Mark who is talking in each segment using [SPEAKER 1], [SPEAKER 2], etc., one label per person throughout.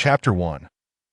[SPEAKER 1] Chapter 1.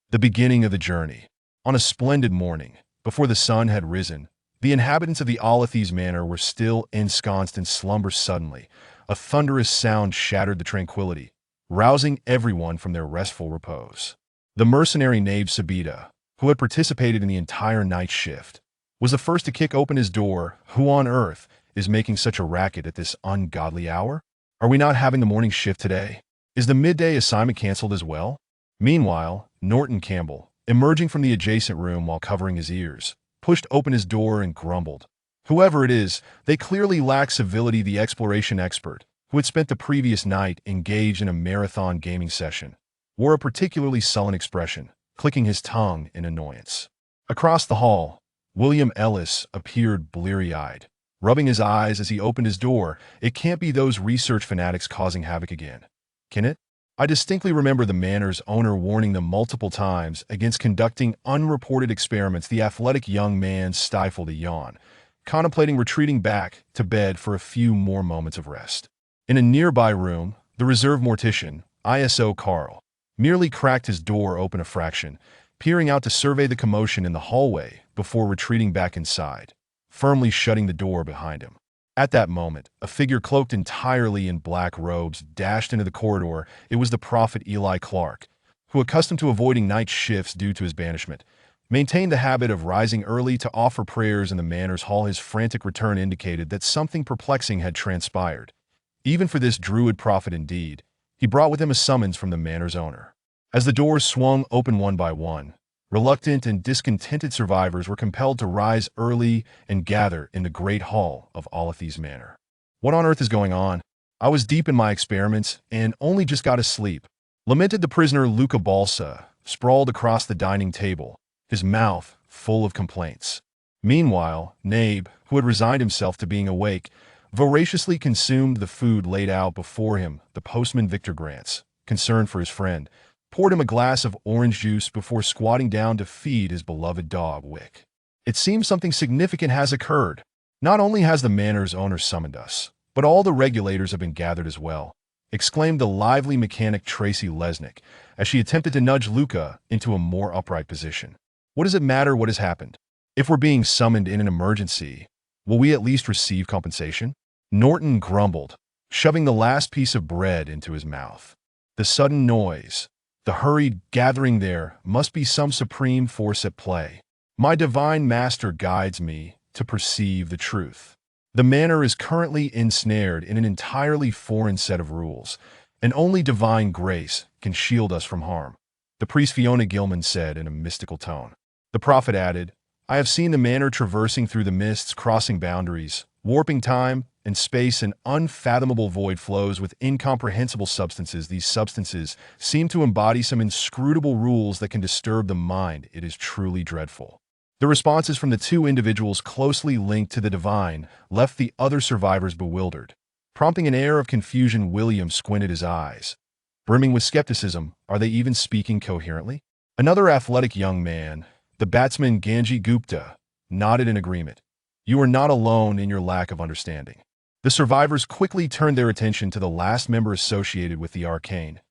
[SPEAKER 1] The beginning of the journey. On a splendid morning, before the sun had risen, the inhabitants of the Olathes manor were still ensconced in slumber. Suddenly, a thunderous sound shattered the tranquility, rousing everyone from their restful repose. The mercenary knave Sabita, who had participated in the entire night shift, was the first to kick open his door. Who on earth is making such a racket at this ungodly hour? Are we not having the morning shift today? Is the midday assignment canceled as well? Meanwhile, Norton Campbell, emerging from the adjacent room while covering his ears, pushed open his door and grumbled. Whoever it is, they clearly lack civility. The exploration expert, who had spent the previous night engaged in a marathon gaming session, wore a particularly sullen expression, clicking his tongue in annoyance. Across the hall, William Ellis appeared bleary-eyed, rubbing his eyes as he opened his door. It can't be those research fanatics causing havoc again, can it? I distinctly remember the manor's owner warning them multiple times against conducting unreported experiments. The athletic young man stifled a yawn, contemplating retreating back to bed for a few more moments of rest. In a nearby room, the reserve mortician, ISO Carl, merely cracked his door open a fraction, peering out to survey the commotion in the hallway before retreating back inside, firmly shutting the door behind him. At that moment, a figure cloaked entirely in black robes dashed into the corridor. It was the prophet Eli Clark, who, accustomed to avoiding night shifts due to his banishment, maintained the habit of rising early to offer prayers in the manor's hall. His frantic return indicated that something perplexing had transpired. Even for this druid prophet indeed, he brought with him a summons from the manor's owner. As the doors swung open one by one, reluctant and discontented survivors were compelled to rise early and gather in the great hall of Olathes Manor. What on earth is going on? I was deep in my experiments and only just got to sleep, lamented the prisoner Luca Balsa, sprawled across the dining table, his mouth full of complaints. Meanwhile, Nabe, who had resigned himself to being awake, voraciously consumed the food laid out before him. The postman Victor Grants, concerned for his friend, poured him a glass of orange juice before squatting down to feed his beloved dog, Wick. It seems something significant has occurred. Not only has the manor's owner summoned us, but all the regulators have been gathered as well, exclaimed the lively mechanic Tracy Lesnick as she attempted to nudge Luca into a more upright position. What does it matter what has happened? If we're being summoned in an emergency, will we at least receive compensation? Norton grumbled, shoving the last piece of bread into his mouth. The sudden noise, the hurried gathering, there must be some supreme force at play. My divine master guides me to perceive the truth. The manor is currently ensnared in an entirely foreign set of rules, and only divine grace can shield us from harm, the priest Fiona Gilman said in a mystical tone. The prophet added, I have seen the manor traversing through the mists, crossing boundaries, warping time and space. An unfathomable void flows with incomprehensible substances. These substances seem to embody some inscrutable rules that can disturb the mind. It is truly dreadful. The responses from the two individuals closely linked to the divine left the other survivors bewildered, prompting an air of confusion. William squinted his eyes, brimming with skepticism. Are they even speaking coherently? Another athletic young man, the batsman Ganji Gupta, nodded in agreement. You are not alone in your lack of understanding. The survivors quickly turned their attention to the last member associated with the arcane,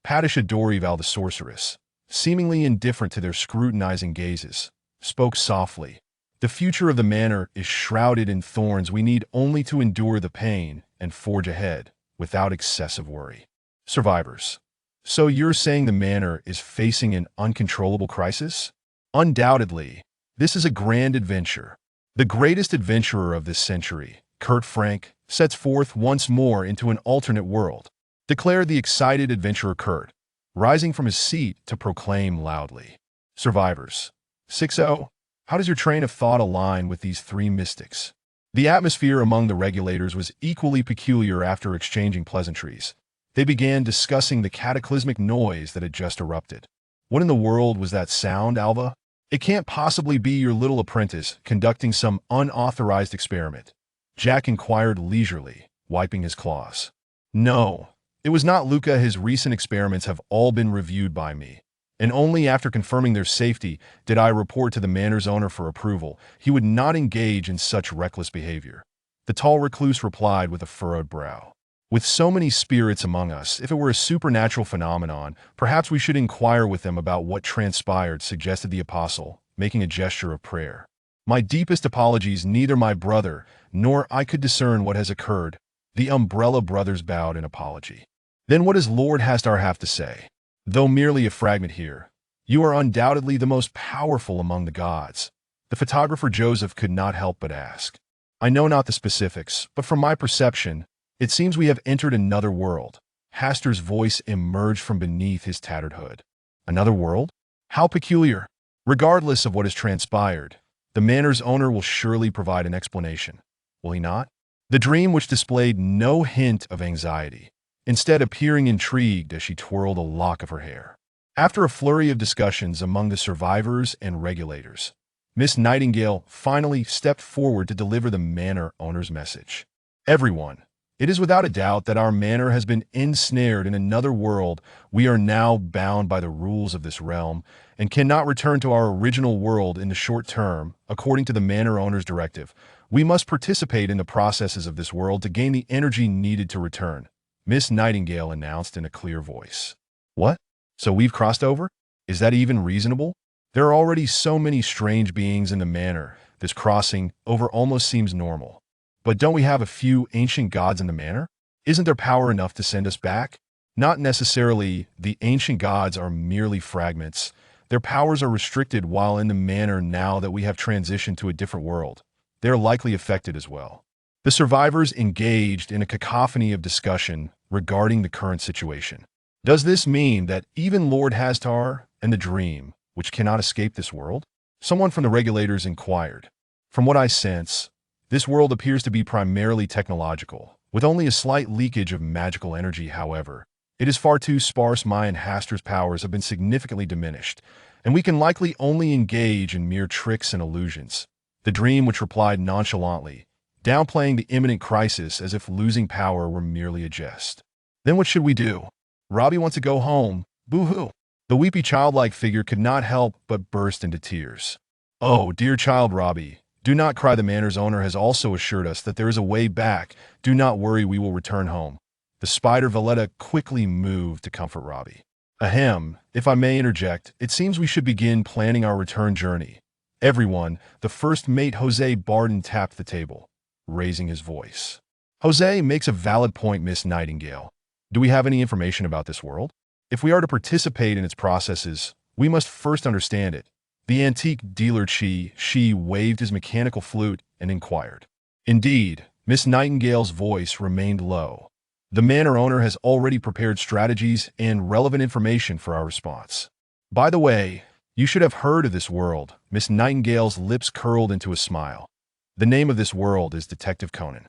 [SPEAKER 1] Patisha Dorival the sorceress, seemingly indifferent to their scrutinizing gazes, spoke softly. The future of the manor is shrouded in thorns. We need only to endure the pain and forge ahead without excessive worry. Survivors. So you're saying the manor is facing an uncontrollable crisis? Undoubtedly, this is a grand adventure. The greatest adventurer of this century, Kurt Frank, sets forth once more into an alternate world, declared the excited adventurer Kurt, rising from his seat to proclaim loudly. Survivors. 6-0. How does your train of thought align with these three mystics? The atmosphere among the regulators was equally peculiar. After exchanging pleasantries, they began discussing the cataclysmic noise that had just erupted. What in the world was that sound, Alva? It can't possibly be your little apprentice conducting some unauthorized experiment, Jack inquired leisurely, wiping his claws. No, it was not Luca. His recent experiments have all been reviewed by me, and only after confirming their safety did I report to the manor's owner for approval. He would not engage in such reckless behavior. The tall recluse replied with a furrowed brow. With so many spirits among us, if it were a supernatural phenomenon, perhaps we should inquire with them about what transpired, suggested the apostle, making a gesture of prayer. My deepest apologies, neither my brother nor I could discern what has occurred. The umbrella brothers bowed in apology. Then what does Lord Hastar have to say? Though merely a fragment here, you are undoubtedly the most powerful among the gods. The photographer Joseph could not help but ask. I know not the specifics, but from my perception, it seems we have entered another world. Hastar's voice emerged from beneath his tattered hood. Another world? How peculiar. Regardless of what has transpired, the manor's owner will surely provide an explanation. Will he not? The dream, which displayed no hint of anxiety, instead appearing intrigued as she twirled a lock of her hair. After a flurry of discussions among the survivors and regulators, Miss Nightingale finally stepped forward to deliver the manor owner's message. Everyone, it is without a doubt that our manor has been ensnared in another world. We are now bound by the rules of this realm and cannot return to our original world in the short term. According to the manor owner's directive, we must participate in the processes of this world to gain the energy needed to return, Miss Nightingale announced in a clear voice. What? So we've crossed over? Is that even reasonable? There are already so many strange beings in the manor. This crossing over almost seems normal. But don't we have a few ancient gods in the manor? Isn't there power enough to send us back? Not necessarily. The ancient gods are merely fragments. Their powers are restricted while in the manor. Now that we have transitioned to a different world, they are likely affected as well. The survivors engaged in a cacophony of discussion regarding the current situation. Does this mean that even Lord Hastar and the dream, which cannot escape this world? Someone from the regulators inquired. From what I sense, this world appears to be primarily technological, with only a slight leakage of magical energy. However, it is far too sparse. My and Hastar's powers have been significantly diminished, and we can likely only engage in mere tricks and illusions. The dream, which replied nonchalantly, downplaying the imminent crisis as if losing power were merely a jest. Then what should we do? Robbie wants to go home. Boo-hoo. The weepy childlike figure could not help but burst into tears. Oh, dear child Robbie, do not cry. The manor's owner has also assured us that there is a way back. Do not worry, we will return home. The spider Valletta quickly moved to comfort Robbie. Ahem, if I may interject, it seems we should begin planning our return journey. Everyone, the first mate Jose Barden tapped the table, raising his voice. Jose makes a valid point, Miss Nightingale. Do we have any information about this world? If we are to participate in its processes, we must first understand it. The antique dealer she waved his mechanical flute and inquired. Indeed, Miss Nightingale's voice remained low. The manor owner has already prepared strategies and relevant information for our response. By the way, you should have heard of this world. Miss Nightingale's lips curled into a smile. The name of this world is Detective Conan.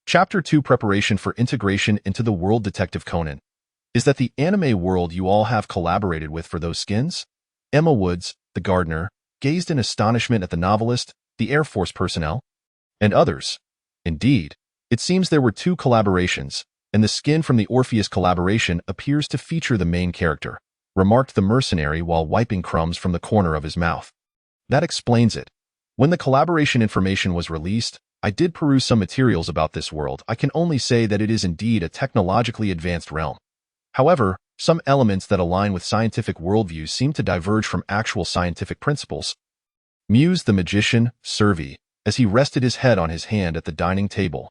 [SPEAKER 1] Chapter 2: Preparation for Integration into the World. Detective Conan. Is that the anime world you all have collaborated with for those skins? Emma Woods, the gardener, gazed in astonishment at the novelist, the Air Force personnel, and others. Indeed, it seems there were 2 collaborations, and the skin from the Orpheus collaboration appears to feature the main character, remarked the mercenary while wiping crumbs from the corner of his mouth. That explains it. When the collaboration information was released, I did peruse some materials about this world. I can only say that it is indeed a technologically advanced realm. However, some elements that align with scientific worldviews seem to diverge from actual scientific principles, mused the magician, Servi, as he rested his head on his hand at the dining table.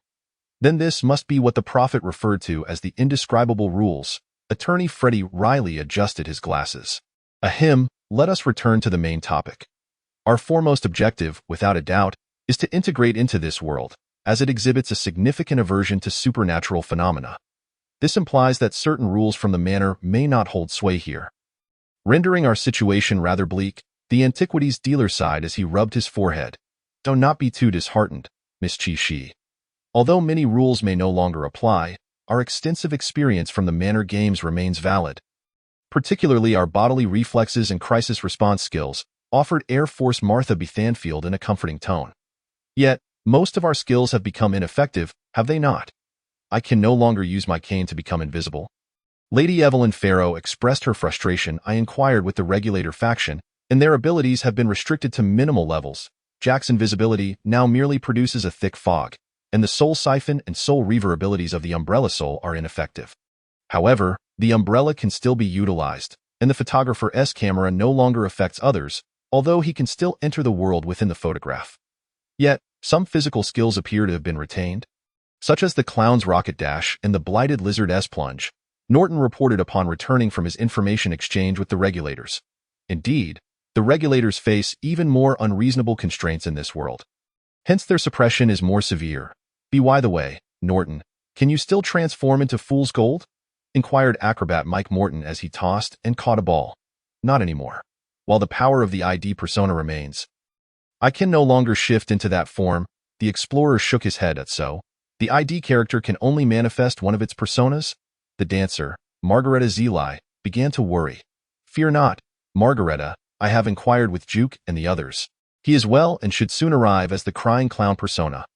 [SPEAKER 1] Then this must be what the prophet referred to as the indescribable rules. Attorney Freddie Riley adjusted his glasses. Ahem, let us return to the main topic. Our foremost objective, without a doubt, is to integrate into this world, as it exhibits a significant aversion to supernatural phenomena. This implies that certain rules from the manor may not hold sway here. Rendering our situation rather bleak, the antiquities dealer sighed as he rubbed his forehead. Do not be too disheartened, Miss Chi-Shi. Although many rules may no longer apply, our extensive experience from the manor games remains valid. Particularly our bodily reflexes and crisis response skills, offered Air Force Martha B. Thanfield in a comforting tone. Yet, most of our skills have become ineffective, have they not? I can no longer use my cane to become invisible. Lady Evelyn Farrow expressed her frustration. I inquired with the regulator faction, and their abilities have been restricted to minimal levels. Jack's invisibility now merely produces a thick fog. and the soul siphon and soul reaver abilities of the umbrella soul are ineffective. However, the umbrella can still be utilized, and the photographer's camera no longer affects others, although he can still enter the world within the photograph. Yet, some physical skills appear to have been retained, such as the clown's rocket dash and the blighted lizard's plunge, Norton reported upon returning from his information exchange with the regulators. Indeed, the regulators face even more unreasonable constraints in this world. Hence their suppression is more severe. By the way, Norton, can you still transform into fool's gold? Inquired acrobat Mike Morton as he tossed and caught a ball. Not anymore. While the power of the ID persona remains, I can no longer shift into that form. The explorer shook his head at so. The ID character can only manifest one of its personas. The dancer, Margareta Zeli, began to worry. Fear not, Margareta, I have inquired with Juke and the others. He is well and should soon arrive as the crying clown persona.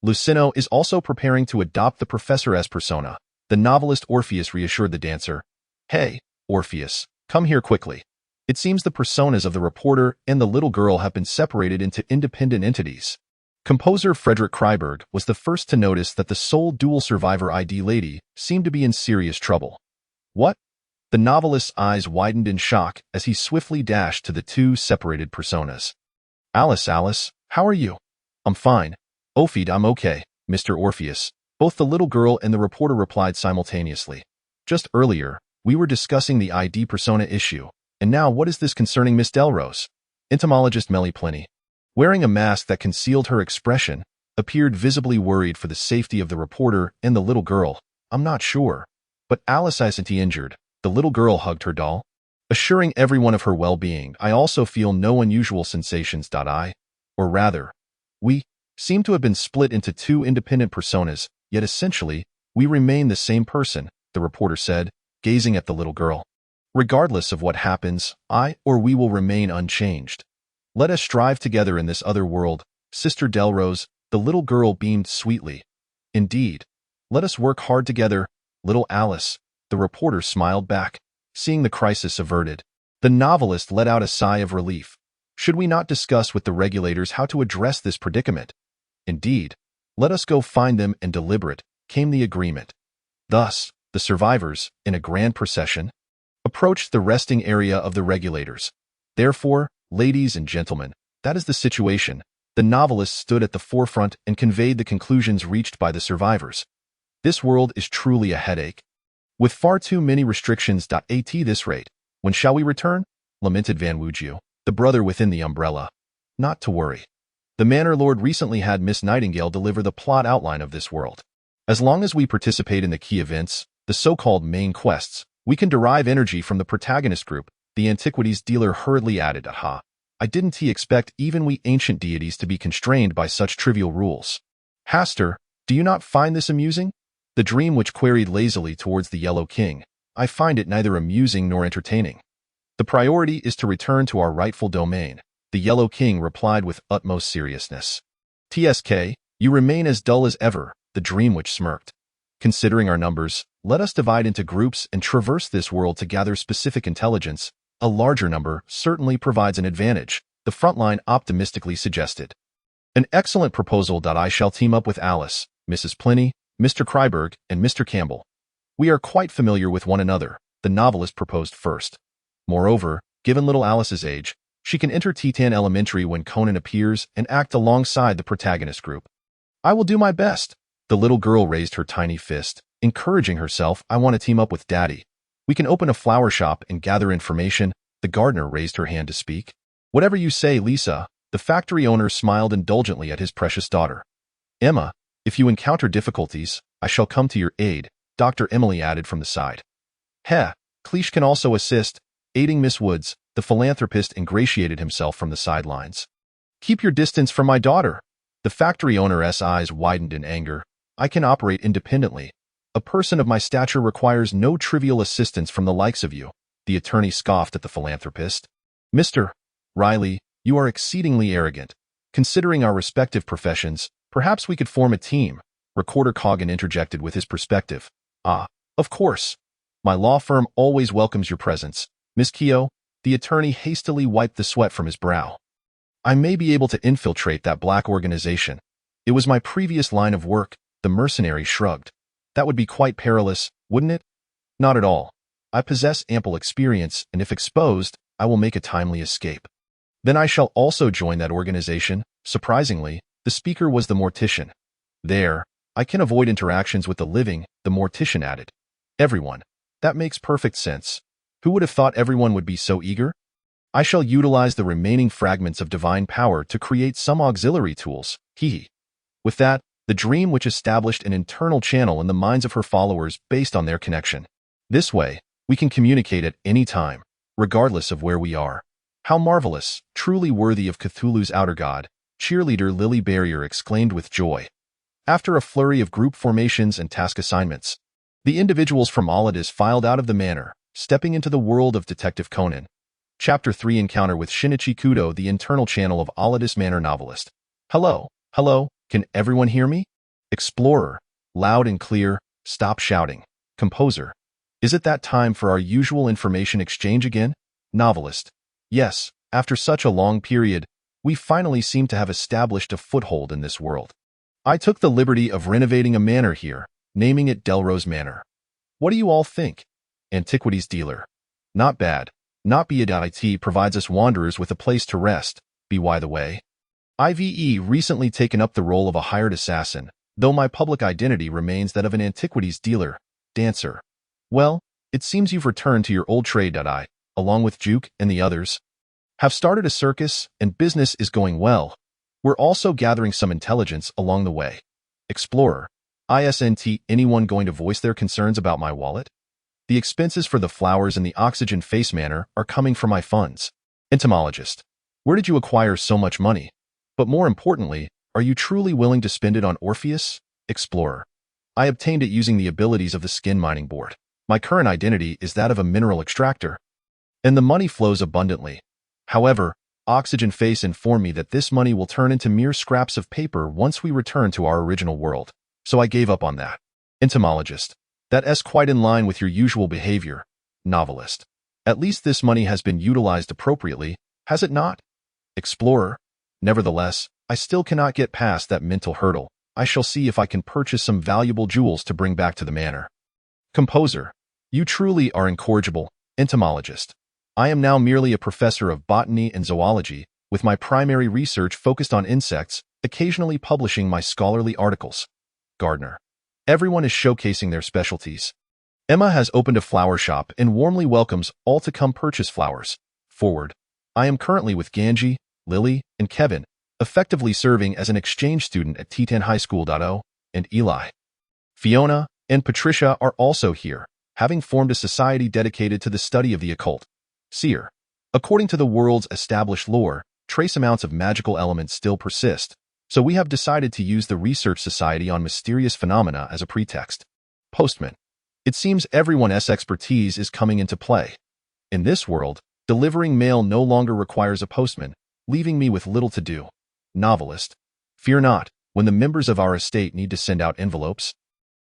[SPEAKER 1] Lucino is also preparing to adopt the professor's persona. The novelist Orpheus reassured the dancer. Hey, Orpheus, come here quickly. It seems the personas of the reporter and the little girl have been separated into independent entities. Composer Frederick Kreiberg was the first to notice that the sole dual survivor ID lady seemed to be in serious trouble. What? The novelist's eyes widened in shock as he swiftly dashed to the two separated personas. Alice, how are you? I'm fine. Ophid, I'm okay, Mr. Orpheus. Both the little girl and the reporter replied simultaneously. Just earlier, we were discussing the ID persona issue. And now what is this concerning Miss Delrose? Entomologist Melly Plenty, wearing a mask that concealed her expression, appeared visibly worried for the safety of the reporter and the little girl. I'm not sure. But Alice isn't injured. The little girl hugged her doll, assuring everyone of her well-being. I also feel no unusual sensations. Or rather, we seem to have been split into two independent personas, yet essentially, we remain the same person, the reporter said, gazing at the little girl. Regardless of what happens, I or we will remain unchanged. Let us strive together in this other world, Sister Delrose, the little girl beamed sweetly. Indeed. Let us work hard together, little Alice, the reporter smiled back, seeing the crisis averted. The novelist let out a sigh of relief. Should we not discuss with the regulators how to address this predicament? Indeed. Let us go find them and deliberate, came the agreement. Thus, the survivors, in a grand procession, approached the resting area of the regulators. Therefore, ladies and gentlemen, that is the situation. The novelist stood at the forefront and conveyed the conclusions reached by the survivors. This world is truly a headache. With far too many restrictions. At this rate, when shall we return? Lamented Van Wugio, the brother within the umbrella. Not to worry. The Manor Lord recently had Miss Nightingale deliver the plot outline of this world. As long as we participate in the key events, the so-called main quests, we can derive energy from the protagonist group, the antiquities dealer hurriedly added. Aha. I didn't expect even we ancient deities to be constrained by such trivial rules. Hastur, do you not find this amusing? The dream witch queried lazily towards the Yellow King. I find it neither amusing nor entertaining. The priority is to return to our rightful domain, the Yellow King replied with utmost seriousness. TSK, you remain as dull as ever, the dream witch smirked. Considering our numbers, let us divide into groups and traverse this world to gather specific intelligence. A larger number certainly provides an advantage, the frontline optimistically suggested. An excellent proposal. I shall team up with Alice, Mrs. Plenty, Mr. Kreiberg, and Mr. Campbell. We are quite familiar with one another, the novelist proposed first. Moreover, given little Alice's age, she can enter Titan Elementary when Conan appears and act alongside the protagonist group. I will do my best. The little girl raised her tiny fist, encouraging herself. I want to team up with Daddy. We can open a flower shop and gather information. The gardener raised her hand to speak. Whatever you say, Lisa. The factory owner smiled indulgently at his precious daughter. Emma, if you encounter difficulties, I shall come to your aid, Dr. Emily added from the side. Cleach can also assist, aiding Miss Woods. The philanthropist ingratiated himself from the sidelines. Keep your distance from my daughter. The factory owner's eyes widened in anger. I can operate independently. A person of my stature requires no trivial assistance from the likes of you. The attorney scoffed at the philanthropist. Mr. Riley, you are exceedingly arrogant. Considering our respective professions, perhaps we could form a team. Recorder Cogan interjected with his perspective. Of course. My law firm always welcomes your presence. Miss Keogh, the attorney hastily wiped the sweat from his brow. I may be able to infiltrate that black organization. It was my previous line of work, the mercenary shrugged. That would be quite perilous, wouldn't it? Not at all. I possess ample experience, and if exposed, I will make a timely escape. Then I shall also join that organization. Surprisingly, the speaker was the mortician. There, I can avoid interactions with the living, the mortician added. Everyone. That makes perfect sense. Who would have thought everyone would be so eager? I shall utilize the remaining fragments of divine power to create some auxiliary tools. Hee. With that, the dream which established an internal channel in the minds of her followers based on their connection. This way, we can communicate at any time, regardless of where we are. How marvelous, truly worthy of Cthulhu's outer god, cheerleader Lily Barrier exclaimed with joy. After a flurry of group formations and task assignments, the individuals from Ordis filed out of the manor, stepping into the world of Detective Conan. Chapter 3 Encounter with Shinichi Kudo, the internal channel of Ordis Manor novelist. Hello, can everyone hear me? Explorer, loud and clear, stop shouting. Composer, is it that time for our usual information exchange again? Novelist, yes, after such a long period, we finally seem to have established a foothold in this world. I took the liberty of renovating a manor here, naming it Delrose Manor. What do you all think? Antiquities dealer. Not bad. Not bad. Provides us wanderers with a place to rest, by the way. I've recently taken up the role of a hired assassin, though my public identity remains that of an antiquities dealer, dancer. Well, it seems you've returned to your old trade. I, along with Juke and the others, have started a circus, and business is going well. We're also gathering some intelligence along the way. Explorer, isn't anyone going to voice their concerns about my wallet? The expenses for the flowers and the oxygen face manor are coming from my funds. Entomologist, where did you acquire so much money? But more importantly, are you truly willing to spend it on Orpheus? Explorer, I obtained it using the abilities of the skin mining board. My current identity is that of a mineral extractor, and the money flows abundantly. However, Oxygen Face informed me that this money will turn into mere scraps of paper once we return to our original world, so I gave up on that. Entomologist, that's quite in line with your usual behavior. Novelist, at least this money has been utilized appropriately, has it not? Explorer, nevertheless, I still cannot get past that mental hurdle. I shall see if I can purchase some valuable jewels to bring back to the manor. Composer, you truly are incorrigible. Entomologist, I am now merely a professor of botany and zoology, with my primary research focused on insects, occasionally publishing my scholarly articles. Gardener, everyone is showcasing their specialties. Emma has opened a flower shop and warmly welcomes all to come purchase flowers. Forward, I am currently with Ganji, Lily, and Kevin, effectively serving as an exchange student at Titan High School. And Eli, Fiona, and Patricia are also here, having formed a society dedicated to the study of the occult. Seer, according to the world's established lore, trace amounts of magical elements still persist, so we have decided to use the Research Society on Mysterious Phenomena as a pretext. Postman, it seems everyone's expertise is coming into play. In this world, delivering mail no longer requires a postman, leaving me with little to do. Novelist, fear not, when the members of our estate need to send out envelopes,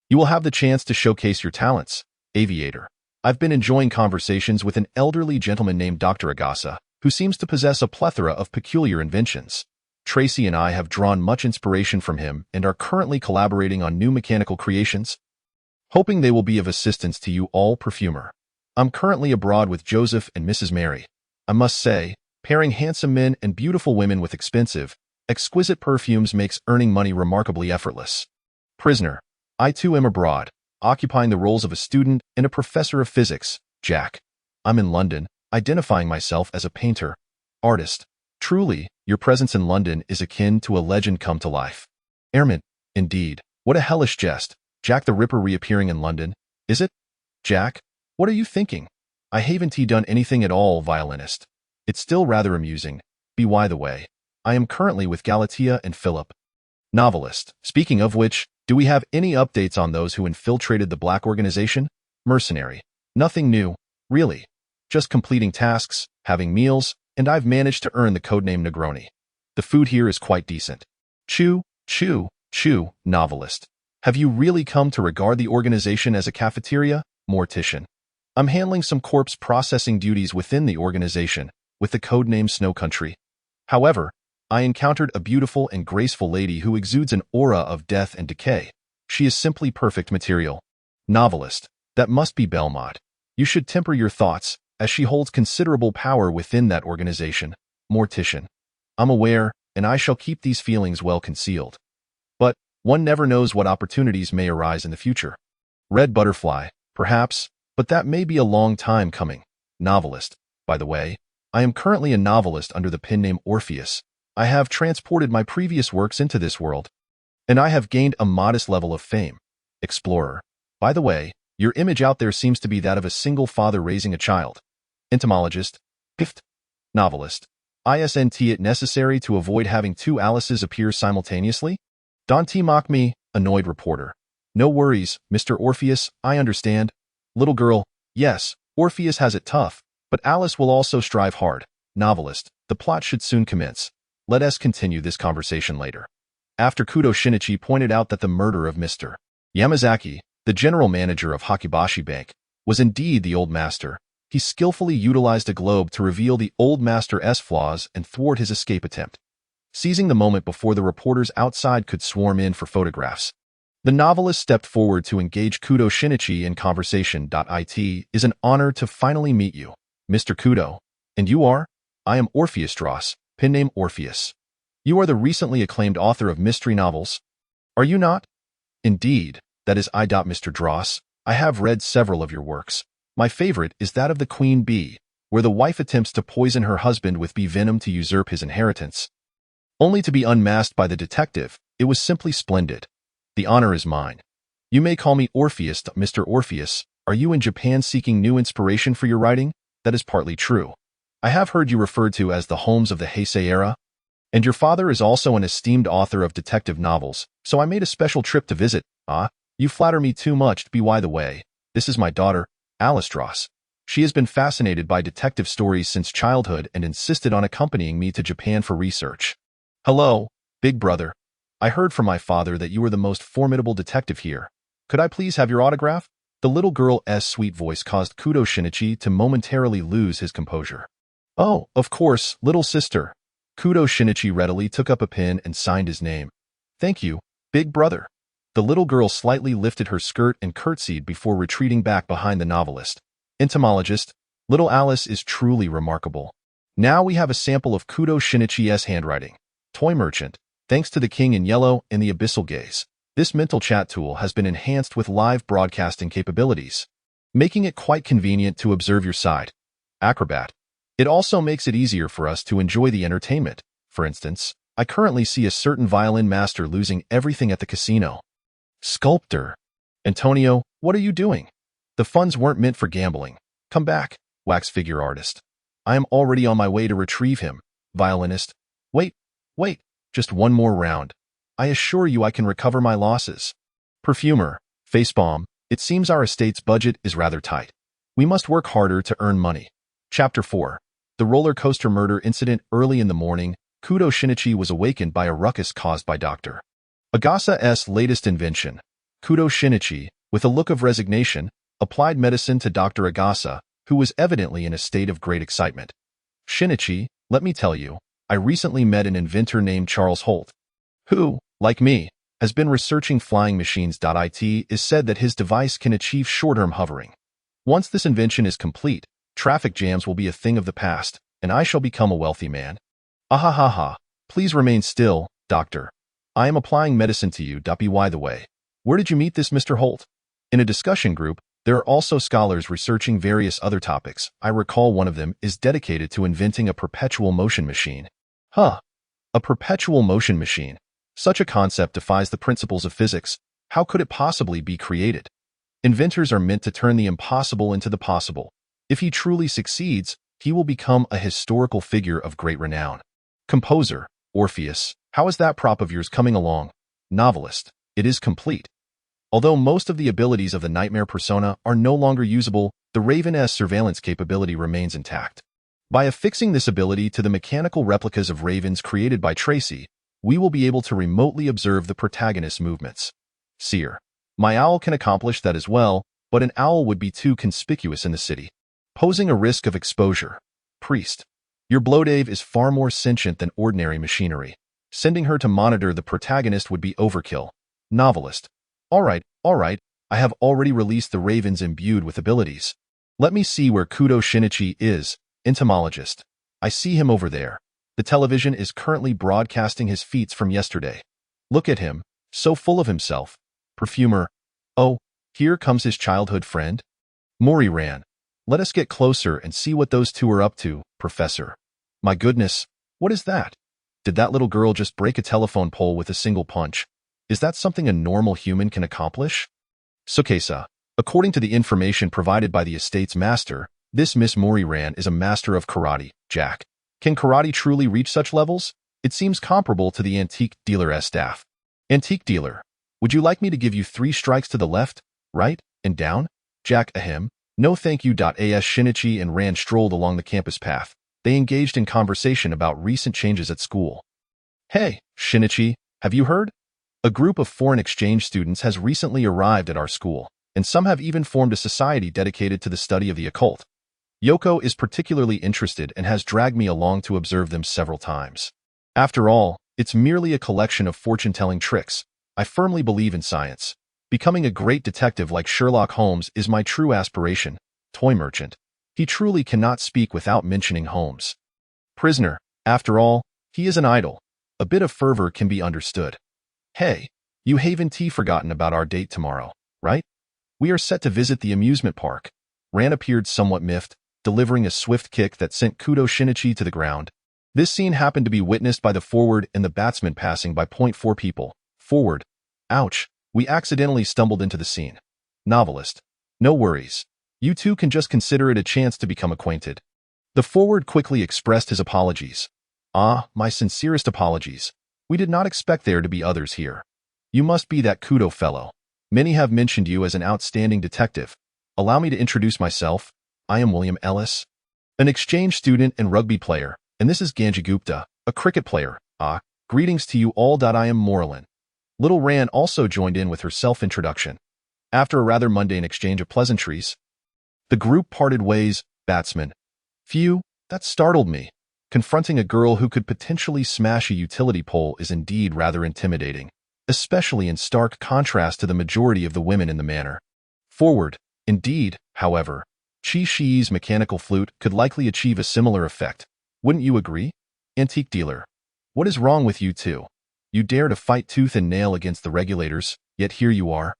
[SPEAKER 1] you will have the chance to showcase your talents. Aviator, I've been enjoying conversations with an elderly gentleman named Dr. Agasa, who seems to possess a plethora of peculiar inventions. Tracy and I have drawn much inspiration from him and are currently collaborating on new mechanical creations, hoping they will be of assistance to you all. Perfumer, I'm currently abroad with Joseph and Mrs. Mary. I must say, pairing handsome men and beautiful women with exquisite perfumes makes earning money remarkably effortless. Prisoner, I too am abroad, occupying the roles of a student and a professor of physics. Jack, I'm in London, identifying myself as a painter. Artist, truly, your presence in London is akin to a legend come to life. Airman, indeed, what a hellish jest. Jack the Ripper reappearing in London, is it? Jack, what are you thinking? I haven't done anything at all, violinist. It's still rather amusing. By the way, I am currently with Galatea and Philip. Novelist, speaking of which, do we have any updates on those who infiltrated the Black Organization? Mercenary, nothing new, really. Just completing tasks, having meals, and I've managed to earn the codename Negroni. The food here is quite decent. Chew, novelist. Have you really come to regard the organization as a cafeteria? Mortician, I'm handling some corpse processing duties within the organization, with the codename Snow Country. However, I encountered a beautiful and graceful lady who exudes an aura of death and decay. She is simply perfect material. Novelist. That must be Belmont. You should temper your thoughts, as she holds considerable power within that organization. Mortician. I'm aware, and I shall keep these feelings well concealed. But one never knows what opportunities may arise in the future. Red butterfly, perhaps, but that may be a long time coming. Novelist. By the way, I am currently a novelist under the pen name Orpheus. I have transported my previous works into this world, and I have gained a modest level of fame. Explorer. By the way, your image out there seems to be that of a single father raising a child. Entomologist. Pift. Novelist. Isn't it necessary to avoid having two Alices appear simultaneously? Dante mock me, annoyed reporter. No worries, Mr. Orpheus, I understand. Little girl. Yes, Orpheus has it tough, but Alice will also strive hard. Novelist. The plot should soon commence. Let us continue this conversation later. After Kudo Shinichi pointed out that the murder of Mr. Yamazaki, the general manager of Hakibashi Bank, was indeed the old master, he skillfully utilized a globe to reveal the old master's flaws and thwart his escape attempt. Seizing the moment before the reporters outside could swarm in for photographs, the novelist stepped forward to engage Kudo Shinichi in conversation. It is an honor to finally meet you, Mr. Kudo. And you are? I am Orpheus Dross, pen name Orpheus. You are the recently acclaimed author of mystery novels, are you not? Indeed, that is I. Mr. Dross. I have read several of your works. My favorite is that of the Queen Bee, where the wife attempts to poison her husband with bee venom to usurp his inheritance, only to be unmasked by the detective. It was simply splendid. The honor is mine. You may call me Orpheus. Mr. Orpheus, are you in Japan seeking new inspiration for your writing? That is partly true. I have heard you referred to as the Holmes of the Heisei era, and your father is also an esteemed author of detective novels, so I made a special trip to visit. You flatter me too much. By the way, this is my daughter, Alice Dross. She has been fascinated by detective stories since childhood and insisted on accompanying me to Japan for research. Hello, big brother. I heard from my father that you were the most formidable detective here. Could I please have your autograph? The little girl's sweet voice caused Kudo Shinichi to momentarily lose his composure. Oh, of course, little sister. Kudo Shinichi readily took up a pen and signed his name. Thank you, big brother. The little girl slightly lifted her skirt and curtsied before retreating back behind the novelist. Entomologist, little Alice is truly remarkable. Now we have a sample of Kudo Shinichi's handwriting. Toy merchant, thanks to the King in Yellow and the Abyssal Gaze, this mental chat tool has been enhanced with live broadcasting capabilities, making it quite convenient to observe your side. Acrobat. It also makes it easier for us to enjoy the entertainment. For instance, I currently see a certain violin master losing everything at the casino. Sculptor. Antonio, what are you doing? The funds weren't meant for gambling. Come back, wax figure artist. I am already on my way to retrieve him. Violinist. Wait, just one more round. I assure you I can recover my losses. Perfumer. Facepalm. It seems our estate's budget is rather tight. We must work harder to earn money. Chapter 4. The roller coaster murder incident. Early in the morning, Kudo Shinichi was awakened by a ruckus caused by Dr. Agasa's latest invention. Kudo Shinichi, with a look of resignation, applied medicine to Dr. Agasa, who was evidently in a state of great excitement. Shinichi, let me tell you, I recently met an inventor named Charles Holt, who, like me, has been researching flying machines. It is said that his device can achieve short-term hovering. Once this invention is complete, traffic jams will be a thing of the past, and I shall become a wealthy man. Ahahaha, please remain still, doctor. I am applying medicine to you. By the way, where did you meet this Mr. Holt? In a discussion group, there are also scholars researching various other topics. I recall one of them is dedicated to inventing a perpetual motion machine. A perpetual motion machine. Such a concept defies the principles of physics. How could it possibly be created? Inventors are meant to turn the impossible into the possible. If he truly succeeds, he will become a historical figure of great renown. Composer. Orpheus, how is that prop of yours coming along? Novelist, it is complete. Although most of the abilities of the nightmare persona are no longer usable, the Raven's surveillance capability remains intact. By affixing this ability to the mechanical replicas of ravens created by Tracy, we will be able to remotely observe the protagonist's movements. Seer, my owl can accomplish that as well, but an owl would be too conspicuous in the city, posing a risk of exposure. Priest, Your Blodave is far more sentient than ordinary machinery. Sending her to monitor the protagonist would be overkill. Novelist. All right, I have already released the ravens imbued with abilities. Let me see where Kudo Shinichi is. Entomologist. I see him over there. The television is currently broadcasting his feats from yesterday. Look at him, so full of himself. Perfumer. Oh, here comes his childhood friend. Mori ran. Let us get closer and see what those two are up to, Professor. My goodness, what is that? Did that little girl just break a telephone pole with a single punch? Is that something a normal human can accomplish? Sukesa. According to the information provided by the estate's master, this Miss Mori-ran is a master of karate, Jack. Can karate truly reach such levels? It seems comparable to the antique dealer's staff. Antique dealer. Would you like me to give you 3 strikes to the left, right, and down? Jack, ahem. No thank you. As Shinichi and Ran strolled along the campus path, they engaged in conversation about recent changes at school. Hey, Shinichi, have you heard? A group of foreign exchange students has recently arrived at our school, and some have even formed a society dedicated to the study of the occult. Yoko is particularly interested and has dragged me along to observe them several times. After all, it's merely a collection of fortune-telling tricks. I firmly believe in science. Becoming a great detective like Sherlock Holmes is my true aspiration. Toy merchant. He truly cannot speak without mentioning Holmes. Prisoner. After all, he is an idol. A bit of fervor can be understood. Hey, you haven't forgotten about our date tomorrow, right? We are set to visit the amusement park. Ran appeared somewhat miffed, delivering a swift kick that sent Kudo Shinichi to the ground. This scene happened to be witnessed by the forward and the batsman passing by 0.4 people. Forward. Ouch, we accidentally stumbled into the scene. Novelist. No worries. You two can just consider it a chance to become acquainted. The forward quickly expressed his apologies. My sincerest apologies. We did not expect there to be others here. You must be that Kudo fellow. Many have mentioned you as an outstanding detective. Allow me to introduce myself. I am William Ellis, an exchange student and rugby player, and this is Ganji Gupta, a cricket player. Greetings to you all. I am Morlin. Little Ran also joined in with her self-introduction. After a rather mundane exchange of pleasantries, the group parted ways. Batsman. Phew, that startled me. Confronting a girl who could potentially smash a utility pole is indeed rather intimidating, especially in stark contrast to the majority of the women in the manor. Forward. Indeed, however, Chi-Shi's mechanical flute could likely achieve a similar effect. Wouldn't you agree? Antique dealer. What is wrong with you two? You dare to fight tooth and nail against the regulators, yet here you are.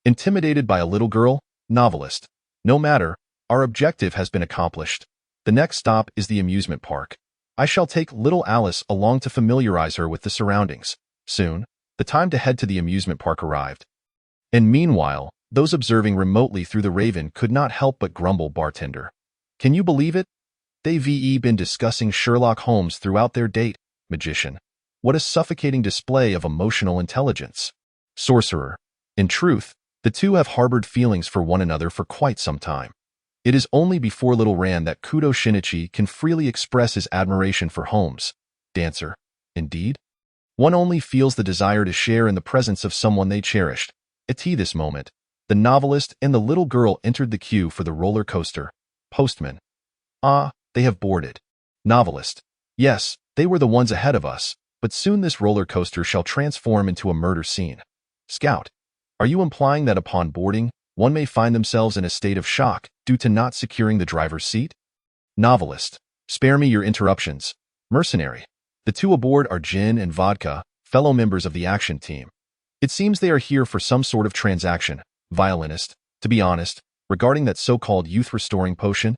[SPEAKER 1] Intimidated by a little girl? Novelist. No matter, our objective has been accomplished. The next stop is the amusement park. I shall take little Alice along to familiarize her with the surroundings. Soon, the time to head to the amusement park arrived. And meanwhile, those observing remotely through the Raven could not help but grumble. Bartender. Can you believe it? They've been discussing Sherlock Holmes throughout their date. Magician. What a suffocating display of emotional intelligence. Sorcerer. In truth, the two have harbored feelings for one another for quite some time. It is only before Little Ran that Kudo Shinichi can freely express his admiration for Holmes. Dancer. Indeed? One only feels the desire to share in the presence of someone they cherished. At this moment, the novelist and the little girl entered the queue for the roller coaster. Postman. They have boarded. Novelist. Yes, they were the ones ahead of us, but soon this roller coaster shall transform into a murder scene. Scout. Are you implying that upon boarding, one may find themselves in a state of shock due to not securing the driver's seat? Novelist. Spare me your interruptions. Mercenary. The two aboard are Gin and Vodka, fellow members of the action team. It seems they are here for some sort of transaction. Violinist. To be honest, regarding that so-called youth-restoring potion,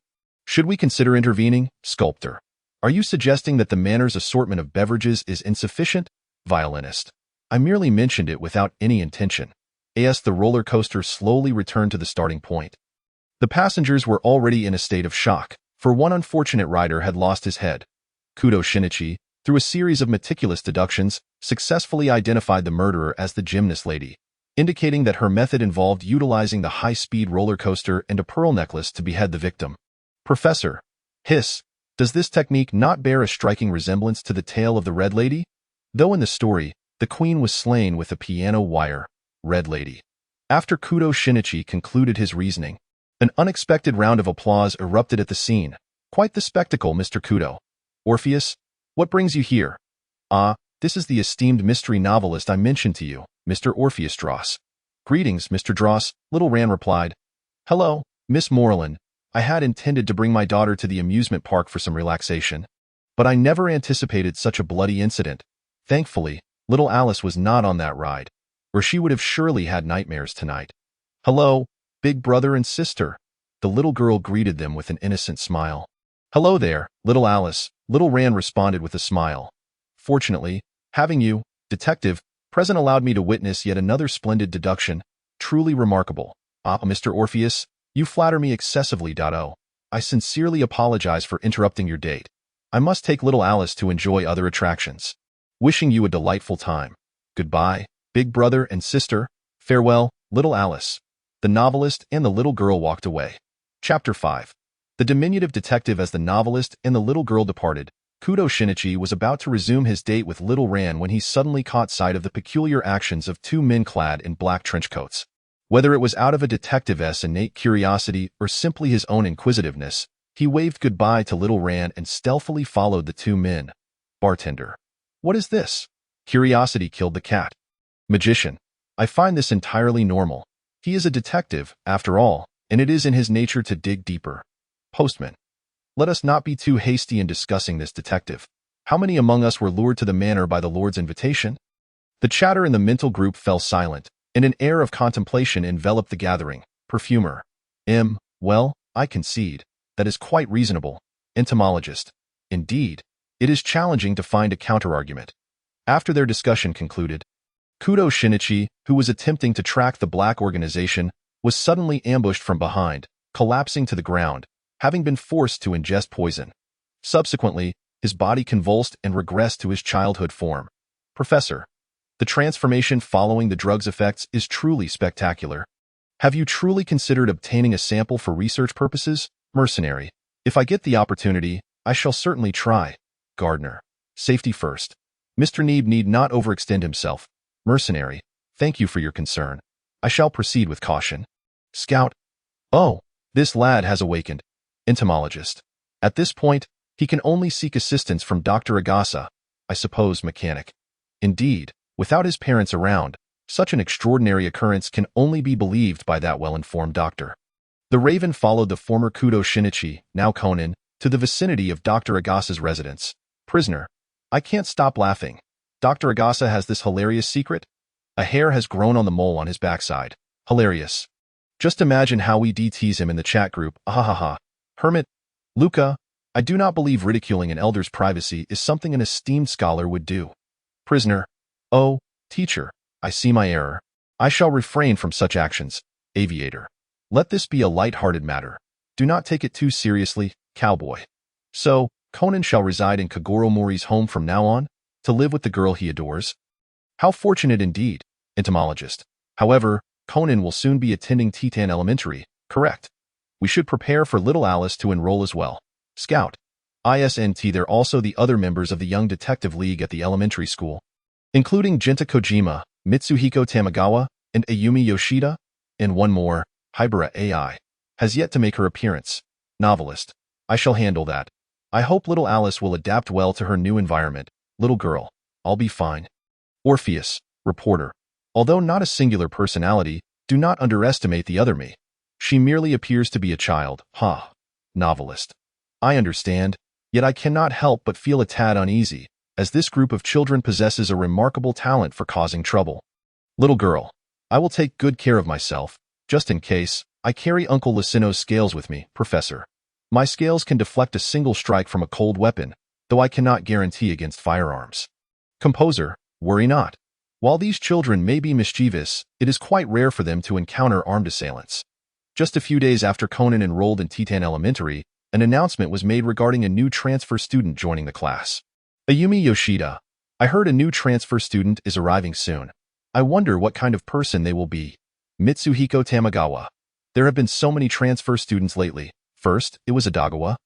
[SPEAKER 1] should we consider intervening? Sculptor. Are you suggesting that the manor's assortment of beverages is insufficient? Violinist. I merely mentioned it without any intention. As the roller coaster slowly returned to the starting point. The passengers were already in a state of shock, for one unfortunate rider had lost his head. Kudo Shinichi, through a series of meticulous deductions, successfully identified the murderer as the gymnast lady, indicating that her method involved utilizing the high-speed roller coaster and a pearl necklace to behead the victim. Professor. Hiss. Does this technique not bear a striking resemblance to the tale of the Red Lady? Though in the story, the queen was slain with a piano wire. Red Lady. After Kudo Shinichi concluded his reasoning, an unexpected round of applause erupted at the scene. Quite the spectacle, Mr. Kudo.
[SPEAKER 2] Orpheus, what brings you here? This is the esteemed mystery novelist I mentioned to you, Mr. Orpheus Dross. Greetings, Mr. Dross, little Ran replied. Hello, Miss Moreland. I had intended to bring my daughter to the amusement park for some relaxation, but I never anticipated such a bloody incident. Thankfully, little Alice was not on that ride, or she would have surely had nightmares tonight. Hello, big brother and sister. The little girl greeted them with an innocent smile. Hello there, little Alice, little Ran responded with a smile. Fortunately, having you, detective, present allowed me to witness yet another splendid deduction. Truly remarkable. Mr. Orpheus, you flatter me excessively. I sincerely apologize for interrupting your date. I must take little Alice to enjoy other attractions. Wishing you a delightful time. Goodbye, big brother and sister. Farewell, little Alice. The novelist and the little girl walked away. Chapter 5. The diminutive detective. As the novelist and the little girl departed, Kudo Shinichi was about to resume his date with little Ran when he suddenly caught sight of the peculiar actions of two men clad in black trench coats. Whether it was out of a detective's innate curiosity or simply his own inquisitiveness, he waved goodbye to little Ran and stealthily followed the two men. Bartender. What is this? Curiosity killed the cat. Magician. I find this entirely normal. He is a detective, after all, and it is in his nature to dig deeper. Postman. Let us not be too hasty in discussing this detective. How many among us were lured to the manor by the Lord's invitation? The chatter in the mental group fell silent, and an air of contemplation enveloped the gathering. Perfumer. Well, I concede. That is quite reasonable. Entomologist. Indeed, it is challenging to find a counterargument. After their discussion concluded, Kudo Shinichi, who was attempting to track the black organization, was suddenly ambushed from behind, collapsing to the ground, having been forced to ingest poison. Subsequently, his body convulsed and regressed to his childhood form. Professor. The transformation following the drug's effects is truly spectacular. Have you truly considered obtaining a sample for research purposes? Mercenary. If I get the opportunity, I shall certainly try. Gardener. Safety first. Mr. Neeb need not overextend himself. Mercenary. Thank you for your concern. I shall proceed with caution. Scout. Oh, this lad has awakened. Entomologist. At this point, he can only seek assistance from Dr. Agasa, I suppose mechanic. Indeed, without his parents around, such an extraordinary occurrence can only be believed by that well-informed doctor. The Raven followed the former Kudo Shinichi, now Conan, to the vicinity of Dr. Agasa's residence. Prisoner. I can't stop laughing. Dr. Agasa has this hilarious secret? A hair has grown on the mole on his backside. Hilarious. Just imagine how we tease him in the chat group. Ahahaha. Hermit. Luca. I do not believe ridiculing an elder's privacy is something an esteemed scholar would do. Prisoner. Oh, teacher, I see my error. I shall refrain from such actions. Aviator. Let this be a light-hearted matter. Do not take it too seriously, cowboy. So, Conan shall reside in Kagoro Mori's home from now on, to live with the girl he adores? How fortunate indeed, entomologist. However, Conan will soon be attending Titan Elementary, correct? We should prepare for little Alice to enroll as well. Scout. ISNT. There are also the other members of the Young Detective League at the elementary school, including Genta Kojima, Mitsuhiko Tamagawa, and Ayumi Yoshida, and one more, Hibara AI, has yet to make her appearance. Novelist. I shall handle that. I hope little Alice will adapt well to her new environment. Little girl. I'll be fine. Orpheus. Reporter. Although not a singular personality, do not underestimate the other me. She merely appears to be a child. Novelist. I understand, yet I cannot help but feel a tad uneasy, as this group of children possesses a remarkable talent for causing trouble. Little girl. I will take good care of myself. Just in case, I carry Uncle Lucino's scales with me, Professor. My scales can deflect a single strike from a cold weapon, though I cannot guarantee against firearms. Composer. Worry not. While these children may be mischievous, it is quite rare for them to encounter armed assailants. Just a few days after Conan enrolled in Titan Elementary, an announcement was made regarding a new transfer student joining the class. Ayumi Yoshida. I heard a new transfer student is arriving soon. I wonder what kind of person they will be. Mitsuhiko Tamagawa. There have been so many transfer students lately. First, it was Adagawa.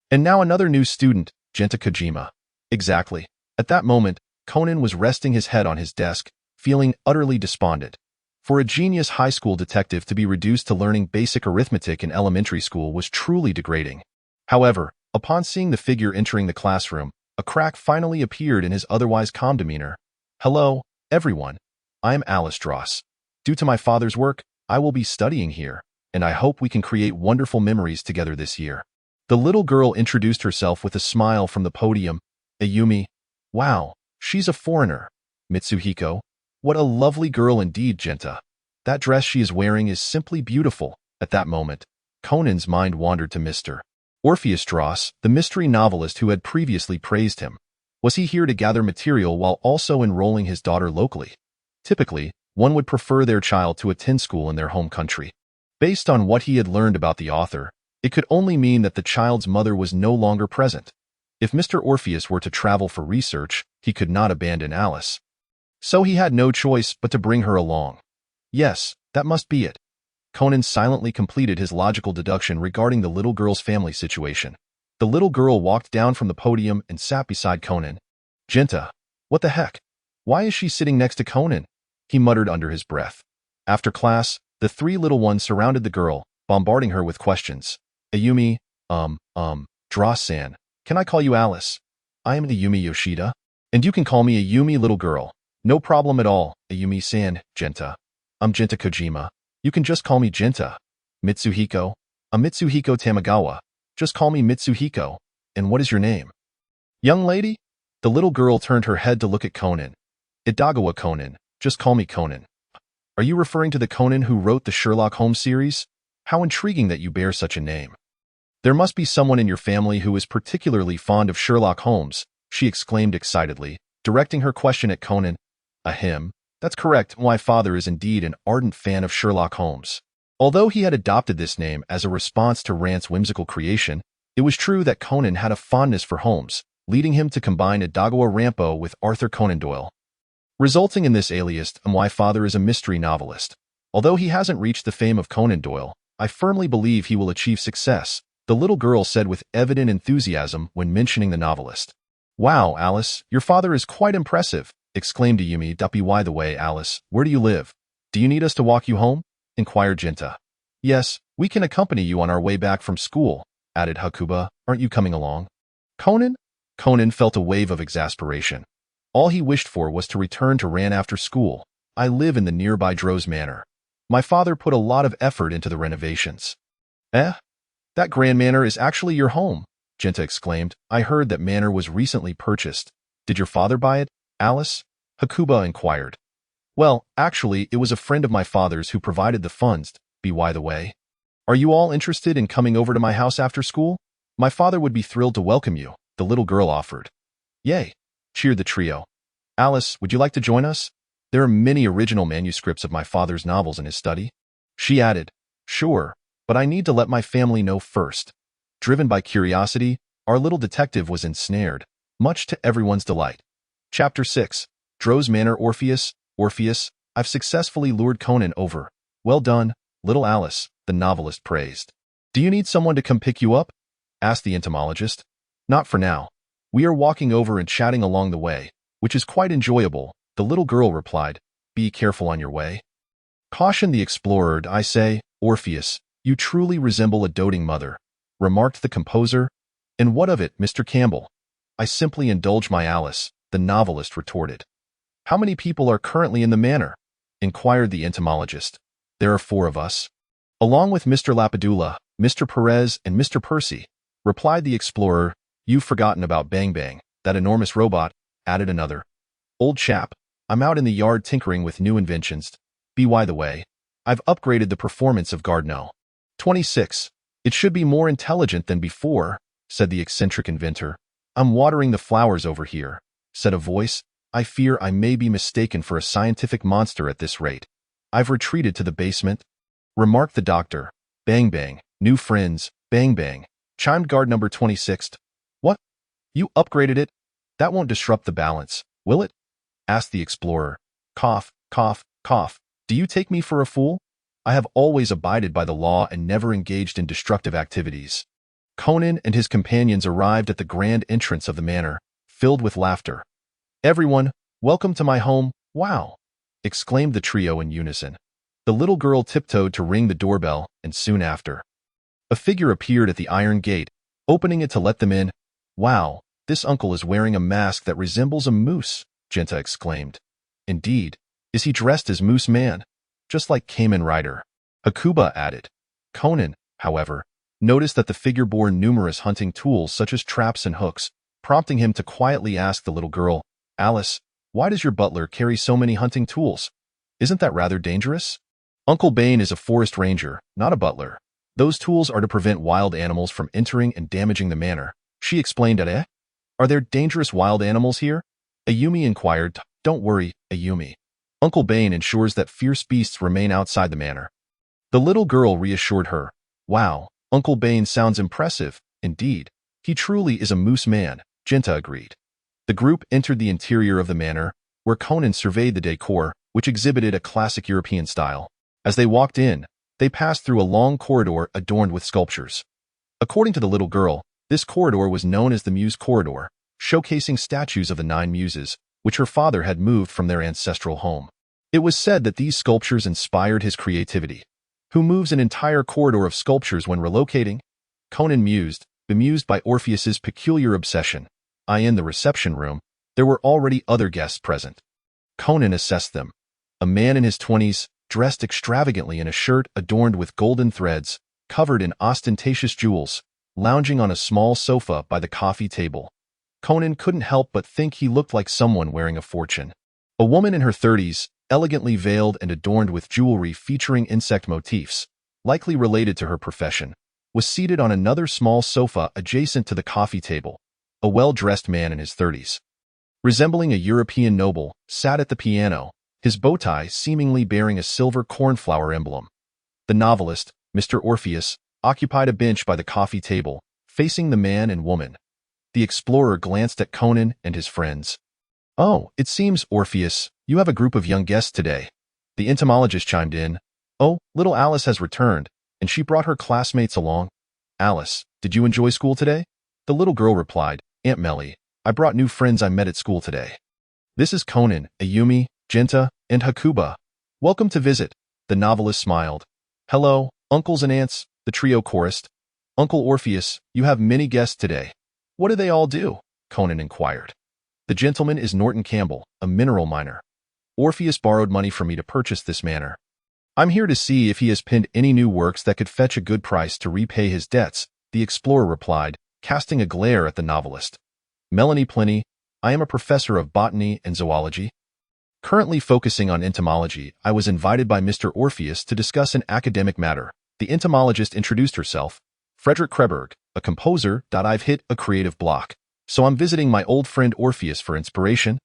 [SPEAKER 2] And now another new student, Genta Kojima. Exactly. At that moment, Conan was resting his head on his desk, feeling utterly despondent. For a genius high school detective to be reduced to learning basic arithmetic in elementary school was truly degrading. However, Upon seeing the figure entering the classroom, a crack finally appeared in his otherwise calm demeanor. Hello, everyone. I am Alice Dross. Due to my father's work, I will be studying here, and I hope we can create wonderful memories together this year. The little girl introduced herself with a smile from the podium. Ayumi. Wow, she's a foreigner. Mitsuhiko. What a lovely girl indeed, Genta. That dress she is wearing is simply beautiful. At that moment, Conan's mind wandered to Mr. Orpheus Dross, the mystery novelist who had previously praised him. Was he here to gather material while also enrolling his daughter locally? Typically, one would prefer their child to attend school in their home country. Based on what he had learned about the author, it could only mean that the child's mother was no longer present. If Mr. Orpheus were to travel for research, he could not abandon Alice. So he had no choice but to bring her along. Yes, that must be it. Conan silently completed his logical deduction regarding the little girl's family situation. The little girl walked down from the podium and sat beside Conan. Genta, what the heck? Why is she sitting next to Conan? He muttered under his breath. After class, the three little ones surrounded the girl, bombarding her with questions. Ayumi, Dross-san, can I call you Alice? I am Ayumi Yoshida, and you can call me Ayumi little girl. No problem at all, Ayumi-san, Genta. I'm Genta Kojima. You can just call me Genta. Mitsuhiko. I'm Mitsuhiko Tamagawa. Just call me Mitsuhiko. And what is your name? Young lady? The little girl turned her head to look at Conan. Itagawa Conan. Just call me Conan. Are you referring to the Conan who wrote the Sherlock Holmes series? How intriguing that you bear such a name. There must be someone in your family who is particularly fond of Sherlock Holmes, she exclaimed excitedly, directing her question at Conan. Ahem. That's correct, my father is indeed an ardent fan of Sherlock Holmes. Although he had adopted this name as a response to Rand's whimsical creation, it was true that Conan had a fondness for Holmes, leading him to combine Itagawa Rampo with Arthur Conan Doyle. Resulting in this alias, my father is a mystery novelist. Although he hasn't reached the fame of Conan Doyle, I firmly believe he will achieve success, the little girl said with evident enthusiasm when mentioning the novelist. Wow, Alice, your father is quite impressive, exclaimed Ayumi. By the way, Alice, where do you live? Do you need us to walk you home? Inquired Genta. Yes, we can accompany you on our way back from school, added Hakuba. Aren't you coming along? Conan? Conan felt a wave of exasperation. All he wished for was to return to Ran after school. I live in the nearby Droz Manor. My father put a lot of effort into the renovations. Eh? That grand manor is actually your home, Genta exclaimed. I heard that manor was recently purchased. Did your father buy it, Alice? Hakuba inquired. Well, actually, it was a friend of my father's who provided the funds, by the way. Are you all interested in coming over to my house after school? My father would be thrilled to welcome you, the little girl offered. Yay, cheered the trio. Alice, would you like to join us? There are many original manuscripts of my father's novels in his study. She added, Sure, but I need to let my family know first. Driven by curiosity, our little detective was ensnared, much to everyone's delight. Chapter 6. Droz Manor. Orpheus, I've successfully lured Conan over. Well done, little Alice, the novelist praised. Do you need someone to come pick you up? Asked the entomologist. Not for now. We are walking over and chatting along the way, which is quite enjoyable, the little girl replied. Be careful on your way. Caution the explorer, I say, Orpheus, you truly resemble a doting mother, remarked the composer. And what of it, Mr. Campbell? I simply indulge my Alice, the novelist retorted. How many people are currently in the manor? Inquired the entomologist. There are 4 of us. Along with Mr. Lapadula, Mr. Perez, and Mr. Percy, replied the explorer. You've forgotten about Bang Bang, that enormous robot, added another. Old chap, I'm out in the yard tinkering with new inventions. By the way, I've upgraded the performance of Gardno. 26. It should be more intelligent than before, said the eccentric inventor. I'm watering the flowers over here, said a voice. I fear I may be mistaken for a scientific monster at this rate. I've retreated to the basement, remarked the doctor. Bang Bang, new friends, Bang Bang, chimed guard number 26. What? You upgraded it? That won't disrupt the balance, will it? Asked the explorer. Cough, cough, cough. Do you take me for a fool? I have always abided by the law and never engaged in destructive activities. Conan and his companions arrived at the grand entrance of the manor, filled with laughter. Everyone, welcome to my home, wow! Exclaimed the trio in unison. The little girl tiptoed to ring the doorbell, and soon after, a figure appeared at the iron gate, opening it to let them in. Wow, this uncle is wearing a mask that resembles a moose, Genta exclaimed. Indeed, is he dressed as Moose Man? Just like Kamen Rider. Hakuba added. Conan, however, noticed that the figure bore numerous hunting tools such as traps and hooks, prompting him to quietly ask the little girl, Alice, why does your butler carry so many hunting tools? Isn't that rather dangerous? Uncle Bane is a forest ranger, not a butler. Those tools are to prevent wild animals from entering and damaging the manor, she explained at Are there dangerous wild animals here? Ayumi inquired. Don't worry, Ayumi. Uncle Bane ensures that fierce beasts remain outside the manor. The little girl reassured her. Wow, Uncle Bane sounds impressive. Indeed, he truly is a moose man, Genta agreed. The group entered the interior of the manor, where Conan surveyed the decor, which exhibited a classic European style. As they walked in, they passed through a long corridor adorned with sculptures. According to the little girl, this corridor was known as the Muse Corridor, showcasing statues of the 9 muses, which her father had moved from their ancestral home. It was said that these sculptures inspired his creativity. Who moves an entire corridor of sculptures when relocating? Conan mused, bemused by Orpheus's peculiar obsession. In the reception room, there were already other guests present. Conan assessed them. A man in his 20s, dressed extravagantly in a shirt adorned with golden threads, covered in ostentatious jewels, lounging on a small sofa by the coffee table. Conan couldn't help but think he looked like someone wearing a fortune. A woman in her 30s, elegantly veiled and adorned with jewelry featuring insect motifs, likely related to her profession, was seated on another small sofa adjacent to the coffee table. A well-dressed man in his 30s, resembling a European noble, sat at the piano, his bow tie seemingly bearing a silver cornflower emblem. The novelist, Mr. Orpheus, occupied a bench by the coffee table, facing the man and woman. The explorer glanced at Conan and his friends. Oh, it seems, Orpheus, you have a group of young guests today. The entomologist chimed in. Oh, little Alice has returned, and she brought her classmates along. Alice, did you enjoy school today? The little girl replied, Aunt Melly, I brought new friends I met at school today. This is Conan, Ayumi, Genta, and Hakuba. Welcome to visit, the novelist smiled. Hello, uncles and aunts, the trio chorused. Uncle Orpheus, you have many guests today. What do they all do? Conan inquired. The gentleman is Norton Campbell, a mineral miner. Orpheus borrowed money from me to purchase this manor. I'm here to see if he has penned any new works that could fetch a good price to repay his debts, the explorer replied, casting a glare at the novelist. Melanie Plenty, I am a professor of botany and zoology. Currently focusing on entomology, I was invited by Mr. Orpheus to discuss an academic matter. The entomologist introduced herself. Frederick Kreberg, a composer. I've hit a creative block, so I'm visiting my old friend Orpheus for inspiration.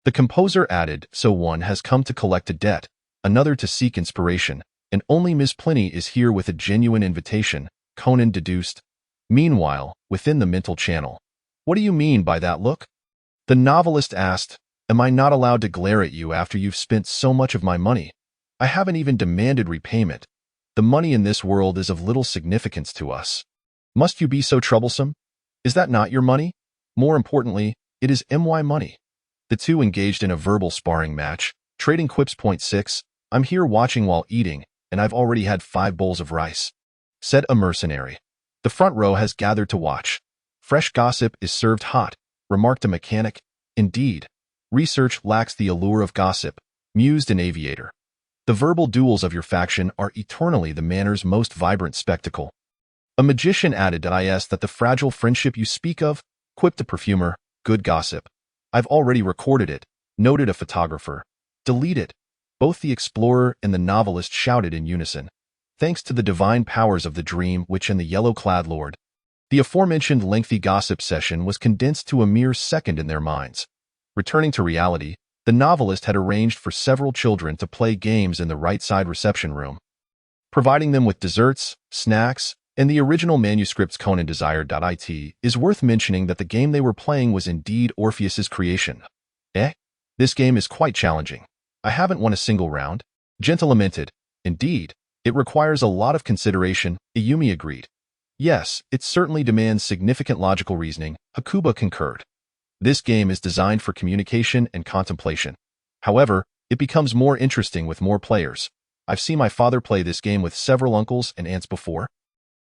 [SPEAKER 2] The composer added, so one has come to collect a debt, another to seek inspiration, and only Miss Plenty is here with a genuine invitation, Conan deduced. Meanwhile, within the mental channel. What do you mean by that look? The novelist asked, Am I not allowed to glare at you after you've spent so much of my money? I haven't even demanded repayment. The money in this world is of little significance to us. Must you be so troublesome? Is that not your money? More importantly, it is my money. The two engaged in a verbal sparring match, trading quips. Point 6, I'm here watching while eating, and I've already had 5 bowls of rice, said a mercenary. The front row has gathered to watch. Fresh gossip is served hot, remarked a mechanic. Indeed, research lacks the allure of gossip, mused an aviator. The verbal duels of your faction are eternally the manor's most vibrant spectacle. A magician added that the fragile friendship you speak of, quipped a perfumer, good gossip. I've already recorded it, noted a photographer. Delete it. Both the explorer and the novelist shouted in unison. Thanks to the divine powers of the dream witch and the yellow-clad lord. The aforementioned lengthy gossip session was condensed to a mere second in their minds. Returning to reality, the novelist had arranged for several children to play games in the right-side reception room, providing them with desserts, snacks, and the original manuscripts Conan desired. It is worth mentioning that the game they were playing was indeed Orpheus's creation. This game is quite challenging. I haven't won a single round. Genta lamented. Indeed, it requires a lot of consideration, Ayumi agreed. Yes, it certainly demands significant logical reasoning, Hakuba concurred. This game is designed for communication and contemplation. However, it becomes more interesting with more players. I've seen my father play this game with several uncles and aunts before.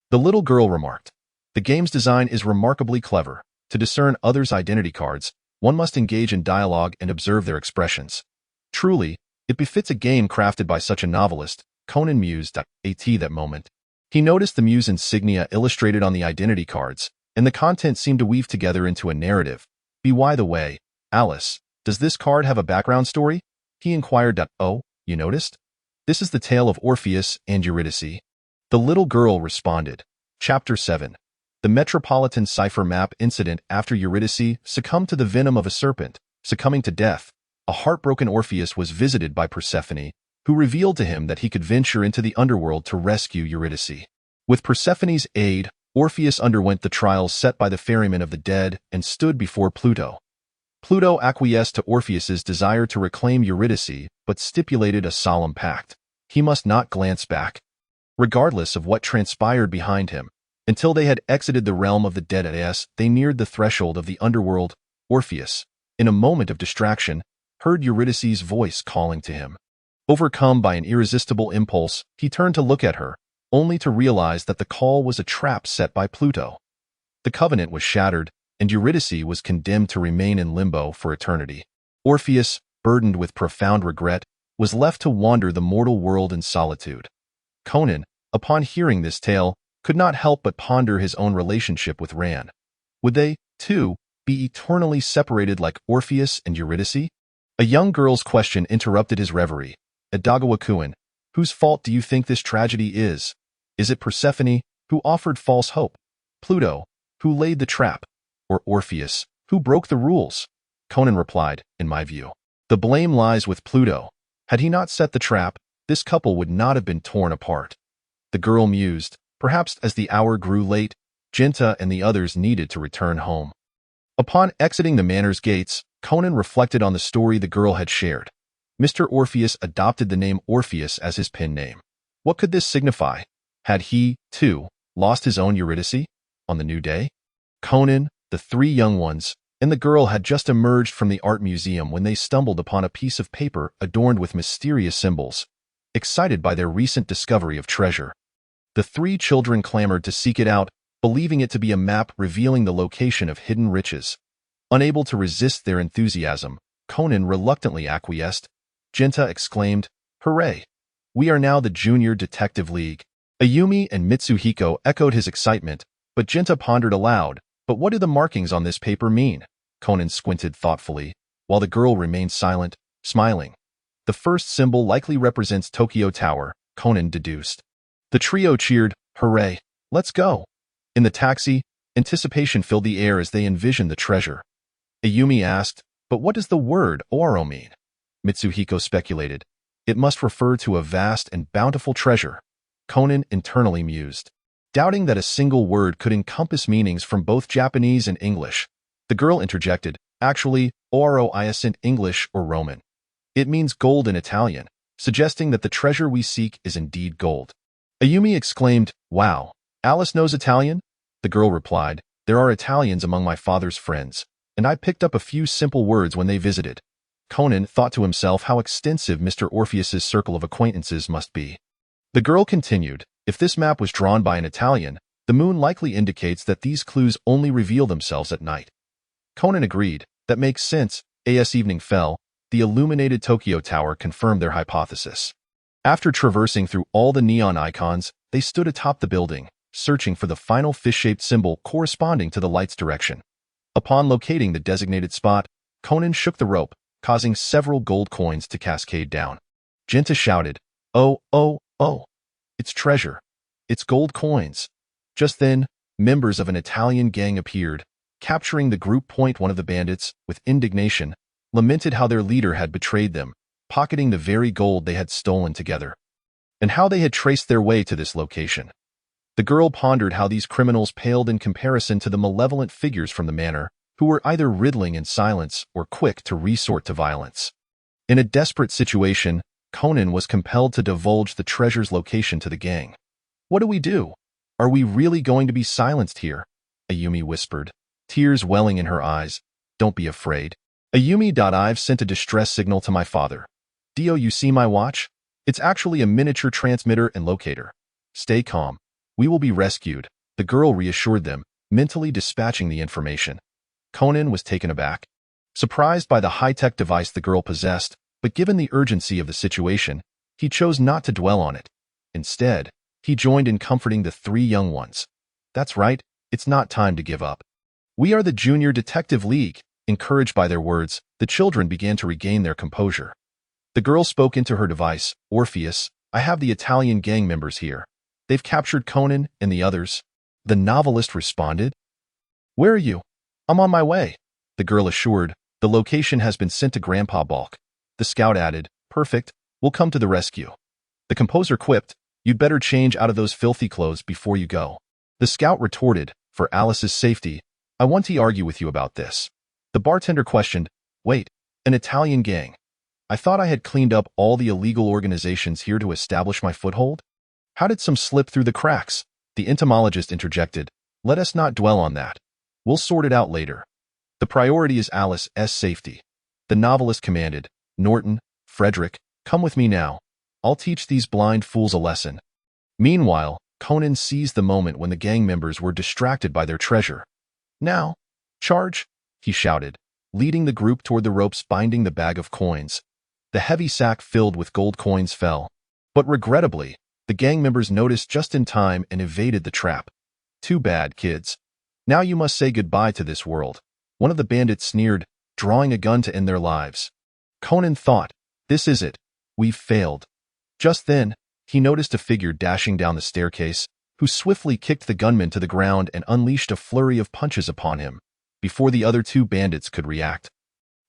[SPEAKER 2] The little girl remarked. The game's design is remarkably clever. To discern others' identity cards, one must engage in dialogue and observe their expressions. Truly, it befits a game crafted by such a novelist, Conan mused at that moment. He noticed the muse insignia illustrated on the identity cards, and the content seemed to weave together into a narrative. By the way, Alice, does this card have a background story? He inquired. Oh, you noticed? This is the tale of Orpheus and Eurydice. The little girl responded. Chapter 7. The Metropolitan Cipher Map Incident. After Eurydice succumbed to the venom of a serpent, succumbing to death, a heartbroken Orpheus was visited by Persephone, who revealed to him that he could venture into the underworld to rescue Eurydice. With Persephone's aid, Orpheus underwent the trials set by the ferryman of the dead and stood before Pluto. Pluto acquiesced to Orpheus's desire to reclaim Eurydice, but stipulated a solemn pact. He must not glance back, regardless of what transpired behind him. Until they had exited the realm of the dead they neared the threshold of the underworld. Orpheus, in a moment of distraction, heard Eurydice's voice calling to him. Overcome by an irresistible impulse, he turned to look at her, only to realize that the call was a trap set by Pluto. The covenant was shattered, and Eurydice was condemned to remain in limbo for eternity. Orpheus, burdened with profound regret, was left to wander the mortal world in solitude. Conan, upon hearing this tale, could not help but ponder his own relationship with Ran. Would they, too, be eternally separated like Orpheus and Eurydice? A young girl's question interrupted his reverie. Conan, whose fault do you think this tragedy is? Is it Persephone, who offered false hope? Pluto, who laid the trap? Or Orpheus, who broke the rules? Conan replied, in my view, the blame lies with Pluto. Had he not set the trap, this couple would not have been torn apart. The girl mused. Perhaps as the hour grew late, Genta and the others needed to return home. Upon exiting the manor's gates, Conan reflected on the story the girl had shared. Mr. Orpheus adopted the name Orpheus as his pen name. What could this signify? Had he, too, lost his own Eurydice on the new day? Conan, the three young ones, and the girl had just emerged from the art museum when they stumbled upon a piece of paper adorned with mysterious symbols. Excited by their recent discovery of treasure, the three children clamored to seek it out, believing it to be a map revealing the location of hidden riches. Unable to resist their enthusiasm, Conan reluctantly acquiesced. Genta exclaimed, "Hooray! We are now the Junior Detective League." Ayumi and Mitsuhiko echoed his excitement, but Genta pondered aloud. But what do the markings on this paper mean? Conan squinted thoughtfully, while the girl remained silent, smiling. The first symbol likely represents Tokyo Tower, Conan deduced. The trio cheered, "Hooray! Let's go!" In the taxi, anticipation filled the air as they envisioned the treasure. Ayumi asked, "But what does the word Oro mean?" Mitsuhiko speculated. "It must refer to a vast and bountiful treasure." Conan internally mused, doubting that a single word could encompass meanings from both Japanese and English. The girl interjected, "Actually, Oro isn't English or Roman. It means gold in Italian, suggesting that the treasure we seek is indeed gold." Ayumi exclaimed, "Wow, Alice knows Italian?" The girl replied, "There are Italians among my father's friends, and I picked up a few simple words when they visited." Conan thought to himself how extensive Mr. Orpheus's circle of acquaintances must be. The girl continued, "If this map was drawn by an Italian, the moon likely indicates that these clues only reveal themselves at night." Conan agreed. That makes sense. As evening fell, the illuminated Tokyo Tower confirmed their hypothesis. After traversing through all the neon icons, they stood atop the building, searching for the final fish-shaped symbol corresponding to the light's direction. Upon locating the designated spot, Conan shook the rope, causing several gold coins to cascade down. Genta shouted, "Oh, oh, oh! It's treasure! It's gold coins!" Just then, members of an Italian gang appeared, capturing the group. One of the bandits, with indignation, lamented how their leader had betrayed them, pocketing the very gold they had stolen together, and how they had traced their way to this location. The girl pondered how these criminals paled in comparison to the malevolent figures from the manor, who were either riddling in silence or quick to resort to violence. In a desperate situation, Conan was compelled to divulge the treasure's location to the gang. "What do we do? Are we really going to be silenced here?" Ayumi whispered, tears welling in her eyes. "Don't be afraid." Ayumi.I've sent a distress signal to my father. "Dio, you see my watch? It's actually a miniature transmitter and locator. Stay calm. We will be rescued. The girl reassured them, mentally dispatching the information. Conan was taken aback, surprised by the high-tech device the girl possessed, but given the urgency of the situation, he chose not to dwell on it. Instead, he joined in comforting the three young ones. That's right, it's not time to give up. We are the Junior Detective League. Encouraged by their words, the children began to regain their composure. The girl spoke into her device. Orpheus, I have the Italian gang members here. They've captured Conan and the others. The novelist responded. Where are you? I'm on my way. The girl assured. The location has been sent to Grandpa Balk. The scout added, perfect, we'll come to the rescue. The composer quipped, you'd better change out of those filthy clothes before you go. The scout retorted, for Alice's safety, I want to argue with you about this. The bartender questioned, wait, an Italian gang? I thought I had cleaned up all the illegal organizations here to establish my foothold? How did some slip through the cracks? The entomologist interjected, let us not dwell on that. We'll sort it out later. The priority is Alice's safety. The novelist commanded, Norton, Frederick, come with me now. I'll teach these blind fools a lesson. Meanwhile, Conan seized the moment when the gang members were distracted by their treasure. Now, charge, he shouted, leading the group toward the ropes binding the bag of coins. The heavy sack filled with gold coins fell. But regrettably, the gang members noticed just in time and evaded the trap. Too bad, kids. Now you must say goodbye to this world. One of the bandits sneered, drawing a gun to end their lives. Conan thought, this is it. We've failed. Just then, he noticed a figure dashing down the staircase, who swiftly kicked the gunman to the ground and unleashed a flurry of punches upon him, before the other two bandits could react.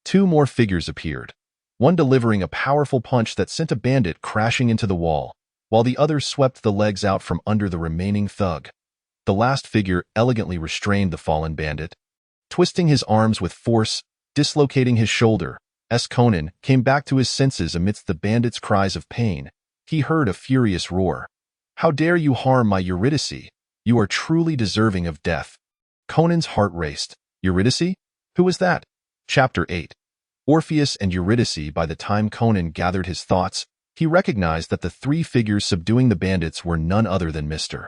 [SPEAKER 2] Two more figures appeared, one delivering a powerful punch that sent a bandit crashing into the wall, while the other swept the legs out from under the remaining thug. The last figure elegantly restrained the fallen bandit, twisting his arms with force, dislocating his shoulder. As Conan came back to his senses amidst the bandits' cries of pain, he heard a furious roar. How dare you harm my Eurydice? You are truly deserving of death. Conan's heart raced. Eurydice? Who was that? Chapter 8. Orpheus and Eurydice. By the time Conan gathered his thoughts, he recognized that the three figures subduing the bandits were none other than Mr.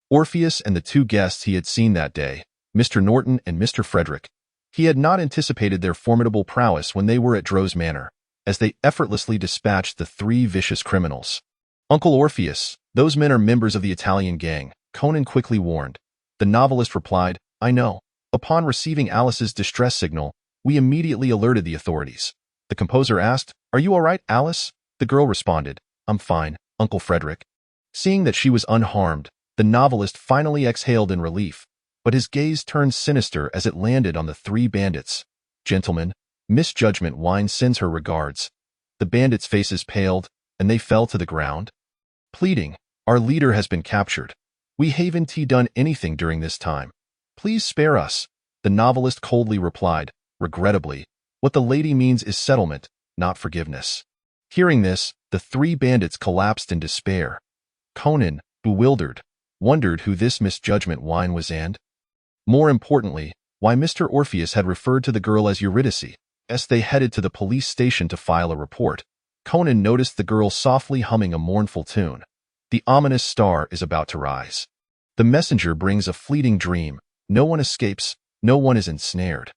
[SPEAKER 2] Orpheus and the two guests he had seen that day, Mr. Norton and Mr. Frederick. He had not anticipated their formidable prowess when they were at Dro's Manor, as they effortlessly dispatched the three vicious criminals. Uncle Orpheus, those men are members of the Italian gang, Conan quickly warned. The novelist replied, I know. Upon receiving Alice's distress signal, we immediately alerted the authorities. The composer asked, Are you all right, Alice? The girl responded, I'm fine, Uncle Frederick. Seeing that she was unharmed, the novelist finally exhaled in relief, but his gaze turned sinister as it landed on the three bandits. Gentlemen, Miss Judgment Wine sends her regards. The bandits' faces paled, and they fell to the ground. Pleading, our leader has been captured. We haven't done anything during this time. Please spare us. The novelist coldly replied, regrettably, what the lady means is settlement, not forgiveness. Hearing this, the three bandits collapsed in despair. Conan, bewildered, wondered who this misjudgment Wine was and, more importantly, why Mr. Orpheus had referred to the girl as Eurydice. As they headed to the police station to file a report, Conan noticed the girl softly humming a mournful tune. The ominous star is about to rise. The messenger brings a fleeting dream. No one escapes, no one is ensnared.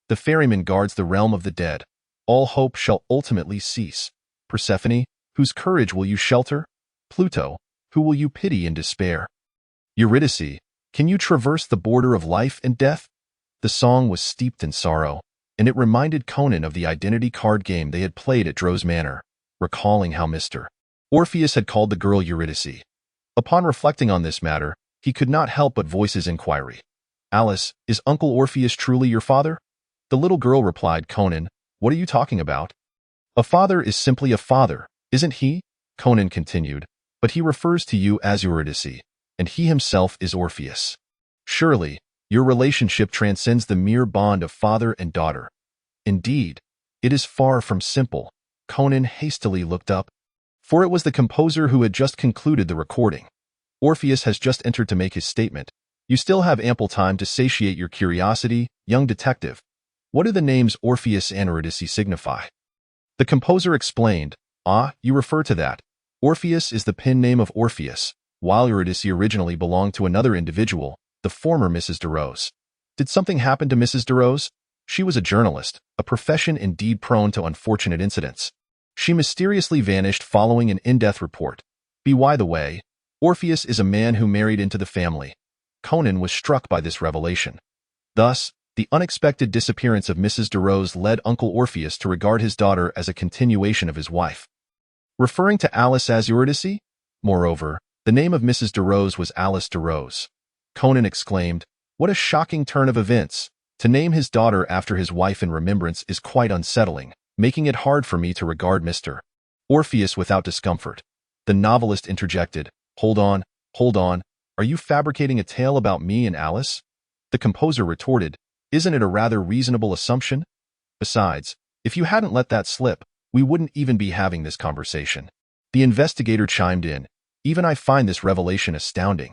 [SPEAKER 2] The ferryman guards the realm of the dead. All hope shall ultimately cease. Persephone, whose courage will you shelter? Pluto, who will you pity in despair? Eurydice, can you traverse the border of life and death? The song was steeped in sorrow, and it reminded Conan of the identity card game they had played at Dro's Manor, recalling how Mr. Orpheus had called the girl Eurydice. Upon reflecting on this matter, he could not help but voice his inquiry. Alice, is Uncle Orpheus truly your father? The little girl replied, Conan, what are you talking about? A father is simply a father, isn't he? Conan continued, but he refers to you as Eurydice, and he himself is Orpheus. Surely, your relationship transcends the mere bond of father and daughter. Indeed, it is far from simple. Conan hastily looked up, for it was the composer who had just concluded the recording. Orpheus has just entered to make his statement. You still have ample time to satiate your curiosity, young detective. What do the names Orpheus and Eurydice signify? The composer explained, you refer to that. Orpheus is the pen name of Orpheus, while Eurydice originally belonged to another individual, the former Mrs. DeRose. Did something happen to Mrs. DeRose? She was a journalist, a profession indeed prone to unfortunate incidents. She mysteriously vanished following an in-depth report. By the way, Orpheus is a man who married into the family. Conan was struck by this revelation. Thus, the unexpected disappearance of Mrs. DeRose led Uncle Orpheus to regard his daughter as a continuation of his wife. Referring to Alice as Eurydice? Moreover, the name of Mrs. DeRose was Alice DeRose. Conan exclaimed, "What a shocking turn of events! To name his daughter after his wife in remembrance is quite unsettling, making it hard for me to regard Mr. Orpheus without discomfort." The novelist interjected, hold on, are you fabricating a tale about me and Alice?" The composer retorted, "Isn't it a rather reasonable assumption? Besides, if you hadn't let that slip, we wouldn't even be having this conversation." The investigator chimed in, "Even I find this revelation astounding.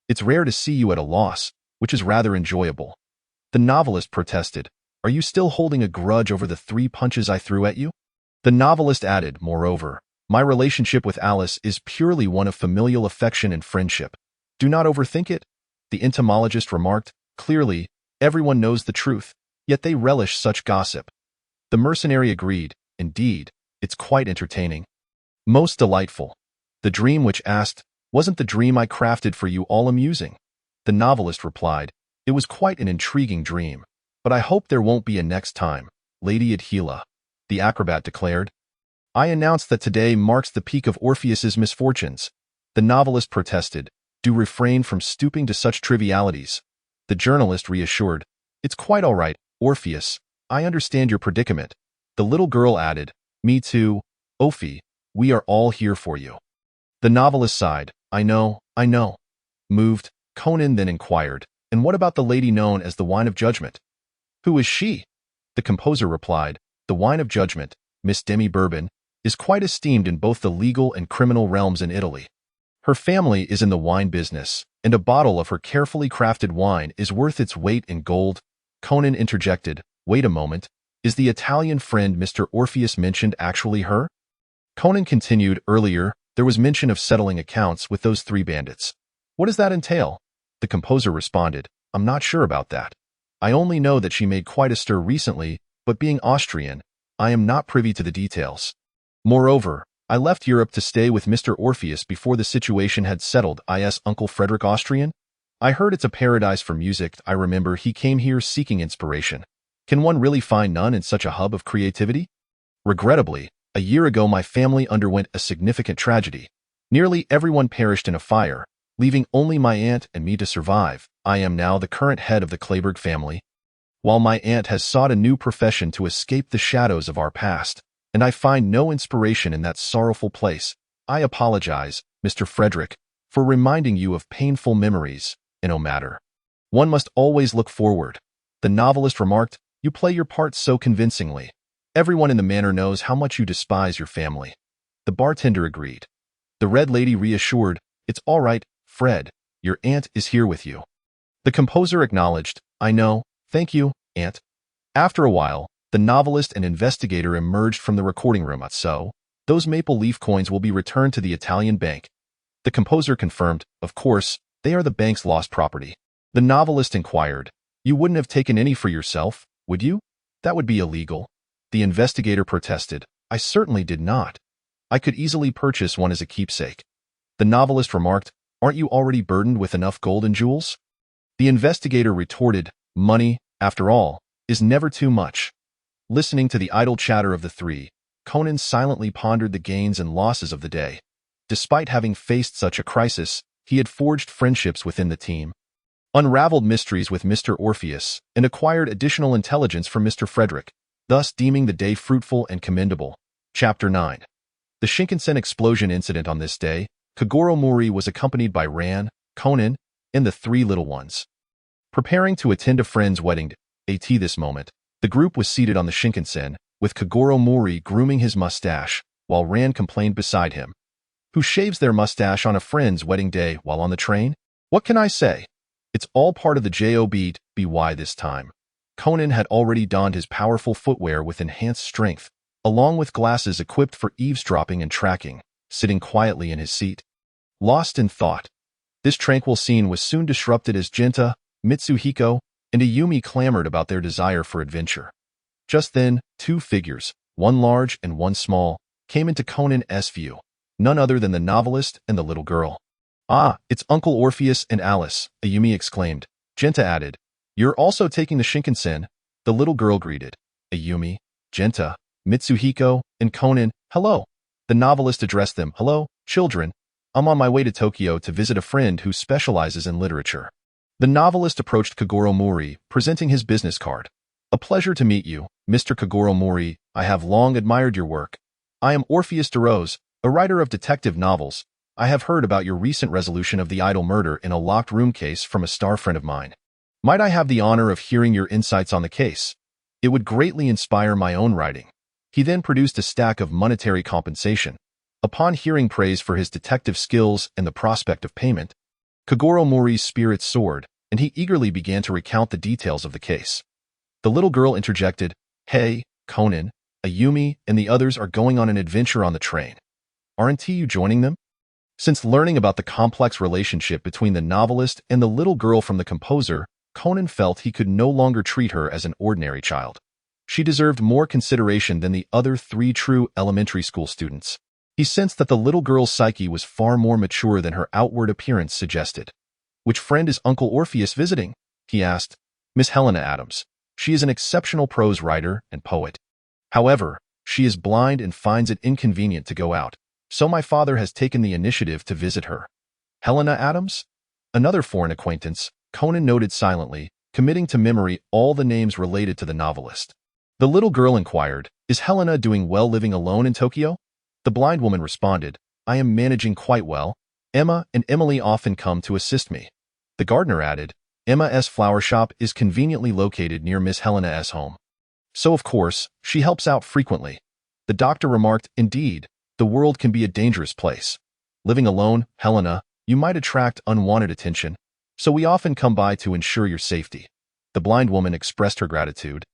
[SPEAKER 2] It's rare to see you at a loss, which is rather enjoyable." The novelist protested, "Are you still holding a grudge over the 3 punches I threw at you?" The novelist added, "Moreover, my relationship with Alice is purely one of familial affection and friendship. Do not overthink it." The entomologist remarked, "Clearly, everyone knows the truth, yet they relish such gossip." The mercenary agreed, "Indeed, it's quite entertaining. Most delightful." The dream which asked, "Wasn't the dream I crafted for you all amusing?" The novelist replied, "It was quite an intriguing dream, but I hope there won't be a next time, Lady Adhila." The acrobat declared, "I announce that today marks the peak of Orpheus's misfortunes." The novelist protested, "Do refrain from stooping to such trivialities." The journalist reassured, "It's quite all right, Orpheus. I understand your predicament." The little girl added, "Me too, Ophi. We are all here for you." The novelist sighed, I know. Moved, Conan then inquired, "And what about the lady known as the Wine of Judgment?" "Who is she?" The composer replied, "The Wine of Judgment, Miss Demi Bourbon, is quite esteemed in both the legal and criminal realms in Italy. Her family is in the wine business, and a bottle of her carefully crafted wine is worth its weight in gold." Conan interjected, "Wait a moment, is the Italian friend Mr. Orpheus mentioned actually her?" Conan continued, "Earlier, there was mention of settling accounts with those 3 bandits. What does that entail?" The composer responded, "I'm not sure about that. I only know that she made quite a stir recently, but being Austrian, I am not privy to the details. Moreover, I left Europe to stay with Mr. Orpheus before the situation had settled. Is Uncle Frederick Austrian? I heard it's a paradise for music. I remember he came here seeking inspiration. Can one really find none in such a hub of creativity? Regrettably, a year ago my family underwent a significant tragedy. Nearly everyone perished in a fire, leaving only my aunt and me to survive. I am now the current head of the Kleberg family. While my aunt has sought a new profession to escape the shadows of our past, and I find no inspiration in that sorrowful place, I apologize, Mr. Frederick, for reminding you of painful memories, in no matter. One must always look forward." The novelist remarked, "You play your part so convincingly. Everyone in the manor knows how much you despise your family." The bartender agreed. The Red Lady reassured, "It's all right, Fred. Your aunt is here with you." The composer acknowledged, "I know. Thank you, Aunt." After a while, the novelist and investigator emerged from the recording room. "So, those maple leaf coins will be returned to the Italian bank." The composer confirmed, "Of course, they are the bank's lost property." The novelist inquired, "You wouldn't have taken any for yourself, would you? That would be illegal." The investigator protested, "I certainly did not. I could easily purchase one as a keepsake." The novelist remarked, "Aren't you already burdened with enough gold and jewels?" The investigator retorted, "Money, after all, is never too much." Listening to the idle chatter of the 3, Conan silently pondered the gains and losses of the day. Despite having faced such a crisis, he had forged friendships within the team, unraveled mysteries with Mr. Orpheus, and acquired additional intelligence from Mr. Frederick, thus deeming the day fruitful and commendable. Chapter 9. The Shinkansen explosion incident. On this day, Kagoro Mori was accompanied by Ran, Conan, and the 3 little ones. Preparing to attend a friend's wedding, at this moment, the group was seated on the Shinkansen, with Kagoro Mori grooming his mustache, while Ran complained beside him. Who shaves their mustache on a friend's wedding day while on the train? What can I say? It's all part of the job. By this time, Conan had already donned his powerful footwear with enhanced strength, along with glasses equipped for eavesdropping and tracking, sitting quietly in his seat. Lost in thought, This tranquil scene was soon disrupted as Jinta, Mitsuhiko, and Ayumi clamored about their desire for adventure. Just then, two figures, one large and one small, came into Conan's view, none other than the novelist and the little girl. "Ah, it's Uncle Orpheus and Alice," Ayumi exclaimed. Jinta added, "You're also taking the Shinkansen?" The little girl greeted Ayumi, Jinta, Mitsuhiko, and Conan. "Hello." The novelist addressed them. "Hello, children. I'm on my way to Tokyo to visit a friend who specializes in literature." The novelist approached Kagoro Mori, presenting his business card. "A pleasure to meet you, Mr. Kagoro Mori. I have long admired your work. I am Orpheus de Rose, a writer of detective novels. I have heard about your recent resolution of the idol murder in a locked room case from a star friend of mine. Might I have the honor of hearing your insights on the case? It would greatly inspire my own writing." He then produced a stack of monetary compensation. Upon hearing praise for his detective skills and the prospect of payment, Kagoro Mori's spirits soared, and he eagerly began to recount the details of the case. The little girl interjected, "Hey, Conan, Ayumi, and the others are going on an adventure on the train. Aren't you joining them?" Since learning about the complex relationship between the novelist and the little girl from the composer, Conan felt he could no longer treat her as an ordinary child. She deserved more consideration than the other three true elementary school students. He sensed that the little girl's psyche was far more mature than her outward appearance suggested. "Which friend is Uncle Orpheus visiting?" he asked. "Miss Helena Adams. She is an exceptional prose writer and poet. However, she is blind and finds it inconvenient to go out, so my father has taken the initiative to visit her." Helena Adams? Another foreign acquaintance, Conan noted silently, committing to memory all the names related to the novelist. The little girl inquired, "Is Helena doing well living alone in Tokyo?" The blind woman responded, "I am managing quite well. Emma and Emily often come to assist me." The gardener added, "Emma's flower shop is conveniently located near Miss Helena's home, so of course, she helps out frequently." The doctor remarked, "Indeed, the world can be a dangerous place. Living alone, Helena, you might attract unwanted attention, so we often come by to ensure your safety." The blind woman expressed her gratitude.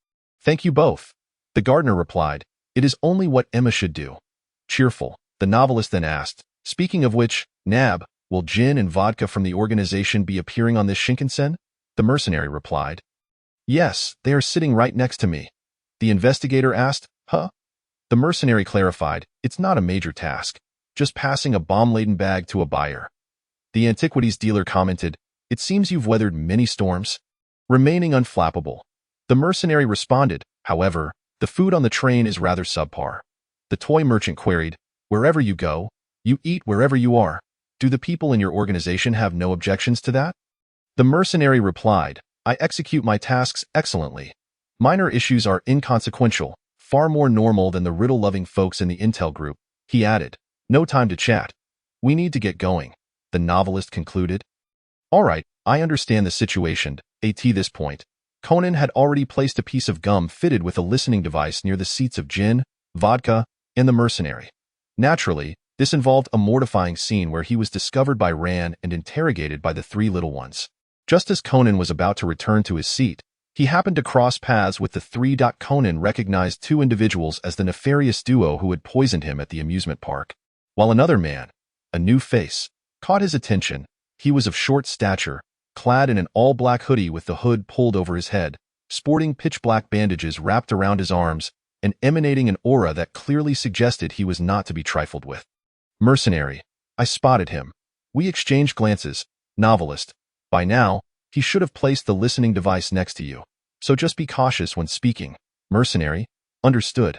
[SPEAKER 2] "Thank you both." The gardener replied, "It is only what Emma should do." Cheerful, the novelist then asked, "Speaking of which, Nab, will gin and vodka from the organization be appearing on this Shinkansen?" The mercenary replied, "Yes, they are sitting right next to me." The investigator asked, "Huh?" The mercenary clarified, "It's not a major task, just passing a bomb-laden bag to a buyer." The antiquities dealer commented, "It seems you've weathered many storms." Remaining unflappable, the mercenary responded, "However, the food on the train is rather subpar." The toy merchant queried, "Wherever you go, you eat wherever you are. Do the people in your organization have no objections to that?" The mercenary replied, "I execute my tasks excellently. Minor issues are inconsequential, far more normal than the riddle-loving folks in the Intel group." He added, "No time to chat. We need to get going," the novelist concluded. "All right, I understand the situation." At this point, Conan had already placed a piece of gum fitted with a listening device near the seats of gin, vodka, and the mercenary. Naturally, this involved a mortifying scene where he was discovered by Ran and interrogated by the three little ones. Just as Conan was about to return to his seat, he happened to cross paths with the three. Conan recognized two individuals as the nefarious duo who had poisoned him at the amusement park, while another man, a new face, caught his attention. He was of short stature, clad in an all-black hoodie with the hood pulled over his head, sporting pitch-black bandages wrapped around his arms, and emanating an aura that clearly suggested he was not to be trifled with. "Mercenary. I spotted him." We exchanged glances. Novelist. "By now, he should have placed the listening device next to you, so just be cautious when speaking." Mercenary. "Understood."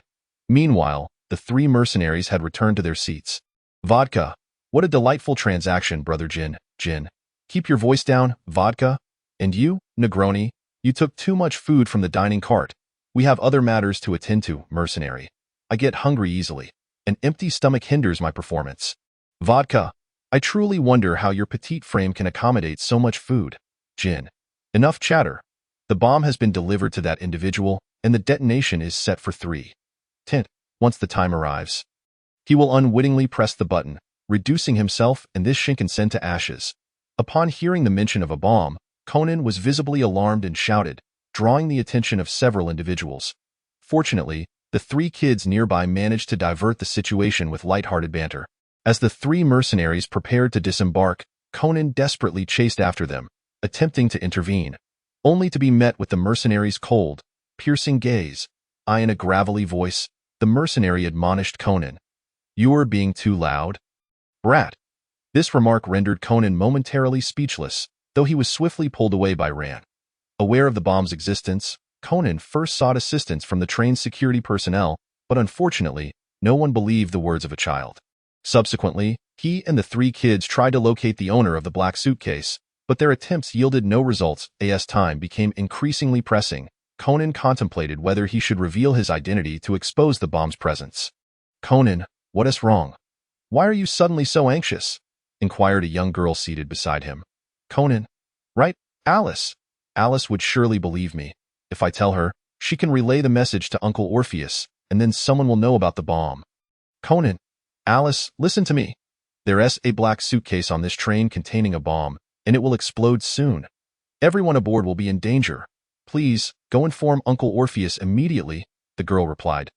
[SPEAKER 2] Meanwhile, the three mercenaries had returned to their seats. "Vodka. What a delightful transaction, Brother Jin. Jin. Keep your voice down, vodka. And you, Negroni, you took too much food from the dining cart. We have other matters to attend to." Mercenary. "I get hungry easily. An empty stomach hinders my performance." Vodka. "I truly wonder how your petite frame can accommodate so much food." Jin. "Enough chatter. The bomb has been delivered to that individual, and the detonation is set for 3:10. Once the time arrives, he will unwittingly press the button, reducing himself and this Shinkansen to ashes." Upon hearing the mention of a bomb, Conan was visibly alarmed and shouted, drawing the attention of several individuals. Fortunately, the three kids nearby managed to divert the situation with light-hearted banter. As the three mercenaries prepared to disembark, Conan desperately chased after them, attempting to intervene, only to be met with the mercenary's cold, piercing gaze. In a gravelly voice, the mercenary admonished Conan. "You are being too loud, brat." This remark rendered Conan momentarily speechless, though he was swiftly pulled away by Ran. Aware of the bomb's existence, Conan first sought assistance from the train's security personnel, but unfortunately, no one believed the words of a child. Subsequently, he and the three kids tried to locate the owner of the black suitcase, but their attempts yielded no results. As time became increasingly pressing, Conan contemplated whether he should reveal his identity to expose the bomb's presence. "Conan, what is wrong? Why are you suddenly so anxious?" inquired a young girl seated beside him. "Conan, right? Alice. Alice would surely believe me. If I tell her, she can relay the message to Uncle Orpheus, and then someone will know about the bomb." "Conan, Alice, listen to me. There's a black suitcase on this train containing a bomb, and it will explode soon. Everyone aboard will be in danger. Please, go inform Uncle Orpheus immediately," the girl replied.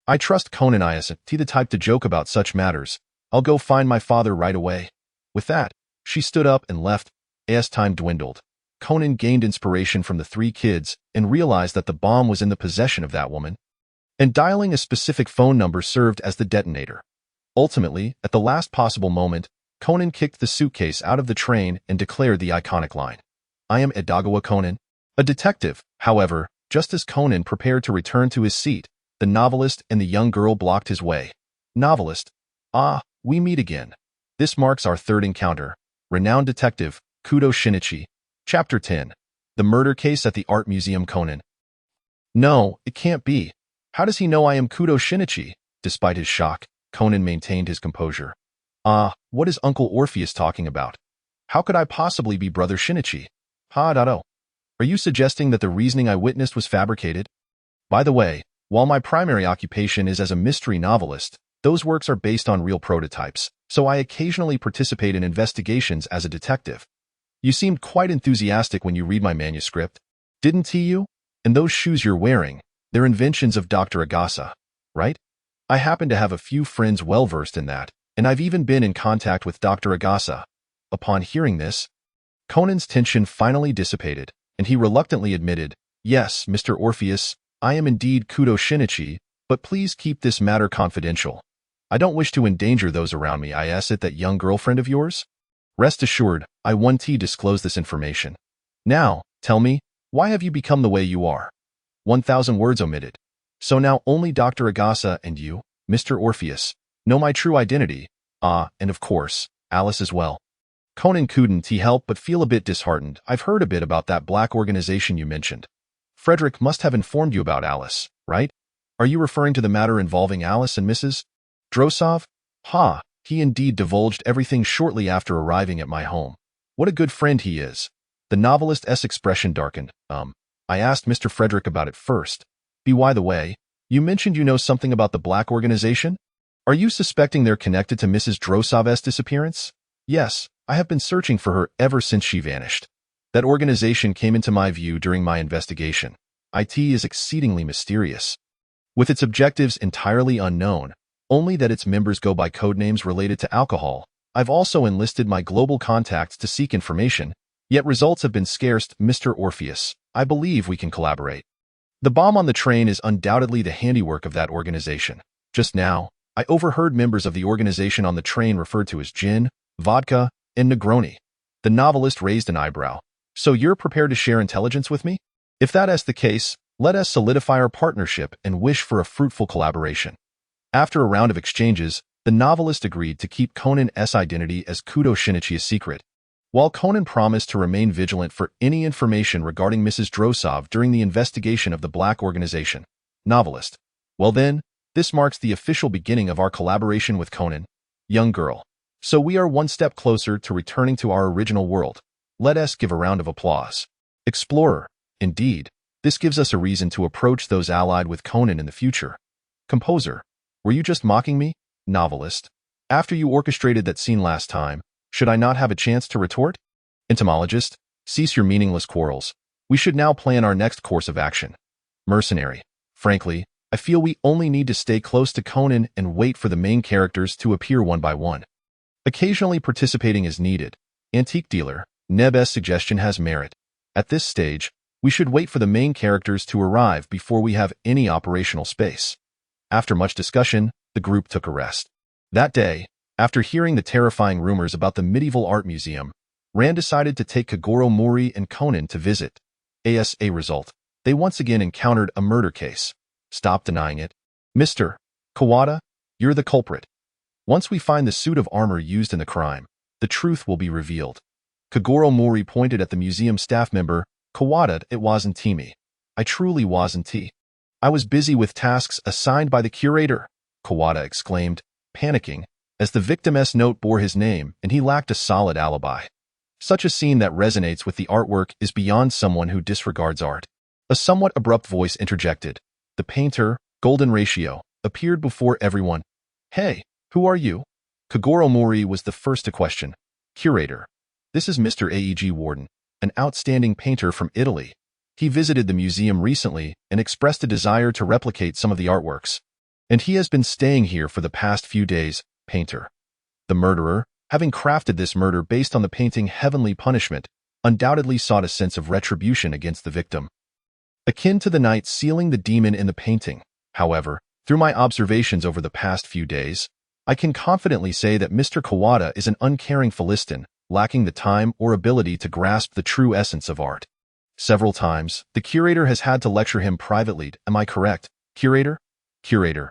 [SPEAKER 2] I trust Conan isn't the type to joke about such matters. I'll go find my father right away." With that, she stood up and left. As time dwindled, Conan gained inspiration from the three kids and realized that the bomb was in the possession of that woman, and dialing a specific phone number served as the detonator. Ultimately, at the last possible moment, Conan kicked the suitcase out of the train and declared the iconic line, "I am Edagawa Conan, a detective." However, just as Conan prepared to return to his seat, the novelist and the young girl blocked his way. "Novelist, we meet again. This marks our third encounter. Renowned detective, Kudo Shinichi." Chapter 10. The Murder Case at the Art Museum. Conan. "No, it can't be. How does he know I am Kudo Shinichi?" Despite his shock, Conan maintained his composure. What is Uncle Orpheus talking about? How could I possibly be Brother Shinichi? Are you suggesting that the reasoning I witnessed was fabricated? By the way, while my primary occupation is as a mystery novelist, those works are based on real prototypes, so I occasionally participate in investigations as a detective. You seemed quite enthusiastic when you read my manuscript, didn't you? And those shoes you're wearing, they're inventions of Dr. Agasa, right? I happen to have a few friends well-versed in that, and I've even been in contact with Dr. Agasa. Upon hearing this, Conan's tension finally dissipated, and he reluctantly admitted, "Yes, Mr. Orpheus, I am indeed Kudo Shinichi, but please keep this matter confidential. I don't wish to endanger those around me. Is it that young girlfriend of yours?" "Rest assured, I won't disclose this information. Now, tell me, why have you become the way you are?" 1,000 words omitted. "So now only Dr. Agasa and you, Mr. Orpheus, know my true identity. And of course, Alice as well." Conan couldn't help but feel a bit disheartened. "I've heard a bit about that black organization you mentioned. Frederick must have informed you about Alice, right? Are you referring to the matter involving Alice and Mrs. Drosov?" He indeed divulged everything shortly after arriving at my home. What a good friend he is." The novelist's expression darkened. I asked Mr. Frederick about it first. By the way, you mentioned you know something about the black organization? Are you suspecting they're connected to Mrs. Drosov's disappearance?" "Yes, I have been searching for her ever since she vanished. That organization came into my view during my investigation. It is exceedingly mysterious, with its objectives entirely unknown, only that its members go by codenames related to alcohol. I've also enlisted my global contacts to seek information, yet results have been scarce. Mr. Orpheus, I believe we can collaborate. The bomb on the train is undoubtedly the handiwork of that organization. Just now, I overheard members of the organization on the train referred to as gin, vodka, and Negroni." The novelist raised an eyebrow. "So you're prepared to share intelligence with me? If that is the case, let us solidify our partnership and wish for a fruitful collaboration." After a round of exchanges, the novelist agreed to keep Conan's identity as Kudo Shinichi a secret, while Conan promised to remain vigilant for any information regarding Mrs. Drosov during the investigation of the black organization. Novelist: "Well then, this marks the official beginning of our collaboration with Conan." Young girl: "So we are one step closer to returning to our original world. Let us give a round of applause." Explorer: "Indeed, this gives us a reason to approach those allied with Conan in the future." Composer: "Were you just mocking me?" Novelist: "After you orchestrated that scene last time, should I not have a chance to retort?" Entomologist: "Cease your meaningless quarrels. We should now plan our next course of action." Mercenary: "Frankly, I feel we only need to stay close to Conan and wait for the main characters to appear one by one. Occasionally participating is needed. Antique dealer, Neb's suggestion has merit. At this stage, we should wait for the main characters to arrive before we have any operational space. After much discussion, the group took a rest. That day, after hearing the terrifying rumors about the medieval art museum, Rand decided to take Kagoro Mori and Conan to visit. As a result, they once again encountered a murder case. Stop denying it. Mr. Kawada, you're the culprit. Once we find the suit of armor used in the crime, the truth will be revealed. Kagoro Mori pointed at the museum staff member. Kawada, it wasn't me. I truly wasn't. I was busy with tasks assigned by the curator, Kawada exclaimed, panicking, as the victim's note bore his name and he lacked a solid alibi. Such a scene that resonates with the artwork is beyond someone who disregards art. A somewhat abrupt voice interjected. The painter, Golden Ratio, appeared before everyone. Hey, who are you? Kagoro Mori was the first to question. Curator. This is Mr. Aeg Warden, an outstanding painter from Italy. He visited the museum recently and expressed a desire to replicate some of the artworks. And he has been staying here for the past few days, painter. The murderer, having crafted this murder based on the painting Heavenly Punishment, undoubtedly sought a sense of retribution against the victim. Akin to the knight sealing the demon in the painting, however, through my observations over the past few days, I can confidently say that Mr. Kawada is an uncaring Philistine, lacking the time or ability to grasp the true essence of art. Several times, the curator has had to lecture him privately. Am I correct, curator? Curator.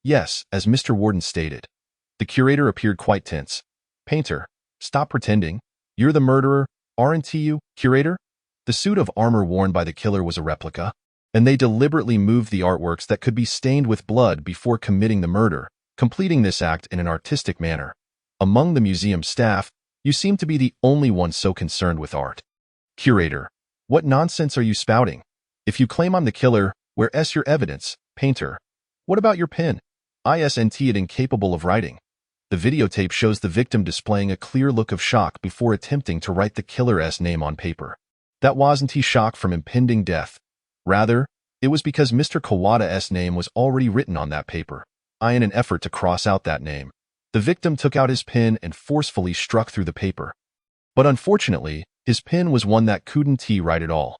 [SPEAKER 2] Yes, as Mr. Warden stated. The curator appeared quite tense. Painter, stop pretending. You're the murderer, aren't you, curator? The suit of armor worn by the killer was a replica, and they deliberately moved the artworks that could be stained with blood before committing the murder, completing this act in an artistic manner. Among the museum staff, you seem to be the only one so concerned with art. Curator, what nonsense are you spouting? If you claim I'm the killer, where's your evidence, painter? What about your pen? Isn't it incapable of writing? The videotape shows the victim displaying a clear look of shock before attempting to write the killer's name on paper. That wasn't shock from impending death. Rather, it was because Mr. Kawada's name was already written on that paper. In an effort to cross out that name, the victim took out his pen and forcefully struck through the paper. But unfortunately, his pen was one that couldn't write at all.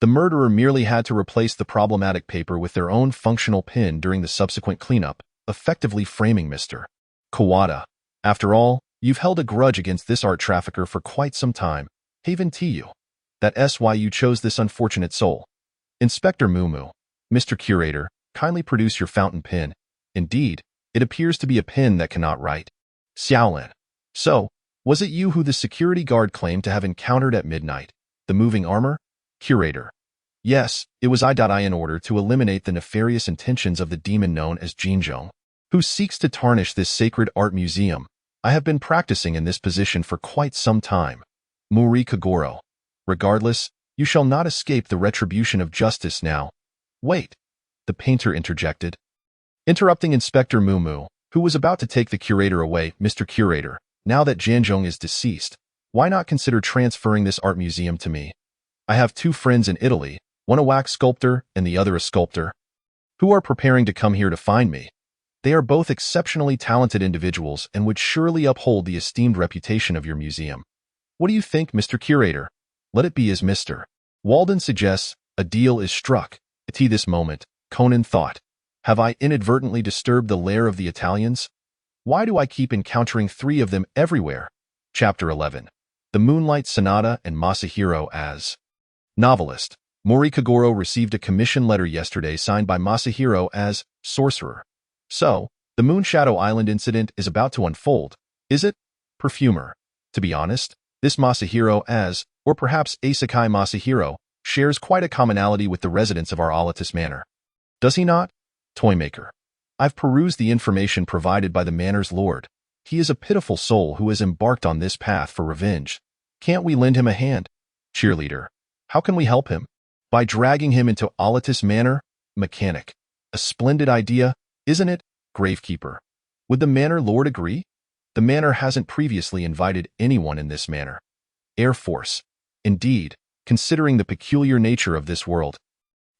[SPEAKER 2] The murderer merely had to replace the problematic paper with their own functional pen during the subsequent cleanup, effectively framing Mr. Kawada. After all, you've held a grudge against this art trafficker for quite some time, haven't you? That's why you chose this unfortunate soul. Inspector Mumu, Mr. Curator, kindly produce your fountain pen. Indeed, it appears to be a pen that cannot write. Xiaolin. So, was it you who the security guard claimed to have encountered at midnight? The moving armor? Curator. Yes, it was I. In order to eliminate the nefarious intentions of the demon known as Jinzhong, who seeks to tarnish this sacred art museum. I have been practicing in this position for quite some time. Muri Kagoro. Regardless, you shall not escape the retribution of justice now. Wait, the painter interjected, interrupting Inspector Mumu, who was about to take the curator away. Mr. Curator, now that Jinzhong is deceased, why not consider transferring this art museum to me? I have two friends in Italy, one a wax sculptor and the other a sculptor, who are preparing to come here to find me. They are both exceptionally talented individuals and would surely uphold the esteemed reputation of your museum. What do you think, Mr. Curator? Let it be as Mr. Walden suggests. A deal is struck. At this moment, Conan thought, have I inadvertently disturbed the lair of the Italians? Why do I keep encountering three of them everywhere? Chapter 11. The Moonlight Sonata and Masahiro as novelist. Mori Kagoro received a commission letter yesterday signed by Masahiro as sorcerer. So, the Moonshadow Island incident is about to unfold, is it? Perfumer. To be honest, this Masahiro as, or perhaps Asakai Masahiro, shares quite a commonality with the residents of our Alatus Manor. Does he not? Toymaker. I've perused the information provided by the manor's lord. He is a pitiful soul who has embarked on this path for revenge. Can't we lend him a hand? Cheerleader. How can we help him? By dragging him into Alatus Manor? Mechanic. A splendid idea, isn't it? Gravekeeper. Would the manor lord agree? The manor hasn't previously invited anyone in this manor. Air Force. Indeed, considering the peculiar nature of this world.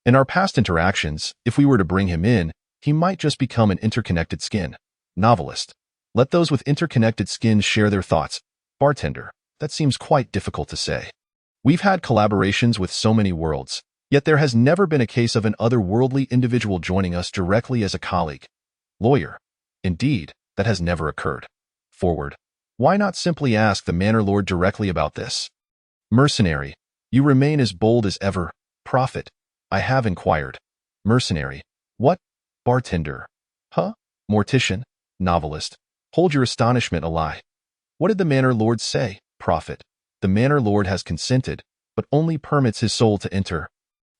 [SPEAKER 2] In our past interactions, if we were to bring him in, he might just become an interconnected skin. Novelist. Let those with interconnected skins share their thoughts. Bartender, that seems quite difficult to say. We've had collaborations with so many worlds, yet there has never been a case of an otherworldly individual joining us directly as a colleague. Lawyer, indeed, that has never occurred. Forward, why not simply ask the Manor Lord directly about this? Mercenary, you remain as bold as ever. Prophet, I have inquired. Mercenary, what? Bartender, huh? Mortician, novelist, hold your astonishment a lie. What did the Manor Lord say? Prophet, the Manor Lord has consented, but only permits his soul to enter.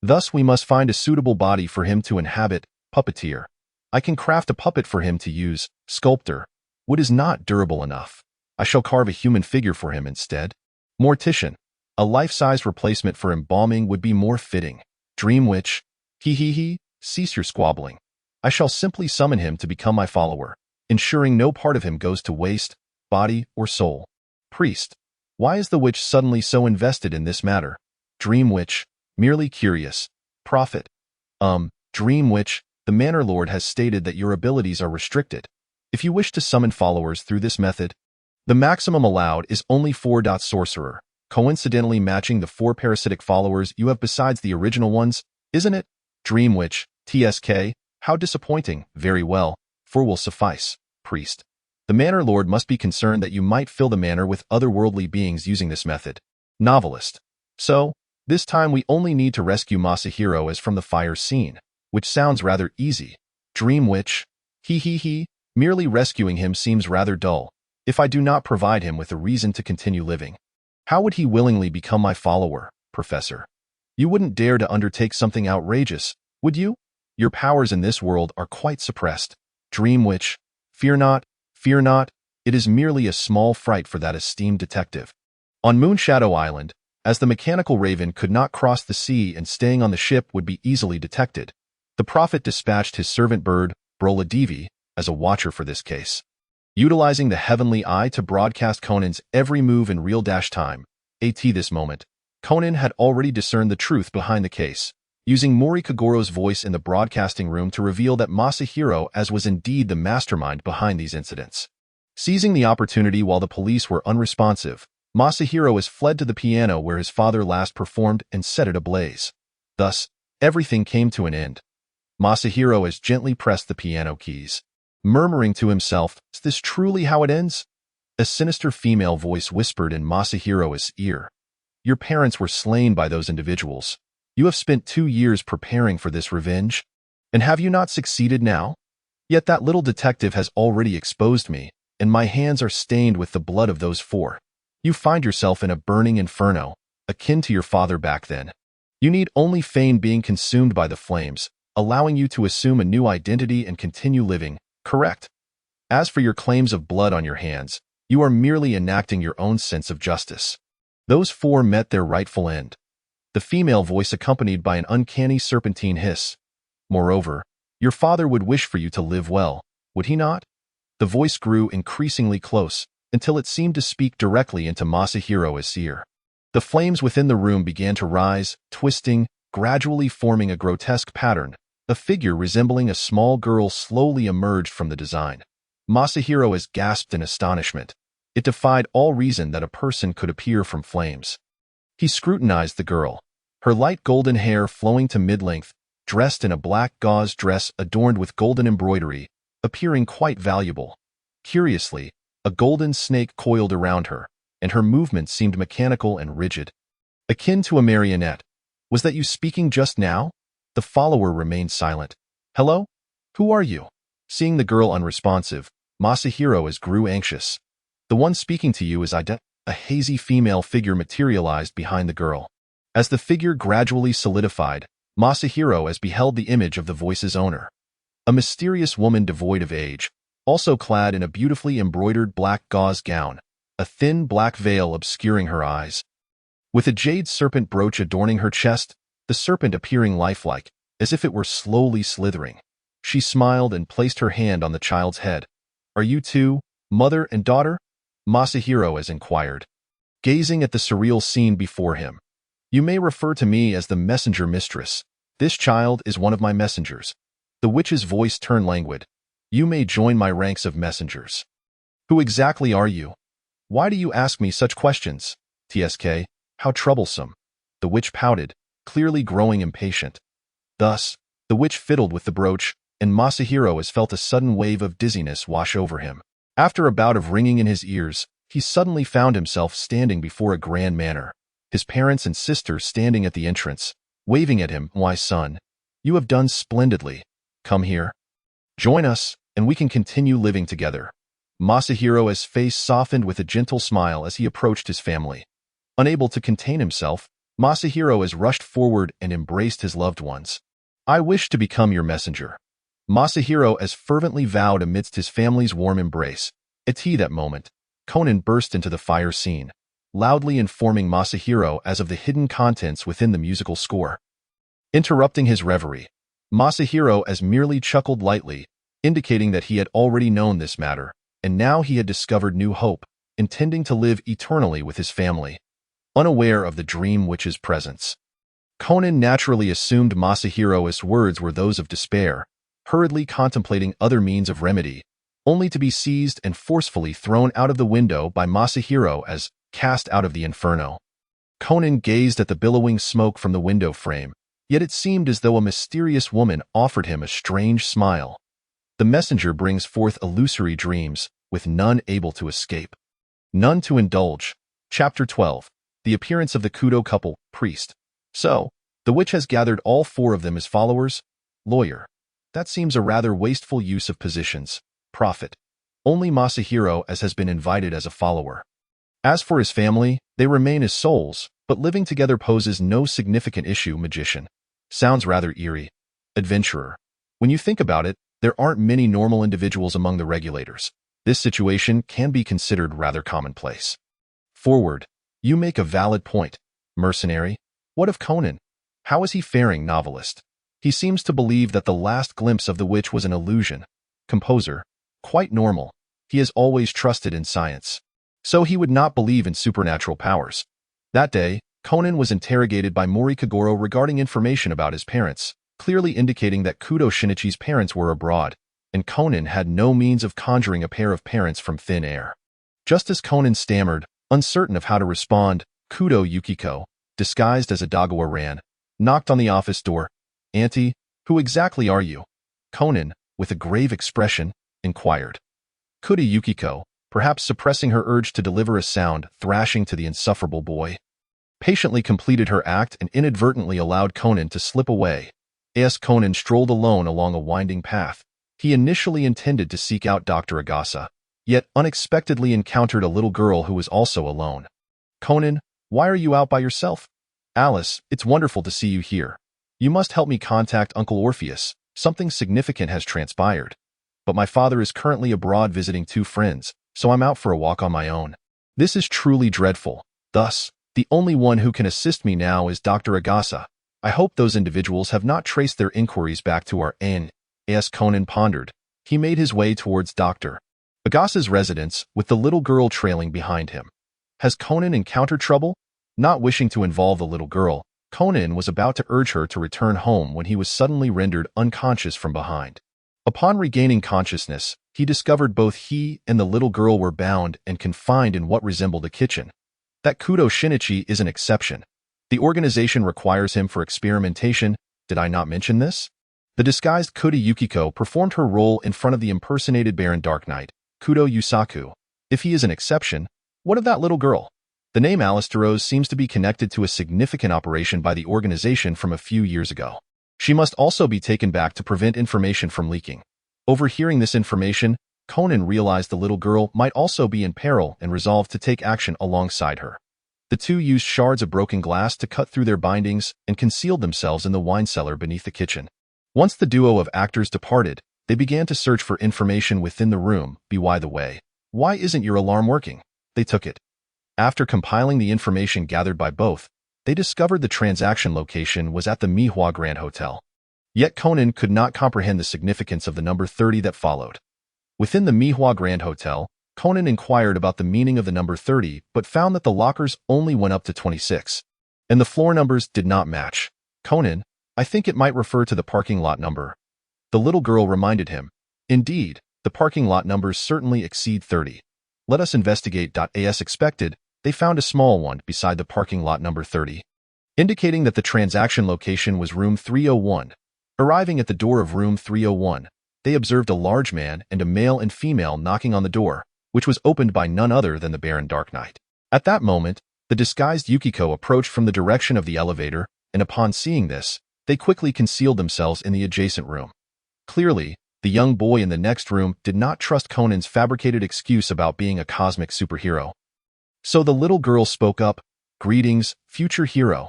[SPEAKER 2] Thus we must find a suitable body for him to inhabit. Puppeteer, I can craft a puppet for him to use. Sculptor, wood is not durable enough. I shall carve a human figure for him instead. Mortician, a life-size replacement for embalming would be more fitting. Dream Witch, he, cease your squabbling. I shall simply summon him to become my follower, ensuring no part of him goes to waste, body or soul. Priest, why is the witch suddenly so invested in this matter? Dream Witch, merely curious. Prophet, Dream Witch, the Manor Lord has stated that your abilities are restricted. If you wish to summon followers through this method, the maximum allowed is only 4. Sorcerer, coincidentally matching the 4 parasitic followers you have besides the original ones, isn't it? Dream Witch, TSK, how disappointing. Very well, 4 will suffice. Priest, the Manor Lord must be concerned that you might fill the manor with otherworldly beings using this method. Novelist, so, this time we only need to rescue Masahiro as from the fire scene, which sounds rather easy. Dream Witch, he, merely rescuing him seems rather dull, if I do not provide him with a reason to continue living. How would he willingly become my follower, Professor? You wouldn't dare to undertake something outrageous, would you? Your powers in this world are quite suppressed. Dream Witch, fear not, it is merely a small fright for that esteemed detective. On Moonshadow Island, as the mechanical raven could not cross the sea and staying on the ship would be easily detected, the Prophet dispatched his servant bird, Broladevi, as a watcher for this case. Utilizing the heavenly eye to broadcast Conan's every move in real time, this moment, Conan had already discerned the truth behind the case, using Mori Kagoro's voice in the broadcasting room to reveal that Masahiro as was indeed the mastermind behind these incidents. Seizing the opportunity while the police were unresponsive, Masahiro has fled to the piano where his father last performed and set it ablaze. Thus, everything came to an end. Masahiro has gently pressed the piano keys, murmuring to himself, "Is this truly how it ends?" A sinister female voice whispered in Masahiro's ear, "Your parents were slain by those individuals. You have spent 2 years preparing for this revenge, and have you not succeeded now? Yet that little detective has already exposed me, and my hands are stained with the blood of those 4. You find yourself in a burning inferno, akin to your father back then. You need only feign being consumed by the flames, allowing you to assume a new identity and continue living, correct? As for your claims of blood on your hands, you are merely enacting your own sense of justice. Those 4 met their rightful end." The female voice accompanied by an uncanny serpentine hiss. "Moreover, your father would wish for you to live well, would he not?" The voice grew increasingly close, until it seemed to speak directly into Masahiro's ear. The flames within the room began to rise, twisting, gradually forming a grotesque pattern. A figure resembling a small girl slowly emerged from the design. Masahiro gasped in astonishment. It defied all reason that a person could appear from flames. He scrutinized the girl, her light golden hair flowing to mid-length, dressed in a black gauze dress adorned with golden embroidery, appearing quite valuable. Curiously, a golden snake coiled around her, and her movements seemed mechanical and rigid, akin to a marionette. "Was that you speaking just now?" The follower remained silent. "Hello? Who are you?" Seeing the girl unresponsive, Masahiro grew anxious. "The one speaking to you is a hazy female figure materialized behind the girl. As the figure gradually solidified, Masahiro beheld the image of the voice's owner. A mysterious woman devoid of age, also clad in a beautifully embroidered black gauze gown, a thin black veil obscuring her eyes. With a jade serpent brooch adorning her chest, the serpent appearing lifelike, as if it were slowly slithering. She smiled and placed her hand on the child's head. "Are you two, mother and daughter?" Masahiro inquired, gazing at the surreal scene before him. "You may refer to me as the messenger mistress. This child is one of my messengers." The witch's voice turned languid. "You may join my ranks of messengers." Who exactly are you? Why do you ask me such questions? TSK, how troublesome. The witch pouted, clearly growing impatient. Thus, the witch fiddled with the brooch, and Masahiro has felt a sudden wave of dizziness wash over him. After a bout of ringing in his ears, he suddenly found himself standing before a grand manor, his parents and sister standing at the entrance, waving at him. Why, son, you have done splendidly. Come here. Join us, and we can continue living together. Masahiro's face softened with a gentle smile as he approached his family. Unable to contain himself, Masahiro has rushed forward and embraced his loved ones. I wish to become your messenger. Masahiro as fervently vowed amidst his family's warm embrace. At that moment, Conan burst into the fire scene, loudly informing Masahiro as of the hidden contents within the musical score. Interrupting his reverie, Masahiro as merely chuckled lightly, indicating that he had already known this matter, and now he had discovered new hope, intending to live eternally with his family, unaware of the dream witch's presence. Conan naturally assumed Masahiro's words were those of despair, hurriedly contemplating other means of remedy, only to be seized and forcefully thrown out of the window by Masahiro as cast out of the inferno. Conan gazed at the billowing smoke from the window frame, yet it seemed as though a mysterious woman offered him a strange smile. The messenger brings forth illusory dreams, with none able to escape. None to indulge. Chapter 12. The appearance of the Kudo couple, priest. So, the witch has gathered all four of them as followers? Lawyer. That seems a rather wasteful use of positions. Prophet. Only Masahiro as has been invited as a follower. As for his family, they remain as souls, but living together poses no significant issue. Magician. Sounds rather eerie. Adventurer. When you think about it, there aren't many normal individuals among the regulators. This situation can be considered rather commonplace. Forward. You make a valid point. Mercenary. What of Conan? How is he faring, novelist? He seems to believe that the last glimpse of the witch was an illusion. Composer. Quite normal. He has always trusted in science. So he would not believe in supernatural powers. That day, Conan was interrogated by Mori Kagoro regarding information about his parents, clearly indicating that Kudo Shinichi's parents were abroad, and Conan had no means of conjuring a pair of parents from thin air. Just as Conan stammered, uncertain of how to respond, Kudo Yukiko, disguised as a Dagawa, ran, knocked on the office door. Auntie, who exactly are you? Conan, with a grave expression, inquired. Kudo Yukiko, perhaps suppressing her urge to deliver a sound thrashing to the insufferable boy, patiently completed her act and inadvertently allowed Conan to slip away. As Conan strolled alone along a winding path, he initially intended to seek out Dr. Agasa, yet unexpectedly encountered a little girl who was also alone. Conan, why are you out by yourself? Alice, it's wonderful to see you here. You must help me contact Uncle Orpheus. Something significant has transpired. But my father is currently abroad visiting 2 friends, so I'm out for a walk on my own. This is truly dreadful. Thus, the only one who can assist me now is Dr. Agasa. I hope those individuals have not traced their inquiries back to our inn. As Conan pondered, he made his way towards Dr. Agasa's residence, with the little girl trailing behind him. Has Conan encountered trouble? Not wishing to involve the little girl, Conan was about to urge her to return home when he was suddenly rendered unconscious from behind. Upon regaining consciousness, he discovered both he and the little girl were bound and confined in what resembled a kitchen. That Kudo Shinichi is an exception. The organization requires him for experimentation. Did I not mention this? The disguised Kudo Yukiko performed her role in front of the impersonated Baron Dark Knight, Kudo Yusaku. If he is an exception, what of that little girl? The name Alisteros seems to be connected to a significant operation by the organization from a few years ago. She must also be taken back to prevent information from leaking. Overhearing this information, Conan realized the little girl might also be in peril and resolved to take action alongside her. The two used shards of broken glass to cut through their bindings and concealed themselves in the wine cellar beneath the kitchen. Once the duo of actors departed, they began to search for information within the room. By the way, why isn't your alarm working? They took it. After compiling the information gathered by both, they discovered the transaction location was at the Mihua Grand Hotel. Yet Conan could not comprehend the significance of the number 30 that followed. Within the Mihua Grand Hotel, Conan inquired about the meaning of the number 30 but found that the lockers only went up to 26, and the floor numbers did not match. Conan, I think it might refer to the parking lot number. The little girl reminded him. Indeed, the parking lot numbers certainly exceed 30. Let us investigate. As expected, they found a small one beside the parking lot number 30, indicating that the transaction location was room 301. Arriving at the door of room 301, they observed a large man and a male and female knocking on the door, which was opened by none other than the Baron Dark Knight. At that moment, the disguised Yukiko approached from the direction of the elevator, and upon seeing this, they quickly concealed themselves in the adjacent room. Clearly, the young boy in the next room did not trust Conan's fabricated excuse about being a cosmic superhero. So the little girl spoke up, "Greetings, future hero.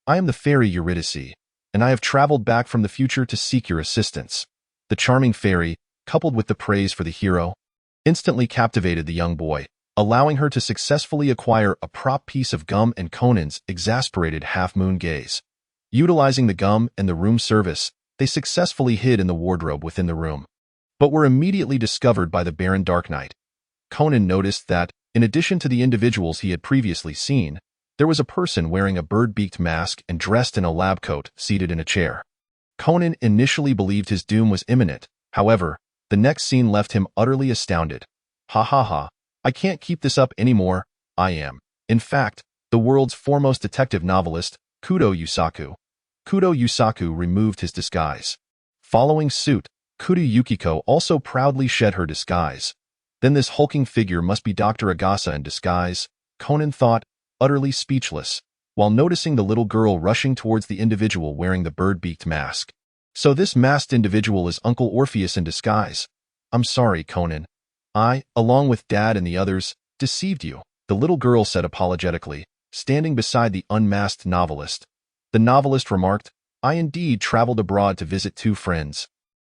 [SPEAKER 2] I am the fairy Eurydice, and I have traveled back from the future to seek your assistance." The charming fairy, coupled with the praise for the hero, instantly captivated the young boy, allowing her to successfully acquire a prop piece of gum and Conan's exasperated half-moon gaze. Utilizing the gum and the room service, they successfully hid in the wardrobe within the room, but were immediately discovered by the Baron Dark Knight. Conan noticed that, in addition to the individuals he had previously seen, there was a person wearing a bird-beaked mask and dressed in a lab coat seated in a chair. Conan initially believed his doom was imminent. However, the next scene left him utterly astounded. "Ha ha ha, I can't keep this up anymore. I am, in fact, the world's foremost detective novelist, Kudo Yusaku." Kudo Yusaku removed his disguise. Following suit, Kudo Yukiko also proudly shed her disguise. Then this hulking figure must be Dr. Agasa in disguise, Conan thought, utterly speechless, while noticing the little girl rushing towards the individual wearing the bird-beaked mask. "So this masked individual is Uncle Orpheus in disguise. I'm sorry, Conan. I, along with Dad and the others, deceived you," the little girl said apologetically, standing beside the unmasked novelist. The novelist remarked, "I indeed traveled abroad to visit two friends.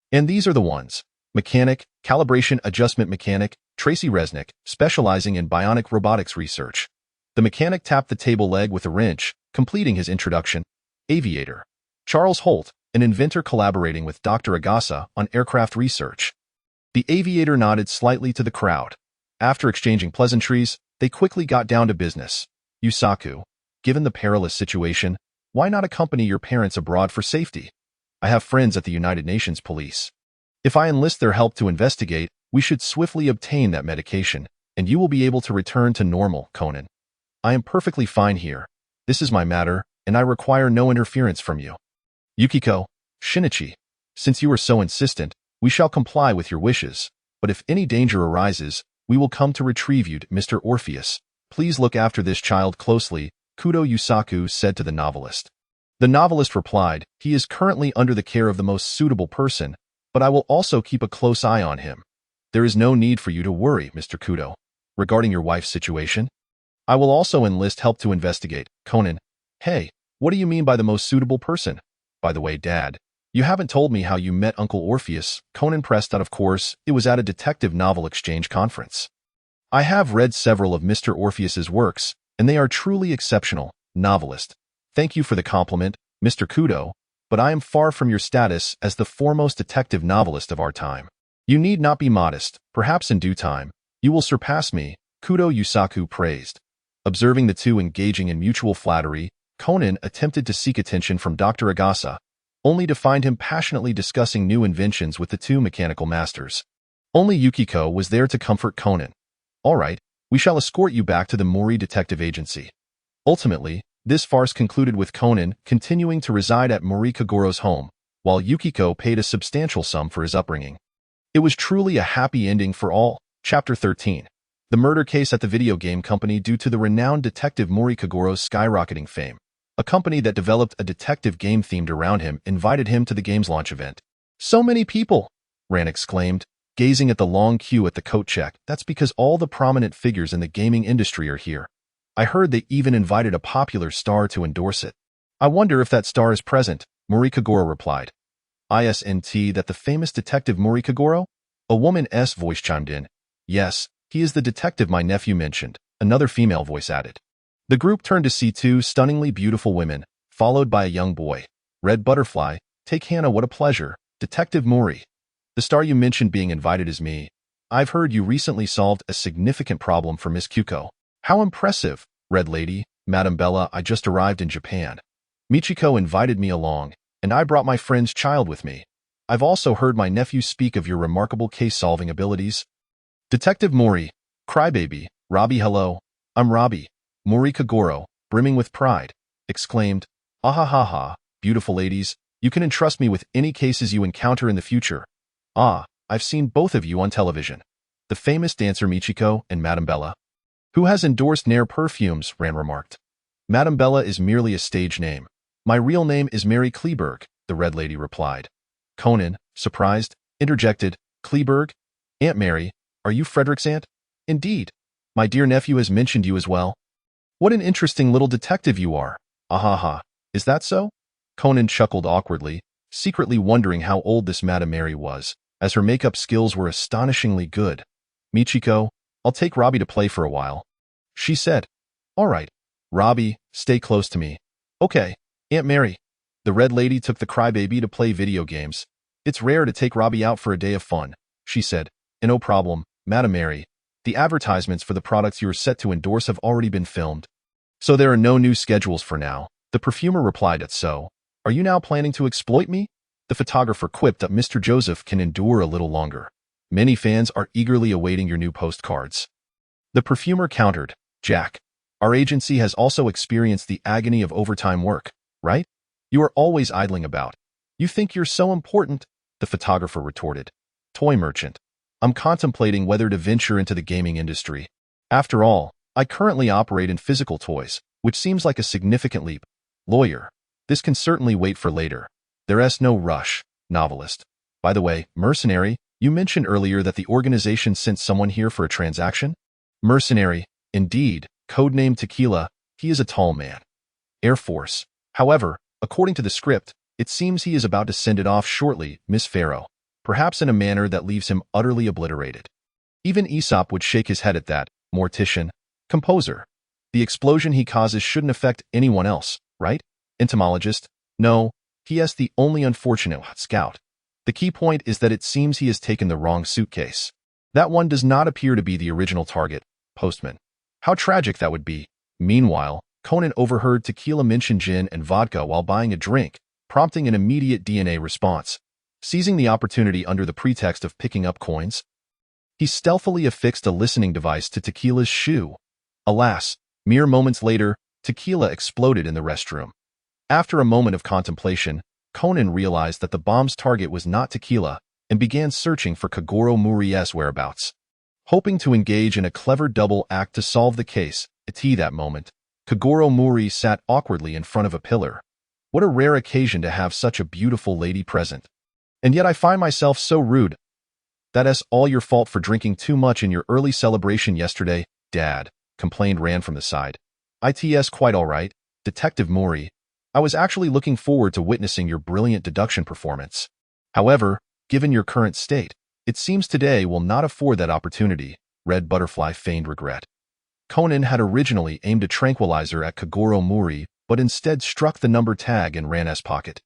[SPEAKER 2] And these are the ones. Mechanic, calibration adjustment mechanic, Tracy Resnick, specializing in bionic robotics research." The mechanic tapped the table leg with a wrench, completing his introduction. "Aviator. Charles Holt, an inventor collaborating with Dr. Agasa on aircraft research." The aviator nodded slightly to the crowd. After exchanging pleasantries, they quickly got down to business. "Yusaku, given the perilous situation, why not accompany your parents abroad for safety? I have friends at the United Nations Police. If I enlist their help to investigate, we should swiftly obtain that medication, and you will be able to return to normal, Conan. I am perfectly fine here. This is my matter, and I require no interference from you. Yukiko, Shinichi, since you are so insistent, we shall comply with your wishes, but if any danger arises, we will come to retrieve you, Mr. Orpheus. Please look after this child closely," Kudo Yusaku said to the novelist. The novelist replied, "He is currently under the care of the most suitable person, but I will also keep a close eye on him. There is no need for you to worry, Mr. Kudo, regarding your wife's situation. I will also enlist help to investigate." Conan, "Hey, what do you mean by the most suitable person? By the way, Dad, you haven't told me how you met Uncle Orpheus." Conan pressed out. "Of course, it was at a detective novel exchange conference. I have read several of Mr. Orpheus's works, and they are truly exceptional." Novelist, "Thank you for the compliment, Mr. Kudo, but I am far from your status as the foremost detective novelist of our time. You need not be modest. Perhaps in due time, you will surpass me," Kudo Yusaku praised. Observing the two engaging in mutual flattery, Conan attempted to seek attention from Dr. Agasa, only to find him passionately discussing new inventions with the two mechanical masters. Only Yukiko was there to comfort Conan. "All right, we shall escort you back to the Mori Detective Agency." Ultimately, this farce concluded with Conan continuing to reside at Mori Kagoro's home, while Yukiko paid a substantial sum for his upbringing. It was truly a happy ending for all. Chapter 13. The murder case at the video game company due to the renowned detective Mori Kagoro's skyrocketing fame. A company that developed a detective game themed around him invited him to the game's launch event. "So many people," Ran exclaimed, gazing at the long queue at the coat check. "That's because all the prominent figures in the gaming industry are here. I heard they even invited a popular star to endorse it." "I wonder if that star is present," Mori Kagoro replied. "Isn't that the famous detective Mori Kagoro?" A woman's voice chimed in. "Yes, he is the detective my nephew mentioned," another female voice added. The group turned to see two stunningly beautiful women, followed by a young boy. "Red Butterfly, take Hannah, what a pleasure. Detective Mori. The star you mentioned being invited is me. I've heard you recently solved a significant problem for Miss Kyuko." "How impressive, Red Lady, Madame Bella, I just arrived in Japan. Michiko invited me along, and I brought my friend's child with me. I've also heard my nephew speak of your remarkable case-solving abilities." "Detective Mori, Crybaby, Robbie hello. I'm Robbie. Mori Kagoro, brimming with pride, exclaimed, "Ahahaha, beautiful ladies, you can entrust me with any cases you encounter in the future. Ah, I've seen both of you on television. The famous dancer Michiko and Madame Bella. Who has endorsed Nair perfumes," Ran remarked. "Madame Bella is merely a stage name. My real name is Mary Kleberg," the Red Lady replied. Conan, surprised, interjected, "Kleberg? Aunt Mary, are you Frederick's aunt?" "Indeed. My dear nephew has mentioned you as well." "What an interesting little detective you are. Ahaha, is that so?" Conan chuckled awkwardly, secretly wondering how old this Madame Mary was, as her makeup skills were astonishingly good. "Michiko, I'll take Robbie to play for a while," she said. "All right. Robbie, stay close to me." "Okay, Aunt Mary." The Red Lady took the crybaby to play video games. "It's rare to take Robbie out for a day of fun," she said. "No problem, Madame Mary. The advertisements for the products you are set to endorse have already been filmed. So there are no new schedules for now." The perfumer replied, "So, are you now planning to exploit me?" The photographer quipped that Mr. Joseph can endure a little longer. "Many fans are eagerly awaiting your new postcards." The perfumer countered, "Jack, our agency has also experienced the agony of overtime work, right? You are always idling about. You think you're so important," the photographer retorted. "Toy merchant. I'm contemplating whether to venture into the gaming industry. After all, I currently operate in physical toys, which seems like a significant leap. Lawyer. This can certainly wait for later. There's no rush." Novelist. "By the way, mercenary, you mentioned earlier that the organization sent someone here for a transaction?" "Mercenary, indeed, codename Tequila. He is a tall man. Air Force. However, according to the script, it seems he is about to send it off shortly, Miss Pharaoh, perhaps in a manner that leaves him utterly obliterated." Even Aesop would shake his head at that. Mortician. Composer. The explosion he causes shouldn't affect anyone else, right? Entomologist. No, he is the only unfortunate scout. The key point is that it seems he has taken the wrong suitcase. That one does not appear to be the original target. Postman. How tragic that would be. Meanwhile, Conan overheard Tequila mention gin and vodka while buying a drink, prompting an immediate DNA response. Seizing the opportunity under the pretext of picking up coins, he stealthily affixed a listening device to Tequila's shoe. Alas, mere moments later, Tequila exploded in the restroom. After a moment of contemplation, Conan realized that the bomb's target was not Tequila and began searching for Kagoro Muri's whereabouts. Hoping to engage in a clever double act to solve the case, at that moment, Kagoro Muri sat awkwardly in front of a pillar. What a rare occasion to have such a beautiful lady present. And yet I find myself so rude. "That's all your fault for drinking too much in your early celebration yesterday, Dad," complained Ran from the side. "It's quite all right, Detective Mori. I was actually looking forward to witnessing your brilliant deduction performance. However, given your current state, it seems today will not afford that opportunity." Red Butterfly feigned regret. Conan had originally aimed a tranquilizer at Kagoro Muri, but instead struck the number tag in Ran's pocket.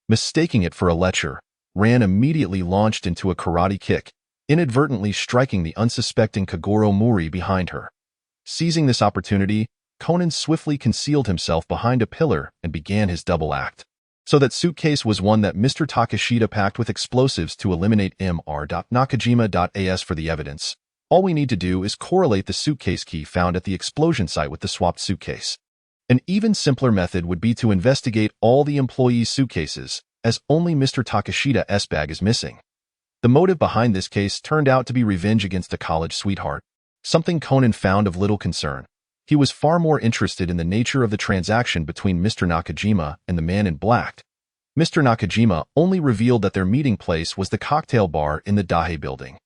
[SPEAKER 2] Mistaking it for a lecture, Ran immediately launched into a karate kick, inadvertently striking the unsuspecting Kagoro Muri behind her. Seizing this opportunity, Conan swiftly concealed himself behind a pillar and began his double act. So that suitcase was one that Mr. Takeshita packed with explosives to eliminate Mr. Nakajima.as for the evidence. All we need to do is correlate the suitcase key found at the explosion site with the swapped suitcase. An even simpler method would be to investigate all the employees' suitcases, as only Mr. Takeshita's bag is missing. The motive behind this case turned out to be revenge against a college sweetheart, something Conan found of little concern. He was far more interested in the nature of the transaction between Mr. Nakajima and the man in black. Mr. Nakajima only revealed that their meeting place was the cocktail bar in the Dahe building.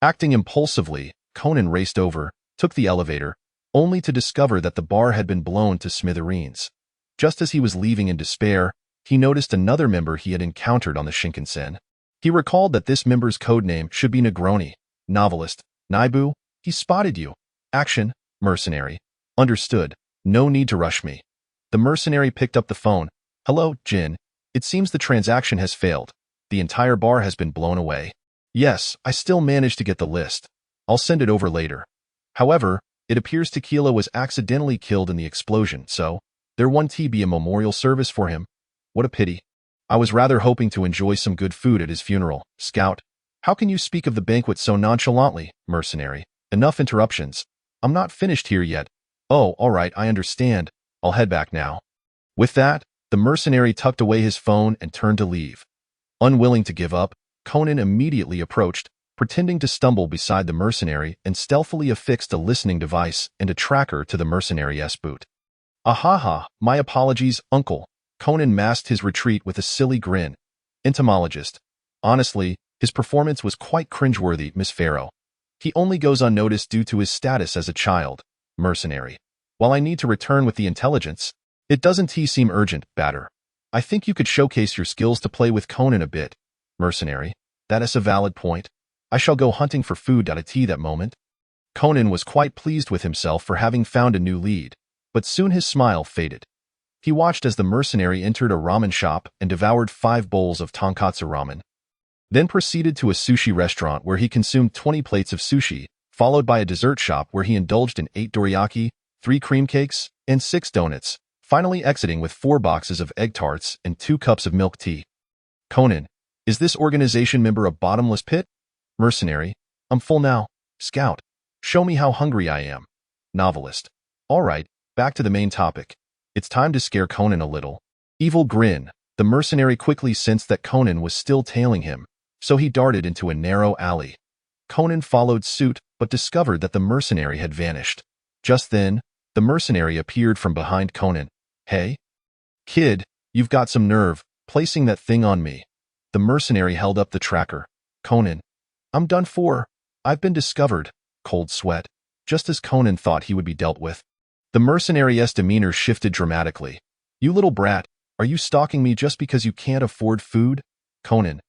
[SPEAKER 2] Acting impulsively, Conan raced over, took the elevator, only to discover that the bar had been blown to smithereens. Just as he was leaving in despair, he noticed another member he had encountered on the Shinkansen. He recalled that this member's codename should be Negroni. Novelist. Naibu, he spotted you. Action. Mercenary. Understood. No need to rush me. The mercenary picked up the phone. Hello, Jin. It seems the transaction has failed. The entire bar has been blown away. Yes, I still managed to get the list. I'll send it over later. However, it appears Tequila was accidentally killed in the explosion, so there won't be a memorial service for him. What a pity. I was rather hoping to enjoy some good food at his funeral. Scout. How can you speak of the banquet so nonchalantly, mercenary? Enough interruptions. I'm not finished here yet. Oh, all right, I understand. I'll head back now. With that, the mercenary tucked away his phone and turned to leave. Unwilling to give up, Conan immediately approached, pretending to stumble beside the mercenary and stealthily affixed a listening device and a tracker to the mercenary's boot. Ahaha, my apologies, uncle. Conan masked his retreat with a silly grin. Entomologist. Honestly, his performance was quite cringeworthy, Miss Pharaoh. He only goes unnoticed due to his status as a child. Mercenary. While I need to return with the intelligence, it doesn't seem urgent, Batter. I think you could showcase your skills to play with Conan a bit. Mercenary. That is a valid point. I shall go hunting for food at that moment. Conan was quite pleased with himself for having found a new lead, but soon his smile faded. He watched as the mercenary entered a ramen shop and devoured 5 bowls of tonkatsu ramen, then proceeded to a sushi restaurant where he consumed 20 plates of sushi, followed by a dessert shop where he indulged in 8 dorayaki, 3 cream cakes, and 6 donuts, finally exiting with 4 boxes of egg tarts and 2 cups of milk tea. Conan, is this organization member a bottomless pit? Mercenary, I'm full now. Scout, show me how hungry I am. Novelist, all right, back to the main topic. It's time to scare Conan a little. Evil grin. The mercenary quickly sensed that Conan was still tailing him, so he darted into a narrow alley. Conan followed suit, but discovered that the mercenary had vanished. Just then, the mercenary appeared from behind Conan. Hey? Kid, you've got some nerve, placing that thing on me. The mercenary held up the tracker. Conan, I'm done for. I've been discovered. Cold sweat. Just as Conan thought he would be dealt with. The mercenary's demeanor shifted dramatically. You little brat, are you stalking me just because you can't afford food? Conan.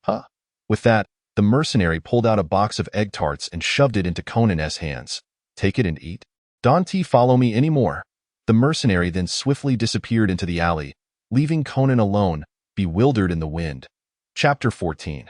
[SPEAKER 2] Huh? With that, the mercenary pulled out a box of egg tarts and shoved it into Conan's hands. Take it and eat. Don't follow me anymore. The mercenary then swiftly disappeared into the alley, leaving Conan alone, bewildered in the wind. Chapter 14.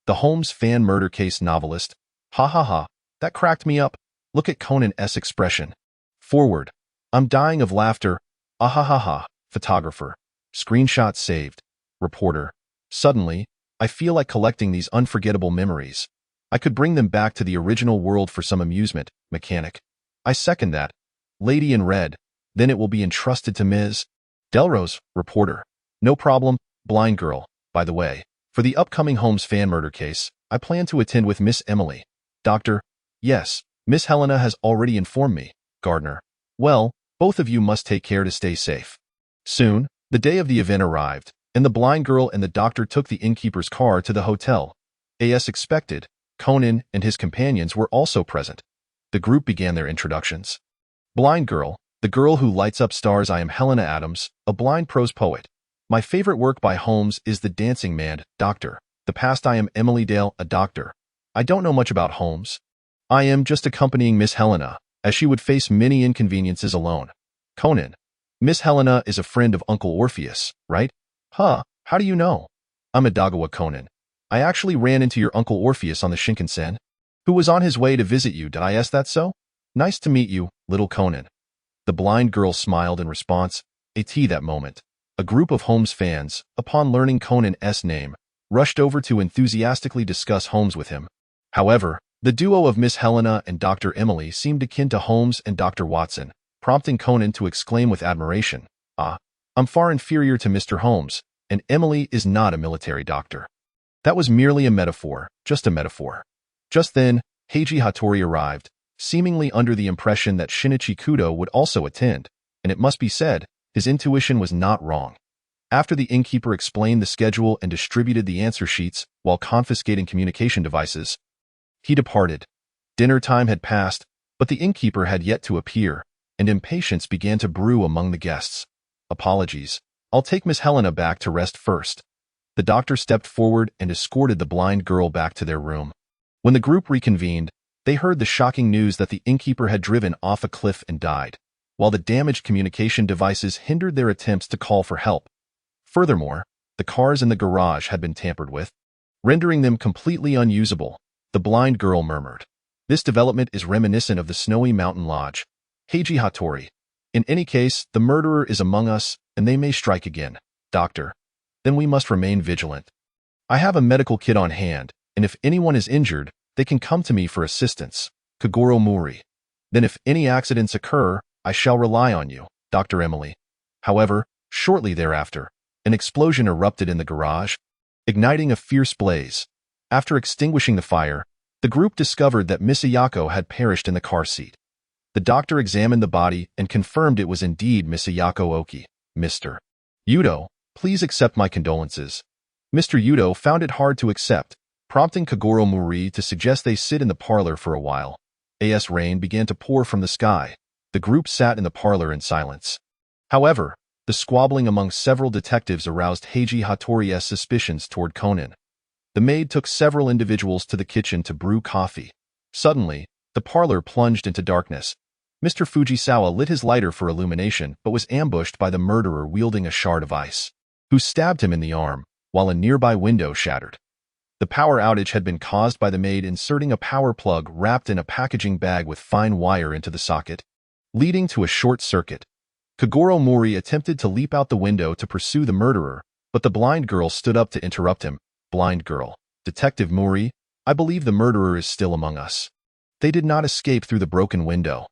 [SPEAKER 2] The Holmes fan murder case novelist. Ha ha ha, that cracked me up. Look at Conan's expression. Forward. I'm dying of laughter. Ah ha ha ha. Photographer. Screenshot saved. Reporter. Suddenly, I feel like collecting these unforgettable memories. I could bring them back to the original world for some amusement. Mechanic. I second that. Lady in red. Then it will be entrusted to Ms. Delrose. Reporter. No problem. Blind girl. By the way, for the upcoming Holmes fan murder case, I plan to attend with Miss Emily. Doctor. Yes, Miss Helena has already informed me. Gardner. Well, both of you must take care to stay safe. Soon, the day of the event arrived, and the blind girl and the doctor took the innkeeper's car to the hotel. As expected, Conan and his companions were also present. The group began their introductions. Blind girl, the girl who lights up stars. I am Helena Adams, a blind prose poet. My favorite work by Holmes is The Dancing Man, Doctor. The past. I am Emily Dale, a doctor. I don't know much about Holmes. I am just accompanying Miss Helena, as she would face many inconveniences alone. Conan. Miss Helena is a friend of Uncle Orpheus, right? Huh, how do you know? I'm Adagawa Conan. I actually ran into your Uncle Orpheus on the Shinkansen, who was on his way to visit you. Did I ask that so? Nice to meet you, little Conan. The blind girl smiled in response. That moment, a group of Holmes fans, upon learning Conan's name, rushed over to enthusiastically discuss Holmes with him. However, the duo of Miss Helena and Dr. Emily seemed akin to Holmes and Dr. Watson, prompting Conan to exclaim with admiration, I'm far inferior to Mr. Holmes, and Emily is not a military doctor. That was merely a metaphor, just a metaphor. Just then, Heiji Hattori arrived, seemingly under the impression that Shinichi Kudo would also attend, and it must be said, his intuition was not wrong. After the innkeeper explained the schedule and distributed the answer sheets while confiscating communication devices, he departed. Dinner time had passed, but the innkeeper had yet to appear, and impatience began to brew among the guests. Apologies. I'll take Miss Helena back to rest first. The doctor stepped forward and escorted the blind girl back to their room. When the group reconvened, they heard the shocking news that the innkeeper had driven off a cliff and died, while the damaged communication devices hindered their attempts to call for help. Furthermore, the cars in the garage had been tampered with, rendering them completely unusable. The blind girl murmured. This development is reminiscent of the Snowy Mountain Lodge. Heiji Hattori. In any case, the murderer is among us, and they may strike again. Doctor. Then we must remain vigilant. I have a medical kit on hand, and if anyone is injured, they can come to me for assistance. Kagoro Mori. Then if any accidents occur, I shall rely on you, Dr. Emily. However, shortly thereafter, an explosion erupted in the garage, igniting a fierce blaze. After extinguishing the fire, the group discovered that Misayako had perished in the car seat. The doctor examined the body and confirmed it was indeed Misayako Oki. Mr. Yudo, please accept my condolences. Mr. Yudo found it hard to accept, prompting Kagoro Mori to suggest they sit in the parlor for a while. As rain began to pour from the sky, the group sat in the parlor in silence. However, the squabbling among several detectives aroused Heiji Hattori's suspicions toward Conan. The maid took several individuals to the kitchen to brew coffee. Suddenly, the parlor plunged into darkness. Mr. Fujisawa lit his lighter for illumination but was ambushed by the murderer wielding a shard of ice, who stabbed him in the arm, while a nearby window shattered. The power outage had been caused by the maid inserting a power plug wrapped in a packaging bag with fine wire into the socket, leading to a short circuit. Kagoro Mori attempted to leap out the window to pursue the murderer, but the blind girl stood up to interrupt him. Blind girl. Detective Mori, I believe the murderer is still among us. They did not escape through the broken window.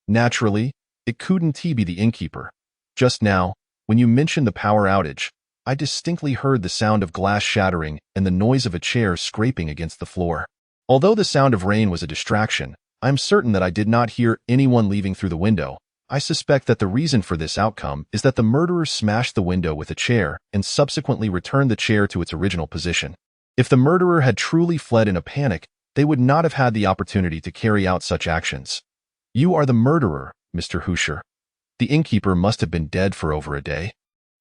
[SPEAKER 2] Naturally, it couldn't be the innkeeper. Just now, when you mentioned the power outage, I distinctly heard the sound of glass shattering and the noise of a chair scraping against the floor. Although the sound of rain was a distraction, I am certain that I did not hear anyone leaving through the window. I suspect that the reason for this outcome is that the murderer smashed the window with a chair and subsequently returned the chair to its original position. If the murderer had truly fled in a panic, they would not have had the opportunity to carry out such actions. You are the murderer, Mr. Hoosher. The innkeeper must have been dead for over a day.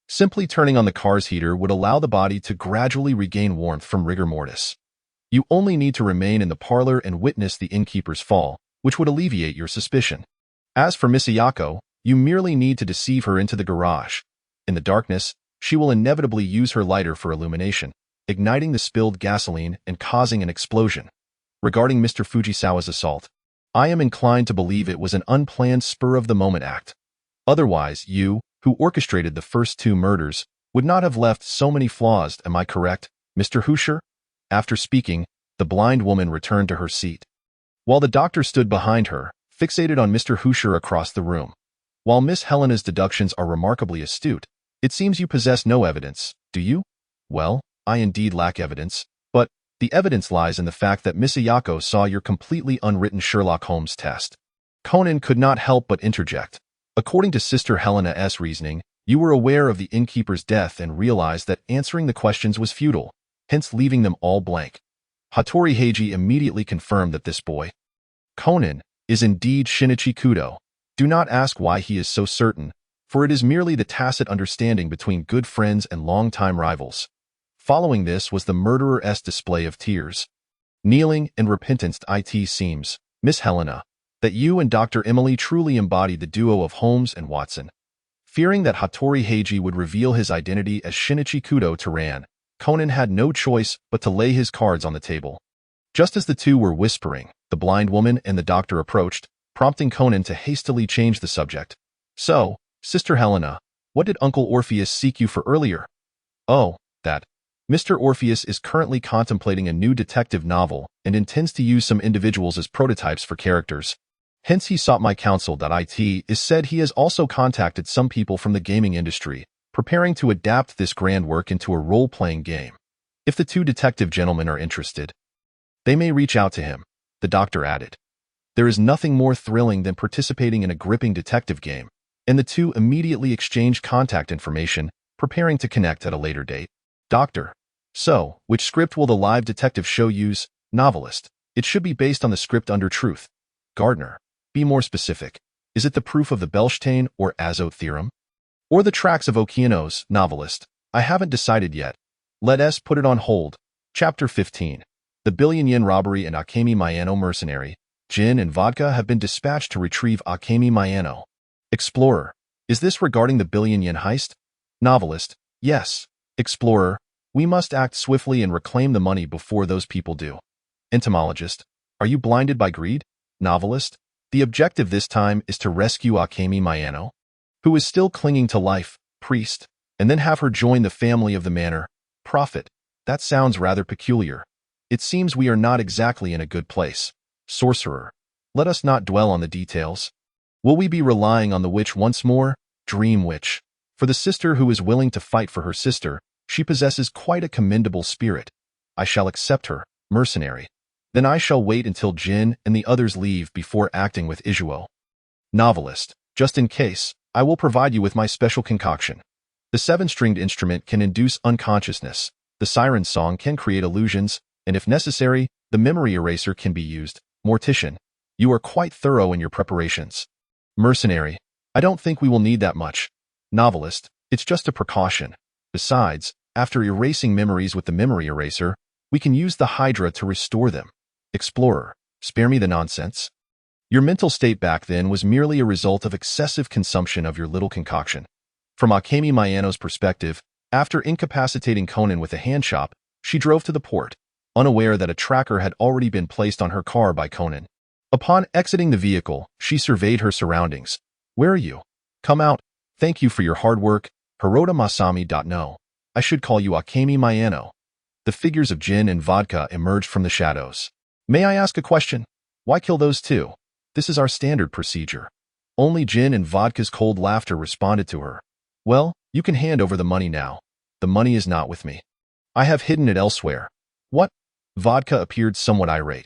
[SPEAKER 2] Simply turning on the car's heater would allow the body to gradually regain warmth from rigor mortis. You only need to remain in the parlor and witness the innkeeper's fall, which would alleviate your suspicion. As for Misayako, you merely need to deceive her into the garage. In the darkness, she will inevitably use her lighter for illumination, igniting the spilled gasoline and causing an explosion. Regarding Mr. Fujisawa's assault, I am inclined to believe it was an unplanned spur-of-the-moment act. Otherwise, you, who orchestrated the first two murders, would not have left so many flaws, am I correct, Mr. Hoosher? After speaking, the blind woman returned to her seat, while the doctor stood behind her, fixated on Mr. Hoosher across the room. While Miss Helena's deductions are remarkably astute, it seems you possess no evidence, do you? Well, I indeed lack evidence, but the evidence lies in the fact that Misayako saw your completely unwritten Sherlock Holmes test. Conan could not help but interject. According to Sister Helena's reasoning, you were aware of the innkeeper's death and realized that answering the questions was futile, hence leaving them all blank. Hattori Heiji immediately confirmed that this boy, Conan, is indeed Shinichi Kudo. Do not ask why he is so certain, for it is merely the tacit understanding between good friends and long-time rivals. Following this was the murderer's display of tears. Kneeling and repentance. It seems, Miss Helena, that you and Dr. Emily truly embodied the duo of Holmes and Watson. Fearing that Hattori Heiji would reveal his identity as Shinichi Kudo to Ran, Conan had no choice but to lay his cards on the table. Just as the two were whispering, the blind woman and the doctor approached, prompting Conan to hastily change the subject. So, Sister Helena, what did Uncle Orpheus seek you for earlier? Oh, that. Mr. Orpheus is currently contemplating a new detective novel and intends to use some individuals as prototypes for characters. Hence he sought my counsel. It is said he has also contacted some people from the gaming industry, preparing to adapt this grand work into a role-playing game. If the two detective gentlemen are interested, they may reach out to him, the doctor added. There is nothing more thrilling than participating in a gripping detective game, and the two immediately exchanged contact information, preparing to connect at a later date. Doctor. So, which script will the live detective show use? Novelist. It should be based on the script under Truth. Gardner. Be more specific. Is it the proof of the Belstein or Azote theorem? Or the tracks of Okeanos? Novelist. I haven't decided yet. Let us put it on hold. Chapter 15. The billion-yen robbery and Akemi Mayano mercenary. Gin and vodka have been dispatched to retrieve Akemi Mayano. Explorer. Is this regarding the billion-yen heist? Novelist. Yes. Explorer. We must act swiftly and reclaim the money before those people do. Entomologist. Are you blinded by greed? Novelist. The objective this time is to rescue Akemi Mayano, who is still clinging to life, priest, and then have her join the family of the manor, prophet. That sounds rather peculiar. It seems we are not exactly in a good place. Sorcerer. Let us not dwell on the details. Will we be relying on the witch once more? Dream witch. For the sister who is willing to fight for her sister, she possesses quite a commendable spirit. I shall accept her, mercenary. Then I shall wait until Jin and the others leave before acting with Izuo. Novelist. Just in case, I will provide you with my special concoction. The 7-stringed instrument can induce unconsciousness, the siren song can create illusions, and if necessary, the memory eraser can be used. Mortician. You are quite thorough in your preparations. Mercenary. I don't think we will need that much. Novelist. It's just a precaution. Besides, after erasing memories with the memory eraser, we can use the Hydra to restore them. Explorer. Spare me the nonsense. Your mental state back then was merely a result of excessive consumption of your little concoction. From Akemi Mayano's perspective, after incapacitating Conan with a handshop, she drove to the port, unaware that a tracker had already been placed on her car by Conan. Upon exiting the vehicle, she surveyed her surroundings. Where are you? Come out. Thank you for your hard work. Hirota Masami. No. I should call you Akemi Mayano. The figures of Jin and Vodka emerged from the shadows. May I ask a question? Why kill those two? This is our standard procedure. Only Jin and Vodka's cold laughter responded to her. Well, you can hand over the money now. The money is not with me. I have hidden it elsewhere. What? Vodka appeared somewhat irate.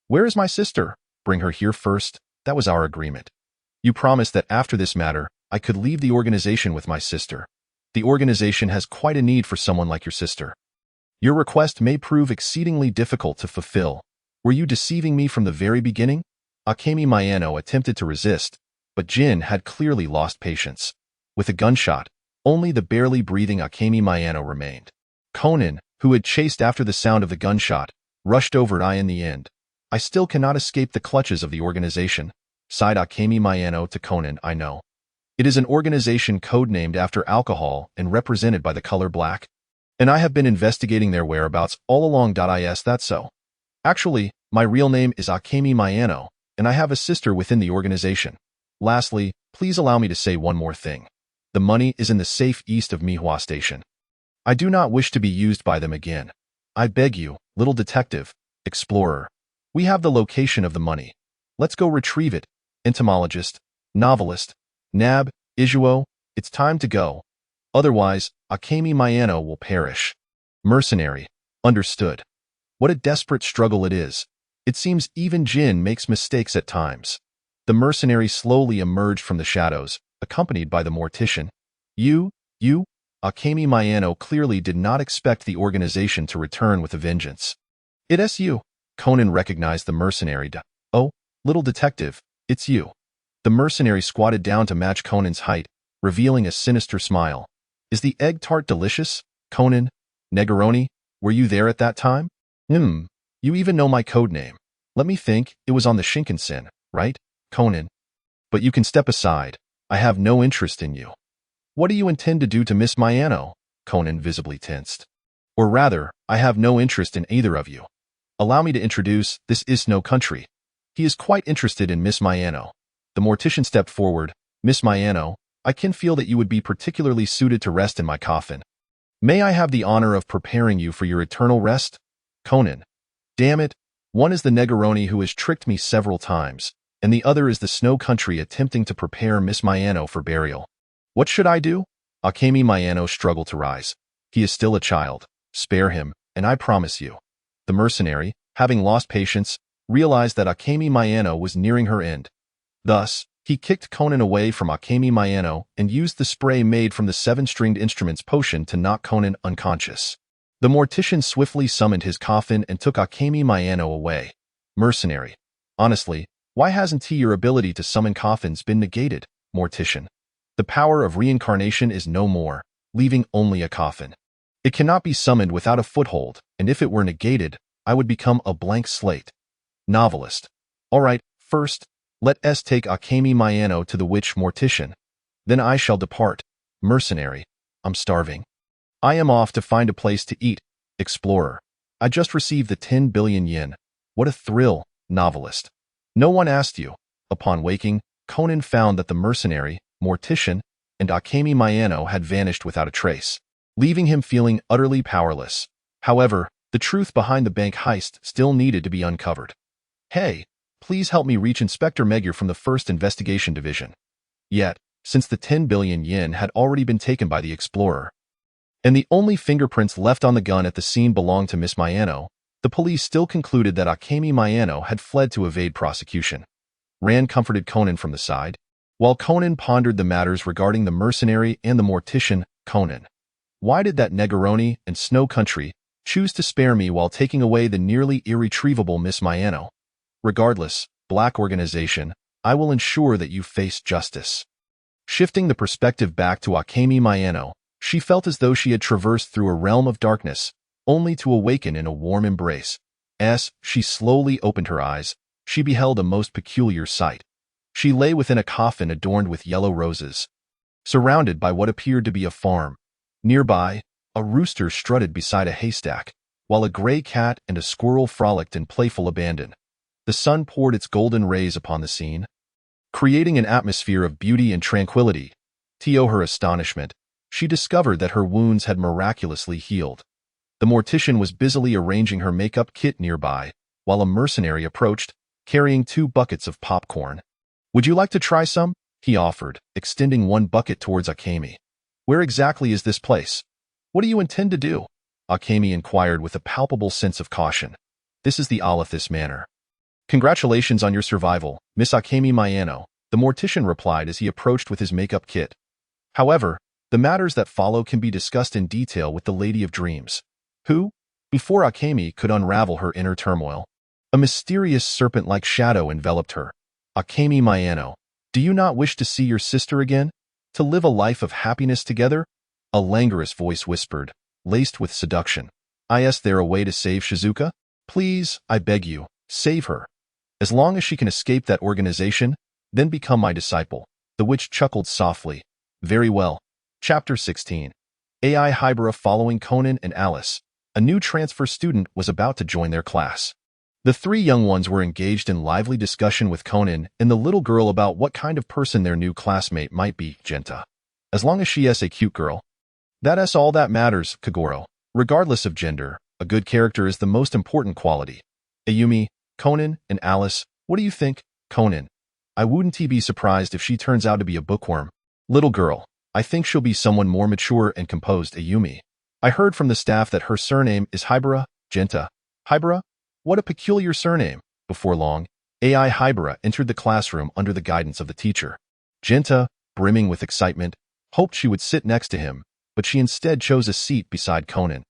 [SPEAKER 2] Where is my sister? Bring her here first. That was our agreement. You promised that after this matter, I could leave the organization with my sister. The organization has quite a need for someone like your sister. Your request may prove exceedingly difficult to fulfill. Were you deceiving me from the very beginning? Akemi Mayano attempted to resist, but Jin had clearly lost patience. With a gunshot, only the barely breathing Akemi Mayano remained. Conan, who had chased after the sound of the gunshot, rushed over in the end. I still cannot escape the clutches of the organization, sighed Akemi Mayano to Conan. I know. It is an organization codenamed after alcohol and represented by the color black. And I have been investigating their whereabouts all along. Is that so? Actually, my real name is Akemi Mayano, and I have a sister within the organization. Lastly, please allow me to say one more thing. The money is in the safe east of Mihua Station. I do not wish to be used by them again. I beg you, little detective, explorer. We have the location of the money. Let's go retrieve it. Entomologist, novelist, Nab, Izuo, it's time to go. Otherwise, Akemi Mayano will perish. Mercenary, understood. What a desperate struggle it is. It seems even Jin makes mistakes at times. The mercenary slowly emerged from the shadows, accompanied by the mortician. You? Akemi Mayano clearly did not expect the organization to return with a vengeance. It's you. Conan recognized the mercenary. Oh, little detective, it's you. The mercenary squatted down to match Conan's height, revealing a sinister smile. Is the egg tart delicious? Conan? Negaroni? Were you there at that time? You even know my code name. Let me think, it was on the Shinkansen, right? Conan. But you can step aside. I have no interest in you. What do you intend to do to Miss Mayano? Conan visibly tensed. Or rather, I have no interest in either of you. Allow me to introduce, this is no country. He is quite interested in Miss Mayano. The mortician stepped forward. Miss Mayano, I can feel that you would be particularly suited to rest in my coffin. May I have the honor of preparing you for your eternal rest? Conan. Damn it. One is the Negaroni who has tricked me several times, and the other is the snow country attempting to prepare Miss Mayano for burial. What should I do? Akemi Mayano struggled to rise. He is still a child. Spare him, and I promise you. The mercenary, having lost patience, realized that Akemi Mayano was nearing her end. Thus, he kicked Conan away from Akemi Mayano and used the spray made from the 7-stringed instrument's potion to knock Conan unconscious. The mortician swiftly summoned his coffin and took Akemi Mayano away. Mercenary. Honestly, why hasn't your ability to summon coffins been negated, mortician? The power of reincarnation is no more, leaving only a coffin. It cannot be summoned without a foothold, and if it were negated, I would become a blank slate. Novelist. All right, first, let us take Akemi Mayano to the witch mortician. Then I shall depart. Mercenary. I'm starving. I am off to find a place to eat. Explorer. I just received the 10 billion yen. What a thrill, novelist. No one asked you. Upon waking, Conan found that the mercenary, mortician, and Akemi Mayano had vanished without a trace, leaving him feeling utterly powerless. However, the truth behind the bank heist still needed to be uncovered. Hey, Please help me reach Inspector Magyar from the 1st Investigation Division. Yet, since the 10 billion yen had already been taken by the explorer, and the only fingerprints left on the gun at the scene belonged to Miss Miyano, the police still concluded that Akemi Miyano had fled to evade prosecution. Rand comforted Conan from the side, while Conan pondered the matters regarding the mercenary and the mortician. Conan, why did that Negaroni and Snow Country choose to spare me while taking away the nearly irretrievable Miss Miyano? Regardless, Black Organization, I will ensure that you face justice. Shifting the perspective back to Akemi Miyano, she felt as though she had traversed through a realm of darkness, only to awaken in a warm embrace. As she slowly opened her eyes, she beheld a most peculiar sight. She lay within a coffin adorned with yellow roses, surrounded by what appeared to be a farm. Nearby, a rooster strutted beside a haystack, while a gray cat and a squirrel frolicked in playful abandon. The sun poured its golden rays upon the scene, creating an atmosphere of beauty and tranquility. To her astonishment, she discovered that her wounds had miraculously healed. The mortician was busily arranging her makeup kit nearby, while a mercenary approached, carrying 2 buckets of popcorn. Would you like to try some? He offered, extending 1 bucket towards Akemi. Where exactly is this place? What do you intend to do? Akemi inquired with a palpable sense of caution. This is the Alethis Manor. Congratulations on your survival, Miss Akemi Miyano, the mortician replied as he approached with his makeup kit. However, the matters that follow can be discussed in detail with the Lady of Dreams, who, before Akemi could unravel her inner turmoil, a mysterious serpent-like shadow enveloped her. Akemi Miyano, do you not wish to see your sister again? To live a life of happiness together? A languorous voice whispered, laced with seduction. Is there a way to save Shizuka? Please, I beg you, save her. As long as she can escape that organization, then become my disciple. The witch chuckled softly. Very well. Chapter 16. AI Hybera following Conan and Alice. A new transfer student was about to join their class. The 3 young ones were engaged in lively discussion with Conan and the little girl about what kind of person their new classmate might be. Genta. As long as she is a cute girl. That's all that matters, Kagoro. Regardless of gender, a good character is the most important quality. Ayumi, Conan, and Alice, what do you think? Conan. I wouldn't be surprised if she turns out to be a bookworm. Little girl. I think she'll be someone more mature and composed. Ayumi. I heard from the staff that her surname is Hybera. Genta. Hybera? What a peculiar surname. Before long, AI Hybera entered the classroom under the guidance of the teacher. Genta, brimming with excitement, hoped she would sit next to him, but she instead chose a seat beside Conan.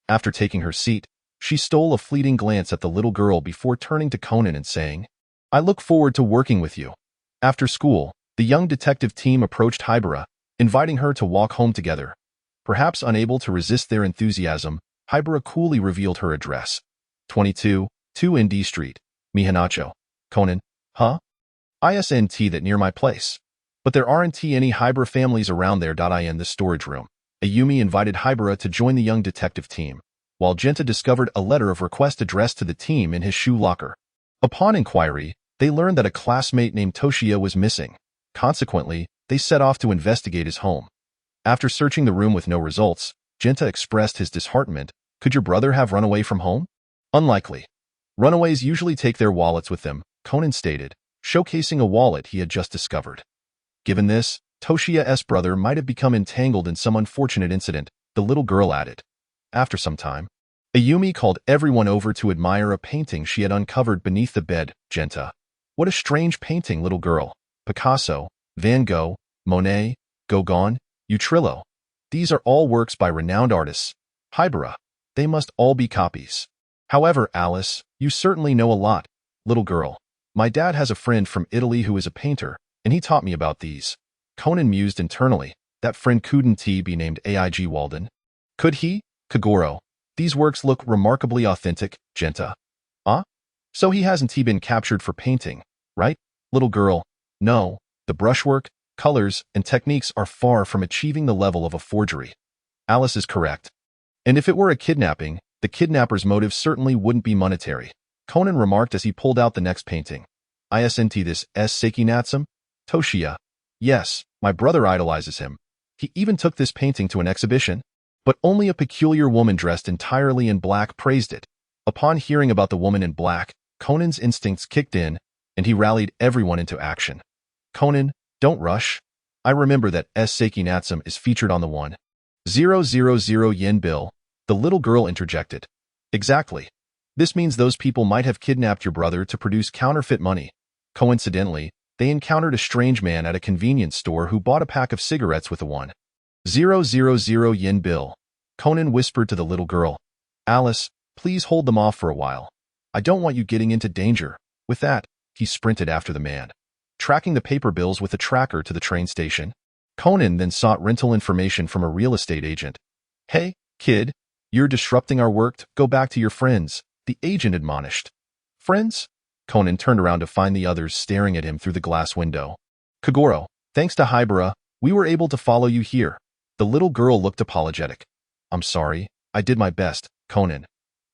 [SPEAKER 2] After taking her seat, she stole a fleeting glance at the little girl before turning to Conan and saying, I look forward to working with you. After school, the young detective team approached Hybera, inviting her to walk home together. Perhaps unable to resist their enthusiasm, Hybera coolly revealed her address. 22, 2ND Street, Mihanacho. Conan, huh? ISNT that near my place. But there aren't any Hybera families around there. In the storage room. Ayumi invited Hybera to join the young detective team, while Genta discovered a letter of request addressed to the team in his shoe locker. Upon inquiry, they learned that a classmate named Toshiya was missing. Consequently, they set off to investigate his home. After searching the room with no results, Genta expressed his disheartenment. Could your brother have run away from home? Unlikely. Runaways usually take their wallets with them, Conan stated, showcasing a wallet he had just discovered. Given this, Toshiya's brother might have become entangled in some unfortunate incident, the little girl added. After some time, Ayumi called everyone over to admire a painting she had uncovered beneath the bed. Genta. What a strange painting, little girl. Picasso, Van Gogh, Monet, Gauguin, Utrillo. These are all works by renowned artists. Hybera. They must all be copies. However, Alice, you certainly know a lot. Little girl. My dad has a friend from Italy who is a painter, and he taught me about these. Conan mused internally. That friend couldn't be named AIG Walden. Could he? Kagoro. These works look remarkably authentic. Genta. So he hasn't been captured for painting, right? Little girl. No. The brushwork, colors, and techniques are far from achieving the level of a forgery. Alice is correct. And if it were a kidnapping, the kidnapper's motive certainly wouldn't be monetary. Conan remarked as he pulled out the next painting. Isn't this Seiki Natsum? Toshiya. Yes, my brother idolizes him. He even took this painting to an exhibition. But only a peculiar woman dressed entirely in black praised it. Upon hearing about the woman in black, Conan's instincts kicked in. and he rallied everyone into action. Conan, don't rush. I remember that Seiki Natsum is featured on the 1,000 yen bill, the little girl interjected. Exactly. This means those people might have kidnapped your brother to produce counterfeit money. Coincidentally, they encountered a strange man at a convenience store who bought a pack of cigarettes with a 1,000 yen bill. Conan whispered to the little girl, Alice, please hold them off for a while. I don't want you getting into danger. With that, he sprinted after the man, tracking the paper bills with a tracker to the train station. Conan then sought rental information from a real estate agent. Hey, kid, you're disrupting our work. Go back to your friends, the agent admonished. Friends? Conan turned around to find the others staring at him through the glass window. Kagoro, thanks to Hibara, we were able to follow you here. The little girl looked apologetic. I'm sorry, I did my best, Conan.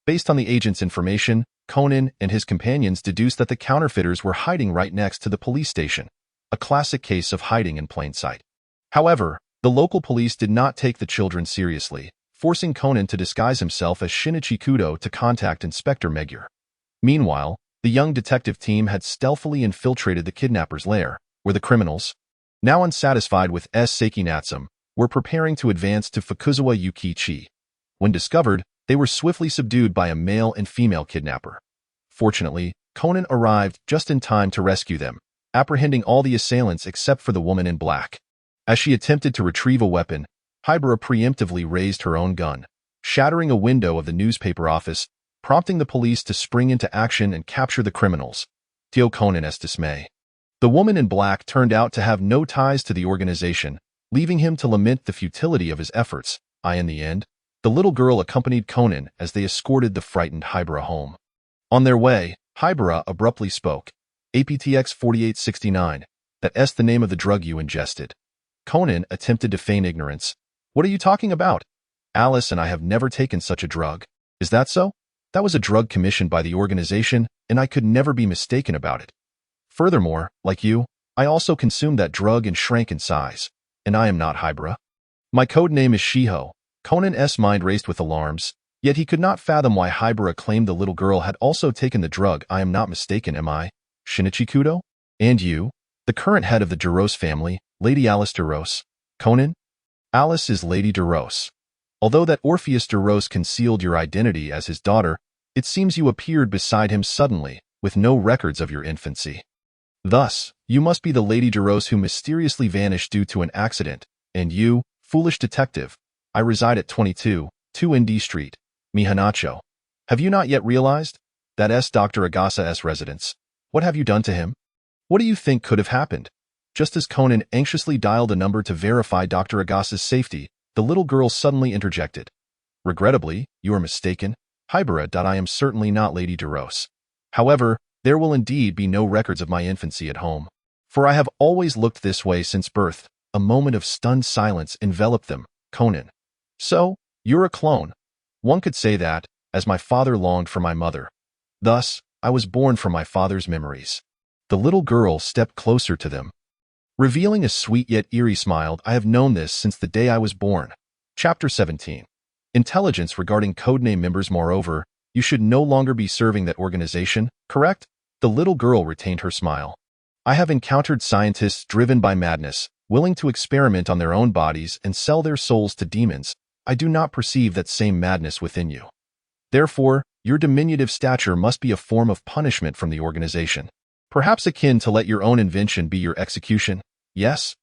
[SPEAKER 2] Based on the agent's information, Conan and his companions deduced that the counterfeiters were hiding right next to the police station, a classic case of hiding in plain sight. However, the local police did not take the children seriously, forcing Conan to disguise himself as Shinichi Kudo to contact Inspector Meguer. Meanwhile, the young detective team had stealthily infiltrated the kidnapper's lair, where the criminals, now unsatisfied with Seiki Natsum, were preparing to advance to Fukuzawa Yukichi. When discovered, they were swiftly subdued by a male and female kidnapper. Fortunately, Conan arrived just in time to rescue them, apprehending all the assailants except for the woman in black. As she attempted to retrieve a weapon, Hibara preemptively raised her own gun, shattering a window of the newspaper office, prompting the police to spring into action and capture the criminals. To Conan's dismay, the woman in black turned out to have no ties to the organization, leaving him to lament the futility of his efforts. In the end, the little girl accompanied Conan as they escorted the frightened Hibara home. On their way, Hibara abruptly spoke. APTX 4869, that's the name of the drug you ingested. Conan attempted to feign ignorance. What are you talking about? Alice and I have never taken such a drug. Is that so? That was a drug commissioned by the organization, and I could never be mistaken about it. Furthermore, like you, I also consumed that drug and shrank in size. And I am not Hibara. My code name is Shiho. Conan's mind raced with alarms, yet he could not fathom why Hibara claimed the little girl had also taken the drug. I am not mistaken, am I? Shinichi Kudo? And you, the current head of the Duros family, Lady Alice Duros. Conan? Alice is Lady Duros. Although that Orpheus Duros concealed your identity as his daughter, it seems you appeared beside him suddenly, with no records of your infancy. Thus, you must be the Lady Duros who mysteriously vanished due to an accident, and you, foolish detective, I reside at 22, 2 ND Street, Mihanacho. Have you not yet realized? That's Dr. Agasa's residence. What have you done to him? What do you think could have happened? Just as Conan anxiously dialed a number to verify Dr. Agasa's safety, the little girl suddenly interjected. Regrettably, you are mistaken. Hibara. I am certainly not Lady Duros. However, there will indeed be no records of my infancy at home. For I have always looked this way since birth. A moment of stunned silence enveloped them. Conan. So, you're a clone. One could say that, as my father longed for my mother. Thus, I was born from my father's memories. The little girl stepped closer to them, revealing a sweet yet eerie smile. I have known this since the day I was born. Chapter 17. Intelligence regarding codename members. Moreover, you should no longer be serving that organization, correct? The little girl retained her smile. I have encountered scientists driven by madness, willing to experiment on their own bodies and sell their souls to demons. I do not perceive that same madness within you. Therefore, your diminutive stature must be a form of punishment from the organization. Perhaps akin to let your own invention be your execution. Yes?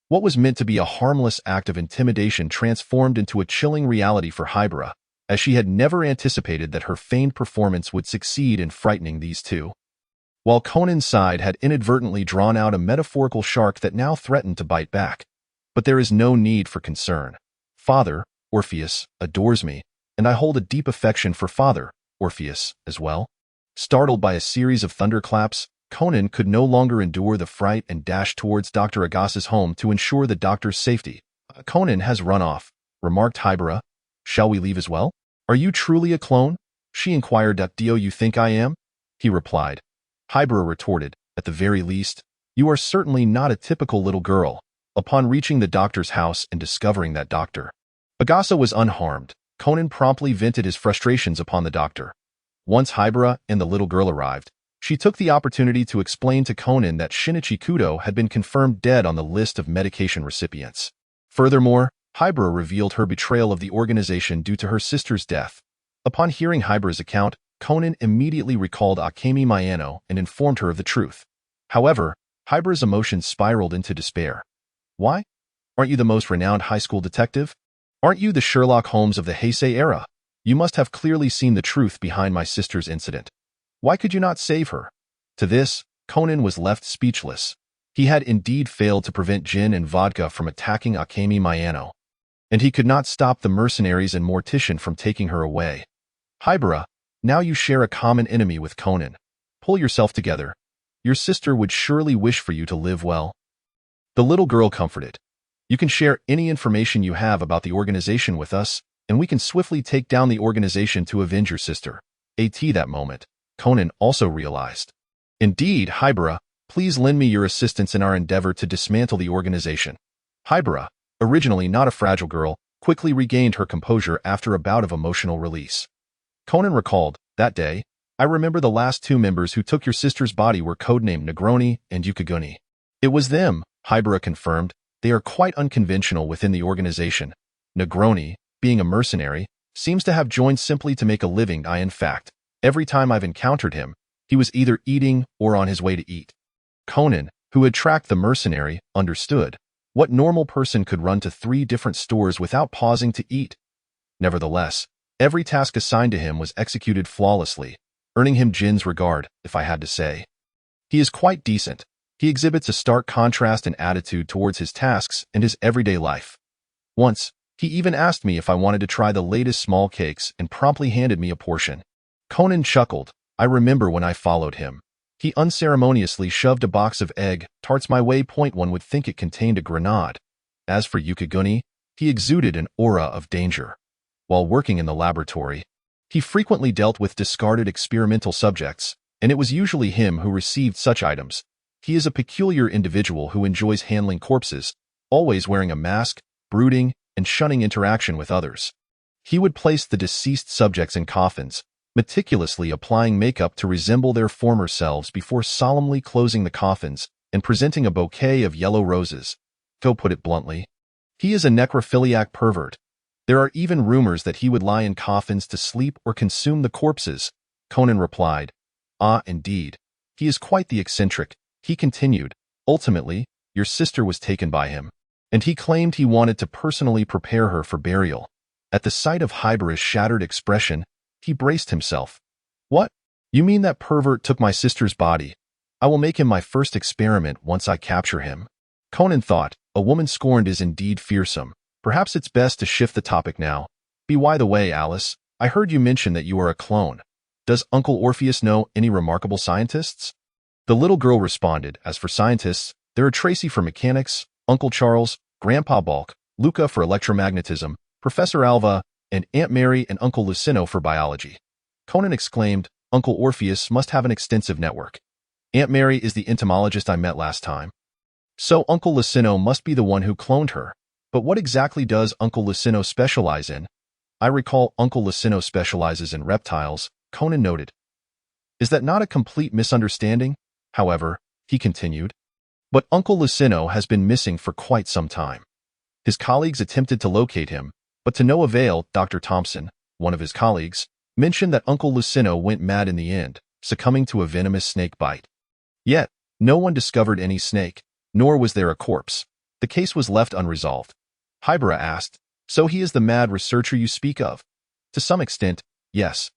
[SPEAKER 2] What was meant to be a harmless act of intimidation transformed into a chilling reality for Hibara, as she had never anticipated that her feigned performance would succeed in frightening these two. While Conan's side had inadvertently drawn out a metaphorical shark that now threatened to bite back. But there is no need for concern. Father, Orpheus, adores me, and I hold a deep affection for Father, Orpheus, as well. Startled by a series of thunderclaps, Conan could no longer endure the fright and dashed towards Dr. Agasa's home to ensure the doctor's safety. Conan has run off, remarked Hibara. Shall we leave as well? Are you truly a clone? She inquired. Do you think I am? He replied. Hibara retorted, at the very least, you are certainly not a typical little girl. Upon reaching the doctor's house and discovering that Dr. Agasa was unharmed, Conan promptly vented his frustrations upon the doctor. Once Hibara and the little girl arrived, She took the opportunity to explain to Conan that Shinichi Kudo had been confirmed dead on the list of medication recipients. Furthermore, Hybera revealed her betrayal of the organization due to her sister's death. Upon hearing Hybera's account, Conan immediately recalled Akemi Mayano and informed her of the truth. However, Hybera's emotions spiraled into despair. Why? Aren't you the most renowned high school detective? Aren't you the Sherlock Holmes of the Heisei era? You must have clearly seen the truth behind my sister's incident. Why could you not save her? To this, Conan was left speechless. He had indeed failed to prevent gin and vodka from attacking Akemi Mayano, and he could not stop the mercenaries and mortician from taking her away. Hybera, now you share a common enemy with Conan. Pull yourself together. Your sister would surely wish for you to live well. The little girl comforted. You can share any information you have about the organization with us, and we can swiftly take down the organization to avenge your sister. At that moment, Conan also realized. Indeed, Hybera, please lend me your assistance in our endeavor to dismantle the organization. Hybera, originally not a fragile girl, quickly regained her composure after a bout of emotional release. Conan recalled, that day, I remember the last two members who took your sister's body were codenamed Negroni and Yukiguni. It was them, Hybera confirmed. They are quite unconventional within the organization. Negroni, being a mercenary, seems to have joined simply to make a living. In fact, every time I've encountered him, he was either eating or on his way to eat. Conan, who had tracked the mercenary, understood. What normal person could run to 3 different stores without pausing to eat? Nevertheless, every task assigned to him was executed flawlessly, earning him Jin's regard, if I had to say. He is quite decent. He exhibits a stark contrast in attitude towards his tasks and his everyday life. Once, he even asked me if I wanted to try the latest small cakes and promptly handed me a portion. Conan chuckled. I remember when I followed him. He unceremoniously shoved a box of egg tarts my way. One would think it contained a grenade. As for Yukiguni, he exuded an aura of danger. While working in the laboratory, he frequently dealt with discarded experimental subjects, and it was usually him who received such items. He is a peculiar individual who enjoys handling corpses, always wearing a mask, brooding, and shunning interaction with others. He would place the deceased subjects in coffins, meticulously applying makeup to resemble their former selves before solemnly closing the coffins and presenting a bouquet of yellow roses. To put it bluntly, he is a necrophiliac pervert. There are even rumors that he would lie in coffins to sleep or consume the corpses. Conan replied, Ah, indeed. He is quite the eccentric. He continued, ultimately, your sister was taken by him, and he claimed he wanted to personally prepare her for burial. At the sight of Hybera's shattered expression, he braced himself. What? You mean that pervert took my sister's body? I will make him my first experiment once I capture him. Conan thought, a woman scorned is indeed fearsome. Perhaps it's best to shift the topic now. By the way, Alice, I heard you mention that you are a clone. Does Uncle Orpheus know any remarkable scientists? The little girl responded, as for scientists, there are Tracy for mechanics, Uncle Charles, Grandpa Bulk, Luca for electromagnetism, Professor Alva, and Aunt Mary and Uncle Lucino for biology. Conan exclaimed, Uncle Orpheus must have an extensive network. Aunt Mary is the entomologist I met last time. So Uncle Lucino must be the one who cloned her. But what exactly does Uncle Lucino specialize in? I recall Uncle Lucino specializes in reptiles, Conan noted. Is that not a complete misunderstanding? However, he continued, but Uncle Lucino has been missing for quite some time. His colleagues attempted to locate him, but to no avail. Dr. Thompson, one of his colleagues, mentioned that Uncle Lucino went mad in the end, succumbing to a venomous snake bite. Yet, no one discovered any snake, nor was there a corpse. The case was left unresolved. Hybera asked, so he is the mad researcher you speak of? To some extent, yes.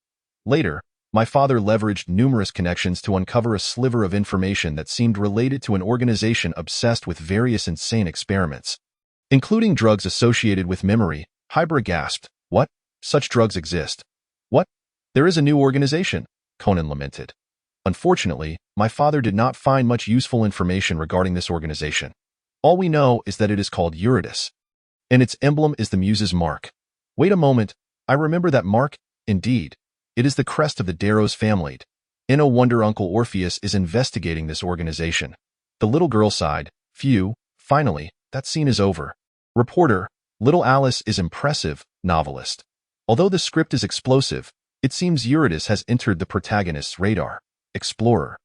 [SPEAKER 2] Later, my father leveraged numerous connections to uncover a sliver of information that seemed related to an organization obsessed with various insane experiments, including drugs associated with memory. Hybera gasped, what? Such drugs exist? What? There is a new organization, Conan lamented. Unfortunately, my father did not find much useful information regarding this organization. All we know is that it is called Ordis, and its emblem is the Muse's mark. Wait a moment, I remember that mark, indeed. It is the crest of the Darrows family. No wonder Uncle Orpheus is investigating this organization. The little girl sighed. Phew, finally, that scene is over. Reporter, little Alice is impressive, novelist. Although the script is explosive, it seems Eurydice has entered the protagonist's radar. Explorer.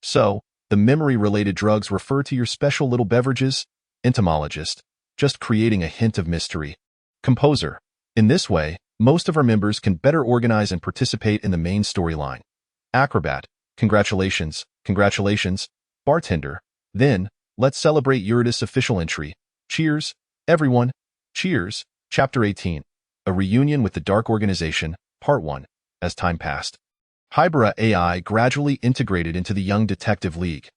[SPEAKER 2] So, the memory-related drugs refer to your special little beverages? Entomologist. Just creating a hint of mystery. Composer. In this way, most of our members can better organize and participate in the main storyline. Acrobat. Congratulations, congratulations. Bartender. Then, let's celebrate Ordis' official entry. Cheers, everyone. Cheers. Chapter 18. A Reunion with the Dark Organization, Part 1. As time passed, Hybera AI gradually integrated into the young detective league.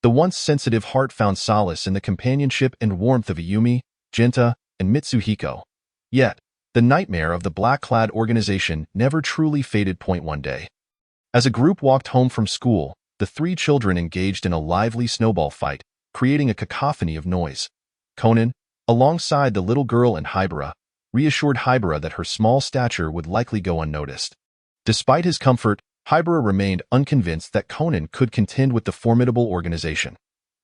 [SPEAKER 2] The once sensitive heart found solace in the companionship and warmth of Ayumi, Genta, and Mitsuhiko. Yet, the nightmare of the black-clad organization never truly faded. One day, as a group walked home from school, the three children engaged in a lively snowball fight, creating a cacophony of noise. Conan, alongside the little girl and Hybera, reassured Hybera that her small stature would likely go unnoticed. Despite his comfort, Hybera remained unconvinced that Conan could contend with the formidable organization.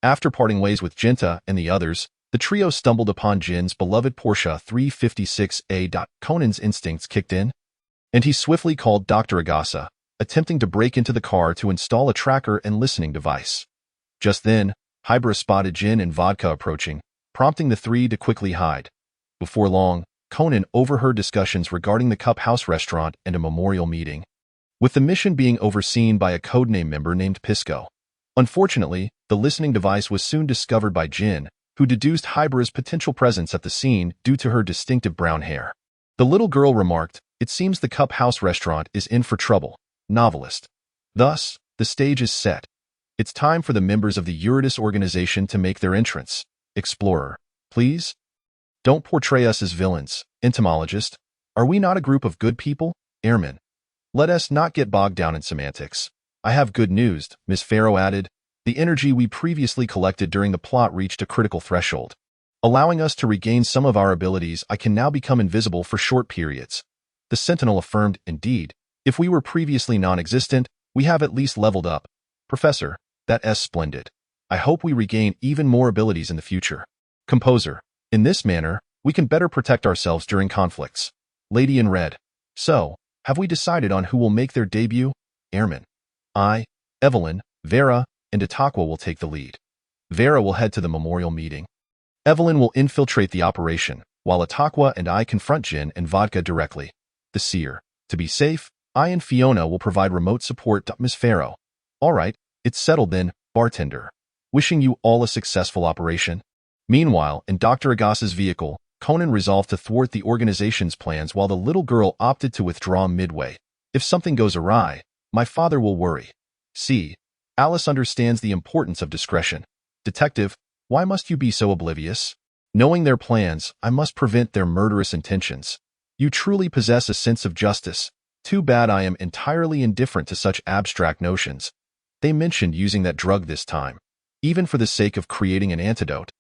[SPEAKER 2] After parting ways with Genta and the others, the trio stumbled upon Jin's beloved Porsche 356A. Conan's instincts kicked in, and he swiftly called Dr. Agasa, attempting to break into the car to install a tracker and listening device. Just then, Hybera spotted Jin and Vodka approaching, prompting the three to quickly hide. Before long, Conan overheard discussions regarding the Cup House restaurant and a memorial meeting, with the mission being overseen by a codename member named Pisco. Unfortunately, the listening device was soon discovered by Jin, who deduced Hybera's potential presence at the scene due to her distinctive brown hair. The little girl remarked, "It seems the Cup House restaurant is in for trouble." Novelist. Thus, the stage is set. It's time for the members of the Ordis organization to make their entrance. Explorer. Please? Don't portray us as villains. Entomologist. Are we not a group of good people? Airman. Let us not get bogged down in semantics. I have good news, Miss Farrow added. The energy we previously collected during the plot reached a critical threshold. Allowing us to regain some of our abilities, I can now become invisible for short periods. The Sentinel affirmed, indeed. If we were previously non-existent, we have at least leveled up. Professor, that's splendid. I hope we regain even more abilities in the future. Composer. In this manner, we can better protect ourselves during conflicts. Lady in Red. So, have we decided on who will make their debut? Airman. I, Evelyn, Vera, and Itakwa will take the lead. Vera will head to the memorial meeting. Evelyn will infiltrate the operation, while Itakwa and I confront Jin and Vodka directly. The Seer. To be safe, I and Fiona will provide remote support to Miss Farrow. All right, it's settled then, bartender. Wishing you all a successful operation. Meanwhile, in Dr. Agasa's vehicle, Conan resolved to thwart the organization's plans while the little girl opted to withdraw midway. If something goes awry, my father will worry. See, Alice understands the importance of discretion. Detective, why must you be so oblivious? Knowing their plans, I must prevent their murderous intentions. You truly possess a sense of justice. Too bad I am entirely indifferent to such abstract notions. They mentioned using that drug this time, even for the sake of creating an antidote.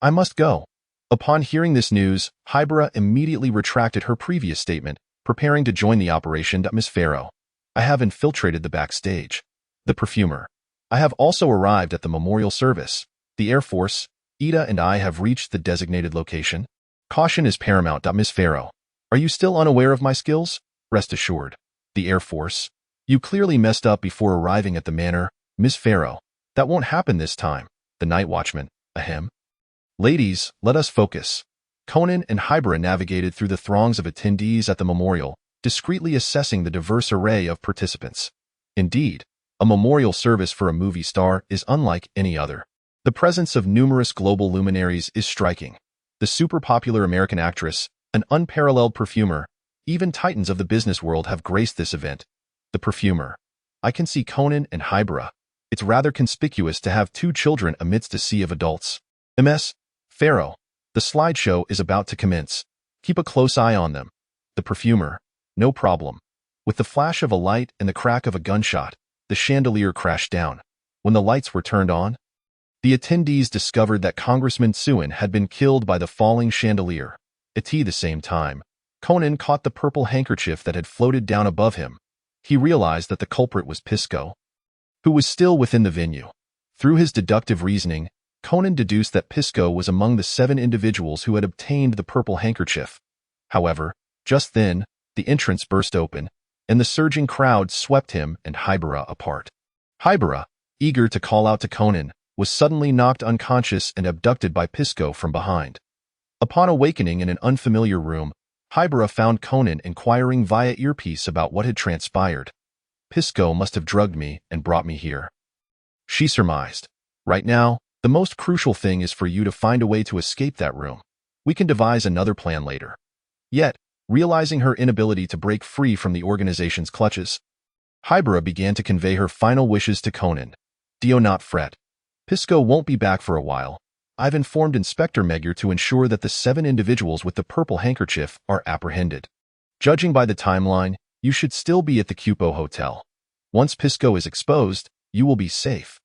[SPEAKER 2] I must go. Upon hearing this news, Hybera immediately retracted her previous statement, preparing to join the operation. Miss Farrow. I have infiltrated the backstage. The perfumer. I have also arrived at the memorial service. The Air Force, Ida and I have reached the designated location. Caution is paramount. Miss Farrow. Are you still unaware of my skills? Rest assured. The Air Force. You clearly messed up before arriving at the manor, Miss Farrow. That won't happen this time. The Night Watchman. Ahem. Ladies, let us focus. Conan and Hybera navigated through the throngs of attendees at the memorial, discreetly assessing the diverse array of participants. Indeed, a memorial service for a movie star is unlike any other. The presence of numerous global luminaries is striking. The super-popular American actress, an unparalleled perfumer, even titans of the business world have graced this event. The perfumer. I can see Conan and Hybera. It's rather conspicuous to have two children amidst a sea of adults. Ms. Farrow. The slideshow is about to commence. Keep a close eye on them. The perfumer. No problem. With the flash of a light and the crack of a gunshot, the chandelier crashed down. When the lights were turned on, the attendees discovered that Congressman Suen had been killed by the falling chandelier. At the same time, Conan caught the purple handkerchief that had floated down above him. He realized that the culprit was Pisco, who was still within the venue. Through his deductive reasoning, Conan deduced that Pisco was among the 7 individuals who had obtained the purple handkerchief. However, just then, the entrance burst open, and the surging crowd swept him and Hybera apart. Hybera, eager to call out to Conan, was suddenly knocked unconscious and abducted by Pisco from behind. Upon awakening in an unfamiliar room, Hybera found Conan inquiring via earpiece about what had transpired. Pisco must have drugged me and brought me here. She surmised. Right now, the most crucial thing is for you to find a way to escape that room. We can devise another plan later. Yet, realizing her inability to break free from the organization's clutches, Hybera began to convey her final wishes to Conan. Do not fret. Pisco won't be back for a while. I've informed Inspector Magyar to ensure that the 7 individuals with the purple handkerchief are apprehended. Judging by the timeline, you should still be at the Cupo Hotel. Once Pisco is exposed, you will be safe.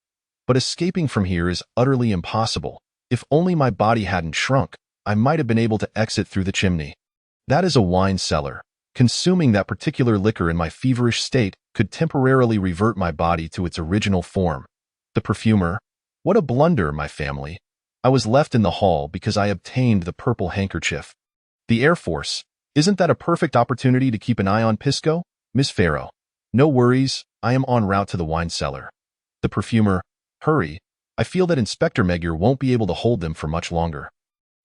[SPEAKER 2] But escaping from here is utterly impossible. If only my body hadn't shrunk, I might have been able to exit through the chimney. That is a wine cellar. Consuming that particular liquor in my feverish state could temporarily revert my body to its original form. The perfumer. What a blunder, my family. I was left in the hall because I obtained the purple handkerchief. The Air Force. Isn't that a perfect opportunity to keep an eye on Pisco? Miss Farrow. No worries, I am en route to the wine cellar. The perfumer. Hurry. I feel that Inspector Magyar won't be able to hold them for much longer.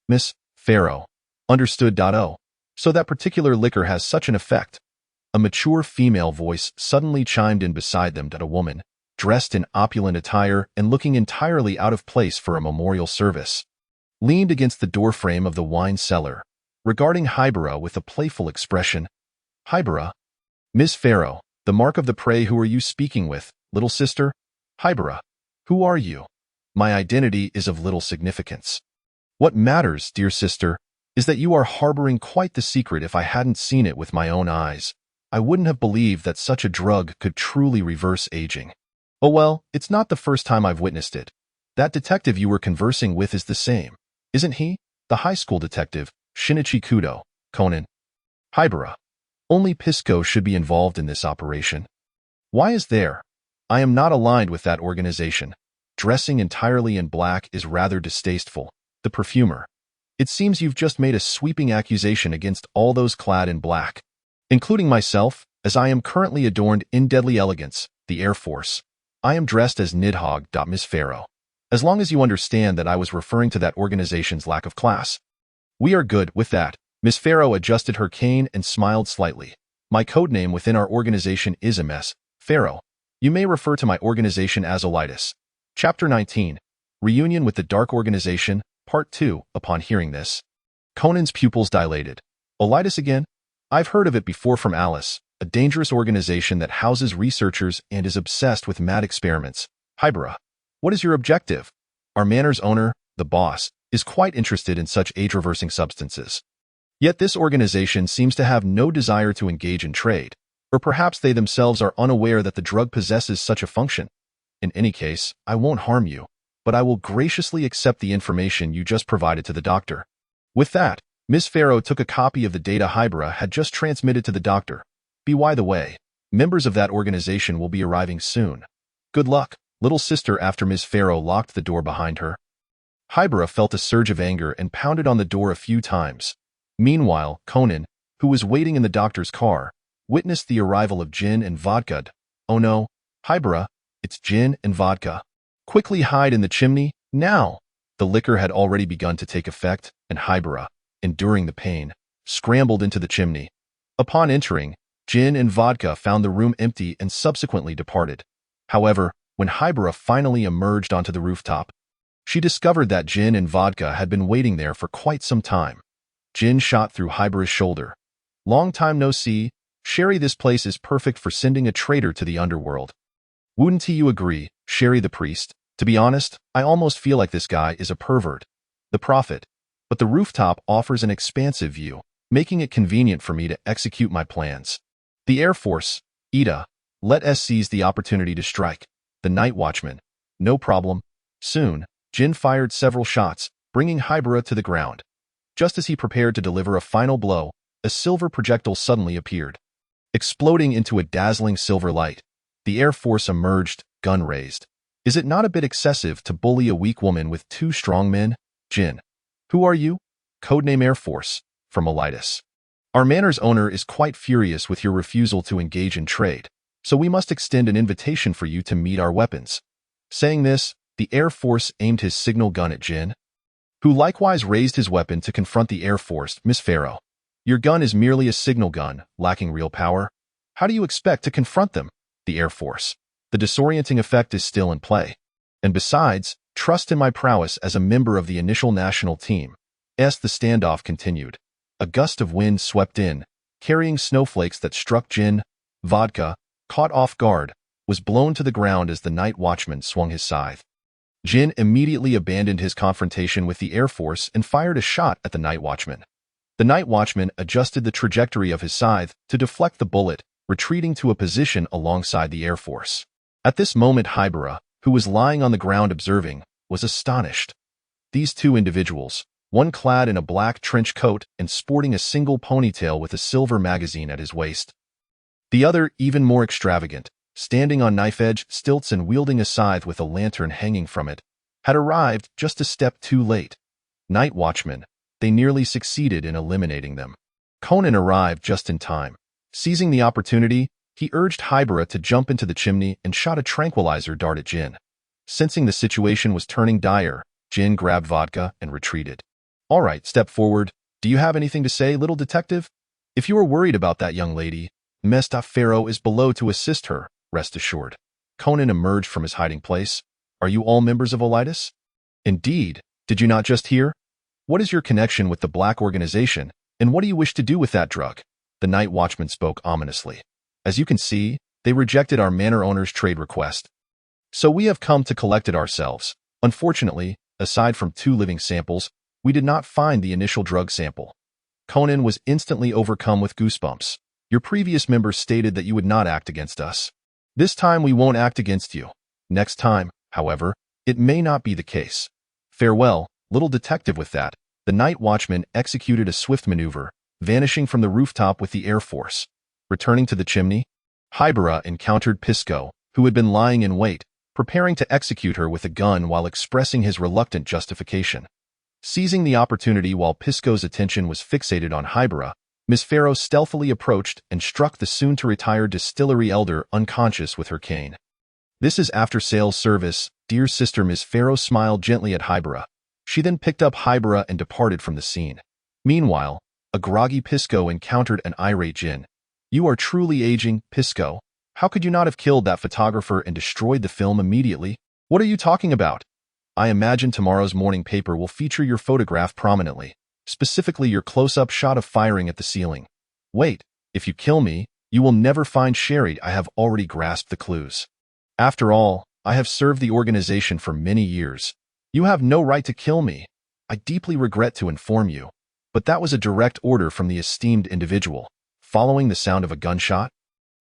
[SPEAKER 2] Miss Farrow. Understood. Oh. So that particular liquor has such an effect. A mature female voice suddenly chimed in beside them. A woman, dressed in opulent attire and looking entirely out of place for a memorial service, leaned against the doorframe of the wine cellar, regarding Hybera with a playful expression. Hybera? Miss Farrow, the mark of the prey. Who are you speaking with, little sister? Hybera, who are you? My identity is of little significance. What matters, dear sister, is that you are harboring quite the secret. If I hadn't seen it with my own eyes, I wouldn't have believed that such a drug could truly reverse aging. Oh well, it's not the first time I've witnessed it. That detective you were conversing with is the same, isn't he? The high school detective, Shinichi Kudo, Conan. Hybera. Only Pisco should be involved in this operation. Why is there? I am not aligned with that organization. Dressing entirely in black is rather distasteful. The perfumer. It seems you've just made a sweeping accusation against all those clad in black, including myself, as I am currently adorned in deadly elegance, the Air Force. I am dressed as Nidhogg. Miss Farrow. As long as you understand that I was referring to that organization's lack of class. We are good with that. Miss Farrow adjusted her cane and smiled slightly. My codename within our organization is MS Farrow. You may refer to my organization as Ordis. Chapter 19. Reunion with the Dark Organization, Part 2. Upon hearing this, Conan's pupils dilated. Ordis again? I've heard of it before from Alice, a dangerous organization that houses researchers and is obsessed with mad experiments. Hybera, what is your objective? Our manor's owner, the boss, is quite interested in such age-reversing substances. Yet this organization seems to have no desire to engage in trade, or perhaps they themselves are unaware that the drug possesses such a function. In any case, I won't harm you, but I will graciously accept the information you just provided to the doctor. With that, Miss Farrow took a copy of the data Hybera had just transmitted to the doctor. By the way, members of that organization will be arriving soon. Good luck, little sister. After Miss Farrow locked the door behind her, Hybera felt a surge of anger and pounded on the door a few times. Meanwhile, Conan, who was waiting in the doctor's car, witnessed the arrival of gin and vodka. Oh no, Hybera, it's gin and vodka. Quickly hide in the chimney, now! The liquor had already begun to take effect, and Hybera, enduring the pain, scrambled into the chimney. Upon entering, gin and vodka found the room empty and subsequently departed. However, when Hybera finally emerged onto the rooftop, she discovered that gin and vodka had been waiting there for quite some time. Gin shot through Hybera's shoulder. Long time no see, Sherry. This place is perfect for sending a traitor to the underworld. Wouldn't you agree, Sherry the priest? To be honest, I almost feel like this guy is a pervert. The prophet. But the rooftop offers an expansive view, making it convenient for me to execute my plans. The Air Force. Ida. Let us seize the opportunity to strike. The night watchman. No problem. Soon, Jin fired several shots, bringing Hybera to the ground. Just as he prepared to deliver a final blow, a silver projectile suddenly appeared. Exploding into a dazzling silver light, the Air Force emerged, gun raised. Is it not a bit excessive to bully a weak woman with 2 strong men? Jin. Who are you? Codename Air Force, from Ordis. Our manor's owner is quite furious with your refusal to engage in trade. so we must extend an invitation for you to meet our weapons." Saying this, the Air Force aimed his signal gun at Jin, who likewise raised his weapon to confront the Air Force. "Miss Pharaoh, your gun is merely a signal gun, lacking real power. How do you expect to confront them?" The Air Force. "The disorienting effect is still in play. And besides, trust in my prowess as a member of the initial national team." As the standoff continued, a gust of wind swept in, carrying snowflakes that struck Jin. Vodka, caught off guard, was blown to the ground as the night watchman swung his scythe. Jin immediately abandoned his confrontation with the Air Force and fired a shot at the night watchman. The night watchman adjusted the trajectory of his scythe to deflect the bullet, retreating to a position alongside the Air Force. At this moment, Hibara, who was lying on the ground observing, was astonished. These two individuals, one clad in a black trench coat and sporting a single ponytail with a silver magazine at his waist, the other even more extravagant, standing on knife-edge stilts and wielding a scythe with a lantern hanging from it, had arrived just a step too late. Night watchmen, they nearly succeeded in eliminating them. Conan arrived just in time. Seizing the opportunity, he urged Hibara to jump into the chimney and shot a tranquilizer dart at Jin. Sensing the situation was turning dire, Jin grabbed vodka and retreated. "All right, step forward. Do you have anything to say, little detective? If you are worried about that young lady, Mr. Pharaoh is below to assist her, rest assured." Conan emerged from his hiding place. "Are you all members of Ordis?" "Indeed. Did you not just hear? What is your connection with the Black Organization, and what do you wish to do with that drug?" The night watchman spoke ominously. "As you can see, they rejected our manor owner's trade request. So we have come to collect it ourselves. Unfortunately, aside from 2 living samples, we did not find the initial drug sample." Conan was instantly overcome with goosebumps. "Your previous members stated that you would not act against us. This time we won't act against you. Next time, however, it may not be the case. Farewell, little detective." With that, the night watchman executed a swift maneuver, vanishing from the rooftop with the Air Force. Returning to the chimney, Hibara encountered Pisco, who had been lying in wait, preparing to execute her with a gun while expressing his reluctant justification. Seizing the opportunity while Pisco's attention was fixated on Hibara, Miss Pharaoh stealthily approached and struck the soon-to-retire distillery elder unconscious with her cane. "This is after-sales service, dear sister." Miss Pharaoh smiled gently at Hibara. She then picked up Hibara and departed from the scene. Meanwhile, a groggy Pisco encountered an irate Jin. "You are truly aging, Pisco. How could you not have killed that photographer and destroyed the film immediately?" "What are you talking about? I imagine tomorrow's morning paper will feature your photograph prominently, specifically your close-up shot of firing at the ceiling. Wait, if you kill me, you will never find Sherry. I have already grasped the clues. After all, I have served the organization for many years. You have no right to kill me. I deeply regret to inform you, but that was a direct order from the esteemed individual." Following the sound of a gunshot,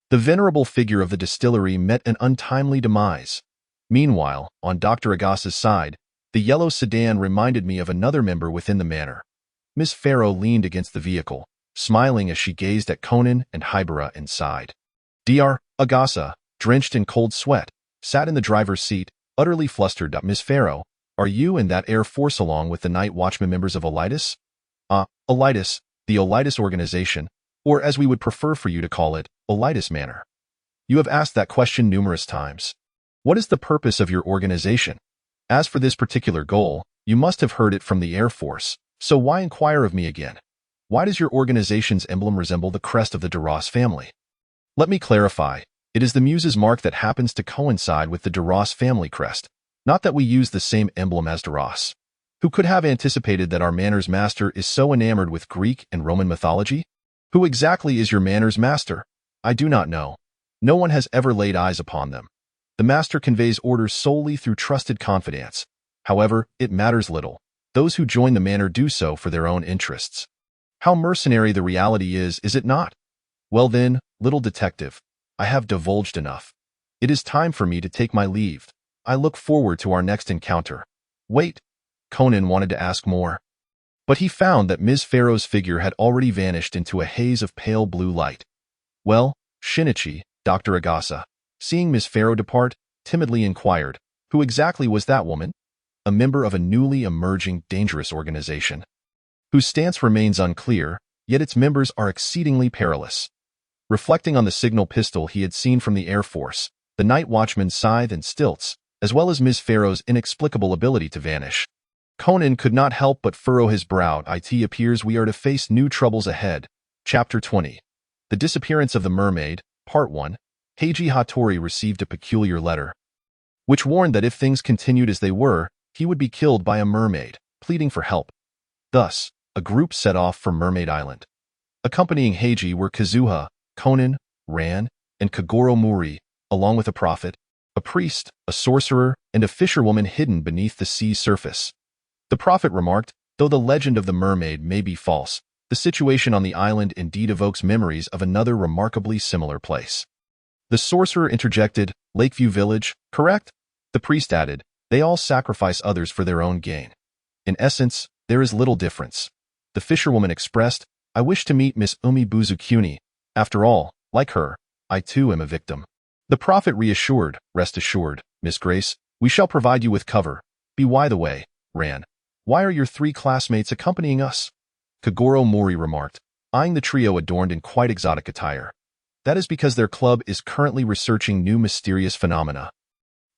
[SPEAKER 2] the venerable figure of the distillery met an untimely demise. Meanwhile, on Dr. Agasa's side, the yellow sedan reminded me of another member within the manor. Miss Pharaoh leaned against the vehicle, smiling as she gazed at Conan and Hibara inside. Dr. Agasa, drenched in cold sweat, sat in the driver's seat, utterly flustered. "Miss Pharaoh, are you and that Air Force along with the night watchman members of Ordis?" Ordis, the Ordis organization, or as we would prefer for you to call it, Ordis Manor. You have asked that question numerous times. What is the purpose of your organization? As for this particular goal, you must have heard it from the Air Force, so why inquire of me again? Why does your organization's emblem resemble the crest of the Duras family? Let me clarify, it is the Muse's mark that happens to coincide with the Duras family crest, not that we use the same emblem as Duras. Who could have anticipated that our manor's master is so enamored with Greek and Roman mythology? Who exactly is your manor's master? I do not know. No one has ever laid eyes upon them. The master conveys orders solely through trusted confidants. However, it matters little. Those who join the manor do so for their own interests. How mercenary the reality is it not? Well then, little detective, I have divulged enough. It is time for me to take my leave. I look forward to our next encounter. Wait, Conan wanted to ask more, but he found that Ms. Pharaoh's figure had already vanished into a haze of pale blue light. Well, Shinichi, Dr. Agasa, seeing Ms. Pharaoh depart, timidly inquired, who exactly was that woman? A member of a newly emerging dangerous organization, whose stance remains unclear, yet its members are exceedingly perilous. reflecting on the signal pistol he had seen from the Air Force, the night watchman's scythe and stilts, as well as Ms. Farrow's inexplicable ability to vanish. Conan could not help but furrow his brow. It appears we are to face new troubles ahead. Chapter 20. The Disappearance of the Mermaid, Part 1. Heiji Hattori received a peculiar letter, which warned that if things continued as they were, he would be killed by a mermaid, pleading for help. Thus, a group set off for Mermaid Island. Accompanying Heiji were Kazuha, Conan, Ran, and Kagoro Muri, along with a prophet, a priest, a sorcerer, and a fisherwoman hidden beneath the sea's surface. The prophet remarked, though the legend of the mermaid may be false, the situation on the island indeed evokes memories of another remarkably similar place. The sorcerer interjected, Lakeview Village, correct? The priest added, they all sacrifice others for their own gain. In essence, there is little difference. The fisherwoman expressed, I wish to meet Miss Umibuzu Kuni. After all, like her, I too am a victim. The prophet reassured, rest assured, Miss Grace, we shall provide you with cover. By the way, Ran, why are your 3 classmates accompanying us? Kagoro Mori remarked, eyeing the trio adorned in quite exotic attire. That is because their club is currently researching new mysterious phenomena.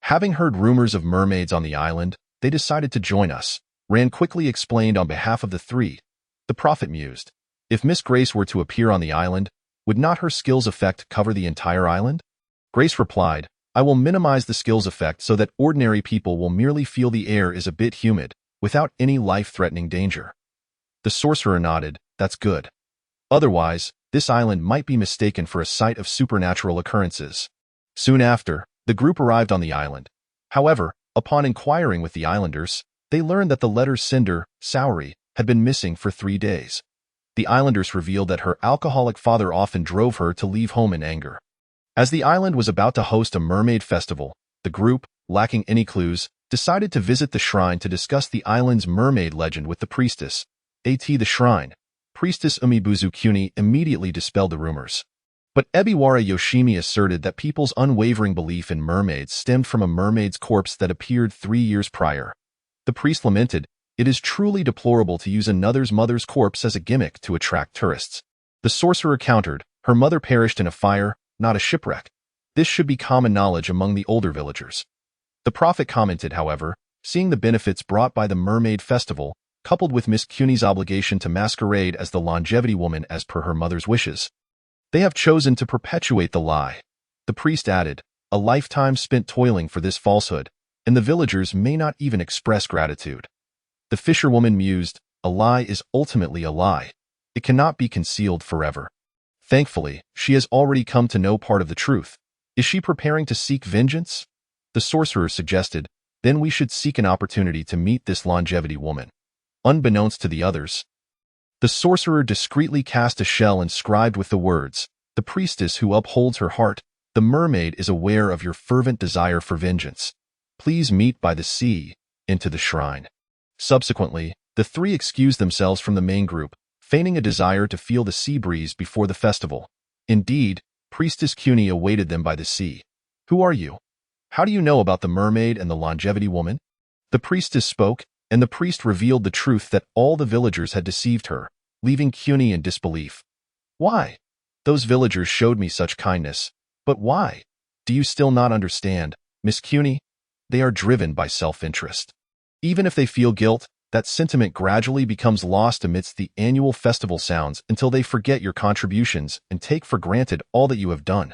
[SPEAKER 2] Having heard rumors of mermaids on the island, they decided to join us. Ran quickly explained on behalf of the 3. The prophet mused, if Miss Grace were to appear on the island, would not her skills effect cover the entire island? Grace replied, I will minimize the skills effect so that ordinary people will merely feel the air is a bit humid, without any life-threatening danger. The sorcerer nodded, that's good. Otherwise, this island might be mistaken for a site of supernatural occurrences. Soon after, the group arrived on the island. However, upon inquiring with the islanders, they learned that the letter Cinder, Saori, had been missing for 3 days. The islanders revealed that her alcoholic father often drove her to leave home in anger. As the island was about to host a mermaid festival, the group, lacking any clues, decided to visit the shrine to discuss the island's mermaid legend with the priestess. The shrine. Priestess Umibuzu Kuni immediately dispelled the rumors. But Ebiwara Yoshimi asserted that people's unwavering belief in mermaids stemmed from a mermaid's corpse that appeared 3 years prior. The priest lamented, it is truly deplorable to use another's mother's corpse as a gimmick to attract tourists. The sorcerer countered, her mother perished in a fire, not a shipwreck. This should be common knowledge among the older villagers. The prophet commented, however, seeing the benefits brought by the mermaid festival, coupled with Miss Kuni's obligation to masquerade as the longevity woman as per her mother's wishes, they have chosen to perpetuate the lie. The priest added, a lifetime spent toiling for this falsehood, and the villagers may not even express gratitude. The fisherwoman mused, a lie is ultimately a lie. It cannot be concealed forever. Thankfully, she has already come to know part of the truth. Is she preparing to seek vengeance? The sorcerer suggested, then we should seek an opportunity to meet this longevity woman. Unbeknownst to the others, the sorcerer discreetly cast a shell inscribed with the words, the priestess who upholds her heart, the mermaid is aware of your fervent desire for vengeance. Please meet by the sea, into the shrine. Subsequently, the 3 excused themselves from the main group, feigning a desire to feel the sea breeze before the festival. Indeed, Priestess Kuni awaited them by the sea. Who are you? How do you know about the mermaid and the longevity woman? The priestess spoke, and the priest revealed the truth that all the villagers had deceived her, leaving Kuni in disbelief. Why? Those villagers showed me such kindness. But why? Do you still not understand, Miss Kuni? They are driven by self-interest. Even if they feel guilt, that sentiment gradually becomes lost amidst the annual festival sounds until they forget your contributions and take for granted all that you have done.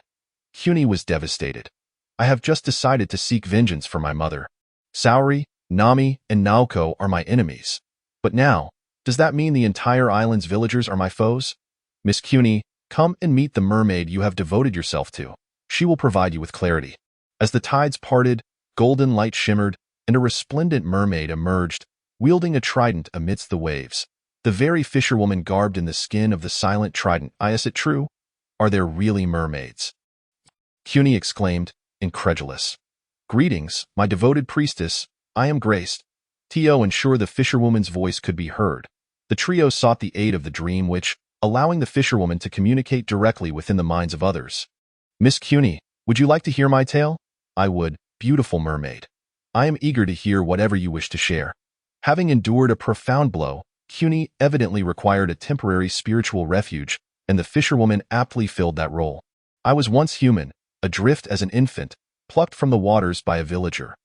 [SPEAKER 2] Kuni was devastated. I have just decided to seek vengeance for my mother. Saori, Nami, and Naoko are my enemies. But now, does that mean the entire island's villagers are my foes? Miss Kuni, come and meet the mermaid you have devoted yourself to. She will provide you with clarity. As the tides parted, golden light shimmered, and a resplendent mermaid emerged, wielding a trident amidst the waves. The very fisherwoman garbed in the skin of the silent trident. Is it true? Are there really mermaids? Kuni exclaimed, incredulous. Greetings, my devoted priestess. I am graced. Tio ensured the fisherwoman's voice could be heard. The trio sought the aid of the dream which, allowing the fisherwoman to communicate directly within the minds of others. Miss Kuni, would you like to hear my tale? I would, beautiful mermaid. I am eager to hear whatever you wish to share. Having endured a profound blow, Kuni evidently required a temporary spiritual refuge, and the fisherwoman aptly filled that role. I was once human, adrift as an infant, plucked from the waters by a villager.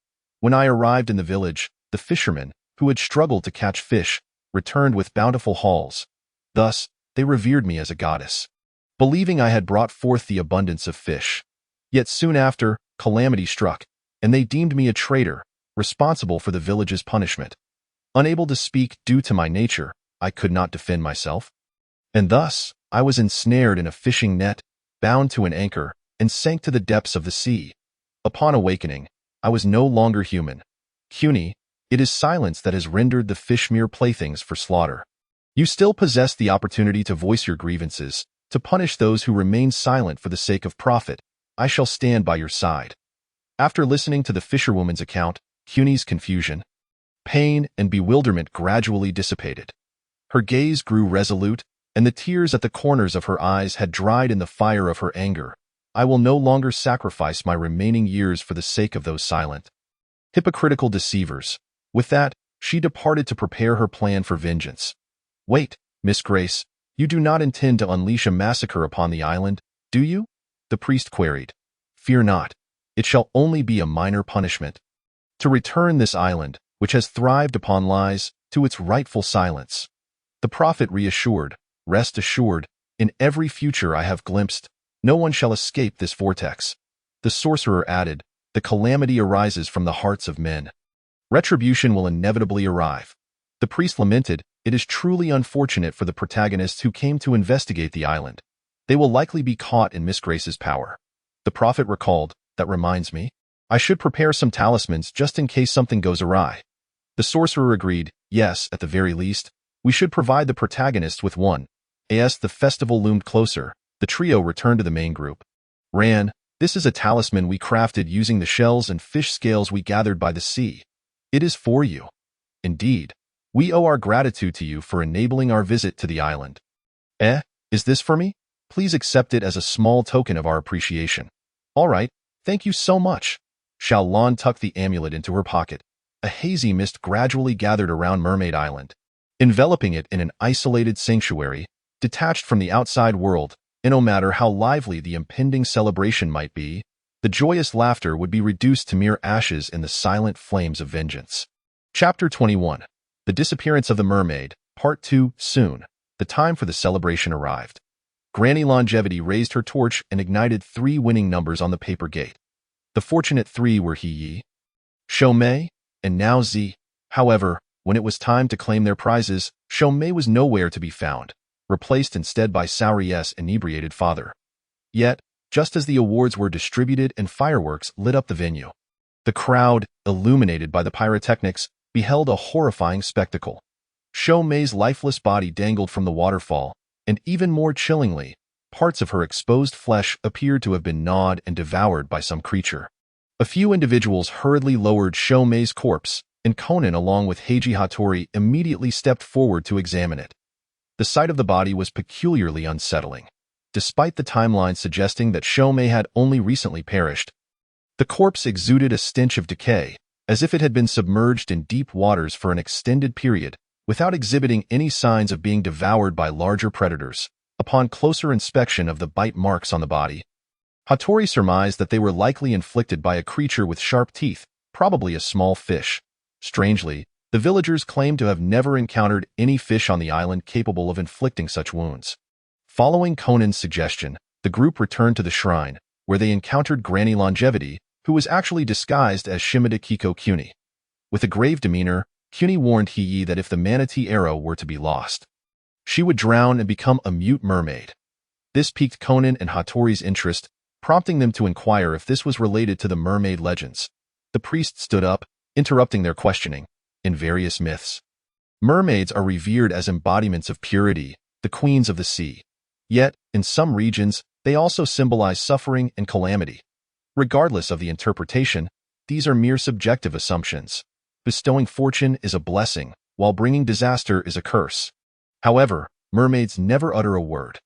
[SPEAKER 2] When I arrived in the village, the fishermen, who had struggled to catch fish, returned with bountiful hauls. Thus, they revered me as a goddess, believing I had brought forth the abundance of fish. Yet soon after, calamity struck, and they deemed me a traitor, responsible for the village's punishment. Unable to speak due to my nature, I could not defend myself. And thus, I was ensnared in a fishing net, bound to an anchor, and sank to the depths of the sea. Upon awakening, I was no longer human. Cuny, it is silence that has rendered the fish mere playthings for slaughter. You still possess the opportunity to voice your grievances, to punish those who remain silent for the sake of profit. I shall stand by your side. After listening to the fisherwoman's account, Cuny's confusion, pain, and bewilderment gradually dissipated. Her gaze grew resolute, and the tears at the corners of her eyes had dried in the fire of her anger. I will no longer sacrifice my remaining years for the sake of those silent, hypocritical deceivers. With that, she departed to prepare her plan for vengeance. Wait, Miss Grace, you do not intend to unleash a massacre upon the island, do you? The priest queried. Fear not. It shall only be a minor punishment. To return this island, which has thrived upon lies, to its rightful silence. The prophet reassured, rest assured, in every future I have glimpsed, no one shall escape this vortex. The sorcerer added, the calamity arises from the hearts of men. Retribution will inevitably arrive. The priest lamented, it is truly unfortunate for the protagonists who came to investigate the island. They will likely be caught in Miss Grace's power. The prophet recalled, that reminds me, I should prepare some talismans just in case something goes awry. The sorcerer agreed, yes, at the very least, we should provide the protagonists with one. As the festival loomed closer, the trio returned to the main group. Ran, this is a talisman we crafted using the shells and fish scales we gathered by the sea. It is for you. Indeed, we owe our gratitude to you for enabling our visit to the island. Is this for me? Please accept it as a small token of our appreciation. All right, thank you so much. Xiao Lan tucked the amulet into her pocket. A hazy mist gradually gathered around Mermaid Island, enveloping it in an isolated sanctuary, detached from the outside world, and no matter how lively the impending celebration might be, the joyous laughter would be reduced to mere ashes in the silent flames of vengeance. Chapter 21. The Disappearance of the Mermaid, Part 2, soon. The time for the celebration arrived. Granny Longevity raised her torch and ignited 3 winning numbers on the paper gate. The fortunate 3 were He Yi, Shou Mei, and Now Zi. However, when it was time to claim their prizes, Shou Mei was nowhere to be found, replaced instead by Saori's inebriated father. Yet, just as the awards were distributed and fireworks lit up the venue, the crowd, illuminated by the pyrotechnics, beheld a horrifying spectacle. Shou Mei's lifeless body dangled from the waterfall, and even more chillingly, parts of her exposed flesh appeared to have been gnawed and devoured by some creature. A few individuals hurriedly lowered Shou Mei's corpse, and Conan along with Heiji Hattori immediately stepped forward to examine it. The sight of the body was peculiarly unsettling. Despite the timeline suggesting that Shou Mei had only recently perished, the corpse exuded a stench of decay, as if it had been submerged in deep waters for an extended period, without exhibiting any signs of being devoured by larger predators. Upon closer inspection of the bite marks on the body, Hattori surmised that they were likely inflicted by a creature with sharp teeth, probably a small fish. Strangely, the villagers claimed to have never encountered any fish on the island capable of inflicting such wounds. Following Conan's suggestion, the group returned to the shrine, where they encountered Granny Longevity, who was actually disguised as Shimada Kiko Cuny. With a grave demeanor, Cuny warned He Yi that if the manatee arrow were to be lost, she would drown and become a mute mermaid. This piqued Conan and Hattori's interest, prompting them to inquire if this was related to the mermaid legends. The priest stood up, interrupting their questioning. In various myths, mermaids are revered as embodiments of purity, the queens of the sea. Yet, in some regions, they also symbolize suffering and calamity. Regardless of the interpretation, these are mere subjective assumptions. Bestowing fortune is a blessing, while bringing disaster is a curse. However, mermaids never utter a word.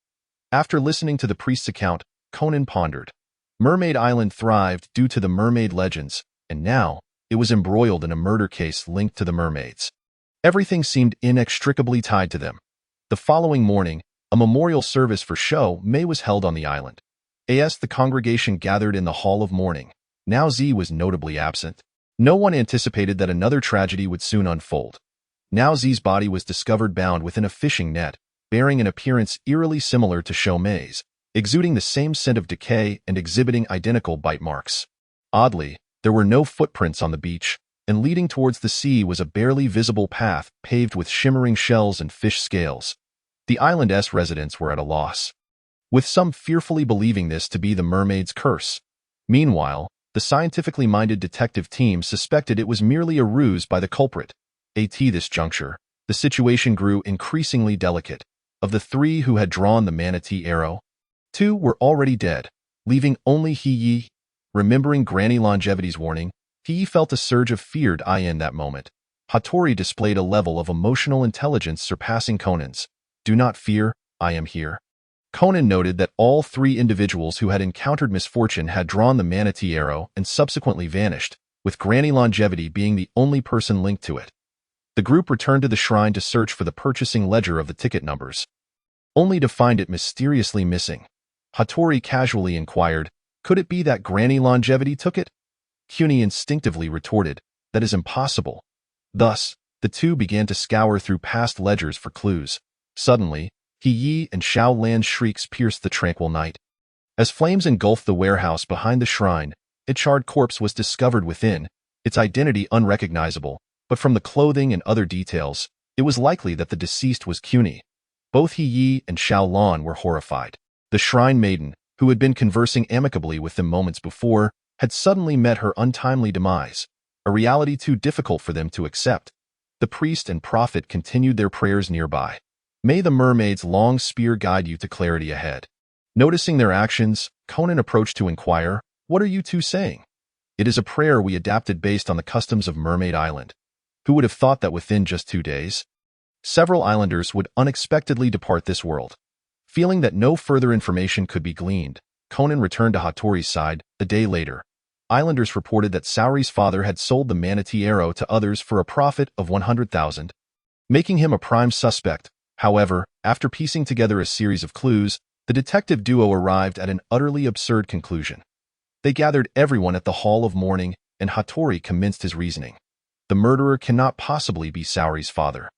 [SPEAKER 2] After listening to the priest's account, Conan pondered. Mermaid Island thrived due to the mermaid legends, and now, it was embroiled in a murder case linked to the mermaids. Everything seemed inextricably tied to them. The following morning, A memorial service for Shou Mei was held on the island. As the congregation gathered in the Hall of Mourning, Now Zi was notably absent. No one anticipated that another tragedy would soon unfold. Now Zi's body was discovered bound within a fishing net, bearing an appearance eerily similar to Shou Mei's, exuding the same scent of decay and exhibiting identical bite marks. Oddly, there were no footprints on the beach, and leading towards the sea was a barely visible path paved with shimmering shells and fish scales. The island's residents were at a loss, with some fearfully believing this to be the mermaid's curse. Meanwhile, the scientifically minded detective team suspected it was merely a ruse by the culprit. At this juncture, the situation grew increasingly delicate. Of the three who had drawn the manatee arrow, two were already dead, leaving only He Yi. Remembering Granny Longevity's warning, He Yi felt a surge of fear in that moment. Hattori displayed a level of emotional intelligence surpassing Conan's. Do not fear, I am here. Conan noted that all three individuals who had encountered misfortune had drawn the manatee arrow and subsequently vanished, with Granny Longevity being the only person linked to it. The group returned to the shrine to search for the purchasing ledger of the ticket numbers, only to find it mysteriously missing. Hattori casually inquired, could it be that Granny Longevity took it? Cuny instinctively retorted, that is impossible. Thus, the two began to scour through past ledgers for clues. Suddenly, He Yi and Xiao Lan's shrieks pierced the tranquil night. As flames engulfed the warehouse behind the shrine, a charred corpse was discovered within, its identity unrecognizable, but from the clothing and other details, it was likely that the deceased was Cuny. Both He Yi and Xiao Lan were horrified. The shrine maiden, who had been conversing amicably with them moments before, had suddenly met her untimely demise, a reality too difficult for them to accept. The priest and prophet continued their prayers nearby. May the mermaid's long spear guide you to clarity ahead. Noticing their actions, Conan approached to inquire, what are you two saying? It is a prayer we adapted based on the customs of Mermaid Island. Who would have thought that within just 2 days, several islanders would unexpectedly depart this world? Feeling that no further information could be gleaned, Conan returned to Hattori's side. A day later, islanders reported that Saori's father had sold the manatee arrow to others for a profit of 100,000, making him a prime suspect. However, after piecing together a series of clues, the detective duo arrived at an utterly absurd conclusion. They gathered everyone at the Hall of Mourning, and Hattori commenced his reasoning. The murderer cannot possibly be Saori's father.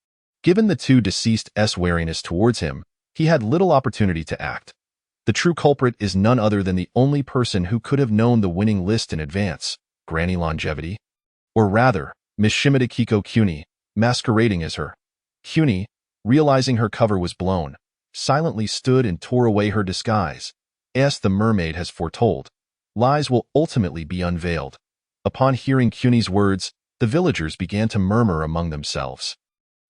[SPEAKER 2] Given the two deceased's wariness towards him, he had little opportunity to act. The true culprit is none other than the only person who could have known the winning list in advance, Granny Longevity. Or rather, Miss Shimada Kiko Cuny, masquerading as her. Cuny, realizing her cover was blown, silently stood and tore away her disguise. As the mermaid has foretold, lies will ultimately be unveiled. Upon hearing Cuny's words, the villagers began to murmur among themselves.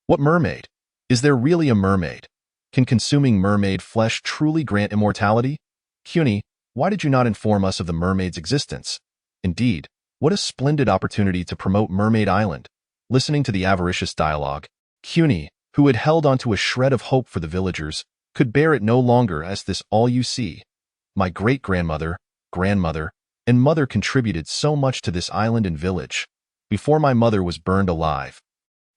[SPEAKER 2] What mermaid? Is there really a mermaid? Can consuming mermaid flesh truly grant immortality? Cuny, why did you not inform us of the mermaid's existence? Indeed, what a splendid opportunity to promote Mermaid Island. Listening to the avaricious dialogue, Cuny, who had held onto a shred of hope for the villagers, could bear it no longer. As this all you see? My great-grandmother, grandmother, and mother contributed so much to this island and village. Before my mother was burned alive,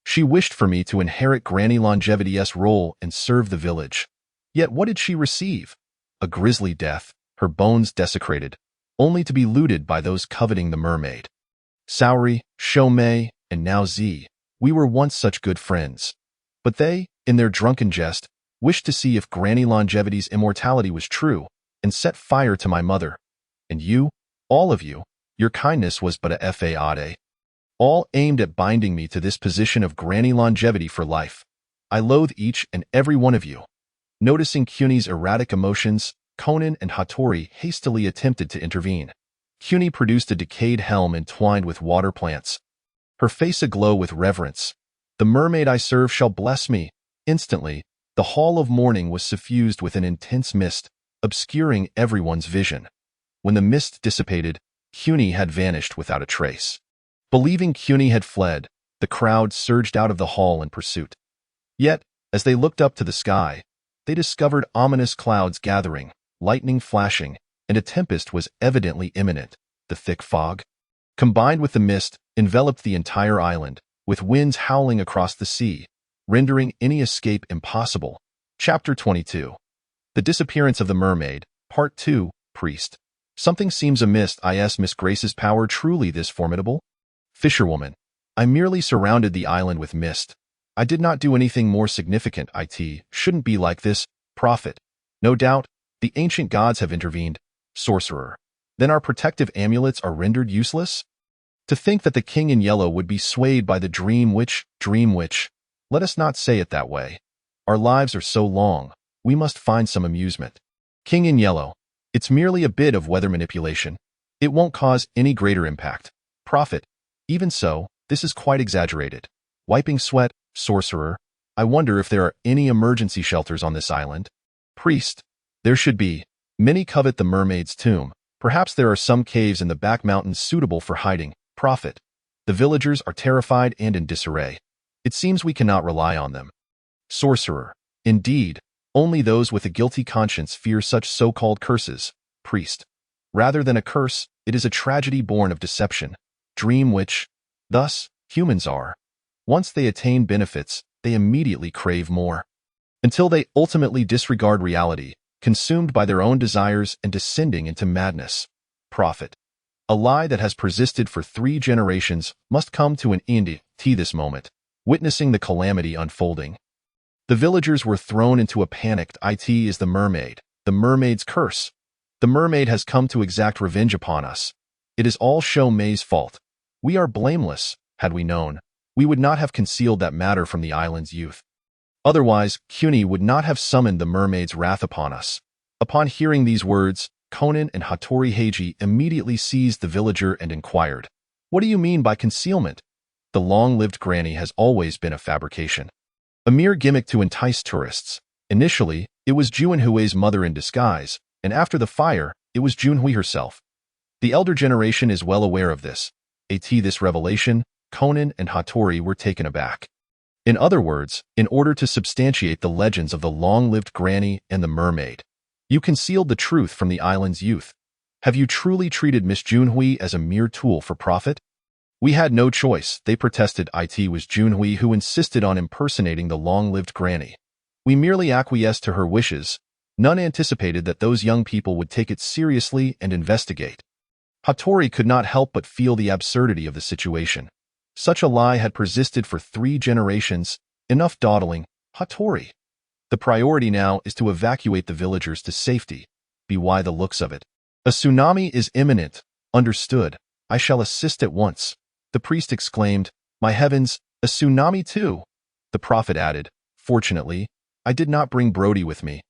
[SPEAKER 2] she wished for me to inherit Granny Longevity's role and serve the village. Yet what did she receive? A grisly death, her bones desecrated, only to be looted by those coveting the mermaid. Saori, Shou Mei, and now Zi, we were once such good friends. But they, in their drunken jest, wished to see if Granny Longevity's immortality was true, and set fire to my mother. And you, all of you, your kindness was but a fade. All aimed at binding me to this position of Granny Longevity for life. I loathe each and every one of you. Noticing Cuny's erratic emotions, Conan and Hattori hastily attempted to intervene. Cuny produced a decayed helm entwined with water plants, her face aglow with reverence. The mermaid I serve shall bless me. Instantly, the Hall of Mourning was suffused with an intense mist, obscuring everyone's vision. When the mist dissipated, Cuny had vanished without a trace. Believing Cuny had fled, the crowd surged out of the hall in pursuit. Yet, as they looked up to the sky, they discovered ominous clouds gathering, lightning flashing, and a tempest was evidently imminent. The thick fog, combined with the mist, enveloped the entire island, with winds howling across the sea, rendering any escape impossible. Chapter 22. The Disappearance of the Mermaid, Part 2, Priest. Something seems amiss. Is Miss Grace's power truly this formidable? Fisherwoman. I merely surrounded the island with mist. I did not do anything more significant. It shouldn't be like this. Prophet. No doubt, the ancient gods have intervened. Sorcerer. Then our protective amulets are rendered useless? To think that the king in yellow would be swayed by the dream witch. Let us not say it that way. Our lives are so long, we must find some amusement. King in yellow. It's merely a bit of weather manipulation. It won't cause any greater impact. Prophet. Even so, this is quite exaggerated. Wiping sweat. Sorcerer. I wonder if there are any emergency shelters on this island. Priest. There should be. Many covet the mermaid's tomb. Perhaps there are some caves in the back mountains suitable for hiding. Prophet. The villagers are terrified and in disarray. It seems we cannot rely on them. Sorcerer. Indeed, only those with a guilty conscience fear such so-called curses. Priest. Rather than a curse, it is a tragedy born of deception. Dream witch. Thus, humans are. Once they attain benefits, they immediately crave more. Until they ultimately disregard reality, consumed by their own desires and descending into madness. Prophet. A lie that has persisted for 3 generations must come to an end. This moment, witnessing the calamity unfolding. The villagers were thrown into a panic. It is the mermaid, the mermaid's curse. The mermaid has come to exact revenge upon us. It is all Show May's fault. We are blameless. Had we known, we would not have concealed that matter from the island's youth. Otherwise, Conan would not have summoned the mermaid's wrath upon us. Upon hearing these words, Conan and Hattori Heiji immediately seized the villager and inquired, "What do you mean by concealment?" The long-lived granny has always been a fabrication. A mere gimmick to entice tourists. Initially, it was Junhui's mother in disguise, and after the fire, it was Junhui herself. The elder generation is well aware of this. This revelation, Conan and Hattori were taken aback. In other words, in order to substantiate the legends of the long-lived granny and the mermaid, you concealed the truth from the island's youth. Have you truly treated Miss Junhui as a mere tool for profit? We had no choice, they protested. It was Junhui who insisted on impersonating the long-lived granny. We merely acquiesced to her wishes. None anticipated that those young people would take it seriously and investigate. Hattori could not help but feel the absurdity of the situation. Such a lie had persisted for 3 generations. Enough dawdling, Hattori. The priority now is to evacuate the villagers to safety. By the looks of it. A tsunami is imminent. Understood. I shall assist at once. The priest exclaimed, "My heavens, a tsunami too!" The prophet added, "Fortunately, I did not bring Brody with me.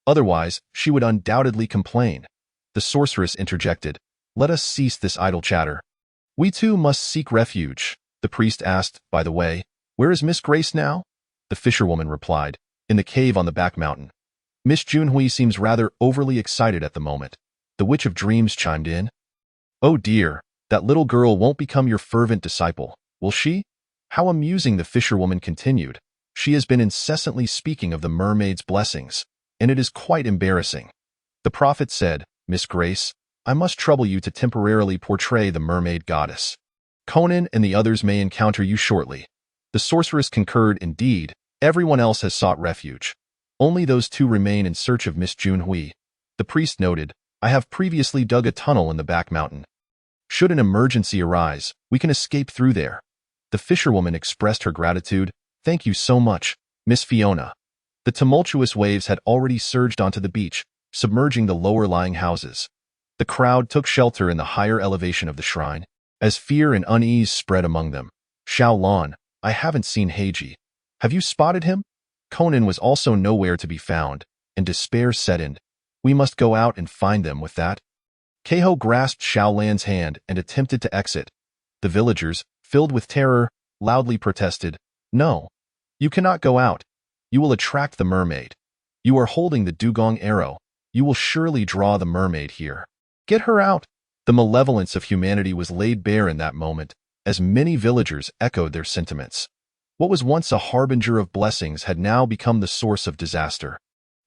[SPEAKER 2] Otherwise, she would undoubtedly complain." The sorceress interjected, "Let us cease this idle chatter. We too must seek refuge." The priest asked, "By the way, where is Miss Grace now?" The fisherwoman replied, "In the cave on the back mountain." Miss Junhui seems rather overly excited at the moment. The Witch of Dreams chimed in. "Oh dear. That little girl won't become your fervent disciple, will she?" How amusing, the fisherwoman continued. "She has been incessantly speaking of the mermaid's blessings, and it is quite embarrassing." The prophet said, "Miss Grace, I must trouble you to temporarily portray the mermaid goddess. Conan and the others may encounter you shortly." The sorceress concurred. Indeed, everyone else has sought refuge. Only those 2 remain in search of Miss Junhui. The priest noted, "I have previously dug a tunnel in the back mountain. Should an emergency arise, we can escape through there." The fisherwoman expressed her gratitude. "Thank you so much, Miss Fiona." The tumultuous waves had already surged onto the beach, submerging the lower-lying houses. The crowd took shelter in the higher elevation of the shrine, as fear and unease spread among them. "Xiao, I haven't seen Heiji. Have you spotted him?" Conan was also nowhere to be found, and despair set in. "We must go out and find them." With that, Keiho grasped Xiaolan's hand and attempted to exit. The villagers, filled with terror, loudly protested, "No, you cannot go out. You will attract the mermaid. You are holding the dugong arrow. You will surely draw the mermaid here. Get her out." The malevolence of humanity was laid bare in that moment, as many villagers echoed their sentiments. What was once a harbinger of blessings had now become the source of disaster.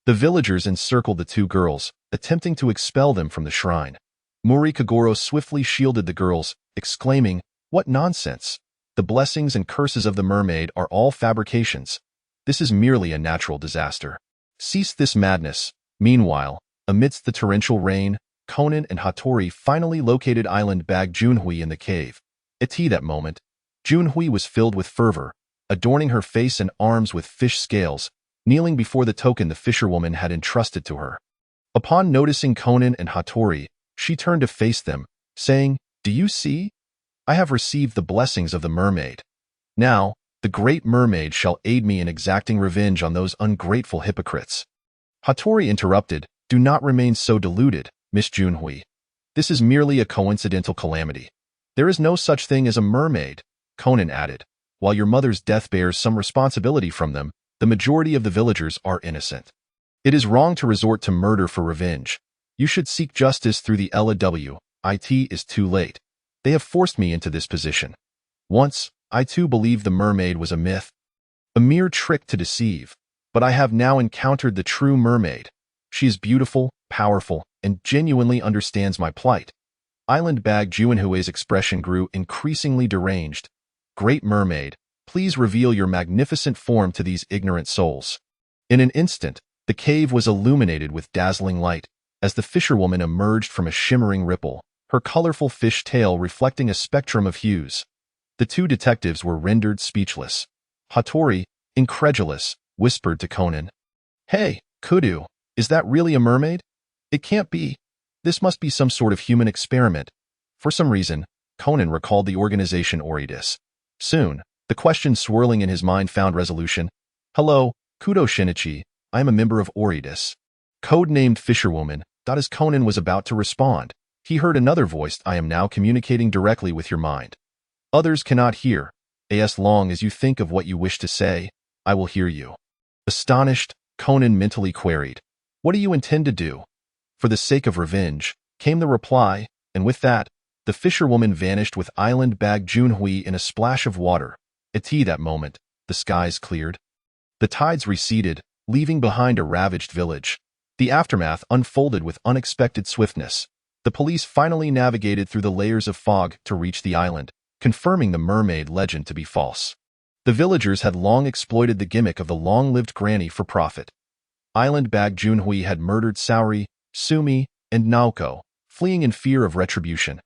[SPEAKER 2] The villagers encircled the 2 girls, attempting to expel them from the shrine. Muri Kagoro swiftly shielded the girls, exclaiming, "What nonsense! The blessings and curses of the mermaid are all fabrications. This is merely a natural disaster." Cease this madness. Meanwhile, amidst the torrential rain, Conan and Hattori finally located Island Bag Junhui in the cave. At that moment, Junhui was filled with fervor, adorning her face and arms with fish scales, kneeling before the token the fisherwoman had entrusted to her. Upon noticing Conan and Hattori, she turned to face them, saying, "Do you see? I have received the blessings of the mermaid. Now, the great mermaid shall aid me in exacting revenge on those ungrateful hypocrites." Hattori interrupted, "Do not remain so deluded, Miss Junhui. This is merely a coincidental calamity. There is no such thing as a mermaid," Conan added. "While your mother's death bears some responsibility from them, the majority of the villagers are innocent. It is wrong to resort to murder for revenge. You should seek justice through the LAW. It is too late. They have forced me into this position. Once, I too believed the mermaid was a myth, a mere trick to deceive, but I have now encountered the true mermaid. She is beautiful, powerful, and genuinely understands my plight." Island Bag Junhui's expression grew increasingly deranged. "Great mermaid, please reveal your magnificent form to these ignorant souls." In an instant, the cave was illuminated with dazzling light, as the fisherwoman emerged from a shimmering ripple, her colorful fish tail reflecting a spectrum of hues. The two detectives were rendered speechless. Hattori, incredulous, whispered to Conan, "Hey, Kudu, is that really a mermaid? It can't be. This must be some sort of human experiment." For some reason, Conan recalled the organization Ordis. Soon, the question swirling in his mind found resolution. "Hello, Kudo Shinichi, I am a member of Ordis." Codenamed Fisherwoman. As Conan was about to respond, he heard another voice. "I am now communicating directly with your mind. Others cannot hear. As long as you think of what you wish to say, I will hear you." Astonished, Conan mentally queried, "What do you intend to do?" "For the sake of revenge," came the reply, and with that, the fisherwoman vanished with Island Bag Junhui in a splash of water. At that moment, the skies cleared. The tides receded, leaving behind a ravaged village. The aftermath unfolded with unexpected swiftness. The police finally navigated through the layers of fog to reach the island, confirming the mermaid legend to be false. The villagers had long exploited the gimmick of the long-lived granny for profit. Island Bag Junhui had murdered Saori, Sumi, and Naoko, fleeing in fear of retribution.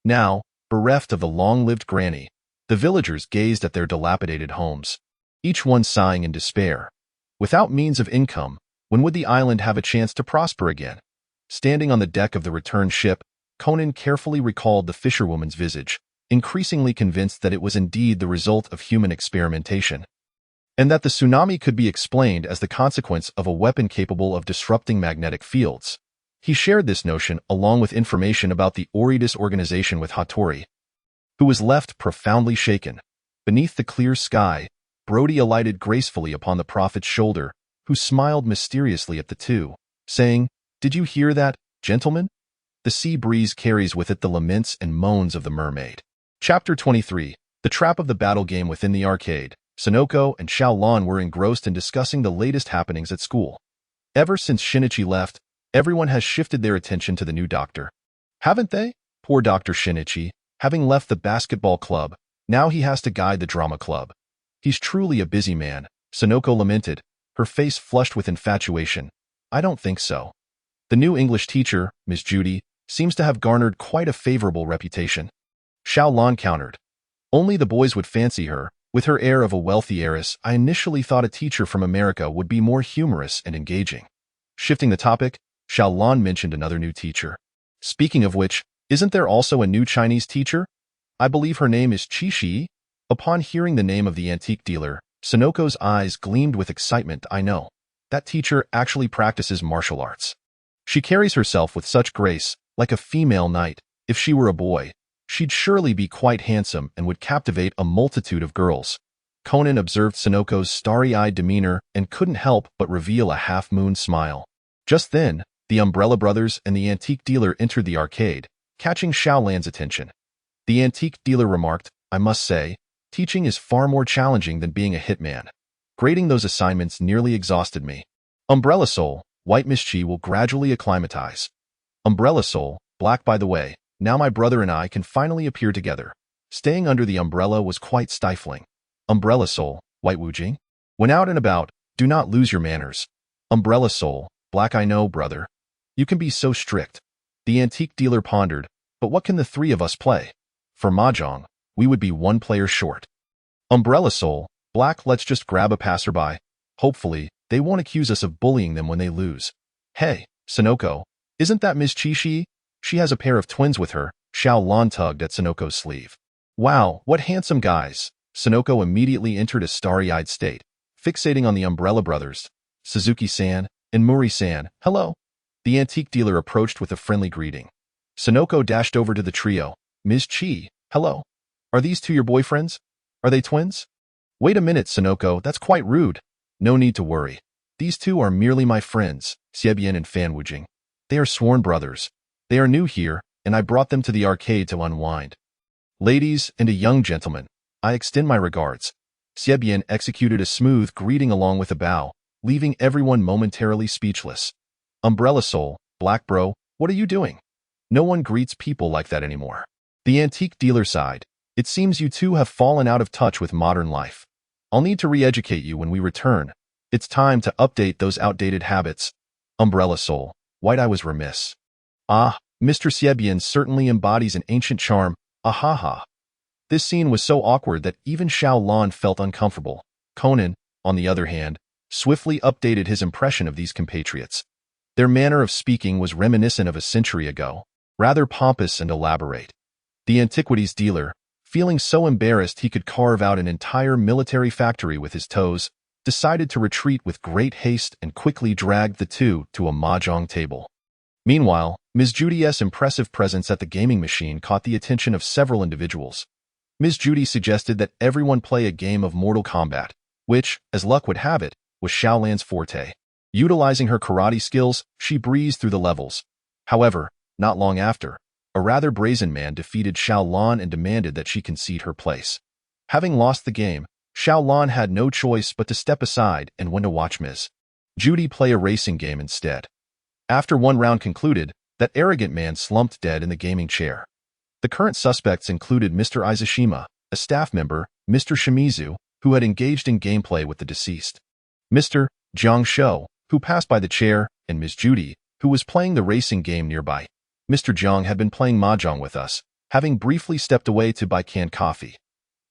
[SPEAKER 2] Now, bereft of the long-lived granny, the villagers gazed at their dilapidated homes, each one sighing in despair. Without means of income, when would the island have a chance to prosper again? Standing on the deck of the return ship, Conan carefully recalled the fisherwoman's visage, increasingly convinced that it was indeed the result of human experimentation, and that the tsunami could be explained as the consequence of a weapon capable of disrupting magnetic fields. He shared this notion along with information about the Ordis organization with Hattori, who was left profoundly shaken. Beneath the clear sky, Brody alighted gracefully upon the prophet's shoulder, who smiled mysteriously at the two, saying, "Did you hear that, gentlemen? The sea breeze carries with it the laments and moans of the mermaid." Chapter 23. The trap of the battle game within the arcade. Sonoko and Xiaolan were engrossed in discussing the latest happenings at school. Ever since Shinichi left, everyone has shifted their attention to the new doctor. Haven't they? Poor Dr. Shinichi, having left the basketball club, now he has to guide the drama club. He's truly a busy man, Sonoko lamented, her face flushed with infatuation. "I don't think so. The new English teacher, Miss Judy, seems to have garnered quite a favorable reputation." Xiaolan countered. "Only the boys would fancy her. With her air of a wealthy heiress, I initially thought a teacher from America would be more humorous and engaging." Shifting the topic, Xiaolan mentioned another new teacher. "Speaking of which, isn't there also a new Chinese teacher? I believe her name is Qixi." Upon hearing the name of the antique dealer, Sonoko's eyes gleamed with excitement. "I know. That teacher actually practices martial arts. She carries herself with such grace, like a female knight. If she were a boy, she'd surely be quite handsome and would captivate a multitude of girls." Conan observed Sonoko's starry-eyed demeanor and couldn't help but reveal a half-moon smile. Just then, the Umbrella Brothers and the antique dealer entered the arcade, catching Xiaolan's attention. The antique dealer remarked, "I must say, teaching is far more challenging than being a hitman. Grading those assignments nearly exhausted me. Umbrella Soul, White Mischi will gradually acclimatize. Umbrella Soul, Black by the way, now my brother and I can finally appear together." Staying under the umbrella was quite stifling. Umbrella Soul, White Wujing? "When out and about, do not lose your manners. Umbrella Soul, Black, I know, brother. You can be so strict. The antique dealer pondered, but what can the three of us play? For Mahjong, we would be one player short. Umbrella Soul, Black, let's just grab a passerby. Hopefully, they won't accuse us of bullying them when they lose. Hey, Sonoko, isn't that Ms. Chi? She has a pair of twins with her. Xiao Lan tugged at Sonoko's sleeve. Wow, what handsome guys. Sonoko immediately entered a starry-eyed state, fixating on the Umbrella brothers, Suzuki-san, and Muri-san. Hello. The antique dealer approached with a friendly greeting. Sonoko dashed over to the trio. Ms. Chi, hello. Are these two your boyfriends? Are they twins? Wait a minute, Sonoko, that's quite rude. No need to worry. These two are merely my friends, Xiebian and Fan Wujing. They are sworn brothers. They are new here, and I brought them to the arcade to unwind. Ladies and a young gentleman, I extend my regards. Xiebian executed a smooth greeting along with a bow, leaving everyone momentarily speechless. Umbrella Soul, Black bro, what are you doing? No one greets people like that anymore. The antique dealer sighed. It seems you two have fallen out of touch with modern life. I'll need to re-educate you when we return. It's time to update those outdated habits. Umbrella Soul, White, I was remiss. Ah, Mr. Xiebian certainly embodies an ancient charm. Ahaha. This scene was so awkward that even Xiao Lan felt uncomfortable. Conan, on the other hand, swiftly updated his impression of these compatriots. Their manner of speaking was reminiscent of a century ago, rather pompous and elaborate. The antiquities dealer, feeling so embarrassed he could carve out an entire military factory with his toes, decided to retreat with great haste and quickly dragged the two to a mahjong table. Meanwhile, Ms. Judy's impressive presence at the gaming machine caught the attention of several individuals. Ms. Judy suggested that everyone play a game of Mortal Kombat, which, as luck would have it, was Xiaolan's forte. Utilizing her karate skills, she breezed through the levels. However, not long after, a rather brazen man defeated Xiao Lan and demanded that she concede her place. Having lost the game, Xiao Lan had no choice but to step aside and went to watch Ms. Judy play a racing game instead. After one round concluded, that arrogant man slumped dead in the gaming chair. The current suspects included Mr. Izushima, a staff member, Mr. Shimizu, who had engaged in gameplay with the deceased, Mr. Jiang Shou, who passed by the chair, and Ms. Judy, who was playing the racing game nearby. Mr. Jiang had been playing mahjong with us, having briefly stepped away to buy canned coffee.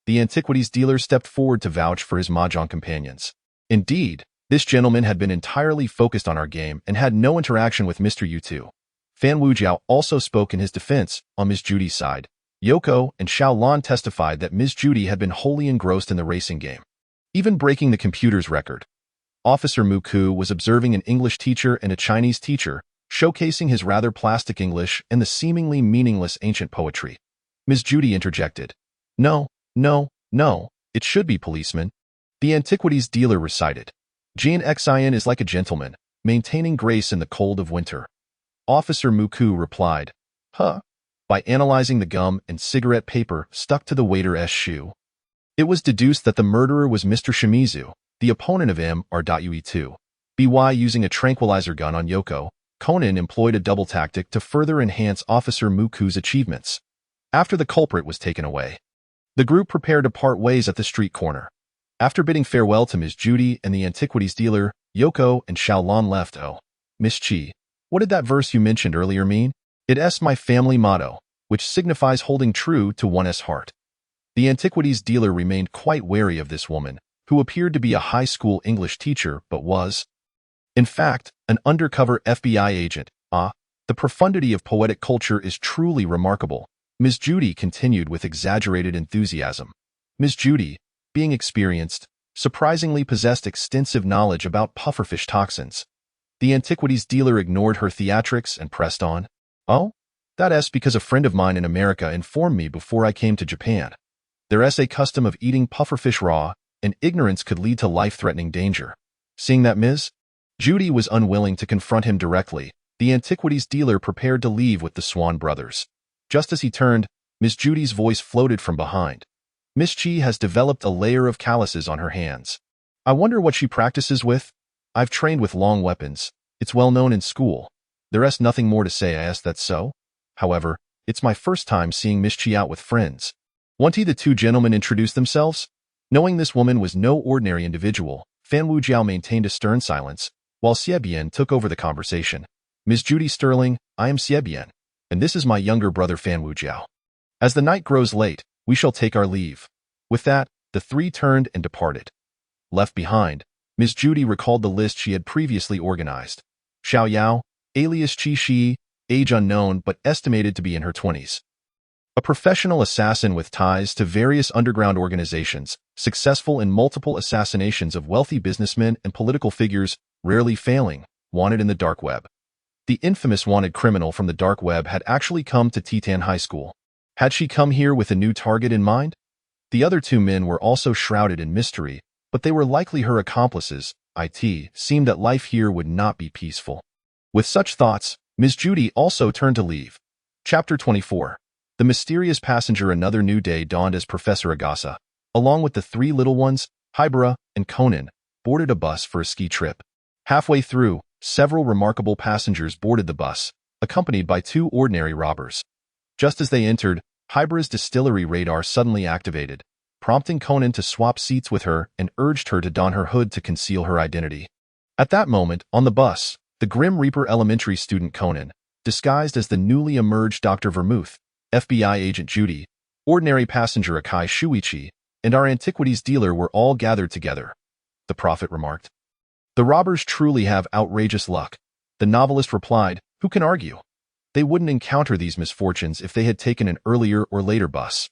[SPEAKER 2] The antiquities dealer stepped forward to vouch for his mahjong companions. Indeed, this gentleman had been entirely focused on our game and had no interaction with Mr. Yu2. Fan Wujiao also spoke in his defense on Ms. Judy's side. Yoko and Xiao Lan testified that Ms. Judy had been wholly engrossed in the racing game, even breaking the computer's record. Officer Muku was observing an English teacher and a Chinese teacher, showcasing his rather plastic English and the seemingly meaningless ancient poetry. Ms. Judy interjected. No, it should be policeman. The antiquities dealer recited. Jian Xin is like a gentleman, maintaining grace in the cold of winter. Officer Muku replied, by analyzing the gum and cigarette paper stuck to the waiter's shoe. It was deduced that the murderer was Mr. Shimizu, the opponent of M.UE2. By using a tranquilizer gun on Yoko, Conan employed a double tactic to further enhance Officer Muku's achievements. After the culprit was taken away, the group prepared to part ways at the street corner. After bidding farewell to Ms. Judy and the antiquities dealer, Yoko and Xiao Lan left. Oh, Miss Chi, what did that verse you mentioned earlier mean? It's my family motto, which signifies holding true to one's heart. The antiquities dealer remained quite wary of this woman, who appeared to be a high school English teacher but was, in fact, an undercover FBI agent. The profundity of poetic culture is truly remarkable, Ms. Judy continued with exaggerated enthusiasm. Ms. Judy, being experienced, surprisingly possessed extensive knowledge about pufferfish toxins. The antiquities dealer ignored her theatrics and pressed on. Oh, that's because a friend of mine in America informed me before I came to Japan. There's a custom of eating pufferfish raw, and ignorance could lead to life-threatening danger. Seeing that Ms. Judy was unwilling to confront him directly, the antiquities dealer prepared to leave with the Swan brothers. Just as he turned, Ms. Judy's voice floated from behind. Miss Chi has developed a layer of calluses on her hands. I wonder what she practices with? I've trained with long weapons. It's well known in school. There's nothing more to say. That's so. However, it's my first time seeing Miss Chi out with friends. Won't the two gentlemen introduce themselves? Knowing this woman was no ordinary individual, Fan Wujiao maintained a stern silence. while Siebien took over the conversation. Ms. Judy Sterling, I am Siebien, and this is my younger brother Fan Wujiao. As the night grows late, we shall take our leave. With that, the three turned and departed. Left behind, Ms. Judy recalled the list she had previously organized. Xiao Yao, alias Qi Shi, age unknown but estimated to be in her 20s. A professional assassin with ties to various underground organizations, successful in multiple assassinations of wealthy businessmen and political figures, rarely failing, wanted in the dark web. The infamous wanted criminal from the dark web had actually come to Titan High School. Had she come here with a new target in mind? The other two men were also shrouded in mystery, but they were likely her accomplices. It seemed that life here would not be peaceful. With such thoughts, Ms. Judy also turned to leave. Chapter 24. The mysterious passenger. Another new day dawned as Professor Agasa, along with the three little ones, Hybera and Conan, boarded a bus for a ski trip. Halfway through, several remarkable passengers boarded the bus, accompanied by two ordinary robbers. Just as they entered, Hybera's distillery radar suddenly activated, prompting Conan to swap seats with her and urged her to don her hood to conceal her identity. At that moment, on the bus, the Grim Reaper elementary student Conan, disguised as the newly emerged Dr. Vermouth, FBI agent Judy, ordinary passenger Akai Shuichi, and our antiquities dealer were all gathered together. The prophet remarked. The robbers truly have outrageous luck. The novelist replied, who can argue? They wouldn't encounter these misfortunes if they had taken an earlier or later bus.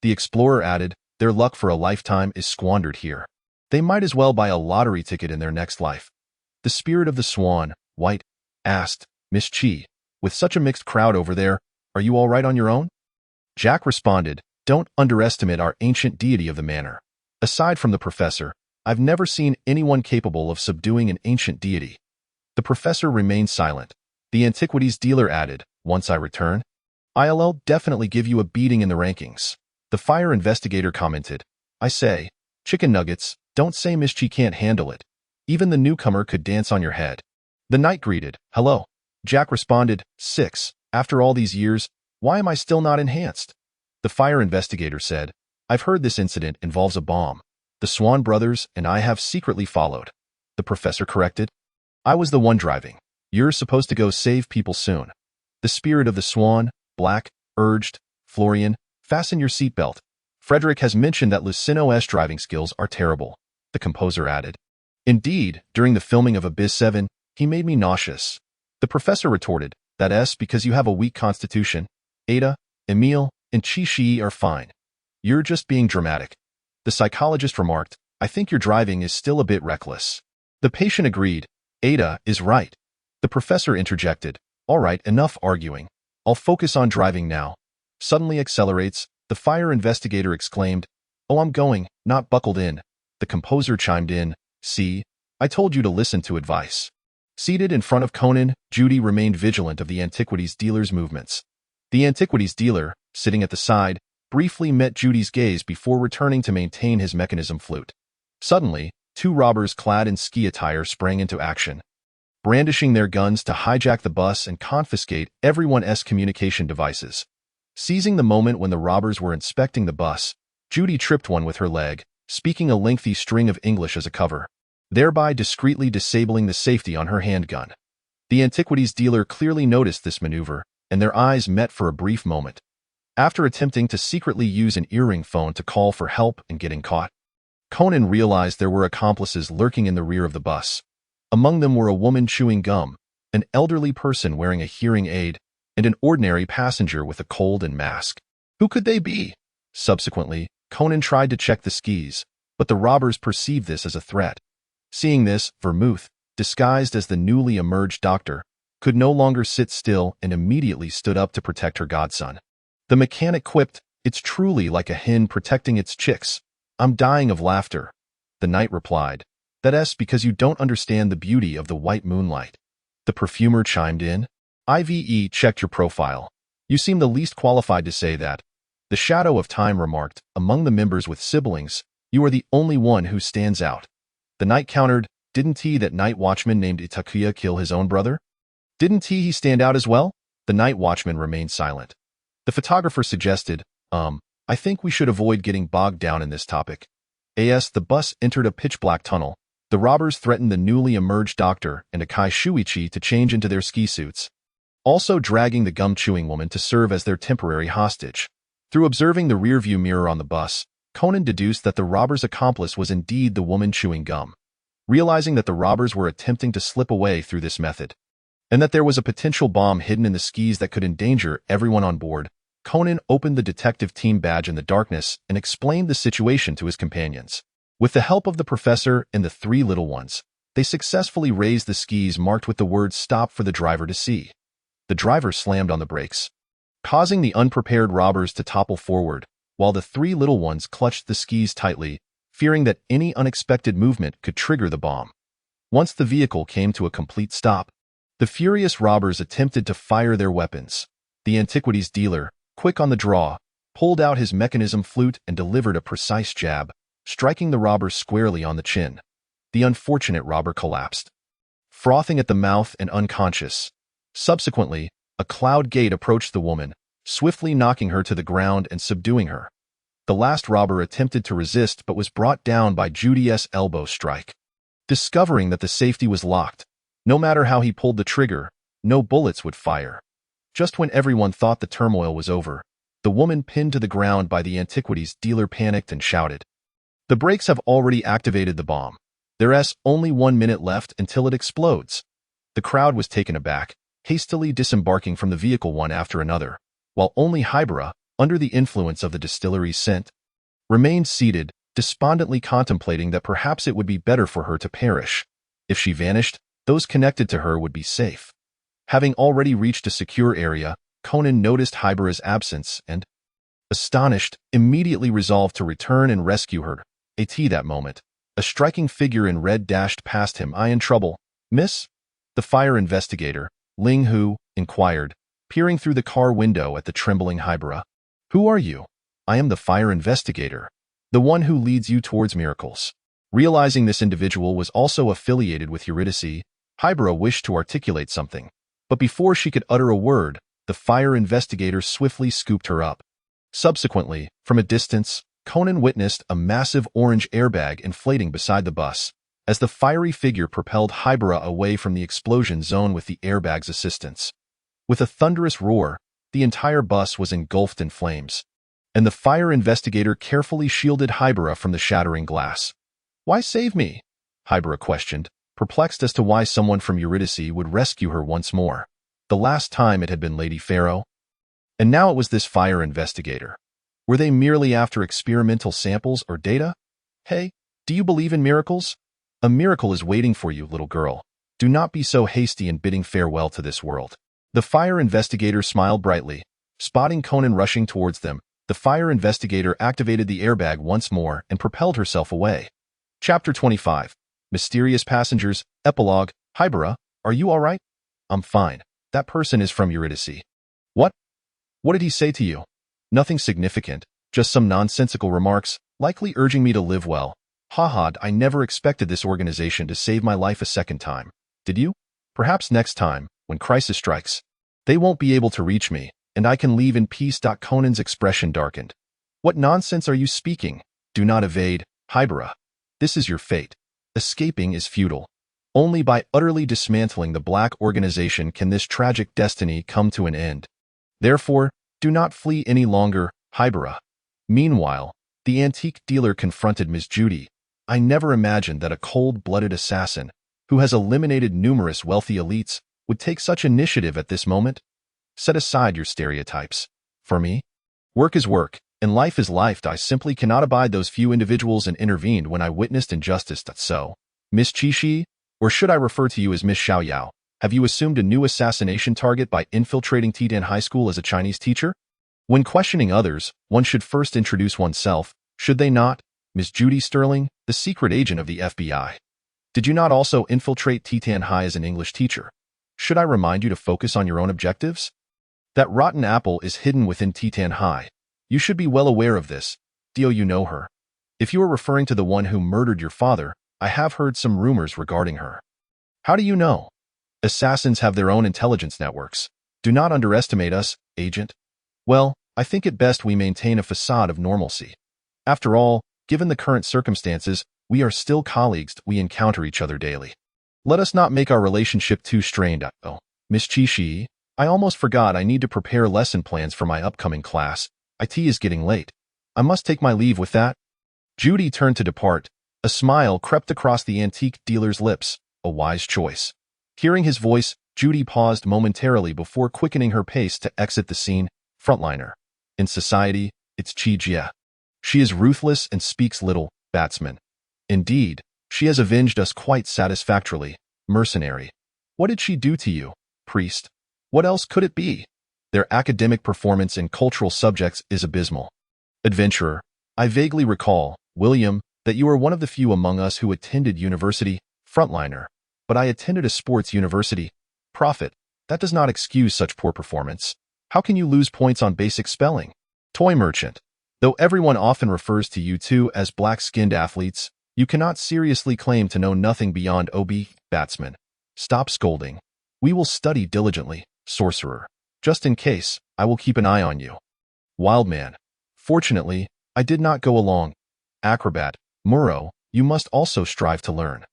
[SPEAKER 2] The explorer added, their luck for a lifetime is squandered here. They might as well buy a lottery ticket in their next life. The spirit of the swan, White, asked, Miss Chi, with such a mixed crowd over there, are you all right on your own? Jack responded, don't underestimate our ancient deity of the manor. Aside from the professor, I've never seen anyone capable of subduing an ancient deity. The professor remained silent. The antiquities dealer added, once I return, I'll definitely give you a beating in the rankings. The fire investigator commented, I say, chicken nuggets, don't say Miss Chi can't handle it. Even the newcomer could dance on your head. The knight greeted, hello. Jack responded, 6. After all these years, why am I still not enhanced? The fire investigator said, I've heard this incident involves a bomb. The Swan brothers and I have secretly followed. The professor corrected, I was the one driving. You're supposed to go save people soon. The spirit of the Swan, Black, urged, Florian, fasten your seatbelt. Frederick has mentioned that Lucino's driving skills are terrible. The composer added, indeed, during the filming of Abyss 7, he made me nauseous. The professor retorted, that's because you have a weak constitution. Ada, Emile, and Qi Shi are fine. You're just being dramatic. The psychologist remarked, I think your driving is still a bit reckless. The patient agreed, Ada is right. The professor interjected, all right, enough arguing. I'll focus on driving now. Suddenly accelerates, the fire investigator exclaimed, oh, I'm going, not buckled in. The composer chimed in, see, I told you to listen to advice. Seated in front of Conan, Judy remained vigilant of the antiquities dealer's movements. The antiquities dealer, sitting at the side, briefly met Judy's gaze before returning to maintain his mechanism flute. Suddenly, two robbers clad in ski attire sprang into action, brandishing their guns to hijack the bus and confiscate everyone's communication devices. Seizing the moment when the robbers were inspecting the bus, Judy tripped one with her leg, speaking a lengthy string of English as a cover, thereby discreetly disabling the safety on her handgun. The antiquities dealer clearly noticed this maneuver, and their eyes met for a brief moment. After attempting to secretly use an earring phone to call for help and getting caught, Conan realized there were accomplices lurking in the rear of the bus. Among them were a woman chewing gum, an elderly person wearing a hearing aid, and an ordinary passenger with a cold and mask. Who could they be? Subsequently, Conan tried to check the skis, but the robbers perceived this as a threat. Seeing this, Vermouth, disguised as the newly emerged doctor, could no longer sit still and immediately stood up to protect her godson. The mechanic quipped, it's truly like a hen protecting its chicks. I'm dying of laughter. The knight replied, that's because you don't understand the beauty of the white moonlight. The perfumer chimed in, IVE checked your profile. You seem the least qualified to say that. The Shadow of Time remarked, among the members with siblings, you are the only one who stands out. The knight countered, didn't he that night watchman named Itakuya kill his own brother? Didn't he stand out as well? The night watchman remained silent. The photographer suggested, I think we should avoid getting bogged down in this topic. The bus entered a pitch-black tunnel, The robbers threatened the newly emerged doctor and Akai Shuichi to change into their ski suits, also dragging the gum-chewing woman to serve as their temporary hostage. Through observing the rearview mirror on the bus, Conan deduced that the robber's accomplice was indeed the woman chewing gum. Realizing that the robbers were attempting to slip away through this method, and that there was a potential bomb hidden in the skis that could endanger everyone on board, Conan opened the detective team badge in the darkness and explained the situation to his companions. With the help of the professor and the three little ones, they successfully raised the skis marked with the words "Stop" for the driver to see. The driver slammed on the brakes, causing the unprepared robbers to topple forward, while the three little ones clutched the skis tightly, fearing that any unexpected movement could trigger the bomb. Once the vehicle came to a complete stop, the furious robbers attempted to fire their weapons. The antiquities dealer, quick on the draw, pulled out his mechanism flute and delivered a precise jab, striking the robber squarely on the chin. The unfortunate robber collapsed, frothing at the mouth and unconscious. Subsequently, a cloud gate approached the woman, swiftly knocking her to the ground and subduing her. The last robber attempted to resist but was brought down by Judy's elbow strike. Discovering that the safety was locked, no matter how he pulled the trigger, no bullets would fire. Just when everyone thought the turmoil was over, the woman pinned to the ground by the antiquities dealer panicked and shouted, "The brakes have already activated the bomb. There's only 1 minute left until it explodes." The crowd was taken aback, hastily disembarking from the vehicle one after another, while only Hybera, under the influence of the distillery's scent, remained seated, despondently contemplating that perhaps it would be better for her to perish. If she vanished, those connected to her would be safe. Having already reached a secure area, Conan noticed Hybera's absence and, astonished, immediately resolved to return and rescue her. That moment, a striking figure in red dashed past him. "I in trouble, miss?" The fire investigator, Ling Hu, inquired, peering through the car window at the trembling Hybera. "Who are you?" "I am the fire investigator, the one who leads you towards miracles." Realizing this individual was also affiliated with Eurydice, Hybera wished to articulate something, but before she could utter a word, the fire investigator swiftly scooped her up. Subsequently, from a distance, Conan witnessed a massive orange airbag inflating beside the bus, as the fiery figure propelled Hybera away from the explosion zone with the airbag's assistance. With a thunderous roar, the entire bus was engulfed in flames, and the fire investigator carefully shielded Hybera from the shattering glass. "Why save me?" Hybera questioned, perplexed as to why someone from Eurydice would rescue her once more. The last time it had been Lady Pharaoh, and now it was this fire investigator. Were they merely after experimental samples or data? "Hey, do you believe in miracles? A miracle is waiting for you, little girl. Do not be so hasty in bidding farewell to this world." The fire investigator smiled brightly. Spotting Conan rushing towards them, the fire investigator activated the airbag once more and propelled herself away. Chapter 25. Mysterious Passengers. Epilogue. "Hybera, are you all right?" "I'm fine. That person is from Eurydice." "What? What did he say to you?" "Nothing significant, just some nonsensical remarks, likely urging me to live well. Haha, I never expected this organization to save my life a second time. Did you? Perhaps next time, when crisis strikes, they won't be able to reach me, and I can leave in peace." Conan's expression darkened. "What nonsense are you speaking? Do not evade, Hybera. This is your fate. Escaping is futile. Only by utterly dismantling the Black Organization can this tragic destiny come to an end. Therefore, do not flee any longer, Hybera." Meanwhile, the antique dealer confronted Ms. Judy. "I never imagined that a cold-blooded assassin, who has eliminated numerous wealthy elites, would take such initiative at this moment. Set aside your stereotypes. For me, work is work, and life is life. I simply cannot abide those few individuals and intervened when I witnessed injustice. So, Miss Qishi, or should I refer to you as Miss Xiaoyao, have you assumed a new assassination target by infiltrating Titan High School as a Chinese teacher? When questioning others, one should first introduce oneself, should they not? Miss Judy Sterling, the secret agent of the FBI. Did you not also infiltrate Titan High as an English teacher? Should I remind you to focus on your own objectives? That rotten apple is hidden within Titan High. You should be well aware of this. Do you know her? If you are referring to the one who murdered your father, I have heard some rumors regarding her." "How do you know?" "Assassins have their own intelligence networks. Do not underestimate us, agent." "Well, I think it best we maintain a facade of normalcy. After all, given the current circumstances, we are still colleagues, we encounter each other daily. Let us not make our relationship too strained. Oh, Miss Chi-Shi, I almost forgot I need to prepare lesson plans for my upcoming class. IT is getting late. I must take my leave with that. Judy turned to depart. A smile crept across the antique dealer's lips, a wise choice. Hearing his voice, Judy paused momentarily before quickening her pace to exit the scene. Frontliner. In society, it's Chi-Jia. She is ruthless and speaks little, batsman. Indeed, she has avenged us quite satisfactorily, mercenary. What did she do to you, priest? What else could it be? Their academic performance in cultural subjects is abysmal. Adventurer, I vaguely recall, William, that you are one of the few among us who attended university. Frontliner. But I attended a sports university. Prophet, that does not excuse such poor performance. How can you lose points on basic spelling? Toy merchant. Though everyone often refers to you two as black-skinned athletes, you cannot seriously claim to know nothing beyond OB, batsman. Stop scolding. We will study diligently, sorcerer. Just in case, I will keep an eye on you. Wildman. Fortunately, I did not go along. Acrobat. Muro, you must also strive to learn.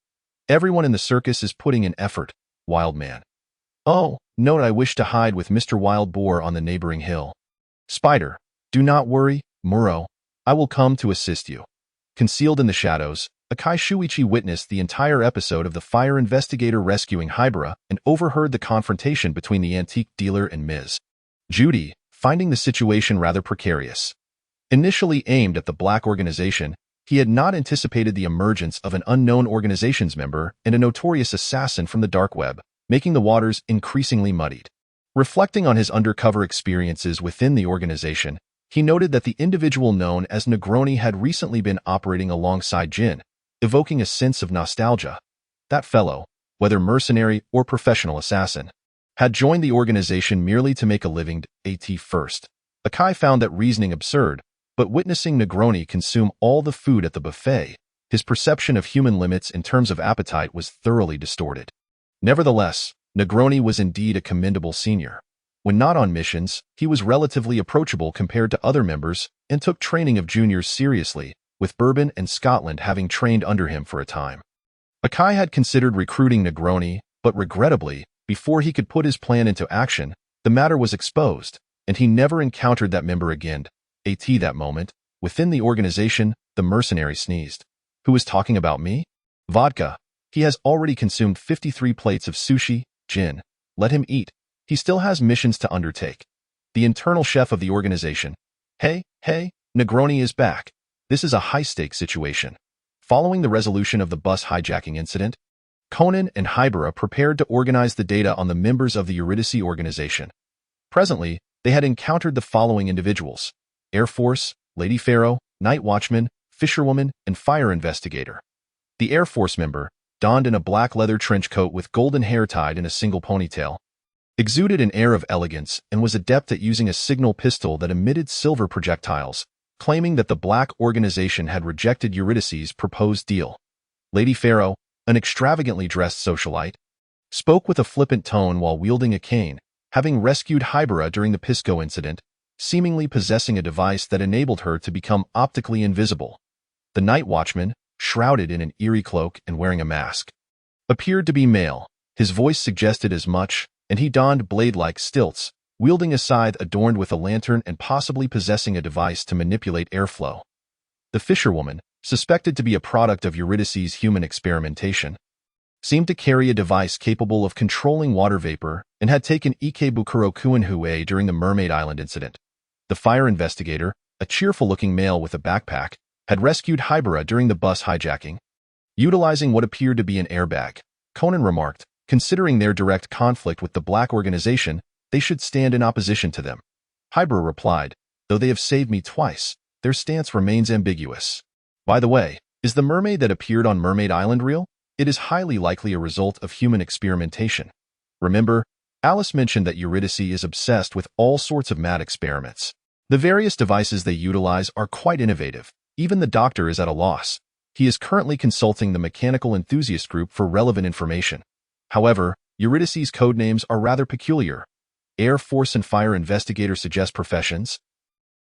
[SPEAKER 2] Everyone in the circus is putting in effort. Wildman. Oh, note I wish to hide with Mr. Wild Boar on the neighboring hill. Spider. Do not worry, Muro. I will come to assist you. Concealed in the shadows, Akai Shuichi witnessed the entire episode of the fire investigator rescuing Hybera and overheard the confrontation between the antique dealer and Ms. Judy, finding the situation rather precarious. Initially aimed at the black organization, he had not anticipated the emergence of an unknown organization's member and a notorious assassin from the dark web, making the waters increasingly muddied. Reflecting on his undercover experiences within the organization, he noted that the individual known as Negroni had recently been operating alongside Jin, evoking a sense of nostalgia. That fellow, whether mercenary or professional assassin, had joined the organization merely to make a living. At first, Akai found that reasoning absurd, but witnessing Negroni consume all the food at the buffet, his perception of human limits in terms of appetite was thoroughly distorted. Nevertheless, Negroni was indeed a commendable senior. When not on missions, he was relatively approachable compared to other members and took training of juniors seriously, with Bourbon and Scotland having trained under him for a time. Akai had considered recruiting Negroni, but regrettably, before he could put his plan into action, the matter was exposed, and he never encountered that member again. At that moment, within the organization, the mercenary sneezed. Who was talking about me? Vodka. He has already consumed 53 plates of sushi. Jin. Let him eat. He still has missions to undertake. The internal chef of the organization. Hey, Negroni is back. This is a high-stakes situation. Following the resolution of the bus hijacking incident, Conan and Hybera prepared to organize the data on the members of the Eurydice organization. Presently, they had encountered the following individuals: Air Force, Lady Pharaoh, Night Watchman, Fisherwoman, and Fire Investigator. The Air Force member, donned in a black leather trench coat with golden hair tied in a single ponytail, exuded an air of elegance and was adept at using a signal pistol that emitted silver projectiles, claiming that the black organization had rejected Eurydice's proposed deal. Lady Pharaoh, an extravagantly dressed socialite, spoke with a flippant tone while wielding a cane, having rescued Hybera during the Pisco incident, seemingly possessing a device that enabled her to become optically invisible. The Night Watchman, shrouded in an eerie cloak and wearing a mask, appeared to be male. His voice suggested as much, and he donned blade-like stilts, wielding a scythe adorned with a lantern and possibly possessing a device to manipulate airflow. The Fisherwoman, suspected to be a product of Eurydice's human experimentation, seemed to carry a device capable of controlling water vapor and had taken Ikebukuro Kuinhue during the Mermaid Island incident. The Fire Investigator, a cheerful-looking male with a backpack, had rescued Hybera during the bus hijacking. Utilizing what appeared to be an airbag, Conan remarked, considering their direct conflict with the black organization, they should stand in opposition to them. Hybera replied, though they have saved me twice, their stance remains ambiguous. By the way, is the mermaid that appeared on Mermaid Island real? It is highly likely a result of human experimentation. Remember, Alice mentioned that Eurydice is obsessed with all sorts of mad experiments. The various devices they utilize are quite innovative. Even the doctor is at a loss. He is currently consulting the mechanical enthusiast group for relevant information. However, Eurydice's codenames are rather peculiar. Air Force and Fire Investigator suggest professions,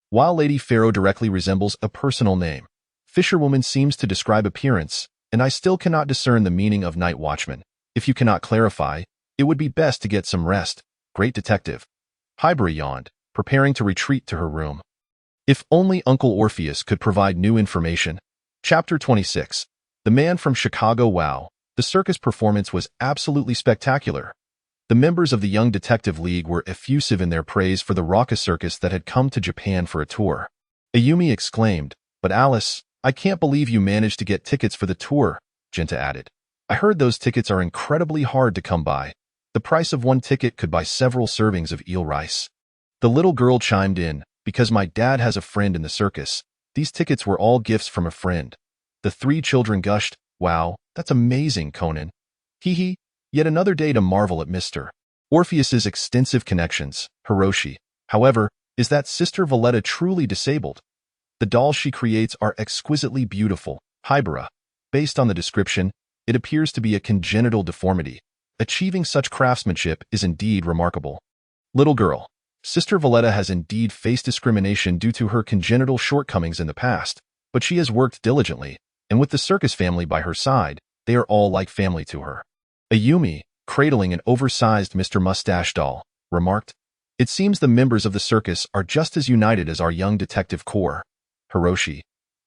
[SPEAKER 2] while Lady Pharaoh directly resembles a personal name. Fisherwoman seems to describe appearance, and I still cannot discern the meaning of night watchman. If you cannot clarify, it would be best to get some rest. Great detective. Hybra yawned, preparing to retreat to her room. If only Uncle Orpheus could provide new information. Chapter 26. The Man from Chicago. Wow, the circus performance was absolutely spectacular. The members of the Young Detective League were effusive in their praise for the raucous circus that had come to Japan for a tour. Ayumi exclaimed, "But Alice, I can't believe you managed to get tickets for the tour," Genta added. "I heard those tickets are incredibly hard to come by. The price of one ticket could buy several servings of eel rice." The little girl chimed in, "Because my dad has a friend in the circus. These tickets were all gifts from a friend." The three children gushed, "Wow, that's amazing, Conan. Hee hee, yet another day to marvel at Mr. Orpheus's extensive connections. Hiroshi, however, is that Sister Valletta truly disabled? The dolls she creates are exquisitely beautiful. Hybera. Based on the description, it appears to be a congenital deformity. Achieving such craftsmanship is indeed remarkable. Little girl, Sister Valletta has indeed faced discrimination due to her congenital shortcomings in the past, but she has worked diligently, and with the circus family by her side, they are all like family to her." Ayumi, cradling an oversized Mr. Mustache doll, remarked, "It seems the members of the circus are just as united as our young detective corps." Hiroshi,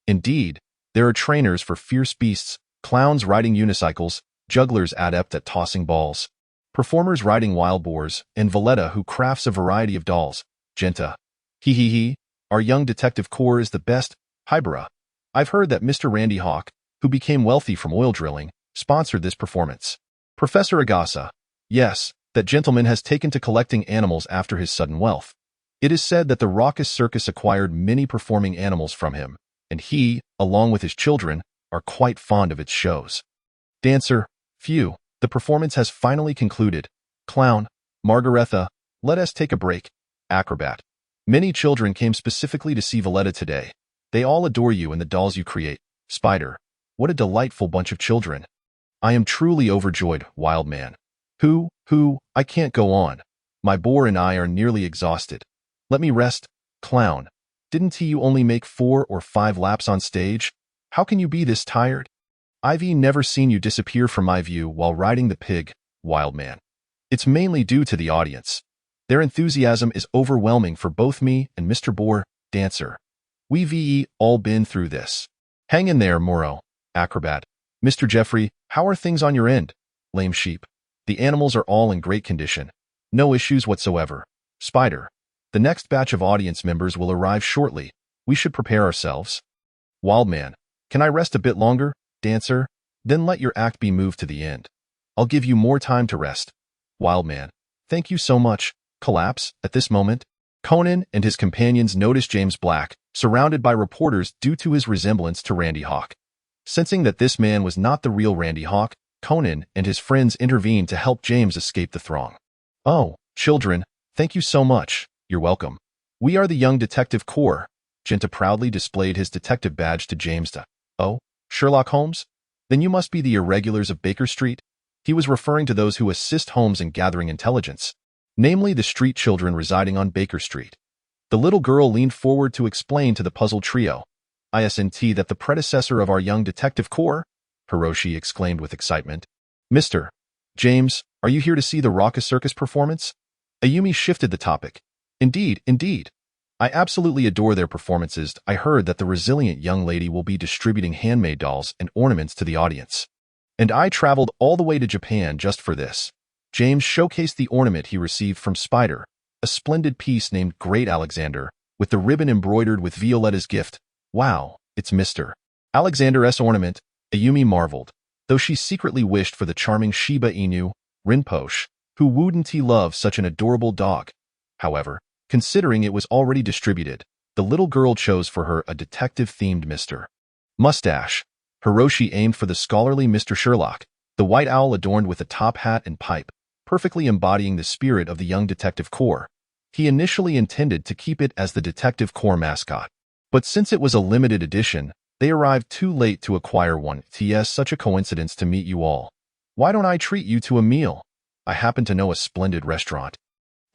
[SPEAKER 2] "Indeed, there are trainers for fierce beasts, clowns riding unicycles, jugglers adept at tossing balls, performers riding wild boars, and Valletta who crafts a variety of dolls." Genta, "Hee hee hee, our young detective corps is the best." Hybera, "I've heard that Mr. Randy Hawk, who became wealthy from oil drilling, sponsored this performance." Professor Agasa, "Yes, that gentleman has taken to collecting animals after his sudden wealth. It is said that the raucous circus acquired many performing animals from him, and he, along with his children, are quite fond of its shows." Dancer, "Phew, the performance has finally concluded." Clown, Margaretha, "Let us take a break." Acrobat, "Many children came specifically to see Valletta today. They all adore you and the dolls you create." Spider, "What a delightful bunch of children. I am truly overjoyed." Wild Man, Who, I can't go on. My boar and I are nearly exhausted. Let me rest." Clown, "Didn't you only make 4 or 5 laps on stage? How can you be this tired? I've never seen you disappear from my view while riding the pig." Wild Man, "It's mainly due to the audience. Their enthusiasm is overwhelming for both me and Mr. Boar." Dancer, "We've all been through this. Hang in there, Moro." Acrobat, "Mr. Jeffrey, how are things on your end?" Lame Sheep, "The animals are all in great condition. No issues whatsoever." Spider, "The next batch of audience members will arrive shortly. We should prepare ourselves." Wild Man, "Can I rest a bit longer?" Dancer, "Then let your act be moved to the end. I'll give you more time to rest." Wild Man, "Thank you so much." Collapse. At this moment, Conan and his companions notice James Black, surrounded by reporters due to his resemblance to Randy Hawk. Sensing that this man was not the real Randy Hawk, Conan and his friends intervene to help James escape the throng. "Oh, children, thank you so much. You're welcome. We are the Young Detective Corps." Genta proudly displayed his detective badge to James. "Oh, Sherlock Holmes? Then you must be the irregulars of Baker Street." He was referring to those who assist Holmes in gathering intelligence, namely the street children residing on Baker Street. The little girl leaned forward to explain to the puzzled trio, "Isn't that the predecessor of our Young Detective Corps?" Hiroshi exclaimed with excitement. "Mr. James, are you here to see the raucous circus performance?" Ayumi shifted the topic. Indeed. I absolutely adore their performances. I heard that the resilient young lady will be distributing handmade dolls and ornaments to the audience. And I traveled all the way to Japan just for this." James showcased the ornament he received from Spider, a splendid piece named Great Alexander, with the ribbon embroidered with Violetta's gift. "Wow, it's Mr. Alexander's ornament," Ayumi marveled, though she secretly wished for the charming Shiba Inu, Rinpoche, who wouldn't love such an adorable dog. However, considering it was already distributed, the little girl chose for her a detective-themed Mr. Mustache. Hiroshi aimed for the scholarly Mr. Sherlock, the white owl adorned with a top hat and pipe, perfectly embodying the spirit of the Young Detective Corps. He initially intended to keep it as the Detective Corps mascot, but since it was a limited edition, they arrived too late to acquire one. "Ts such a coincidence to meet you all. Why don't I treat you to a meal? I happen to know a splendid restaurant."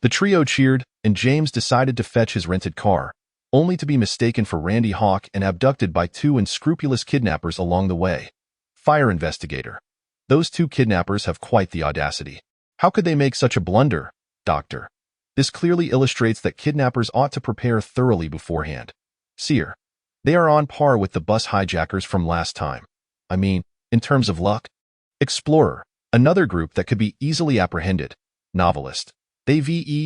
[SPEAKER 2] The trio cheered, and James decided to fetch his rented car, only to be mistaken for Randy Hawk and abducted by two unscrupulous kidnappers along the way. Fire investigator. Those two kidnappers have quite the audacity. How could they make such a blunder, Doctor? This clearly illustrates that kidnappers ought to prepare thoroughly beforehand. Seer. They are on par with the bus hijackers from last time. I mean, in terms of luck. Explorer. Another group that could be easily apprehended. Novelist. They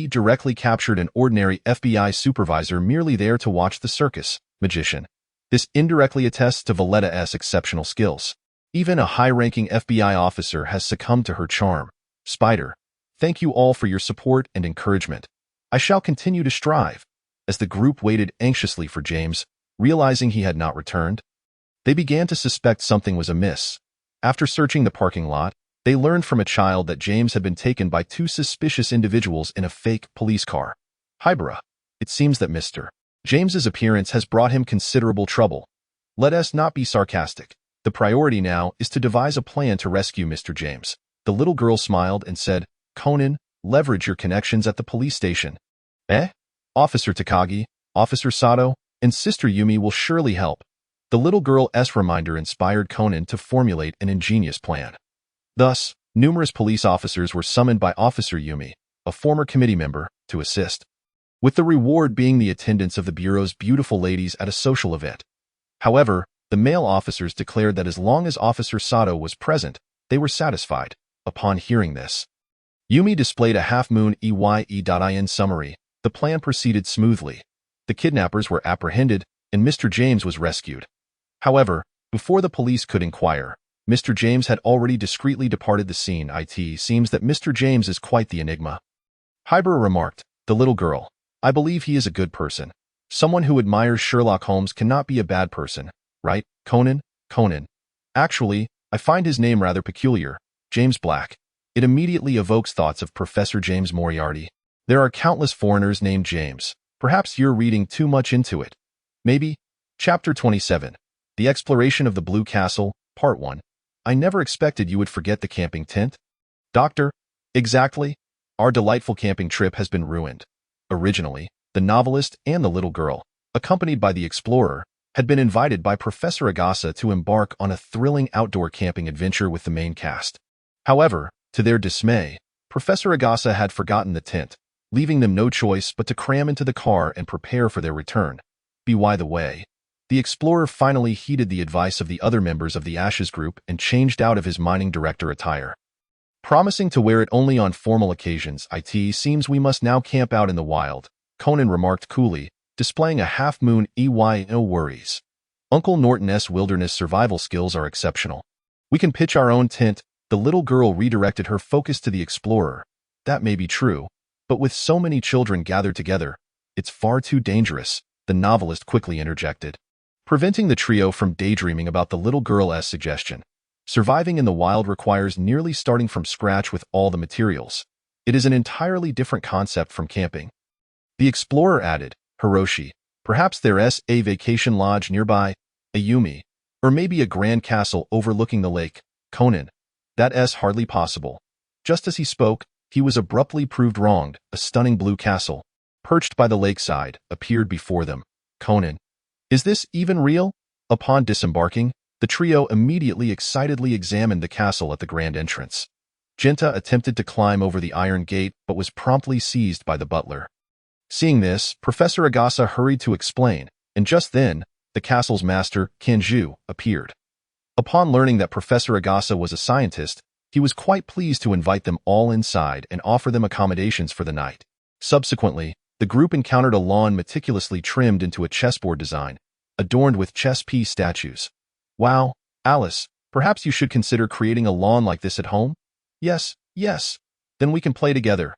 [SPEAKER 2] directly captured an ordinary FBI supervisor merely there to watch the circus. Magician. This indirectly attests to Valletta's exceptional skills. Even a high-ranking FBI officer has succumbed to her charm. Spider. Thank you all for your support and encouragement. I shall continue to strive. As the group waited anxiously for James, realizing he had not returned, they began to suspect something was amiss. After searching the parking lot, they learned from a child that James had been taken by two suspicious individuals in a fake police car. Hybera. It seems that Mr. James's appearance has brought him considerable trouble. Let us not be sarcastic. The priority now is to devise a plan to rescue Mr. James. The little girl smiled and said, Conan, leverage your connections at the police station. Officer Takagi, Officer Sato, and Sister Yumi will surely help. The little girl's reminder inspired Conan to formulate an ingenious plan. Thus, numerous police officers were summoned by Officer Yumi, a former committee member, to assist, with the reward being the attendance of the Bureau's beautiful ladies at a social event. However, the male officers declared that as long as Officer Sato was present, they were satisfied. Upon hearing this, Yumi displayed a half-moon EYE.IN summary. The plan proceeded smoothly. The kidnappers were apprehended, and Mr. James was rescued. However, before the police could inquire, Mr. James had already discreetly departed the scene. It seems that Mr. James is quite the enigma. Hybera remarked, the little girl. I believe he is a good person. Someone who admires Sherlock Holmes cannot be a bad person, right, Conan? Conan. Actually, I find his name rather peculiar. James Black. It immediately evokes thoughts of Professor James Moriarty. There are countless foreigners named James. Perhaps you're reading too much into it. Maybe. Chapter 27. The Exploration of the Blue Castle, Part 1. I never expected you would forget the camping tent. Doctor, exactly. Our delightful camping trip has been ruined. Originally, the novelist and the little girl, accompanied by the explorer, had been invited by Professor Agasa to embark on a thrilling outdoor camping adventure with the main cast. However, to their dismay, Professor Agasa had forgotten the tent, leaving them no choice but to cram into the car and prepare for their return. By the way, the explorer finally heeded the advice of the other members of the Ashes group and changed out of his mining director attire. Promising to wear it only on formal occasions, it seems we must now camp out in the wild, Conan remarked coolly, displaying a half-moon EY. No worries. Uncle Norton's wilderness survival skills are exceptional. We can pitch our own tent. The little girl redirected her focus to the explorer. That may be true, but with so many children gathered together, it's far too dangerous, the novelist quickly interjected, preventing the trio from daydreaming about the little girl's suggestion. Surviving in the wild requires nearly starting from scratch with all the materials. It is an entirely different concept from camping. The explorer added, Hiroshi, perhaps there's a vacation lodge nearby, a Yumi, or maybe a grand castle overlooking the lake. Conan. That's hardly possible. Just as he spoke, he was abruptly proved wronged. A stunning blue castle, perched by the lakeside, appeared before them. Conan. Is this even real? Upon disembarking, the trio immediately excitedly examined the castle at the grand entrance. Genta attempted to climb over the iron gate but was promptly seized by the butler. Seeing this, Professor Agasa hurried to explain, and just then, the castle's master, Kanju, appeared. Upon learning that Professor Agasa was a scientist, he was quite pleased to invite them all inside and offer them accommodations for the night. Subsequently, the group encountered a lawn meticulously trimmed into a chessboard design, adorned with chess piece statues. Wow, Alice, perhaps you should consider creating a lawn like this at home? Yes, yes. Then we can play together.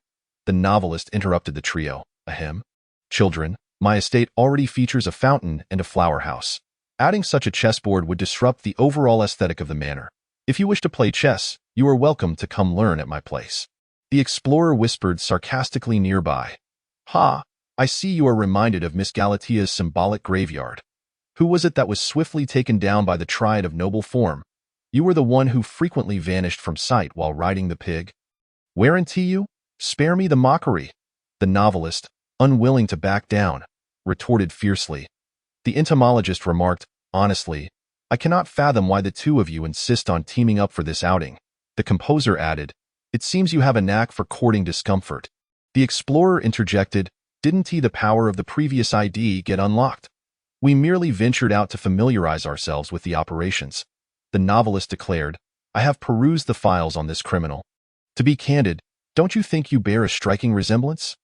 [SPEAKER 2] The novelist interrupted the trio. Ahem. Children, my estate already features a fountain and a flower house. Adding such a chessboard would disrupt the overall aesthetic of the manor. If you wish to play chess, you are welcome to come learn at my place. The explorer whispered sarcastically nearby. Ha, I see you are reminded of Miss Galatia's symbolic graveyard. Who was it that was swiftly taken down by the triad of noble form? You were the one who frequently vanished from sight while riding the pig. Warranty you? Spare me the mockery. The novelist, unwilling to back down, retorted fiercely. The entomologist remarked, honestly, I cannot fathom why the two of you insist on teaming up for this outing. The composer added, it seems you have a knack for courting discomfort. The explorer interjected, didn't he the power of the previous ID get unlocked? We merely ventured out to familiarize ourselves with the operations. The novelist declared, I have perused the files on this criminal. To be candid, don't you think you bear a striking resemblance?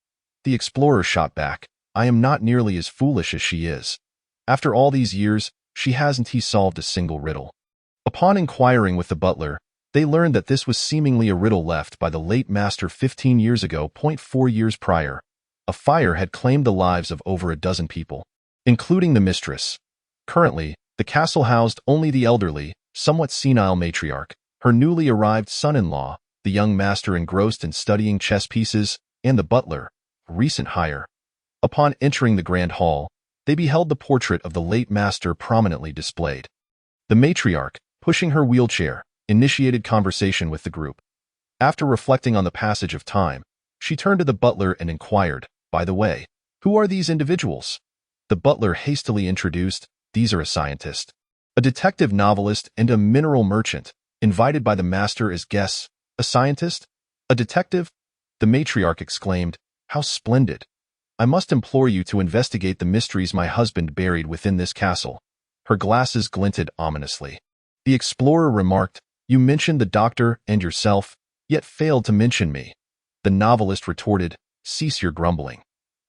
[SPEAKER 2] The explorer shot back, I am not nearly as foolish as she is. After all these years, she hasn't he solved a single riddle. Upon inquiring with the butler, they learned that this was seemingly a riddle left by the late master 15 years ago. 4 years prior, a fire had claimed the lives of over a dozen people, including the mistress. Currently, the castle housed only the elderly, somewhat senile matriarch, her newly arrived son-in-law, the young master engrossed in studying chess pieces, and the butler, a recent hire. Upon entering the grand hall, they beheld the portrait of the late master prominently displayed. The matriarch, pushing her wheelchair, initiated conversation with the group. After reflecting on the passage of time, she turned to the butler and inquired, by the way, who are these individuals? The butler hastily introduced, these are a scientist, a detective novelist, and a mineral merchant, invited by the master as guests. A scientist? A detective? The matriarch exclaimed, how splendid! I must implore you to investigate the mysteries my husband buried within this castle. Her glasses glinted ominously. The explorer remarked, you mentioned the doctor and yourself, yet failed to mention me. The novelist retorted, cease your grumbling.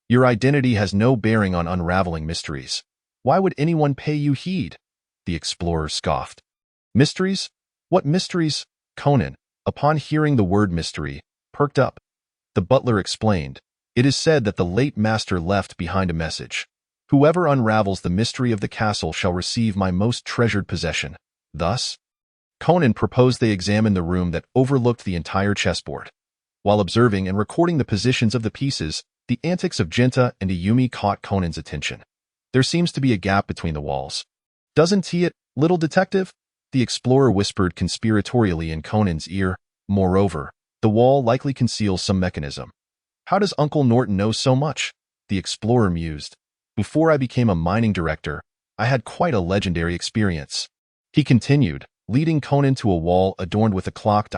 [SPEAKER 2] Your identity has no bearing on unraveling mysteries. Why would anyone pay you heed? The explorer scoffed. Mysteries? What mysteries? Conan, upon hearing the word mystery, perked up. The butler explained, it is said that the late master left behind a message. Whoever unravels the mystery of the castle shall receive my most treasured possession. Thus, Conan proposed they examine the room that overlooked the entire chessboard. While observing and recording the positions of the pieces, the antics of Genta and Ayumi caught Conan's attention. There seems to be a gap between the walls. Doesn't he it, little detective? The explorer whispered conspiratorially in Conan's ear. Moreover, the wall likely conceals some mechanism. How does Uncle Norton know so much? The explorer mused. Before I became a mining director, I had quite a legendary experience. He continued, leading Conan to a wall adorned with a clock.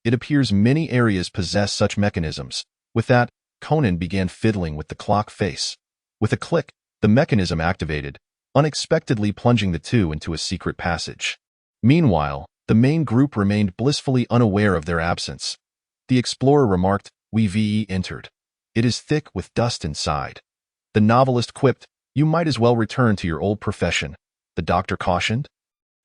[SPEAKER 2] It appears many areas possess such mechanisms. With that, Conan began fiddling with the clock face. With a click, the mechanism activated, unexpectedly plunging the two into a secret passage. Meanwhile, the main group remained blissfully unaware of their absence. The explorer remarked, we entered. It is thick with dust inside. The novelist quipped, you might as well return to your old profession. The doctor cautioned.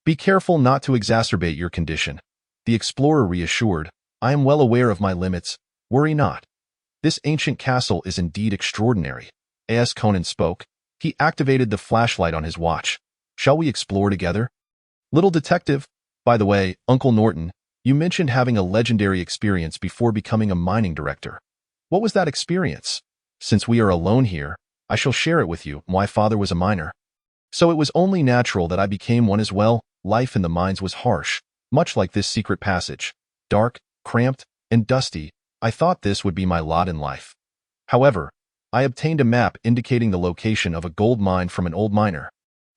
[SPEAKER 2] Be careful not to exacerbate your condition. The explorer reassured, I am well aware of my limits. Worry not. This ancient castle is indeed extraordinary. As Conan spoke, he activated the flashlight on his watch. Shall we explore together? Little detective, by the way, Uncle Norton, you mentioned having a legendary experience before becoming a mining director. What was that experience? Since we are alone here, I shall share it with you. My father was a miner. So it was only natural that I became one as well. Life in the mines was harsh, much like this secret passage. Dark, cramped, and dusty. I thought this would be my lot in life. However, I obtained a map indicating the location of a gold mine from an old miner.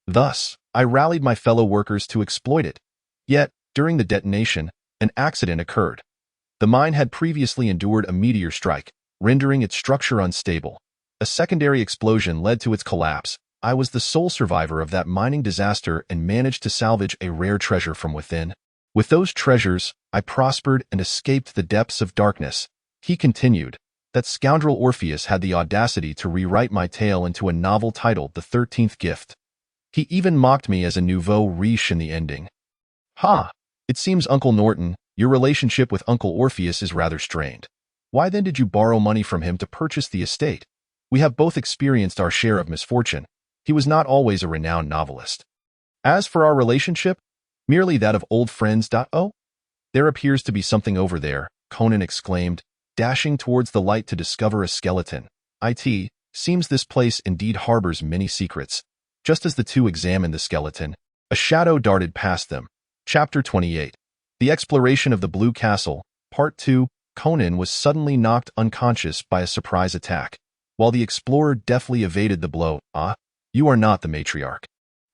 [SPEAKER 2] Thus, I rallied my fellow workers to exploit it. Yet, during the detonation, an accident occurred. The mine had previously endured a meteor strike, rendering its structure unstable. A secondary explosion led to its collapse. I was the sole survivor of that mining disaster and managed to salvage a rare treasure from within. With those treasures, I prospered and escaped the depths of darkness. He continued, that scoundrel Orpheus had the audacity to rewrite my tale into a novel titled The 13th Gift. He even mocked me as a nouveau riche in the ending. Ha! It seems, Uncle Norton, your relationship with Uncle Orpheus is rather strained. Why then did you borrow money from him to purchase the estate? We have both experienced our share of misfortune. He was not always a renowned novelist. As for our relationship, merely that of old friends. Oh, there appears to be something over there, Conan exclaimed, dashing towards the light to discover a skeleton. It seems this place indeed harbors many secrets. Just as the two examined the skeleton, a shadow darted past them. Chapter 28. The Exploration of the Blue Castle, Part 2. Conan was suddenly knocked unconscious by a surprise attack. while the explorer deftly evaded the blow. "Ah, you are not the matriarch.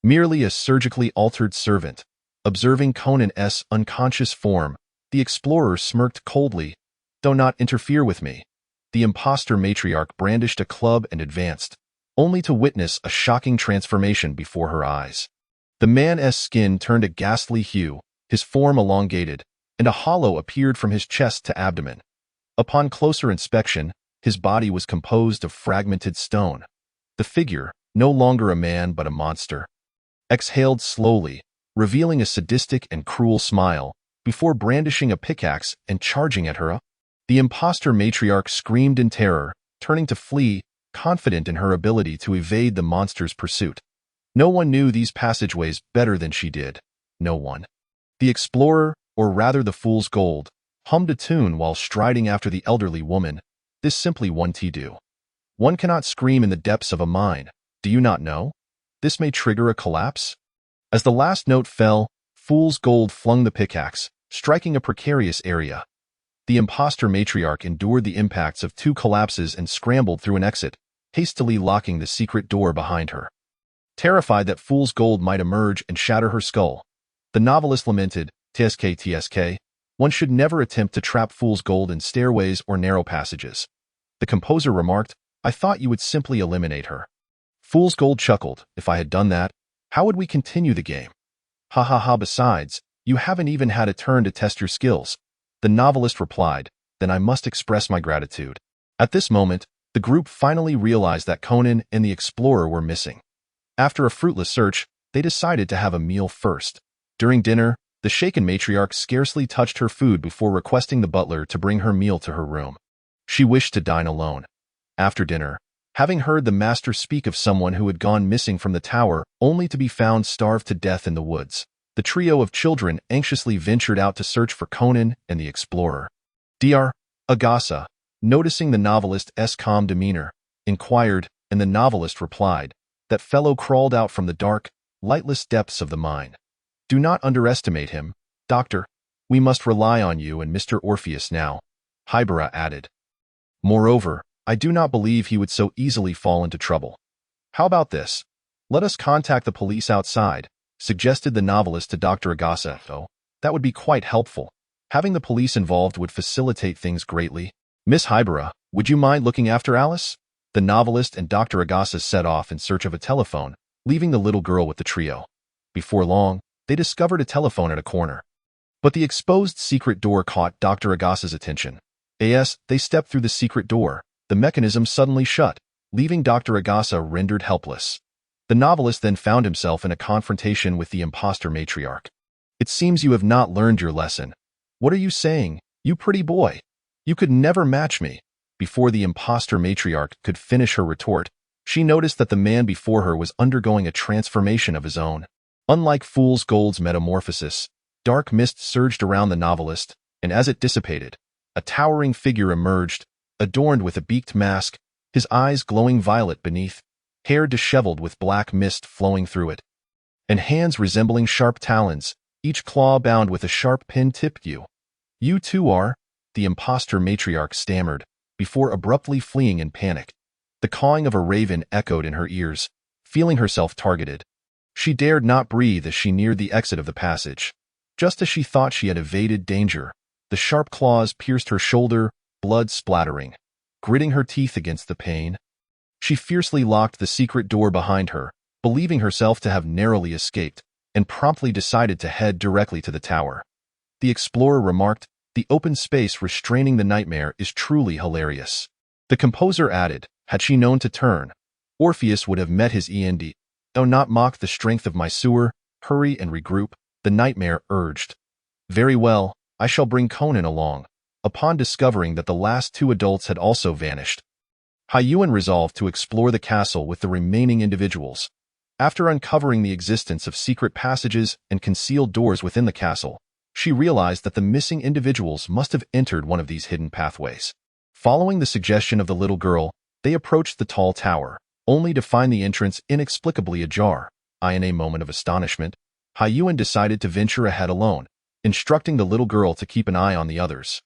[SPEAKER 2] Merely a surgically altered servant." Observing Conan's unconscious form, the explorer smirked coldly. "Do not interfere with me." The imposter matriarch brandished a club and advanced, only to witness a shocking transformation before her eyes. The man's skin turned a ghastly hue, his form elongated, and a hollow appeared from his chest to abdomen. Upon closer inspection, his body was composed of fragmented stone. The figure, no longer a man but a monster, exhaled slowly, revealing a sadistic and cruel smile, before brandishing a pickaxe and charging at her. The imposter matriarch screamed in terror, turning to flee, confident in her ability to evade the monster's pursuit. No one knew these passageways better than she did. No one. The explorer, or rather the fool's gold, hummed a tune while striding after the elderly woman. This simply won't do. One cannot scream in the depths of a mine. Do you not know? This may trigger a collapse. As the last note fell, fool's gold flung the pickaxe, striking a precarious area. The imposter matriarch endured the impacts of 2 collapses and scrambled through an exit, hastily locking the secret door behind her. Terrified that fool's gold might emerge and shatter her skull, the novelist lamented, "TSK, one should never attempt to trap fool's gold in stairways or narrow passages." The composer remarked, "I thought you would simply eliminate her." Fool's gold chuckled, "If I had done that, how would we continue the game?" "Ha ha ha, besides, you haven't even had a turn to test your skills." The novelist replied, "Then I must express my gratitude." At this moment, the group finally realized that Conan and the explorer were missing. After a fruitless search, they decided to have a meal first. During dinner, the shaken matriarch scarcely touched her food before requesting the butler to bring her meal to her room. She wished to dine alone. After dinner, having heard the master speak of someone who had gone missing from the tower only to be found starved to death in the woods, the trio of children anxiously ventured out to search for Conan and the explorer. Dr. Agasa, noticing the novelist's calm demeanor, inquired, and the novelist replied, "That fellow crawled out from the dark, lightless depths of the mine. Do not underestimate him, Doctor. We must rely on you and Mr. Orpheus now," Hybera added. "Moreover, I do not believe he would so easily fall into trouble. How about this? Let us contact the police outside," suggested the novelist to Dr. Agasa. "Oh, that would be quite helpful. Having the police involved would facilitate things greatly. Miss Hybera, would you mind looking after Alice?" The novelist and Dr. Agasa set off in search of a telephone, leaving the little girl with the trio. Before long, they discovered a telephone at a corner. But the exposed secret door caught Dr. Agasa's attention. As they stepped through the secret door, the mechanism suddenly shut, leaving Dr. Agasa rendered helpless. The novelist then found himself in a confrontation with the imposter matriarch. "It seems you have not learned your lesson. What are you saying, you pretty boy? You could never match me." Before the imposter matriarch could finish her retort, she noticed that the man before her was undergoing a transformation of his own. Unlike fool's gold's metamorphosis, dark mist surged around the novelist, and as it dissipated, a towering figure emerged, adorned with a beaked mask, his eyes glowing violet beneath, hair disheveled with black mist flowing through it, and hands resembling sharp talons, each claw bound with a sharp pin-tipped "You. You too are," the imposter matriarch stammered, before abruptly fleeing in panic. The cawing of a raven echoed in her ears, feeling herself targeted. She dared not breathe as she neared the exit of the passage. Just as she thought she had evaded danger, the sharp claws pierced her shoulder, blood splattering. Gritting her teeth against the pain, she fiercely locked the secret door behind her, believing herself to have narrowly escaped, and promptly decided to head directly to the tower. The explorer remarked, "The open space restraining the nightmare is truly hilarious." The composer added, "Had she known to turn, Orpheus would have met his end. Though not mock the strength of my sewer, hurry and regroup," the nightmare urged. "Very well, I shall bring Conan along." Upon discovering that the last 2 adults had also vanished, Hyuan resolved to explore the castle with the remaining individuals. After uncovering the existence of secret passages and concealed doors within the castle, she realized that the missing individuals must have entered one of these hidden pathways. Following the suggestion of the little girl, they approached the tall tower, only to find the entrance inexplicably ajar. In a moment of astonishment, Hyuan decided to venture ahead alone, instructing the little girl to keep an eye on the others.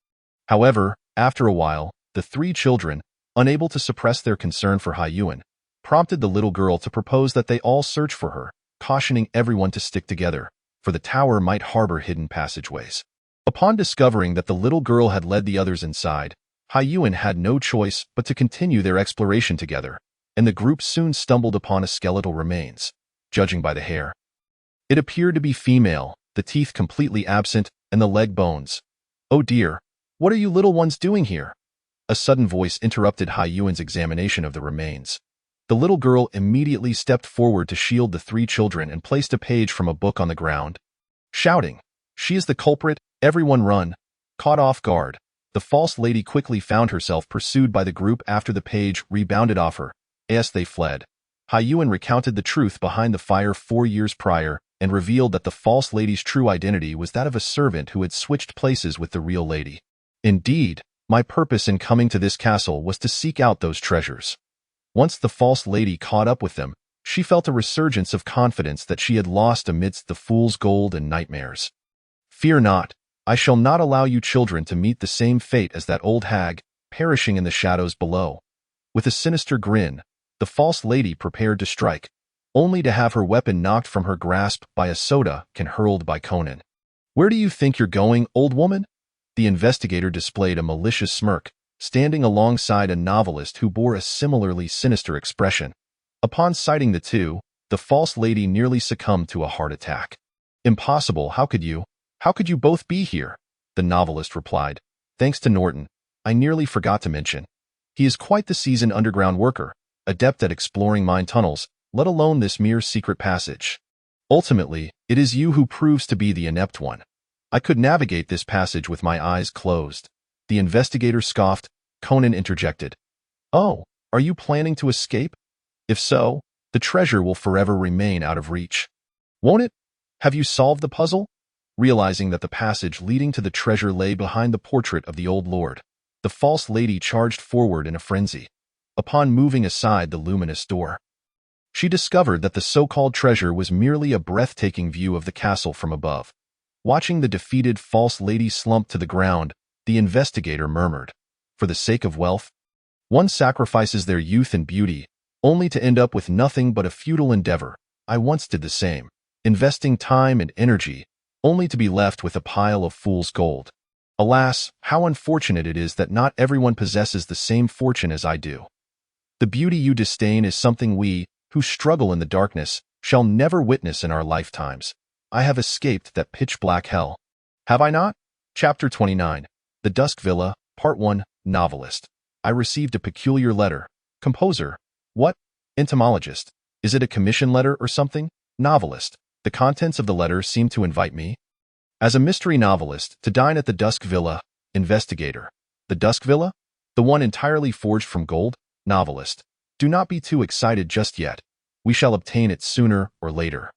[SPEAKER 2] However, after a while, the 3 children, unable to suppress their concern for Haiyuan, prompted the little girl to propose that they all search for her, cautioning everyone to stick together, for the tower might harbor hidden passageways. Upon discovering that the little girl had led the others inside, Haiyuan had no choice but to continue their exploration together, and the group soon stumbled upon a skeletal remains, judging by the hair. It appeared to be female, the teeth completely absent, and the leg bones. "Oh dear, what are you little ones doing here?" A sudden voice interrupted Haiyuan's examination of the remains. The little girl immediately stepped forward to shield the three children and placed a page from a book on the ground, shouting, "She is the culprit, everyone run!" Caught off guard, the false lady quickly found herself pursued by the group after the page rebounded off her. As they fled, Haiyuan recounted the truth behind the fire 4 years prior and revealed that the false lady's true identity was that of a servant who had switched places with the real lady. "Indeed, my purpose in coming to this castle was to seek out those treasures." Once the false lady caught up with them, she felt a resurgence of confidence that she had lost amidst the fool's gold and nightmares. "Fear not, I shall not allow you children to meet the same fate as that old hag, perishing in the shadows below." With a sinister grin, the false lady prepared to strike, only to have her weapon knocked from her grasp by a soda can hurled by Conan. "Where do you think you're going, old woman?" The investigator displayed a malicious smirk, standing alongside a novelist who bore a similarly sinister expression. Upon sighting the two, the false lady nearly succumbed to a heart attack. "Impossible, how could you? How could you both be here?" The novelist replied. "Thanks to Norton, I nearly forgot to mention. He is quite the seasoned underground worker, adept at exploring mine tunnels, let alone this mere secret passage. Ultimately, it is you who proves to be the inept one. I could navigate this passage with my eyes closed." The investigator scoffed. Conan interjected, "Oh, are you planning to escape? If so, the treasure will forever remain out of reach. Won't it? Have you solved the puzzle?" Realizing that the passage leading to the treasure lay behind the portrait of the old lord, the false lady charged forward in a frenzy. Upon moving aside the luminous door, she discovered that the so-called treasure was merely a breathtaking view of the castle from above. Watching the defeated false lady slump to the ground, the investigator murmured, "For the sake of wealth, one sacrifices their youth and beauty, only to end up with nothing but a futile endeavor. I once did the same, investing time and energy, only to be left with a pile of fool's gold. Alas, how unfortunate it is that not everyone possesses the same fortune as I do. The beauty you disdain is something we, who struggle in the darkness, shall never witness in our lifetimes. I have escaped that pitch-black hell. Have I not?" Chapter 29. The Dusk Villa, Part 1, Novelist. "I received a peculiar letter." Composer. "What? Entomologist. Is it a commission letter or something?" Novelist. "The contents of the letter seem to invite me, as a mystery novelist, to dine at the Dusk Villa." Investigator. "The Dusk Villa? The one entirely forged from gold?" Novelist. "Do not be too excited just yet. We shall obtain it sooner or later."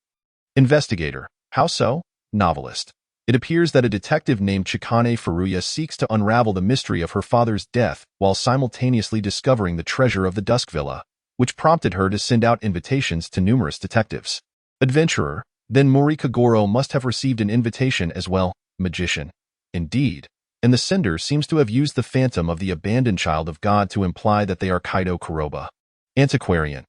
[SPEAKER 2] Investigator. "How so?" Novelist. "It appears that a detective named Chikane Furuya seeks to unravel the mystery of her father's death while simultaneously discovering the treasure of the Dusk Villa, which prompted her to send out invitations to numerous detectives." Adventurer. "Then Mori Kagoro must have received an invitation as well." Magician. "Indeed. And the sender seems to have used the phantom of the abandoned child of God to imply that they are Kaido Kuroba." Antiquarian.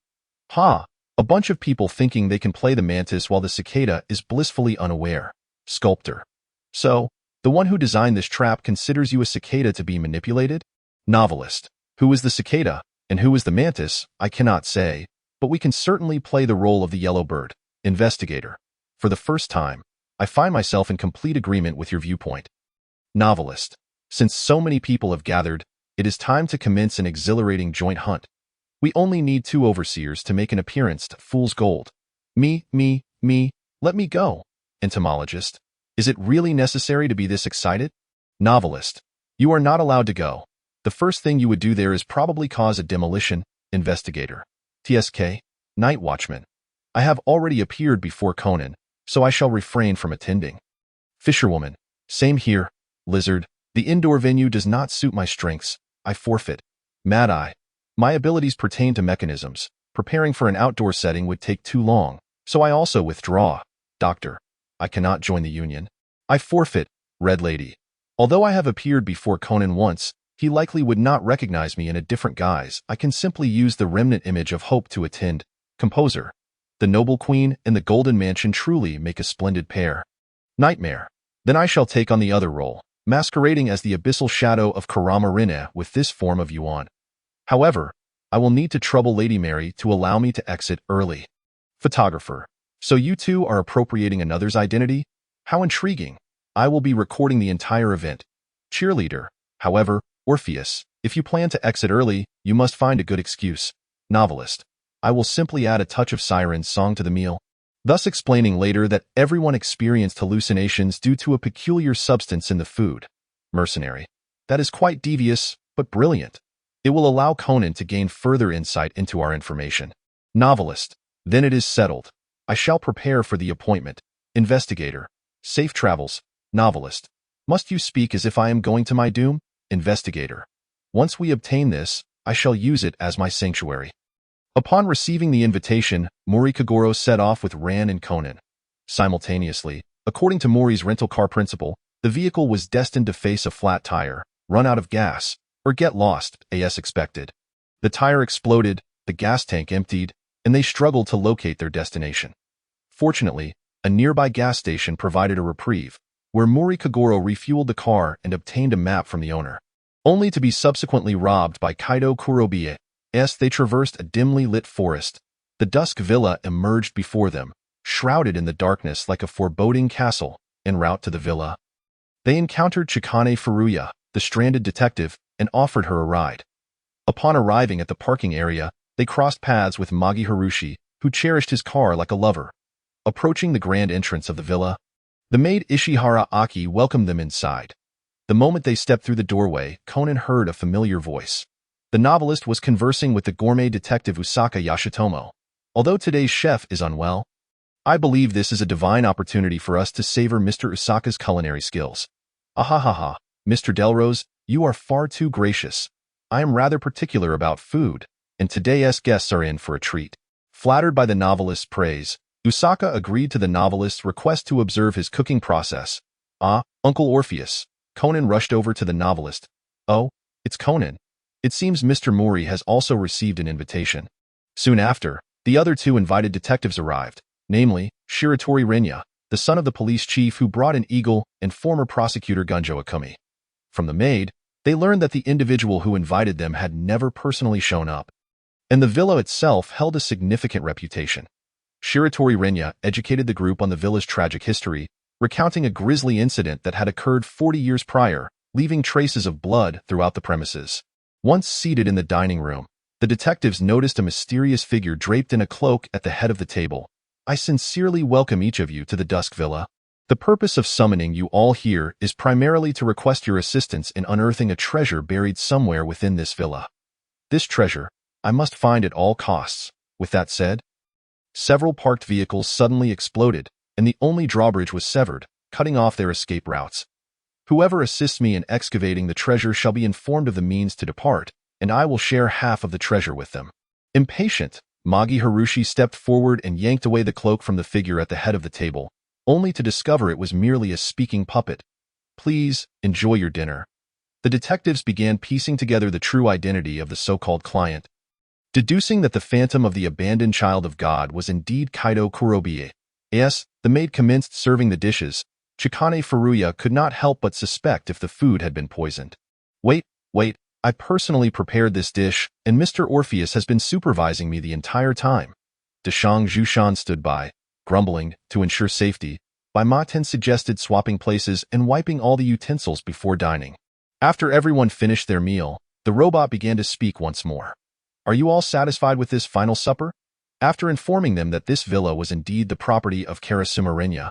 [SPEAKER 2] "Ha! A bunch of people thinking they can play the mantis while the cicada is blissfully unaware." Sculptor. "So, the one who designed this trap considers you a cicada to be manipulated?" Novelist. "Who is the cicada, and who is the mantis, I cannot say, but we can certainly play the role of the yellow bird." Investigator. "For the first time, I find myself in complete agreement with your viewpoint." Novelist. "Since so many people have gathered, it is time to commence an exhilarating joint hunt. We only need 2 overseers to make an appearance to Fool's Gold. Me, let me go." Entomologist. "Is it really necessary to be this excited?" Novelist. "You are not allowed to go. The first thing you would do there is probably cause a demolition." Investigator. "TSK, Night Watchman. I have already appeared before Conan, so I shall refrain from attending." Fisherwoman. "Same here. Lizard. The indoor venue does not suit my strengths. I forfeit." Mad Eye. "My abilities pertain to mechanisms. Preparing for an outdoor setting would take too long, so I also withdraw." Doctor. "I cannot join the union. I forfeit." Red Lady. "Although I have appeared before Conan once, He likely would not recognize me in a different guise. I can simply use the remnant image of hope to attend. Composer. The noble queen and the golden mansion truly make a splendid pair. Nightmare. Then I shall take on the other role, masquerading as the abyssal shadow of Karama Rinne with this form of Yuan. However, I will need to trouble Lady Mary to allow me to exit early. Photographer. So you two are appropriating another's identity? How intriguing. I will be recording the entire event. Cheerleader. However, Orpheus, if you plan to exit early, you must find a good excuse. Novelist. I will simply add a touch of Siren's song to the meal, thus explaining later that everyone experienced hallucinations due to a peculiar substance in the food. Mercenary. That is quite devious, but brilliant. It will allow Conan to gain further insight into our information. Novelist. Then it is settled. I shall prepare for the appointment. Investigator. Safe travels. Novelist. Must you speak as if I am going to my doom? Investigator. Once we obtain this, I shall use it as my sanctuary. Upon receiving the invitation, Mori Kagoro set off with Ran and Conan. Simultaneously, according to Mori's rental car principle, the vehicle was destined to face a flat tire, run out of gas, or get lost, as expected. The tire exploded, the gas tank emptied, and they struggled to locate their destination. Fortunately, a nearby gas station provided a reprieve, where Mori Kagoro refueled the car and obtained a map from the owner, only to be subsequently robbed by Kaido Kurobe. As they traversed a dimly lit forest, the dusk villa emerged before them, shrouded in the darkness like a foreboding castle. En route to the villa, they encountered Chikane Furuya, the stranded detective, and offered her a ride. Upon arriving at the parking area, they crossed paths with Magi Harushi, who cherished his car like a lover. Approaching the grand entrance of the villa, the maid Ishihara Aki welcomed them inside. The moment they stepped through the doorway, Conan heard a familiar voice. The novelist was conversing with the gourmet detective Usaka Yashitomo. Although today's chef is unwell, I believe this is a divine opportunity for us to savor Mr. Usaka's culinary skills. Ahahaha, Mr. Delrose, you are far too gracious. I am rather particular about food, and today's guests are in for a treat. Flattered by the novelist's praise, Usaka agreed to the novelist's request to observe his cooking process. Ah, Uncle Orpheus. Conan rushed over to the novelist. Oh, it's Conan. It seems Mr. Mori has also received an invitation. Soon after, the other two invited detectives arrived, namely, Shiratori Rinya, the son of the police chief who brought an eagle, and former prosecutor Gunjo Akumi. From the maid, they learned that the individual who invited them had never personally shown up, and the villa itself held a significant reputation. Shiratori Rinya educated the group on the villa's tragic history, recounting a grisly incident that had occurred 40 years prior, leaving traces of blood throughout the premises. Once seated in the dining room, the detectives noticed a mysterious figure draped in a cloak at the head of the table. I sincerely welcome each of you to the Dusk Villa. The purpose of summoning you all here is primarily to request your assistance in unearthing a treasure buried somewhere within this villa. This treasure, I must find at all costs. With that said, several parked vehicles suddenly exploded, and the only drawbridge was severed, cutting off their escape routes. Whoever assists me in excavating the treasure shall be informed of the means to depart, and I will share half of the treasure with them. Impatient, Magi Harushi stepped forward and yanked away the cloak from the figure at the head of the table, only to discover it was merely a speaking puppet. Please, enjoy your dinner. The detectives began piecing together the true identity of the so-called client, deducing that the phantom of the abandoned child of God was indeed Kaido Kurobe. As the maid commenced serving the dishes, Chikane Furuya could not help but suspect if the food had been poisoned. Wait, I personally prepared this dish, and Mr. Orpheus has been supervising me the entire time. Deshang Zhushan stood by, grumbling, to ensure safety. Bai Maten suggested swapping places and wiping all the utensils before dining. After everyone finished their meal, the robot began to speak once more. Are you all satisfied with this final supper? After informing them that this villa was indeed the property of Karasuma Rinya,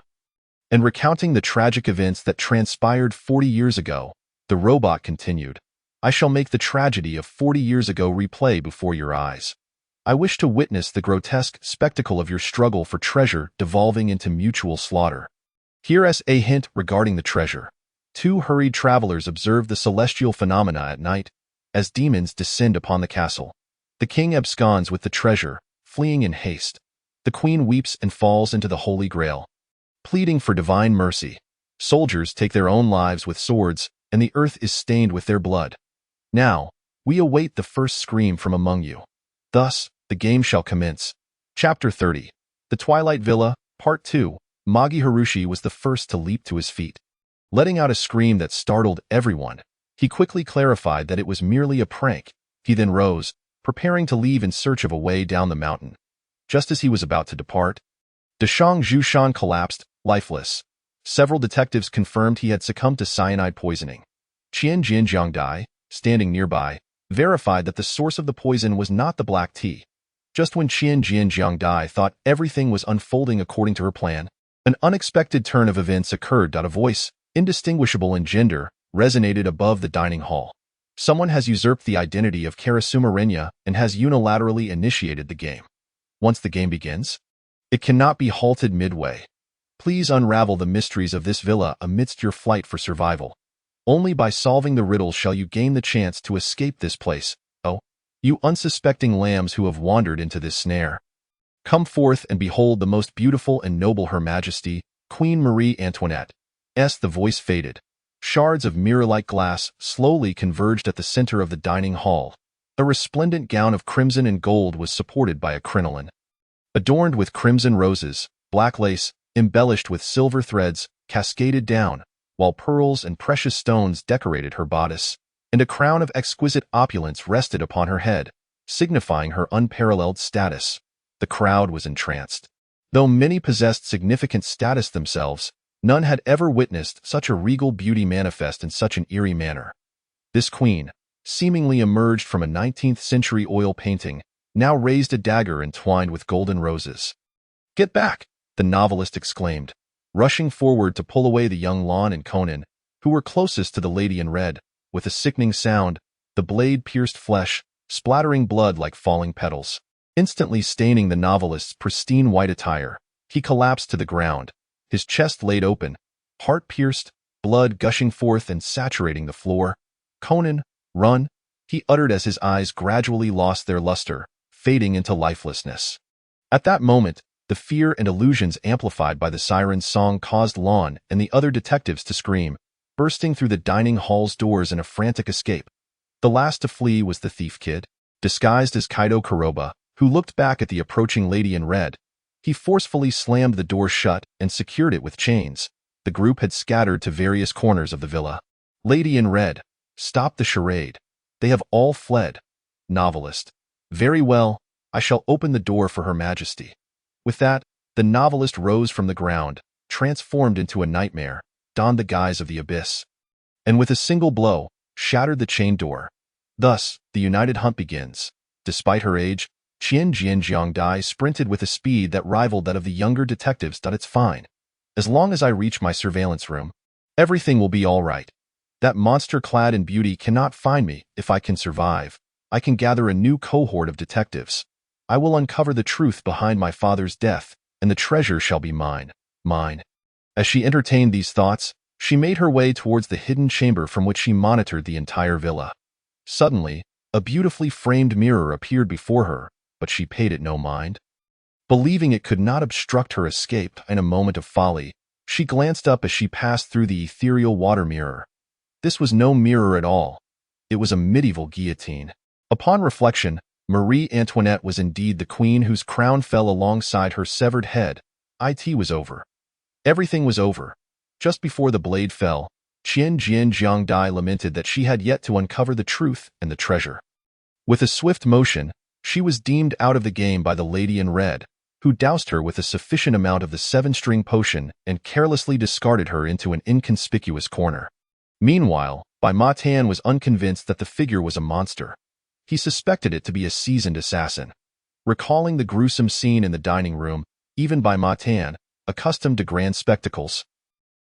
[SPEAKER 2] and recounting the tragic events that transpired 40 years ago, the robot continued, I shall make the tragedy of 40 years ago replay before your eyes. I wish to witness the grotesque spectacle of your struggle for treasure devolving into mutual slaughter. Here's a hint regarding the treasure. Two hurried travelers observe the celestial phenomena at night, as demons descend upon the castle. The king absconds with the treasure, fleeing in haste. The queen weeps and falls into the Holy Grail, pleading for divine mercy. Soldiers take their own lives with swords, and the earth is stained with their blood. Now, we await the first scream from among you. Thus, the game shall commence. Chapter 30. The Twilight Villa, Part 2. Magi Harushi was the first to leap to his feet. Letting out a scream that startled everyone, he quickly clarified that it was merely a prank. He then rose, preparing to leave in search of a way down the mountain. Just as he was about to depart, Deshang Zhushan collapsed, lifeless. Several detectives confirmed he had succumbed to cyanide poisoning. Qian Jianjiangdai, standing nearby, verified that the source of the poison was not the black tea. Just when Qian Jianjiangdai thought everything was unfolding according to her plan, an unexpected turn of events occurred. A voice, indistinguishable in gender, resonated above the dining hall. Someone has usurped the identity of Karasuma Renya and has unilaterally initiated the game. Once the game begins, it cannot be halted midway. Please unravel the mysteries of this villa amidst your flight for survival. Only by solving the riddle shall you gain the chance to escape this place. Oh, you unsuspecting lambs who have wandered into this snare. Come forth and behold the most beautiful and noble Her Majesty, Queen Marie Antoinette. The voice faded. Shards of mirror-like glass slowly converged at the center of the dining hall. A resplendent gown of crimson and gold was supported by a crinoline. Adorned with crimson roses, black lace, embellished with silver threads, cascaded down, while pearls and precious stones decorated her bodice, and a crown of exquisite opulence rested upon her head, signifying her unparalleled status. The crowd was entranced. Though many possessed significant status themselves, none had ever witnessed such a regal beauty manifest in such an eerie manner. This queen, seemingly emerged from a 19th-century oil painting, now raised a dagger entwined with golden roses. "Get back!" the novelist exclaimed, rushing forward to pull away the young Lon and Conan, who were closest to the lady in red. With a sickening sound, the blade pierced flesh, splattering blood like falling petals. Instantly staining the novelist's pristine white attire, he collapsed to the ground, his chest laid open, heart pierced, blood gushing forth and saturating the floor. "Conan, run!" he uttered as his eyes gradually lost their luster, fading into lifelessness. At that moment, the fear and illusions amplified by the siren's song caused Lon and the other detectives to scream, bursting through the dining hall's doors in a frantic escape. The last to flee was the thief kid, disguised as Kaido Kuroba, who looked back at the approaching lady in red. He forcefully slammed the door shut and secured it with chains. The group had scattered to various corners of the villa. "Lady in red, stop the charade. They have all fled." Novelist. "Very well, I shall open the door for Her Majesty." With that, the novelist rose from the ground, transformed into a nightmare, donned the guise of the abyss, and with a single blow, shattered the chain door. Thus, the united hunt begins. Despite her age, Qian Jianjiangdai sprinted with a speed that rivaled that of the younger detectives. "It's fine. As long as I reach my surveillance room, everything will be all right. That monster clad in beauty cannot find me. If I can survive, I can gather a new cohort of detectives. I will uncover the truth behind my father's death, and the treasure shall be mine, mine." As she entertained these thoughts, she made her way towards the hidden chamber from which she monitored the entire villa. Suddenly, a beautifully framed mirror appeared before her, but she paid it no mind. Believing it could not obstruct her escape in a moment of folly, she glanced up as she passed through the ethereal water mirror. This was no mirror at all. It was a medieval guillotine. Upon reflection, Marie Antoinette was indeed the queen whose crown fell alongside her severed head. It was over. Everything was over. Just before the blade fell, Qian Jianjiangdai lamented that she had yet to uncover the truth and the treasure. With a swift motion, she was deemed out of the game by the lady in red, who doused her with a sufficient amount of the seven-string potion and carelessly discarded her into an inconspicuous corner. Meanwhile, Bai Matan was unconvinced that the figure was a monster. He suspected it to be a seasoned assassin. Recalling the gruesome scene in the dining room, even Bai Matan, accustomed to grand spectacles,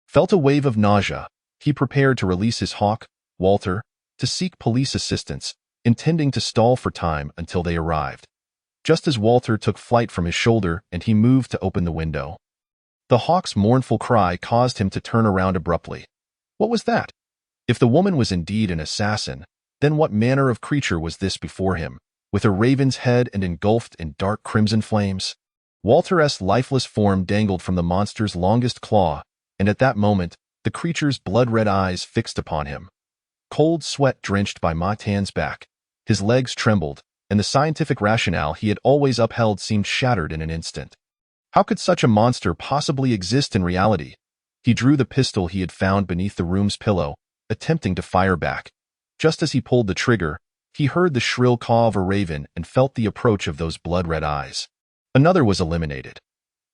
[SPEAKER 2] felt a wave of nausea. He prepared to release his hawk, Walter, to seek police assistance, intending to stall for time until they arrived. Just as Walter took flight from his shoulder and he moved to open the window, the hawk's mournful cry caused him to turn around abruptly. What was that? If the woman was indeed an assassin, then what manner of creature was this before him, with a raven's head and engulfed in dark crimson flames? Walter's lifeless form dangled from the monster's longest claw, and at that moment, the creature's blood-red eyes fixed upon him. cold sweat drenched by Ma Tan's back. His legs trembled, and the scientific rationale he had always upheld seemed shattered in an instant. How could such a monster possibly exist in reality? He drew the pistol he had found beneath the room's pillow, attempting to fire back. Just as he pulled the trigger, he heard the shrill caw of a raven and felt the approach of those blood-red eyes. Another was eliminated.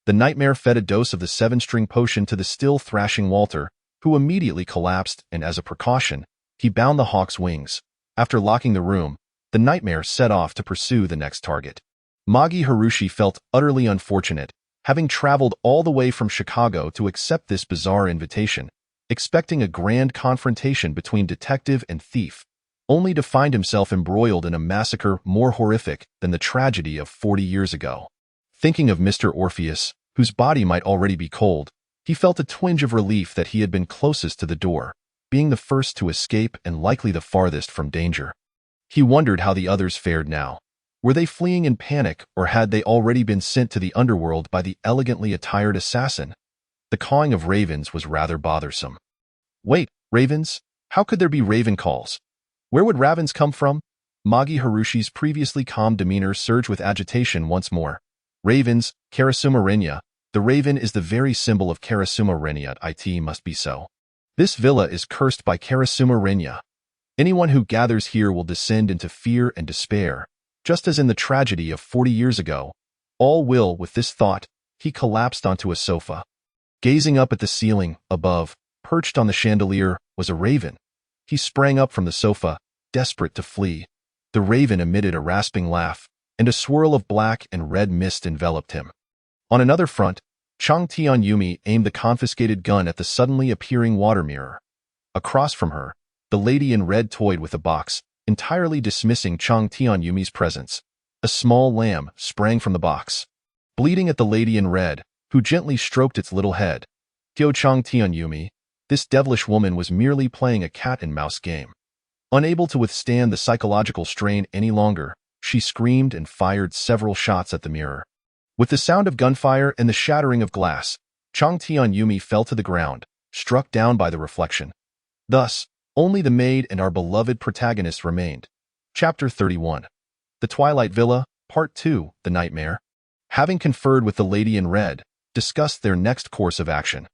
[SPEAKER 2] The nightmare fed a dose of the 7-string potion to the still thrashing Walter, who immediately collapsed, and as a precaution, he bound the hawk's wings. After locking the room, the nightmare set off to pursue the next target. Magi Harushi felt utterly unfortunate, having traveled all the way from Chicago to accept this bizarre invitation, expecting a grand confrontation between detective and thief, only to find himself embroiled in a massacre more horrific than the tragedy of 40 years ago. Thinking of Mr. Orpheus, whose body might already be cold, he felt a twinge of relief that he had been closest to the door, being the first to escape and likely the farthest from danger. He wondered how the others fared now. Were they fleeing in panic, or had they already been sent to the underworld by the elegantly attired assassin? The cawing of ravens was rather bothersome. Wait, ravens? How could there be raven calls? Where would ravens come from? Magi Harushi's previously calm demeanor surged with agitation once more. Ravens, Karasuma Renya. The raven is the very symbol of Karasuma Renya. It must be so. This villa is cursed by Karasuma Renya. Anyone who gathers here will descend into fear and despair, just as in the tragedy of 40 years ago. All will, with this thought, he collapsed onto a sofa. Gazing up at the ceiling, above, perched on the chandelier, was a raven. He sprang up from the sofa, desperate to flee. The raven emitted a rasping laugh, and a swirl of black and red mist enveloped him. On another front, Chang Tianyumi aimed the confiscated gun at the suddenly appearing water mirror. Across from her, the lady in red toyed with a box, entirely dismissing Chang Tianyumi's presence. A small lamb sprang from the box, bleating at the lady in red, who gently stroked its little head. Tio Chang Tianyumi, this devilish woman was merely playing a cat-and-mouse game. Unable to withstand the psychological strain any longer, she screamed and fired several shots at the mirror. With the sound of gunfire and the shattering of glass, Chang Tianyumi fell to the ground, struck down by the reflection. Thus, only the maid and our beloved protagonist remained. Chapter 31. The Twilight Villa, Part 2, The Nightmare. Having conferred with the lady in red, discussed their next course of action.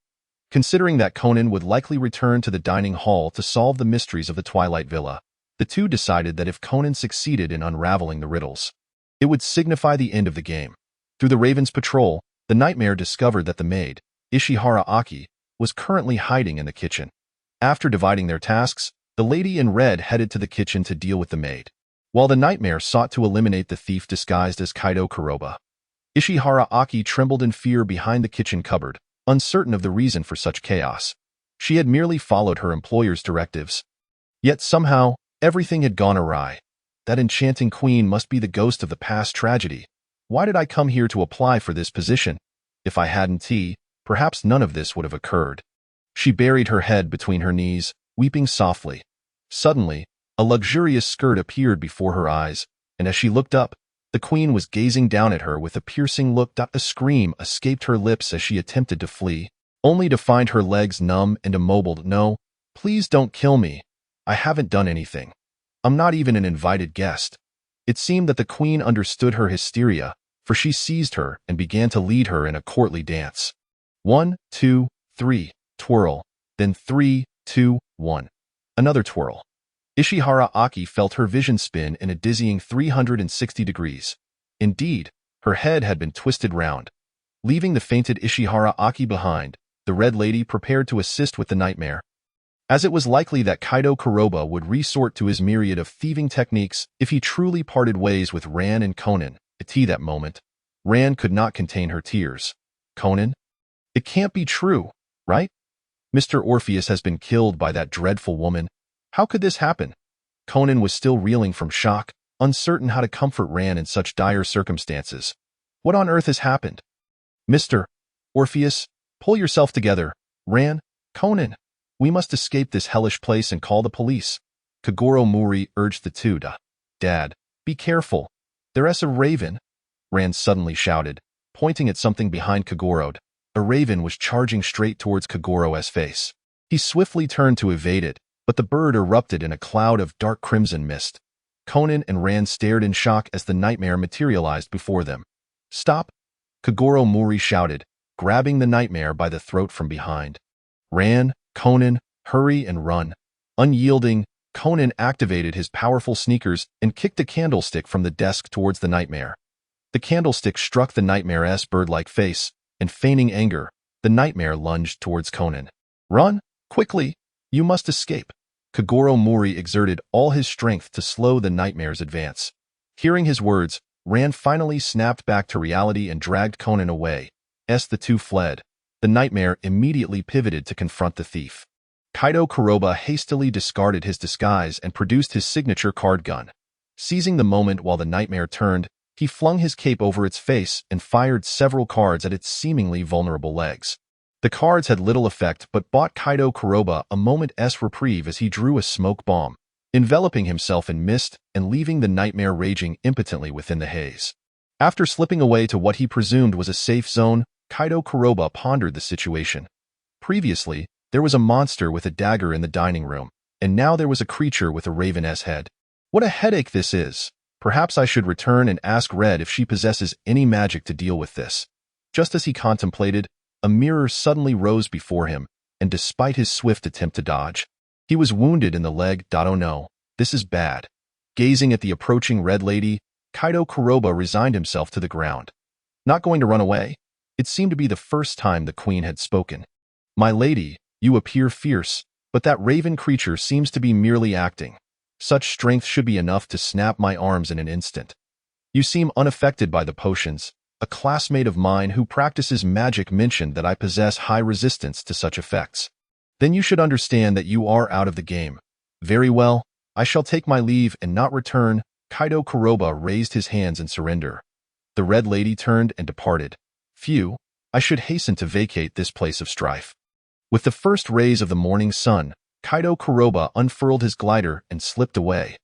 [SPEAKER 2] Considering that Conan would likely return to the dining hall to solve the mysteries of the Twilight Villa, the two decided that if Conan succeeded in unraveling the riddles, it would signify the end of the game. Through the Raven's patrol, the nightmare discovered that the maid, Ishihara Aki, was currently hiding in the kitchen. After dividing their tasks, the lady in red headed to the kitchen to deal with the maid, while the nightmare sought to eliminate the thief disguised as Kaido Kuroba. Ishihara Aki trembled in fear behind the kitchen cupboard, uncertain of the reason for such chaos. She had merely followed her employer's directives. Yet somehow, everything had gone awry. That enchanting queen must be the ghost of the past tragedy. Why did I come here to apply for this position? If I hadn't, perhaps none of this would have occurred. She buried her head between her knees, weeping softly. Suddenly, a luxurious skirt appeared before her eyes, and as she looked up, the queen was gazing down at her with a piercing look. A scream escaped her lips as she attempted to flee, only to find her legs numb and immobile. No, please don't kill me. I haven't done anything. I'm not even an invited guest. It seemed that the queen understood her hysteria, for she seized her and began to lead her in a courtly dance. 1, 2, 3, twirl, then 3, 2, 1. Another twirl. Ishihara Aki felt her vision spin in a dizzying 360 degrees. Indeed, her head had been twisted round. Leaving the fainted Ishihara Aki behind, the Red Lady prepared to assist with the nightmare. As it was likely that Kaido Kuroba would resort to his myriad of thieving techniques if he truly parted ways with Ran and Conan, at that moment, Ran could not contain her tears. Conan? It can't be true, right? Mr. Orpheus has been killed by that dreadful woman. How could this happen? Conan was still reeling from shock, uncertain how to comfort Ran in such dire circumstances. What on earth has happened? Mr. Orpheus, pull yourself together. Ran, Conan, we must escape this hellish place and call the police. Kagoro Mori urged the two. Dad, be careful. There's a raven, Ran suddenly shouted, pointing at something behind Kagoro. A raven was charging straight towards Kagoro's face. He swiftly turned to evade it, but the bird erupted in a cloud of dark crimson mist. Conan and Rand stared in shock as the nightmare materialized before them. "Stop!" Kogoro Mori shouted, grabbing the nightmare by the throat from behind. Rand, Conan, hurry and run. Unyielding, Conan activated his powerful sneakers and kicked a candlestick from the desk towards the nightmare. The candlestick struck the nightmare's bird-like face, and feigning anger, the nightmare lunged towards Conan. "Run! Quickly! You must escape!" Kogoro Mori exerted all his strength to slow the nightmare's advance. Hearing his words, Rand finally snapped back to reality and dragged Conan away. As the two fled, the nightmare immediately pivoted to confront the thief. Kaido Kuroba hastily discarded his disguise and produced his signature card gun. Seizing the moment while the nightmare turned, he flung his cape over its face and fired several cards at its seemingly vulnerable legs. The cards had little effect but bought Kaido Kuroba a moment's reprieve as he drew a smoke bomb, enveloping himself in mist and leaving the nightmare raging impotently within the haze. After slipping away to what he presumed was a safe zone, Kaido Kuroba pondered the situation. Previously, there was a monster with a dagger in the dining room, and now there was a creature with a raven's head. What a headache this is! Perhaps I should return and ask Red if she possesses any magic to deal with this. Just as he contemplated, a mirror suddenly rose before him, and despite his swift attempt to dodge, he was wounded in the leg. "Oh no, this is bad." Gazing at the approaching Red Lady, Kaido Kuroba resigned himself to the ground. Not going to run away? It seemed to be the first time the queen had spoken. "My lady, you appear fierce, but that raven creature seems to be merely acting. Such strength should be enough to snap my arms in an instant. You seem unaffected by the potions. A classmate of mine who practices magic mentioned that I possess high resistance to such effects. Then you should understand that you are out of the game. Very well, I shall take my leave and not return." Kaido Kuroba raised his hands in surrender. The Red Lady turned and departed. "Phew, I should hasten to vacate this place of strife." With the first rays of the morning sun, Kaido Kuroba unfurled his glider and slipped away.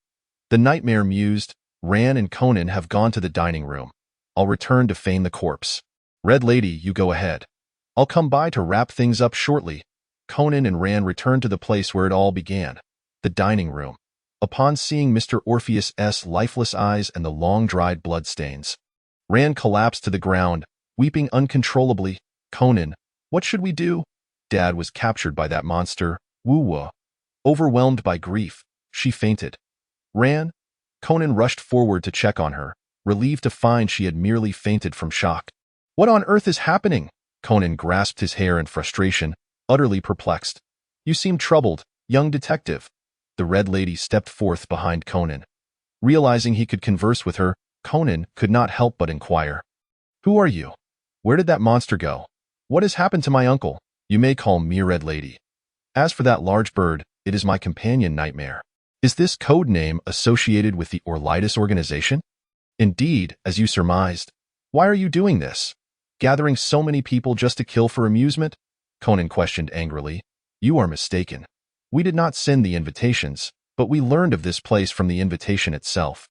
[SPEAKER 2] The nightmare mused, "Ran and Conan have gone to the dining room. I'll return to feign the corpse. Red Lady, you go ahead. I'll come by to wrap things up shortly." Conan and Ran returned to the place where it all began, the dining room. Upon seeing Mr. Orpheus's lifeless eyes and the long-dried bloodstains, Ran collapsed to the ground, weeping uncontrollably. "Conan, what should we do? Dad was captured by that monster, Wu-Wu." Overwhelmed by grief, she fainted. "Ran?" Conan rushed forward to check on her, relieved to find she had merely fainted from shock. "What on earth is happening?" Conan grasped his hair in frustration, utterly perplexed. "You seem troubled, young detective." The Red Lady stepped forth behind Conan. Realizing he could converse with her, Conan could not help but inquire. "Who are you? Where did that monster go? What has happened to my uncle?" "You may call me Red Lady. As for that large bird, it is my companion Nightmare." "Is this code name associated with the Ordis organization?" "Indeed, as you surmised. Why are you doing this? Gathering so many people just to kill for amusement?" Conan questioned angrily. "You are mistaken. We did not send the invitations, but we learned of this place from the invitation itself.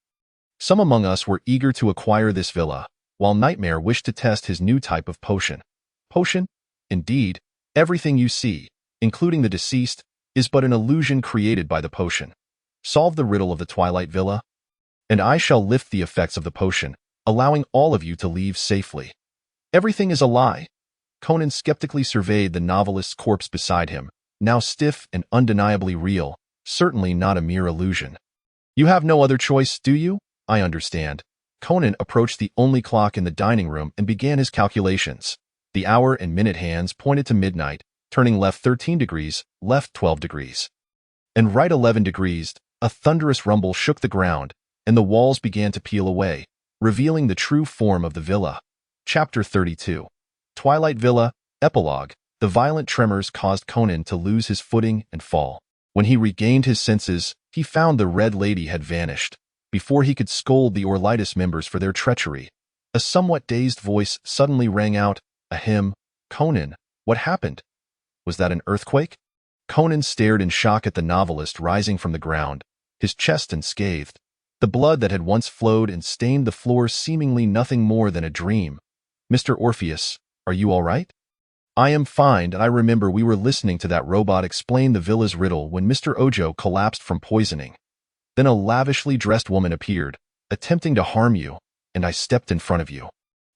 [SPEAKER 2] Some among us were eager to acquire this villa, while Nightmare wished to test his new type of potion." "Potion? Indeed, everything you see, including the deceased, is but an illusion created by the potion. Solve the riddle of the Twilight Villa, and I shall lift the effects of the potion, allowing all of you to leave safely." "Everything is a lie." Conan skeptically surveyed the novelist's corpse beside him, now stiff and undeniably real, certainly not a mere illusion. "You have no other choice, do you? I understand." Conan approached the only clock in the dining room and began his calculations. The hour and minute hands pointed to midnight, turning left 13 degrees, left 12 degrees, and right 11 degrees. A thunderous rumble shook the ground, and the walls began to peel away, revealing the true form of the villa. Chapter 32. Twilight Villa, Epilogue. The violent tremors caused Conan to lose his footing and fall. When he regained his senses, he found the Red Lady had vanished. Before he could scold the Ordis members for their treachery, a somewhat dazed voice suddenly rang out, "Ahem, Conan, what happened? Was that an earthquake?" Conan stared in shock at the novelist rising from the ground, his chest unscathed. The blood that had once flowed and stained the floor seemingly nothing more than a dream. "Mr. Orpheus, are you all right?" I am fine, and I remember we were listening to that robot explain the villa's riddle when Mr. Ojo collapsed from poisoning. Then a lavishly dressed woman appeared, attempting to harm you, and I stepped in front of you.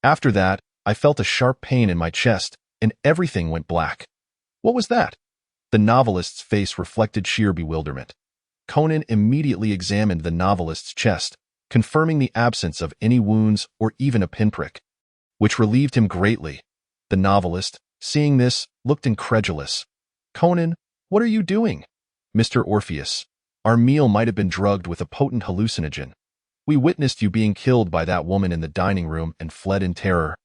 [SPEAKER 2] After that, I felt a sharp pain in my chest, and everything went black. What was that? The novelist's face reflected sheer bewilderment. Conan immediately examined the novelist's chest, confirming the absence of any wounds or even a pinprick, which relieved him greatly. The novelist, seeing this, looked incredulous. Conan, what are you doing? Mr. Orpheus, our meal might have been drugged with a potent hallucinogen. We witnessed you being killed by that woman in the dining room and fled in terror.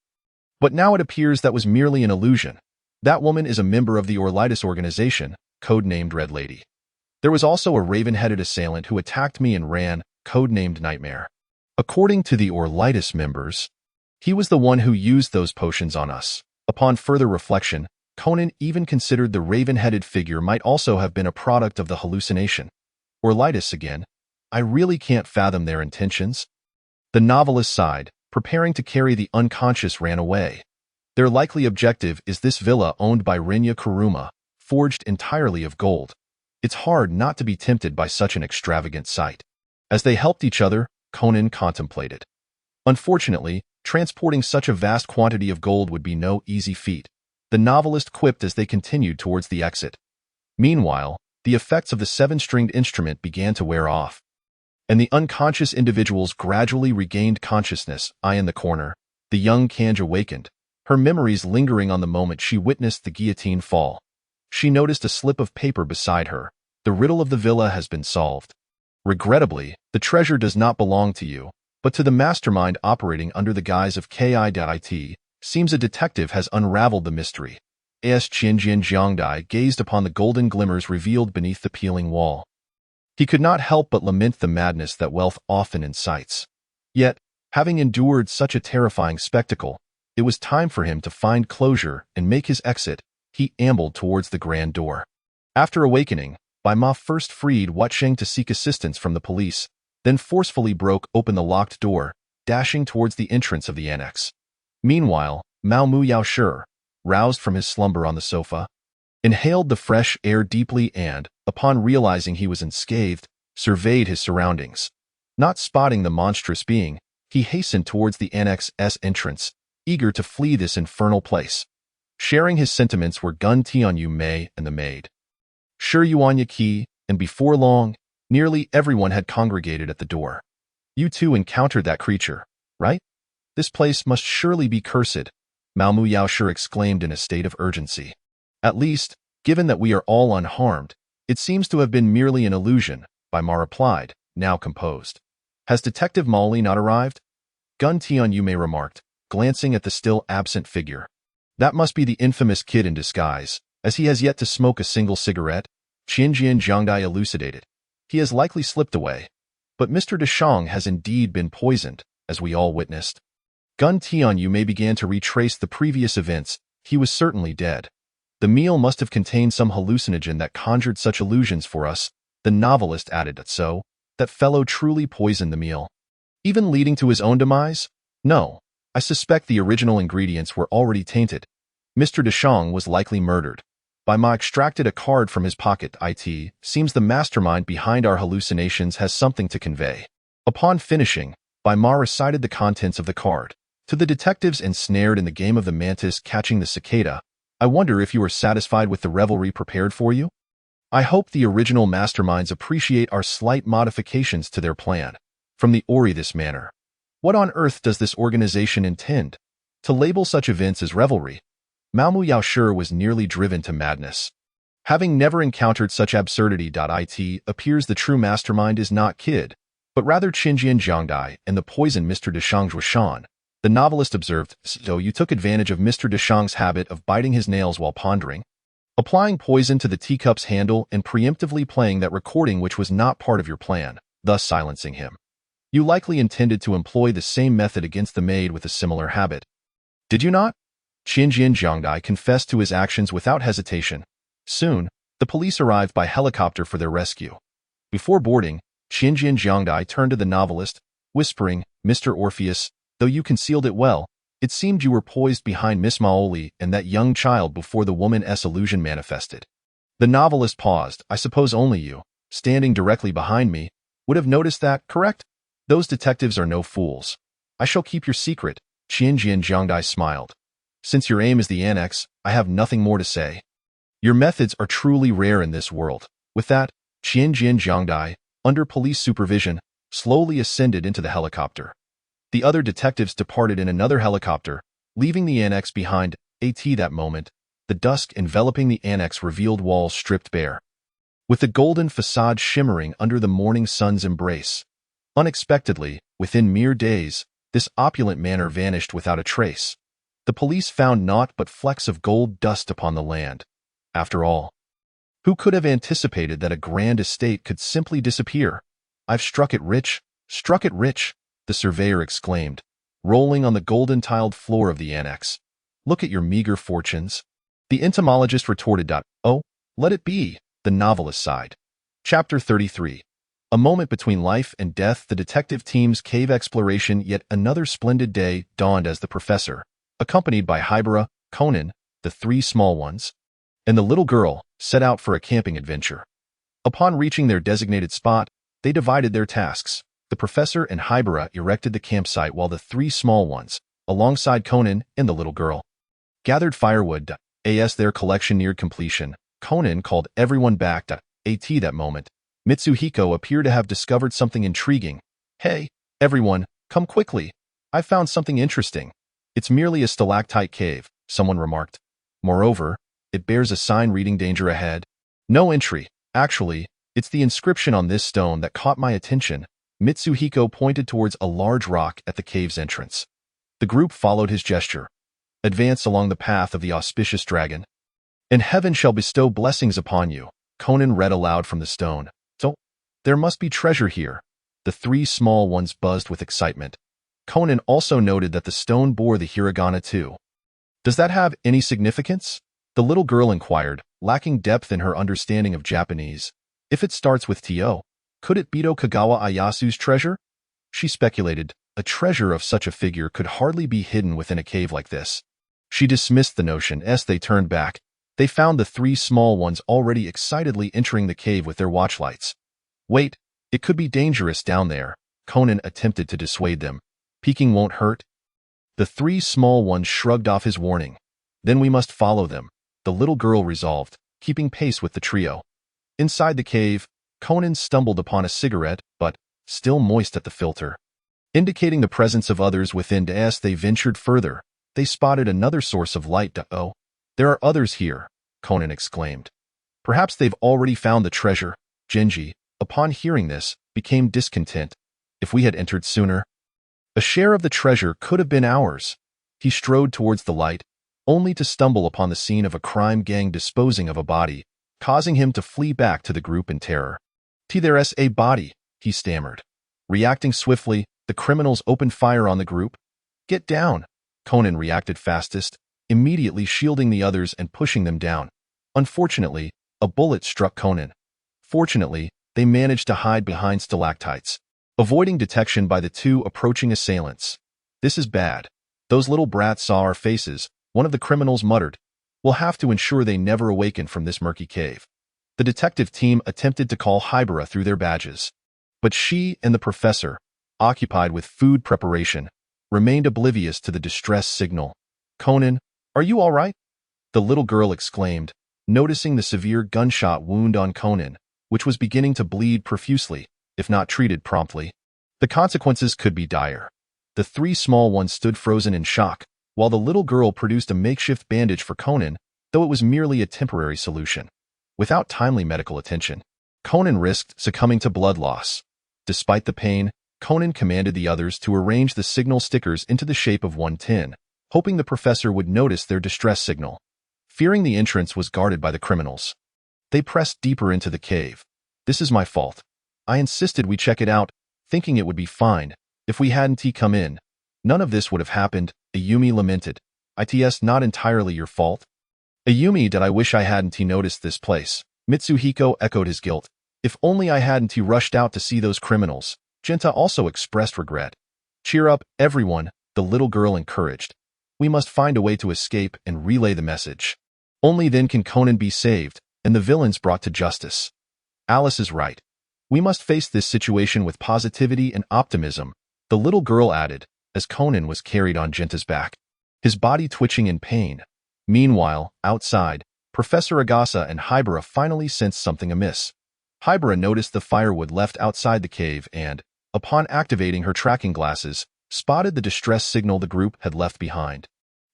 [SPEAKER 2] But now it appears that was merely an illusion. That woman is a member of the Ordis organization, codenamed Red Lady. There was also a raven-headed assailant who attacked me and ran, codenamed Nightmare. According to the Ordis members, he was the one who used those potions on us. Upon further reflection, Conan even considered the raven-headed figure might also have been a product of the hallucination. Ordis again. I really can't fathom their intentions. The novelist sighed, preparing to carry the unconscious ran away. Their likely objective is this villa owned by Rinya Kuruma, forged entirely of gold. It's hard not to be tempted by such an extravagant sight. As they helped each other, Conan contemplated. Unfortunately, transporting such a vast quantity of gold would be no easy feat. The novelist quipped as they continued towards the exit. Meanwhile, the effects of the seven-stringed instrument began to wear off, and the unconscious individuals gradually regained consciousness. In the corner, the young Kanj awakened, her memories lingering on the moment she witnessed the guillotine fall. She noticed a slip of paper beside her. The riddle of the villa has been solved. Regrettably, the treasure does not belong to you, but to the mastermind operating under the guise of KI.IT. Seems a detective has unraveled the mystery. As Qianjian Jiangdai gazed upon the golden glimmers revealed beneath the peeling wall. He could not help but lament the madness that wealth often incites. Yet, having endured such a terrifying spectacle, it was time for him to find closure and make his exit. He ambled towards the grand door. After awakening, Bai Ma first freed Wat Sheng to seek assistance from the police, then forcefully broke open the locked door, dashing towards the entrance of the annex. Meanwhile, Mao Mu Yao Shi, roused from his slumber on the sofa, inhaled the fresh air deeply and, upon realizing he was unscathed, surveyed his surroundings. Not spotting the monstrous being, he hastened towards the annex's entrance, eager to flee this infernal place. Sharing his sentiments were Gun Tianyu Mei and the maid, Shi Yuanya Qi, and before long, nearly everyone had congregated at the door. You two encountered that creature, right? This place must surely be cursed, Mao Mu Yao Shi exclaimed in a state of urgency. At least, given that we are all unharmed, it seems to have been merely an illusion, Bai Ma replied, now composed. Has Detective Molly not arrived? Gun Tianyu Mei remarked, glancing at the still absent figure. That must be the infamous kid in disguise, as he has yet to smoke a single cigarette, Qianjian Jiangdai elucidated. He has likely slipped away. But Mr. Deshang has indeed been poisoned, as we all witnessed. Gun Tianyu Mei began to retrace the previous events. He was certainly dead. The meal must have contained some hallucinogen that conjured such illusions for us, the novelist added. So, that fellow truly poisoned the meal. Even leading to his own demise? No. I suspect the original ingredients were already tainted. Mr. Deshang was likely murdered. Bai Ma extracted a card from his pocket. It seems the mastermind behind our hallucinations has something to convey. Upon finishing, Bai Ma recited the contents of the card. To the detectives ensnared in the game of the mantis catching the cicada, I wonder if you are satisfied with the revelry prepared for you? I hope the original masterminds appreciate our slight modifications to their plan. From the Ori this manner. What on earth does this organization intend? To label such events as revelry? Mao Mu Yao Shi was nearly driven to madness. Having never encountered such absurdity. It appears the true mastermind is not Kid, but rather Qinjian Jiangdai and the poison Mr. Deshang Zhuoshan. The novelist observed, so you took advantage of Mr. Deshang's habit of biting his nails while pondering, applying poison to the teacup's handle and preemptively playing that recording which was not part of your plan, thus silencing him. You likely intended to employ the same method against the maid with a similar habit. Did you not? Qinjian Jiangdai confessed to his actions without hesitation. Soon, the police arrived by helicopter for their rescue. Before boarding, Qinjian Jiangdai turned to the novelist, whispering, Mr. Orpheus, though you concealed it well, It seemed you were poised behind Miss Maoli and that young child before the woman's illusion manifested. The novelist paused. I suppose only you, standing directly behind me, would have noticed that, correct? Those detectives are no fools. I shall keep your secret, Qianjian Jiangdai smiled. Since your aim is the annex, I have nothing more to say. Your methods are truly rare in this world. With that, Qianjian Jiangdai, under police supervision, slowly ascended into the helicopter. The other detectives departed in another helicopter, leaving the annex behind. That moment, the dusk enveloping the annex revealed walls stripped bare, with the golden facade shimmering under the morning sun's embrace. Unexpectedly, within mere days, this opulent manor vanished without a trace. The police found naught but flecks of gold dust upon the land. After all, who could have anticipated that a grand estate could simply disappear? I've struck it rich, the surveyor exclaimed, rolling on the golden-tiled floor of the annex. Look at your meager fortunes. The entomologist retorted. Oh, let it be, the novelist sighed. Chapter 33. A moment between life and death. The detective team's cave exploration. Yet another splendid day dawned as the professor, accompanied by Hybera, Conan, the three small ones, and the little girl, set out for a camping adventure. Upon reaching their designated spot, they divided their tasks. The professor and Hybera erected the campsite while the three small ones, alongside Conan and the little girl, gathered firewood. As their collection neared completion, Conan called everyone back. That moment, Mitsuhiko appeared to have discovered something intriguing. Hey, everyone, come quickly. I found something interesting. It's merely a stalactite cave, someone remarked. Moreover, it bears a sign reading danger ahead. No entry. Actually, it's the inscription on this stone that caught my attention. Mitsuhiko pointed towards a large rock at the cave's entrance. The group followed his gesture. Advance along the path of the auspicious dragon, and heaven shall bestow blessings upon you, Conan read aloud from the stone. So, there must be treasure here. The three small ones buzzed with excitement. Conan also noted that the stone bore the hiragana too. Does that have any significance? The little girl inquired, lacking depth in her understanding of Japanese. If it starts with To, could it be Kagawa Ayasu's treasure? She speculated. A treasure of such a figure could hardly be hidden within a cave like this. She dismissed the notion. As they turned back, they found the three small ones already excitedly entering the cave with their watchlights. Wait, it could be dangerous down there. Conan attempted to dissuade them. Peeking won't hurt. The three small ones shrugged off his warning. Then we must follow them, the little girl resolved, keeping pace with the trio. Inside the cave, Conan stumbled upon a cigarette, but, still moist at the filter, indicating the presence of others within. As they ventured further, they spotted another source of light. Oh, there are others here, Conan exclaimed. Perhaps they've already found the treasure. Genji, upon hearing this, became discontent. If we had entered sooner, a share of the treasure could have been ours. He strode towards the light, only to stumble upon the scene of a crime gang disposing of a body, causing him to flee back to the group in terror. There's a body, he stammered. Reacting swiftly, the criminals opened fire on the group. Get down, Conan reacted fastest, immediately shielding the others and pushing them down. Unfortunately, a bullet struck Conan. Fortunately, they managed to hide behind stalactites, avoiding detection by the two approaching assailants. This is bad. Those little brats saw our faces, one of the criminals muttered. We'll have to ensure they never awaken from this murky cave. The detective team attempted to call Hybera through their badges, but she and the professor, occupied with food preparation, remained oblivious to the distress signal. Conan, are you all right? The little girl exclaimed, noticing the severe gunshot wound on Conan, which was beginning to bleed profusely, if not treated promptly. The consequences could be dire. The three small ones stood frozen in shock, while the little girl produced a makeshift bandage for Conan, though it was merely a temporary solution. Without timely medical attention, Conan risked succumbing to blood loss. Despite the pain, Conan commanded the others to arrange the signal stickers into the shape of 110, hoping the professor would notice their distress signal. Fearing the entrance was guarded by the criminals, they pressed deeper into the cave. This is my fault. I insisted we check it out, thinking it would be fine. If we hadn't come in, none of this would have happened, Ayumi lamented. It's not entirely your fault. Ayumi, I wish I hadn't noticed this place. Mitsuhiko echoed his guilt. If only I hadn't rushed out to see those criminals. Genta also expressed regret. Cheer up, everyone, the little girl encouraged. We must find a way to escape and relay the message. Only then can Conan be saved and the villains brought to justice. Alice is right. We must face this situation with positivity and optimism, the little girl added, as Conan was carried on Genta's back, his body twitching in pain. Meanwhile, outside, Professor Agasa and Hybera finally sensed something amiss. Hybera noticed the firewood left outside the cave and, upon activating her tracking glasses, spotted the distress signal the group had left behind.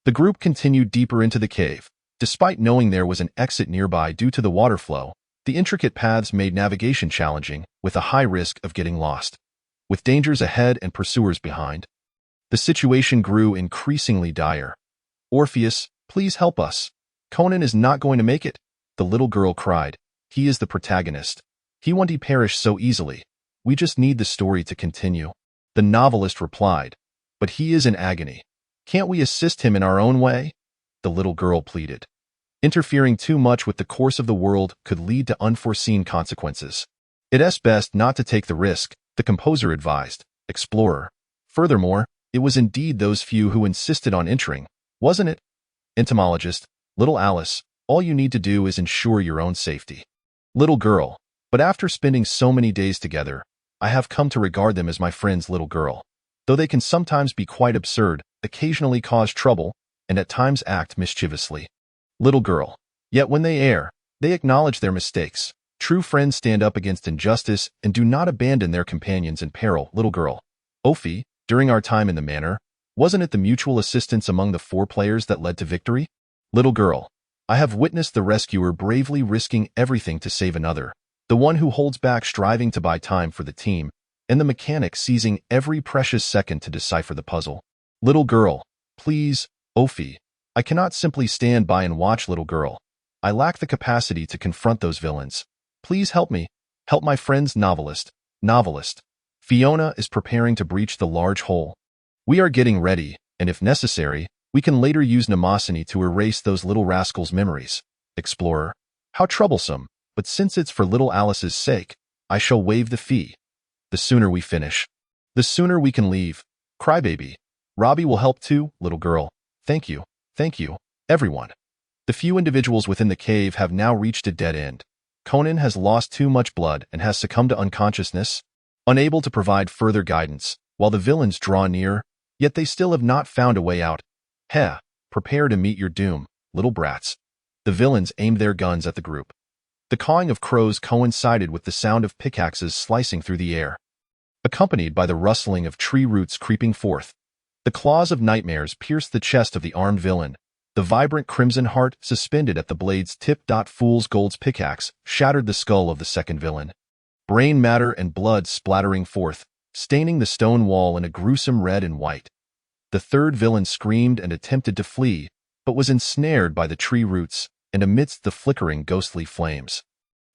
[SPEAKER 2] The group continued deeper into the cave. Despite knowing there was an exit nearby due to the water flow, the intricate paths made navigation challenging, with a high risk of getting lost. With dangers ahead and pursuers behind, the situation grew increasingly dire. Orpheus, please help us. Conan is not going to make it, the little girl cried. He is the protagonist. He won't perish so easily. We just need the story to continue. The novelist replied, but he is in agony. Can't we assist him in our own way? The little girl pleaded. Interfering too much with the course of the world could lead to unforeseen consequences. It's best not to take the risk, the composer advised, explorer. Furthermore, it was indeed those few who insisted on entering, wasn't it? Entomologist, little Alice, all you need to do is ensure your own safety. Little girl, but after spending so many days together, I have come to regard them as my friend's little girl. Though they can sometimes be quite absurd, occasionally cause trouble, and at times act mischievously. Little girl. Yet when they err, they acknowledge their mistakes. True friends stand up against injustice and do not abandon their companions in peril. Little girl. Ophi, during our time in the manor, wasn't it the mutual assistance among the 4 players that led to victory? Little girl. I have witnessed the rescuer bravely risking everything to save another, the one who holds back striving to buy time for the team, and the mechanic seizing every precious second to decipher the puzzle. Little girl. Please, Ophi. I cannot simply stand by and watch, little girl. I lack the capacity to confront those villains. Please help me. Help my friend's novelist. Novelist. Fiona is preparing to breach the large hole. We are getting ready, and if necessary, we can later use Mnemosyne to erase those little rascals' memories. Explorer. How troublesome, but since it's for little Alice's sake, I shall waive the fee. The sooner we finish, the sooner we can leave. Crybaby. Robbie will help too, little girl. Thank you, everyone. The few individuals within the cave have now reached a dead end. Conan has lost too much blood and has succumbed to unconsciousness, unable to provide further guidance, while the villains draw near, yet they still have not found a way out. Prepare to meet your doom, little brats. The villains aimed their guns at the group. The cawing of crows coincided with the sound of pickaxes slicing through the air, accompanied by the rustling of tree roots creeping forth. The claws of nightmares pierced the chest of the armed villain. The vibrant crimson heart suspended at the blade's tip. Fool's Gold's pickaxe shattered the skull of the second villain. Brain matter and blood splattering forth, staining the stone wall in a gruesome red and white. The third villain screamed and attempted to flee, but was ensnared by the tree roots and amidst the flickering ghostly flames.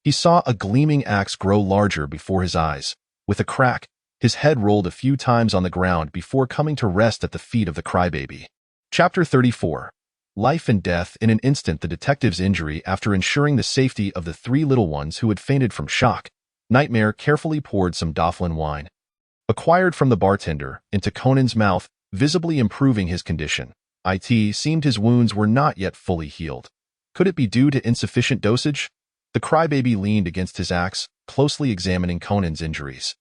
[SPEAKER 2] He saw a gleaming axe grow larger before his eyes. With a crack, his head rolled a few times on the ground before coming to rest at the feet of the crybaby. Chapter 34. Life and death in an instant. The detective's injury after ensuring the safety of the 3 little ones who had fainted from shock. Nightmare carefully poured some Dofflin wine, acquired from the bartender, into Conan's mouth, visibly improving his condition. It seemed his wounds were not yet fully healed. Could it be due to insufficient dosage? The crybaby leaned against his axe, closely examining Conan's injuries.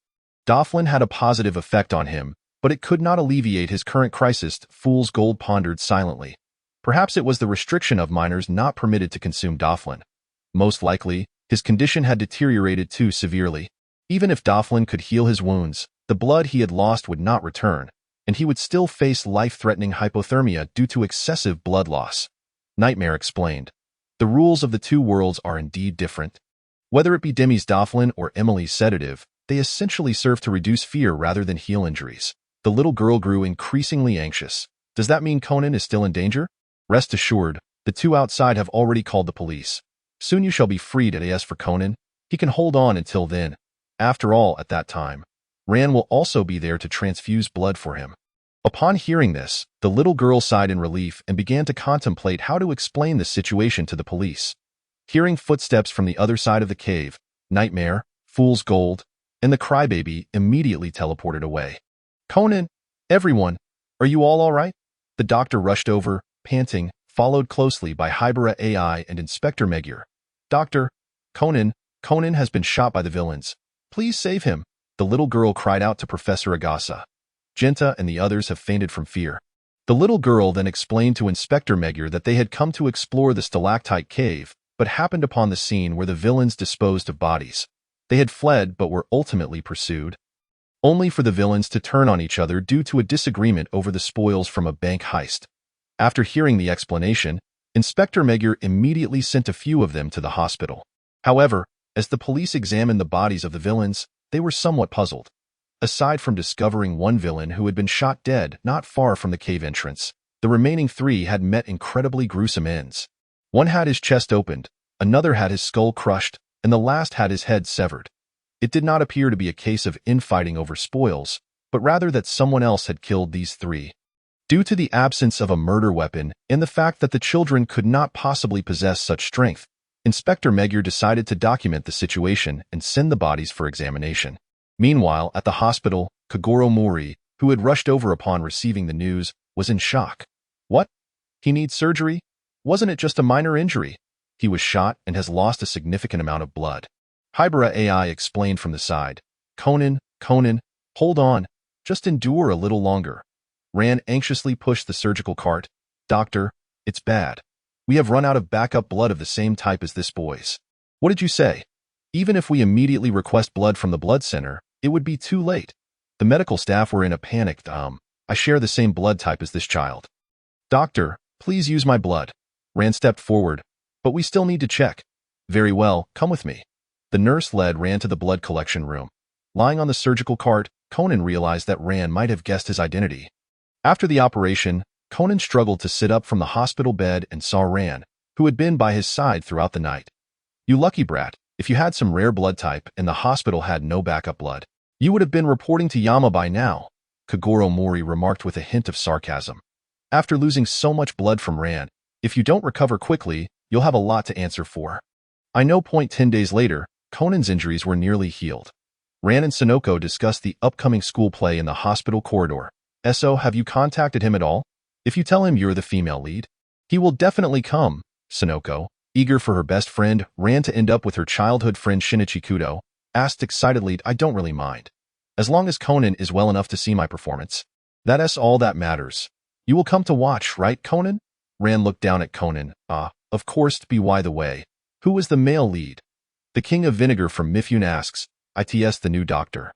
[SPEAKER 2] Dofflin had a positive effect on him, but it could not alleviate his current crisis. Fool's Gold pondered silently. Perhaps it was the restriction of minors not permitted to consume Dofflin. Most likely, his condition had deteriorated too severely. Even if Dofflin could heal his wounds, the blood he had lost would not return, and he would still face life-threatening hypothermia due to excessive blood loss. Nightmare explained. The rules of the 2 worlds are indeed different. Whether it be Demi's Dofflin or Emily's sedative, they essentially serve to reduce fear rather than heal injuries. The little girl grew increasingly anxious. Does that mean Conan is still in danger? Rest assured, the 2 outside have already called the police. Soon you shall be freed. As for Conan, he can hold on until then. After all, at that time, Ran will also be there to transfuse blood for him. Upon hearing this, the little girl sighed in relief and began to contemplate how to explain the situation to the police. Hearing footsteps from the other side of the cave, Nightmare, Fool's Gold, and the crybaby immediately teleported away. Conan, everyone, are you all right? The doctor rushed over, panting, followed closely by Hybera AI and Inspector Magyar. Doctor, Conan has been shot by the villains. Please save him. The little girl cried out to Professor Agasa. Genta and the others have fainted from fear. The little girl then explained to Inspector Magyar that they had come to explore the stalactite cave, but happened upon the scene where the villains disposed of bodies. They had fled but were ultimately pursued, only for the villains to turn on each other due to a disagreement over the spoils from a bank heist. After hearing the explanation, Inspector Magyar immediately sent a few of them to the hospital. However, as the police examined the bodies of the villains, they were somewhat puzzled. Aside from discovering one villain who had been shot dead not far from the cave entrance, the remaining 3 had met incredibly gruesome ends. One had his chest opened, another had his skull crushed, and the last had his head severed. It did not appear to be a case of infighting over spoils, but rather that someone else had killed these 3. Due to the absence of a murder weapon and the fact that the children could not possibly possess such strength, Inspector Magyar decided to document the situation and send the bodies for examination. Meanwhile, at the hospital, Kagoro Mori, who had rushed over upon receiving the news, was in shock. What? He needs surgery? Wasn't it just a minor injury? He was shot and has lost a significant amount of blood. Hybera AI explained from the side. Conan, hold on. Just endure a little longer. Ran anxiously pushed the surgical cart. Doctor, it's bad. We have run out of backup blood of the same type as this boy's. What did you say? Even if we immediately request blood from the blood center, it would be too late. The medical staff were in a panic. I share the same blood type as this child. Doctor, please use my blood. Ran stepped forward. But we still need to check. Very well, come with me. The nurse led Ran to the blood collection room. Lying on the surgical cart, Conan realized that Ran might have guessed his identity. After the operation, Conan struggled to sit up from the hospital bed and saw Ran, who had been by his side throughout the night. You lucky brat. If you had some rare blood type and the hospital had no backup blood, you would have been reporting to Yama by now, Kagoro Mori remarked with a hint of sarcasm. After losing so much blood from Ran, if you don't recover quickly, you'll have a lot to answer for. I know. 10 days later, Conan's injuries were nearly healed. Ran and Sonoko discussed the upcoming school play in the hospital corridor. So, have you contacted him at all? If you tell him you're the female lead, he will definitely come, Sonoko, eager for her best friend, Ran to end up with her childhood friend Shinichi Kudo, asked excitedly. I don't really mind. As long as Conan is well enough to see my performance. That's all that matters. You will come to watch, right, Conan? Ran looked down at Conan. Of course. By the way, who was the male lead? The King of Vinegar from Mifune asks. It's the new doctor.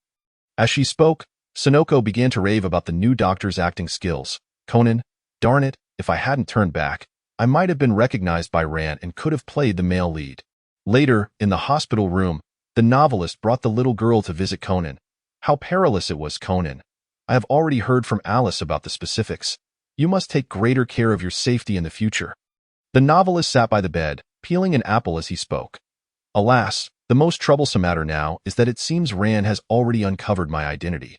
[SPEAKER 2] As she spoke, Sonoko began to rave about the new doctor's acting skills. Conan, darn it, if I hadn't turned back, I might have been recognized by Ran and could have played the male lead. Later, in the hospital room, the novelist brought the little girl to visit Conan. How perilous it was, Conan. I have already heard from Alice about the specifics. You must take greater care of your safety in the future. The novelist sat by the bed, peeling an apple as he spoke. Alas, the most troublesome matter now is that it seems Ran has already uncovered my identity.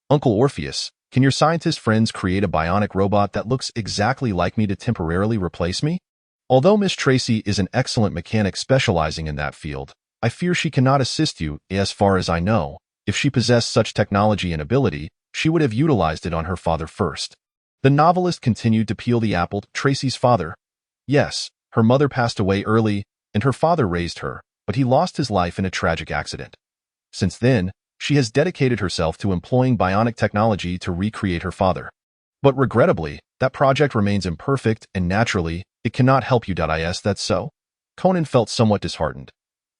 [SPEAKER 2] Uncle Orpheus, can your scientist friends create a bionic robot that looks exactly like me to temporarily replace me? Although Miss Tracy is an excellent mechanic specializing in that field, I fear she cannot assist you. As far as I know, if she possessed such technology and ability, she would have utilized it on her father first. The novelist continued to peel the apple. Tracy's father. Yes, her mother passed away early, and her father raised her, but he lost his life in a tragic accident. Since then, she has dedicated herself to employing bionic technology to recreate her father. But regrettably, that project remains imperfect and naturally, it cannot help you. That's so? Conan felt somewhat disheartened.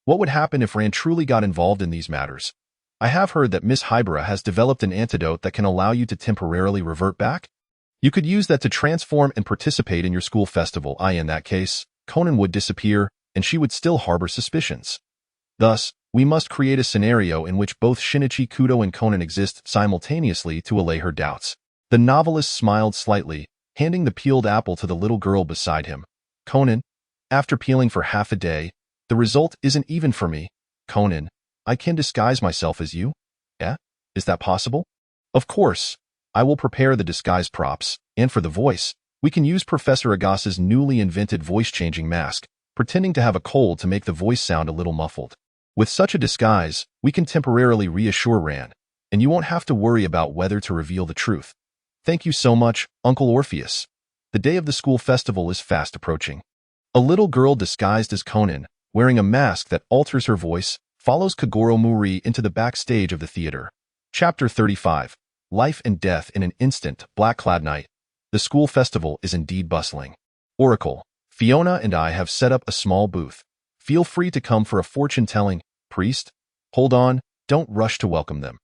[SPEAKER 2] What would happen if Ran truly got involved in these matters? I have heard that Miss Hybera has developed an antidote that can allow you to temporarily revert back. You could use that to transform and participate in your school festival. In that case, Conan would disappear, and she would still harbor suspicions. Thus, we must create a scenario in which both Shinichi Kudo and Conan exist simultaneously to allay her doubts. The novelist smiled slightly, handing the peeled apple to the little girl beside him. Conan, after peeling for half a day, the result isn't even for me. Conan, I can disguise myself as you? Is that possible? Of course. I will prepare the disguise props, and for the voice, we can use Professor Agasa's newly invented voice-changing mask, pretending to have a cold to make the voice sound a little muffled. With such a disguise, we can temporarily reassure Ran, and you won't have to worry about whether to reveal the truth. Thank you so much, Uncle Orpheus. The day of the school festival is fast approaching. A little girl disguised as Conan, wearing a mask that alters her voice, follows Kagoro Muri into the backstage of the theater. Chapter 35. Life and Death in an Instant, Black-Clad Night. The school festival is indeed bustling. Oracle, Fiona and I have set up a small booth. Feel free to come for a fortune-telling. Priest? Hold on, don't rush to welcome them.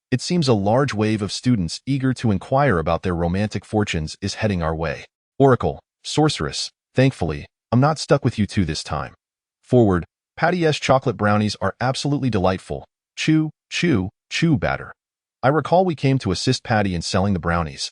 [SPEAKER 2] It seems a large wave of students eager to inquire about their romantic fortunes is heading our way. Oracle, Sorceress, thankfully, I'm not stuck with you two this time. Forward, Patty's chocolate brownies are absolutely delightful. Chew, chew, chew batter. I recall we came to assist Patty in selling the brownies.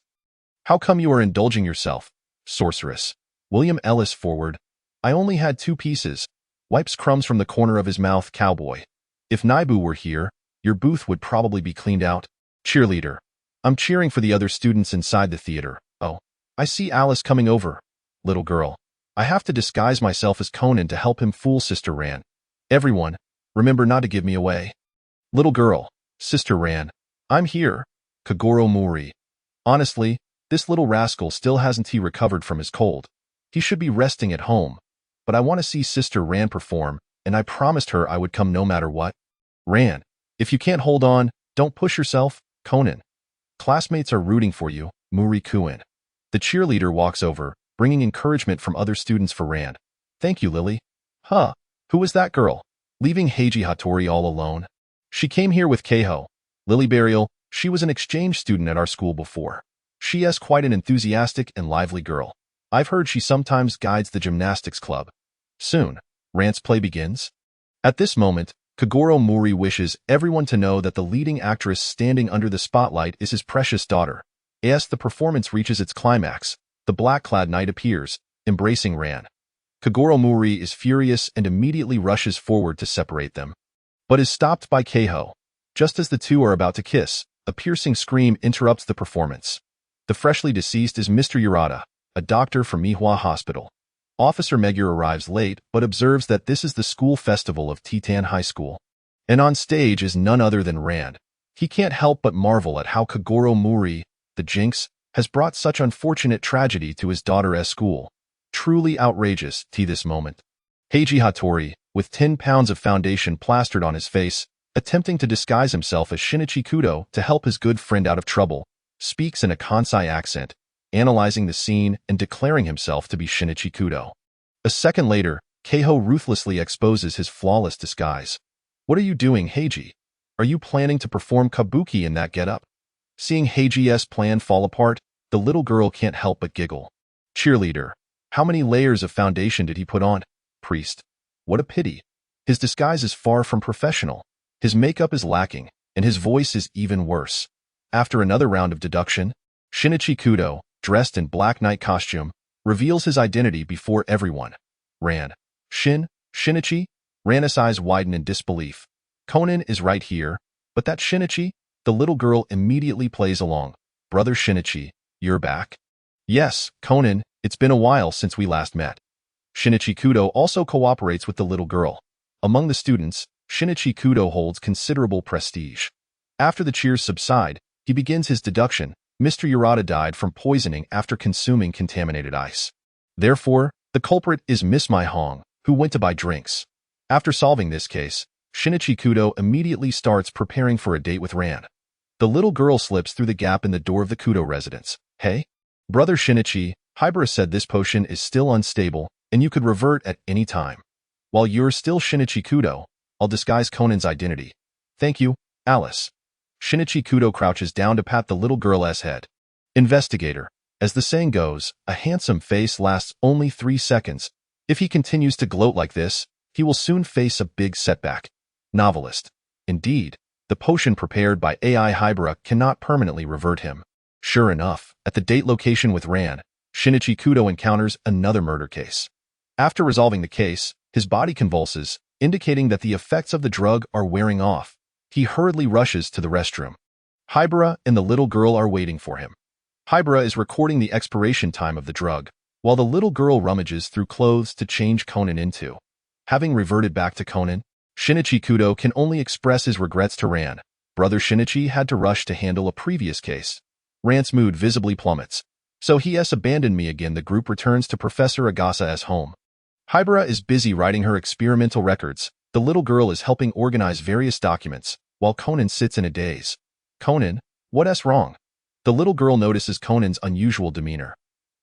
[SPEAKER 2] How come you are indulging yourself? Sorceress. William Ellis forward. I only had 2 pieces. Wipes crumbs from the corner of his mouth, cowboy. If Naibu were here, your booth would probably be cleaned out. Cheerleader. I'm cheering for the other students inside the theater. Oh, I see Alice coming over. Little girl. I have to disguise myself as Conan to help him fool Sister Ran. Everyone, remember not to give me away. Little girl. Sister Ran. I'm here. Kagoro Muri. Honestly, this little rascal still hasn't he recovered from his cold. He should be resting at home. But I want to see Sister Ran perform, and I promised her I would come no matter what. Ran, if you can't hold on, don't push yourself, Conan. Classmates are rooting for you, Muri-kun. The cheerleader walks over, bringing encouragement from other students for Ran. Thank you, Lily. Huh, who was that girl? Leaving Heiji Hattori all alone? She came here with Keiho. Lily Burial, she was an exchange student at our school before. She is quite an enthusiastic and lively girl. I've heard she sometimes guides the gymnastics club. Soon, Ran's play begins. At this moment, Kagoro Muri wishes everyone to know that the leading actress standing under the spotlight is his precious daughter. As the performance reaches its climax, the black-clad knight appears, embracing Ran. Kagoro Muri is furious and immediately rushes forward to separate them, but is stopped by Keiho. Just as the two are about to kiss, a piercing scream interrupts the performance. The freshly deceased is Mr. Yurata, a doctor from Mihua Hospital. Officer Megure arrives late but observes that this is the school festival of Titan High School. And on stage is none other than Rand. He can't help but marvel at how Kagoro Muri, the Jinx, has brought such unfortunate tragedy to his daughter's school. Truly outrageous, this moment. Heiji Hattori, with 10 pounds of foundation plastered on his face, attempting to disguise himself as Shinichi Kudo to help his good friend out of trouble, speaks in a Kansai accent, analyzing the scene and declaring himself to be Shinichi Kudo. A second later, Keiho ruthlessly exposes his flawless disguise. What are you doing, Heiji? Are you planning to perform kabuki in that getup? Seeing Heiji's plan fall apart, the little girl can't help but giggle. Cheerleader. How many layers of foundation did he put on? Priest. What a pity. His disguise is far from professional. His makeup is lacking, and his voice is even worse. After another round of deduction, Shinichi Kudo, dressed in Black Knight costume, reveals his identity before everyone. Ran. Shinichi? Ran's eyes widen in disbelief. Conan is right here, but that Shinichi? The little girl immediately plays along. Brother Shinichi, you're back? Yes, Conan, it's been a while since we last met. Shinichi Kudo also cooperates with the little girl. Among the students, Shinichi Kudo holds considerable prestige. After the cheers subside, he begins his deduction. Mr. Yurata died from poisoning after consuming contaminated ice. Therefore, the culprit is Miss Mai Hong, who went to buy drinks. After solving this case, Shinichi Kudo immediately starts preparing for a date with Ran. The little girl slips through the gap in the door of the Kudo residence. Hey? Brother Shinichi, Hybera said this potion is still unstable, and you could revert at any time. While you're still Shinichi Kudo, I'll disguise Conan's identity. Thank you, Alice. Shinichi Kudo crouches down to pat the little girl's head. Investigator. As the saying goes, a handsome face lasts only 3 seconds. If he continues to gloat like this, he will soon face a big setback. Novelist. Indeed, the potion prepared by AI Hybera cannot permanently revert him. Sure enough, at the date location with Ran, Shinichi Kudo encounters another murder case. After resolving the case, his body convulses, indicating that the effects of the drug are wearing off. He hurriedly rushes to the restroom. Hybera and the little girl are waiting for him. Hybera is recording the expiration time of the drug, while the little girl rummages through clothes to change Conan into. Having reverted back to Conan, Shinichi Kudo can only express his regrets to Ran. Brother Shinichi had to rush to handle a previous case. Rand's mood visibly plummets. So he has abandoned me again. The group returns to Professor Agasa's home. Hybera is busy writing her experimental records. The little girl is helping organize various documents, while Conan sits in a daze. Conan, what's wrong? The little girl notices Conan's unusual demeanor.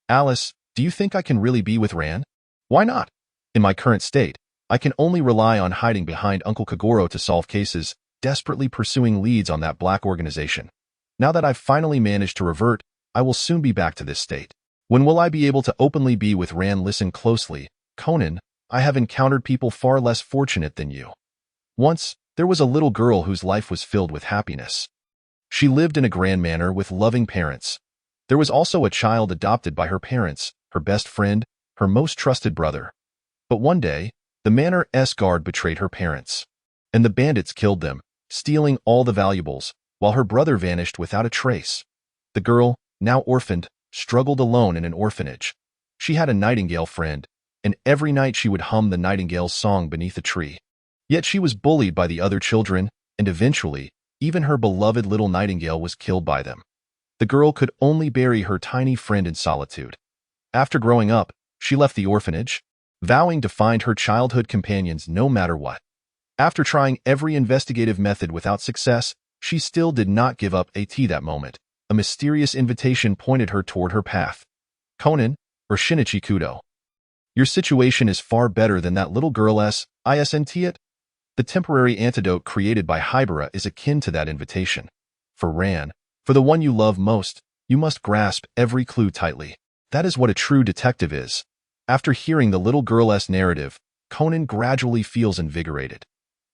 [SPEAKER 2] Alice, do you think I can really be with Rand? Why not? In my current state, I can only rely on hiding behind Uncle Kagoro to solve cases, desperately pursuing leads on that black organization. Now that I've finally managed to revert, I will soon be back to this state. When will I be able to openly be with Rand? Listen closely, Conan. I have encountered people far less fortunate than you. Once, there was a little girl whose life was filled with happiness. She lived in a grand manor with loving parents. There was also a child adopted by her parents, her best friend, her most trusted brother. But one day, the manor's guard betrayed her parents, and the bandits killed them, stealing all the valuables, while her brother vanished without a trace. The girl, now orphaned, struggled alone in an orphanage. She had a nightingale friend, and every night she would hum the nightingale's song beneath a tree. Yet she was bullied by the other children, and eventually, even her beloved little nightingale was killed by them. The girl could only bury her tiny friend in solitude. After growing up, she left the orphanage, vowing to find her childhood companions no matter what. After trying every investigative method without success, she still did not give up. At that moment, a mysterious invitation pointed her toward her path. Conan, or Shinichi Kudo. Your situation is far better than that little girl's, isn't it? The temporary antidote created by Hybera is akin to that invitation. For Ran, for the one you love most, you must grasp every clue tightly. That is what a true detective is. After hearing the little girl's narrative, Conan gradually feels invigorated.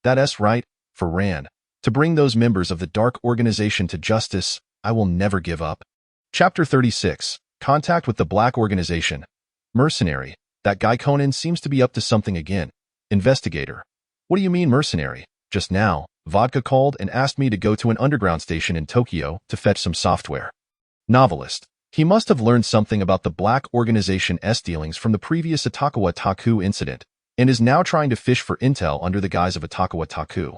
[SPEAKER 2] That's right, for Ran. To bring those members of the Dark Organization to justice, I will never give up. Chapter 36. Contact with the Black Organization. Mercenary. That guy Conan seems to be up to something again. Investigator. What do you mean mercenary? Just now, Vodka called and asked me to go to an underground station in Tokyo to fetch some software. Novelist. He must have learned something about the Black Organization's dealings from the previous Atakawa Taku incident, and is now trying to fish for intel under the guise of Atakawa Taku.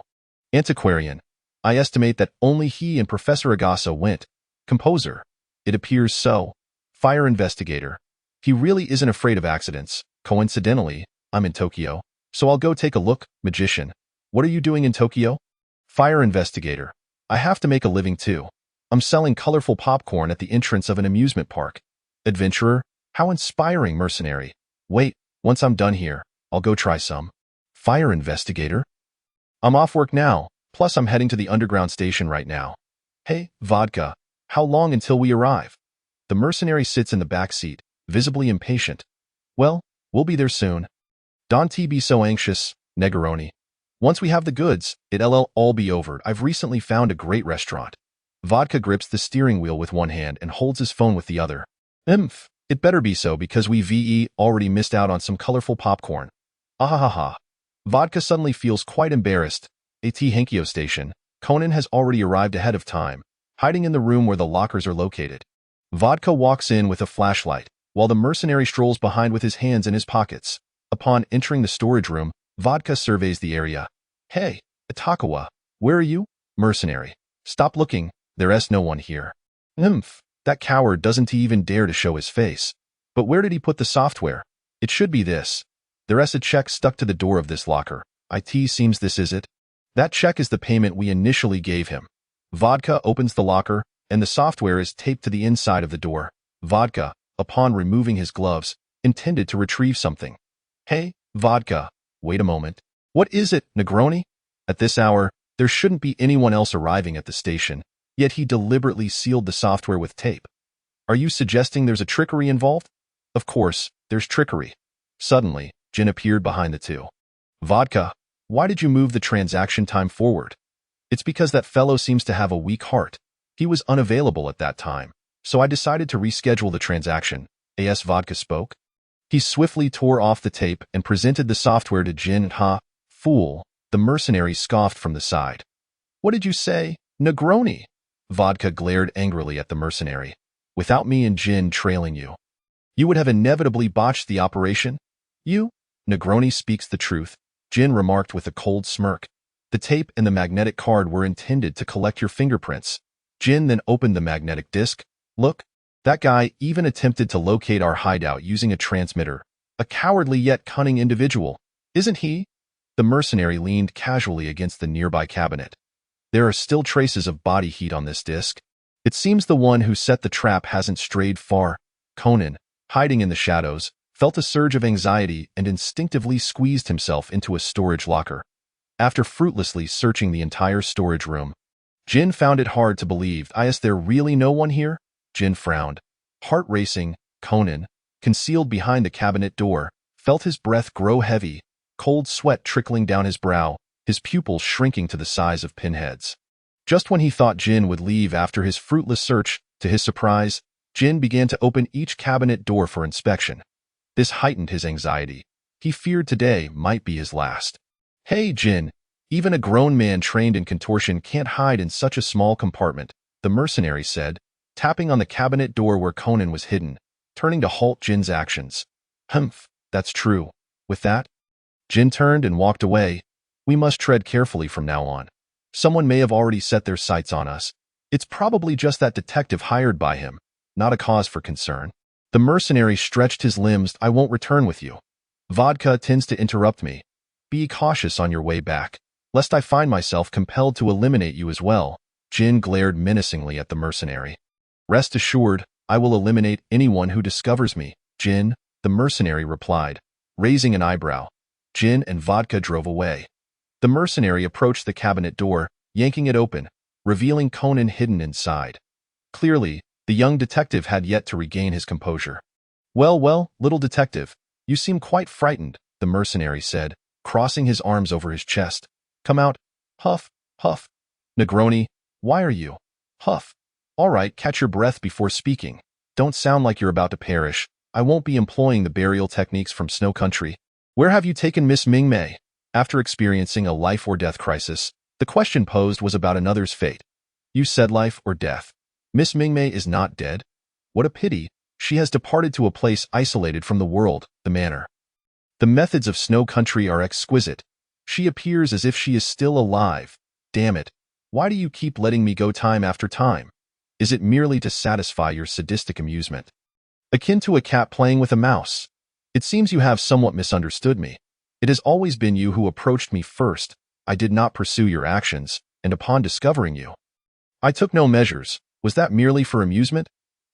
[SPEAKER 2] Antiquarian. I estimate that only he and Professor Agasa went. Composer. It appears so. Fire investigator. He really isn't afraid of accidents. Coincidentally, I'm in Tokyo, so I'll go take a look. Magician. What are you doing in Tokyo? Fire investigator. I have to make a living too. I'm selling colorful popcorn at the entrance of an amusement park. Adventurer. How inspiring. Mercenary. Wait, once I'm done here, I'll go try some. Fire investigator. I'm off work now, plus I'm heading to the underground station right now. Hey, Vodka. How long until we arrive? The mercenary sits in the back seat, visibly impatient. Well, we'll be there soon. Don't be so anxious, Negaroni. Once we have the goods, it'll all be over. I've recently found a great restaurant. Vodka grips the steering wheel with one hand and holds his phone with the other. It better be so because we already missed out on some colorful popcorn. Ahahaha. Vodka suddenly feels quite embarrassed. At Henkyo Station, Conan has already arrived ahead of time, hiding in the room where the lockers are located. Vodka walks in with a flashlight, while the mercenary strolls behind with his hands in his pockets. Upon entering the storage room, Vodka surveys the area. Hey, Atakawa, where are you? Mercenary. Stop looking, there's no one here. That coward doesn't even dare to show his face. But where did he put the software? It should be this. There's a check stuck to the door of this locker. It seems this is it. That check is the payment we initially gave him. Vodka opens the locker, and the software is taped to the inside of the door. Vodka, upon removing his gloves, intended to retrieve something. Hey, Vodka, wait a moment. What is it, Negroni? At this hour, there shouldn't be anyone else arriving at the station, yet he deliberately sealed the software with tape. Are you suggesting there's a trickery involved? Of course, there's trickery. Suddenly, Jin appeared behind the two. Vodka, why did you move the transaction time forward? It's because that fellow seems to have a weak heart. He was unavailable at that time, so I decided to reschedule the transaction. As Vodka spoke. He swiftly tore off the tape and presented the software to Jin. Ha, fool, the mercenary scoffed from the side. What did you say, Negroni? Vodka glared angrily at the mercenary. Without me and Jin trailing you, you would have inevitably botched the operation? You? Negroni speaks the truth, Jin remarked with a cold smirk. The tape and the magnetic card were intended to collect your fingerprints. Jin then opened the magnetic disc, Look, that guy even attempted to locate our hideout using a transmitter. A cowardly yet cunning individual, isn't he? The mercenary leaned casually against the nearby cabinet. There are still traces of body heat on this disc. It seems the one who set the trap hasn't strayed far. Conan, hiding in the shadows, felt a surge of anxiety and instinctively squeezed himself into a storage locker. After fruitlessly searching the entire storage room, Jin found it hard to believe. Is there really no one here? Jin frowned. Heart racing, Conan, concealed behind the cabinet door, felt his breath grow heavy, cold sweat trickling down his brow, his pupils shrinking to the size of pinheads. Just when he thought Jin would leave after his fruitless search, to his surprise, Jin began to open each cabinet door for inspection. This heightened his anxiety. He feared today might be his last. Hey, Jin, even a grown man trained in contortion can't hide in such a small compartment, the mercenary said, tapping on the cabinet door where Conan was hidden, turning to halt Jin's actions. Humph, that's true. With that, Jin turned and walked away. We must tread carefully from now on. Someone may have already set their sights on us. It's probably just that detective hired by him, not a cause for concern. The mercenary stretched his limbs. I won't return with you. Vodka tends to interrupt me. Be cautious on your way back, lest I find myself compelled to eliminate you as well. Jin glared menacingly at the mercenary. Rest assured, I will eliminate anyone who discovers me, Jin, the mercenary replied, raising an eyebrow. Jin and Vodka drove away. The mercenary approached the cabinet door, yanking it open, revealing Conan hidden inside. Clearly, the young detective had yet to regain his composure. Well, little detective, you seem quite frightened, the mercenary said, crossing his arms over his chest. Come out. Huff, huff. Negroni, why are you? Huff. All right, catch your breath before speaking. Don't sound like you're about to perish. I won't be employing the burial techniques from Snow Country. Where have you taken Miss Ming-Mei? After experiencing a life-or-death crisis, the question posed was about another's fate. You said life or death. Miss Ming-Mei is not dead. What a pity. She has departed to a place isolated from the world, the manor. The methods of Snow Country are exquisite. She appears as if she is still alive. Damn it. Why do you keep letting me go time after time? Is it merely to satisfy your sadistic amusement? Akin to a cat playing with a mouse. It seems you have somewhat misunderstood me. It has always been you who approached me first. I did not pursue your actions, and upon discovering you, I took no measures. Was that merely for amusement?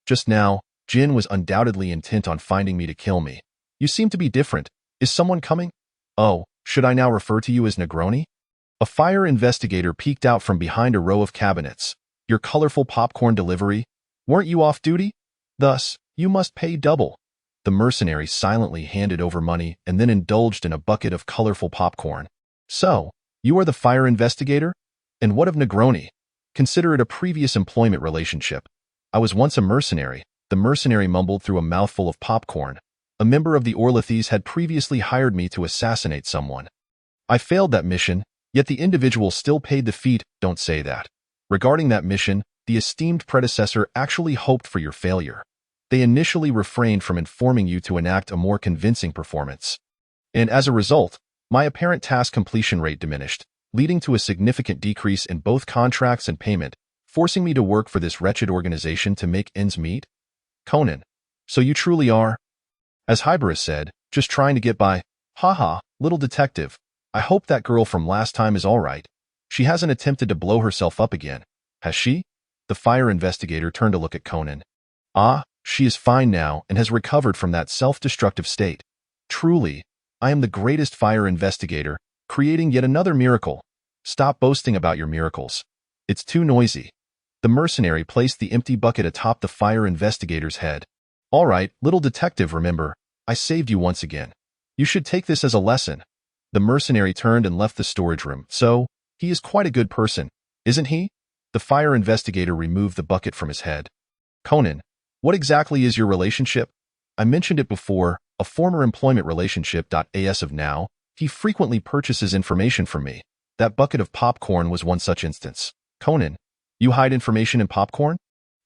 [SPEAKER 2] Just now, Jin was undoubtedly intent on finding me to kill me. You seem to be different. Is someone coming? Oh, should I now refer to you as Negroni? A fire investigator peeked out from behind a row of cabinets. Your colorful popcorn delivery? Weren't you off duty? Thus, you must pay double. The mercenary silently handed over money and then indulged in a bucket of colorful popcorn. So, you are the fire investigator? And what of Negroni? Consider it a previous employment relationship. I was once a mercenary, the mercenary mumbled through a mouthful of popcorn. A member of the Orlithes had previously hired me to assassinate someone. I failed that mission, yet the individual still paid the fee. Don't say that. Regarding that mission, the esteemed predecessor actually hoped for your failure. They initially refrained from informing you to enact a more convincing performance. And as a result, my apparent task completion rate diminished, leading to a significant decrease in both contracts and payment, forcing me to work for this wretched organization to make ends meet? Conan, so you truly are, as Hybris said, just trying to get by. Haha, little detective. I hope that girl from last time is all right. She hasn't attempted to blow herself up again, has she? The fire investigator turned to look at Conan. Ah, she is fine now and has recovered from that self-destructive state. Truly, I am the greatest fire investigator, creating yet another miracle. Stop boasting about your miracles. It's too noisy. The mercenary placed the empty bucket atop the fire investigator's head. All right, little detective, remember, I saved you once again. You should take this as a lesson. The mercenary turned and left the storage room. So, he is quite a good person, isn't he? The fire investigator removed the bucket from his head. Conan, what exactly is your relationship? I mentioned it before, a former employment relationship. As of now, he frequently purchases information from me. That bucket of popcorn was one such instance. Conan, you hide information in popcorn?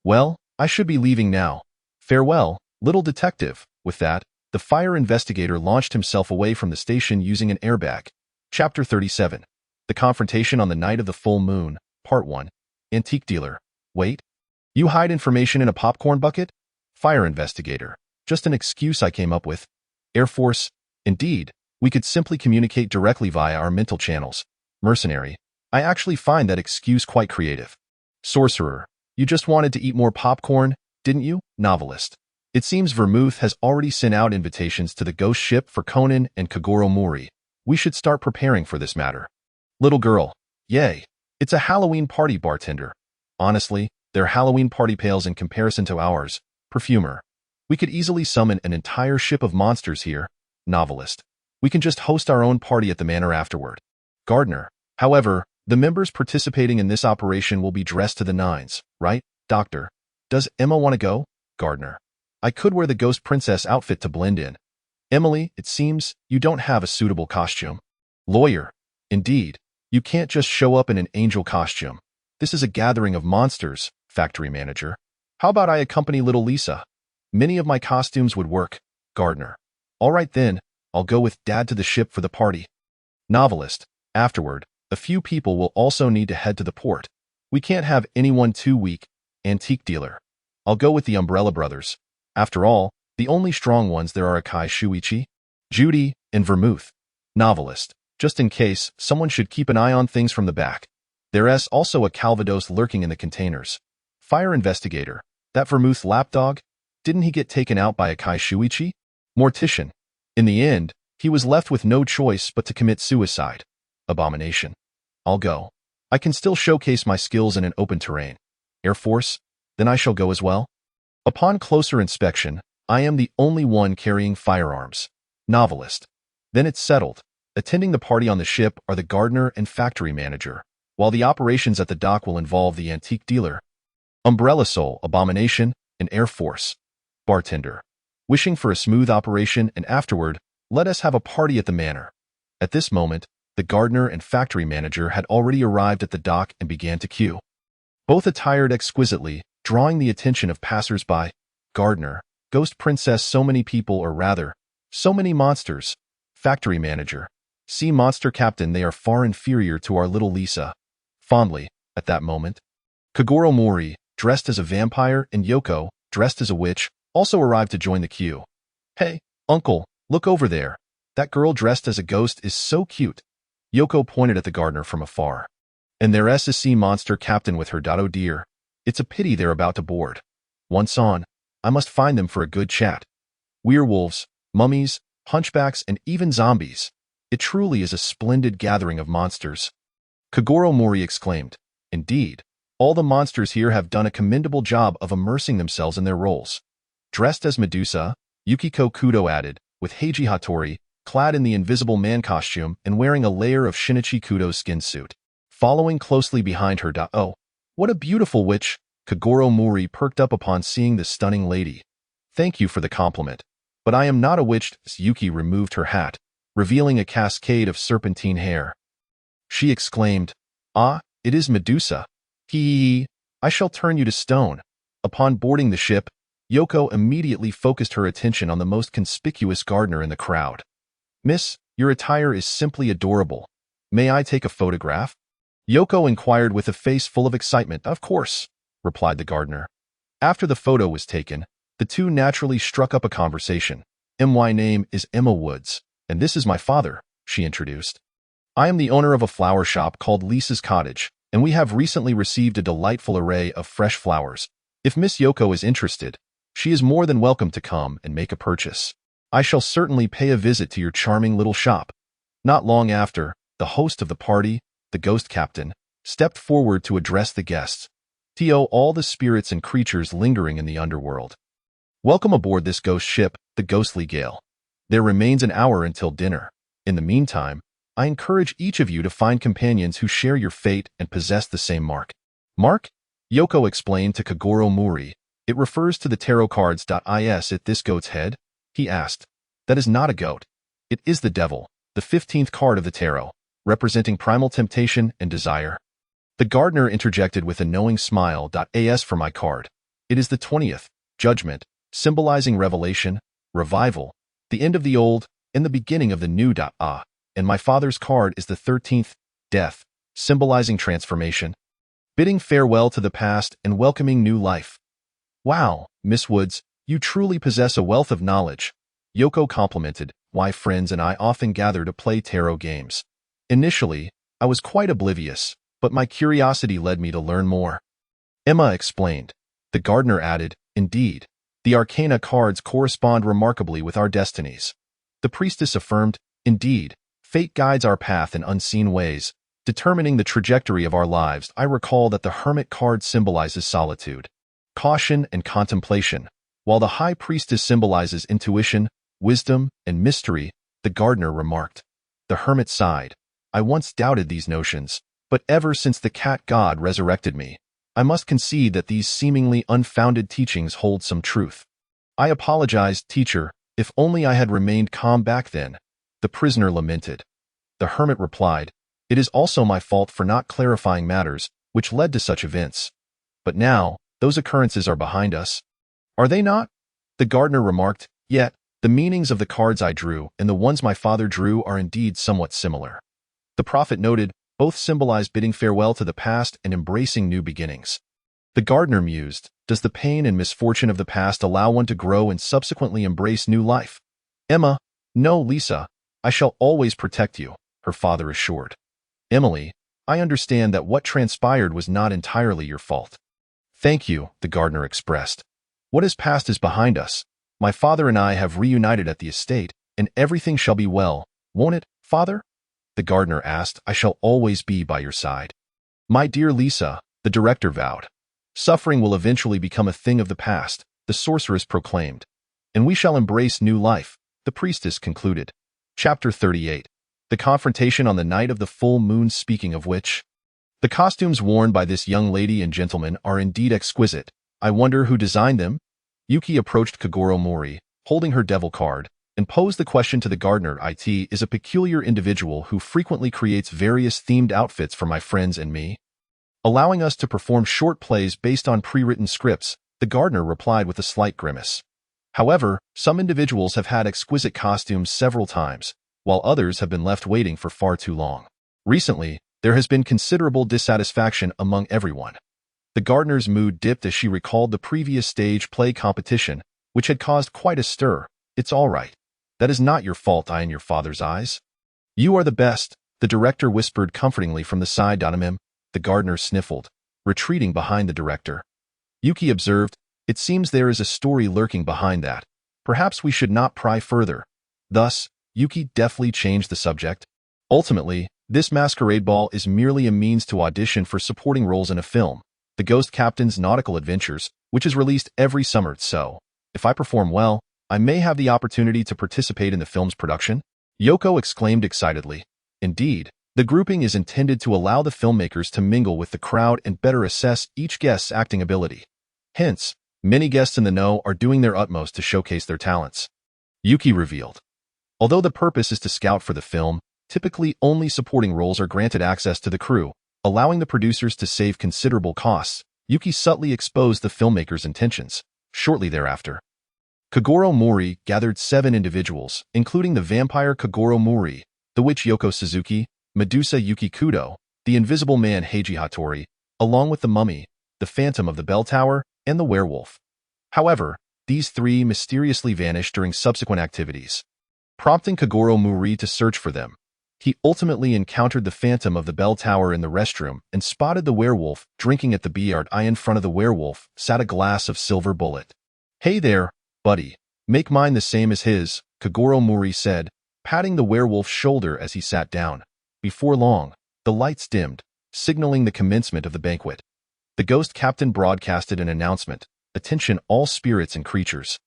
[SPEAKER 2] Well, I should be leaving now. Farewell, little detective. With that, the fire investigator launched himself away from the station using an airbag. Chapter 37. The Confrontation on the Night of the Full Moon, Part 1. Antique Dealer. Wait. You hide information in a popcorn bucket? Fire investigator. Just an excuse I came up with. Air Force. Indeed, we could simply communicate directly via our mental channels. Mercenary. I actually find that excuse quite creative. Sorcerer. You just wanted to eat more popcorn, didn't you? Novelist. It seems Vermouth has already sent out invitations to the ghost ship for Conan and Kagoro Mori. We should start preparing for this matter. Little girl. Yay. It's a Halloween party, bartender. Honestly, their Halloween party pales in comparison to ours. Perfumer. We could easily summon an entire ship of monsters here. Novelist. We can just host our own party at the manor afterward. Gardener. However, the members participating in this operation will be dressed to the nines, right? Doctor. Does Emma want to go? Gardener. I could wear the ghost princess outfit to blend in. Emily, it seems you don't have a suitable costume. Lawyer. Indeed, you can't just show up in an angel costume. This is a gathering of monsters. Factory manager. How about I accompany little Lisa? Many of my costumes would work. Gardener. All right then, I'll go with Dad to the ship for the party. Novelist. Afterward, a few people will also need to head to the port. We can't have anyone too weak. Antique dealer. I'll go with the Umbrella Brothers. After all, the only strong ones there are Akai Shuichi, Judy, and Vermouth. Novelist. Just in case, someone should keep an eye on things from the back. There's also a Calvados lurking in the containers. Fire investigator. That Vermouth lapdog? Didn't he get taken out by Akai Shuichi? Mortician. In the end, he was left with no choice but to commit suicide. Abomination. I'll go. I can still showcase my skills in an open terrain. Air Force? Then I shall go as well. Upon closer inspection, I am the only one carrying firearms. Novelist. Then it's settled. Attending the party on the ship are the gardener and factory manager, while the operations at the dock will involve the antique dealer, Umbrella Soul, Abomination, and Air Force. Bartender. Wishing for a smooth operation and afterward, let us have a party at the manor. At this moment, the gardener and factory manager had already arrived at the dock and began to queue. Both attired exquisitely, drawing the attention of passers-by. Gardener. Ghost princess, so many people, or rather, so many monsters. Factory manager. Sea monster captain, they are far inferior to our little Lisa. Fondly, at that moment. Kagoro Mori, dressed as a vampire, and Yoko, dressed as a witch, also arrived to join the queue. Hey, uncle, look over there. That girl dressed as a ghost is so cute. Yoko pointed at the gardener from afar. And there's a sea monster captain with her. Oh dear. It's a pity they're about to board. Once on, I must find them for a good chat. Werewolves, mummies, hunchbacks, and even zombies. It truly is a splendid gathering of monsters. Kagoro Mori exclaimed. Indeed, all the monsters here have done a commendable job of immersing themselves in their roles. Dressed as Medusa, Yukiko Kudo added, with Heiji Hattori, clad in the Invisible Man costume and wearing a layer of Shinichi Kudo's skin suit. Following closely behind her. Oh, what a beautiful witch! Kagoro Mori perked up upon seeing the stunning lady. Thank you for the compliment. But I am not a witch. Yuki removed her hat, revealing a cascade of serpentine hair. She exclaimed, Ah, it is Medusa. Hee, I shall turn you to stone. Upon boarding the ship, Yoko immediately focused her attention on the most conspicuous gardener in the crowd. Miss, your attire is simply adorable. May I take a photograph? Yoko inquired with a face full of excitement. Of course, replied the gardener. After the photo was taken, the two naturally struck up a conversation. My name is Emma Woods, and this is my father, she introduced. I am the owner of a flower shop called Lisa's Cottage, and we have recently received a delightful array of fresh flowers. If Miss Yoko is interested, she is more than welcome to come and make a purchase. I shall certainly pay a visit to your charming little shop. Not long after, the host of the party, the ghost captain, stepped forward to address the guests. To all the spirits and creatures lingering in the underworld. Welcome aboard this ghost ship, the Ghostly Gale. There remains an hour until dinner. In the meantime, I encourage each of you to find companions who share your fate and possess the same mark. Mark? Yoko explained to Kagoro Mori. It refers to the tarot cards. Is it this goat's head? He asked. That is not a goat. It is the devil, the 15th card of the tarot, representing primal temptation and desire. The gardener interjected with a knowing smile. As for my card, it is the 20th, judgment, symbolizing revelation, revival, the end of the old, and the beginning of the new. And my father's card is the 13th, death, symbolizing transformation. bidding farewell to the past and welcoming new life. Wow, Miss Woods, you truly possess a wealth of knowledge, Yoko complimented. Why, friends and I often gather to play tarot games. Initially, I was quite oblivious, but my curiosity led me to learn more. Emma explained. The gardener added, indeed, the arcana cards correspond remarkably with our destinies. The priestess affirmed, indeed, fate guides our path in unseen ways, determining the trajectory of our lives. I recall that the hermit card symbolizes solitude, caution, and contemplation, while the high priestess symbolizes intuition, wisdom, and mystery, the gardener remarked. The hermit sighed. I once doubted these notions, but ever since the cat god resurrected me, I must concede that these seemingly unfounded teachings hold some truth. I apologize, teacher, if only I had remained calm back then, the prisoner lamented. The hermit replied, it is also my fault for not clarifying matters which led to such events. But now, those occurrences are behind us. Are they not? The gardener remarked, yet, the meanings of the cards I drew and the ones my father drew are indeed somewhat similar. The prophet noted, both symbolize bidding farewell to the past and embracing new beginnings. The gardener mused, does the pain and misfortune of the past allow one to grow and subsequently embrace new life? Emma, no, Lisa, I shall always protect you, her father assured. Emily, I understand that what transpired was not entirely your fault. Thank you, the gardener expressed. What is past is behind us. My father and I have reunited at the estate, and everything shall be well, won't it, father? The gardener asked. I shall always be by your side. My dear Lisa, the director vowed. Suffering will eventually become a thing of the past, the sorceress proclaimed. And we shall embrace new life, the priestess concluded. Chapter 38. The confrontation on the night of the full moon. Speaking of which, the costumes worn by this young lady and gentleman are indeed exquisite. I wonder who designed them? Yuki approached Kagoro Mori, holding her devil card, and posed the question to the gardener. It is a peculiar individual who frequently creates various themed outfits for my friends and me, allowing us to perform short plays based on pre-written scripts, the gardener replied with a slight grimace. However, some individuals have had exquisite costumes several times, while others have been left waiting for far too long. Recently, there has been considerable dissatisfaction among everyone. The gardener's mood dipped as she recalled the previous stage play competition, which had caused quite a stir. It's all right. That is not your fault, I in your father's eyes. You are the best, the director whispered comfortingly from the side. The gardener sniffled, retreating behind the director. Yuki observed, it seems there is a story lurking behind that. Perhaps we should not pry further. Thus, Yuki deftly changed the subject. Ultimately, this masquerade ball is merely a means to audition for supporting roles in a film, The Ghost Captain's Nautical Adventures, which is released every summer. So, if I perform well, I may have the opportunity to participate in the film's production? Yoko exclaimed excitedly. Indeed, the grouping is intended to allow the filmmakers to mingle with the crowd and better assess each guest's acting ability. Hence, many guests in the know are doing their utmost to showcase their talents. Yuki revealed. Although the purpose is to scout for the film, typically only supporting roles are granted access to the crew, allowing the producers to save considerable costs. Yuki subtly exposed the filmmakers' intentions. Shortly thereafter, Kagoro Mori gathered 7 individuals, including the vampire Kagoro Mori, the witch Yoko Suzuki, Medusa Yuki Kudo, the invisible man Heiji Hattori, along with the mummy, the phantom of the bell tower, and the werewolf. However, these 3 mysteriously vanished during subsequent activities, prompting Kagoro Mori to search for them. He ultimately encountered the phantom of the bell tower in the restroom and spotted the werewolf drinking at the billard. In front of the werewolf sat a glass of silver bullet. Hey there, buddy, make mine the same as his, Kagoro Mori said, patting the werewolf's shoulder as he sat down. Before long, the lights dimmed, signaling the commencement of the banquet. The ghost captain broadcasted an announcement. Attention all spirits and creatures.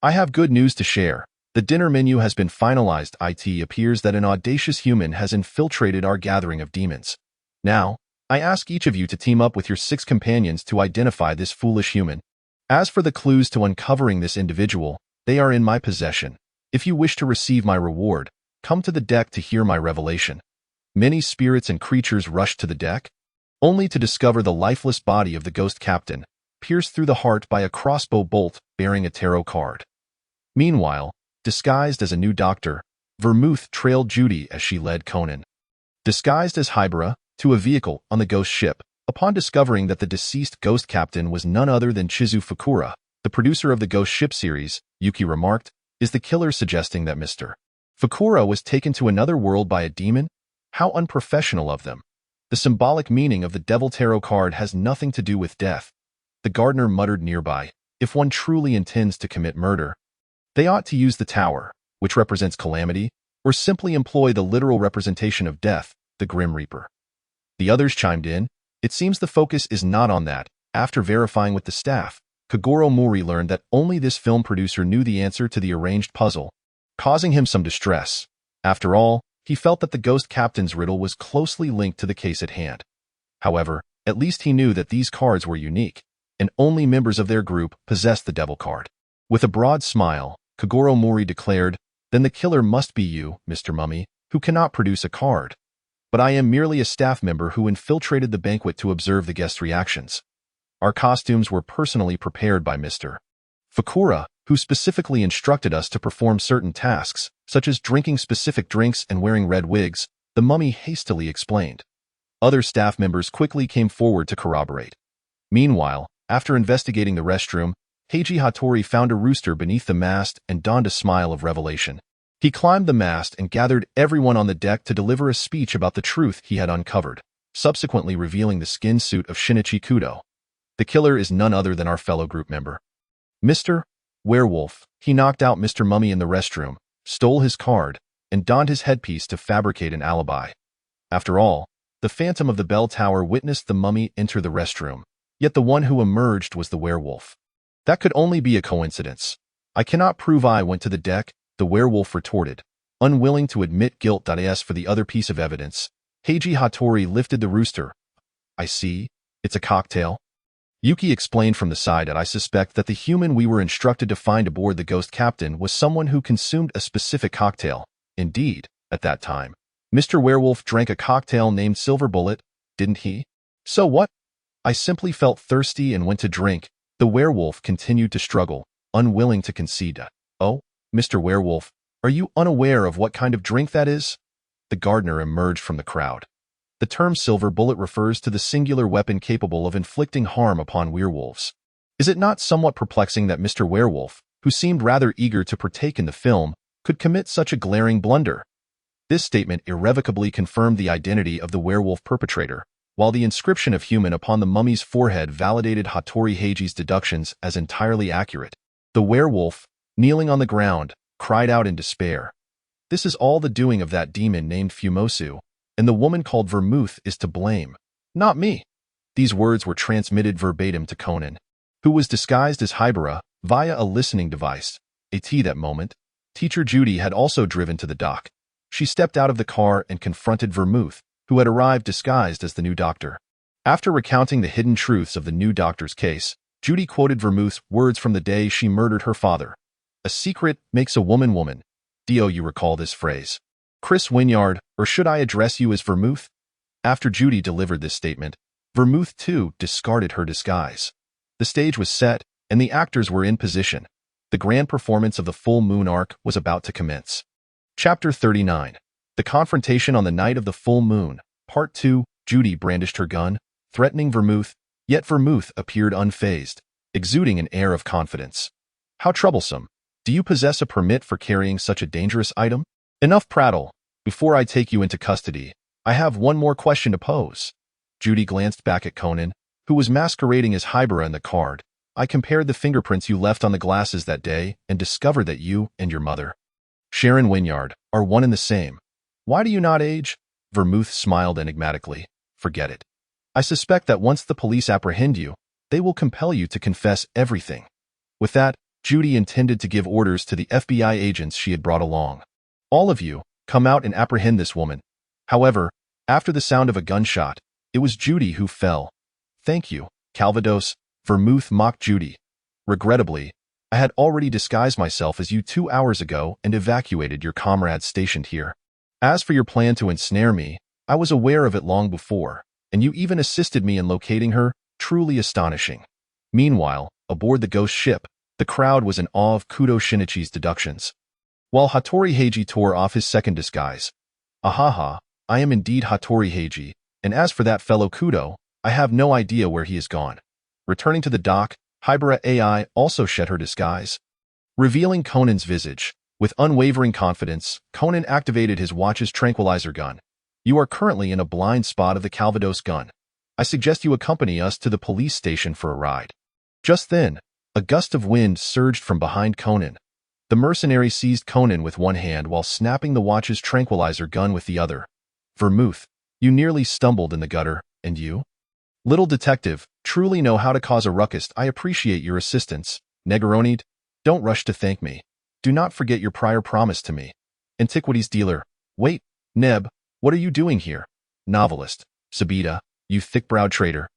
[SPEAKER 2] I have good news to share. The dinner menu has been finalized. It appears that an audacious human has infiltrated our gathering of demons. Now, I ask each of you to team up with your 6 companions to identify this foolish human. As for the clues to uncovering this individual, they are in my possession. If you wish to receive my reward, come to the deck to hear my revelation. Many spirits and creatures rushed to the deck, only to discover the lifeless body of the ghost captain, pierced through the heart by a crossbow bolt bearing a tarot card. Meanwhile, disguised as a new doctor, Vermouth trailed Judy as she led Conan, disguised as Hybera, to a vehicle on the ghost ship, Upon discovering that the deceased ghost captain was none other than Chizu Fukura, the producer of the Ghost Ship series, Yuki remarked, "Is the killer suggesting that Mr. Fukura was taken to another world by a demon? How unprofessional of them. The symbolic meaning of the Devil Tarot card has nothing to do with death." The gardener muttered nearby, "If one truly intends to commit murder, they ought to use the tower, which represents calamity, or simply employ the literal representation of death, the Grim Reaper." The others chimed in, "It seems the focus is not on that." After verifying with the staff, Kagoro Mori learned that only this film producer knew the answer to the arranged puzzle, causing him some distress. After all, he felt that the ghost captain's riddle was closely linked to the case at hand. However, at least he knew that these cards were unique, and only members of their group possessed the devil card. With a broad smile, Kagoro Mori declared, "Then the killer must be you, Mr. Mummy, who cannot produce a card. But I am merely a staff member who infiltrated the banquet to observe the guests' reactions. Our costumes were personally prepared by Mr. Fukura, who specifically instructed us to perform certain tasks, such as drinking specific drinks and wearing red wigs," the mummy hastily explained. Other staff members quickly came forward to corroborate. Meanwhile, after investigating the restroom, Heiji Hattori found a rooster beneath the mast and donned a smile of revelation. He climbed the mast and gathered everyone on the deck to deliver a speech about the truth he had uncovered, subsequently revealing the skin suit of Shinichi Kudo. "The killer is none other than our fellow group member, Mr. Werewolf. He knocked out Mr. Mummy in the restroom, stole his card, and donned his headpiece to fabricate an alibi. After all, the Phantom of the Bell Tower witnessed the mummy enter the restroom, yet the one who emerged was the werewolf. That could only be a coincidence. I cannot prove I went to the deck," the werewolf retorted, unwilling to admit guilt. As for the other piece of evidence, Heiji Hattori lifted the rooster. "I see, it's a cocktail." Yuki explained from the side, "I suspect that the human we were instructed to find aboard the Ghost Captain was someone who consumed a specific cocktail. Indeed, at that time, Mr. Werewolf drank a cocktail named Silver Bullet, didn't he?" "So what? I simply felt thirsty and went to drink." The werewolf continued to struggle, unwilling to concede. "Oh, Mr. Werewolf, are you unaware of what kind of drink that is?" The gardener emerged from the crowd. The term Silver Bullet refers to the singular weapon capable of inflicting harm upon werewolves. Is it not somewhat perplexing that Mr. Werewolf, who seemed rather eager to partake in the film, could commit such a glaring blunder? This statement irrevocably confirmed the identity of the werewolf perpetrator, while the inscription of human upon the mummy's forehead validated Hattori Heiji's deductions as entirely accurate. The werewolf, kneeling on the ground, cried out in despair. "This is all the doing of that demon named Fumosu, and the woman called Vermouth is to blame, not me." These words were transmitted verbatim to Conan, who was disguised as Hibara via a listening device. That moment, Teacher Judy had also driven to the dock. She stepped out of the car and confronted Vermouth, who had arrived disguised as the new doctor. After recounting the hidden truths of the new doctor's case, Judy quoted Vermouth's words from the day she murdered her father. "A secret makes a woman woman. Do you recall this phrase? Chris Wynyard, or should I address you as Vermouth?" After Judy delivered this statement, Vermouth too discarded her disguise. The stage was set, and the actors were in position. The grand performance of the full moon arc was about to commence. Chapter 39. The Confrontation on the Night of the Full Moon. Part 2. Judy brandished her gun, threatening Vermouth, yet Vermouth appeared unfazed, exuding an air of confidence. "How troublesome. Do you possess a permit for carrying such a dangerous item? Enough prattle. Before I take you into custody, I have one more question to pose." Judy glanced back at Conan, who was masquerading as Hibara in the card. "I compared the fingerprints you left on the glasses that day and discovered that you and your mother, Sharon Wynyard, are one and the same. Why do you not age?" Vermouth smiled enigmatically. "Forget it. I suspect that once the police apprehend you, they will compel you to confess everything." With that, Judy intended to give orders to the FBI agents she had brought along. "All of you, come out and apprehend this woman." However, after the sound of a gunshot, it was Judy who fell. "Thank you, Calvados," Vermouth mocked Judy. "Regrettably, I had already disguised myself as you 2 hours ago and evacuated your comrades stationed here. As for your plan to ensnare me, I was aware of it long before, and you even assisted me in locating her, truly astonishing." Meanwhile, aboard the ghost ship, the crowd was in awe of Kudo Shinichi's deductions. While Hattori Heiji tore off his second disguise, "Ahaha, I am indeed Hattori Heiji, and as for that fellow Kudo, I have no idea where he has gone. Returning to the dock, Hybera AI also shed her disguise, revealing Conan's visage. With unwavering confidence, Conan activated his watch's tranquilizer gun. You are currently in a blind spot of the Calvados gun. I suggest you accompany us to the police station for a ride. Just then, a gust of wind surged from behind Conan. The mercenary seized Conan with one hand while snapping the watch's tranquilizer gun with the other. Vermouth, you nearly stumbled in the gutter, and you? Little detective, truly know how to cause a ruckus. I appreciate your assistance. Negroni, don't rush to thank me. Do not forget your prior promise to me. Antiquities dealer. Wait, Neb, what are you doing here? Novelist. Sabita, you thick-browed traitor.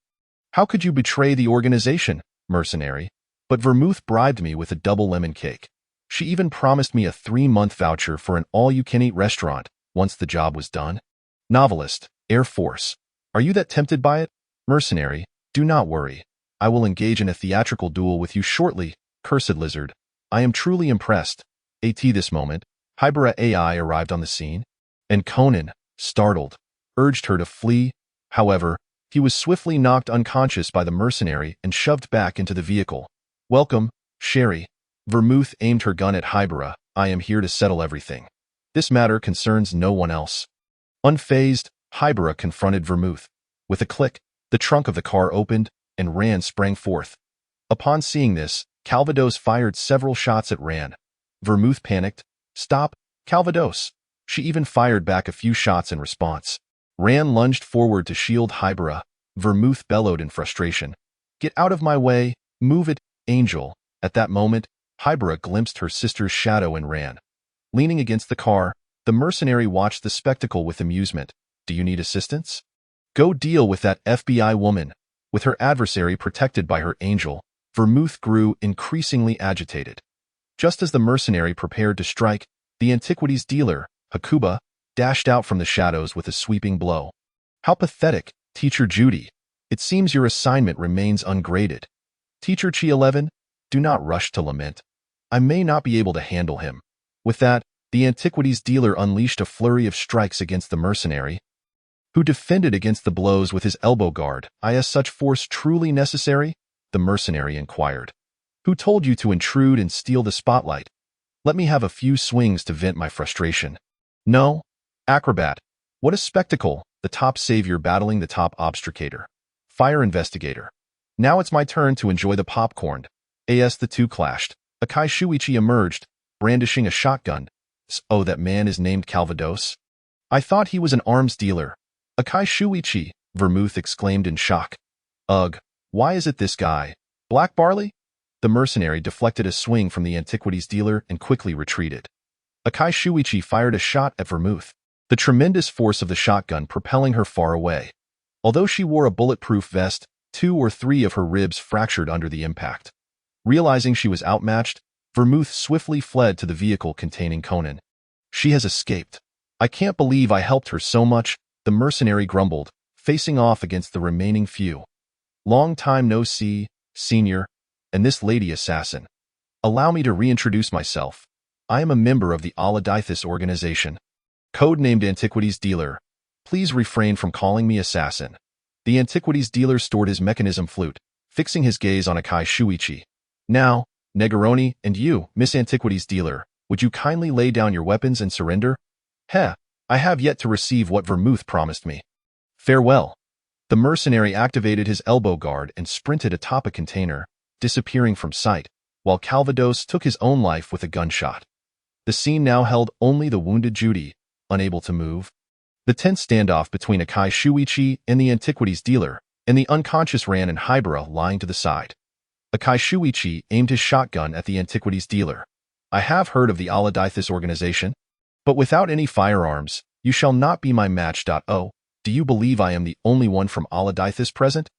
[SPEAKER 2] How could you betray the organization, mercenary? But Vermouth bribed me with a double lemon cake. She even promised me a 3-month voucher for an all-you-can-eat restaurant once the job was done. Novelist. Air Force. Are you that tempted by it? Mercenary, do not worry. I will engage in a theatrical duel with you shortly, cursed lizard. I am truly impressed. At this moment, Hybera AI arrived on the scene, and Conan, startled, urged her to flee. However, he was swiftly knocked unconscious by the mercenary and shoved back into the vehicle. Welcome, Sherry. Vermouth aimed her gun at Hybera. I am here to settle everything. This matter concerns no one else. Unfazed, Hybera confronted Vermouth. With a click, the trunk of the car opened, and Rand sprang forth. Upon seeing this, Calvados fired several shots at Rand. Vermouth panicked. Stop, Calvados. She even fired back a few shots in response. Rand lunged forward to shield Hybera. Vermouth bellowed in frustration. Get out of my way, move it, Angel. At that moment, Hybera glimpsed her sister's shadow and ran. Leaning against the car, the mercenary watched the spectacle with amusement. Do you need assistance? Go deal with that FBI woman. With her adversary protected by her angel, Vermouth grew increasingly agitated. Just as the mercenary prepared to strike, the antiquities dealer, Hakuba, dashed out from the shadows with a sweeping blow. How pathetic, Teacher Judy. It seems your assignment remains ungraded. Teacher Chi 11, do not rush to lament. I may not be able to handle him. With that, the antiquities dealer unleashed a flurry of strikes against the mercenary, who defended against the blows with his elbow guard. Is such force truly necessary? The mercenary inquired. Who told you to intrude and steal the spotlight? Let me have a few swings to vent my frustration. No? Acrobat. What a spectacle, the top savior battling the top obstrucator. Fire investigator. Now it's my turn to enjoy the popcorn. As the two clashed, Akai Shuichi emerged, brandishing a shotgun. Oh, that man is named Calvados? I thought he was an arms dealer. Akai Shuichi, Vermouth exclaimed in shock. Ugh, why is it this guy? Black Barley? The mercenary deflected a swing from the antiquities dealer and quickly retreated. Akai Shuichi fired a shot at Vermouth, the tremendous force of the shotgun propelling her far away. Although she wore a bulletproof vest, 2 or 3 of her ribs fractured under the impact. Realizing she was outmatched, Vermouth swiftly fled to the vehicle containing Conan. She has escaped. I can't believe I helped her so much, the mercenary grumbled, facing off against the remaining few. Long time no see, senior, and this lady assassin. Allow me to reintroduce myself. I am a member of the Aladaithis organization. Codenamed Antiquities Dealer. Please refrain from calling me assassin. The Antiquities Dealer stored his mechanism flute, fixing his gaze on Akai Shuichi. Now, Negroni, and you, Miss Antiquities Dealer, would you kindly lay down your weapons and surrender? Heh, I have yet to receive what Vermouth promised me. Farewell. The mercenary activated his elbow guard and sprinted atop a container, disappearing from sight, while Calvados took his own life with a gunshot. The scene now held only the wounded Judy, unable to move. The tense standoff between Akai Shuichi and the antiquities dealer, and the unconscious Ran and Hybera lying to the side. Akai Shuichi aimed his shotgun at the antiquities dealer. I have heard of the Aladaithis organization, but without any firearms, you shall not be my match. Oh, do you believe I am the only one from Aladaithis present?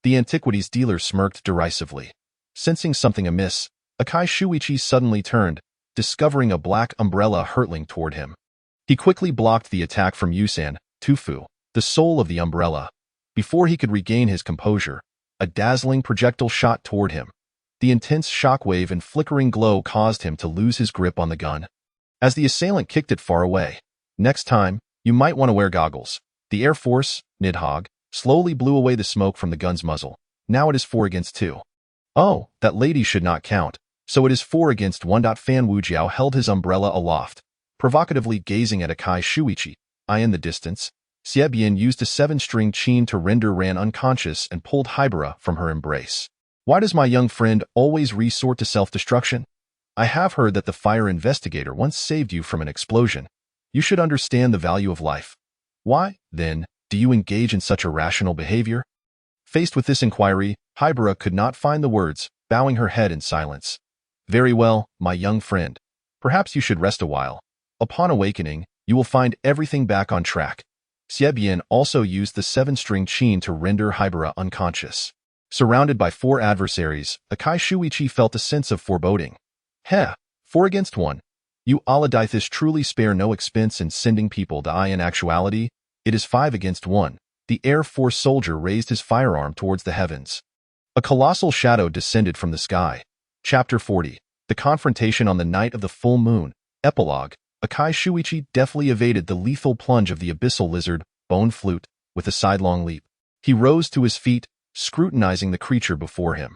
[SPEAKER 2] The antiquities dealer smirked derisively. Sensing something amiss, Akai Shuichi suddenly turned, discovering a black umbrella hurtling toward him. He quickly blocked the attack from Yusan, Tufu, the soul of the umbrella. Before he could regain his composure, a dazzling projectile shot toward him. The intense shockwave and flickering glow caused him to lose his grip on the gun. As the assailant kicked it far away. Next time, you might want to wear goggles. The Air Force, Nidhogg, slowly blew away the smoke from the gun's muzzle. Now it is 4 against 2. Oh, that lady should not count. So it is 4 against 1. Fan Wujiao held his umbrella aloft, provocatively gazing at Akai Shuichi. In the distance, Xie used a 7-string chin to render Ran unconscious and pulled Hybera from her embrace. Why does my young friend always resort to self-destruction? I have heard that the fire investigator once saved you from an explosion. You should understand the value of life. Why, then, do you engage in such irrational behavior? Faced with this inquiry, Hybera could not find the words, bowing her head in silence. Very well, my young friend. Perhaps you should rest a while. Upon awakening, you will find everything back on track. Xie also used the 7-string chin to render Hybera unconscious. Surrounded by 4 adversaries, Akai Shuichi felt a sense of foreboding. 4 against 1. You Aladithis truly spare no expense in sending people to In actuality, it is 5 against 1. The Air Force soldier raised his firearm towards the heavens. A colossal shadow descended from the sky. Chapter 40. The confrontation on the night of the full moon. Epilogue. Akai Shuichi deftly evaded the lethal plunge of the abyssal lizard, Bone Flute, with a sidelong leap. He rose to his feet, scrutinizing the creature before him.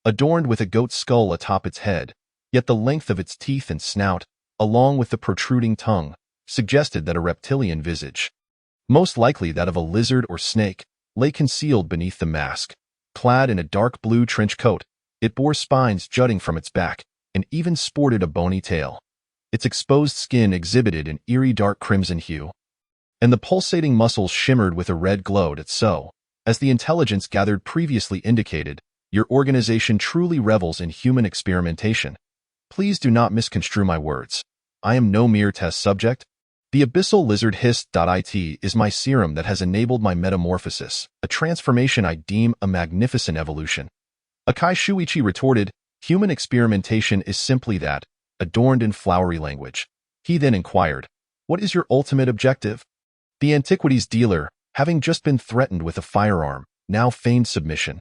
[SPEAKER 2] Adorned with a goat's skull atop its head, yet the length of its teeth and snout, along with the protruding tongue, suggested that a reptilian visage, most likely that of a lizard or snake, lay concealed beneath the mask. Clad in a dark blue trench coat, it bore spines jutting from its back, and even sported a bony tail. Its exposed skin exhibited an eerie dark crimson hue, and the pulsating muscles shimmered with a red glow. So, as the intelligence gathered previously indicated, your organization truly revels in human experimentation. Please do not misconstrue my words. I am no mere test subject. The abyssal lizard hissed.it is my serum that has enabled my metamorphosis, a transformation I deem a magnificent evolution. Akai Shuichi retorted, human experimentation is simply that, adorned in flowery language. He then inquired, what is your ultimate objective? The antiquities dealer, having just been threatened with a firearm, now feigned submission.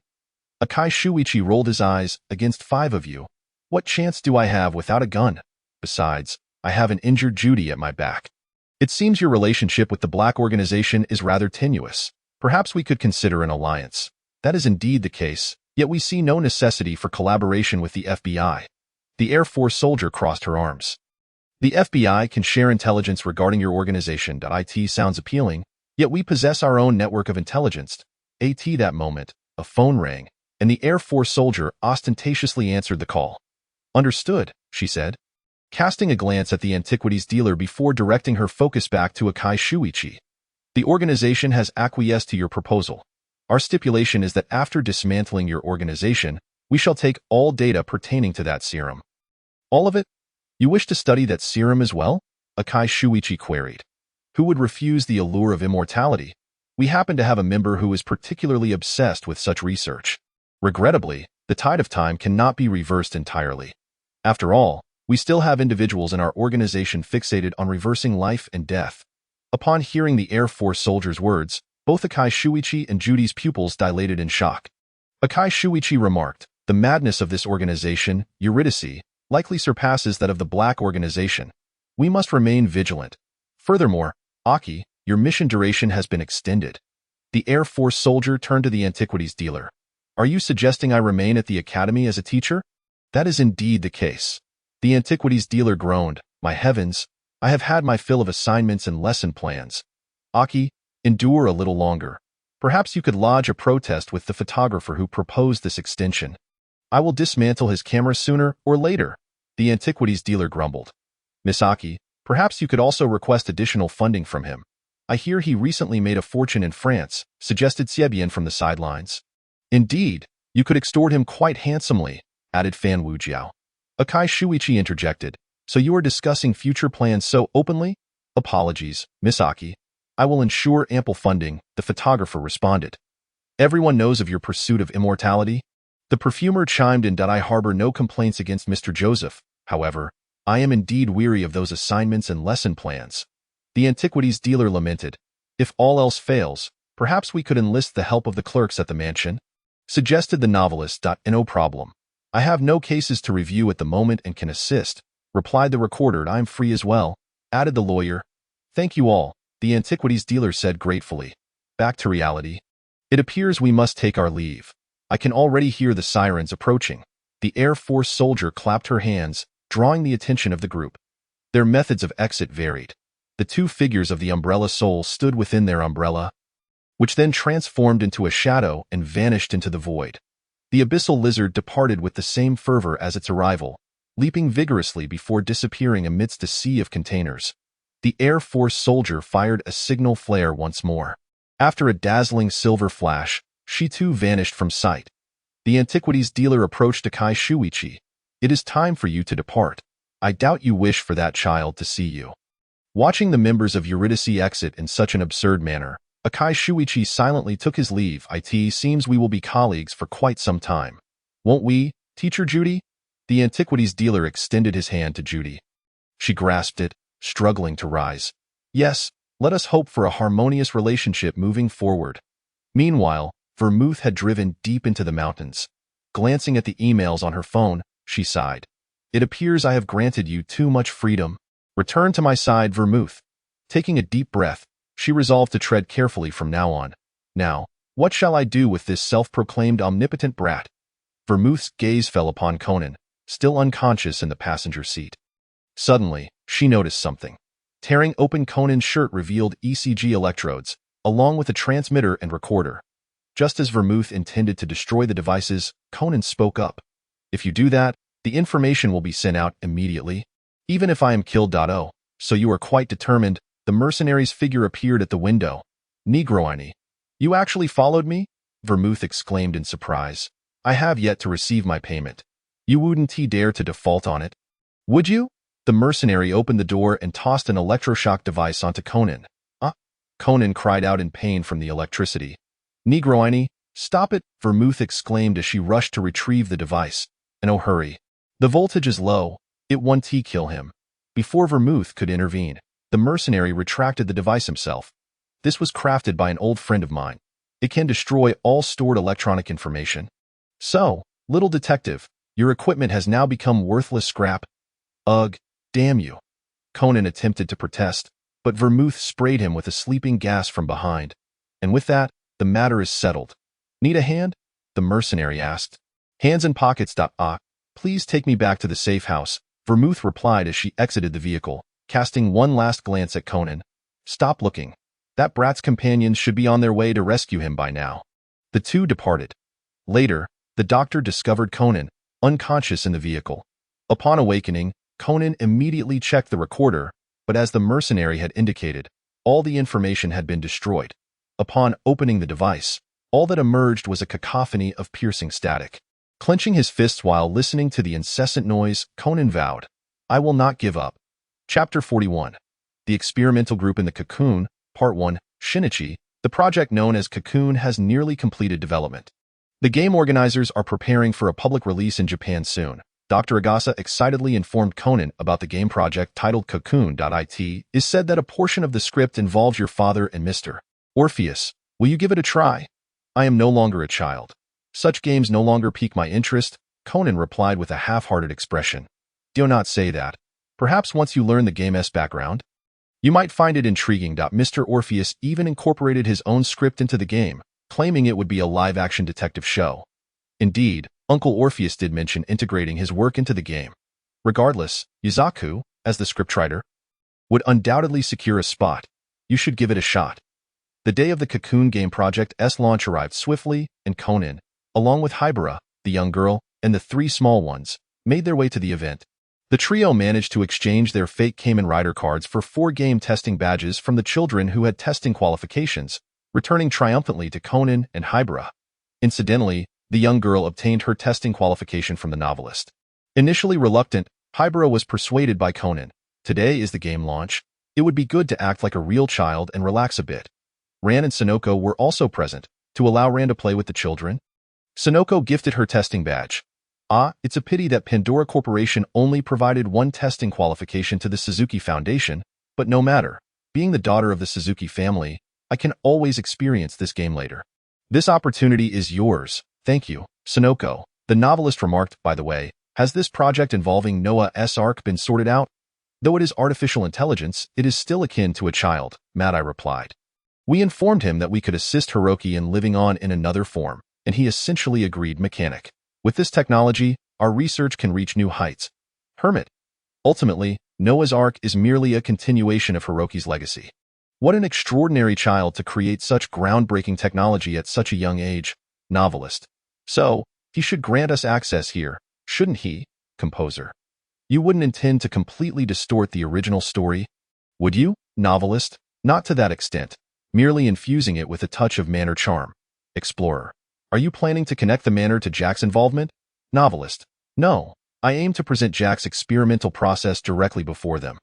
[SPEAKER 2] Akai Shuichi rolled his eyes. Against 5 of you. What chance do I have without a gun? Besides, I have an injured Judy at my back. It seems your relationship with the Black Organization is rather tenuous. Perhaps we could consider an alliance. That is indeed the case, yet we see no necessity for collaboration with the FBI. The Air Force soldier crossed her arms. The FBI can share intelligence regarding your organization. It sounds appealing, yet we possess our own network of intelligence. At that moment, a phone rang, and the Air Force soldier ostentatiously answered the call. Understood, she said, casting a glance at the antiquities dealer before directing her focus back to Akai Shuichi. The organization has acquiesced to your proposal. Our stipulation is that after dismantling your organization, we shall take all data pertaining to that serum. All of it? You wish to study that serum as well? Akai Shuichi queried. Who would refuse the allure of immortality? We happen to have a member who is particularly obsessed with such research. Regrettably, the tide of time cannot be reversed entirely. After all, we still have individuals in our organization fixated on reversing life and death. Upon hearing the Air Force soldier's words, both Akai Shuichi and Judy's pupils dilated in shock. Akai Shuichi remarked, the madness of this organization, Eurydice, likely surpasses that of the Black Organization. We must remain vigilant. Furthermore, Aki, your mission duration has been extended. The Air Force soldier turned to the antiquities dealer. Are you suggesting I remain at the academy as a teacher? That is indeed the case. The antiquities dealer groaned. My heavens, I have had my fill of assignments and lesson plans. Aki, endure a little longer. Perhaps you could lodge a protest with the photographer who proposed this extension. I will dismantle his camera sooner or later, the antiquities dealer grumbled. Miss Aki, perhaps you could also request additional funding from him. I hear he recently made a fortune in France, suggested Xie from the sidelines. Indeed, you could extort him quite handsomely, added Fan Wujiao. Akai Shuichi interjected. So you are discussing future plans so openly? Apologies, Miss Aki. I will ensure ample funding, the photographer responded. Everyone knows of your pursuit of immortality. The perfumer chimed in. I harbor no complaints against Mr. Joseph. However, I am indeed weary of those assignments and lesson plans. The antiquities dealer lamented. If all else fails, perhaps we could enlist the help of the clerks at the mansion, suggested the novelist. No problem. I have no cases to review at the moment and can assist, replied the recorder. I'm free as well, added the lawyer. Thank you all, the antiquities dealer said gratefully. Back to reality. It appears we must take our leave. I can already hear the sirens approaching. The Air Force soldier clapped her hands, drawing the attention of the group. Their methods of exit varied. The two figures of the umbrella soul stood within their umbrella, which then transformed into a shadow and vanished into the void. The abyssal lizard departed with the same fervor as its arrival, leaping vigorously before disappearing amidst a sea of containers. The Air Force soldier fired a signal flare once more. After a dazzling silver flash, she too vanished from sight. The antiquities dealer approached Akai Shuichi. It is time for you to depart. I doubt you wish for that child to see you. Watching the members of Eurydice exit in such an absurd manner, Akai Shuichi silently took his leave. It seems we will be colleagues for quite some time. Won't we, Teacher Judy? The antiquities dealer extended his hand to Judy. She grasped it, struggling to rise. Yes, let us hope for a harmonious relationship moving forward. Meanwhile, Vermouth had driven deep into the mountains. Glancing at the emails on her phone, she sighed. It appears I have granted you too much freedom. Return to my side, Vermouth. Taking a deep breath, she resolved to tread carefully from now on. Now, what shall I do with this self-proclaimed omnipotent brat? Vermouth's gaze fell upon Conan, still unconscious in the passenger seat. Suddenly, she noticed something. Tearing open Conan's shirt revealed ECG electrodes, along with a transmitter and recorder. Just as Vermouth intended to destroy the devices, Conan spoke up. If you do that, the information will be sent out immediately. Even if I am killed. Oh, so you are quite determined. The mercenary's figure appeared at the window. Negroini. You actually followed me? Vermouth exclaimed in surprise. I have yet to receive my payment. You wouldn't dare to default on it. Would you? The mercenary opened the door and tossed an electroshock device onto Conan. Conan cried out in pain from the electricity. Negroini, stop it, Vermouth exclaimed as she rushed to retrieve the device. And oh, hurry. The voltage is low. It won't kill him. Before Vermouth could intervene, the mercenary retracted the device himself. This was crafted by an old friend of mine. It can destroy all stored electronic information. So, little detective, your equipment has now become worthless scrap. Ugh, damn you. Conan attempted to protest, but Vermouth sprayed him with a sleeping gas from behind. And with that, the matter is settled. Need a hand? The mercenary asked. Hands in pockets. Please take me back to the safe house, Vermouth replied as she exited the vehicle, casting one last glance at Conan. Stop looking. That brat's companions should be on their way to rescue him by now. The two departed. Later, the doctor discovered Conan, unconscious in the vehicle. Upon awakening, Conan immediately checked the recorder, but as the mercenary had indicated, all the information had been destroyed. Upon opening the device, all that emerged was a cacophony of piercing static. Clenching his fists while listening to the incessant noise, Conan vowed, I will not give up. Chapter 41. The Experimental Group in the Cocoon, Part 1, Shinichi. The project known as Cocoon has nearly completed development. The game organizers are preparing for a public release in Japan soon. Dr. Agasa excitedly informed Conan about the game project titled Cocoon. It is said that a portion of the script involves your father and Mr. Orpheus. Will you give it a try? I am no longer a child. Such games no longer pique my interest, Conan replied with a half-hearted expression. Do not say that. Perhaps once you learn the game's background, you might find it intriguing. Mr. Orpheus even incorporated his own script into the game, claiming it would be a live-action detective show. Indeed, Uncle Orpheus did mention integrating his work into the game. Regardless, Yuzaku, as the scriptwriter, would undoubtedly secure a spot. You should give it a shot. The day of the Cocoon game project's launch arrived swiftly, and Conan, along with Hybera, the young girl, and the three small ones, made their way to the event. The trio managed to exchange their fake Kamen Rider cards for 4 game testing badges from the children who had testing qualifications, returning triumphantly to Conan and Hybera. Incidentally, the young girl obtained her testing qualification from the novelist. Initially reluctant, Hybera was persuaded by Conan. Today is the game launch. It would be good to act like a real child and relax a bit. Ran and Sonoko were also present, to allow Ran to play with the children. Sonoko gifted her testing badge. It's a pity that Pandora Corporation only provided one testing qualification to the Suzuki Foundation, but no matter. Being the daughter of the Suzuki family, I can always experience this game later. This opportunity is yours, thank you, Sonoko. The novelist remarked, by the way, has this project involving Noah's Ark been sorted out? Though it is artificial intelligence, it is still akin to a child, Madai replied. We informed him that we could assist Hiroki in living on in another form, and he essentially agreed mechanic. With this technology, our research can reach new heights. Hermit. Ultimately, Noah's Ark is merely a continuation of Hiroki's legacy. What an extraordinary child to create such groundbreaking technology at such a young age. Novelist. So, he should grant us access here, shouldn't he, composer? You wouldn't intend to completely distort the original story, would you, novelist? Not to that extent, merely infusing it with a touch of manner charm. Explorer. Are you planning to connect the manner to Jack's involvement? Novelist. No, I aim to present Jack's experimental process directly before them.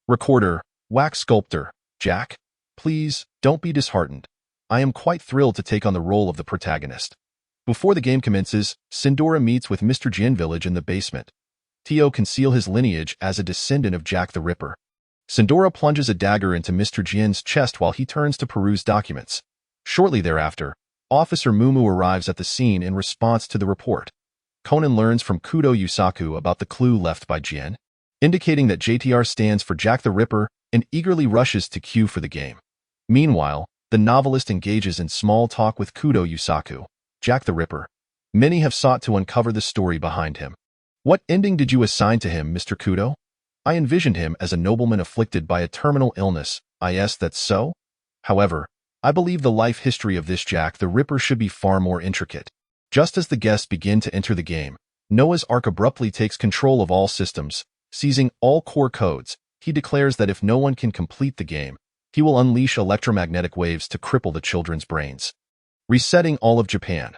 [SPEAKER 2] Recorder. Wax sculptor. Jack? Please, don't be disheartened. I am quite thrilled to take on the role of the protagonist. Before the game commences, Sindora meets with Mr. Jin Village in the basement. Tio conceal his lineage as a descendant of Jack the Ripper. Sindora plunges a dagger into Mr. Jin's chest while he turns to peruse documents. Shortly thereafter, Officer Mumu arrives at the scene in response to the report. Conan learns from Kudo Yusaku about the clue left by Jin, indicating that JTR stands for Jack the Ripper, and eagerly rushes to queue for the game. Meanwhile, the novelist engages in small talk with Kudo Yusaku, Jack the Ripper. Many have sought to uncover the story behind him. What ending did you assign to him, Mr. Kudo? I envisioned him as a nobleman afflicted by a terminal illness. Yes, that's so? However, I believe the life history of this Jack the Ripper should be far more intricate. Just as the guests begin to enter the game, Noah's Ark abruptly takes control of all systems, seizing all core codes. He declares that if no one can complete the game, he will unleash electromagnetic waves to cripple the children's brains, resetting all of Japan.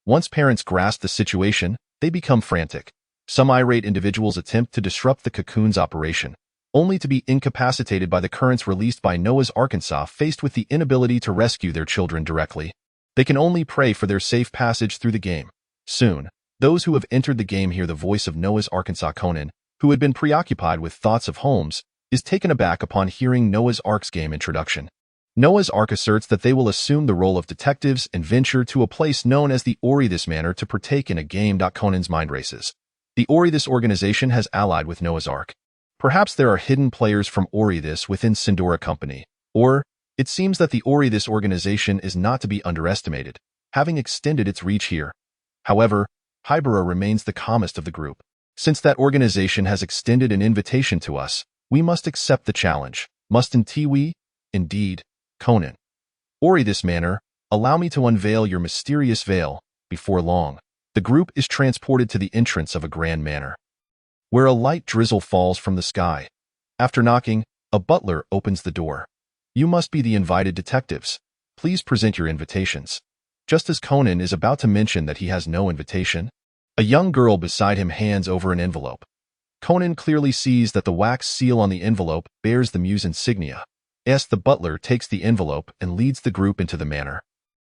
[SPEAKER 2] Once parents grasp the situation, they become frantic. Some irate individuals attempt to disrupt the cocoon's operation, only to be incapacitated by the currents released by Noah's Arkansas. Faced with the inability to rescue their children directly, they can only pray for their safe passage through the game. Soon, those who have entered the game hear the voice of Noah's Arkansas Conan, who had been preoccupied with thoughts of homes, is taken aback upon hearing Noah's Ark's game introduction. Noah's Ark asserts that they will assume the role of detectives and venture to a place known as the Ordis Manor to partake in a game. Conan's mind races. The Ordis organization has allied with Noah's Ark. Perhaps there are hidden players from Ordis within Sindora Company, or it seems that the Ordis organization is not to be underestimated, having extended its reach here. However, Hybera remains the calmest of the group. Since that organization has extended an invitation to us, we must accept the challenge, mustn't we? Indeed, Conan. Ordis Manor, allow me to unveil your mysterious veil. Before long, the group is transported to the entrance of a grand manor, where a light drizzle falls from the sky. After knocking, a butler opens the door. You must be the invited detectives. Please present your invitations. Just as Conan is about to mention that he has no invitation, a young girl beside him hands over an envelope. Conan clearly sees that the wax seal on the envelope bears the Muse insignia. The butler takes the envelope and leads the group into the manor.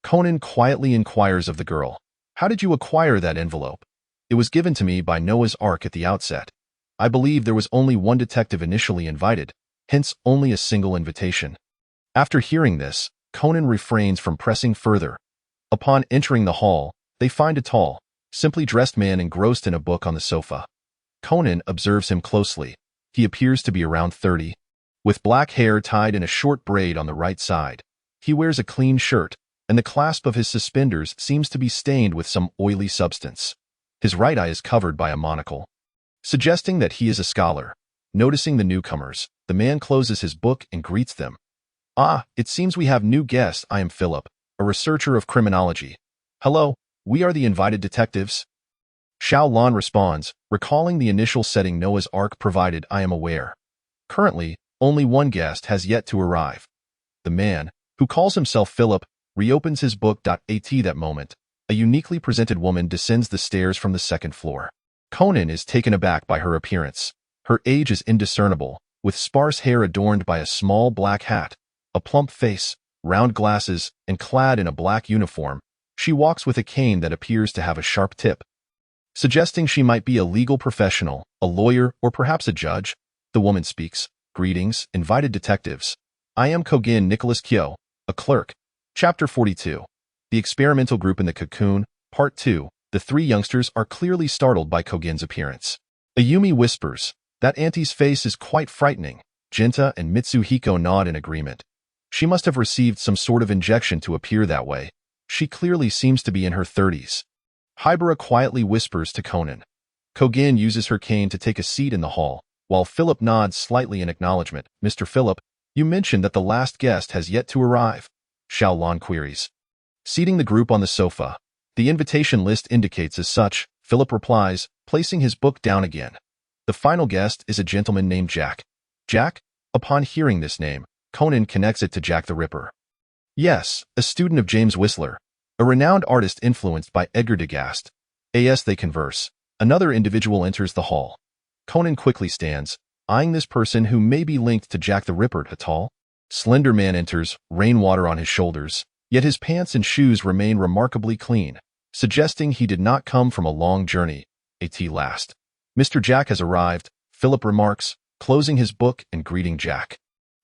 [SPEAKER 2] Conan quietly inquires of the girl, "How did you acquire that envelope?" "It was given to me by Noah's Ark at the outset. I believe there was only one detective initially invited, hence only a single invitation." After hearing this, Conan refrains from pressing further. Upon entering the hall, they find a tall, simply dressed man engrossed in a book on the sofa. Conan observes him closely. He appears to be around 30, with black hair tied in a short braid on the right side. He wears a clean shirt, and the clasp of his suspenders seems to be stained with some oily substance. His right eye is covered by a monocle, suggesting that he is a scholar. Noticing the newcomers, the man closes his book and greets them. It seems we have new guests. I am Philip, a researcher of criminology. Hello, we are the invited detectives. Xiao Lan responds, recalling the initial setting Noah's Ark provided. I am aware. Currently, only one guest has yet to arrive. The man, who calls himself Philip, reopens his book. At that moment, a uniquely presented woman descends the stairs from the second floor. Conan is taken aback by her appearance. Her age is indiscernible, with sparse hair adorned by a small black hat, a plump face, round glasses, and clad in a black uniform. She walks with a cane that appears to have a sharp tip, suggesting she might be a legal professional, a lawyer, or perhaps a judge. The woman speaks. Greetings, invited detectives. I am Kogin Nicholas Kyo, a clerk. Chapter 42. The Experimental Group in the Cocoon, Part 2. The three youngsters are clearly startled by Kogin's appearance. Ayumi whispers, "That auntie's face is quite frightening." Jinta and Mitsuhiko nod in agreement. She must have received some sort of injection to appear that way. She clearly seems to be in her 30s. Hybera quietly whispers to Conan. Cogan uses her cane to take a seat in the hall, while Philip nods slightly in acknowledgement. Mr. Philip, you mentioned that the last guest has yet to arrive, Xiaolon queries. Seating the group on the sofa, the invitation list indicates as such, Philip replies, placing his book down again. The final guest is a gentleman named Jack. Jack? Upon hearing this name, Conan connects it to Jack the Ripper. Yes, a student of James Whistler, a renowned artist influenced by Edgar Degas. As they converse, another individual enters the hall. Conan quickly stands, eyeing this person who may be linked to Jack the Ripper. A tall, slender man enters, rainwater on his shoulders, yet his pants and shoes remain remarkably clean, suggesting he did not come from a long journey. At last, Mr. Jack has arrived, Philip remarks, closing his book and greeting Jack.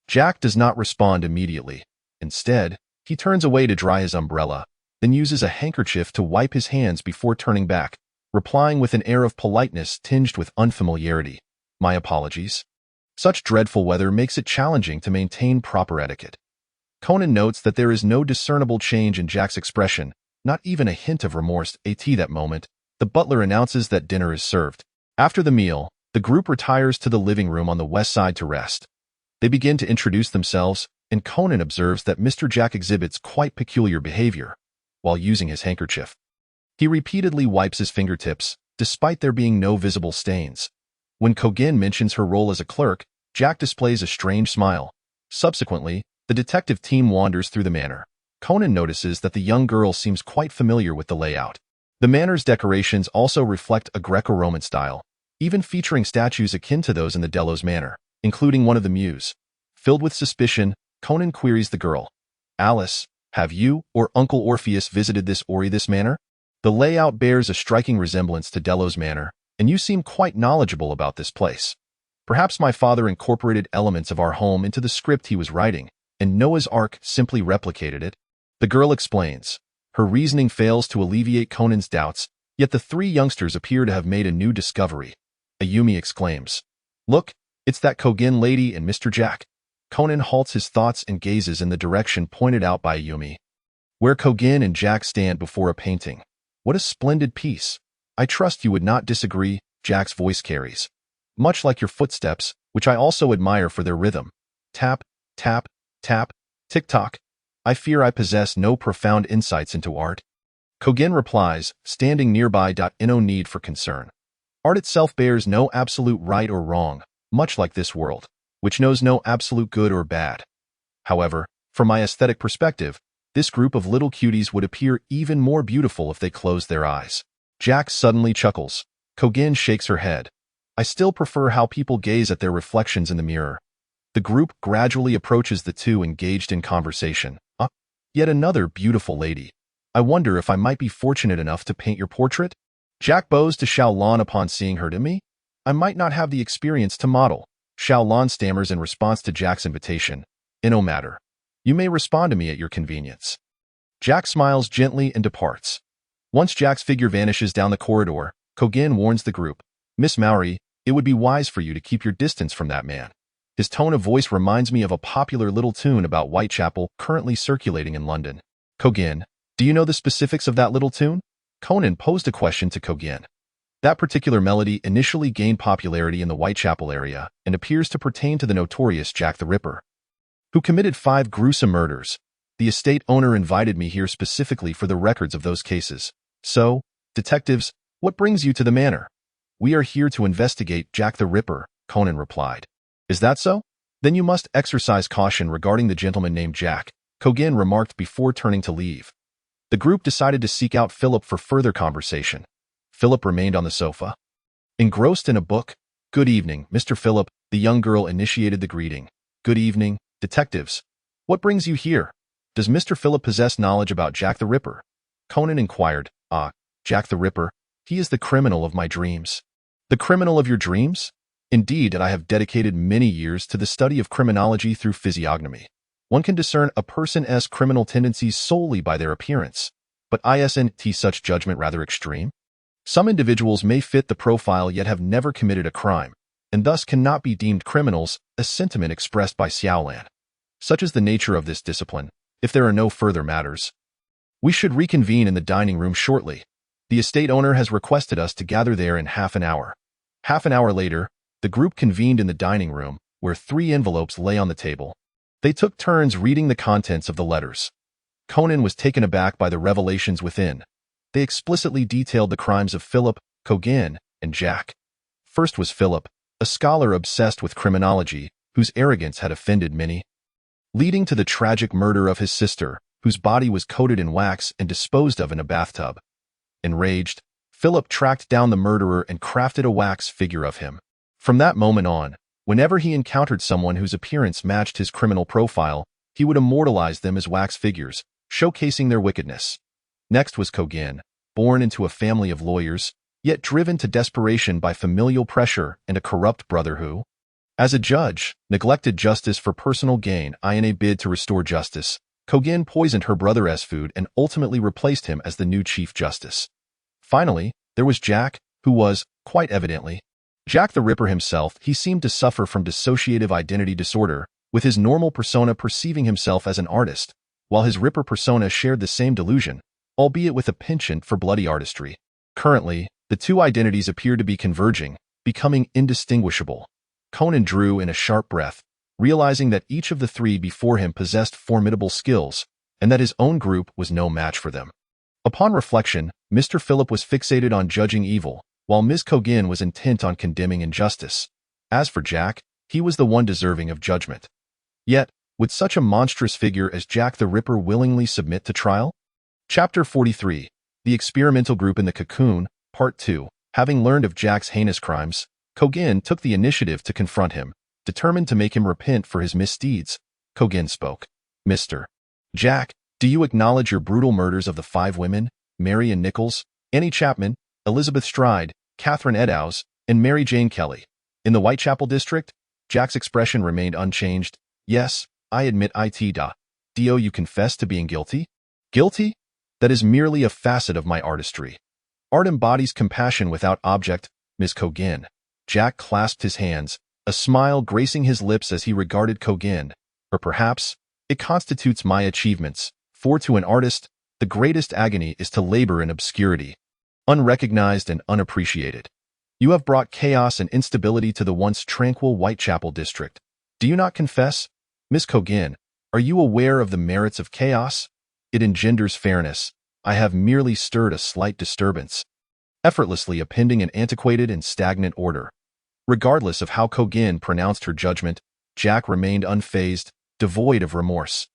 [SPEAKER 2] Jack does not respond immediately. Instead, he turns away to dry his umbrella, then uses a handkerchief to wipe his hands before turning back, replying with an air of politeness tinged with unfamiliarity. My apologies. Such dreadful weather makes it challenging to maintain proper etiquette. Conan notes that there is no discernible change in Jack's expression, not even a hint of remorse. At that moment, the butler announces that dinner is served. After the meal, the group retires to the living room on the west side to rest. They begin to introduce themselves, and Conan observes that Mr. Jack exhibits quite peculiar behavior while using his handkerchief. He repeatedly wipes his fingertips, despite there being no visible stains. When Cogan mentions her role as a clerk, Jack displays a strange smile. Subsequently, the detective team wanders through the manor. Conan notices that the young girl seems quite familiar with the layout. The manor's decorations also reflect a Greco-Roman style, even featuring statues akin to those in the Delos Manor, including one of the Muse. Filled with suspicion, Conan queries the girl. Alice, have you or Uncle Orpheus visited this manor? The layout bears a striking resemblance to Delos Manor, and you seem quite knowledgeable about this place. Perhaps my father incorporated elements of our home into the script he was writing, and Noah's Ark simply replicated it. The girl explains. Her reasoning fails to alleviate Conan's doubts, yet the three youngsters appear to have made a new discovery. Ayumi exclaims. Look, it's that Cogan lady and Mr. Jack. Conan halts his thoughts and gazes in the direction pointed out by Ayumi, where Cogan and Jack stand before a painting. What a splendid piece. I trust you would not disagree, Jack's voice carries. Much like your footsteps, which I also admire for their rhythm. Tap, tap, tap, tick-tock. I fear I possess no profound insights into art. Cogan replies, standing nearby. No need for concern. Art itself bears no absolute right or wrong, much like this world, which knows no absolute good or bad. However, from my aesthetic perspective, this group of little cuties would appear even more beautiful if they closed their eyes. Jack suddenly chuckles. Cogan shakes her head. I still prefer how people gaze at their reflections in the mirror. The group gradually approaches the two engaged in conversation. Yet another beautiful lady. I wonder if I might be fortunate enough to paint your portrait? Jack bows to Xiaolon upon seeing her. To me, I might not have the experience to model. Xiaolon stammers in response to Jack's invitation. No matter. You may respond to me at your convenience. Jack smiles gently and departs. Once Jack's figure vanishes down the corridor, Cogan warns the group. Miss Mowry, it would be wise for you to keep your distance from that man. His tone of voice reminds me of a popular little tune about Whitechapel currently circulating in London. Cogan, do you know the specifics of that little tune? Conan posed a question to Cogan. That particular melody initially gained popularity in the Whitechapel area and appears to pertain to the notorious Jack the Ripper, who committed 5 gruesome murders. The estate owner invited me here specifically for the records of those cases. So, detectives, what brings you to the manor? We are here to investigate Jack the Ripper, Conan replied. Is that so? Then you must exercise caution regarding the gentleman named Jack, Cogan remarked before turning to leave. The group decided to seek out Philip for further conversation. Philip remained on the sofa, engrossed in a book. Good evening, Mr. Philip, the young girl initiated the greeting. Good evening, detectives. What brings you here? Does Mr. Philip possess knowledge about Jack the Ripper? Conan inquired. Jack the Ripper. He is the criminal of my dreams. The criminal of your dreams? Indeed, and I have dedicated many years to the study of criminology through physiognomy. One can discern a person's criminal tendencies solely by their appearance. But isn't such judgment rather extreme? Some individuals may fit the profile yet have never committed a crime, and thus cannot be deemed criminals, a sentiment expressed by Xiaolan. Such is the nature of this discipline. If there are no further matters, we should reconvene in the dining room shortly. The estate owner has requested us to gather there in half an hour. Half an hour later, the group convened in the dining room, where 3 envelopes lay on the table. They took turns reading the contents of the letters. Conan was taken aback by the revelations within. They explicitly detailed the crimes of Philip, Conan, and Jack. First was Philip, a scholar obsessed with criminology, whose arrogance had offended many, leading to the tragic murder of his sister, whose body was coated in wax and disposed of in a bathtub. Enraged, Philip tracked down the murderer and crafted a wax figure of him. From that moment on, whenever he encountered someone whose appearance matched his criminal profile, he would immortalize them as wax figures, showcasing their wickedness. Next was Conan, born into a family of lawyers, yet driven to desperation by familial pressure and a corrupt brother who, as a judge, neglected justice for personal gain. In a bid to restore justice, Conan poisoned her brother as food and ultimately replaced him as the new Chief Justice. Finally, there was Jack, who was, quite evidently, Jack the Ripper himself. He seemed to suffer from dissociative identity disorder, with his normal persona perceiving himself as an artist, while his Ripper persona shared the same delusion, albeit with a penchant for bloody artistry. Currently, the two identities appeared to be converging, becoming indistinguishable. Conan drew in a sharp breath, realizing that each of the 3 before him possessed formidable skills, and that his own group was no match for them. Upon reflection, Mr. Philip was fixated on judging evil, while Ms. Conan was intent on condemning injustice. As for Jack, he was the one deserving of judgment. Yet, would such a monstrous figure as Jack the Ripper willingly submit to trial? Chapter 43. The Experimental Group in the Cocoon, Part 2. Having learned of Jack's heinous crimes, Conan took the initiative to confront him, determined to make him repent for his misdeeds. Conan spoke. Mr. Jack, do you acknowledge your brutal murders of the 5 women, Mary and Nichols, Annie Chapman, Elizabeth Stride, Catherine Eddowes, and Mary Jane Kelly, in the Whitechapel district? Jack's expression remained unchanged. Yes, I admit it. Do you confess to being guilty? Guilty? That is merely a facet of my artistry. Art embodies compassion without object, Ms. Conan. Jack clasped his hands, a smile gracing his lips as he regarded Conan. Or perhaps, it constitutes my achievements, for to an artist, the greatest agony is to labor in obscurity, unrecognized and unappreciated. You have brought chaos and instability to the once tranquil Whitechapel district. Do you not confess? Miss Conan, are you aware of the merits of chaos? It engenders fairness. I have merely stirred a slight disturbance, effortlessly appending an antiquated and stagnant order. Regardless of how Conan pronounced her judgment, Jack remained unfazed, devoid of remorse.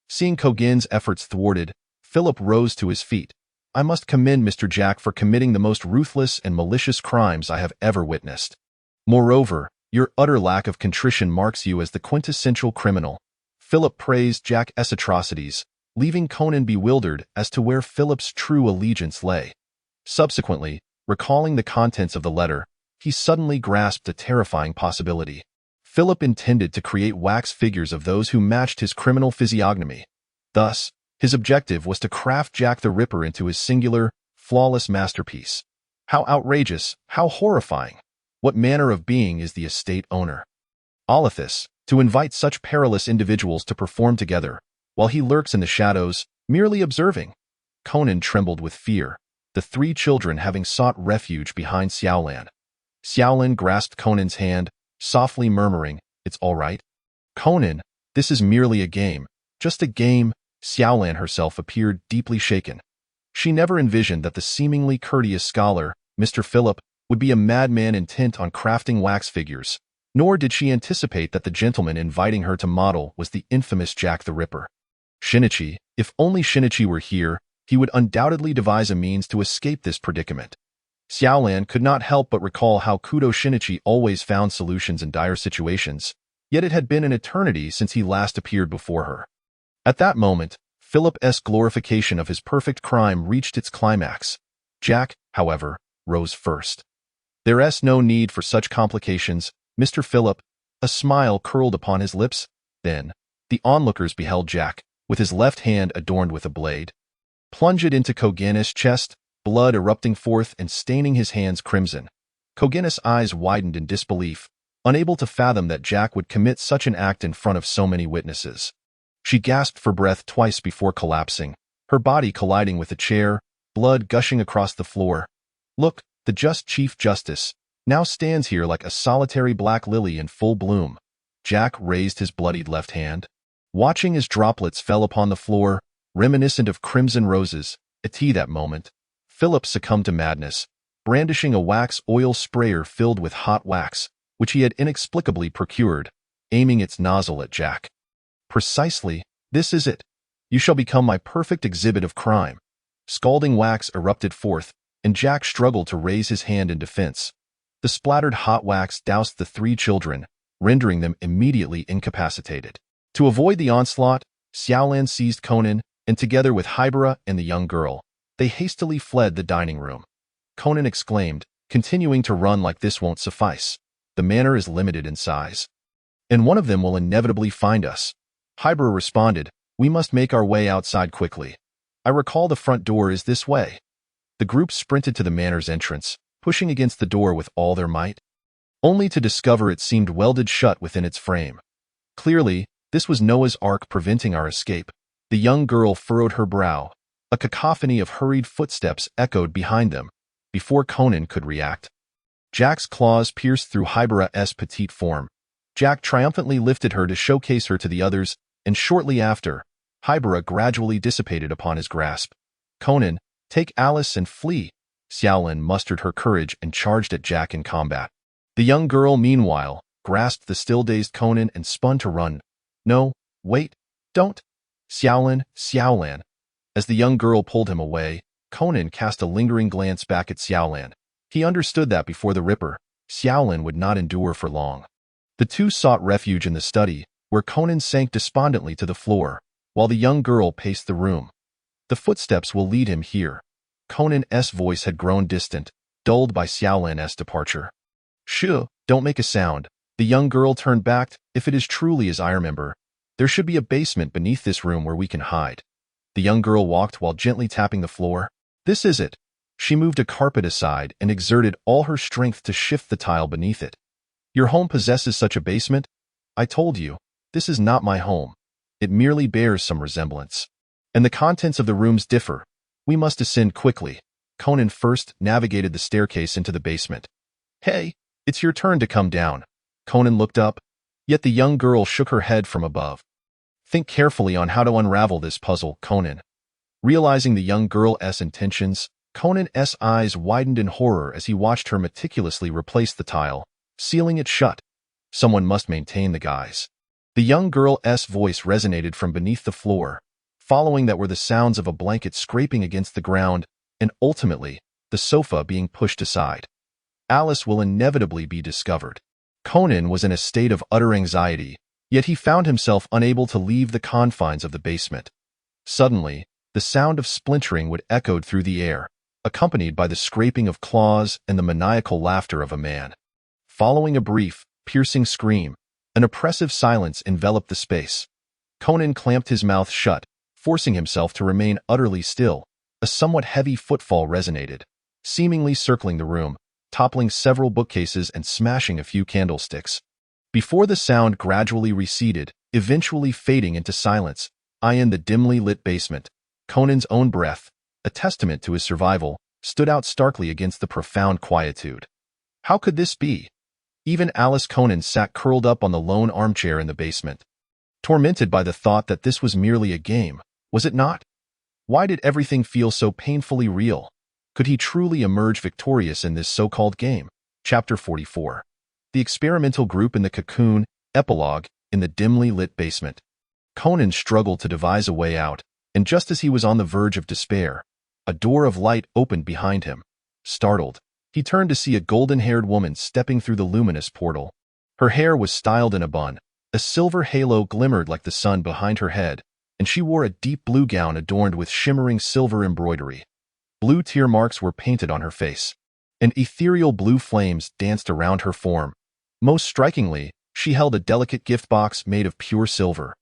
[SPEAKER 2] Seeing Conan's efforts thwarted, Philip rose to his feet. I must commend Mr. Jack for committing the most ruthless and malicious crimes I have ever witnessed. Moreover, your utter lack of contrition marks you as the quintessential criminal. Philip praised Jack's atrocities, leaving Conan bewildered as to where Philip's true allegiance lay. Subsequently, recalling the contents of the letter, he suddenly grasped a terrifying possibility. Philip intended to create wax figures of those who matched his criminal physiognomy. Thus, his objective was to craft Jack the Ripper into his singular, flawless masterpiece. How outrageous, how horrifying! What manner of being is the estate owner? Alathus, to invite such perilous individuals to perform together, while he lurks in the shadows, merely observing. Conan trembled with fear, the 3 children having sought refuge behind Xiaolan. Xiaolan grasped Conan's hand, softly murmuring, "It's all right. Conan, this is merely a game, just a game." Xiaolan herself appeared deeply shaken. She never envisioned that the seemingly courteous scholar, Mr. Philip, would be a madman intent on crafting wax figures, nor did she anticipate that the gentleman inviting her to model was the infamous Jack the Ripper. Shinichi, if only Shinichi were here, he would undoubtedly devise a means to escape this predicament. Xiaolan could not help but recall how Kudo Shinichi always found solutions in dire situations, yet it had been an eternity since he last appeared before her. At that moment, Philip's glorification of his perfect crime reached its climax. Jack, however, rose first. There's no need for such complications, Mr. Philip. A smile curled upon his lips. Then, the onlookers beheld Jack, with his left hand adorned with a blade, plunge it into Conan's chest, blood erupting forth and staining his hands crimson. Conan's eyes widened in disbelief, unable to fathom that Jack would commit such an act in front of so many witnesses. She gasped for breath twice before collapsing, her body colliding with the chair, blood gushing across the floor. Look, the just Chief Justice now stands here like a solitary black lily in full bloom. Jack raised his bloodied left hand, watching as droplets fell upon the floor, reminiscent of crimson roses. At that moment, Philip succumbed to madness, brandishing a wax oil sprayer filled with hot wax, which he had inexplicably procured, aiming its nozzle at Jack. Precisely, this is it. You shall become my perfect exhibit of crime. Scalding wax erupted forth, and Jack struggled to raise his hand in defense. The splattered hot wax doused the three children, rendering them immediately incapacitated. To avoid the onslaught, Xiaolan seized Conan, and together with Hybera and the young girl, they hastily fled the dining room. Conan exclaimed, continuing to run like this won't suffice. The manor is limited in size, and one of them will inevitably find us. Hybera responded, we must make our way outside quickly. I recall the front door is this way. The group sprinted to the manor's entrance, pushing against the door with all their might, only to discover it seemed welded shut within its frame. Clearly, this was Noah's Ark preventing our escape. The young girl furrowed her brow. A cacophony of hurried footsteps echoed behind them, before Conan could react. Jack's claws pierced through Hybera's petite form. Jack triumphantly lifted her to showcase her to the others, and shortly after, Hybera gradually dissipated upon his grasp. Conan, take Alice and flee. Xiaolan mustered her courage and charged at Jack in combat. The young girl, meanwhile, grasped the still-dazed Conan and spun to run. No, wait, don't. Xiaolan. As the young girl pulled him away, Conan cast a lingering glance back at Xiaolan. He understood that before the Ripper, Xiaolan would not endure for long. The two sought refuge in the study, where Conan sank despondently to the floor, while the young girl paced the room. The footsteps will lead him here. Conan's voice had grown distant, dulled by Xiaolan's departure. Shh, don't make a sound. The young girl turned back. If it is truly as I remember, there should be a basement beneath this room where we can hide. The young girl walked while gently tapping the floor. This is it. She moved a carpet aside and exerted all her strength to shift the tile beneath it. Your home possesses such a basement? I told you, this is not my home. It merely bears some resemblance. And the contents of the rooms differ. We must ascend quickly. Conan first navigated the staircase into the basement. Hey, it's your turn to come down. Conan looked up, yet the young girl shook her head from above. Think carefully on how to unravel this puzzle, Conan. Realizing the young girl's intentions, Conan's eyes widened in horror as he watched her meticulously replace the tile, sealing it shut. Someone must maintain the guise. The young girl's voice resonated from beneath the floor. Following that were the sounds of a blanket scraping against the ground, and ultimately, the sofa being pushed aside. Alice will inevitably be discovered. Conan was in a state of utter anxiety, yet he found himself unable to leave the confines of the basement. Suddenly, the sound of splintering would echoed through the air, accompanied by the scraping of claws and the maniacal laughter of a man. Following a brief, piercing scream, an oppressive silence enveloped the space. Conan clamped his mouth shut, forcing himself to remain utterly still. A somewhat heavy footfall resonated, seemingly circling the room, toppling several bookcases and smashing a few candlesticks. Before the sound gradually receded, eventually fading into silence, in the dimly lit basement, Conan's own breath, a testament to his survival, stood out starkly against the profound quietude. How could this be? Even Alice Conan sat curled up on the lone armchair in the basement, tormented by the thought that this was merely a game, was it not? Why did everything feel so painfully real? Could he truly emerge victorious in this so-called game? Chapter 44. The experimental group in the cocoon, epilogue, in the dimly lit basement. Conan struggled to devise a way out, and just as he was on the verge of despair, a door of light opened behind him. Startled, he turned to see a golden-haired woman stepping through the luminous portal. Her hair was styled in a bun, a silver halo glimmered like the sun behind her head, and she wore a deep blue gown adorned with shimmering silver embroidery. Blue tear marks were painted on her face, and ethereal blue flames danced around her form. Most strikingly, she held a delicate gift box made of pure silver.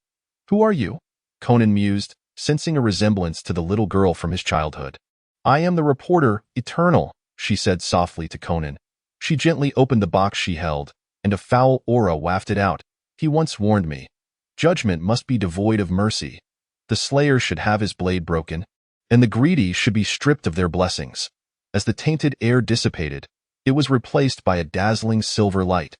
[SPEAKER 2] Who are you? Conan mused, sensing a resemblance to the little girl from his childhood. I am the reporter, Eternal, she said softly to Conan. She gently opened the box she held, and a foul aura wafted out. He once warned me. Judgment must be devoid of mercy. The slayer should have his blade broken, and the greedy should be stripped of their blessings. As the tainted air dissipated, it was replaced by a dazzling silver light.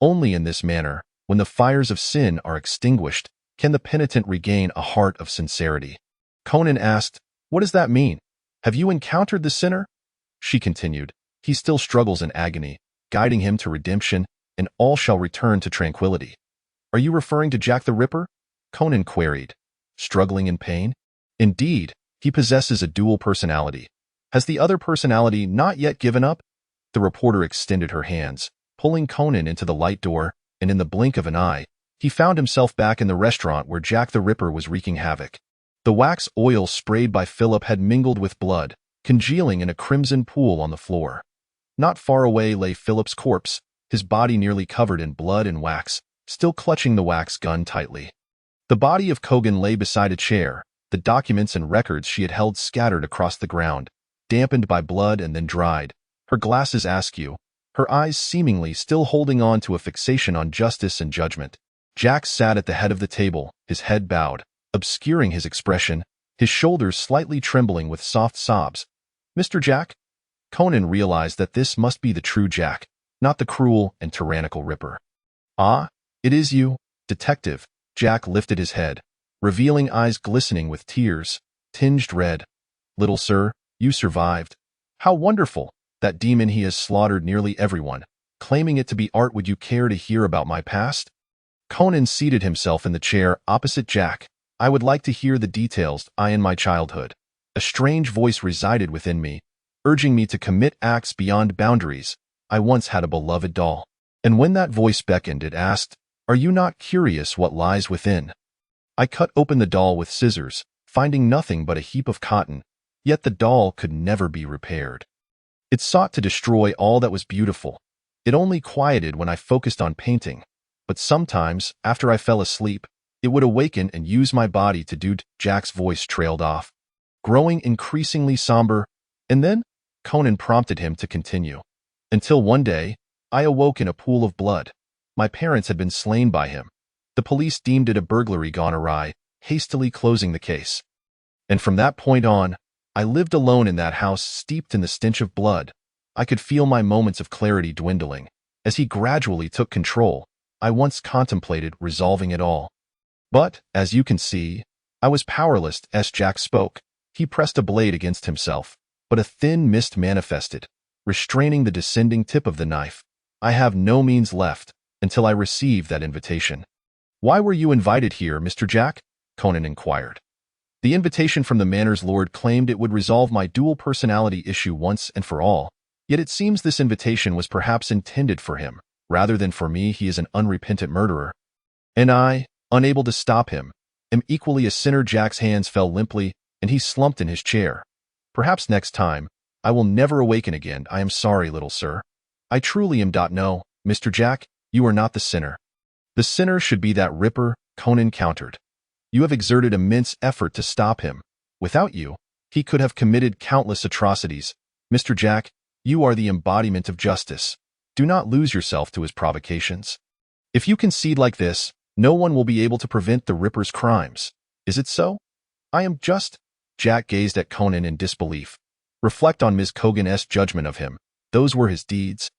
[SPEAKER 2] Only in this manner, when the fires of sin are extinguished, can the penitent regain a heart of sincerity. Conan asked, "What does that mean? Have you encountered the sinner?" She continued, "He still struggles in agony, guiding him to redemption, and all shall return to tranquility." "Are you referring to Jack the Ripper?" Conan queried. "Struggling in pain?" "Indeed, he possesses a dual personality. Has the other personality not yet given up?" The reporter extended her hands, pulling Conan into the light door, and in the blink of an eye, he found himself back in the restaurant where Jack the Ripper was wreaking havoc. The wax oil sprayed by Philip had mingled with blood, congealing in a crimson pool on the floor. Not far away lay Philip's corpse, his body nearly covered in blood and wax, still clutching the wax gun tightly. The body of Cogan lay beside a chair, the documents and records she had held scattered across the ground, dampened by blood and then dried, her glasses askew, her eyes seemingly still holding on to a fixation on justice and judgment. Jack sat at the head of the table, his head bowed, obscuring his expression, his shoulders slightly trembling with soft sobs. "Mr. Jack?" Conan realized that this must be the true Jack, not the cruel and tyrannical Ripper. "Ah, it is you, detective." Jack lifted his head, revealing eyes glistening with tears, tinged red. "Little sir, you survived. How wonderful! That demon, he has slaughtered nearly everyone, claiming it to be art. Would you care to hear about my past?" Conan seated himself in the chair opposite Jack. "I would like to hear the details. In my childhood, a strange voice resided within me, urging me to commit acts beyond boundaries. I once had a beloved doll. And when that voice beckoned, it asked, 'Are you not curious what lies within?' I cut open the doll with scissors, finding nothing but a heap of cotton, yet the doll could never be repaired. It sought to destroy all that was beautiful. It only quieted when I focused on painting, but sometimes, after I fell asleep, it would awaken and use my body to do." Jack's voice trailed off, growing increasingly somber, and then Conan prompted him to continue. "Until one day, I awoke in a pool of blood. My parents had been slain by him. The police deemed it a burglary gone awry, hastily closing the case. And from that point on, I lived alone in that house, steeped in the stench of blood. I could feel my moments of clarity dwindling. As he gradually took control, I once contemplated resolving it all. But, as you can see, I was powerless." As Jack spoke, he pressed a blade against himself, but a thin mist manifested, restraining the descending tip of the knife. "I have no means left, until I receive that invitation." "Why were you invited here, Mr. Jack?" Conan inquired. "The invitation from the manor's lord claimed it would resolve my dual personality issue once and for all, yet it seems this invitation was perhaps intended for him, rather than for me. He is an unrepentant murderer. And I, unable to stop him, am equally a sinner." Jack's hands fell limply, and he slumped in his chair. "Perhaps next time, I will never awaken again. I am sorry, little sir. I truly am. No, Mr. Jack, you are not the sinner. The sinner should be that Ripper," Conan countered. "You have exerted immense effort to stop him. Without you, he could have committed countless atrocities. Mr. Jack, you are the embodiment of justice. Do not lose yourself to his provocations. If you concede like this, no one will be able to prevent the Ripper's crimes. Is it so?" "I am just." Jack gazed at Conan in disbelief. "Reflect on Ms. Cogan's judgment of him. Those were his deeds.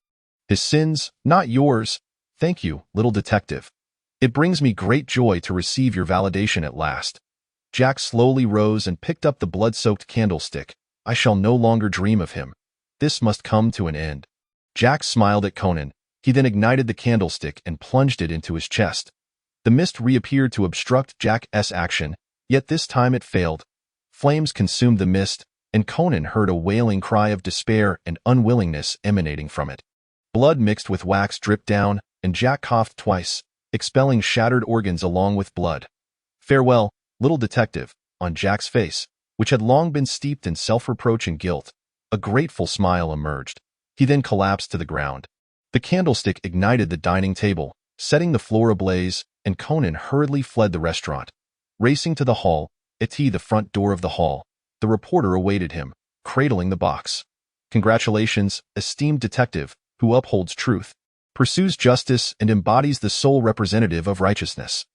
[SPEAKER 2] His sins, not yours. Thank you, little detective. It brings me great joy to receive your validation at last." Jack slowly rose and picked up the blood-soaked candlestick. "I shall no longer dream of him. This must come to an end." Jack smiled at Conan. He then ignited the candlestick and plunged it into his chest. The mist reappeared to obstruct Jack's action, yet this time it failed. Flames consumed the mist, and Conan heard a wailing cry of despair and unwillingness emanating from it. Blood mixed with wax dripped down, and Jack coughed twice, expelling shattered organs along with blood. "Farewell, little detective." On Jack's face, which had long been steeped in self-reproach and guilt, a grateful smile emerged. He then collapsed to the ground. The candlestick ignited the dining table, setting the floor ablaze, and Conan hurriedly fled the restaurant. Racing to the hall, the front door of the hall, the reporter awaited him, cradling the box. "Congratulations, esteemed detective, who upholds truth, pursues justice, and embodies the sole representative of righteousness.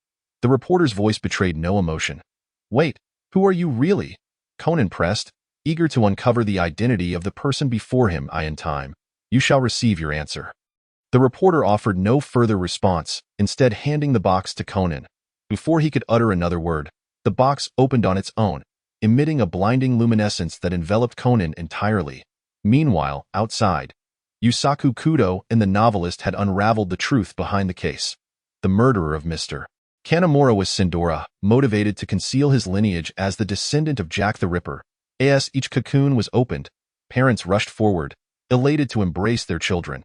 [SPEAKER 2] The reporter's voice betrayed no emotion. Wait, who are you really? Conan pressed, eager to uncover the identity of the person before him. In time. You shall receive your answer. The reporter offered no further response, instead handing the box to Conan. Before he could utter another word, the box opened on its own, emitting a blinding luminescence that enveloped Conan entirely. Meanwhile, outside, Yusaku Kudo and the novelist had unraveled the truth behind the case. The murderer of Mr. Kanamura was Sindora, motivated to conceal his lineage as the descendant of Jack the Ripper. As each cocoon was opened, parents rushed forward, elated to embrace their children.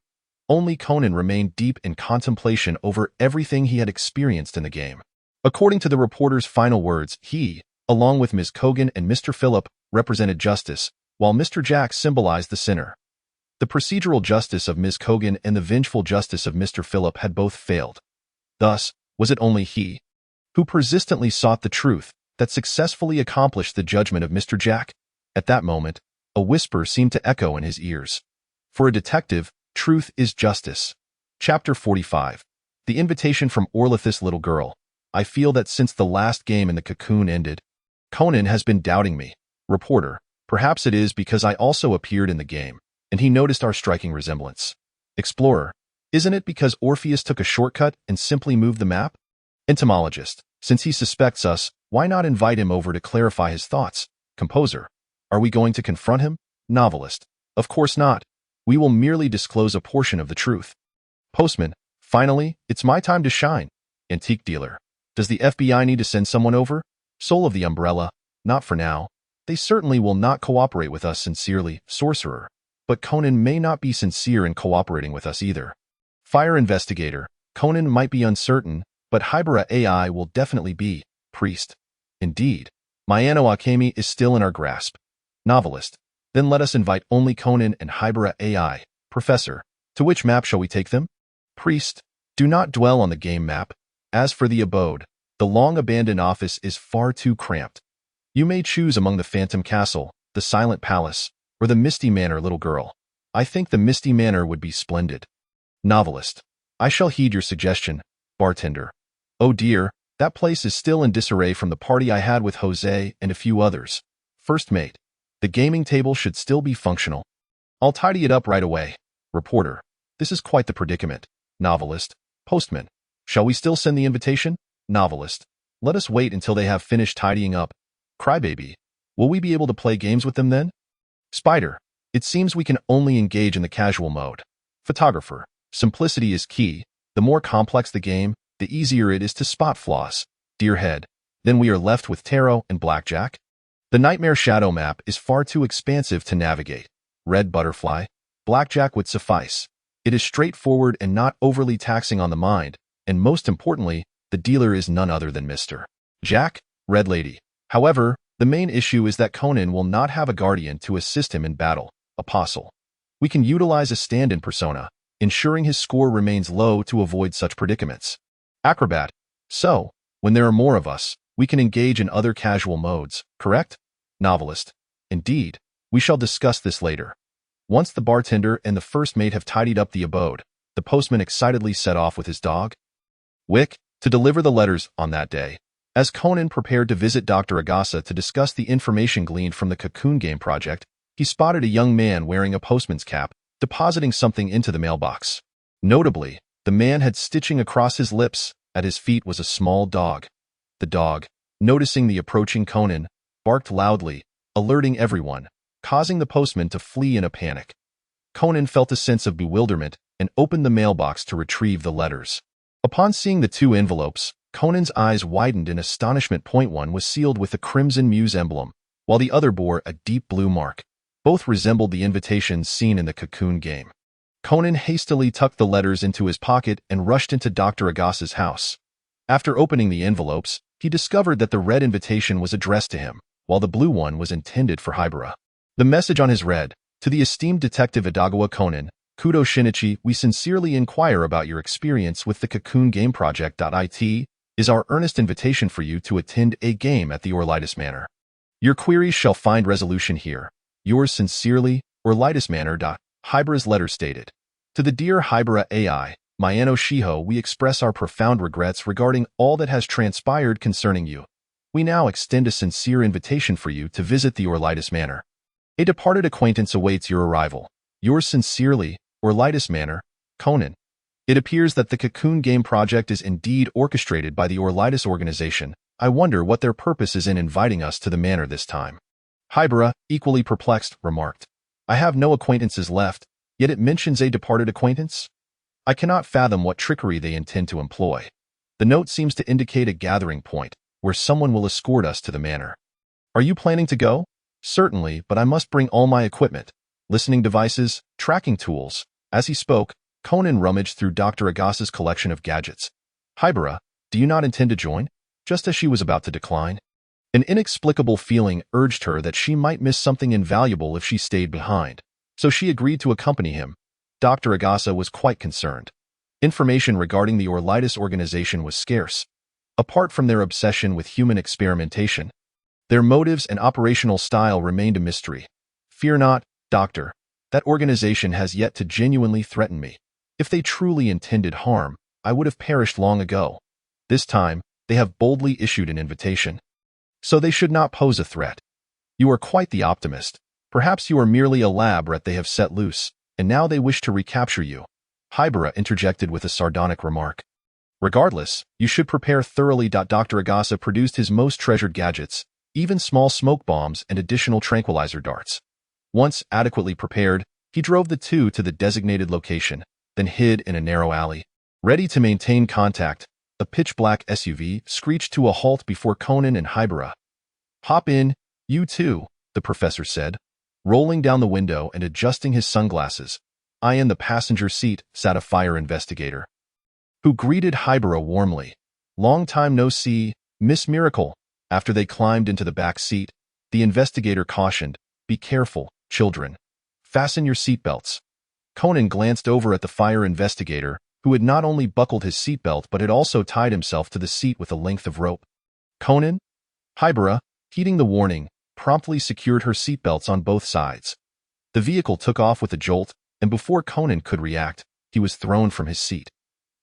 [SPEAKER 2] Only Conan remained deep in contemplation over everything he had experienced in the game. According to the reporter's final words, he, along with Ms. Kogan and Mr. Phillip, represented justice, while Mr. Jack symbolized the sinner. The procedural justice of Ms. Kogan and the vengeful justice of Mr. Phillip had both failed. Thus, was it only he, who persistently sought the truth, that successfully accomplished the judgment of Mr. Jack? At that moment, a whisper seemed to echo in his ears. For a detective, truth is justice. Chapter 45. The invitation from Orlith's little girl. I feel that since the last game in the cocoon ended, Conan has been doubting me. Reporter, perhaps it is because I also appeared in the game, and he noticed our striking resemblance. Explorer, isn't it because Orpheus took a shortcut and simply moved the map? Entomologist, since he suspects us, why not invite him over to clarify his thoughts? Composer, are we going to confront him? Novelist, of course not. We will merely disclose a portion of the truth. Postman, finally, it's my time to shine. Antique dealer, does the FBI need to send someone over? Soul of the Umbrella, not for now. They certainly will not cooperate with us sincerely. Sorcerer, but Conan may not be sincere in cooperating with us either. Fire investigator, Conan might be uncertain, but Hybera AI will definitely be. Priest, indeed. Mayano Akemi is still in our grasp. Novelist, then let us invite only Conan and Hybera AI. Professor, to which map shall we take them? Priest, do not dwell on the game map. As for the abode, the long-abandoned office is far too cramped. You may choose among the Phantom Castle, the Silent Palace, or the Misty Manor. Little girl, I think the Misty Manor would be splendid. Novelist, I shall heed your suggestion. Bartender, oh dear, that place is still in disarray from the party I had with Jose and a few others. First mate, the gaming table should still be functional. I'll tidy it up right away. Reporter, this is quite the predicament. Novelist, postman, shall we still send the invitation? Novelist, let us wait until they have finished tidying up. Crybaby, will we be able to play games with them then? Spider, it seems we can only engage in the casual mode. Photographer, simplicity is key. The more complex the game, the easier it is to spot flaws. Deerhead, then we are left with tarot and blackjack. The Nightmare Shadow map is far too expansive to navigate. Red Butterfly, blackjack would suffice. It is straightforward and not overly taxing on the mind, and most importantly, the dealer is none other than Mr. Jack, Red Lady. However, the main issue is that Conan will not have a guardian to assist him in battle. Apostle, we can utilize a stand-in persona, ensuring his score remains low to avoid such predicaments. Acrobat, so, when there are more of us, we can engage in other casual modes, correct? Novelist, indeed, we shall discuss this later. Once the bartender and the first mate have tidied up the abode, the postman excitedly set off with his dog, Wick, to deliver the letters on that day. As Conan prepared to visit Dr. Agasa to discuss the information gleaned from the Cocoon Game project, he spotted a young man wearing a postman's cap, depositing something into the mailbox. Notably, the man had stitching across his lips. At his feet was a small dog. The dog, noticing the approaching Conan, barked loudly, alerting everyone, causing the postman to flee in a panic. Conan felt a sense of bewilderment and opened the mailbox to retrieve the letters. Upon seeing the two envelopes, Conan's eyes widened in astonishment. One was sealed with the Crimson Muse emblem, while the other bore a deep blue mark. Both resembled the invitations seen in the Cocoon Game. Conan hastily tucked the letters into his pocket and rushed into Dr. Agasa's house. After opening the envelopes, he discovered that the red invitation was addressed to him, while the blue one was intended for Hybera. The message on his read, to the esteemed detective Adagawa Conan, Kudo Shinichi, we sincerely inquire about your experience with the Cocoon Game Project. It is our earnest invitation for you to attend a game at the Orlitis Manor. Your queries shall find resolution here. Yours sincerely, Orlitis Manor. Hybera's letter stated. To the dear Hybera AI, Mayano Shiho, we express our profound regrets regarding all that has transpired concerning you. We now extend a sincere invitation for you to visit the Ordis Manor. A departed acquaintance awaits your arrival. Yours sincerely, Ordis Manor, Conan. It appears that the Cocoon Game project is indeed orchestrated by the Ordis organization. I wonder what their purpose is in inviting us to the manor this time. Hybera, equally perplexed, remarked. I have no acquaintances left, yet it mentions a departed acquaintance? I cannot fathom what trickery they intend to employ. The note seems to indicate a gathering point, where someone will escort us to the manor. Are you planning to go? Certainly, but I must bring all my equipment, listening devices, tracking tools. As he spoke, Conan rummaged through Dr. Agasa's collection of gadgets. Hybera, do you not intend to join? Just as she was about to decline. An inexplicable feeling urged her that she might miss something invaluable if she stayed behind, so she agreed to accompany him. Dr. Agasa was quite concerned. Information regarding the Ordis organization was scarce. Apart from their obsession with human experimentation, their motives and operational style remained a mystery. Fear not, Doctor. That organization has yet to genuinely threaten me. If they truly intended harm, I would have perished long ago. This time, they have boldly issued an invitation. So they should not pose a threat. You are quite the optimist. Perhaps you are merely a lab rat they have set loose, and now they wish to recapture you. Hybera interjected with a sardonic remark. Regardless, you should prepare thoroughly. Dr. Agasa produced his most treasured gadgets, even small smoke bombs and additional tranquilizer darts. Once adequately prepared, he drove the two to the designated location, then hid in a narrow alley. Ready to maintain contact, a pitch-black SUV screeched to a halt before Conan and Hybera. Hop in, you two, the professor said. Rolling down the window and adjusting his sunglasses, in the passenger seat sat a fire investigator, who greeted Hybera warmly. Long time no see, Miss Miracle. After they climbed into the back seat, the investigator cautioned, be careful, children. Fasten your seatbelts. Conan glanced over at the fire investigator, who had not only buckled his seatbelt but had also tied himself to the seat with a length of rope. Conan? Hybera, heeding the warning, promptly secured her seatbelts on both sides. The vehicle took off with a jolt, and before Conan could react, he was thrown from his seat.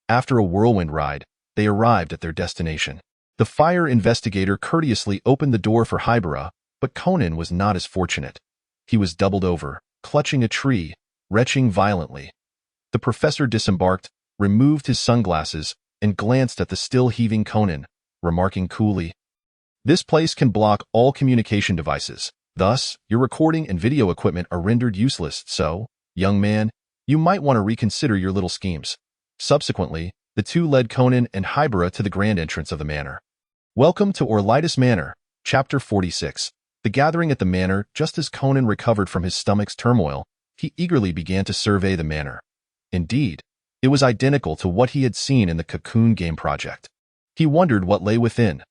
[SPEAKER 2] After a whirlwind ride, they arrived at their destination. The fire investigator courteously opened the door for Hybera, but Conan was not as fortunate. He was doubled over, clutching a tree, retching violently. The professor disembarked, removed his sunglasses, and glanced at the still heaving Conan, remarking coolly, this place can block all communication devices. Thus, your recording and video equipment are rendered useless, so, young man, you might want to reconsider your little schemes. Subsequently, the two led Conan and Hybera to the grand entrance of the manor. Welcome to Ordis Manor, Chapter 46. The gathering at the manor. Just as Conan recovered from his stomach's turmoil, he eagerly began to survey the manor. Indeed, it was identical to what he had seen in the Cocoon Game project. He wondered what lay within.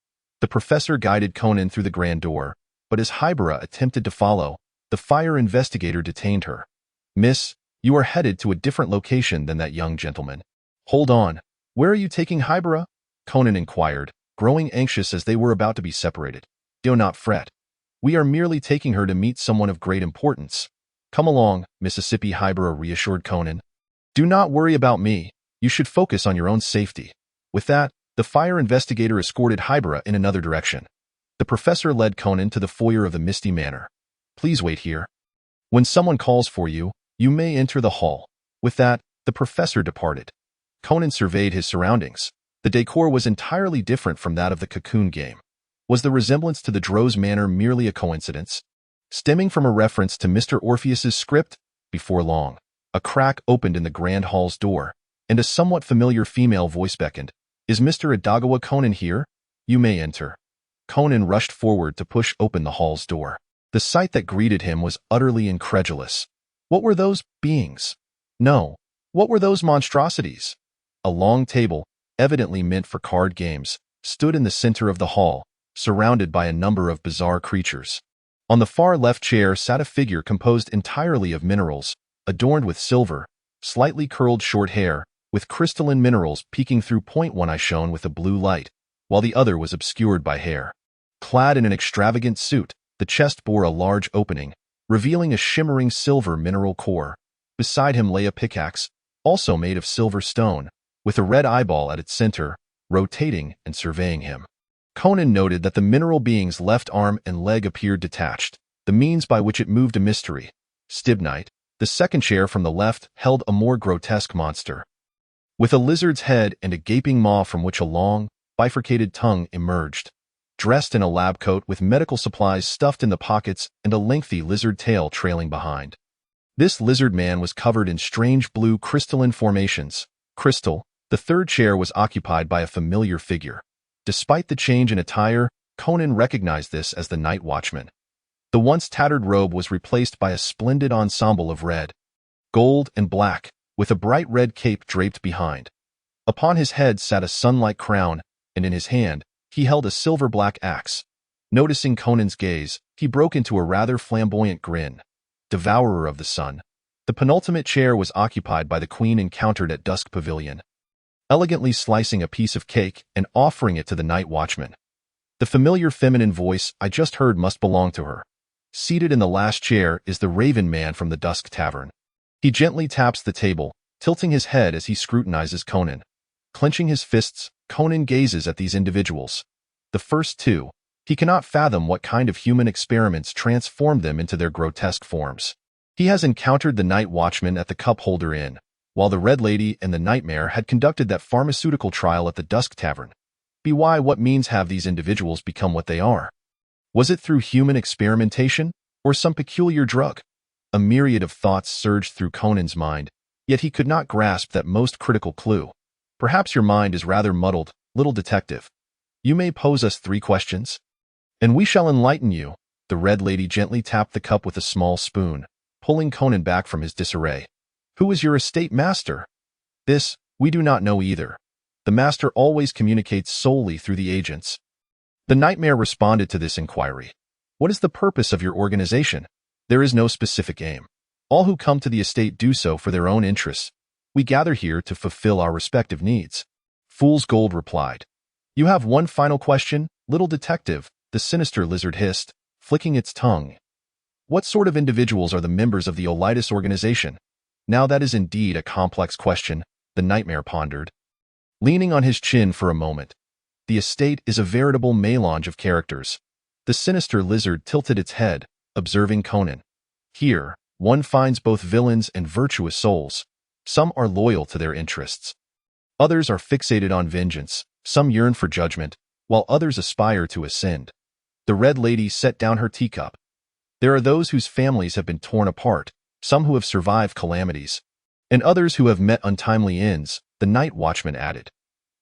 [SPEAKER 2] The professor guided Conan through the grand door, but as Hybera attempted to follow, the fire investigator detained her. Miss, you are headed to a different location than that young gentleman. Hold on. Where are you taking Hybera? Conan inquired, growing anxious as they were about to be separated. Do not fret. We are merely taking her to meet someone of great importance. Come along, Mississippi. Hybera reassured Conan. Do not worry about me. You should focus on your own safety. With that, the fire investigator escorted Hybera in another direction. The professor led Conan to the foyer of the Misty Manor. Please wait here. When someone calls for you, you may enter the hall. With that, the professor departed. Conan surveyed his surroundings. The decor was entirely different from that of the Cocoon Game. Was the resemblance to the Droz Manor merely a coincidence? Stemming from a reference to Mr. Orpheus's script? Before long, a crack opened in the grand hall's door, and a somewhat familiar female voice beckoned. Is Mr. Adagawa Conan here? You may enter. Conan rushed forward to push open the hall's door. The sight that greeted him was utterly incredulous. What were those beings? No, what were those monstrosities? A long table, evidently meant for card games, stood in the center of the hall, surrounded by a number of bizarre creatures. On the far left chair sat a figure composed entirely of minerals, adorned with silver, slightly curled short hair, with crystalline minerals peeking through. One eye shone with a blue light, while the other was obscured by hair. Clad in an extravagant suit, the chest bore a large opening, revealing a shimmering silver mineral core. Beside him lay a pickaxe, also made of silver stone, with a red eyeball at its center, rotating and surveying him. Conan noted that the mineral being's left arm and leg appeared detached, the means by which it moved a mystery. Stibnite, the second chair from the left, held a more grotesque monster, with a lizard's head and a gaping maw from which a long, bifurcated tongue emerged. Dressed in a lab coat with medical supplies stuffed in the pockets and a lengthy lizard tail trailing behind. This lizard man was covered in strange blue crystalline formations. Crystal, the third chair, was occupied by a familiar figure. Despite the change in attire, Conan recognized this as the Night Watchman. The once tattered robe was replaced by a splendid ensemble of red, gold, and black, with a bright red cape draped behind. Upon his head sat a sun-like crown, and in his hand, he held a silver-black axe. Noticing Conan's gaze, he broke into a rather flamboyant grin. Devourer of the sun. The penultimate chair was occupied by the queen encountered at Dusk Pavilion, elegantly slicing a piece of cake and offering it to the Night Watchman. The familiar feminine voice I just heard must belong to her. Seated in the last chair is the Raven Man from the Dusk Tavern. He gently taps the table, tilting his head as he scrutinizes Conan. Clenching his fists, Conan gazes at these individuals. The first two, he cannot fathom what kind of human experiments transformed them into their grotesque forms. He has encountered the Night Watchman at the Cup Holder Inn, while the Red Lady and the Nightmare had conducted that pharmaceutical trial at the Dusk Tavern. By what means have these individuals become what they are? Was it through human experimentation, or some peculiar drug? A myriad of thoughts surged through Conan's mind, yet he could not grasp that most critical clue. Perhaps your mind is rather muddled, little detective. You may pose us 3 questions, and we shall enlighten you. The Red Lady gently tapped the cup with a small spoon, pulling Conan back from his disarray. Who is your estate master? This, we do not know either. The master always communicates solely through the agents. The Nightmare responded to this inquiry. What is the purpose of your organization? There is no specific aim. All who come to the estate do so for their own interests. We gather here to fulfill our respective needs. Fool's Gold replied. You have one final question, little detective, the sinister lizard hissed, flicking its tongue. What sort of individuals are the members of the Olitis organization? Now that is indeed a complex question, the Nightmare pondered, leaning on his chin for a moment. The estate is a veritable melange of characters. The sinister lizard tilted its head, observing Conan. Here, one finds both villains and virtuous souls. Some are loyal to their interests. Others are fixated on vengeance. Some yearn for judgment, while others aspire to ascend. The Red Lady set down her teacup. There are those whose families have been torn apart, some who have survived calamities, and others who have met untimely ends, the Night Watchman added.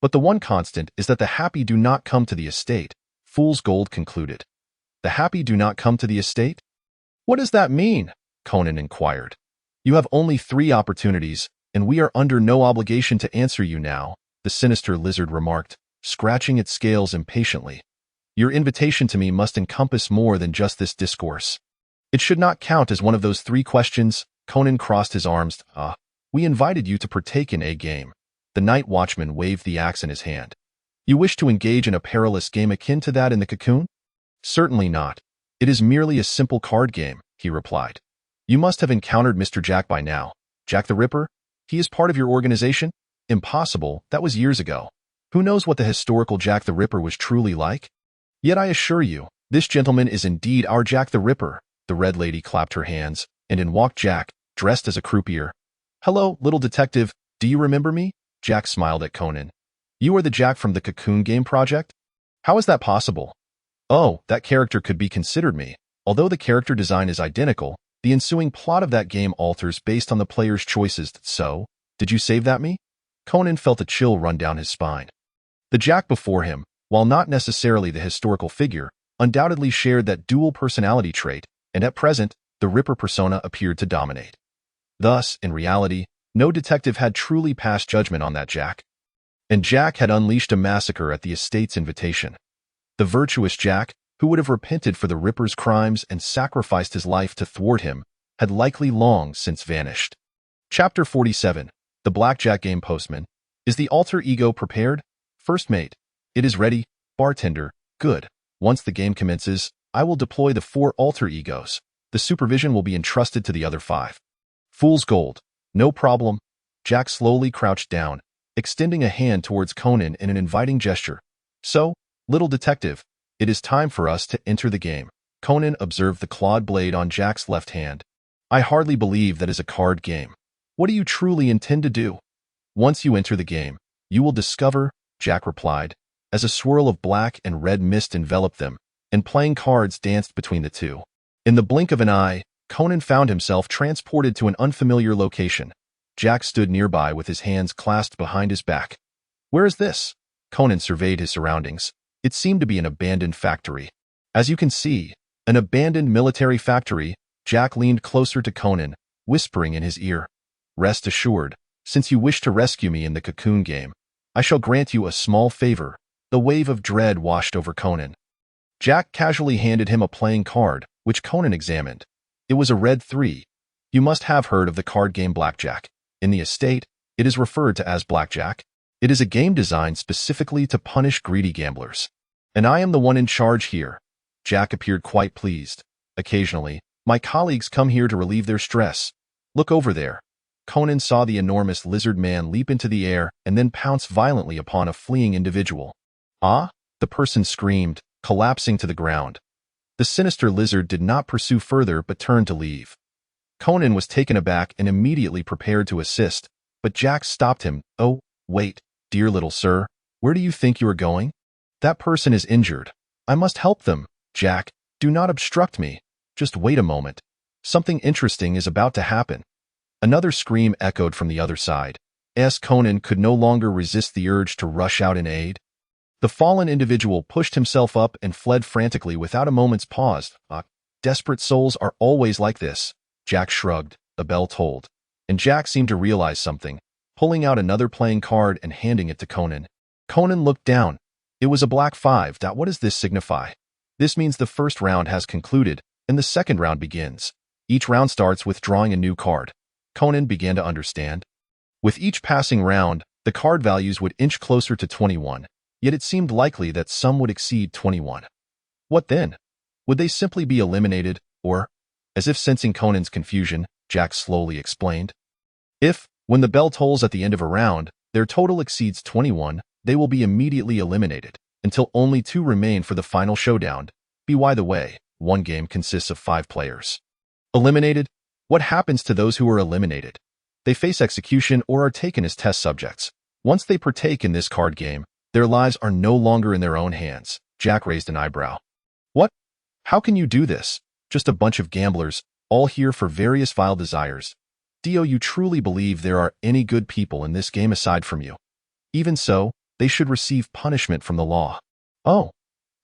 [SPEAKER 2] But the one constant is that the happy do not come to the estate, Fool's Gold concluded. The happy do not come to the estate? What does that mean? Conan inquired. You have only 3 opportunities, and we are under no obligation to answer you now, the sinister lizard remarked, scratching its scales impatiently. Your invitation to me must encompass more than just this discourse. It should not count as one of those 3 questions. Conan crossed his arms. We invited you to partake in a game. The Night Watchman waved the axe in his hand. You wish to engage in a perilous game akin to that in the cocoon? Certainly not. It is merely a simple card game, he replied. You must have encountered Mr. Jack by now. Jack the Ripper? He is part of your organization? Impossible, that was years ago. Who knows what the historical Jack the Ripper was truly like? Yet I assure you, this gentleman is indeed our Jack the Ripper. The Red Lady clapped her hands, and in walked Jack, dressed as a croupier. Hello, little detective, do you remember me? Jack smiled at Conan. You are the Jack from the Cocoon Game Project? How is that possible? Oh, that character could be considered me. Although the character design is identical, the ensuing plot of that game alters based on the player's choices. So, did you save that me? Conan felt a chill run down his spine. The Jack before him, while not necessarily the historical figure, undoubtedly shared that dual personality trait, and at present, the Ripper persona appeared to dominate. Thus, in reality, no detective had truly passed judgment on that Jack. And Jack had unleashed a massacre at the estate's invitation. The virtuous Jack, who would have repented for the Ripper's crimes and sacrificed his life to thwart him, had likely long since vanished. Chapter 47. The Blackjack Game Postman. Is the alter ego prepared? First mate. It is ready. Bartender. Good. Once the game commences, I will deploy the 4 alter egos. The supervision will be entrusted to the other 5. Fool's Gold. No problem. Jack slowly crouched down, extending a hand towards Conan in an inviting gesture. So, little detective, it is time for us to enter the game. Conan observed the clawed blade on Jack's left hand. I hardly believe that is a card game. What do you truly intend to do? Once you enter the game, you will discover, Jack replied, as a swirl of black and red mist enveloped them, and playing cards danced between the two. In the blink of an eye, Conan found himself transported to an unfamiliar location. Jack stood nearby with his hands clasped behind his back. Where is this? Conan surveyed his surroundings. It seemed to be an abandoned factory. As you can see, an abandoned military factory. Jack leaned closer to Conan, whispering in his ear. Rest assured, since you wish to rescue me in the Cocoon game, I shall grant you a small favor. The wave of dread washed over Conan. Jack casually handed him a playing card, which Conan examined. It was a red 3. You must have heard of the card game blackjack. In the estate, it is referred to as blackjack. It is a game designed specifically to punish greedy gamblers. And I am the one in charge here. Jack appeared quite pleased. Occasionally, my colleagues come here to relieve their stress. Look over there. Conan saw the enormous lizard man leap into the air and then pounce violently upon a fleeing individual. Ah! The person screamed, collapsing to the ground. The sinister lizard did not pursue further but turned to leave. Conan was taken aback and immediately prepared to assist, but Jack stopped him. Oh, wait, dear little sir, where do you think you are going? That person is injured. I must help them. Jack, do not obstruct me. Just wait a moment. Something interesting is about to happen. Another scream echoed from the other side. Conan could no longer resist the urge to rush out in aid. The fallen individual pushed himself up and fled frantically without a moment's pause. Desperate souls are always like this. Jack shrugged. A bell tolled. And Jack seemed to realize something, pulling out another playing card and handing it to Conan. Conan looked down. It was a black 5. What does this signify? This means the first round has concluded, and the second round begins. Each round starts with drawing a new card. Conan began to understand. With each passing round, the card values would inch closer to 21, yet it seemed likely that some would exceed 21. What then? Would they simply be eliminated, or, as if sensing Conan's confusion, Jack slowly explained, if, when the bell tolls at the end of a round, their total exceeds 21, they will be immediately eliminated, until only 2 remain for the final showdown. By the way, one game consists of 5 players. Eliminated? What happens to those who are eliminated? They face execution or are taken as test subjects. Once they partake in this card game, their lives are no longer in their own hands. Jack raised an eyebrow. What? How can you do this? Just a bunch of gamblers, all here for various vile desires. Do you truly believe there are any good people in this game aside from you? Even so, they should receive punishment from the law. Oh,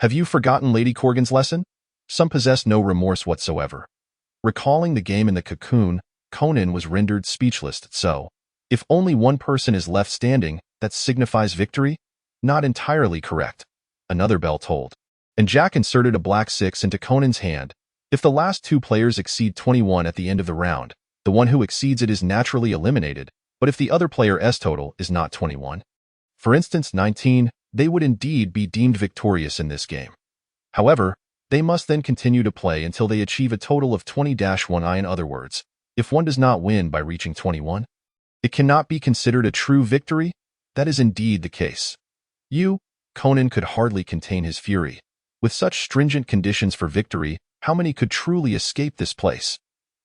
[SPEAKER 2] have you forgotten Lady Corgan's lesson? Some possess no remorse whatsoever. Recalling the game in the Cocoon, Conan was rendered speechless. So, if only one person is left standing, that signifies victory? Not entirely correct. Another bell tolled, and Jack inserted a black 6 into Conan's hand. If the last 2 players exceed 21 at the end of the round, the one who exceeds it is naturally eliminated, but if the other player's total is not 21, for instance 19, they would indeed be deemed victorious in this game. However, they must then continue to play until they achieve a total of 20-1. In other words, if one does not win by reaching 21, it cannot be considered a true victory. That is indeed the case. Conan could hardly contain his fury. With such stringent conditions for victory, how many could truly escape this place?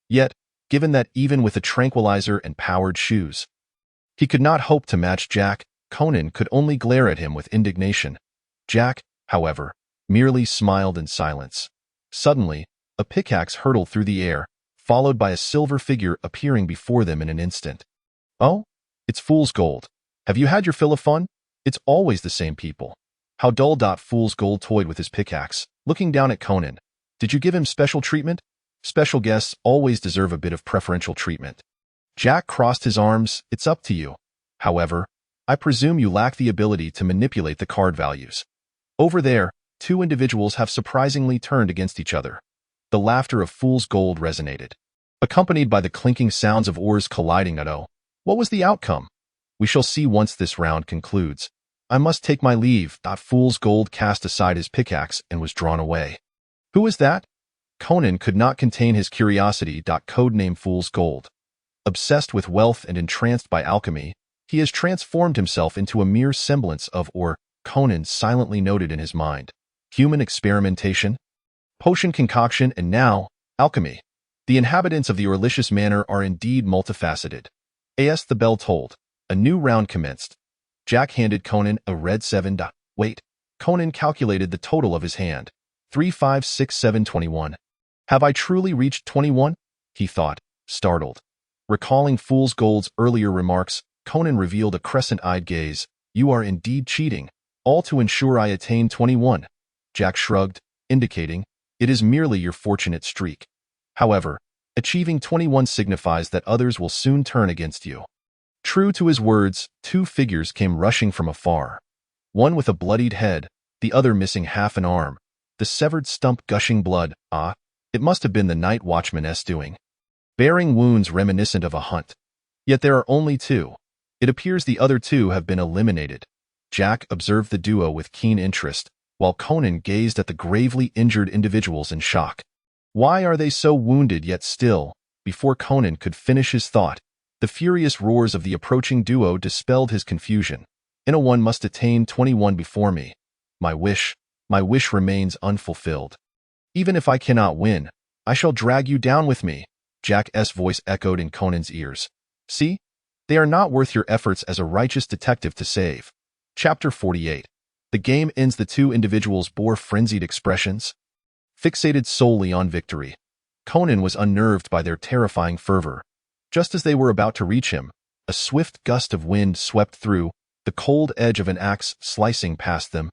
[SPEAKER 2] Yet, given that even with a tranquilizer and powered shoes, he could not hope to match Jack, Conan could only glare at him with indignation. Jack, however, merely smiled in silence. Suddenly, a pickaxe hurtled through the air, followed by a silver figure appearing before them in an instant. Oh, it's fool's gold. Have you had your fill of fun? It's always the same people. How dull. Fool's gold toyed with his pickaxe, looking down at Conan. Did you give him special treatment? Special guests always deserve a bit of preferential treatment. Jack crossed his arms. It's up to you. However, I presume you lack the ability to manipulate the card values. Over there, 2 individuals have surprisingly turned against each other. The laughter of Fool's Gold resonated, accompanied by the clinking sounds of oars colliding. What was the outcome? We shall see once this round concludes. I must take my leave. Fool's Gold cast aside his pickaxe and was drawn away. Who is that? Conan could not contain his curiosity. Codename Fool's Gold. Obsessed with wealth and entranced by alchemy, he has transformed himself into a mere semblance of, or Conan silently noted in his mind, human experimentation, potion concoction, and now, alchemy. The inhabitants of the Orlicious Manor are indeed multifaceted. As the bell tolled, a new round commenced. Jack handed Conan a red 7. Wait. Conan calculated the total of his hand. 3, 5, 6, 7, 21. Have I truly reached 21? He thought, startled. Recalling Fool's Gold's earlier remarks, Conan revealed a crescent-eyed gaze. You are indeed cheating, all to ensure I attain 21. Jack shrugged, indicating, it is merely your fortunate streak. However, achieving 21 signifies that others will soon turn against you. True to his words, two figures came rushing from afar. One with a bloodied head, the other missing half an arm, the severed stump gushing blood. It must have been the night watchman's doing. Bearing wounds reminiscent of a hunt. Yet there are only two. It appears the other two have been eliminated. Jack observed the duo with keen interest, while Conan gazed at the gravely injured individuals in shock. Why are they so wounded yet still? Before Conan could finish his thought, the furious roars of the approaching duo dispelled his confusion. One must attain 21 before me. My wish remains unfulfilled. Even if I cannot win, I shall drag you down with me. Jack's voice echoed in Conan's ears. See? They are not worth your efforts as a righteous detective to save. Chapter 48. The game ends. The two individuals bore frenzied expressions, fixated solely on victory. Conan was unnerved by their terrifying fervor. Just as they were about to reach him, a swift gust of wind swept through, the cold edge of an axe slicing past them,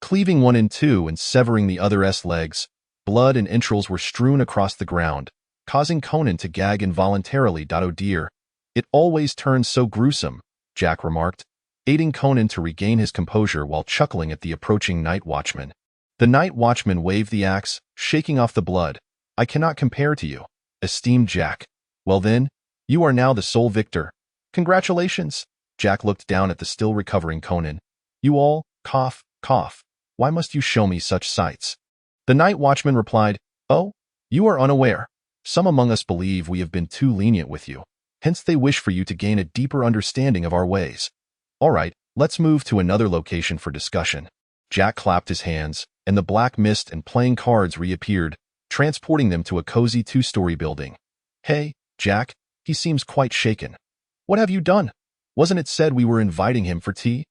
[SPEAKER 2] cleaving one in two and severing the other's legs. Blood and entrails were strewn across the ground, causing Conan to gag involuntarily. Oh dear, it always turns so gruesome, Jack remarked, aiding Conan to regain his composure while chuckling at the approaching night watchman. The night watchman waved the axe, shaking off the blood. I cannot compare to you, esteemed Jack. Well then, you are now the sole victor. Congratulations. Jack looked down at the still recovering Conan. You all, cough, cough. Why must you show me such sights? The night watchman replied, Oh, you are unaware. Some among us believe we have been too lenient with you. Hence they wish for you to gain a deeper understanding of our ways. All right, let's move to another location for discussion. Jack clapped his hands, and the black mist and playing cards reappeared, transporting them to a cozy two-story building. Hey, Jack, he seems quite shaken. What have you done? Wasn't it said we were inviting him for tea?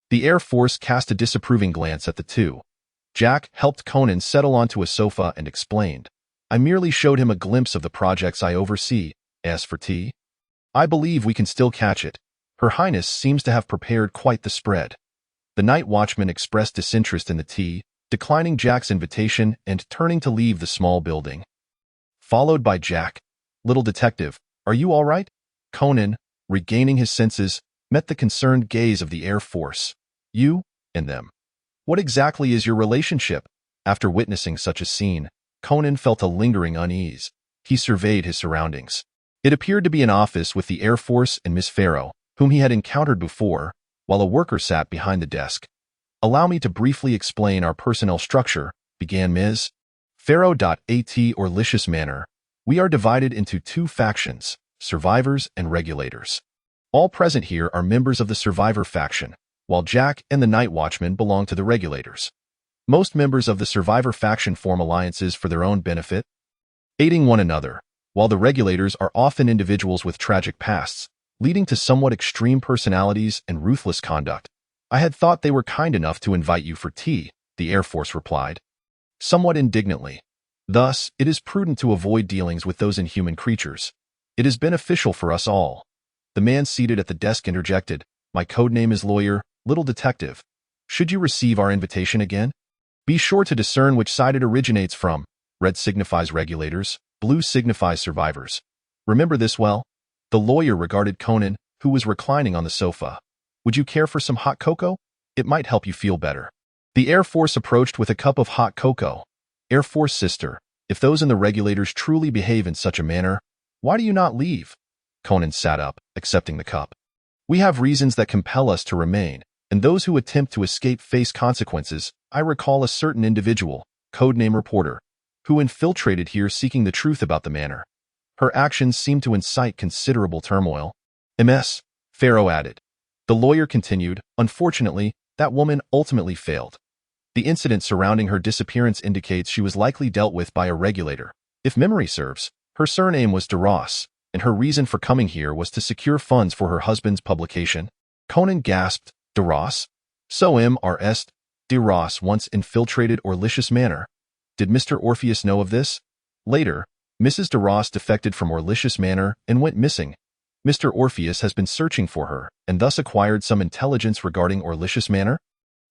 [SPEAKER 2] The Air Force cast a disapproving glance at the two. Jack helped Conan settle onto a sofa and explained. I merely showed him a glimpse of the projects I oversee. As for tea, I believe we can still catch it. Her Highness seems to have prepared quite the spread. The night watchman expressed disinterest in the tea, declining Jack's invitation and turning to leave the small building. Followed by Jack. Little detective, are you all right? Conan, regaining his senses, met the concerned gaze of the Air Force. You and them. What exactly is your relationship? After witnessing such a scene, Conan felt a lingering unease. He surveyed his surroundings. It appeared to be an office with the Air Force and Miss Farrow, whom he had encountered before, while a worker sat behind the desk. Allow me to briefly explain our personnel structure, began Ms. Farrow. At Orlicious Manor, we are divided into two factions, survivors and regulators. All present here are members of the survivor faction, while Jack and the night watchman belong to the regulators. Most members of the survivor faction form alliances for their own benefit, aiding one another, while the regulators are often individuals with tragic pasts, leading to somewhat extreme personalities and ruthless conduct. I had thought they were kind enough to invite you for tea, the Air Force replied, somewhat indignantly. Thus, it is prudent to avoid dealings with those inhuman creatures. It is beneficial for us all. The man seated at the desk interjected, My codename is Lawyer, Little Detective. Should you receive our invitation again? Be sure to discern which side it originates from. Red signifies regulators, blue signifies survivors. Remember this well? The lawyer regarded Conan, who was reclining on the sofa. Would you care for some hot cocoa? It might help you feel better. The Air Force approached with a cup of hot cocoa. Air Force sister, if those in the regulators truly behave in such a manner, why do you not leave? Conan sat up, accepting the cup. We have reasons that compel us to remain, and those who attempt to escape face consequences. I recall a certain individual, codename Reporter, who infiltrated here seeking the truth about the manor. Her actions seemed to incite considerable turmoil. MS, Pharaoh added. The lawyer continued, unfortunately, that woman ultimately failed. The incident surrounding her disappearance indicates she was likely dealt with by a regulator. If memory serves, her surname was de Ross, and her reason for coming here was to secure funds for her husband's publication. Conan gasped, de Ross? So M.R.S. de Ross once infiltrated Orlicious Manor. Did Mr. Orpheus know of this? Later, Mrs. de Ross defected from Orlicious Manor and went missing. Mr. Orpheus has been searching for her, and thus acquired some intelligence regarding Orlicious Manor?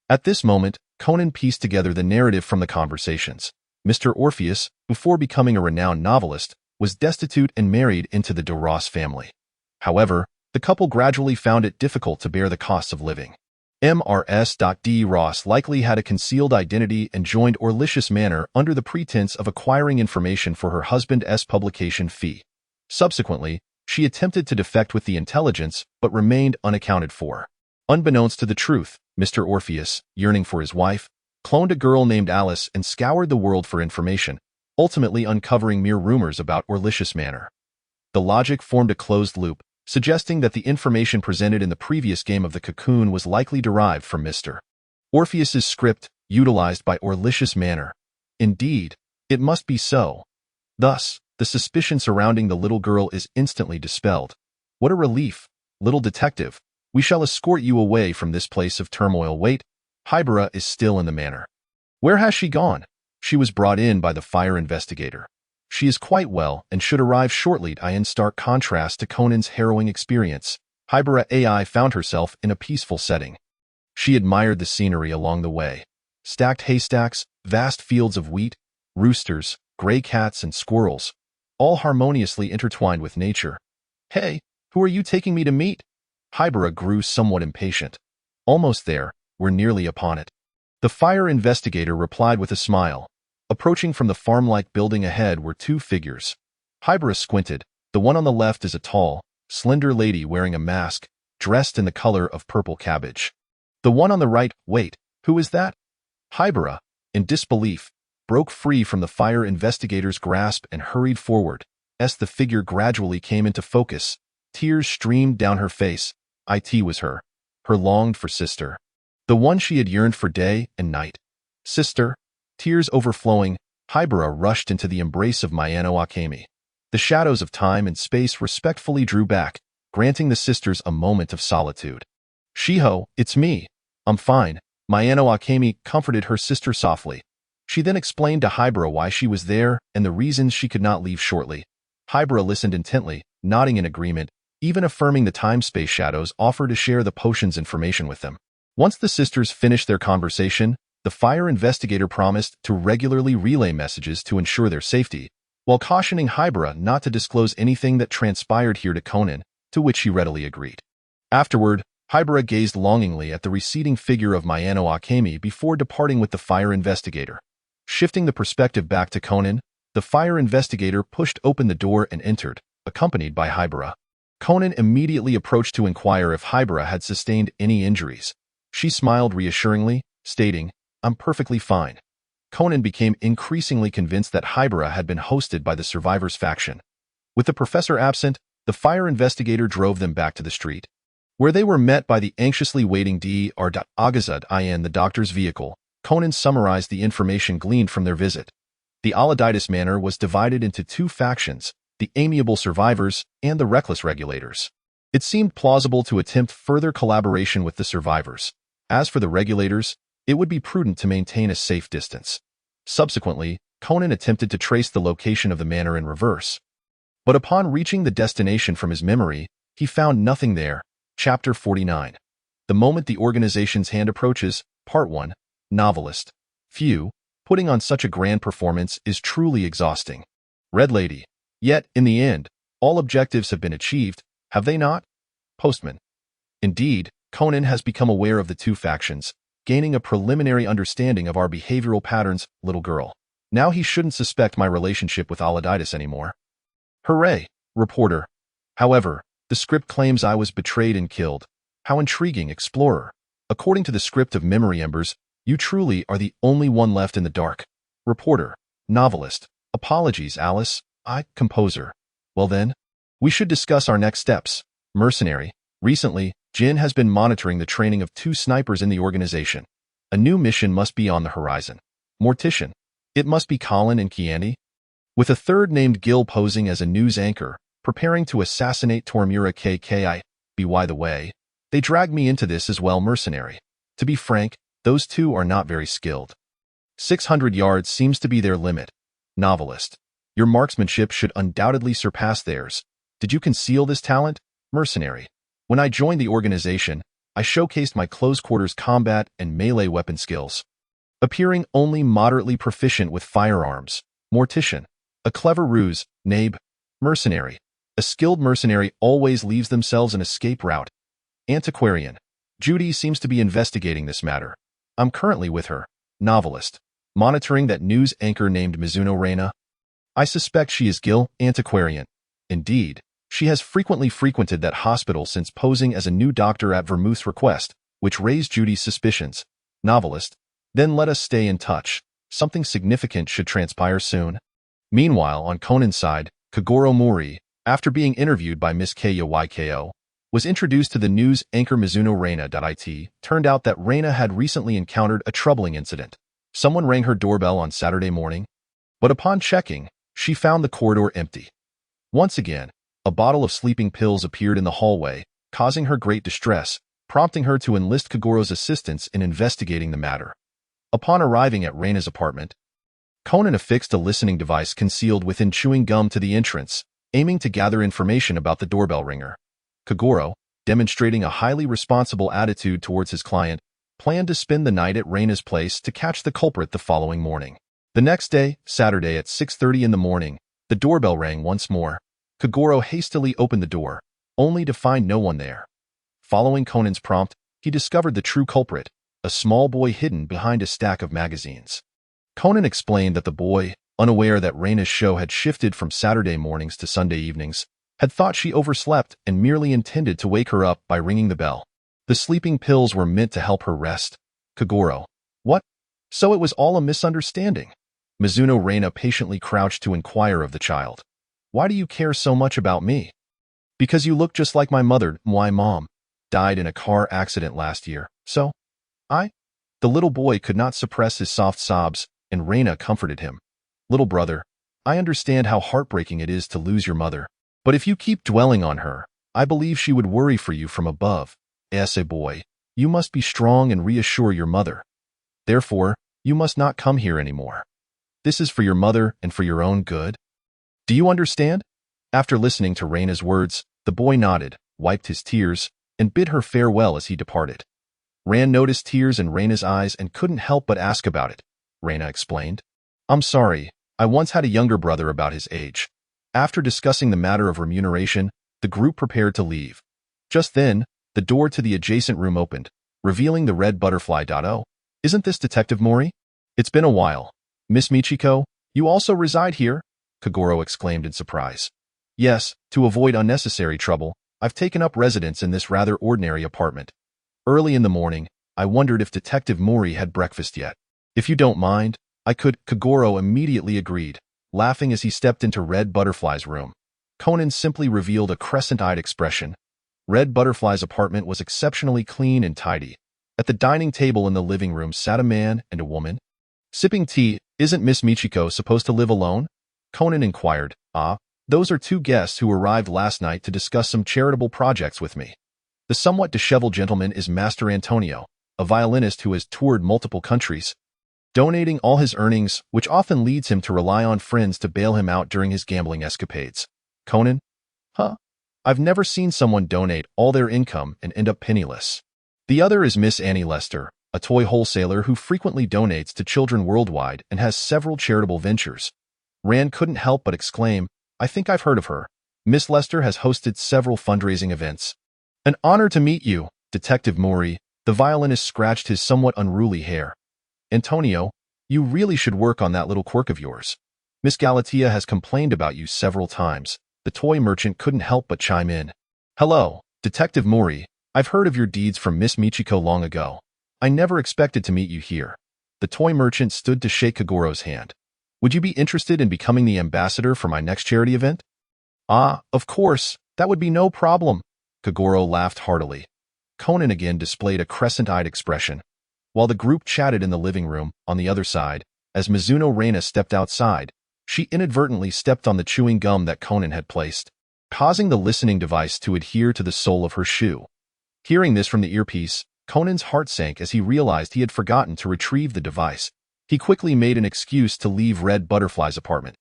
[SPEAKER 2] At this moment, Conan pieced together the narrative from the conversations. Mr. Orpheus, before becoming a renowned novelist, was destitute and married into the de Ross family. However, the couple gradually found it difficult to bear the costs of living. M.R.S.D. Ross likely had a concealed identity and joined Orlicious Manor under the pretense of acquiring information for her husband's publication fee. Subsequently, she attempted to defect with the intelligence but remained unaccounted for. Unbeknownst to the truth, Mr. Orpheus, yearning for his wife, cloned a girl named Alice and scoured the world for information, ultimately uncovering mere rumors about Orlicious Manor. The logic formed a closed loop, suggesting that the information presented in the previous game of the Cocoon was likely derived from Mr. Orpheus's script, utilized by Orlicious Manor. Indeed, it must be so. Thus, the suspicion surrounding the little girl is instantly dispelled. What a relief, little detective. We shall escort you away from this place of turmoil. Wait, Hybera is still in the manor. Where has she gone? She was brought in by the fire investigator. She is quite well and should arrive shortly. In stark contrast to Conan's harrowing experience, Hybera AI found herself in a peaceful setting. She admired the scenery along the way. Stacked haystacks, vast fields of wheat, roosters, gray cats and squirrels, all harmoniously intertwined with nature. Hey, who are you taking me to meet? Hybera grew somewhat impatient. Almost there, we're nearly upon it. The fire investigator replied with a smile. Approaching from the farm-like building ahead were two figures. Hybera squinted. The one on the left is a tall, slender lady wearing a mask, dressed in the color of purple cabbage. The one on the right, wait, who is that? Hybera, in disbelief, broke free from the fire investigator's grasp and hurried forward. As the figure gradually came into focus, tears streamed down her face. It was her longed-for sister. The one she had yearned for day and night. Sister. Tears overflowing, Hybera rushed into the embrace of Mayano Akemi. The shadows of time and space respectfully drew back, granting the sisters a moment of solitude. Shiho, it's me. I'm fine. Mayano Akemi comforted her sister softly. She then explained to Hybera why she was there and the reasons she could not leave shortly. Hybera listened intently, nodding in agreement, even affirming the time-space shadows offer to share the potion's information with them. Once the sisters finished their conversation, the fire investigator promised to regularly relay messages to ensure their safety, while cautioning Hybera not to disclose anything that transpired here to Conan, to which he readily agreed. Afterward, Hybera gazed longingly at the receding figure of Mayano Akemi before departing with the fire investigator. Shifting the perspective back to Conan, the fire investigator pushed open the door and entered, accompanied by Hybera. Conan immediately approached to inquire if Hybera had sustained any injuries. She smiled reassuringly, stating, I'm perfectly fine. Conan became increasingly convinced that Hybera had been hosted by the survivors' faction. With the professor absent, the fire investigator drove them back to the street, where they were met by the anxiously waiting Dr. Agazad in the doctor's vehicle. Conan summarized the information gleaned from their visit. The Aladitis Manor was divided into two factions, the amiable survivors and the reckless regulators. It seemed plausible to attempt further collaboration with the survivors. As for the regulators, it would be prudent to maintain a safe distance. Subsequently, Conan attempted to trace the location of the manor in reverse. But upon reaching the destination from his memory, he found nothing there. Chapter 49. The moment the organization's hand approaches, Part 1, Novelist. Phew, putting on such a grand performance is truly exhausting. Red Lady. Yet, in the end, all objectives have been achieved, have they not? Postman. Indeed, Conan has become aware of the two factions, gaining a preliminary understanding of our behavioral patterns, little girl. Now he shouldn't suspect my relationship with Aladitis anymore. Hooray, reporter. However, the script claims I was betrayed and killed. How intriguing, explorer. According to the script of Memory Embers, you truly are the only one left in the dark. Reporter. Novelist. Apologies, Alice. Composer. Well then, we should discuss our next steps. Mercenary. Recently, Jin has been monitoring the training of 2 snipers in the organization. A new mission must be on the horizon. Mortician. It must be Colin and Kiani. With a third named Gil posing as a news anchor, preparing to assassinate Tormura KKI. By the way, they dragged me into this as well. Mercenary. To be frank, those 2 are not very skilled. 600 yards seems to be their limit. Novelist. Your marksmanship should undoubtedly surpass theirs. Did you conceal this talent? Mercenary. When I joined the organization, I showcased my close-quarters combat and melee weapon skills, appearing only moderately proficient with firearms. Mortician. A clever ruse. Nabe. Mercenary. A skilled mercenary always leaves themselves an escape route. Antiquarian. Judy seems to be investigating this matter. I'm currently with her. Novelist. Monitoring that news anchor named Mizuno Reina. I suspect she is Gil. Antiquarian. Indeed, she has frequently frequented that hospital since posing as a new doctor at Vermouth's request, which raised Judy's suspicions. Novelist. Then let us stay in touch. Something significant should transpire soon. Meanwhile, on Conan's side, Kagoro Mori, after being interviewed by Miss Kyoko, was introduced to the news anchor Mizuno Reina.it. Turned out that Reina had recently encountered a troubling incident. Someone rang her doorbell on Saturday morning, but upon checking, she found the corridor empty. Once again, a bottle of sleeping pills appeared in the hallway, causing her great distress, prompting her to enlist Kagoro's assistance in investigating the matter. Upon arriving at Reina's apartment, Conan affixed a listening device concealed within chewing gum to the entrance, aiming to gather information about the doorbell ringer. Kagoro, demonstrating a highly responsible attitude towards his client, planned to spend the night at Reina's place to catch the culprit the following morning. The next day, Saturday at 6:30 in the morning, the doorbell rang once more. Kagoro hastily opened the door, only to find no one there. Following Conan's prompt, he discovered the true culprit, a small boy hidden behind a stack of magazines. Conan explained that the boy, unaware that Reina's show had shifted from Saturday mornings to Sunday evenings, had thought she overslept and merely intended to wake her up by ringing the bell. The sleeping pills were meant to help her rest. Kagoro. What? So it was all a misunderstanding. Mizuno Reina patiently crouched to inquire of the child. Why do you care so much about me? Because you look just like my mother. My mom died in a car accident last year, so The little boy could not suppress his soft sobs, and Reina comforted him. Little brother, I understand how heartbreaking it is to lose your mother, but if you keep dwelling on her, I believe she would worry for you from above. As a boy, you must be strong and reassure your mother. Therefore, you must not come here anymore. This is for your mother and for your own good. Do you understand? After listening to Reina's words, the boy nodded, wiped his tears, and bid her farewell as he departed. Ran noticed tears in Reina's eyes and couldn't help but ask about it. Reina explained. I'm sorry, I once had a younger brother about his age. After discussing the matter of remuneration, the group prepared to leave. Just then, the door to the adjacent room opened, revealing the red butterfly. Oh, isn't this Detective Mori? It's been a while. Miss Michiko, you also reside here? Kagoro exclaimed in surprise. Yes, to avoid unnecessary trouble, I've taken up residence in this rather ordinary apartment. Early in the morning, I wondered if Detective Mori had breakfast yet. If you don't mind, I could. Kagoro immediately agreed, laughing as he stepped into Red Butterfly's room. Conan simply revealed a crescent-eyed expression. Red Butterfly's apartment was exceptionally clean and tidy. At the dining table in the living room sat a man and a woman. Sipping tea. Isn't Miss Michiko supposed to live alone? Conan inquired. Those are 2 guests who arrived last night to discuss some charitable projects with me. The somewhat disheveled gentleman is Master Antonio, a violinist who has toured multiple countries, donating all his earnings, which often leads him to rely on friends to bail him out during his gambling escapades. Conan? I've never seen someone donate all their income and end up penniless. The other is Miss Annie Lester, a toy wholesaler who frequently donates to children worldwide and has several charitable ventures. Rand couldn't help but exclaim, I think I've heard of her. Miss Lester has hosted several fundraising events. An honor to meet you, Detective Mori. The violinist scratched his somewhat unruly hair. Antonio, you really should work on that little quirk of yours. Miss Galatea has complained about you several times. The toy merchant couldn't help but chime in. Hello, Detective Mori. I've heard of your deeds from Miss Michiko long ago. I never expected to meet you here. The toy merchant stood to shake Kagoro's hand. Would you be interested in becoming the ambassador for my next charity event? Ah, of course, that would be no problem. Kagoro laughed heartily. Conan again displayed a crescent-eyed expression. While the group chatted in the living room, on the other side, as Mizuno Reina stepped outside, she inadvertently stepped on the chewing gum that Conan had placed, causing the listening device to adhere to the sole of her shoe. Hearing this from the earpiece, Conan's heart sank as he realized he had forgotten to retrieve the device. He quickly made an excuse to leave Red Butterfly's apartment.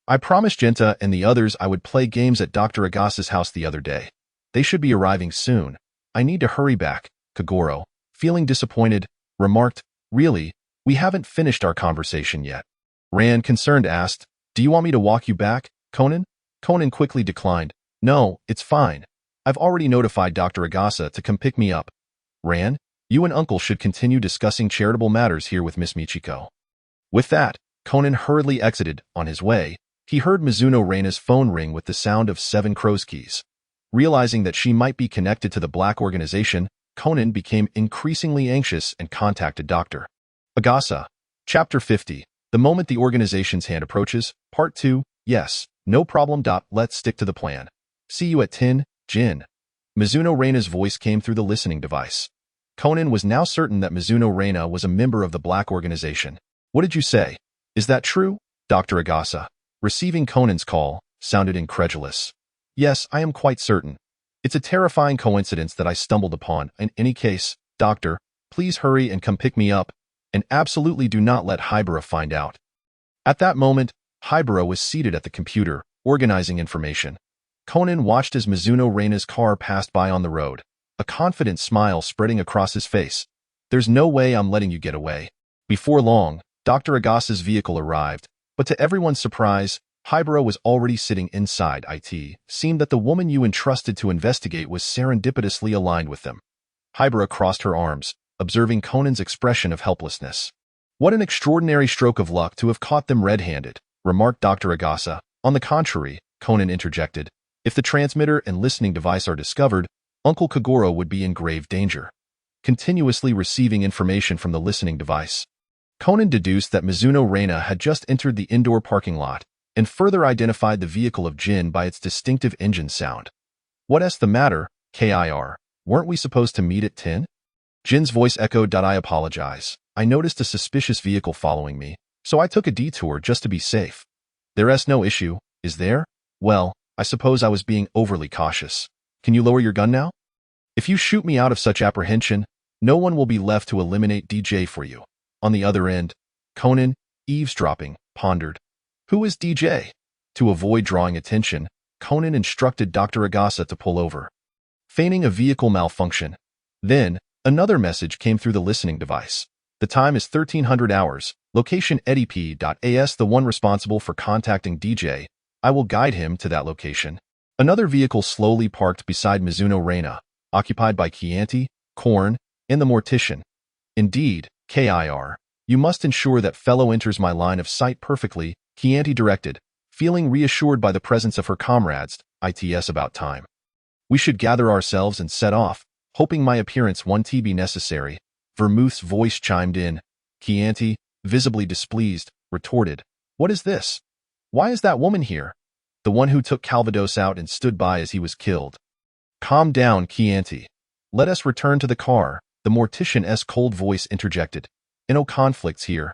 [SPEAKER 2] I promised Genta and the others I would play games at Dr. Agasa's house the other day. They should be arriving soon. I need to hurry back, Kagoro, feeling disappointed, remarked, Really, we haven't finished our conversation yet. Ran, concerned, asked, Do you want me to walk you back, Conan? Conan quickly declined. No, it's fine. I've already notified Dr. Agasa to come pick me up. Ran, you and Uncle should continue discussing charitable matters here with Miss Michiko. With that, Conan hurriedly exited. On his way, he heard Mizuno Reina's phone ring with the sound of 7 crow's keys. Realizing that she might be connected to the Black Organization, Conan became increasingly anxious and contacted Dr. Agasa. Chapter 50. The moment the organization's hand approaches, Part 2. Yes, no problem. Let's stick to the plan. See you at 10, Jin. Mizuno Reina's voice came through the listening device. Conan was now certain that Mizuno Reina was a member of the Black Organization. What did you say? Is that true? Dr. Agasa, receiving Conan's call, sounded incredulous. Yes, I am quite certain. It's a terrifying coincidence that I stumbled upon. In any case, Doctor, please hurry and come pick me up, and absolutely do not let Hibara find out. At that moment, Hibara was seated at the computer, organizing information. Conan watched as Mizuno Reina's car passed by on the road, a confident smile spreading across his face. There's no way I'm letting you get away. Before long, Dr. Agasa's vehicle arrived, but to everyone's surprise, Hibara was already sitting inside. It seemed that the woman you entrusted to investigate was serendipitously aligned with them. Hibara crossed her arms, observing Conan's expression of helplessness. What an extraordinary stroke of luck to have caught them red-handed, remarked Dr. Agasa. On the contrary, Conan interjected, if the transmitter and listening device are discovered, Uncle Kagoro would be in grave danger. Continuously receiving information from the listening device, Conan deduced that Mizuno Reina had just entered the indoor parking lot, and further identified the vehicle of Jin by its distinctive engine sound. What's the matter, Kir? Weren't we supposed to meet at 10? Jin's voice echoed. I apologize. I noticed a suspicious vehicle following me, so I took a detour just to be safe. There's no issue, is there? Well, I suppose I was being overly cautious. Can you lower your gun now? If you shoot me out of such apprehension, no one will be left to eliminate DJ for you. On the other end, Conan, eavesdropping, pondered. Who is DJ? To avoid drawing attention, Conan instructed Dr. Agasa to pull over, feigning a vehicle malfunction. Then, another message came through the listening device. The time is 1300 hours, location EDP.as, the one responsible for contacting DJ. I will guide him to that location. Another vehicle slowly parked beside Mizuno Reina, occupied by Chianti, Korn, and the Mortician. Indeed, Kir, you must ensure that fellow enters my line of sight perfectly, Chianti directed, feeling reassured by the presence of her comrades. It's about time. We should gather ourselves and set off, hoping my appearance won't be necessary. Vermouth's voice chimed in. Chianti, visibly displeased, retorted, What is this? Why is that woman here? The one who took Calvados out and stood by as he was killed. Calm down, Chianti. Let us return to the car, the Mortician's cold voice interjected. No conflicts here.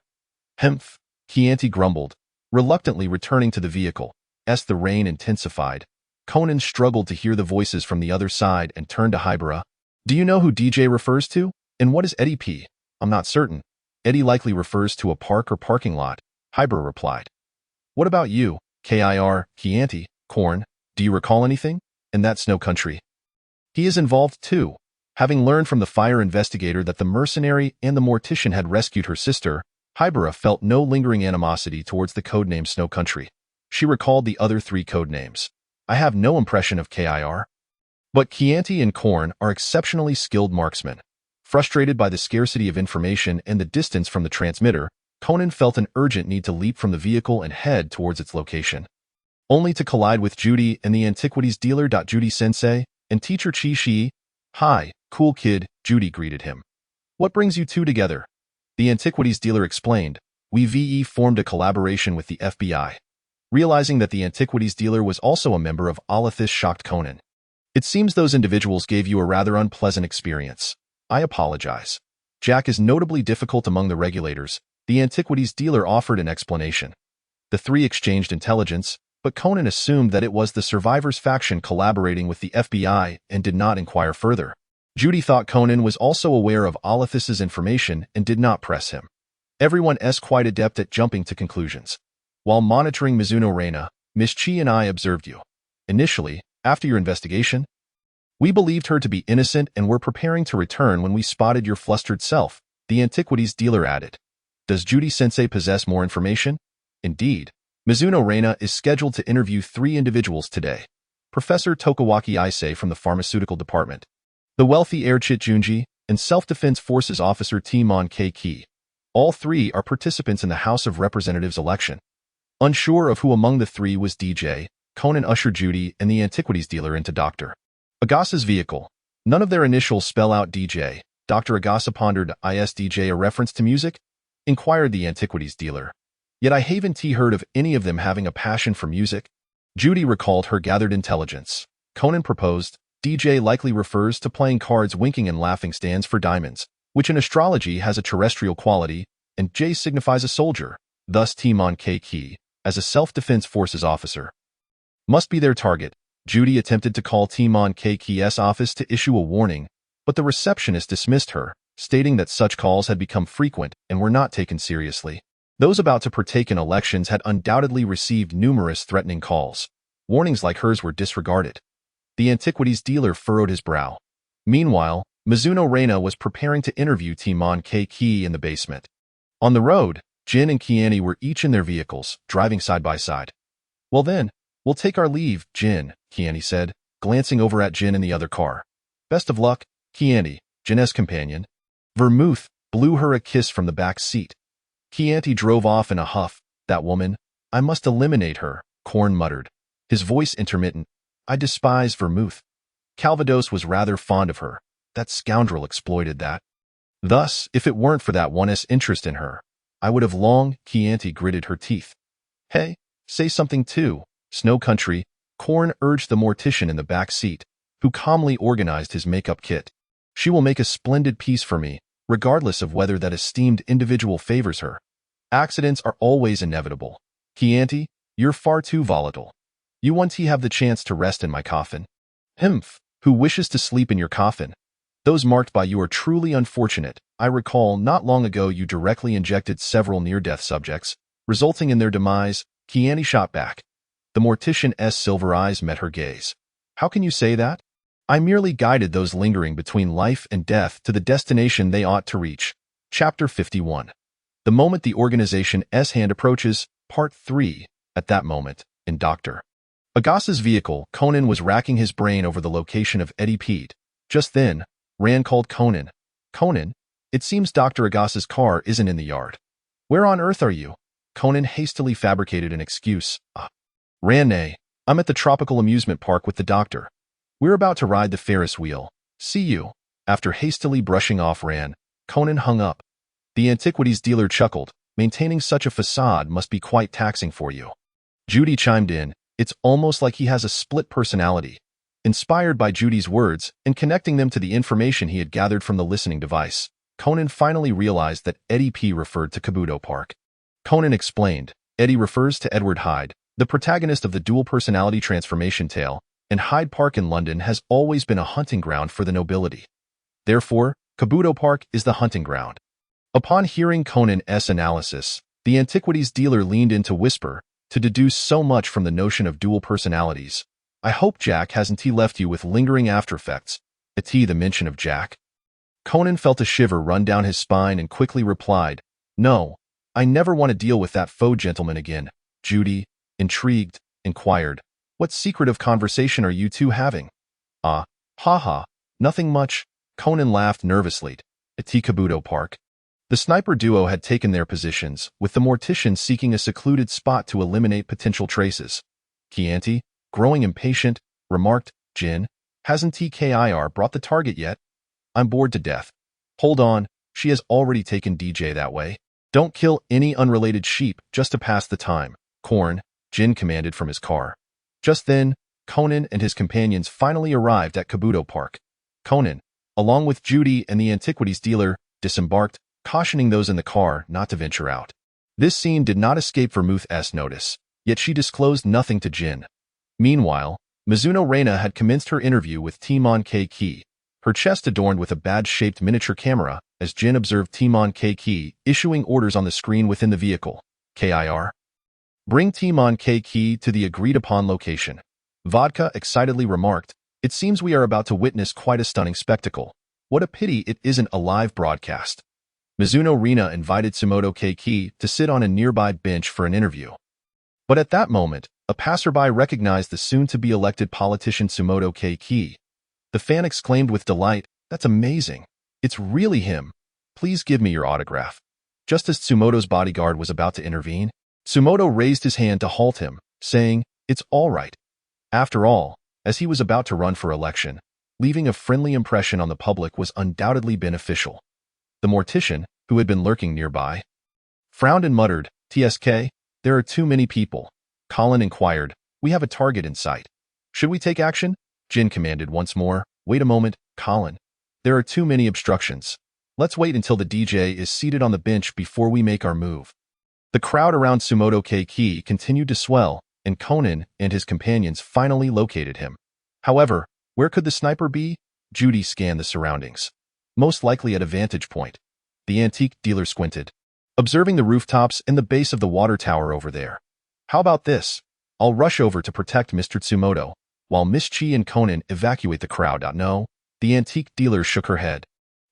[SPEAKER 2] Hemph, Chianti grumbled, reluctantly returning to the vehicle. As the rain intensified, Conan struggled to hear the voices from the other side and turned to Hibara. Do you know who DJ refers to? And what is EDP? I'm not certain. Eddie likely refers to a park or parking lot, Hibara replied. What about you, Kir, Chianti, Korn? Do you recall anything? And that Snow Country. He is involved too. Having learned from the fire investigator that the mercenary and the Mortician had rescued her sister, Hibara felt no lingering animosity towards the codename Snow Country. She recalled the other 3 codenames. I have no impression of Kir. But Chianti and Korn are exceptionally skilled marksmen. Frustrated by the scarcity of information and the distance from the transmitter, Conan felt an urgent need to leap from the vehicle and head towards its location. Only to collide with Judy and the antiquities dealer. Judy-sensei, and teacher Chi-Shi. Hi, cool kid, Judy greeted him. What brings you two together? The antiquities dealer explained. We formed a collaboration with the FBI. Realizing that the antiquities dealer was also a member of Olithis shocked Conan. It seems those individuals gave you a rather unpleasant experience. I apologize. Jack is notably difficult among the regulators. The antiquities dealer offered an explanation. The three exchanged intelligence, but Conan assumed that it was the survivors' faction collaborating with the FBI and did not inquire further. Judy thought Conan was also aware of Olithis's information and did not press him. Everyone is quite adept at jumping to conclusions. While monitoring Mizuno Reina, Miss Chi and I observed you. Initially, after your investigation, we believed her to be innocent and were preparing to return when we spotted your flustered self, the antiquities dealer added. Does Judy-sensei possess more information? Indeed. Mizuno Reina is scheduled to interview 3 individuals today. Professor Tokawaki Issei from the pharmaceutical department, the wealthy heir Chit Junji, and Self-Defense Forces officer Timon K. All 3 are participants in the House of Representatives election. Unsure of who among the 3 was DJ, Conan ushered Judy and the antiquities dealer into Dr. Agasa's vehicle. None of their initials spell out DJ. Dr. Agasa pondered. Is DJ a reference to music? Inquired the antiquities dealer. Yet I haven't heard of any of them having a passion for music. Judy recalled her gathered intelligence. Conan proposed, DJ likely refers to playing cards. Winking and laughing stands for diamonds, which in astrology has a terrestrial quality, and J signifies a soldier. Thus Timon K. as a self-defense forces officer must be their target. Judy attempted to call Timon K's office to issue a warning, but the receptionist dismissed her, stating that such calls had become frequent and were not taken seriously. Those about to partake in elections had undoubtedly received numerous threatening calls. Warnings like hers were disregarded. The antiquities dealer furrowed his brow. Meanwhile, Mizuno Reina was preparing to interview Timon K in the basement. On the road, Jin and Kiani were each in their vehicles, driving side by side. Well then, we'll take our leave, Jin, Kiani said, glancing over at Jin in the other car. Best of luck, Kiani, Jin's companion. Vermouth blew her a kiss from the back seat. Kianti drove off in a huff. That woman, I must eliminate her, Korn muttered, his voice intermittent. I despise Vermouth. Calvados was rather fond of her. That scoundrel exploited that. Thus, if it weren't for that one's interest in her, I would have long. Kianti gritted her teeth. Hey, say something too, Snow Country, Korn urged the mortician in the back seat, who calmly organized his makeup kit. She will make a splendid piece for me, regardless of whether that esteemed individual favors her. Accidents are always inevitable. Kianti, you're far too volatile. You won't have the chance to rest in my coffin. Himph, who wishes to sleep in your coffin? Those marked by you are truly unfortunate. I recall not long ago you directly injected several near-death subjects, resulting in their demise. Kiani shot back. The mortician's silver eyes met her gaze. How can you say that? I merely guided those lingering between life and death to the destination they ought to reach. Chapter 51. The moment the organization's hand approaches, Part 3. At that moment, in Dr. Agasa's vehicle, Conan was racking his brain over the location of Eddie Pete. Just then, Rand called Conan. Conan, it seems Dr. Agasa's car isn't in the yard. Where on earth are you? Conan hastily fabricated an excuse. Rand, I'm at the tropical amusement park with the doctor. We're about to ride the Ferris wheel. See you. After hastily brushing off Rand, Conan hung up. The antiquities dealer chuckled. Maintaining such a facade must be quite taxing for you. Judy chimed in. It's almost like he has a split personality. Inspired by Judy's words and connecting them to the information he had gathered from the listening device, Conan finally realized that Eddie P referred to Kabuto Park. Conan explained, Eddie refers to Edward Hyde, the protagonist of the dual personality transformation tale, and Hyde Park in London has always been a hunting ground for the nobility. Therefore, Kabuto Park is the hunting ground. Upon hearing Conan's analysis, the antiquities dealer leaned in to whisper, to deduce so much from the notion of dual personalities. I hope Jack hasn't left you with lingering aftereffects. The mention of Jack. Conan felt a shiver run down his spine and quickly replied, No, I never want to deal with that faux gentleman again. Judy, intrigued, inquired, What secretive conversation are you two having? Ha, nothing much. Conan laughed nervously. At Kabuto Park. The sniper duo had taken their positions, with the mortician seeking a secluded spot to eliminate potential traces. Kianti, growing impatient, remarked, Jin, hasn't TKIR brought the target yet? I'm bored to death. Hold on, she has already taken DJ that way. Don't kill any unrelated sheep just to pass the time. Korn, Jin commanded from his car. Just then, Conan and his companions finally arrived at Kabuto Park. Conan, along with Judy and the antiquities dealer, disembarked, cautioning those in the car not to venture out. This scene did not escape Vermouth's notice, yet she disclosed nothing to Jin. Meanwhile, Mizuno Reina had commenced her interview with Timon K-Ki, her chest adorned with a badge-shaped miniature camera, as Jin observed Timon K-Ki issuing orders on the screen within the vehicle. KIR. Bring Timon K-Ki to the agreed-upon location. Vodka excitedly remarked, "It seems we are about to witness quite a stunning spectacle. What a pity it isn't a live broadcast." Mizuno Reina invited Tsumoto K-Ki to sit on a nearby bench for an interview. But at that moment, a passerby recognized the soon-to-be-elected politician Tsumoto K-Ki. The fan exclaimed with delight, "That's amazing. It's really him. Please give me your autograph." Just as Tsumoto's bodyguard was about to intervene, Tsumoto raised his hand to halt him, saying, "It's all right." After all, as he was about to run for election, leaving a friendly impression on the public was undoubtedly beneficial. The mortician, who had been lurking nearby, frowned and muttered, "TSK, there are too many people." Colin inquired, "We have a target in sight. Should we take action?" Jin commanded once more, "Wait a moment, Colin. There are too many obstructions. Let's wait until the DJ is seated on the bench before we make our move." The crowd around Tsumoto K-Ki continued to swell, and Conan and his companions finally located him. However, where could the sniper be? Judy scanned the surroundings. Most likely at a vantage point. The antique dealer squinted, observing the rooftops and the base of the water tower over there. "How about this? I'll rush over to protect Mr. Tsumoto, while Miss Chi and Conan evacuate the crowd." No, the antique dealer shook her head.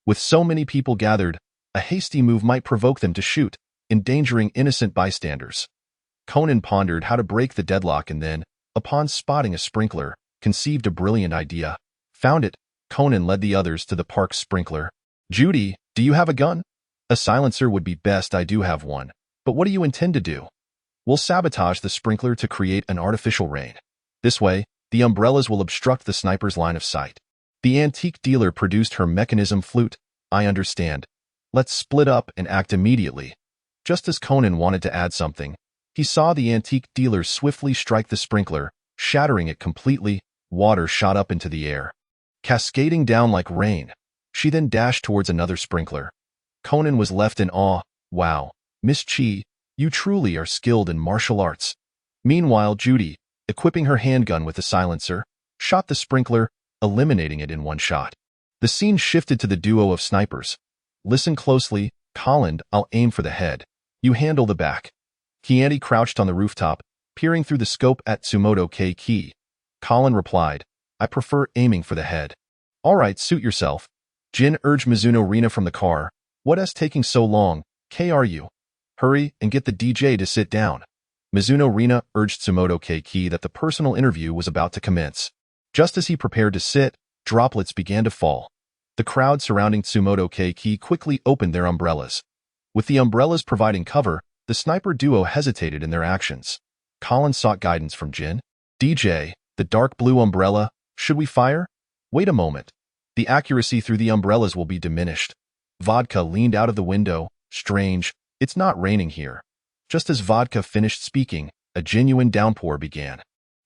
[SPEAKER 2] With so many people gathered, a hasty move might provoke them to shoot, endangering innocent bystanders. Conan pondered how to break the deadlock and then, upon spotting a sprinkler, conceived a brilliant idea. Found it, Conan led the others to the park's sprinkler. "Judy, do you have a gun?" "A silencer would be best. I do have one. But what do you intend to do?" "We'll sabotage the sprinkler to create an artificial rain. This way, the umbrellas will obstruct the sniper's line of sight." The antique dealer produced her mechanism flute. "I understand. Let's split up and act immediately." Just as Conan wanted to add something, he saw the antique dealer swiftly strike the sprinkler, shattering it completely. Water shot up into the air, cascading down like rain. She then dashed towards another sprinkler. Conan was left in awe. "Wow, Miss Chi, you truly are skilled in martial arts." Meanwhile, Judy, equipping her handgun with a silencer, shot the sprinkler, eliminating it in one shot. The scene shifted to the duo of snipers. "Listen closely, Colin. I'll aim for the head. You handle the back." Chianti crouched on the rooftop, peering through the scope at Tsumoto K-Ki. Colin replied, "I prefer aiming for the head." "All right, suit yourself." Jin urged Mizuno Reina from the car. "What's taking so long? KRU. Hurry and get the DJ to sit down." Mizuno Reina urged Tsumoto K-Ki that the personal interview was about to commence. Just as he prepared to sit, droplets began to fall. The crowd surrounding Tsumoto K-Ki quickly opened their umbrellas. With the umbrellas providing cover, the sniper duo hesitated in their actions. Colin sought guidance from Jin. "DJ, the dark blue umbrella, should we fire?" "Wait a moment. The accuracy through the umbrellas will be diminished." Vodka leaned out of the window. "Strange, it's not raining here." Just as Vodka finished speaking, a genuine downpour began.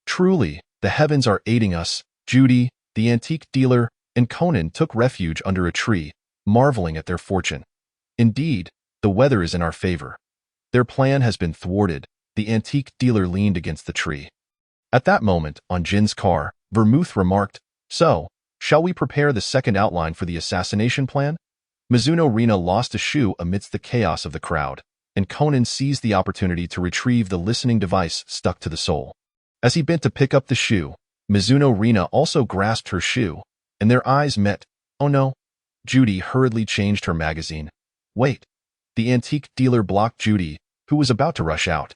[SPEAKER 2] "Truly, the heavens are aiding us." Judy, the antique dealer, and Conan took refuge under a tree, marveling at their fortune. "Indeed, the weather is in our favor." Their plan has been thwarted. The antique dealer leaned against the tree. At that moment, on Jin's car, Vermouth remarked, "So, shall we prepare the second outline for the assassination plan?" Mizuno Reina lost a shoe amidst the chaos of the crowd, and Conan seized the opportunity to retrieve the listening device stuck to the sole. As he bent to pick up the shoe, Mizuno Reina also grasped her shoe, and their eyes met. "Oh no." Judy hurriedly changed her magazine. "Wait." The antique dealer blocked Judy, who was about to rush out.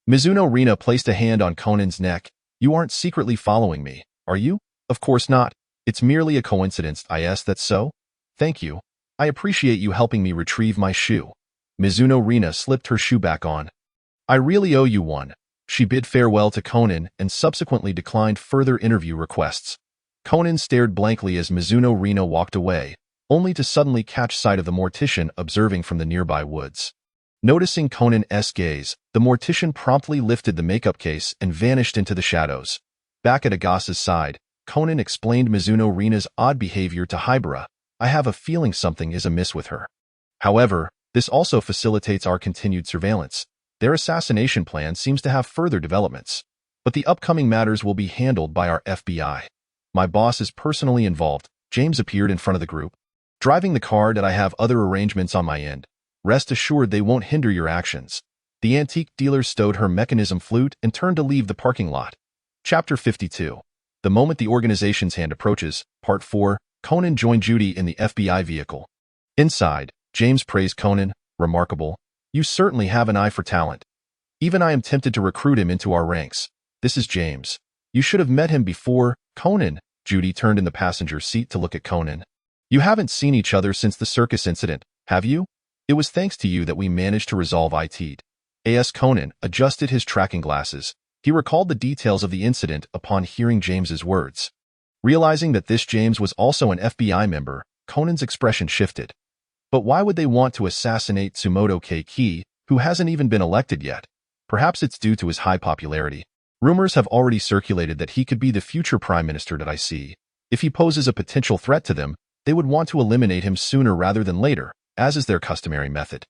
[SPEAKER 2] Mizuno Reina placed a hand on Conan's neck. "You aren't secretly following me, are you?" "Of course not. It's merely a coincidence." "Yes, that's so? Thank you. I appreciate you helping me retrieve my shoe." Mizuno Reina slipped her shoe back on. "I really owe you one." She bid farewell to Conan and subsequently declined further interview requests. Conan stared blankly as Mizuno Reina walked away, only to suddenly catch sight of the mortician observing from the nearby woods. Noticing Conan's gaze, the mortician promptly lifted the makeup case and vanished into the shadows. Back at Agasa's side, Conan explained Mizuno Rina's odd behavior to Hybera. I have a feeling something is amiss with her. However, this also facilitates our continued surveillance. Their assassination plan seems to have further developments. But the upcoming matters will be handled by our FBI. My boss is personally involved. James appeared in front of the group. Driving the car that I have other arrangements on my end. Rest assured they won't hinder your actions. The antique dealer stowed her mechanism flute and turned to leave the parking lot. Chapter 52. The moment the organization's hand approaches, Part 4, Conan joined Judy in the FBI vehicle. Inside, James praised Conan. Remarkable. You certainly have an eye for talent. Even I am tempted to recruit him into our ranks. This is James. You should have met him before. Conan. Judy turned in the passenger seat to look at Conan. You haven't seen each other since the circus incident, have you? It was thanks to you that we managed to resolve it. As Conan adjusted his tracking glasses, he recalled the details of the incident upon hearing James's words. Realizing that this James was also an FBI member, Conan's expression shifted. But why would they want to assassinate Tsumoto Keiki, who hasn't even been elected yet? Perhaps it's due to his high popularity. Rumors have already circulated that he could be the future prime minister that I see. If he poses a potential threat to them, they would want to eliminate him sooner rather than later, as is their customary method.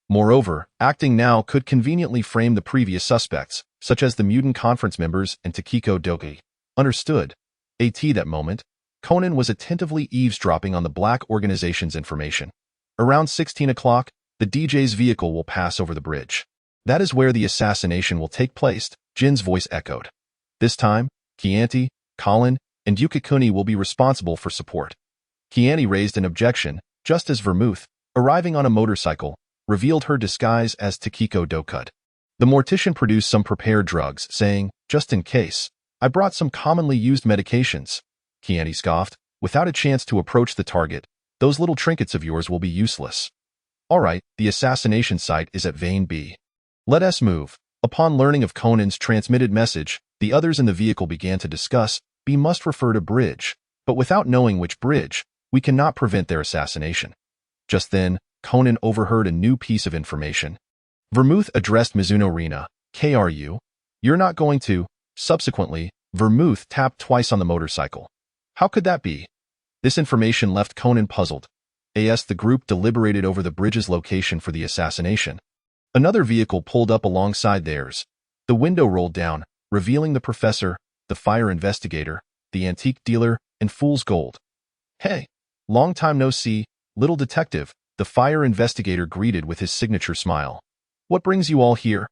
[SPEAKER 2] Moreover, acting now could conveniently frame the previous suspects, such as the mutant conference members and Takiko Doki. Understood. That moment, Conan was attentively eavesdropping on the Black Organization's information. Around 16 o'clock, the DJ's vehicle will pass over the bridge. That is where the assassination will take place, Jin's voice echoed. This time, Chianti, Colin, and Yukikuni will be responsible for support. Chianti raised an objection, just as Vermouth, arriving on a motorcycle, revealed her disguise as Takiko Dokut. The mortician produced some prepared drugs, saying, just in case, I brought some commonly used medications. Chianti scoffed. Without a chance to approach the target, those little trinkets of yours will be useless. All right, the assassination site is at Vein B. Let us move. Upon learning of Conan's transmitted message, the others in the vehicle began to discuss, B must refer to bridge, but without knowing which bridge, we cannot prevent their assassination. Just then, Conan overheard a new piece of information. Vermouth addressed Mizuno Rina. KRU? You're not going to. Subsequently, Vermouth tapped twice on the motorcycle. How could that be? This information left Conan puzzled. The group deliberated over the bridge's location for the assassination. Another vehicle pulled up alongside theirs. The window rolled down, revealing the professor, the fire investigator, the antique dealer, and Fool's Gold. Hey, long time no see, little detective, the fire investigator greeted with his signature smile. What brings you all here?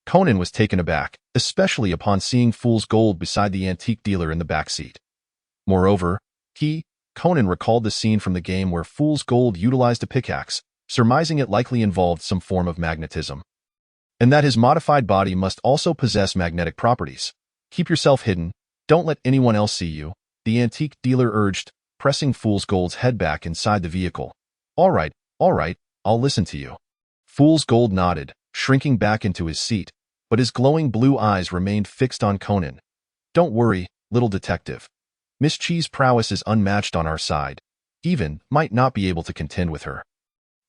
[SPEAKER 2] Conan was taken aback, especially upon seeing Fool's Gold beside the antique dealer in the back seat. Moreover, Conan recalled the scene from the game where Fool's Gold utilized a pickaxe, surmising it likely involved some form of magnetism. And that his modified body must also possess magnetic properties. Keep yourself hidden, don't let anyone else see you, the antique dealer urged, pressing Fool's Gold's head back inside the vehicle. All right, I'll listen to you. Fool's Gold nodded, shrinking back into his seat, but his glowing blue eyes remained fixed on Conan. Don't worry, little detective. Miss Chi's prowess is unmatched on our side. Even might not be able to contend with her.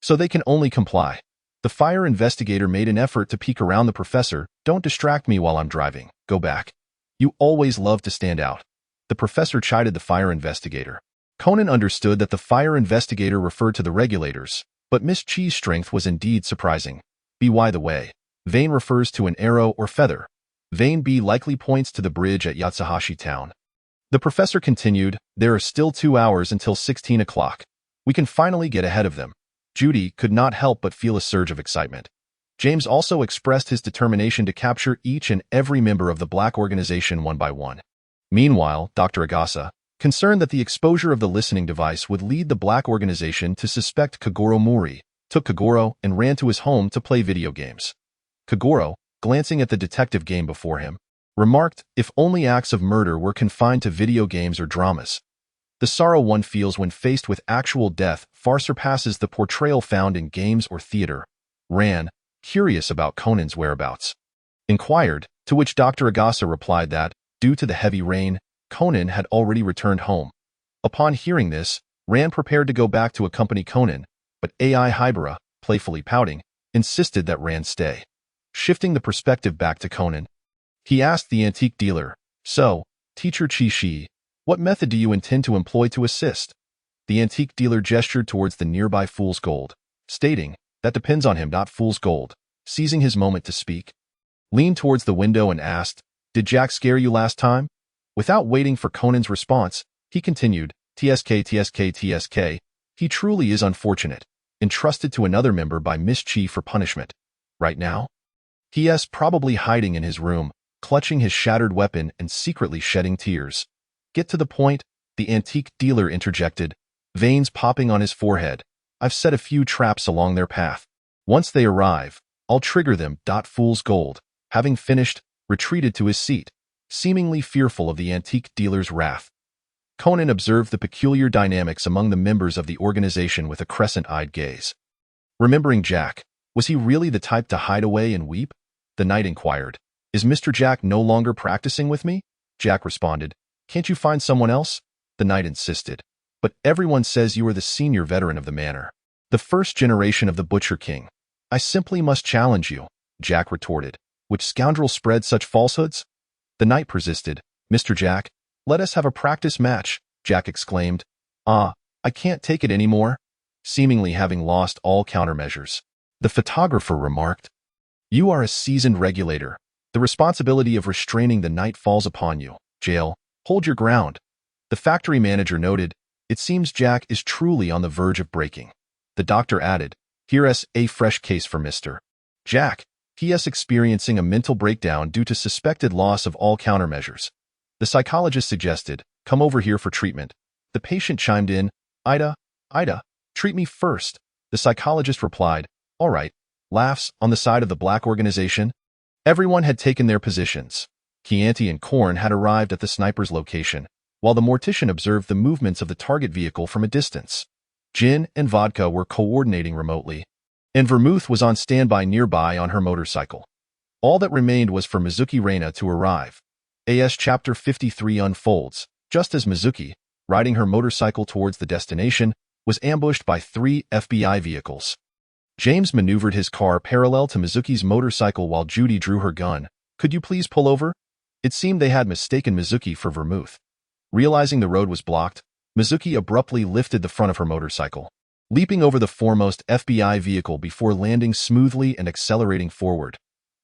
[SPEAKER 2] So they can only comply. The fire investigator made an effort to peek around the professor. Don't distract me while I'm driving. Go back. You always love to stand out. The professor chided the fire investigator. Conan understood that the fire investigator referred to the regulators, but Miss Chi's strength was indeed surprising. By the way, vein refers to an arrow or feather. Vein B likely points to the bridge at Yatsuhashi Town. The professor continued, there are still 2 hours until 16 o'clock. We can finally get ahead of them. Judy could not help but feel a surge of excitement. James also expressed his determination to capture each and every member of the Black Organization one by one. Meanwhile, Dr. Agasa, concerned that the exposure of the listening device would lead the Black Organization to suspect Kagoro Mori, took Kagoro and ran to his home to play video games. Kagoro, glancing at the detective game before him, remarked, if only acts of murder were confined to video games or dramas. The sorrow one feels when faced with actual death far surpasses the portrayal found in games or theater. Ran, curious about Conan's whereabouts. Inquired, to which Dr. Agasa replied that, due to the heavy rain, Conan had already returned home. Upon hearing this, Ran prepared to go back to accompany Conan, but Hybera, playfully pouting, insisted that Rand stay. Shifting the perspective back to Conan, he asked the antique dealer, "So, Teacher Chi-Shi, what method do you intend to employ to assist?" The antique dealer gestured towards the nearby fool's gold, stating, "That depends on him, not fool's gold." Seizing his moment to speak, leaned towards the window and asked, "Did Jack scare you last time?" Without waiting for Conan's response, he continued, "TSK. He truly is unfortunate, entrusted to another member by Miss Chi for punishment. Right now? He.S. probably hiding in his room, clutching his shattered weapon and secretly shedding tears." "Get to the point," the antique dealer interjected, veins popping on his forehead. "I've set a few traps along their path. Once they arrive, I'll trigger them." Fool's gold, having finished, retreated to his seat, seemingly fearful of the antique dealer's wrath. Conan observed the peculiar dynamics among the members of the organization with a crescent-eyed gaze. Remembering Jack, was he really the type to hide away and weep? The knight inquired, "Is Mr. Jack no longer practicing with me?" Jack responded, "Can't you find someone else?" The knight insisted, "But everyone says you are the senior veteran of the manor, the first generation of the Butcher King." "I simply must challenge you," Jack retorted. "Which scoundrel spread such falsehoods?" The knight persisted, "Mr. Jack, let us have a practice match," Jack exclaimed. "Ah, I can't take it anymore," seemingly having lost all countermeasures. The photographer remarked, "You are a seasoned regulator. The responsibility of restraining the knight falls upon you. Jail, hold your ground." The factory manager noted, "It seems Jack is truly on the verge of breaking." The doctor added, "Here's a fresh case for Mr. Jack. He is experiencing a mental breakdown due to suspected loss of all countermeasures." The psychologist suggested, "Come over here for treatment." The patient chimed in, Ida, treat me first." The psychologist replied, "All right." Laughs on the side of the black organization. Everyone had taken their positions. Chianti and Korn had arrived at the sniper's location, while the mortician observed the movements of the target vehicle from a distance. Gin and vodka were coordinating remotely, and Vermouth was on standby nearby on her motorcycle. All that remained was for Mizuki Reina to arrive. AS Chapter 53 unfolds, just as Mizuki, riding her motorcycle towards the destination, was ambushed by 3 FBI vehicles. James maneuvered his car parallel to Mizuki's motorcycle while Judy drew her gun. "Could you please pull over?" It seemed they had mistaken Mizuki for Vermouth. Realizing the road was blocked, Mizuki abruptly lifted the front of her motorcycle, leaping over the foremost FBI vehicle before landing smoothly and accelerating forward.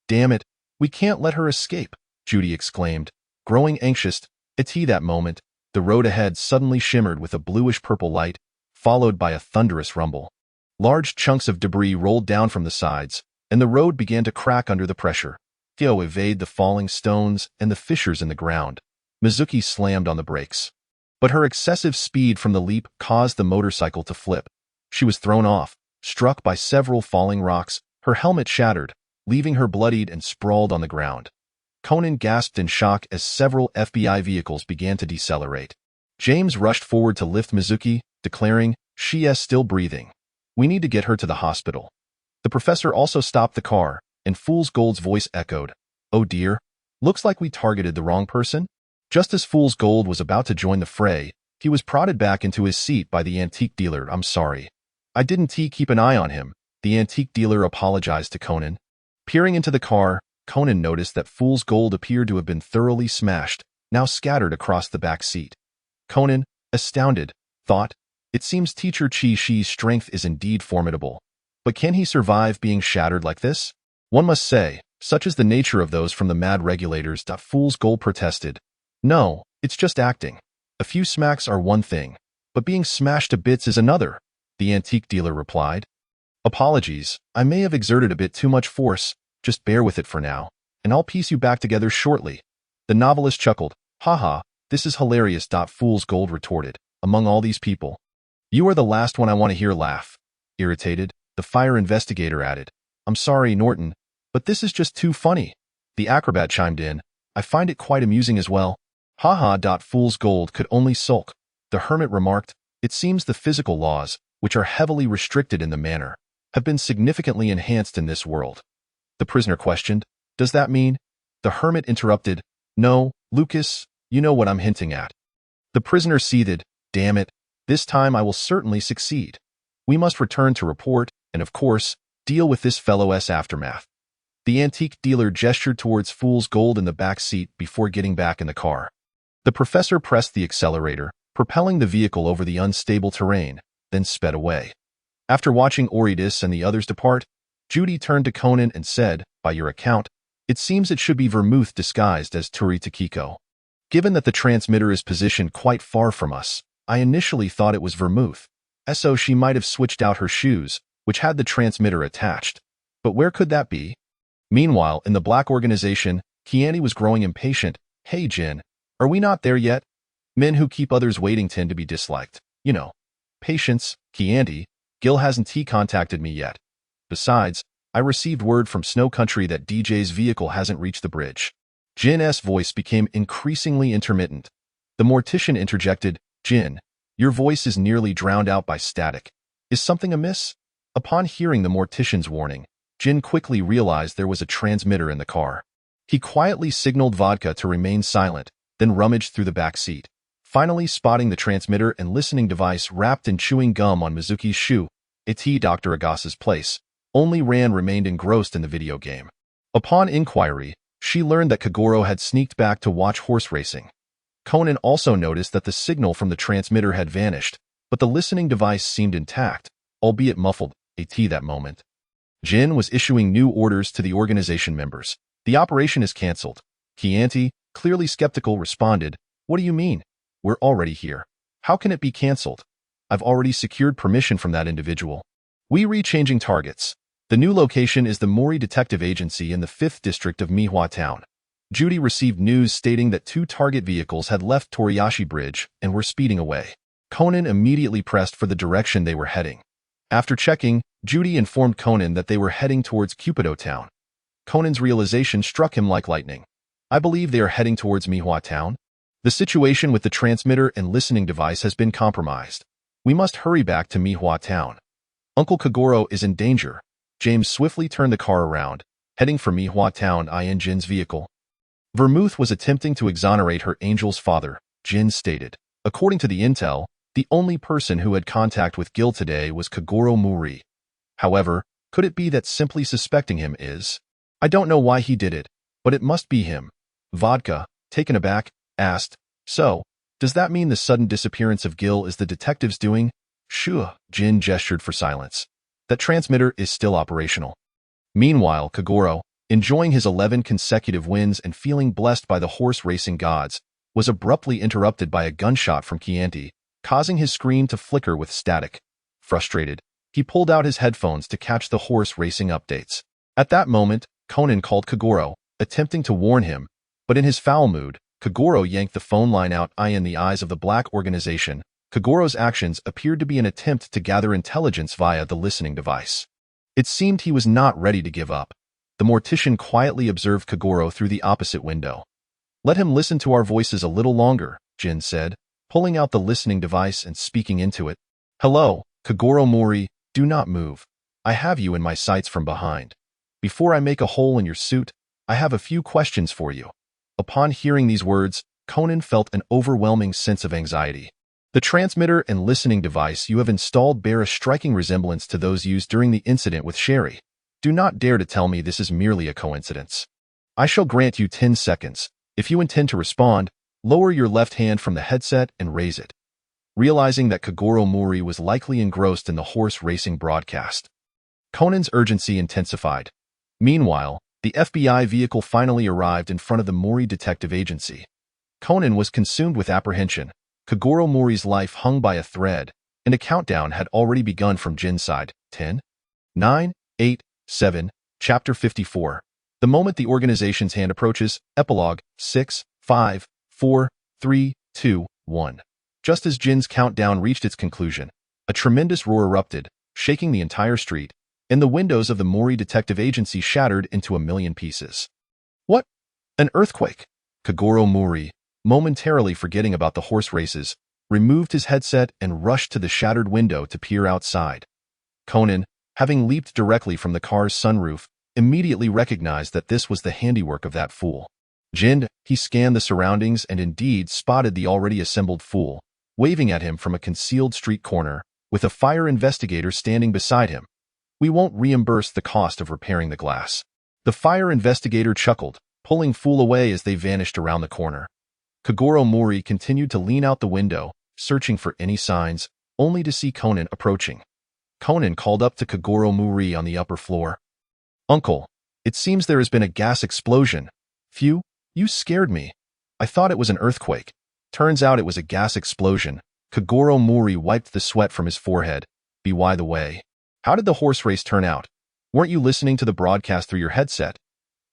[SPEAKER 2] "Damn it, we can't let her escape," Judy exclaimed, growing anxious. At that moment, the road ahead suddenly shimmered with a bluish-purple light, followed by a thunderous rumble. Large chunks of debris rolled down from the sides, and the road began to crack under the pressure. To evade the falling stones and the fissures in the ground, Mizuki slammed on the brakes. But her excessive speed from the leap caused the motorcycle to flip. She was thrown off, struck by several falling rocks, her helmet shattered, leaving her bloodied and sprawled on the ground. Conan gasped in shock as several FBI vehicles began to decelerate. James rushed forward to lift Mizuki, declaring, "She is still breathing. We need to get her to the hospital." The professor also stopped the car, and Fool's Gold's voice echoed, "Oh dear, looks like we targeted the wrong person." Just as Fool's Gold was about to join the fray, he was prodded back into his seat by the antique dealer. "I'm sorry. I didn't keep an eye on him," the antique dealer apologized to Conan. Peering into the car, Conan noticed that Fool's Gold appeared to have been thoroughly smashed, now scattered across the back seat. Conan, astounded, thought, "It seems Teacher Chi-Shi's strength is indeed formidable. But can he survive being shattered like this? One must say, such is the nature of those from the mad regulators." Fool's Gold protested, "No, it's just acting. A few smacks are one thing, but being smashed to bits is another," the antique dealer replied. "Apologies, I may have exerted a bit too much force. Just bear with it for now, and I'll piece you back together shortly." The novelist chuckled. "Haha, this is hilarious." Fool's Gold retorted, "Among all these people, you are the last one I want to hear laugh." Irritated, the fire investigator added, "I'm sorry, Norton, but this is just too funny." The acrobat chimed in, "I find it quite amusing as well." Haha. Fool's Gold could only sulk. The hermit remarked, "It seems the physical laws, which are heavily restricted in the manor, have been significantly enhanced in this world." The prisoner questioned, "Does that mean?" The hermit interrupted, "No, Lucas, you know what I'm hinting at." The prisoner seethed, "Damn it, this time I will certainly succeed. We must return to report, and of course, Deal with this fellow's aftermath. The antique dealer gestured towards Fool's Gold in the back seat before getting back in the car. The professor pressed the accelerator, propelling the vehicle over the unstable terrain, then sped away. After watching Ordis and the others depart, Judy turned to Conan and said, "By your account, it seems it should be vermouth disguised as Turi Takiko. Given that the transmitter is positioned quite far from us, I initially thought it was vermouth, so she might have switched out her shoes, which had the transmitter attached. But where could that be?" Meanwhile, in the black organization, Chianti was growing impatient. "Hey, Jin, are we not there yet? Men who keep others waiting tend to be disliked. You know." "Patience, Chianti. Gil hasn't contacted me yet. Besides, I received word from Snow Country that DJ's vehicle hasn't reached the bridge." Jin's voice became increasingly intermittent. The mortician interjected, "Jin, your voice is nearly drowned out by static. Is something amiss?" Upon hearing the mortician's warning, Jin quickly realized there was a transmitter in the car. He quietly signaled Vodka to remain silent, then rummaged through the back seat. Finally spotting the transmitter and listening device wrapped in chewing gum on Mizuki's shoe, at Dr. Agasa's place, only Ran remained engrossed in the video game. Upon inquiry, she learned that Kagoro had sneaked back to watch horse racing. Conan also noticed that the signal from the transmitter had vanished, but the listening device seemed intact, albeit muffled, at that moment. Jin was issuing new orders to the organization members. "The operation is cancelled." Chianti, clearly skeptical, responded, "What do you mean? We're already here. How can it be cancelled? I've already secured permission from that individual." "We re-changing targets. The new location is the Mori Detective Agency in the 5th District of Mihua Town." Judy received news stating that 2 target vehicles had left Toriyashi Bridge and were speeding away. Conan immediately pressed for the direction they were heading. After checking, Judy informed Conan that they were heading towards Cupido Town. Conan's realization struck him like lightning. "I believe they are heading towards Mihua Town. The situation with the transmitter and listening device has been compromised. We must hurry back to Mihua Town. Uncle Kagoro is in danger." James swiftly turned the car around, heading for Mihua Town in Jin's vehicle. Vermouth was attempting to exonerate her angel's father, Jin stated. According to the intel, the only person who had contact with Gil today was Kagoro Muri. However, could it be that simply suspecting him is? "I don't know why he did it, but it must be him." Vodka, taken aback, asked, "So, does that mean the sudden disappearance of Gil is the detective's doing?" "Sure." Jin gestured for silence. "That transmitter is still operational." Meanwhile, Kagoro, enjoying his 11 consecutive wins and feeling blessed by the horse racing gods, was abruptly interrupted by a gunshot from Chianti, causing his screen to flicker with static. Frustrated, he pulled out his headphones to catch the horse racing updates. At that moment, Conan called Kagoro, attempting to warn him, but in his foul mood, Kagoro yanked the phone line out. In the eyes of the black organization, Kagoro's actions appeared to be an attempt to gather intelligence via the listening device. It seemed he was not ready to give up. The mortician quietly observed Kagoro through the opposite window. "Let him listen to our voices a little longer," Jin said, pulling out the listening device and speaking into it. "Hello, Kagoro Mori, do not move. I have you in my sights from behind. Before I make a hole in your suit, I have a few questions for you." Upon hearing these words, Conan felt an overwhelming sense of anxiety. "The transmitter and listening device you have installed bear a striking resemblance to those used during the incident with Sherry. Do not dare to tell me this is merely a coincidence. I shall grant you 10 seconds. If you intend to respond, lower your left hand from the headset and raise it." Realizing that Kagoro Mori was likely engrossed in the horse racing broadcast, Conan's urgency intensified. Meanwhile, the FBI vehicle finally arrived in front of the Mori Detective Agency. Conan was consumed with apprehension. Kagoro Mori's life hung by a thread, and a countdown had already begun from Jin's side. 10, 9, 8, 7, Chapter 54. The moment the organization's hand approaches, Epilogue, 6, 5, 4, 3, 2, 1. Just as Jin's countdown reached its conclusion, a tremendous roar erupted, shaking the entire street, and the windows of the Mori Detective Agency shattered into a million pieces. "What? An earthquake?" Kagoro Mori, momentarily forgetting about the horse races, removed his headset and rushed to the shattered window to peer outside. Conan, having leaped directly from the car's sunroof, immediately recognized that this was the handiwork of that fool. He scanned the surroundings and indeed spotted the already assembled fool, waving at him from a concealed street corner, with a fire investigator standing beside him. We won't reimburse the cost of repairing the glass. The fire investigator chuckled, pulling Fool away as they vanished around the corner. Kagoro Mori continued to lean out the window, searching for any signs, only to see Conan approaching. Conan called up to Kagoro Mori on the upper floor. "Uncle, it seems there has been a gas explosion. Phew, you scared me. I thought it was an earthquake. Turns out it was a gas explosion." Kagoro Mori wiped the sweat from his forehead. "By the way, how did the horse race turn out? Weren't you listening to the broadcast through your headset?"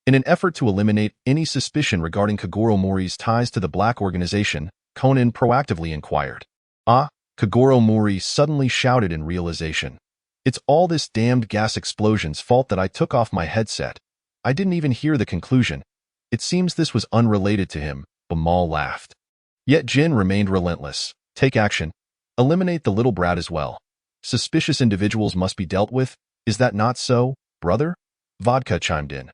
[SPEAKER 2] In an effort to eliminate any suspicion regarding Kagoro Mori's ties to the Black organization, Conan proactively inquired. "Ah," Kagoro Mori suddenly shouted in realization. "It's all this damned gas explosion's fault that I took off my headset. I didn't even hear the conclusion. It seems this was unrelated to him." Bamal laughed. Yet Jin remained relentless. "Take action. Eliminate the little brat as well. Suspicious individuals must be dealt with. Is that not so, brother?" Vodka chimed in.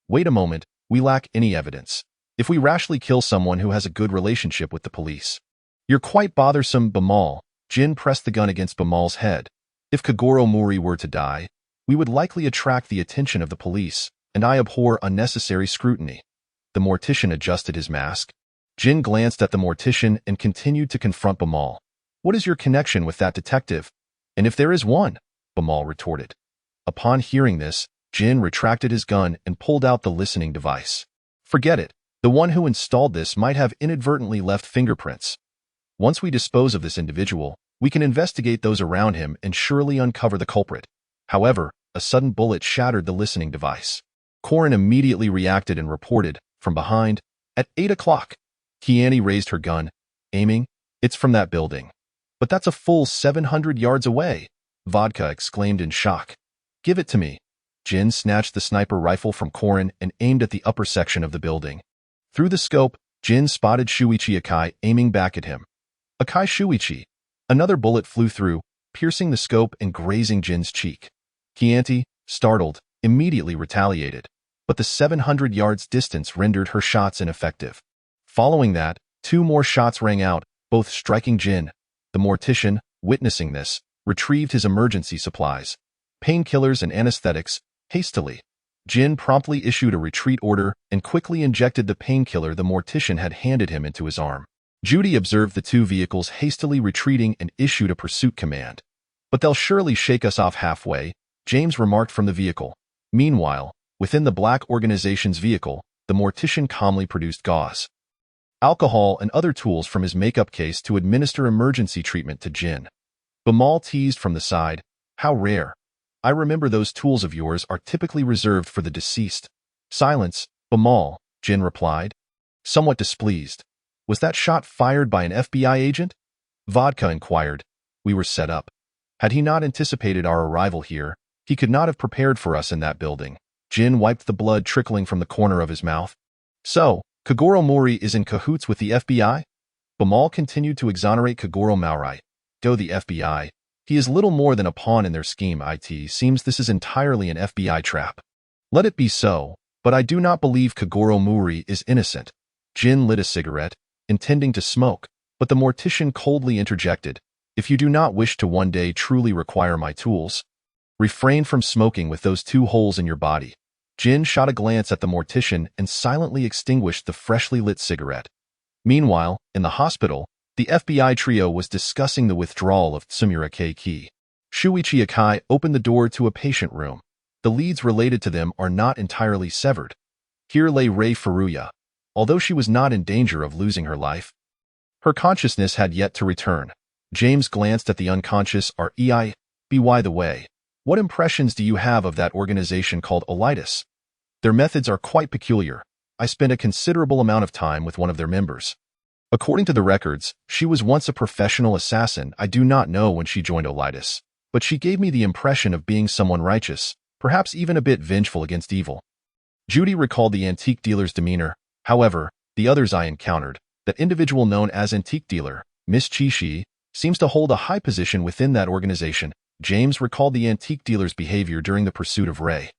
[SPEAKER 2] "Wait a moment, we lack any evidence. If we rashly kill someone who has a good relationship with the police." "You're quite bothersome, Bamal." Jin pressed the gun against Bamal's head. "If Kagoro Mori were to die, we would likely attract the attention of the police, and I abhor unnecessary scrutiny." The mortician adjusted his mask. Jin glanced at the mortician and continued to confront Bamal. "What is your connection with that detective? And if there is one?" Bamal retorted. Upon hearing this, Jin retracted his gun and pulled out the listening device. "Forget it. The one who installed this might have inadvertently left fingerprints. Once we dispose of this individual, we can investigate those around him and surely uncover the culprit." However, a sudden bullet shattered the listening device. Corin immediately reacted and reported, from behind, "At 8 o'clock. Kiani raised her gun, aiming. "It's from that building." "But that's a full 700 yards away," Vodka exclaimed in shock. "Give it to me." Jin snatched the sniper rifle from Corin and aimed at the upper section of the building. Through the scope, Jin spotted Shuichi Akai aiming back at him. "Akai Shuichi!" Another bullet flew through, piercing the scope and grazing Jin's cheek. Kianti, startled, immediately retaliated, but the 700 yards distance rendered her shots ineffective. Following that, 2 more shots rang out, both striking Jin. The mortician, witnessing this, retrieved his emergency supplies, painkillers and anesthetics, hastily. Jin promptly issued a retreat order and quickly injected the painkiller the mortician had handed him into his arm. Judy observed the 2 vehicles hastily retreating and issued a pursuit command. "But they'll surely shake us off halfway," James remarked from the vehicle. Meanwhile, within the Black organization's vehicle, the mortician calmly produced gauze, alcohol, and other tools from his makeup case to administer emergency treatment to Jin. Bamal teased from the side, "How rare. I remember those tools of yours are typically reserved for the deceased." "Silence, Bamal," Jin replied, somewhat displeased. "Was that shot fired by an FBI agent?" Vodka inquired. "We were set up. Had he not anticipated our arrival here, he could not have prepared for us in that building." Jin wiped the blood trickling from the corner of his mouth. "So, Kagoro Mori is in cahoots with the FBI?" Bamal continued to exonerate Kagoro Mori. "Go the FBI. He is little more than a pawn in their scheme. It seems this is entirely an FBI trap." "Let it be so, but I do not believe Kagoro Mori is innocent." Jin lit a cigarette, intending to smoke, but the mortician coldly interjected, "If you do not wish to one day truly require my tools, refrain from smoking with those 2 holes in your body." Jin shot a glance at the mortician and silently extinguished the freshly lit cigarette. Meanwhile, in the hospital, the FBI trio was discussing the withdrawal of Tsumura Keiki. Shuichi Akai opened the door to a patient room. The leads related to them are not entirely severed. Here lay Rei Furuya. Although she was not in danger of losing her life, her consciousness had yet to return. James glanced at the unconscious Rei. "By the way, what impressions do you have of that organization called Ordis? Their methods are quite peculiar. I spent a considerable amount of time with one of their members. According to the records, she was once a professional assassin. I do not know when she joined Ordis, but she gave me the impression of being someone righteous, perhaps even a bit vengeful against evil." Judy recalled the antique dealer's demeanor. "However, the others I encountered, that individual known as Antique Dealer, Miss Chi-Shi, seems to hold a high position within that organization." James recalled the antique dealer's behavior during the pursuit of Ray.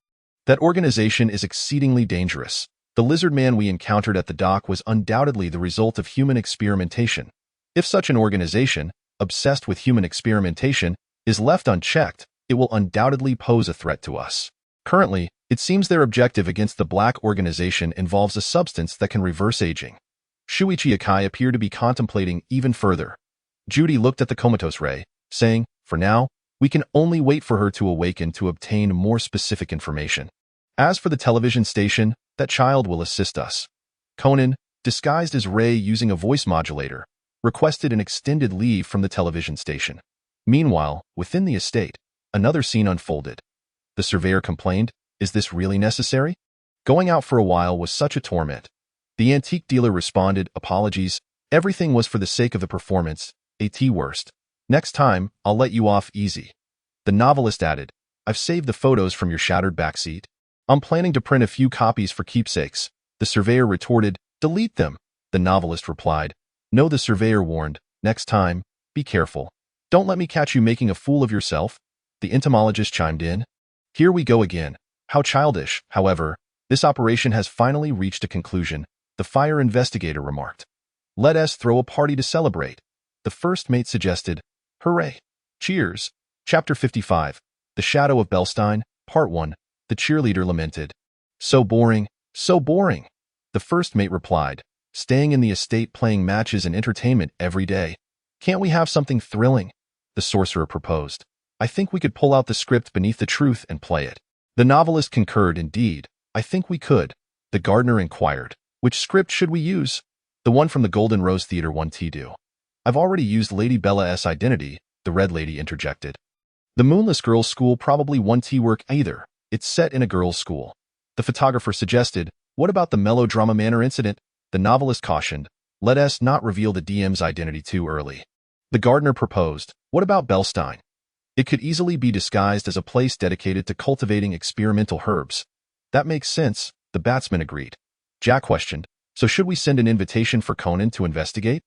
[SPEAKER 2] "That organization is exceedingly dangerous. The lizard man we encountered at the dock was undoubtedly the result of human experimentation. If such an organization, obsessed with human experimentation, is left unchecked, it will undoubtedly pose a threat to us. Currently, it seems their objective against the Black Organization involves a substance that can reverse aging. Shuichi Akai appeared to be contemplating even further. Judy looked at the comatose Ray, saying, "For now, we can only wait for her to awaken to obtain more specific information. As for the television station, that child will assist us." Conan, disguised as Ray using a voice modulator, requested an extended leave from the television station. Meanwhile, within the estate, another scene unfolded. The surveyor complained, "Is this really necessary? Going out for a while was such a torment." The antique dealer responded, "Apologies, everything was for the sake of the performance, at worst. Next time, I'll let you off easy." The novelist added, "I've saved the photos from your shattered backseat. I'm planning to print a few copies for keepsakes." The surveyor retorted, "Delete them." The novelist replied, "No," the surveyor warned, "Next time, be careful. Don't let me catch you making a fool of yourself." The entomologist chimed in, "Here we go again. How childish." However, this operation has finally reached a conclusion, the fire investigator remarked. "Let us throw a party to celebrate." The first mate suggested, "Hooray! Cheers." Chapter 55, The Shadow of Belstein, Part 1, The cheerleader lamented. "So boring, so boring." The first mate replied, "Staying in the estate playing matches and entertainment every day. Can't we have something thrilling?" The sorcerer proposed, "I think we could pull out the script beneath the truth and play it." The novelist concurred, "Indeed, I think we could." The gardener inquired, "Which script should we use?" "The one from the Golden Rose Theater 1T do." "I've already used Lady Bella's identity," the Red Lady interjected. "The Moonless Girls' School probably 1T work either. It's set in a girls' school." The photographer suggested, "What about the Melodrama Manor incident?" The novelist cautioned, "Let us not reveal the DM's identity too early." The gardener proposed, "What about Belstein? It could easily be disguised as a place dedicated to cultivating experimental herbs." "That makes sense," the batsman agreed. Jack questioned, "So should we send an invitation for Conan to investigate?"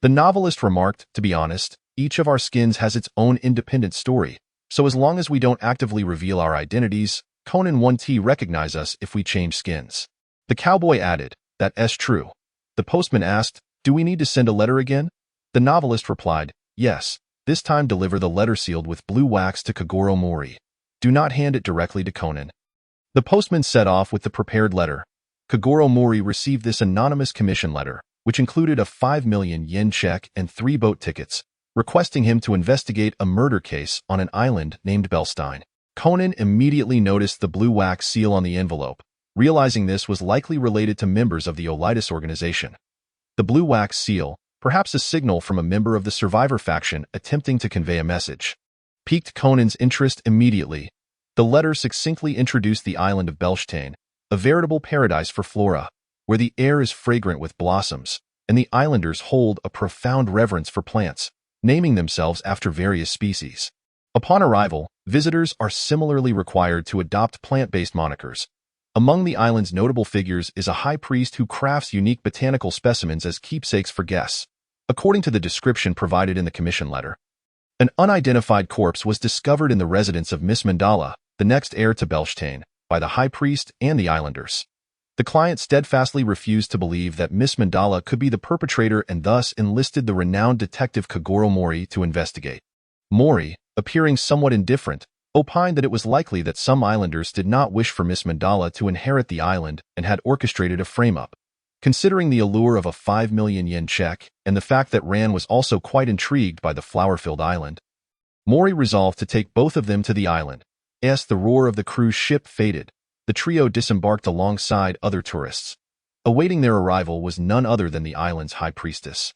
[SPEAKER 2] The novelist remarked, "To be honest, each of our skins has its own independent story, so as long as we don't actively reveal our identities, Conan 1T recognize us if we change skins." The cowboy added, "That's true." The postman asked, "Do we need to send a letter again?" The novelist replied, "Yes, this time deliver the letter sealed with blue wax to Kagoro Mori. Do not hand it directly to Conan." The postman set off with the prepared letter. Kagoro Mori received this anonymous commission letter, which included a 5 million yen check and 3 boat tickets, requesting him to investigate a murder case on an island named Belstein. Conan immediately noticed the blue wax seal on the envelope, realizing this was likely related to members of the Ordis organization. The blue wax seal, perhaps a signal from a member of the survivor faction attempting to convey a message, piqued Conan's interest immediately. The letter succinctly introduced the island of Belstein, a veritable paradise for flora, where the air is fragrant with blossoms, and the islanders hold a profound reverence for plants, naming themselves after various species. Upon arrival, visitors are similarly required to adopt plant-based monikers. Among the island's notable figures is a high priest who crafts unique botanical specimens as keepsakes for guests. According to the description provided in the commission letter, an unidentified corpse was discovered in the residence of Miss Mandala, the next heir to Belstein, by the high priest and the islanders. The client steadfastly refused to believe that Miss Mandala could be the perpetrator and thus enlisted the renowned detective Kagoro Mori to investigate. Mori, appearing somewhat indifferent, opined that it was likely that some islanders did not wish for Miss Mandala to inherit the island and had orchestrated a frame-up. Considering the allure of a 5 million yen check and the fact that Ran was also quite intrigued by the flower-filled island, Mori resolved to take both of them to the island. As the roar of the cruise ship faded, the trio disembarked alongside other tourists. Awaiting their arrival was none other than the island's high priestess,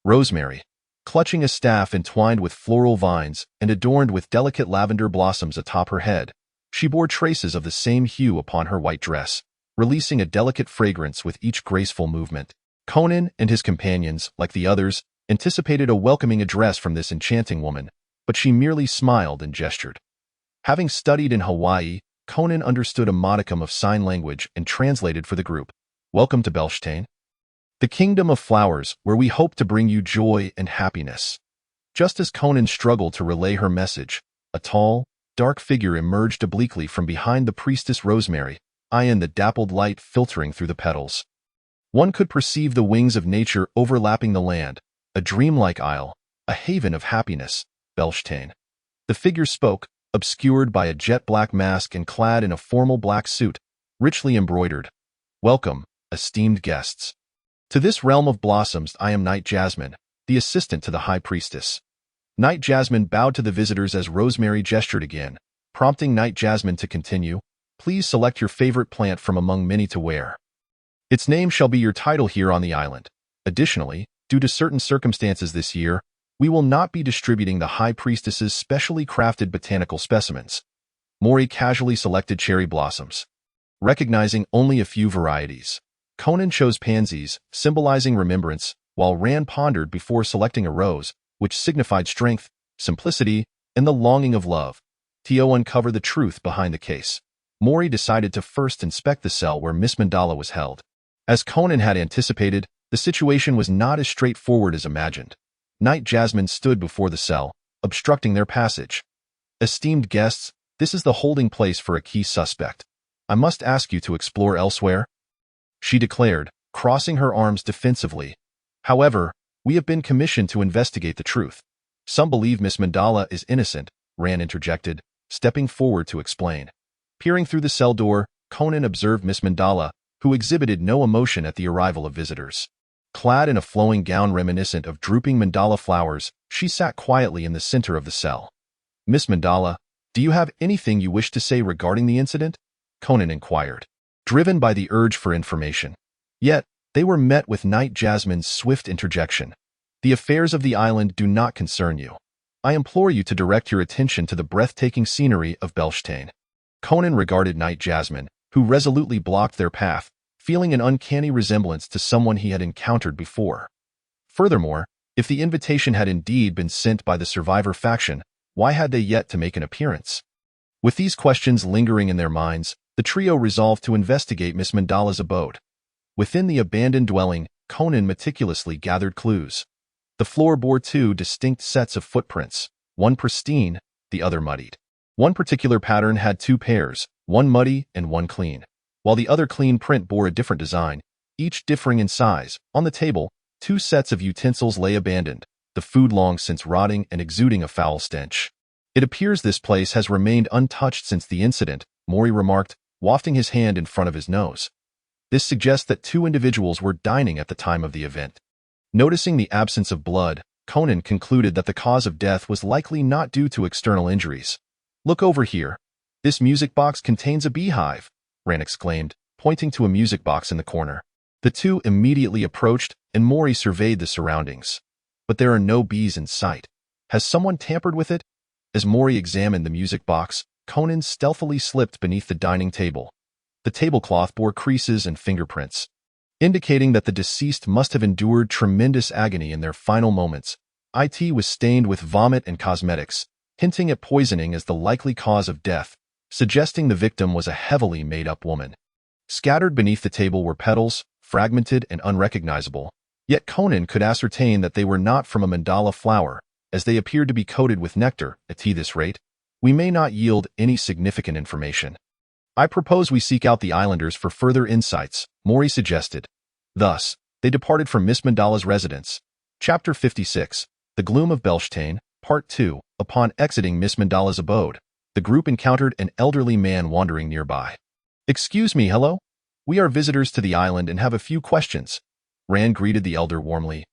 [SPEAKER 2] Rosemary. Clutching a staff entwined with floral vines and adorned with delicate lavender blossoms atop her head, she bore traces of the same hue upon her white dress, releasing a delicate fragrance with each graceful movement. Conan and his companions, like the others, anticipated a welcoming address from this enchanting woman, but she merely smiled and gestured. Having studied in Hawaii, Conan understood a modicum of sign language and translated for the group. "Welcome to Belstein, the kingdom of flowers, where we hope to bring you joy and happiness." Just as Conan struggled to relay her message, a tall, dark figure emerged obliquely from behind the priestess Rosemary, eyeing the dappled light filtering through the petals. One could perceive the wings of nature overlapping the land, a dreamlike isle, a haven of happiness, Belstein. The figure spoke, obscured by a jet-black mask and clad in a formal black suit, richly embroidered. Welcome, esteemed guests. To this realm of blossoms I am Night Jasmine, the assistant to the High Priestess. Night Jasmine bowed to the visitors as Rosemary gestured again, prompting Night Jasmine to continue. Please select your favorite plant from among many to wear. Its name shall be your title here on the island. Additionally, due to certain circumstances this year, we will not be distributing the High Priestess's specially crafted botanical specimens. Mori casually selected cherry blossoms. Recognizing only a few varieties, Conan chose pansies, symbolizing remembrance, while Rand pondered before selecting a rose, which signified strength, simplicity, and the longing of love. Tio uncovered the truth behind the case. Mori decided to first inspect the cell where Miss Mandala was held. As Conan had anticipated, the situation was not as straightforward as imagined. Night Jasmine stood before the cell, obstructing their passage. Esteemed guests, this is the holding place for a key suspect. I must ask you to explore elsewhere, she declared, crossing her arms defensively. However, we have been commissioned to investigate the truth. Some believe Miss Mandala is innocent, Rand interjected, stepping forward to explain. Peering through the cell door, Conan observed Miss Mandala, who exhibited no emotion at the arrival of visitors. Clad in a flowing gown reminiscent of drooping mandala flowers, she sat quietly in the center of the cell. Miss Mandala, do you have anything you wish to say regarding the incident? Conan inquired, driven by the urge for information. Yet, they were met with Night Jasmine's swift interjection. The affairs of the island do not concern you. I implore you to direct your attention to the breathtaking scenery of Belshtain. Conan regarded Night Jasmine, who resolutely blocked their path, feeling an uncanny resemblance to someone he had encountered before. Furthermore, if the invitation had indeed been sent by the survivor faction, why had they yet to make an appearance? With these questions lingering in their minds, the trio resolved to investigate Miss Mandala's abode. Within the abandoned dwelling, Conan meticulously gathered clues. The floor bore two distinct sets of footprints, one pristine, the other muddied. One particular pattern had two pairs, one muddy and one clean, while the other clean print bore a different design, each differing in size. On the table, two sets of utensils lay abandoned, the food long since rotting and exuding a foul stench. It appears this place has remained untouched since the incident, Mori remarked, wafting his hand in front of his nose. This suggests that two individuals were dining at the time of the event. Noticing the absence of blood, Conan concluded that the cause of death was likely not due to external injuries. Look over here. This music box contains a beehive, Rand exclaimed, pointing to a music box in the corner. The two immediately approached, and Mori surveyed the surroundings. But there are no bees in sight. Has someone tampered with it? As Mori examined the music box, Conan stealthily slipped beneath the dining table. The tablecloth bore creases and fingerprints, indicating that the deceased must have endured tremendous agony in their final moments. It was stained with vomit and cosmetics, hinting at poisoning as the likely cause of death, suggesting the victim was a heavily made-up woman. Scattered beneath the table were petals, fragmented and unrecognizable, yet Conan could ascertain that they were not from a mandala flower, as they appeared to be coated with nectar. At this rate, we may not yield any significant information. I propose we seek out the islanders for further insights, Mori suggested. Thus, they departed from Miss Mandala's residence. Chapter 56, The Gloom of Belshtain, Part 2. Upon exiting Miss Mandala's abode, the group encountered an elderly man wandering nearby. Excuse me, hello? We are visitors to the island and have a few questions. Rand greeted the elder warmly.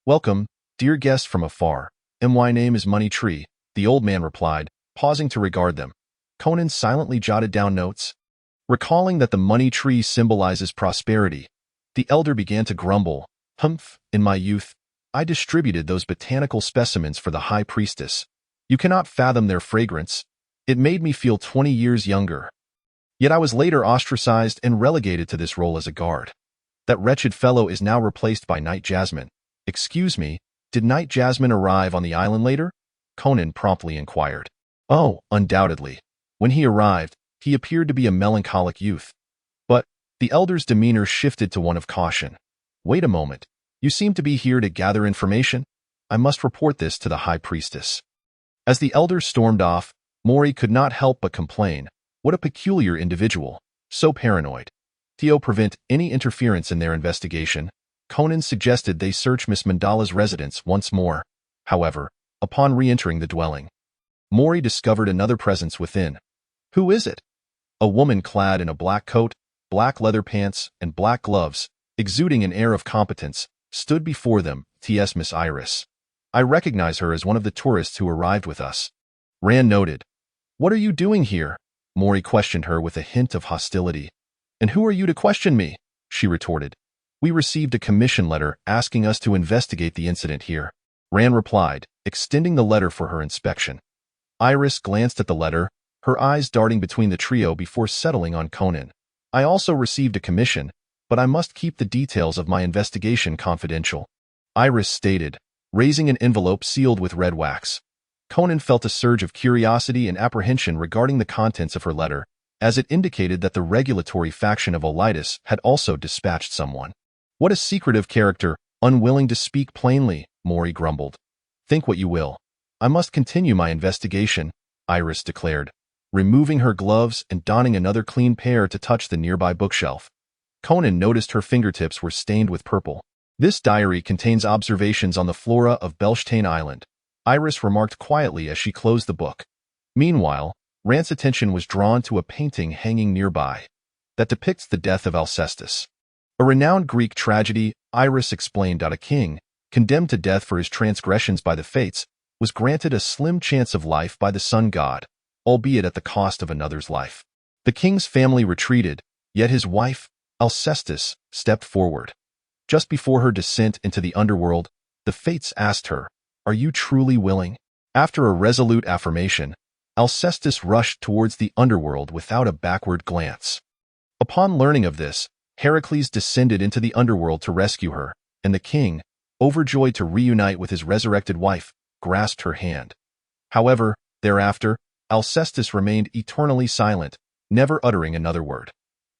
[SPEAKER 2] Welcome, dear guests from afar. My name is Money Tree, the old man replied, pausing to regard them. Conan silently jotted down notes. Recalling that the money tree symbolizes prosperity, the elder began to grumble. Humph, in my youth, I distributed those botanical specimens for the High Priestess. You cannot fathom their fragrance. It made me feel 20 years younger. Yet I was later ostracized and relegated to this role as a guard. That wretched fellow is now replaced by Night Jasmine. Excuse me, did Night Jasmine arrive on the island later? Conan promptly inquired. Oh, undoubtedly. When he arrived, he appeared to be a melancholic youth. But the elder's demeanor shifted to one of caution. Wait a moment. You seem to be here to gather information? I must report this to the High Priestess. As the elder stormed off, Mori could not help but complain. What a peculiar individual. So paranoid. To prevent any interference in their investigation, Conan suggested they search Miss Mandala's residence once more. However, upon re-entering the dwelling, Mori discovered another presence within. Who is it? A woman clad in a black coat, black leather pants, and black gloves, exuding an air of competence, stood before them. T.S. Miss Iris. I recognize her as one of the tourists who arrived with us. Rand noted. What are you doing here? Mori questioned her with a hint of hostility. And who are you to question me? She retorted. We received a commission letter asking us to investigate the incident here. Rand replied, extending the letter for her inspection. Iris glanced at the letter, her eyes darting between the trio before settling on Conan. I also received a commission, but I must keep the details of my investigation confidential. Iris stated, raising an envelope sealed with red wax. Conan felt a surge of curiosity and apprehension regarding the contents of her letter, as it indicated that the regulatory faction of Ordis had also dispatched someone. What a secretive character, unwilling to speak plainly, Mori grumbled. Think what you will. I must continue my investigation, Iris declared, removing her gloves and donning another clean pair to touch the nearby bookshelf. Conan noticed her fingertips were stained with purple. This diary contains observations on the flora of Belshtain Island, Iris remarked quietly as she closed the book. Meanwhile, Rand's attention was drawn to a painting hanging nearby that depicts the death of Alcestis. A renowned Greek tragedy, Iris explained. A king, condemned to death for his transgressions by the fates, was granted a slim chance of life by the sun god, albeit at the cost of another's life. The king's family retreated, yet his wife, Alcestis, stepped forward. Just before her descent into the underworld, the fates asked her, "Are you truly willing?" After a resolute affirmation, Alcestis rushed towards the underworld without a backward glance. Upon learning of this, Heracles descended into the underworld to rescue her, and the king, overjoyed to reunite with his resurrected wife, grasped her hand. However, thereafter, Alcestis remained eternally silent, never uttering another word.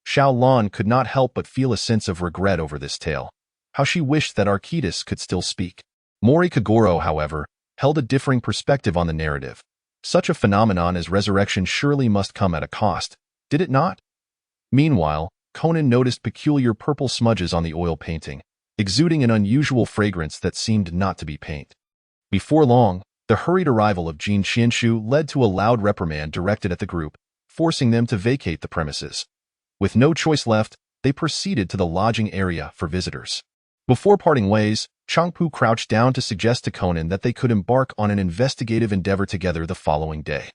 [SPEAKER 2] Xiao Lan could not help but feel a sense of regret over this tale. How she wished that Archytas could still speak. Mori Kagoro, however, held a differing perspective on the narrative. Such a phenomenon as resurrection surely must come at a cost, did it not? Meanwhile, Conan noticed peculiar purple smudges on the oil painting, exuding an unusual fragrance that seemed not to be paint. Before long, the hurried arrival of Jin Xianshu led to a loud reprimand directed at the group, forcing them to vacate the premises. With no choice left, they proceeded to the lodging area for visitors. Before parting ways, Changpu crouched down to suggest to Conan that they could embark on an investigative endeavor together the following day.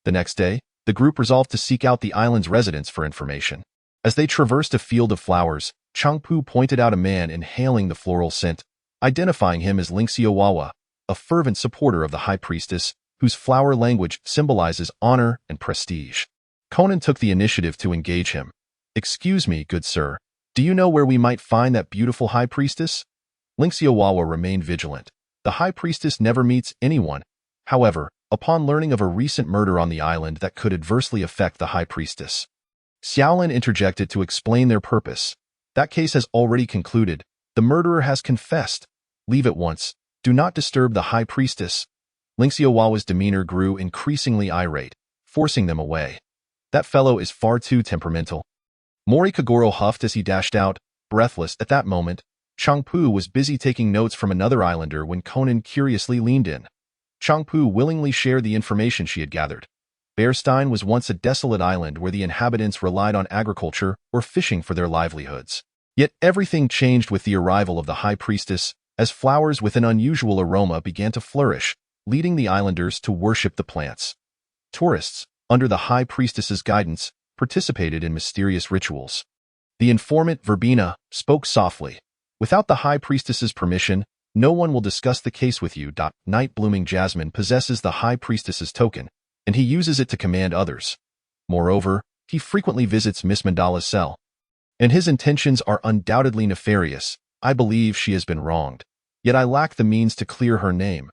[SPEAKER 2] The next day, the group resolved to seek out the island's residents for information. As they traversed a field of flowers, Changpu pointed out a man inhaling the floral scent, identifying him as Lingxiawawa, a fervent supporter of the High Priestess, whose flower language symbolizes honor and prestige. Conan took the initiative to engage him. "Excuse me, good sir, do you know where we might find that beautiful High Priestess?" Lingxiawawa remained vigilant. The High Priestess never meets anyone. However, upon learning of a recent murder on the island that could adversely affect the High Priestess, Xiaolin interjected to explain their purpose. "That case has already concluded. The murderer has confessed. Leave at once. Do not disturb the High Priestess." Lingxiawawa's demeanor grew increasingly irate, forcing them away. "That fellow is far too temperamental." Mori Kagoro huffed as he dashed out, breathless. At that moment, Changpu was busy taking notes from another islander when Conan curiously leaned in. Changpu willingly shared the information she had gathered. Bearstein was once a desolate island where the inhabitants relied on agriculture or fishing for their livelihoods. Yet everything changed with the arrival of the High Priestess, as flowers with an unusual aroma began to flourish, leading the islanders to worship the plants. Tourists, under the High Priestess's guidance, participated in mysterious rituals. The informant, Verbena, spoke softly. "Without the High Priestess's permission, no one will discuss the case with you. Night Blooming Jasmine possesses the High Priestess's token, and he uses it to command others. Moreover, he frequently visits Miss Mandala's cell. And his intentions are undoubtedly nefarious. I believe she has been wronged. Yet I lack the means to clear her name."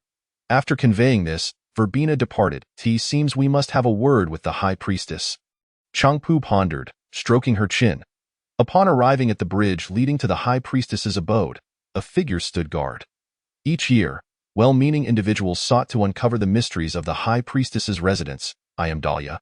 [SPEAKER 2] After conveying this, Verbena departed. "It seems we must have a word with the High Priestess." Changpu pondered, stroking her chin. Upon arriving at the bridge leading to the High Priestess's abode, a figure stood guard. Each year, well-meaning individuals sought to uncover the mysteries of the High Priestess's residence. "I am Dahlia,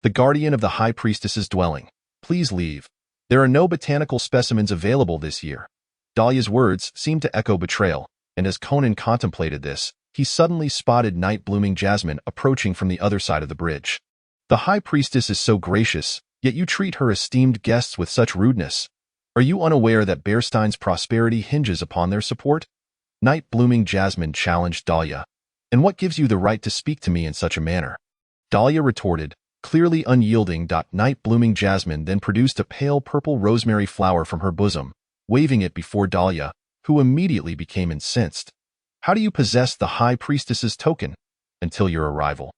[SPEAKER 2] the guardian of the High Priestess's dwelling. Please leave. There are no botanical specimens available this year." Dahlia's words seemed to echo betrayal, and as Conan contemplated this, he suddenly spotted Night Blooming Jasmine approaching from the other side of the bridge. The High Priestess is so gracious, yet you treat her esteemed guests with such rudeness. Are you unaware that Bearstein's prosperity hinges upon their support? Night Blooming Jasmine challenged Dahlia. And what gives you the right to speak to me in such a manner? Dahlia retorted, clearly unyielding. Night Blooming Jasmine then produced a pale purple rosemary flower from her bosom, waving it before Dahlia, who immediately became incensed. How do you possess the High Priestess's token? Until your arrival.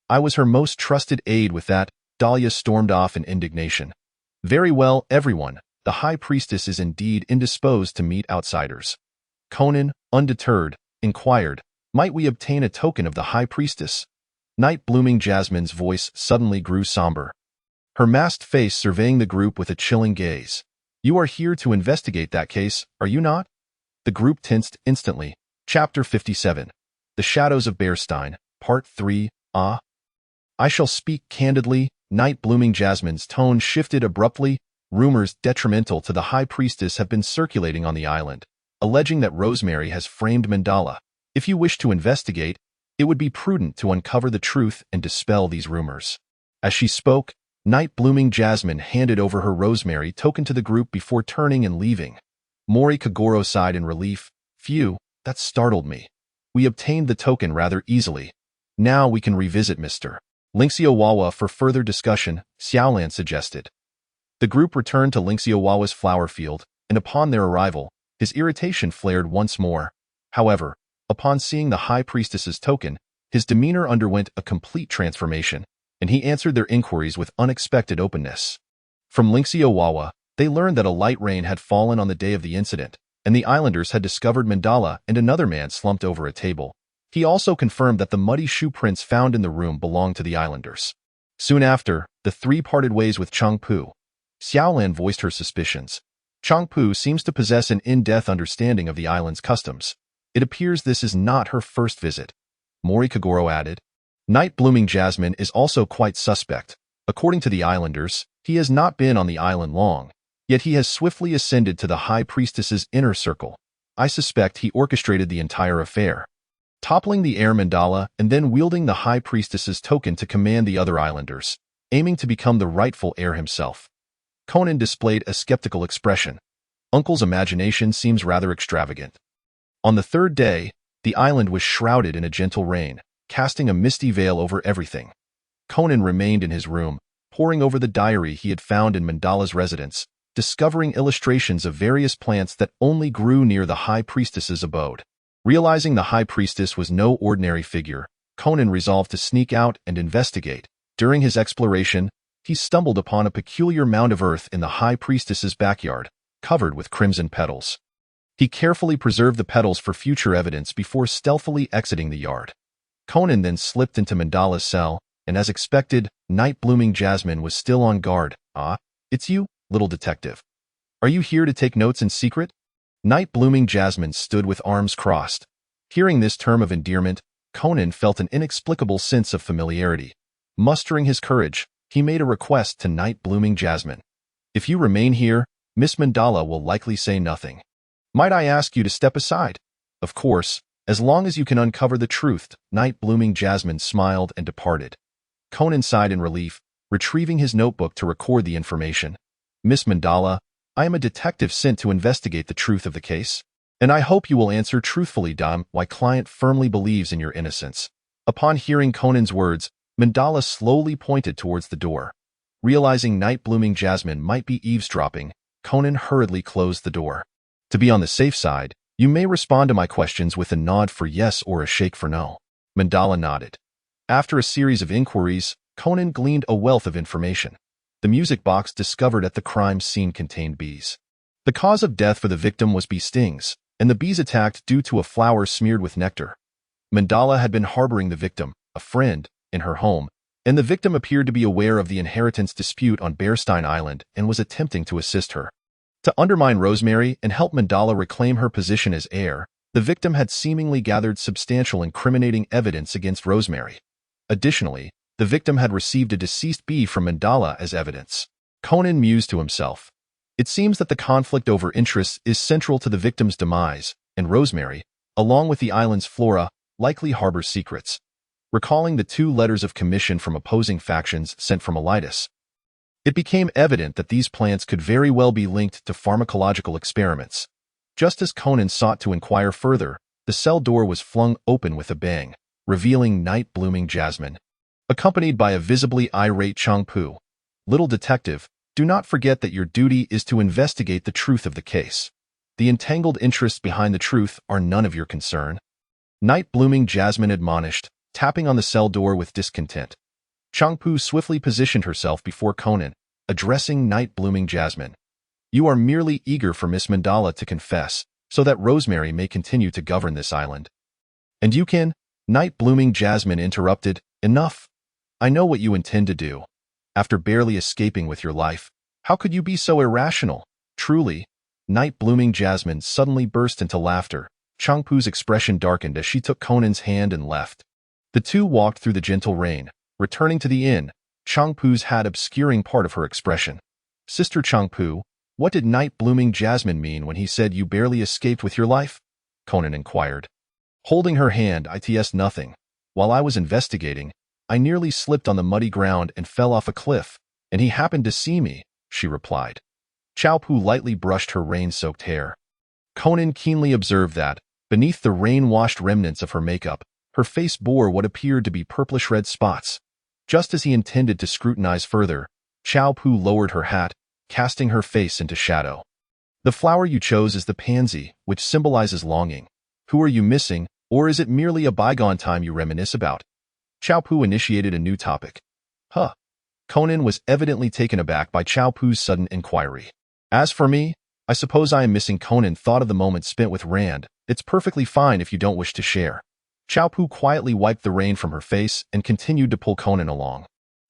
[SPEAKER 2] I was her most trusted aide. With that, Dahlia stormed off in indignation. Very well, everyone. The High Priestess is indeed indisposed to meet outsiders. Conan, undeterred, inquired, might we obtain a token of the High Priestess? Night Blooming Jasmine's voice suddenly grew somber, her masked face surveying the group with a chilling gaze. You are here to investigate that case, are you not? The group tensed instantly. Chapter 57. The Shadows of Bearstein, Part 3, I shall speak candidly. Night Blooming Jasmine's tone shifted abruptly. Rumors detrimental to the High Priestess have been circulating on the island, alleging that Rosemary has framed Mandala. If you wish to investigate, it would be prudent to uncover the truth and dispel these rumors. As she spoke, Night Blooming Jasmine handed over her Rosemary token to the group before turning and leaving. Mori Kagoro sighed in relief. Phew, that startled me. We obtained the token rather easily. Now we can revisit Mr. Linxiowawa for further discussion, Xiaolan suggested. The group returned to Linxiowawa's flower field, and upon their arrival, his irritation flared once more. However, upon seeing the High Priestess's token, his demeanor underwent a complete transformation, and he answered their inquiries with unexpected openness. From Linxiowawa, they learned that a light rain had fallen on the day of the incident, and the islanders had discovered Mandala and another man slumped over a table. He also confirmed that the muddy shoe prints found in the room belonged to the islanders. Soon after, the three parted ways with Changpu. Xiaolan voiced her suspicions. Changpu seems to possess an in-depth understanding of the island's customs. It appears this is not her first visit. Mori Kagoro added. Night Blooming Jasmine is also quite suspect. According to the islanders, he has not been on the island long, yet he has swiftly ascended to the High Priestess's inner circle. I suspect he orchestrated the entire affair, toppling the heir Mandala and then wielding the High Priestess's token to command the other islanders, aiming to become the rightful heir himself. Conan displayed a skeptical expression. Uncle's imagination seems rather extravagant. On the third day, the island was shrouded in a gentle rain, casting a misty veil over everything. Conan remained in his room, poring over the diary he had found in Mandala's residence, discovering illustrations of various plants that only grew near the High Priestess's abode. Realizing the High Priestess was no ordinary figure, Conan resolved to sneak out and investigate. During his exploration, he stumbled upon a peculiar mound of earth in the High Priestess's backyard, covered with crimson petals. He carefully preserved the petals for future evidence before stealthily exiting the yard. Conan then slipped into Mandala's cell, and as expected, Night Blooming Jasmine was still on guard. It's you, little detective. Are you here to take notes in secret? Night Blooming Jasmine stood with arms crossed. Hearing this term of endearment, Conan felt an inexplicable sense of familiarity. Mustering his courage, he made a request to Night Blooming Jasmine. If you remain here, Miss Mandala will likely say nothing. Might I ask you to step aside? Of course, as long as you can uncover the truth. Night Blooming Jasmine smiled and departed. Conan sighed in relief, retrieving his notebook to record the information. Miss Mandala, I am a detective sent to investigate the truth of the case, and I hope you will answer truthfully. My client firmly believes in your innocence. Upon hearing Conan's words, Mandala slowly pointed towards the door. Realizing Night Blooming Jasmine might be eavesdropping, Conan hurriedly closed the door. To be on the safe side, you may respond to my questions with a nod for yes or a shake for no. Mandala nodded. After a series of inquiries, Conan gleaned a wealth of information. The music box discovered at the crime scene contained bees. The cause of death for the victim was bee stings, and the bees attacked due to a flower smeared with nectar. Mandala had been harboring the victim, a friend, in her home, and the victim appeared to be aware of the inheritance dispute on Bearstein Island and was attempting to assist her. To undermine Rosemary and help Mandala reclaim her position as heir, the victim had seemingly gathered substantial incriminating evidence against Rosemary. Additionally, the victim had received a deceased bee from Mandala as evidence. Conan mused to himself. It seems that the conflict over interests is central to the victim's demise, and Rosemary, along with the island's flora, likely harbors secrets. Recalling the 2 letters of commission from opposing factions sent from Ordis, it became evident that these plants could very well be linked to pharmacological experiments. Just as Conan sought to inquire further, the cell door was flung open with a bang, revealing night-blooming Jasmine, accompanied by a visibly irate Changpu. "Little detective, do not forget that your duty is to investigate the truth of the case. The entangled interests behind the truth are none of your concern," night-blooming Jasmine admonished, tapping on the cell door with discontent. Changpu swiftly positioned herself before Conan, addressing night-blooming Jasmine. "You are merely eager for Miss Mandala to confess, so that Rosemary may continue to govern this island." "And you can?" Night-blooming Jasmine interrupted. "Enough. I know what you intend to do. After barely escaping with your life, how could you be so irrational? Truly." Night-blooming Jasmine suddenly burst into laughter. Changpu's expression darkened as she took Conan's hand and left. The 2 walked through the gentle rain, returning to the inn, Changpu's hat obscuring part of her expression. "Sister Changpu, what did night-blooming Jasmine mean when he said you barely escaped with your life?" Conan inquired. Holding her hand, "It's nothing. While I was investigating, I nearly slipped on the muddy ground and fell off a cliff, and he happened to see me," she replied. Changpu lightly brushed her rain-soaked hair. Conan keenly observed that, beneath the rain-washed remnants of her makeup, her face bore what appeared to be purplish-red spots. Just as he intended to scrutinize further, Changpu lowered her hat, casting her face into shadow. "The flower you chose is the pansy, which symbolizes longing. Who are you missing, or is it merely a bygone time you reminisce about?" Changpu initiated a new topic. "Huh." Conan was evidently taken aback by Changpu's sudden inquiry. "As for me, I suppose I am missing." Conan thought of the moment spent with Rand. "It's perfectly fine if you don't wish to share." Changpu quietly wiped the rain from her face and continued to pull Conan along.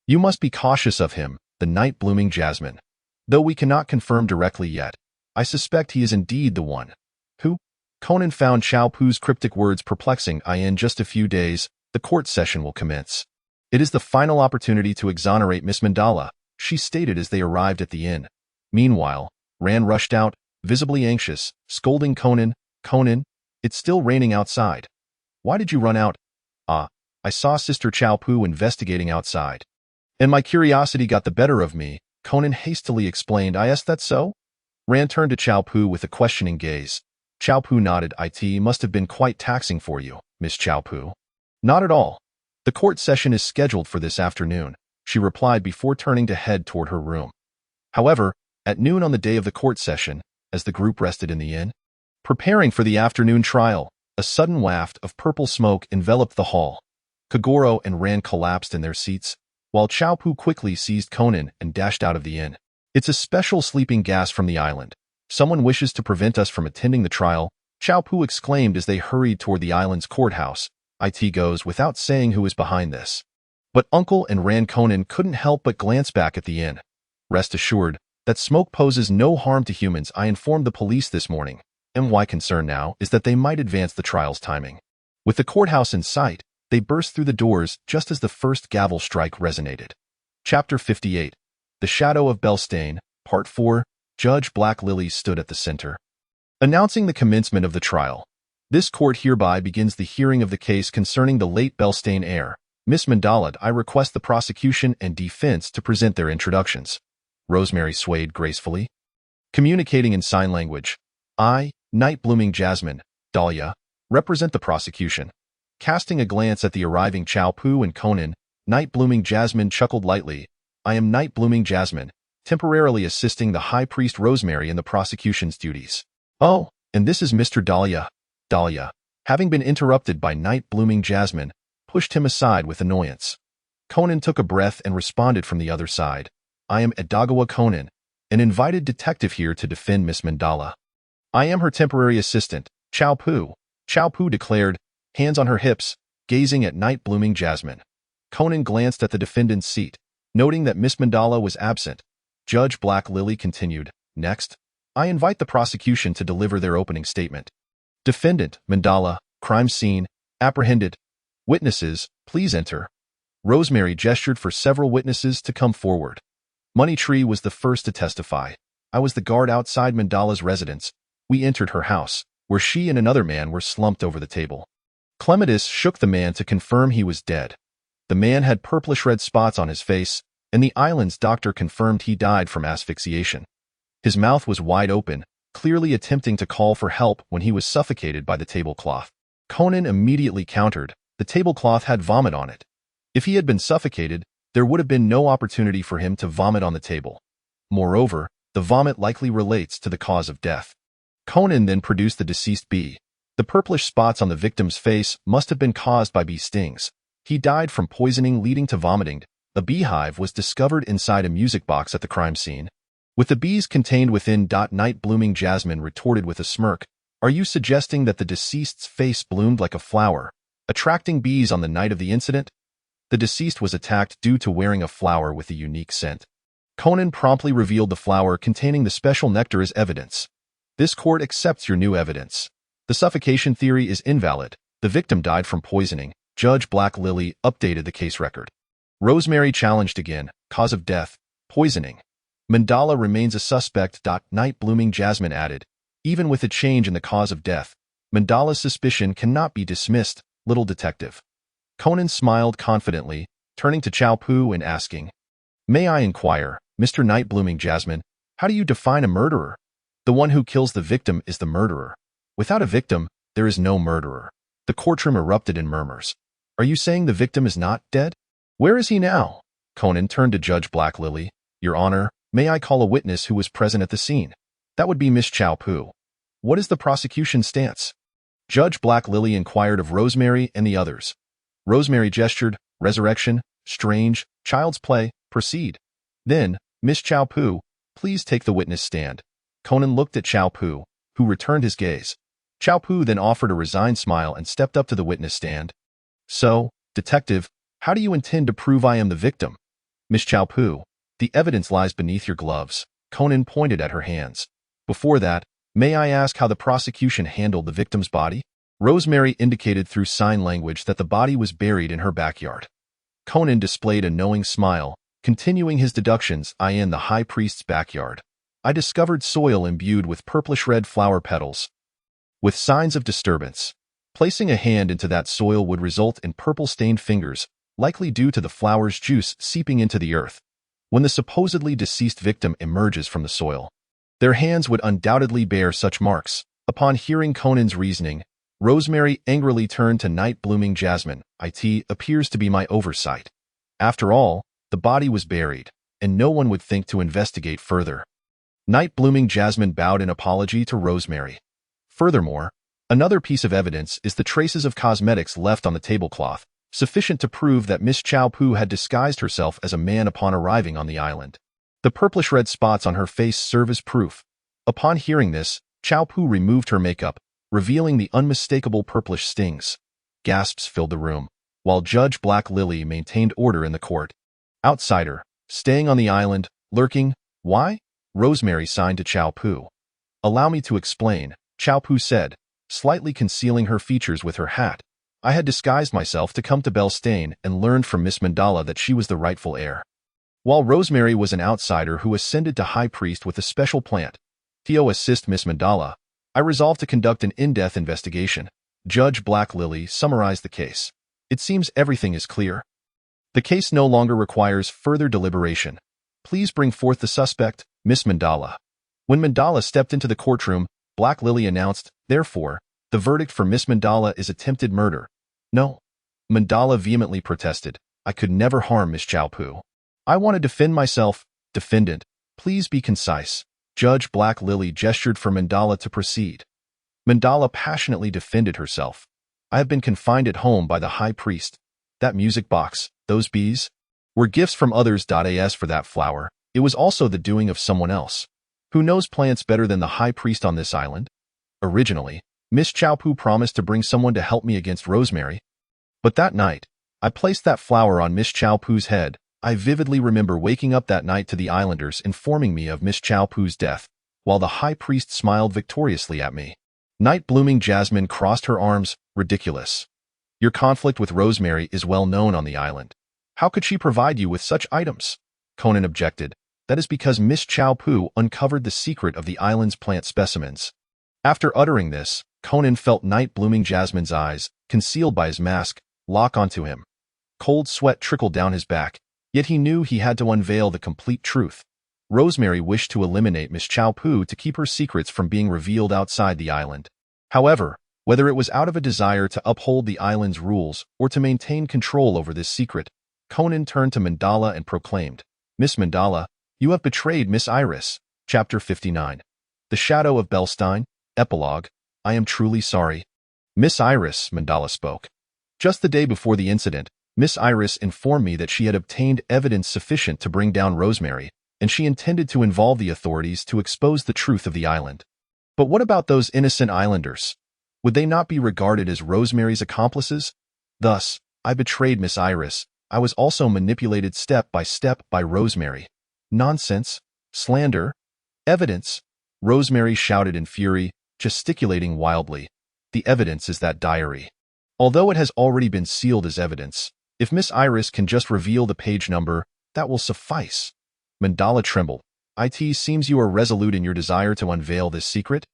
[SPEAKER 2] "You must be cautious of him, the night-blooming Jasmine. Though we cannot confirm directly yet, I suspect he is indeed the one." "Who?" Conan found Changpu's cryptic words perplexing. "In just a few days, the court session will commence. It is the final opportunity to exonerate Miss Mandala," she stated as they arrived at the inn. Meanwhile, Rand rushed out, visibly anxious, scolding Conan. "Conan, it's still raining outside. Why did you run out?" I saw Sister Changpu investigating outside, and my curiosity got the better of me," Conan hastily explained. "Is that so?" Rand turned to Changpu with a questioning gaze. Changpu nodded. "It must have been quite taxing for you, Miss Changpu." "Not at all. The court session is scheduled for this afternoon," she replied before turning to head toward her room. However, at noon on the day of the court session, as the group rested in the inn, preparing for the afternoon trial, a sudden waft of purple smoke enveloped the hall. Kogoro and Rand collapsed in their seats, while Changpu quickly seized Conan and dashed out of the inn. "It's a special sleeping gas from the island. Someone wishes to prevent us from attending the trial," Changpu exclaimed as they hurried toward the island's courthouse. "It goes without saying who is behind this." But Uncle and Rand Conan couldn't help but glance back at the inn. "Rest assured that smoke poses no harm to humans. I informed the police this morning. My concern now is that they might advance the trial's timing." With the courthouse in sight, they burst through the doors just as the first gavel strike resonated. Chapter 58. The Shadow of Belstane, Part 4. Judge Black Lily stood at the center, announcing the commencement of the trial. "This court hereby begins the hearing of the case concerning the late Belstane heir. Miss Mandala, I request the prosecution and defense to present their introductions." Rosemary swayed gracefully, communicating in sign language. "I, night-blooming Jasmine, Dahlia, represent the prosecution." Casting a glance at the arriving Changpu and Conan, night-blooming Jasmine chuckled lightly. "I am night-blooming Jasmine, temporarily assisting the High Priest Rosemary in the prosecution's duties." "Oh, and this is Mr. Dahlia." Dahlia, having been interrupted by night-blooming Jasmine, pushed him aside with annoyance. Conan took a breath and responded from the other side. "I am Edagawa Conan, an invited detective here to defend Miss Mandala. I am her temporary assistant, Changpu," Changpu declared, hands on her hips, gazing at night-blooming Jasmine. Conan glanced at the defendant's seat, noting that Miss Mandala was absent. Judge Black Lily continued, "Next, I invite the prosecution to deliver their opening statement." "Defendant, Mandala, crime scene, apprehended. Witnesses, please enter." Rosemary gestured for several witnesses to come forward. Moneytree was the first to testify. "I was the guard outside Mandala's residence. We entered her house, where she and another man were slumped over the table. Clematis shook the man to confirm he was dead. The man had purplish-red spots on his face, and the island's doctor confirmed he died from asphyxiation. His mouth was wide open, clearly attempting to call for help when he was suffocated by the tablecloth. Conan immediately countered. The tablecloth had vomit on it. If he had been suffocated, there would have been no opportunity for him to vomit on the table. Moreover, the vomit likely relates to the cause of death. Conan then produced the deceased bee. The purplish spots on the victim's face must have been caused by bee stings. He died from poisoning leading to vomiting. A beehive was discovered inside a music box at the crime scene. With the bees contained within. Night blooming jasmine retorted with a smirk. Are you suggesting that the deceased's face bloomed like a flower, attracting bees on the night of the incident? The deceased was attacked due to wearing a flower with a unique scent. Conan promptly revealed the flower containing the special nectar as evidence. This court accepts your new evidence. The suffocation theory is invalid. The victim died from poisoning. Judge Black Lily updated the case record. Rosemary challenged again. Cause of death, poisoning. Mandala remains a suspect. Night blooming jasmine added. Even with a change in the cause of death, Mandala's suspicion cannot be dismissed, little detective. Conan smiled confidently, turning to Chow Pu and asking, "May I inquire, Mr. Night blooming jasmine, how do you define a murderer? The one who kills the victim is the murderer. Without a victim, there is no murderer." The courtroom erupted in murmurs. "Are you saying the victim is not dead? Where is he now?" Conan turned to Judge Black Lily. "Your Honor, may I call a witness who was present at the scene? That would be Miss Chow Pu. What is the prosecution's stance?" Judge Black Lily inquired of Rosemary and the others. Rosemary gestured. "Resurrection, strange, child's play, proceed." Then, "Miss Chow Pu, please take the witness stand." Conan looked at Chow Pu, who returned his gaze. Chow Pu then offered a resigned smile and stepped up to the witness stand. "So, detective, how do you intend to prove I am the victim?" "Miss Chow Pu, the evidence lies beneath your gloves." Conan pointed at her hands. "Before that, may I ask how the prosecution handled the victim's body?" Rosemary indicated through sign language that the body was buried in her backyard. Conan displayed a knowing smile, continuing his deductions. "I in the high priest's backyard. I discovered soil imbued with purplish-red flower petals, with signs of disturbance. Placing a hand into that soil would result in purple-stained fingers, likely due to the flower's juice seeping into the earth. When the supposedly deceased victim emerges from the soil, their hands would undoubtedly bear such marks." Upon hearing Conan's reasoning, Rosemary angrily turned to Night blooming jasmine. "It appears to be my oversight. After all, the body was buried, and no one would think to investigate further." Night blooming jasmine bowed in apology to Rosemary. Furthermore, another piece of evidence is the traces of cosmetics left on the tablecloth, sufficient to prove that Miss Chow Pu had disguised herself as a man upon arriving on the island. The purplish-red spots on her face serve as proof. Upon hearing this, Chow Pu removed her makeup, revealing the unmistakable purplish stings. Gasps filled the room, while Judge Black Lily maintained order in the court. "Outsider, staying on the island, lurking, why?" Rosemary signed to Chow Pu. "Allow me to explain," Chow Pu said, slightly concealing her features with her hat. "I had disguised myself to come to Belstane and learned from Miss Mandala that she was the rightful heir. While Rosemary was an outsider who ascended to high priest with a special plant to assist Miss Mandala, I resolved to conduct an in-depth investigation." Judge Black Lily summarized the case. "It seems everything is clear. The case no longer requires further deliberation. Please bring forth the suspect, Miss Mandala." When Mandala stepped into the courtroom, Black Lily announced, "Therefore, the verdict for Miss Mandala is attempted murder." "No." Mandala vehemently protested. "I could never harm Miss Chow Pu. I want to defend myself." "Defendant, please be concise." Judge Black Lily gestured for Mandala to proceed. Mandala passionately defended herself. "I have been confined at home by the high priest. That music box, those bees, were gifts from others. As for that flower, it was also the doing of someone else. Who knows plants better than the high priest on this island? Originally, Miss Chow Pu promised to bring someone to help me against Rosemary. But that night, I placed that flower on Miss Chow Pu's head. I vividly remember waking up that night to the islanders informing me of Miss Chow Pu's death, while the high priest smiled victoriously at me." Night blooming jasmine crossed her arms. "Ridiculous. Your conflict with Rosemary is well known on the island. How could she provide you with such items?" Conan objected. "That is because Miss Chow Pu uncovered the secret of the island's plant specimens." After uttering this, Conan felt Night blooming jasmine's eyes, concealed by his mask, lock onto him. Cold sweat trickled down his back, yet he knew he had to unveil the complete truth. Rosemary wished to eliminate Miss Chao-Pu to keep her secrets from being revealed outside the island. However, whether it was out of a desire to uphold the island's rules or to maintain control over this secret, Conan turned to Mandala and proclaimed, "Miss Mandala, you have betrayed Miss Iris." Chapter 59. The Shadow of Belstein. Epilogue. I am truly sorry. Miss Iris, Mandala spoke. Just the day before the incident, Miss Iris informed me that she had obtained evidence sufficient to bring down Rosemary, and she intended to involve the authorities to expose the truth of the island. But what about those innocent islanders? Would they not be regarded as Rosemary's accomplices? Thus, I betrayed Miss Iris. I was also manipulated step by step by Rosemary. Nonsense. Slander. Evidence. Rosemary shouted in fury, gesticulating wildly. The evidence is that diary. Although it has already been sealed as evidence, if Miss Iris can just reveal the page number, that will suffice. Mandala trembled. It seems you are resolute in your desire to unveil this secret.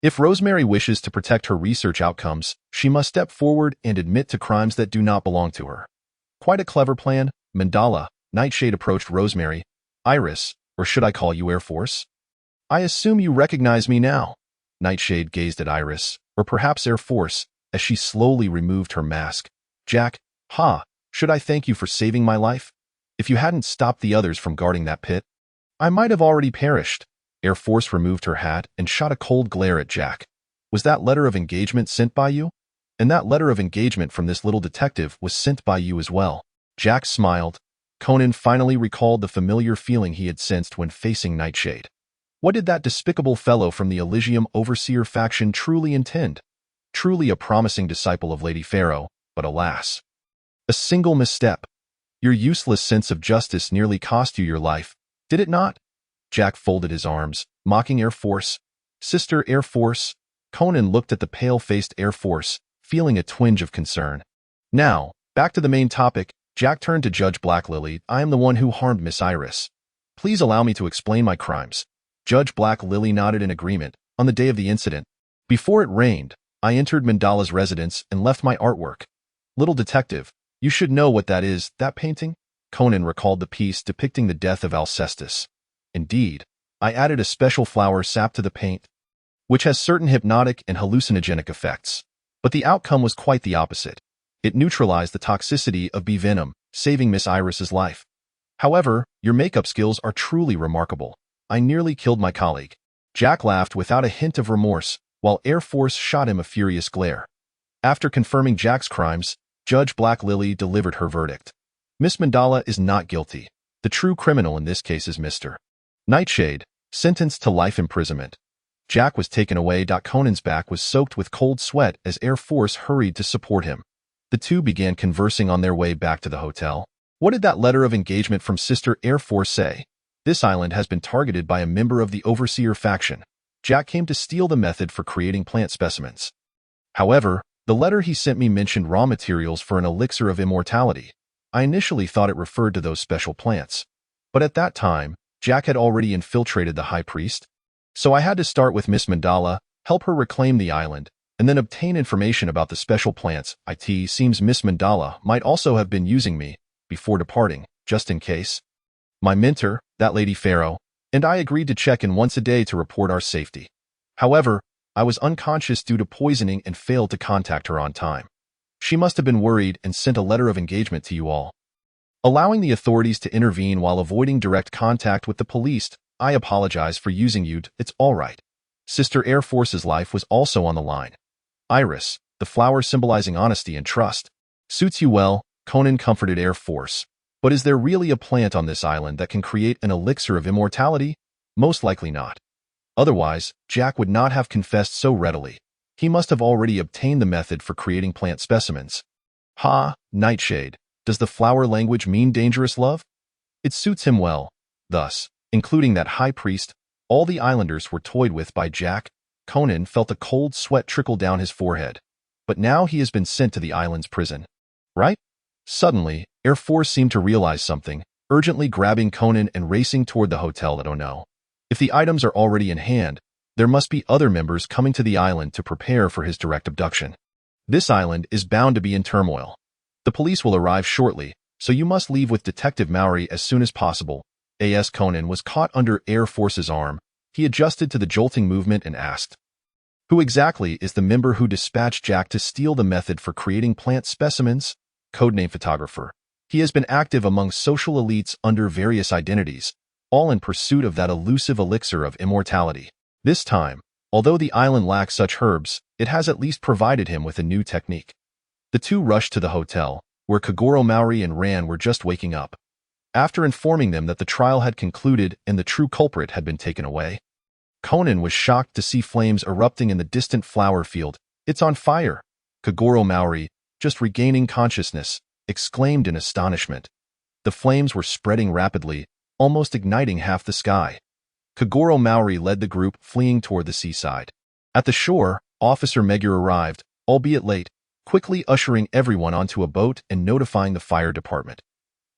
[SPEAKER 2] If Rosemary wishes to protect her research outcomes, she must step forward and admit to crimes that do not belong to her. Quite a clever plan, Mandala. Nightshade approached Rosemary. Iris, or should I call you Air Force? I assume you recognize me now. Nightshade gazed at Iris, or perhaps Air Force, as she slowly removed her mask. Jack, should I thank you for saving my life? If you hadn't stopped the others from guarding that pit, I might have already perished. Air Force removed her hat and shot a cold glare at Jack. Was that letter of engagement sent by you? And that letter of engagement from this little detective was sent by you as well. Jack smiled. Conan finally recalled the familiar feeling he had sensed when facing Nightshade. What did that despicable fellow from the Elysium Overseer faction truly intend? Truly a promising disciple of Lady Pharaoh, but alas. A single misstep. Your useless sense of justice nearly cost you your life, did it not? Jack folded his arms, mocking Air Force. Sister Air Force. Conan looked at the pale-faced Air Force, feeling a twinge of concern. Now, back to the main topic. Jack turned to Judge Black Lily. I am the one who harmed Miss Iris. Please allow me to explain my crimes. Judge Black Lily nodded in agreement. On the day of the incident, before it rained, I entered Mandala's residence and left my artwork. Little detective, you should know what that is, that painting? Conan recalled the piece depicting the death of Alcestis. Indeed, I added a special flower sap to the paint, which has certain hypnotic and hallucinogenic effects. But the outcome was quite the opposite. It neutralized the toxicity of bee venom, saving Miss Iris's life. However, your makeup skills are truly remarkable. I nearly killed my colleague. Jack laughed without a hint of remorse, while Air Force shot him a furious glare. After confirming Jack's crimes, Judge Black Lily delivered her verdict. Miss Mandala is not guilty. The true criminal in this case is Mr. Nightshade, sentenced to life imprisonment. Jack was taken away. Conan's back was soaked with cold sweat as Air Force hurried to support him. The two began conversing on their way back to the hotel. What did that letter of engagement from Sister Air Force say? This island has been targeted by a member of the Overseer faction. Jack came to steal the method for creating plant specimens. However, the letter he sent me mentioned raw materials for an elixir of immortality. I initially thought it referred to those special plants. But at that time, Jack had already infiltrated the High Priest. So I had to start with Miss Mandala, help her reclaim the island, and then obtain information about the special plants. It seems Miss Mandala might also have been using me, before departing, just in case. My mentor, that Lady Pharaoh, and I agreed to check in once a day to report our safety. However, I was unconscious due to poisoning and failed to contact her on time. She must have been worried and sent a letter of engagement to you all. Allowing the authorities to intervene while avoiding direct contact with the police, I apologize for using you. It's all right. Sister Air Force's life was also on the line. Iris, the flower symbolizing honesty and trust. Suits you well, Conan comforted Air Force. But is there really a plant on this island that can create an elixir of immortality? Most likely not. Otherwise, Jack would not have confessed so readily. He must have already obtained the method for creating plant specimens. Nightshade, does the flower language mean dangerous love? It suits him well. Thus, including that high priest, all the islanders were toyed with by Jack. Conan felt a cold sweat trickle down his forehead. But now he has been sent to the island's prison. Right? Suddenly, Air Force seemed to realize something, urgently grabbing Conan and racing toward the hotel. Oh no. If the items are already in hand, there must be other members coming to the island to prepare for his direct abduction. This island is bound to be in turmoil. The police will arrive shortly, so you must leave with Detective Maury as soon as possible. A.S. Conan was caught under Air Force's arm. He adjusted to the jolting movement and asked, "Who exactly is the member who dispatched Jack to steal the method for creating plant specimens?" Codename photographer. He has been active among social elites under various identities, all in pursuit of that elusive elixir of immortality. This time, although the island lacks such herbs, it has at least provided him with a new technique. The two rushed to the hotel, where Kagoro Maury and Ran were just waking up. After informing them that the trial had concluded and the true culprit had been taken away, Conan was shocked to see flames erupting in the distant flower field. "It's on fire!" Kagoro Maury, just regaining consciousness, exclaimed in astonishment. The flames were spreading rapidly, almost igniting half the sky. Kagoro Maury led the group, fleeing toward the seaside. At the shore, Officer Megur arrived, albeit late, quickly ushering everyone onto a boat and notifying the fire department.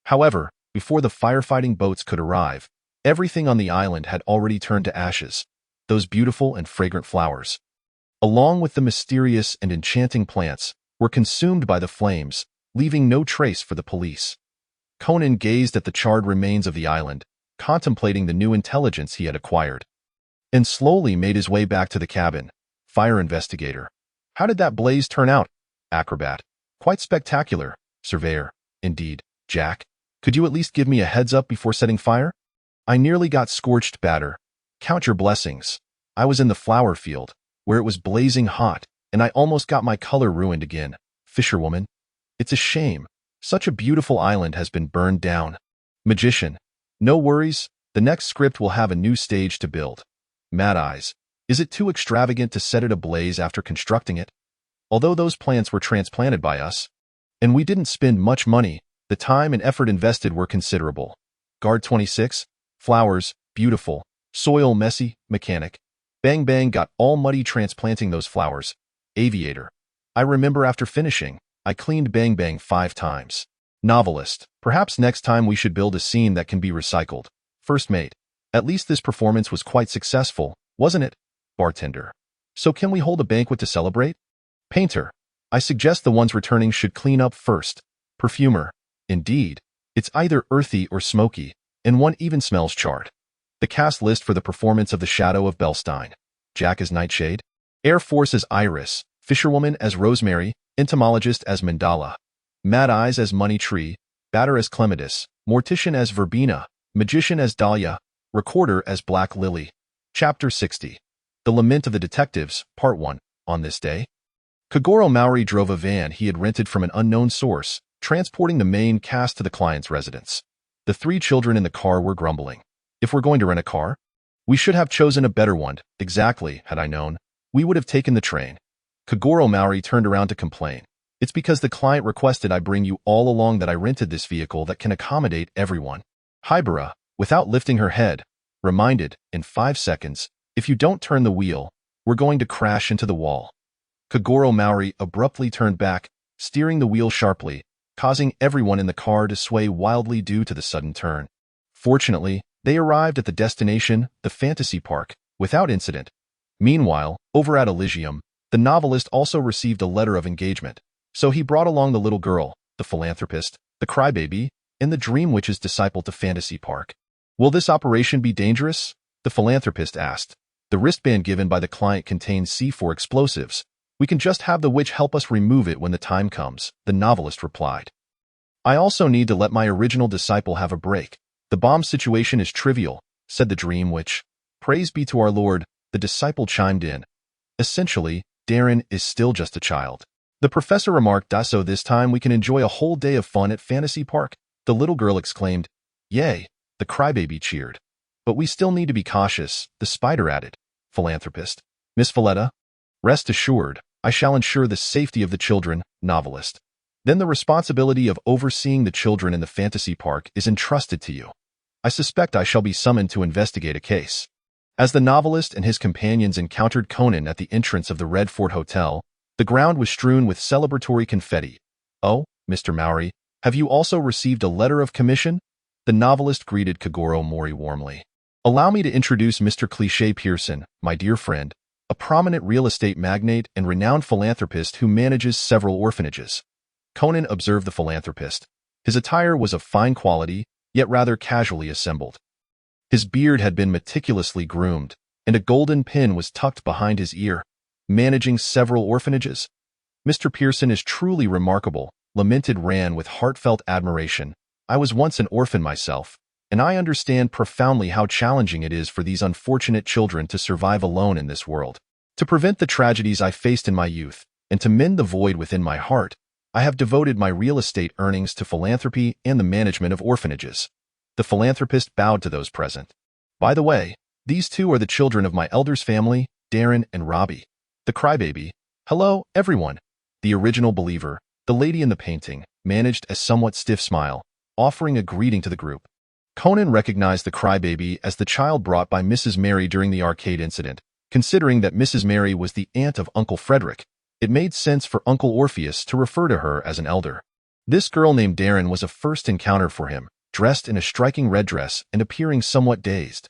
[SPEAKER 2] However, before the firefighting boats could arrive, everything on the island had already turned to ashes. Those beautiful and fragrant flowers, along with the mysterious and enchanting plants, were consumed by the flames, leaving no trace for the police. Conan gazed at the charred remains of the island, contemplating the new intelligence he had acquired, and slowly made his way back to the cabin. Fire investigator. How did that blaze turn out? Acrobat. Quite spectacular. Surveyor. Indeed. Jack, could you at least give me a heads up before setting fire? I nearly got scorched batter. Count your blessings. I was in the flower field, where it was blazing hot, and I almost got my color ruined again. Fisherwoman. It's a shame. Such a beautiful island has been burned down. Magician. No worries, the next script will have a new stage to build. Mad Eyes. Is it too extravagant to set it ablaze after constructing it? Although those plants were transplanted by us, and we didn't spend much money, the time and effort invested were considerable. Guard 26. Flowers, beautiful. Soil messy, mechanic. Bang Bang got all muddy transplanting those flowers. Aviator. I remember after finishing, I cleaned Bang Bang 5 times. Novelist. Perhaps next time we should build a scene that can be recycled. First mate. At least this performance was quite successful, wasn't it? Bartender. So can we hold a banquet to celebrate? Painter. I suggest the ones returning should clean up first. Perfumer. Indeed. It's either earthy or smoky, and one even smells charred. The cast list for the performance of The Shadow of Belstein. Jack as Nightshade. Air Force as Iris. Fisherwoman as Rosemary. Entomologist as Mandala. Mad Eyes as Money Tree. Batter as Clematis. Mortician as Verbena. Magician as Dahlia. Recorder as Black Lily. Chapter 60. The Lament of the Detectives, Part 1. On this day, Kagoro Maury drove a van he had rented from an unknown source, transporting the main cast to the client's residence. The 3 children in the car were grumbling. If we're going to rent a car, we should have chosen a better one. Exactly, had I known, we would have taken the train. Kagoro Maury turned around to complain. It's because the client requested I bring you all along that I rented this vehicle that can accommodate everyone. Hibara, without lifting her head, reminded, in 5 seconds, if you don't turn the wheel, we're going to crash into the wall. Kagoro Maury abruptly turned back, steering the wheel sharply, causing everyone in the car to sway wildly due to the sudden turn. Fortunately, they arrived at the destination, the fantasy park, without incident. Meanwhile, over at Elysium, the novelist also received a letter of engagement, so he brought along the little girl, the philanthropist, the crybaby, and the dream witch's disciple to Fantasy Park. Will this operation be dangerous? The philanthropist asked. The wristband given by the client contains C4 explosives. We can just have the witch help us remove it when the time comes, the novelist replied. I also need to let my original disciple have a break. The bomb situation is trivial, said the dream witch. Praise be to our Lord, the disciple chimed in. Essentially, Darren is still just a child. The professor remarked, so this time we can enjoy a whole day of fun at Fantasy Park. The little girl exclaimed. Yay, the crybaby cheered. But we still need to be cautious, the spider added. Philanthropist. Miss Valletta? Rest assured, I shall ensure the safety of the children, novelist. Then the responsibility of overseeing the children in the Fantasy Park is entrusted to you. I suspect I shall be summoned to investigate a case. As the novelist and his companions encountered Conan at the entrance of the Red Fort Hotel, the ground was strewn with celebratory confetti. Oh, Mr. Maury, have you also received a letter of commission? The novelist greeted Kagoro Mori warmly. Allow me to introduce Mr. Cliché Pearson, my dear friend. a prominent real estate magnate and renowned philanthropist who manages several orphanages. Conan observed the philanthropist. His attire was of fine quality, yet rather casually assembled. His beard had been meticulously groomed, and a golden pin was tucked behind his ear. Managing several orphanages? Mr. Pearson is truly remarkable, lamented Rand with heartfelt admiration. I was once an orphan myself, and I understand profoundly how challenging it is for these unfortunate children to survive alone in this world. To prevent the tragedies I faced in my youth, and to mend the void within my heart, I have devoted my real estate earnings to philanthropy and the management of orphanages. The philanthropist bowed to those present. By the way, these two are the children of my elders' family, Darren and Robbie. The crybaby. Hello, everyone. The original believer, the lady in the painting, managed a somewhat stiff smile, offering a greeting to the group. Conan recognized the crybaby as the child brought by Mrs. Mary during the arcade incident. Considering that Mrs. Mary was the aunt of Uncle Frederick, it made sense for Uncle Orpheus to refer to her as an elder. This girl named Darren was a first encounter for him, dressed in a striking red dress and appearing somewhat dazed.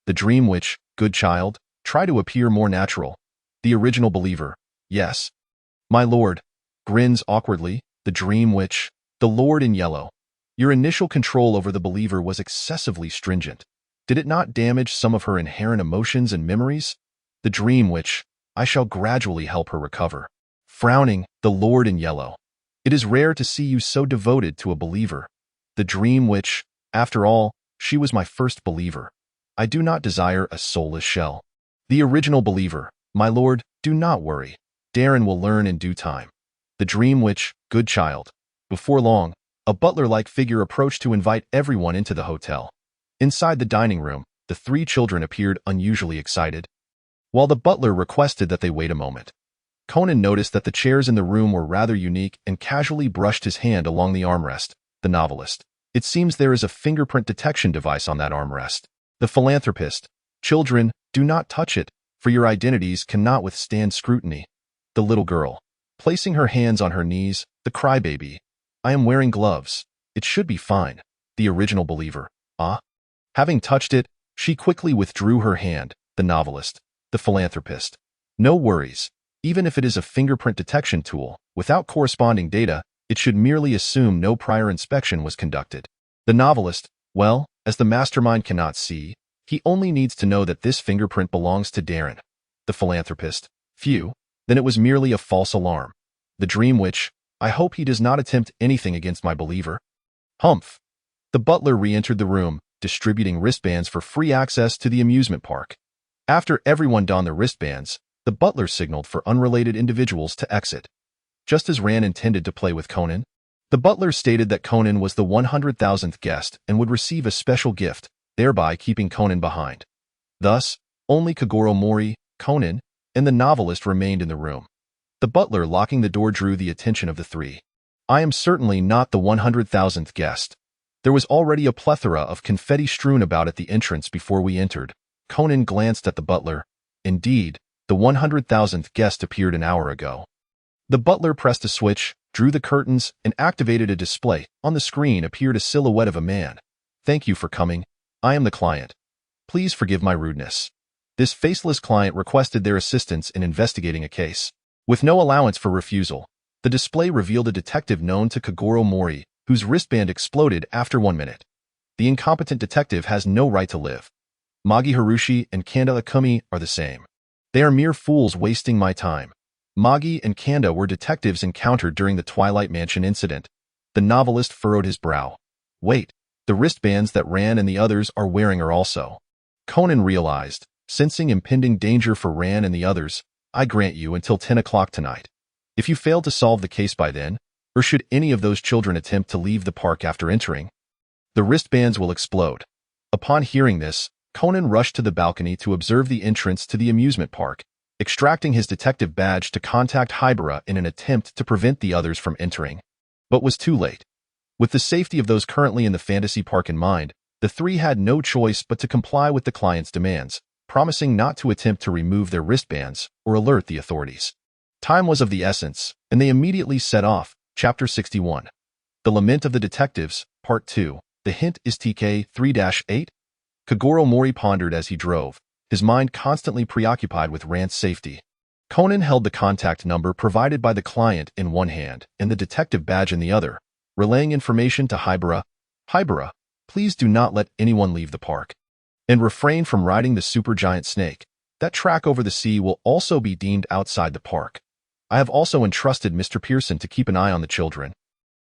[SPEAKER 2] The dream witch, good child, try to appear more natural. The original believer, yes. My lord, grins awkwardly, the dream witch, the lord in yellow. Your initial control over the believer was excessively stringent. Did it not damage some of her inherent emotions and memories? The dream witch, I shall gradually help her recover. Frowning, the lord in yellow. It is rare to see you so devoted to a believer. The dream witch, after all, she was my first believer. I do not desire a soulless shell. The original believer, my lord, do not worry. Darren will learn in due time. The dream witch, good child. Before long, a butler-like figure approached to invite everyone into the hotel. Inside the dining room, the three children appeared unusually excited. While the butler requested that they wait a moment, Conan noticed that the chairs in the room were rather unique and casually brushed his hand along the armrest. The novelist. It seems there is a fingerprint detection device on that armrest. The philanthropist. Children, do not touch it, for your identities cannot withstand scrutiny. The little girl. Placing her hands on her knees, the crybaby. I am wearing gloves. It should be fine. The original believer. Ah? Having touched it, she quickly withdrew her hand. The novelist. The philanthropist. No worries. Even if it is a fingerprint detection tool, without corresponding data, it should merely assume no prior inspection was conducted. The novelist, well, as the mastermind cannot see, he only needs to know that this fingerprint belongs to Darren. The philanthropist, phew, then it was merely a false alarm. The dream witch, I hope he does not attempt anything against my believer. Humph. The butler re-entered the room, distributing wristbands for free access to the amusement park. After everyone donned their wristbands, the butler signaled for unrelated individuals to exit. Just as Rand intended to play with Conan, the butler stated that Conan was the 100,000th guest and would receive a special gift, thereby keeping Conan behind. Thus, only Kogoro Mori, Conan, and the novelist remained in the room. The butler locking the door drew the attention of the three. I am certainly not the 100,000th guest. There was already a plethora of confetti strewn about at the entrance before we entered. Conan glanced at the butler. Indeed, the 100,000th guest appeared an hour ago. The butler pressed a switch, drew the curtains, and activated a display. On the screen appeared a silhouette of a man. Thank you for coming. I am the client. Please forgive my rudeness. This faceless client requested their assistance in investigating a case. With no allowance for refusal, the display revealed a detective known to Kogoro Mori, whose wristband exploded after 1 minute. The incompetent detective has no right to live. Magi Harushi and Kanda Akumi are the same. They are mere fools wasting my time. Magi and Kanda were detectives encountered during the Twilight Mansion incident. The novelist furrowed his brow. Wait, the wristbands that Rand and the others are wearing are also. Conan realized, sensing impending danger for Rand and the others, I grant you until 10 o'clock tonight. If you fail to solve the case by then, or should any of those children attempt to leave the park after entering, the wristbands will explode. Upon hearing this, Conan rushed to the balcony to observe the entrance to the amusement park, extracting his detective badge to contact Hybera in an attempt to prevent the others from entering. But was too late. With the safety of those currently in the fantasy park in mind, the three had no choice but to comply with the client's demands, promising not to attempt to remove their wristbands or alert the authorities. Time was of the essence, and they immediately set off. Chapter 61. The Lament of the Detectives, Part 2. The hint is TK 3-8? Kogoro Mori pondered as he drove, his mind constantly preoccupied with Rand's safety. Conan held the contact number provided by the client in one hand and the detective badge in the other, relaying information to Hybera. Hybera, please do not let anyone leave the park. And refrain from riding the supergiant snake. That track over the sea will also be deemed outside the park. I have also entrusted Mr. Pearson to keep an eye on the children.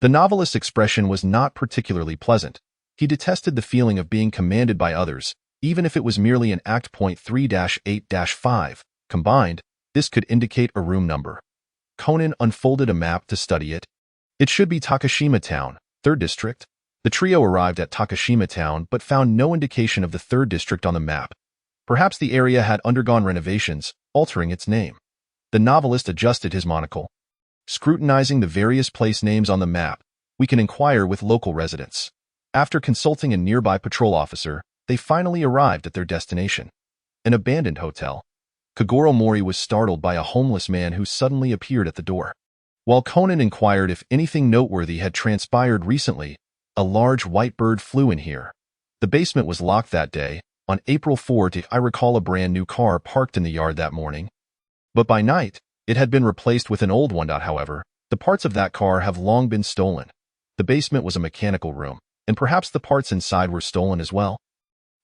[SPEAKER 2] The novelist's expression was not particularly pleasant. He detested the feeling of being commanded by others, even if it was merely an Act Point 3-8-5. Combined, this could indicate a room number. Conan unfolded a map to study it. It should be Takashima Town, 3rd District. The trio arrived at Takashima Town but found no indication of the 3rd District on the map. Perhaps the area had undergone renovations, altering its name. The novelist adjusted his monocle. Scrutinizing the various place names on the map, we can inquire with local residents. After consulting a nearby patrol officer, they finally arrived at their destination. An abandoned hotel. Kagoro Mori was startled by a homeless man who suddenly appeared at the door. While Conan inquired if anything noteworthy had transpired recently, a large white bird flew in here. The basement was locked that day. On April 4th, I recall a brand new car parked in the yard that morning. But by night, it had been replaced with an old one. However, the parts of that car have long been stolen. The basement was a mechanical room, and perhaps the parts inside were stolen as well.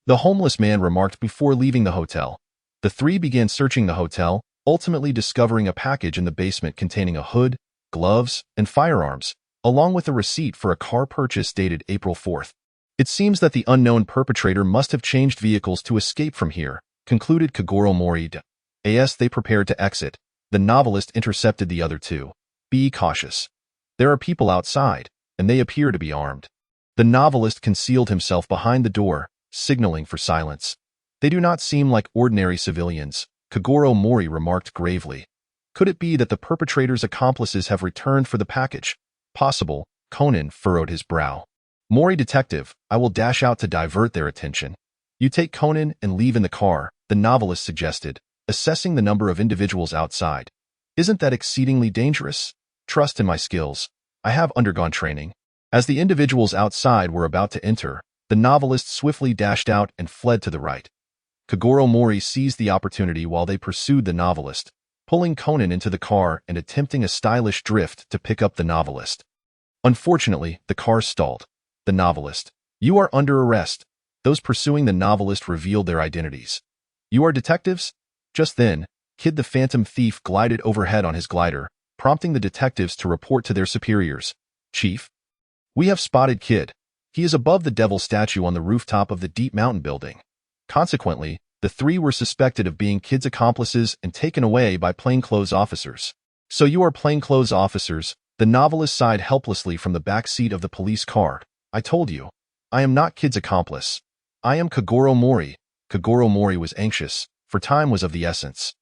[SPEAKER 2] The homeless man remarked before leaving the hotel. The three began searching the hotel, ultimately discovering a package in the basement containing a hood, gloves, and firearms, along with a receipt for a car purchase dated April 4th. It seems that the unknown perpetrator must have changed vehicles to escape from here, concluded Kagoro Mori. As they prepared to exit, the novelist intercepted the other two. Be cautious. There are people outside, and they appear to be armed. The novelist concealed himself behind the door, signaling for silence. They do not seem like ordinary civilians, Kagoro Mori remarked gravely. Could it be that the perpetrator's accomplices have returned for the package? Possible, Conan furrowed his brow. Mori detective, I will dash out to divert their attention. You take Conan and leave in the car, the novelist suggested, assessing the number of individuals outside. Isn't that exceedingly dangerous? Trust in my skills. I have undergone training. As the individuals outside were about to enter, the novelist swiftly dashed out and fled to the right. Kagoro Mori seized the opportunity while they pursued the novelist, pulling Conan into the car and attempting a stylish drift to pick up the novelist. Unfortunately, the car stalled. The novelist. You are under arrest. Those pursuing the novelist revealed their identities. You are detectives? Just then, Kid the Phantom Thief glided overhead on his glider, prompting the detectives to report to their superiors. Chief? We have spotted Kid. He is above the devil statue on the rooftop of the Deep Mountain building. Consequently, the three were suspected of being Kid's accomplices and taken away by plainclothes officers. So you are plainclothes officers, the novelist sighed helplessly from the back seat of the police car. I told you. I am not Kid's accomplice. I am Kagoro Mori. Kagoro Mori was anxious, for time was of the essence.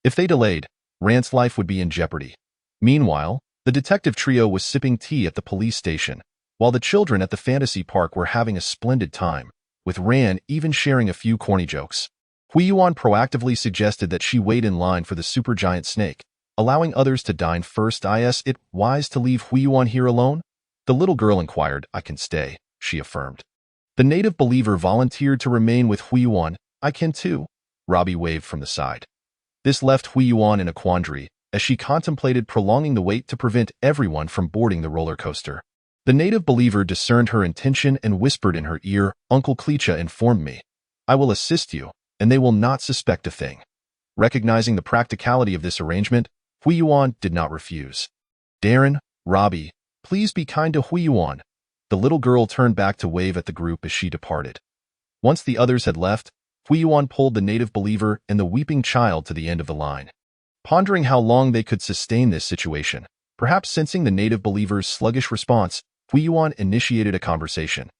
[SPEAKER 2] If they delayed, Rand's life would be in jeopardy. Meanwhile, the detective trio was sipping tea at the police station, while the children at the fantasy park were having a splendid time, with Rand even sharing a few corny jokes. Huiyuan proactively suggested that she wait in line for the supergiant snake, allowing others to dine first. Is it wise to leave Huiyuan here alone? The little girl inquired. I can stay, she affirmed. The native believer volunteered to remain with Huiyuan. I can too, Robbie waved from the side. This left Huiyuan in a quandary, as she contemplated prolonging the wait to prevent everyone from boarding the roller coaster. The native believer discerned her intention and whispered in her ear, Uncle Klecha informed me. I will assist you, and they will not suspect a thing. Recognizing the practicality of this arrangement, Huiyuan did not refuse. Darren, Robbie, please be kind to Huiyuan. The little girl turned back to wave at the group as she departed. Once the others had left, Huiyuan pulled the native believer and the weeping child to the end of the line. Pondering how long they could sustain this situation, perhaps sensing the native believer's sluggish response, Huiyuan initiated a conversation.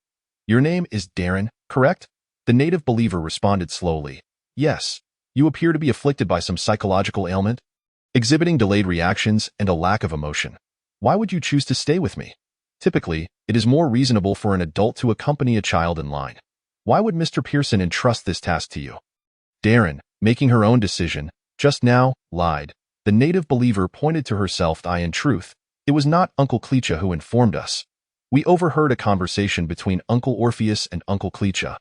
[SPEAKER 2] Your name is Darren, correct? The native believer responded slowly. Yes. You appear to be afflicted by some psychological ailment, exhibiting delayed reactions and a lack of emotion. Why would you choose to stay with me? Typically, it is more reasonable for an adult to accompany a child in line. Why would Mr. Pearson entrust this task to you? Darren, making her own decision, just now, lied. The native believer pointed to herself. In truth, it was not Uncle Klecha who informed us. We overheard a conversation between Uncle Orpheus and Uncle Klecha.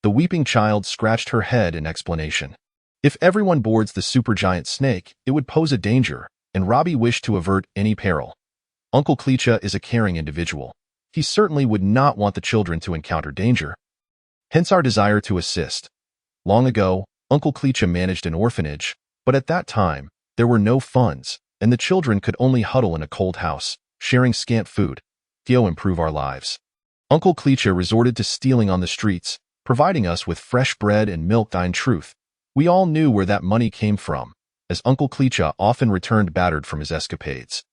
[SPEAKER 2] The weeping child scratched her head in explanation. If everyone boards the supergiant snake, it would pose a danger, and Robbie wished to avert any peril. Uncle Klecha is a caring individual. He certainly would not want the children to encounter danger. Hence our desire to assist. Long ago, Uncle Klecha managed an orphanage, but at that time, there were no funds, and the children could only huddle in a cold house, sharing scant food. To improve our lives. Uncle Klecha resorted to stealing on the streets, providing us with fresh bread and milk. In truth, we all knew where that money came from, as Uncle Klecha often returned battered from his escapades.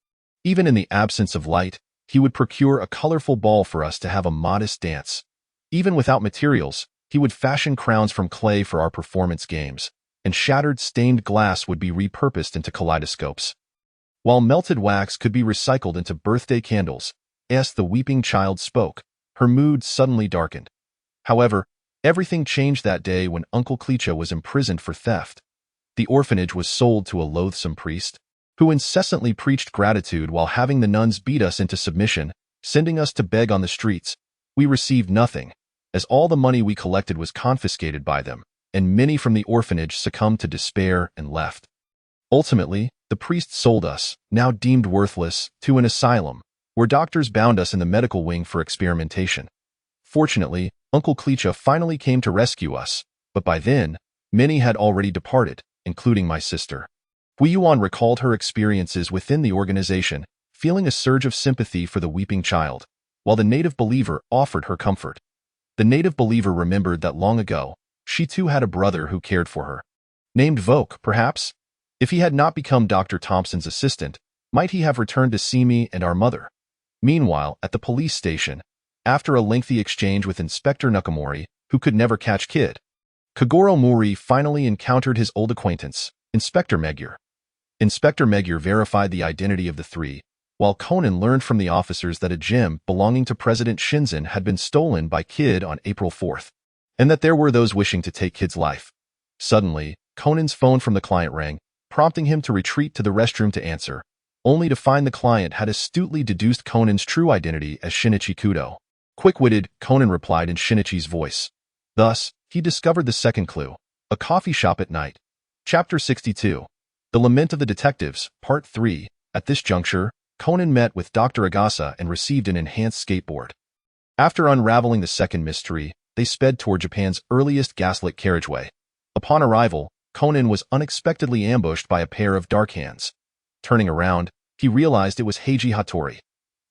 [SPEAKER 2] Even in the absence of light, he would procure a colorful ball for us to have a modest dance. Even without materials, he would fashion crowns from clay for our performance games, and shattered stained glass would be repurposed into kaleidoscopes. While melted wax could be recycled into birthday candles, as the weeping child spoke, her mood suddenly darkened. However, everything changed that day when Uncle Klecha was imprisoned for theft. The orphanage was sold to a loathsome priest, who incessantly preached gratitude while having the nuns beat us into submission, sending us to beg on the streets. We received nothing, as all the money we collected was confiscated by them, and many from the orphanage succumbed to despair and left. Ultimately, the priest sold us, now deemed worthless, to an asylum, where doctors bound us in the medical wing for experimentation. Fortunately, Uncle Klecha finally came to rescue us, but by then, many had already departed, including my sister. Huiyuan recalled her experiences within the organization, feeling a surge of sympathy for the weeping child, while the native believer offered her comfort. The native believer remembered that long ago, she too had a brother who cared for her. Named Voke, perhaps? If he had not become Dr. Thompson's assistant, might he have returned to see me and our mother? Meanwhile, at the police station, after a lengthy exchange with Inspector Nakamori, who could never catch Kid, Kagoro Mori finally encountered his old acquaintance, Inspector Magyar. Inspector Magyar verified the identity of the three, while Conan learned from the officers that a gem belonging to President Shinzen had been stolen by Kid on April 4th, and that there were those wishing to take Kid's life. Suddenly, Conan's phone from the client rang, prompting him to retreat to the restroom to answer, only to find the client had astutely deduced Conan's true identity as Shinichi Kudo. Quick-witted, Conan replied in Shinichi's voice. Thus, he discovered the second clue, a coffee shop at night. Chapter 62. The Lament of the Detectives, Part 3. At this juncture, Conan met with Dr. Agasa and received an enhanced skateboard. After unraveling the second mystery, they sped toward Japan's earliest gaslit carriageway. Upon arrival, Conan was unexpectedly ambushed by a pair of dark hands. Turning around, he realized it was Heiji Hattori.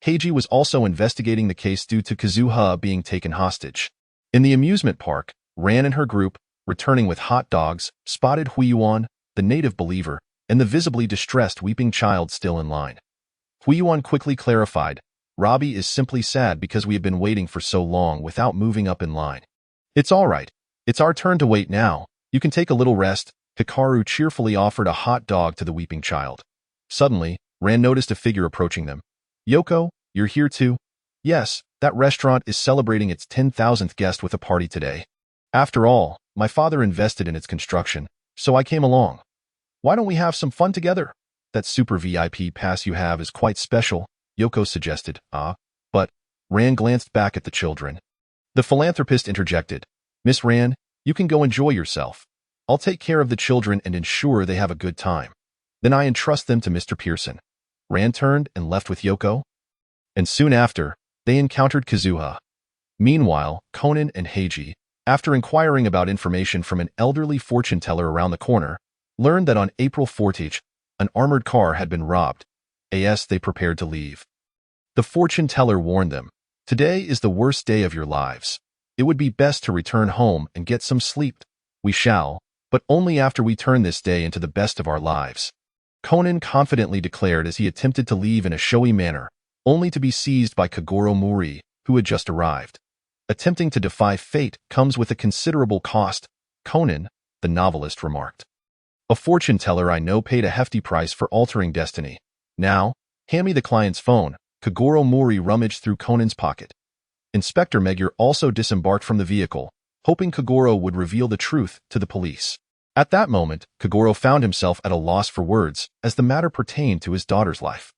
[SPEAKER 2] Heiji was also investigating the case due to Kazuha being taken hostage. In the amusement park, Ran and her group, returning with hot dogs, spotted Huiyuan, the native believer, and the visibly distressed weeping child still in line. Huiyuan quickly clarified, Robbie is simply sad because we have been waiting for so long without moving up in line. It's all right. It's our turn to wait now. You can take a little rest. Hikaru cheerfully offered a hot dog to the weeping child. Suddenly, Ran noticed a figure approaching them. Yoko, you're here too? Yes, that restaurant is celebrating its 10,000th guest with a party today. After all, my father invested in its construction, so I came along. Why don't we have some fun together? That super VIP pass you have is quite special, Yoko suggested. But Ran glanced back at the children. The philanthropist interjected. Miss Ran, you can go enjoy yourself. I'll take care of the children and ensure they have a good time. Then I entrust them to Mr. Pearson. Ran turned and left with Yoko. And soon after, they encountered Kazuha. Meanwhile, Conan and Heiji, after inquiring about information from an elderly fortune teller around the corner, learned that on April 14th, an armored car had been robbed. As they prepared to leave, the fortune teller warned them, today is the worst day of your lives. It would be best to return home and get some sleep. We shall, but only after we turn this day into the best of our lives. Conan confidently declared as he attempted to leave in a showy manner, only to be seized by Kagoro Mori, who had just arrived. Attempting to defy fate comes with a considerable cost, Conan, the novelist remarked. A fortune teller I know paid a hefty price for altering destiny. Now, hand me the client's phone. Kagoro Mori rummaged through Conan's pocket. Inspector Magyar also disembarked from the vehicle, hoping Kagoro would reveal the truth to the police. At that moment, Kagoro found himself at a loss for words as the matter pertained to his daughter's life.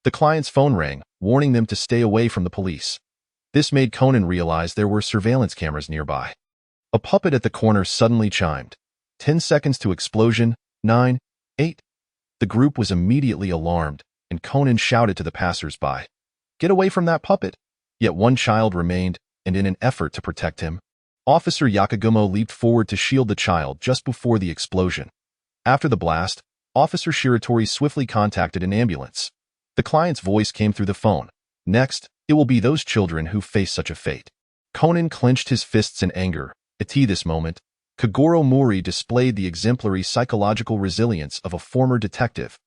[SPEAKER 2] The client's phone rang, warning them to stay away from the police. This made Conan realize there were surveillance cameras nearby. A puppet at the corner suddenly chimed. 10 seconds to explosion. 9, 8. The group was immediately alarmed, and Conan shouted to the passers-by, "Get away from that puppet!" Yet one child remained, and in an effort to protect him, Officer Yakagumo leaped forward to shield the child just before the explosion. After the blast, Officer Shiratori swiftly contacted an ambulance. The client's voice came through the phone. "Next, it will be those children who face such a fate." Conan clenched his fists in anger. At this moment, Kagoro Mori displayed the exemplary psychological resilience of a former detective.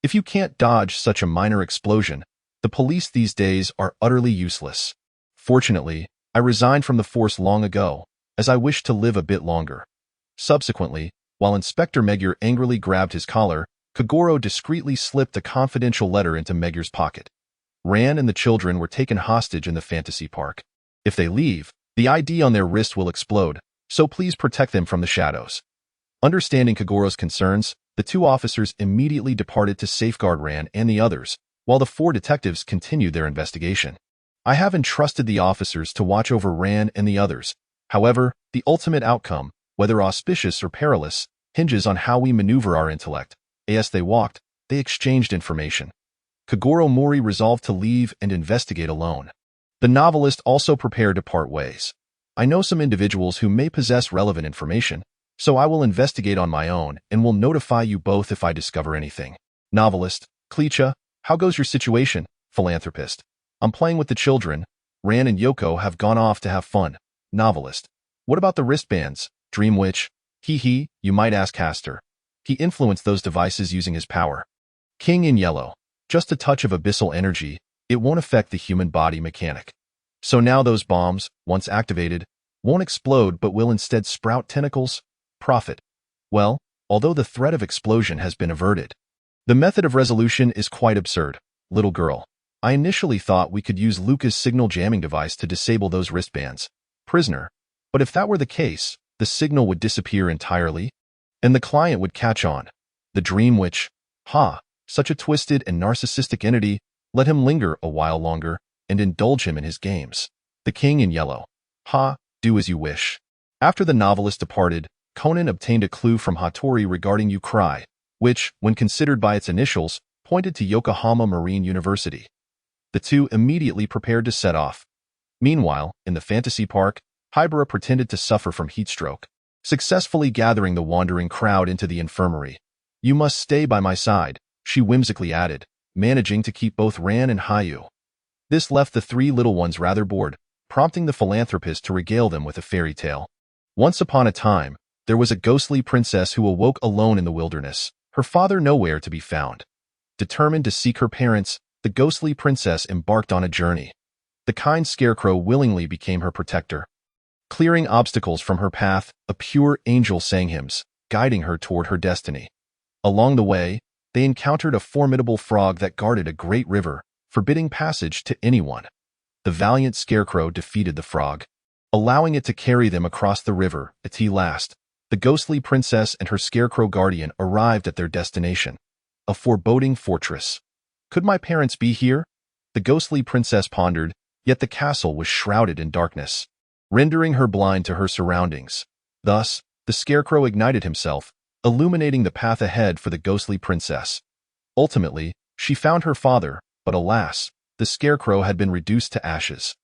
[SPEAKER 2] If you can't dodge such a minor explosion, the police these days are utterly useless. Fortunately, I resigned from the force long ago, as I wished to live a bit longer. Subsequently, while Inspector Magyar angrily grabbed his collar, Kagoro discreetly slipped a confidential letter into Magyar's pocket. Ran and the children were taken hostage in the fantasy park. If they leave, the ID on their wrist will explode, so please protect them from the shadows. Understanding Kagoro's concerns, the two officers immediately departed to safeguard Ran and the others, while the 4 detectives continued their investigation. I have entrusted the officers to watch over Ran and the others. However, the ultimate outcome, whether auspicious or perilous, hinges on how we maneuver our intellect. As they walked, they exchanged information. Kagoro Mori resolved to leave and investigate alone. The novelist also prepared to part ways. "I know some individuals who may possess relevant information, so I will investigate on my own and will notify you both if I discover anything." Novelist: "Klecha, how goes your situation?" Philanthropist: "I'm playing with the children. Ran and Yoko have gone off to have fun." Novelist: "What about the wristbands? Dream Witch?" He, you might ask Castor. He influenced those devices using his power. King in Yellow: "Just a touch of abyssal energy. It won't affect the human body mechanic. So now those bombs, once activated, won't explode but will instead sprout tentacles?" Prophet: "Well, although the threat of explosion has been averted, the method of resolution is quite absurd." Little Girl: "I initially thought we could use Luca's signal jamming device to disable those wristbands." Prisoner: "But if that were the case, the signal would disappear entirely, and the client would catch on." The Dream Witch: "Ha, such a twisted and narcissistic entity. Let him linger a while longer and indulge him in his games." The King in Yellow: "Ha, do as you wish." After the novelist departed, Conan obtained a clue from Hattori regarding Ukrai, which, when considered by its initials, pointed to Yokohama Marine University. The two immediately prepared to set off. Meanwhile, in the fantasy park, Hybera pretended to suffer from heatstroke, successfully gathering the wandering crowd into the infirmary. "You must stay by my side," she whimsically added, managing to keep both Ran and Hayu. This left the 3 little ones rather bored, prompting the philanthropist to regale them with a fairy tale. Once upon a time, there was a ghostly princess who awoke alone in the wilderness, her father nowhere to be found. Determined to seek her parents, the ghostly princess embarked on a journey. The kind scarecrow willingly became her protector. Clearing obstacles from her path, a pure angel sang hymns, guiding her toward her destiny. Along the way, they encountered a formidable frog that guarded a great river, forbidding passage to anyone. The valiant scarecrow defeated the frog, allowing it to carry them across the river. At last, the ghostly princess and her scarecrow guardian arrived at their destination, a foreboding fortress. "Could my parents be here?" the ghostly princess pondered, yet the castle was shrouded in darkness, rendering her blind to her surroundings. Thus, the scarecrow ignited himself, illuminating the path ahead for the ghostly princess. Ultimately, she found her father, but alas, the scarecrow had been reduced to ashes.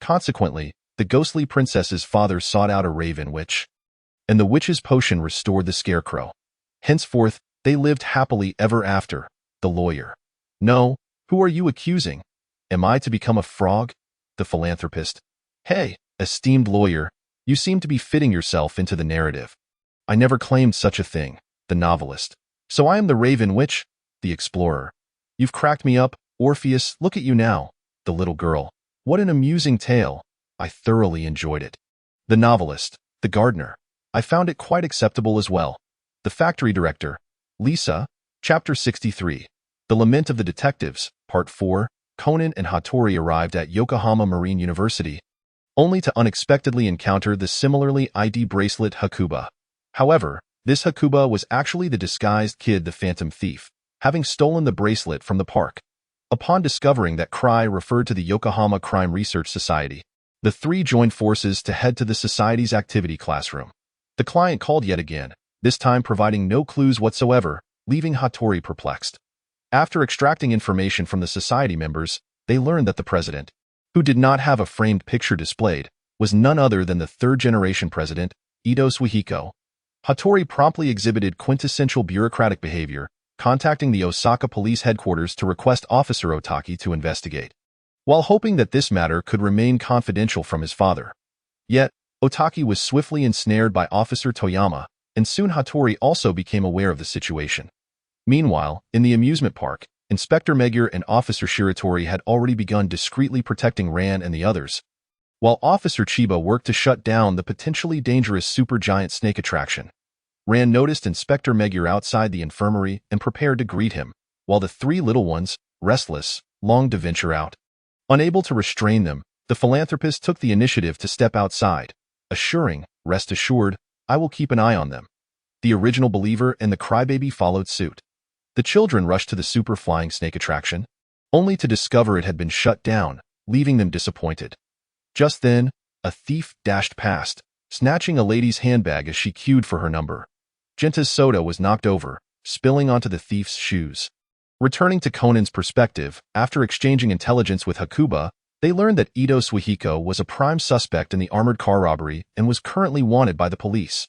[SPEAKER 2] Consequently, the ghostly princess's father sought out a raven witch, and the witch's potion restored the scarecrow. Henceforth, they lived happily ever after. The lawyer: "No, who are you accusing? Am I to become a frog?" The philanthropist: "Hey, esteemed lawyer, you seem to be fitting yourself into the narrative." "I never claimed such a thing." The novelist: "So I am the raven witch?" The explorer: "You've cracked me up, Orpheus, look at you now." The little girl: "What an amusing tale. I thoroughly enjoyed it." The novelist: "The gardener: I found it quite acceptable as well." The factory director: "Lisa." Chapter 63. The Lament of the Detectives, Part 4. Conan and Hattori arrived at Yokohama Marine University, only to unexpectedly encounter the similarly ID bracelet Hakuba. However, this Hakuba was actually the disguised Kid the Phantom Thief, having stolen the bracelet from the park. Upon discovering that Cry referred to the Yokohama Crime Research Society, The three joined forces to head to the society's activity classroom. The client called yet again, this time providing no clues whatsoever, leaving Hattori perplexed. After extracting information from the society members, they learned that the president, who did not have a framed picture displayed, was none other than the third-generation president, Ito Suihiko. Hattori promptly exhibited quintessential bureaucratic behavior, contacting the Osaka police headquarters to request Officer Otaki to investigate, while hoping that this matter could remain confidential from his father. Yet, Otaki was swiftly ensnared by Officer Toyama, and soon Hattori also became aware of the situation. Meanwhile, in the amusement park, Inspector Megure and Officer Shiratori had already begun discreetly protecting Ran and the others, while Officer Chiba worked to shut down the potentially dangerous supergiant snake attraction. Ran noticed Inspector Megure outside the infirmary and prepared to greet him, while the three little ones, restless, longed to venture out. Unable to restrain them, the philanthropist took the initiative to step outside, assuring, "Rest assured, I will keep an eye on them." The original believer and the crybaby followed suit. The children rushed to the super-flying snake attraction, only to discover it had been shut down, leaving them disappointed. Just then, a thief dashed past, snatching a lady's handbag as she queued for her number. Genta's soda was knocked over, spilling onto the thief's shoes. Returning to Conan's perspective, after exchanging intelligence with Hakuba, they learned that Ito Suihiko was a prime suspect in the armored car robbery and was currently wanted by the police.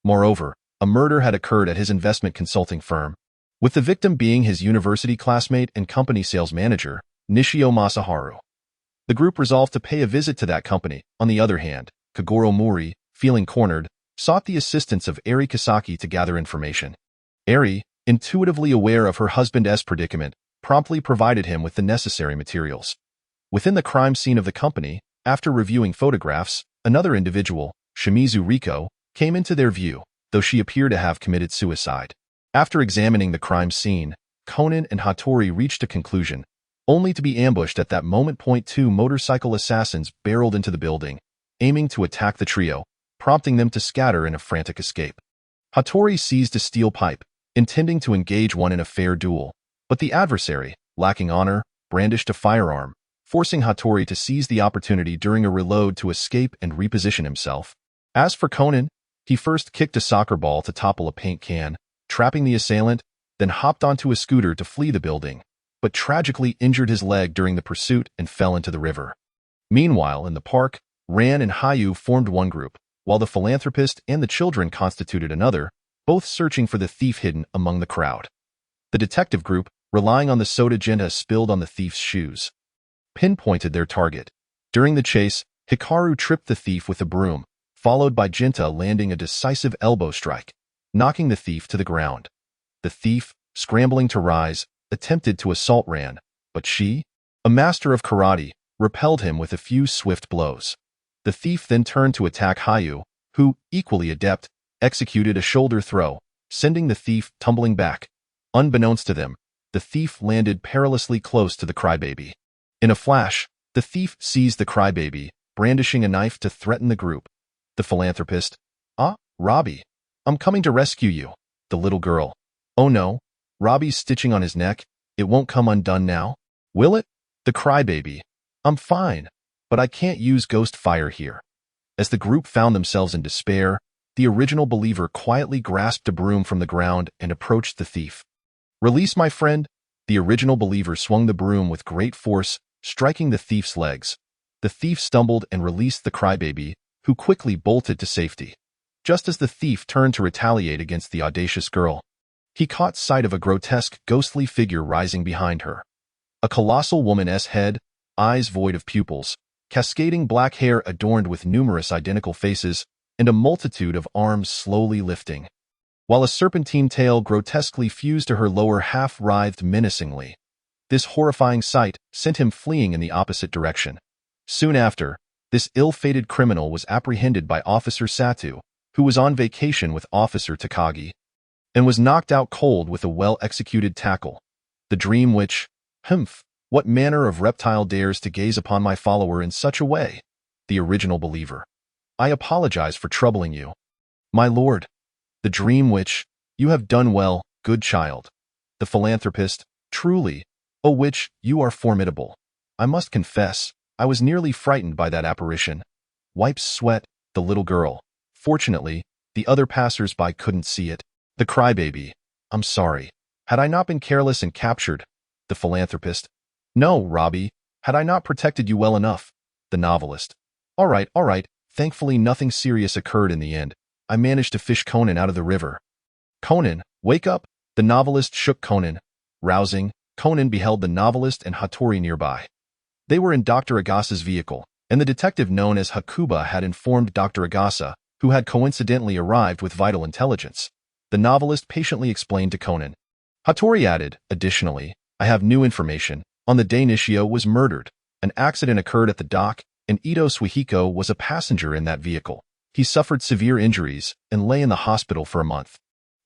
[SPEAKER 2] Moreover, a murder had occurred at his investment consulting firm, with the victim being his university classmate and company sales manager, Nishio Masaharu. The group resolved to pay a visit to that company. On the other hand, Kagoro Mori, feeling cornered, sought the assistance of Eri Kisaki to gather information. Eri, intuitively aware of her husband's predicament, promptly provided him with the necessary materials. Within the crime scene of the company, after reviewing photographs, another individual, Shimizu Riko, came into their view, though she appeared to have committed suicide. After examining the crime scene, Conan and Hattori reached a conclusion, only to be ambushed at that moment. Two motorcycle assassins barreled into the building, aiming to attack the trio, prompting them to scatter in a frantic escape. Hattori seized a steel pipe, intending to engage one in a fair duel, but the adversary, lacking honor, brandished a firearm, forcing Hattori to seize the opportunity during a reload to escape and reposition himself. As for Conan, he first kicked a soccer ball to topple a paint can, trapping the assailant, then hopped onto a scooter to flee the building, but tragically injured his leg during the pursuit and fell into the river. Meanwhile, in the park, Ran and Hayu formed one group, while the philanthropist and the children constituted another, both searching for the thief hidden among the crowd. The detective group, relying on the soda Genta spilled on the thief's shoes, pinpointed their target. During the chase, Hikaru tripped the thief with a broom, followed by Genta landing a decisive elbow strike, knocking the thief to the ground. The thief, scrambling to rise, attempted to assault Ran, but she, a master of karate, repelled him with a few swift blows. The thief then turned to attack Hayu, who, equally adept, executed a shoulder throw, sending the thief tumbling back. Unbeknownst to them, the thief landed perilously close to the crybaby. In a flash, the thief seized the crybaby, brandishing a knife to threaten the group. The philanthropist, "Ah, Robbie, I'm coming to rescue you." The little girl, "Oh no, Robbie's stitching on his neck, it won't come undone now, will it?" The crybaby, "I'm fine, but I can't use ghost fire here." As the group found themselves in despair, the original believer quietly grasped a broom from the ground and approached the thief. "Release my friend." The original believer swung the broom with great force, striking the thief's legs. The thief stumbled and released the crybaby, who quickly bolted to safety. Just as the thief turned to retaliate against the audacious girl, he caught sight of a grotesque, ghostly figure rising behind her. A colossal woman's head, eyes void of pupils, cascading black hair adorned with numerous identical faces, and a multitude of arms slowly lifting, while a serpentine tail grotesquely fused to her lower half writhed menacingly. This horrifying sight sent him fleeing in the opposite direction. Soon after, this ill-fated criminal was apprehended by Officer Satu, who was on vacation with Officer Takagi, and was knocked out cold with a well-executed tackle. The dream which, "Humph, what manner of reptile dares to gaze upon my follower in such a way?" The original believer, "I apologize for troubling you, my lord." The dream which, "You have done well, good child." The philanthropist, "Truly, O witch, you are formidable. I must confess, I was nearly frightened by that apparition. Wipes sweat, the little girl. Fortunately, the other passers-by couldn't see it. The crybaby. I'm sorry. Had I not been careless and captured? The philanthropist. No, Robbie. Had I not protected you well enough? The novelist. All right. Thankfully, nothing serious occurred in the end. I managed to fish Conan out of the river. Conan, wake up! The novelist shook Conan. Rousing, Conan beheld the novelist and Hattori nearby. They were in Dr. Agasa's vehicle, and the detective known as Hakuba had informed Dr. Agasa, who had coincidentally arrived with vital intelligence. The novelist patiently explained to Conan. Hattori added, additionally, I have new information. On the day Nishio was murdered, an accident occurred at the dock, and Ito Suihiko was a passenger in that vehicle. He suffered severe injuries and lay in the hospital for a month.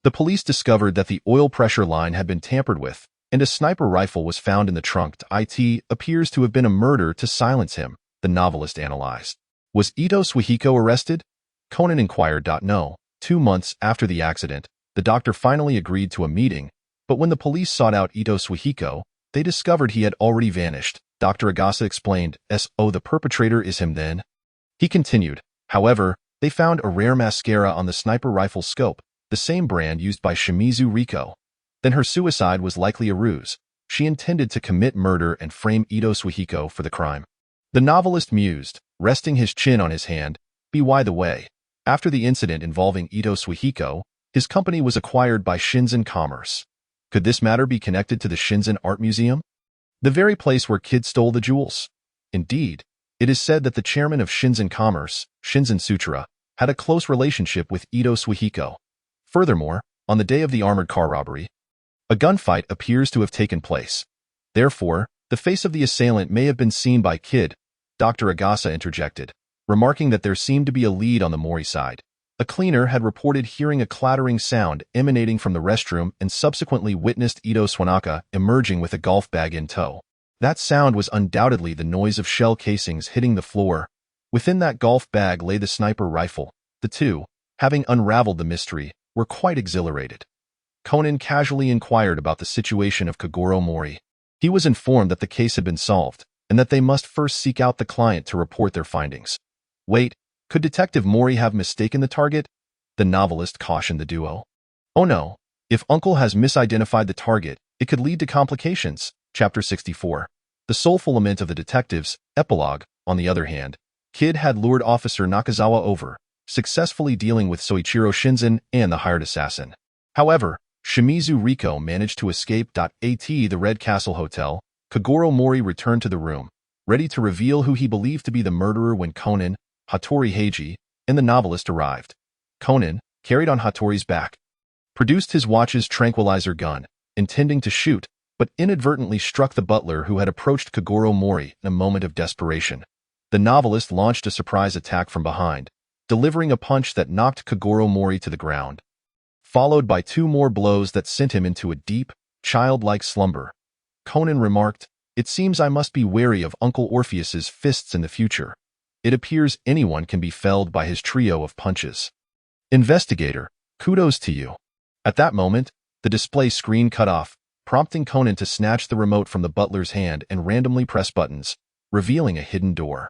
[SPEAKER 2] The police discovered that the oil pressure line had been tampered with, and a sniper rifle was found in the trunk. It appears to have been a murder to silence him, the novelist analyzed. Was Ito Suihiko arrested? Conan inquired. No. 2 months after the accident, the doctor finally agreed to a meeting, but when the police sought out Ito Suihiko, they discovered he had already vanished. Dr. Agasa explained, the perpetrator is him then? He continued, however, they found a rare mascara on the sniper rifle scope, the same brand used by Shimizu Riko. Then her suicide was likely a ruse. She intended to commit murder and frame Ito Suihiko for the crime. The novelist mused, resting his chin on his hand. By the way, after the incident involving Ito Suihiko, his company was acquired by Shinzen Commerce. Could this matter be connected to the Shinzen Art Museum? The very place where Kid stole the jewels? Indeed, it is said that the chairman of Shinzen Commerce, Shinzen Sutura, had a close relationship with Ito Suihiko. Furthermore, on the day of the armored car robbery, a gunfight appears to have taken place. Therefore, the face of the assailant may have been seen by Kid, Dr. Agasa interjected, remarking that there seemed to be a lead on the Mori side. A cleaner had reported hearing a clattering sound emanating from the restroom and subsequently witnessed Ito Swanaka emerging with a golf bag in tow. That sound was undoubtedly the noise of shell casings hitting the floor. Within that golf bag lay the sniper rifle. The two, having unraveled the mystery, were quite exhilarated. Conan casually inquired about the situation of Kagoro Mori. He was informed that the case had been solved, and that they must first seek out the client to report their findings. Wait, could Detective Mori have mistaken the target? The novelist cautioned the duo. Oh no, if Uncle has misidentified the target, it could lead to complications. Chapter 64. The soulful lament of the detectives. Epilogue. On the other hand, Kid had lured Officer Nakazawa over, successfully dealing with Soichiro Shinzen and the hired assassin. However, Shimizu Riko managed to escape. At the Red Castle Hotel, Kagoro Mori returned to the room, ready to reveal who he believed to be the murderer when Conan, Hattori Heiji, and the novelist arrived. Conan, carried on Hattori's back, produced his watch's tranquilizer gun, intending to shoot, but inadvertently struck the butler who had approached Kagoro Mori in a moment of desperation. The novelist launched a surprise attack from behind, delivering a punch that knocked Kagoro Mori to the ground, followed by 2 more blows that sent him into a deep, childlike slumber. Conan remarked, "It seems I must be wary of Uncle Orpheus's fists in the future. It appears anyone can be felled by his trio of punches." Investigator, kudos to you. At that moment, the display screen cut off, prompting Conan to snatch the remote from the butler's hand and randomly press buttons, revealing a hidden door.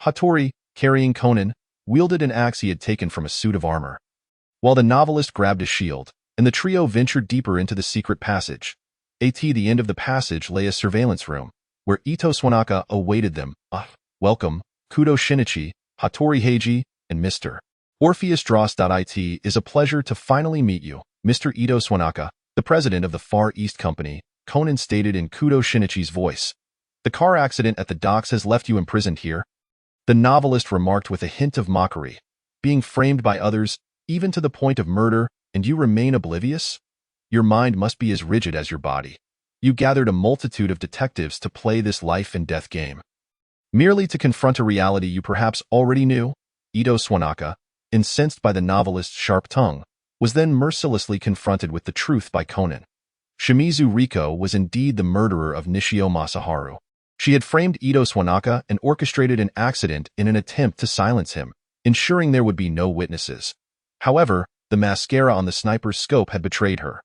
[SPEAKER 2] Hattori, carrying Conan, wielded an axe he had taken from a suit of armor, while the novelist grabbed a shield, and the trio ventured deeper into the secret passage. At the end of the passage lay a surveillance room, where Ito Swanaka awaited them. Welcome, Kudo Shinichi, Hattori Heiji, and Mr. Orpheus Dross. It is a pleasure to finally meet you, Mr. Ito Swanaka, the president of the Far East Company, Conan stated in Kudo Shinichi's voice. The car accident at the docks has left you imprisoned here? The novelist remarked with a hint of mockery. Being framed by others, even to the point of murder, and you remain oblivious? Your mind must be as rigid as your body. You gathered a multitude of detectives to play this life and death game, merely to confront a reality you perhaps already knew? Ito Swanaka, incensed by the novelist's sharp tongue, was then mercilessly confronted with the truth by Conan. Shimizu Riko was indeed the murderer of Nishio Masaharu. She had framed Ito Swanaka and orchestrated an accident in an attempt to silence him, ensuring there would be no witnesses. However, the mascara on the sniper's scope had betrayed her.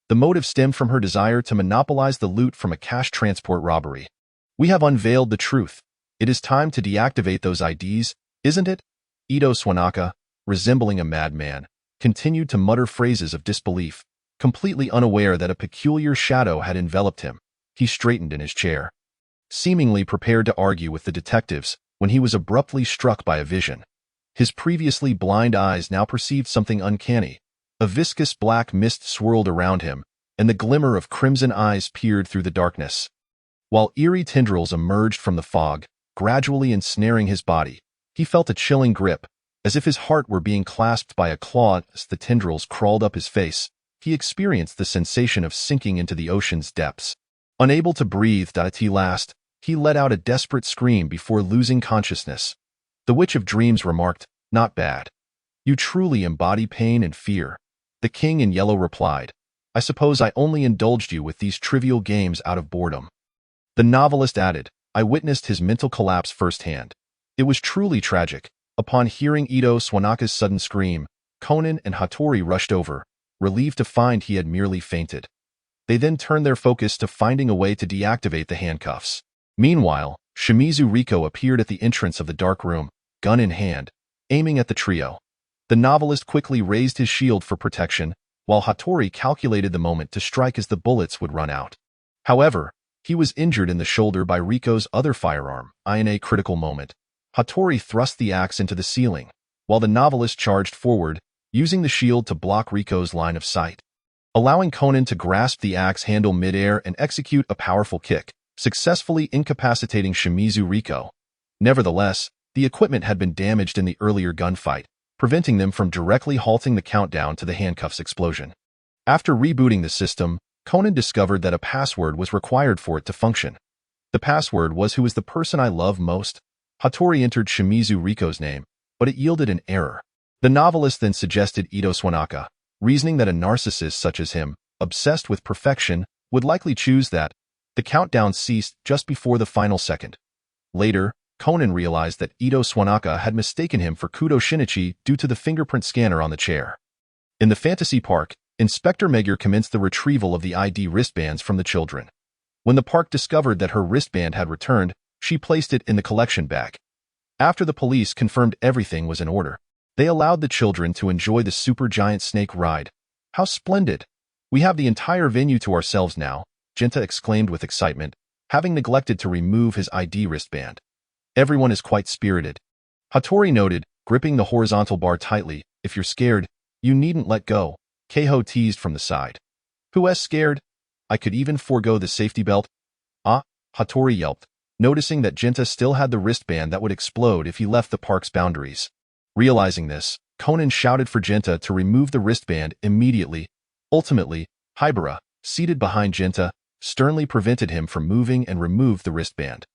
[SPEAKER 2] The motive stemmed from her desire to monopolize the loot from a cash transport robbery. We have unveiled the truth. It is time to deactivate those IDs, isn't it? Ito Swanaka, resembling a madman, continued to mutter phrases of disbelief, completely unaware that a peculiar shadow had enveloped him. He straightened in his chair, seemingly prepared to argue with the detectives, when he was abruptly struck by a vision. His previously blind eyes now perceived something uncanny. A viscous black mist swirled around him, and the glimmer of crimson eyes peered through the darkness. While eerie tendrils emerged from the fog, gradually ensnaring his body, he felt a chilling grip, as if his heart were being clasped by a claw. As the tendrils crawled up his face, he experienced the sensation of sinking into the ocean's depths. Unable to breathe at last, he let out a desperate scream before losing consciousness. The Witch of Dreams remarked, "Not bad. You truly embody pain and fear." The King in Yellow replied, "I suppose I only indulged you with these trivial games out of boredom." The novelist added, "I witnessed his mental collapse firsthand. It was truly tragic." Upon hearing Ito Swanaka's sudden scream, Conan and Hattori rushed over, relieved to find he had merely fainted. They then turned their focus to finding a way to deactivate the handcuffs. Meanwhile, Shimizu Riko appeared at the entrance of the dark room, gun in hand, aiming at the trio. The novelist quickly raised his shield for protection, while Hattori calculated the moment to strike as the bullets would run out. However, he was injured in the shoulder by Riko's other firearm. In a critical moment, Hattori thrust the axe into the ceiling, while the novelist charged forward, using the shield to block Riko's line of sight, allowing Conan to grasp the axe handle midair and execute a powerful kick, successfully incapacitating Shimizu Riko. Nevertheless, the equipment had been damaged in the earlier gunfight, preventing them from directly halting the countdown to the handcuffs explosion. After rebooting the system, Conan discovered that a password was required for it to function. The password was "Who is the person I love most?" Hattori entered Shimizu Riko's name, but it yielded an error. The novelist then suggested Ito Swanaka, reasoning that a narcissist such as him, obsessed with perfection, would likely choose that. The countdown ceased just before the final second. Later, Conan realized that Ito Swanaka had mistaken him for Kudo Shinichi due to the fingerprint scanner on the chair. In the fantasy park, Inspector Megure commenced the retrieval of the ID wristbands from the children. When the park discovered that her wristband had returned, she placed it in the collection bag. After the police confirmed everything was in order, they allowed the children to enjoy the supergiant snake ride. "How splendid! We have the entire venue to ourselves now," Genta exclaimed with excitement, having neglected to remove his ID wristband. "Everyone is quite spirited," Hattori noted, gripping the horizontal bar tightly. "If you're scared, you needn't let go," Keiho teased from the side. "Who's scared? I could even forego the safety belt." "Ah," Hattori yelped, noticing that Genta still had the wristband that would explode if he left the park's boundaries. Realizing this, Conan shouted for Genta to remove the wristband immediately. Ultimately, Hibara, seated behind Genta, sternly prevented him from moving and removed the wristband.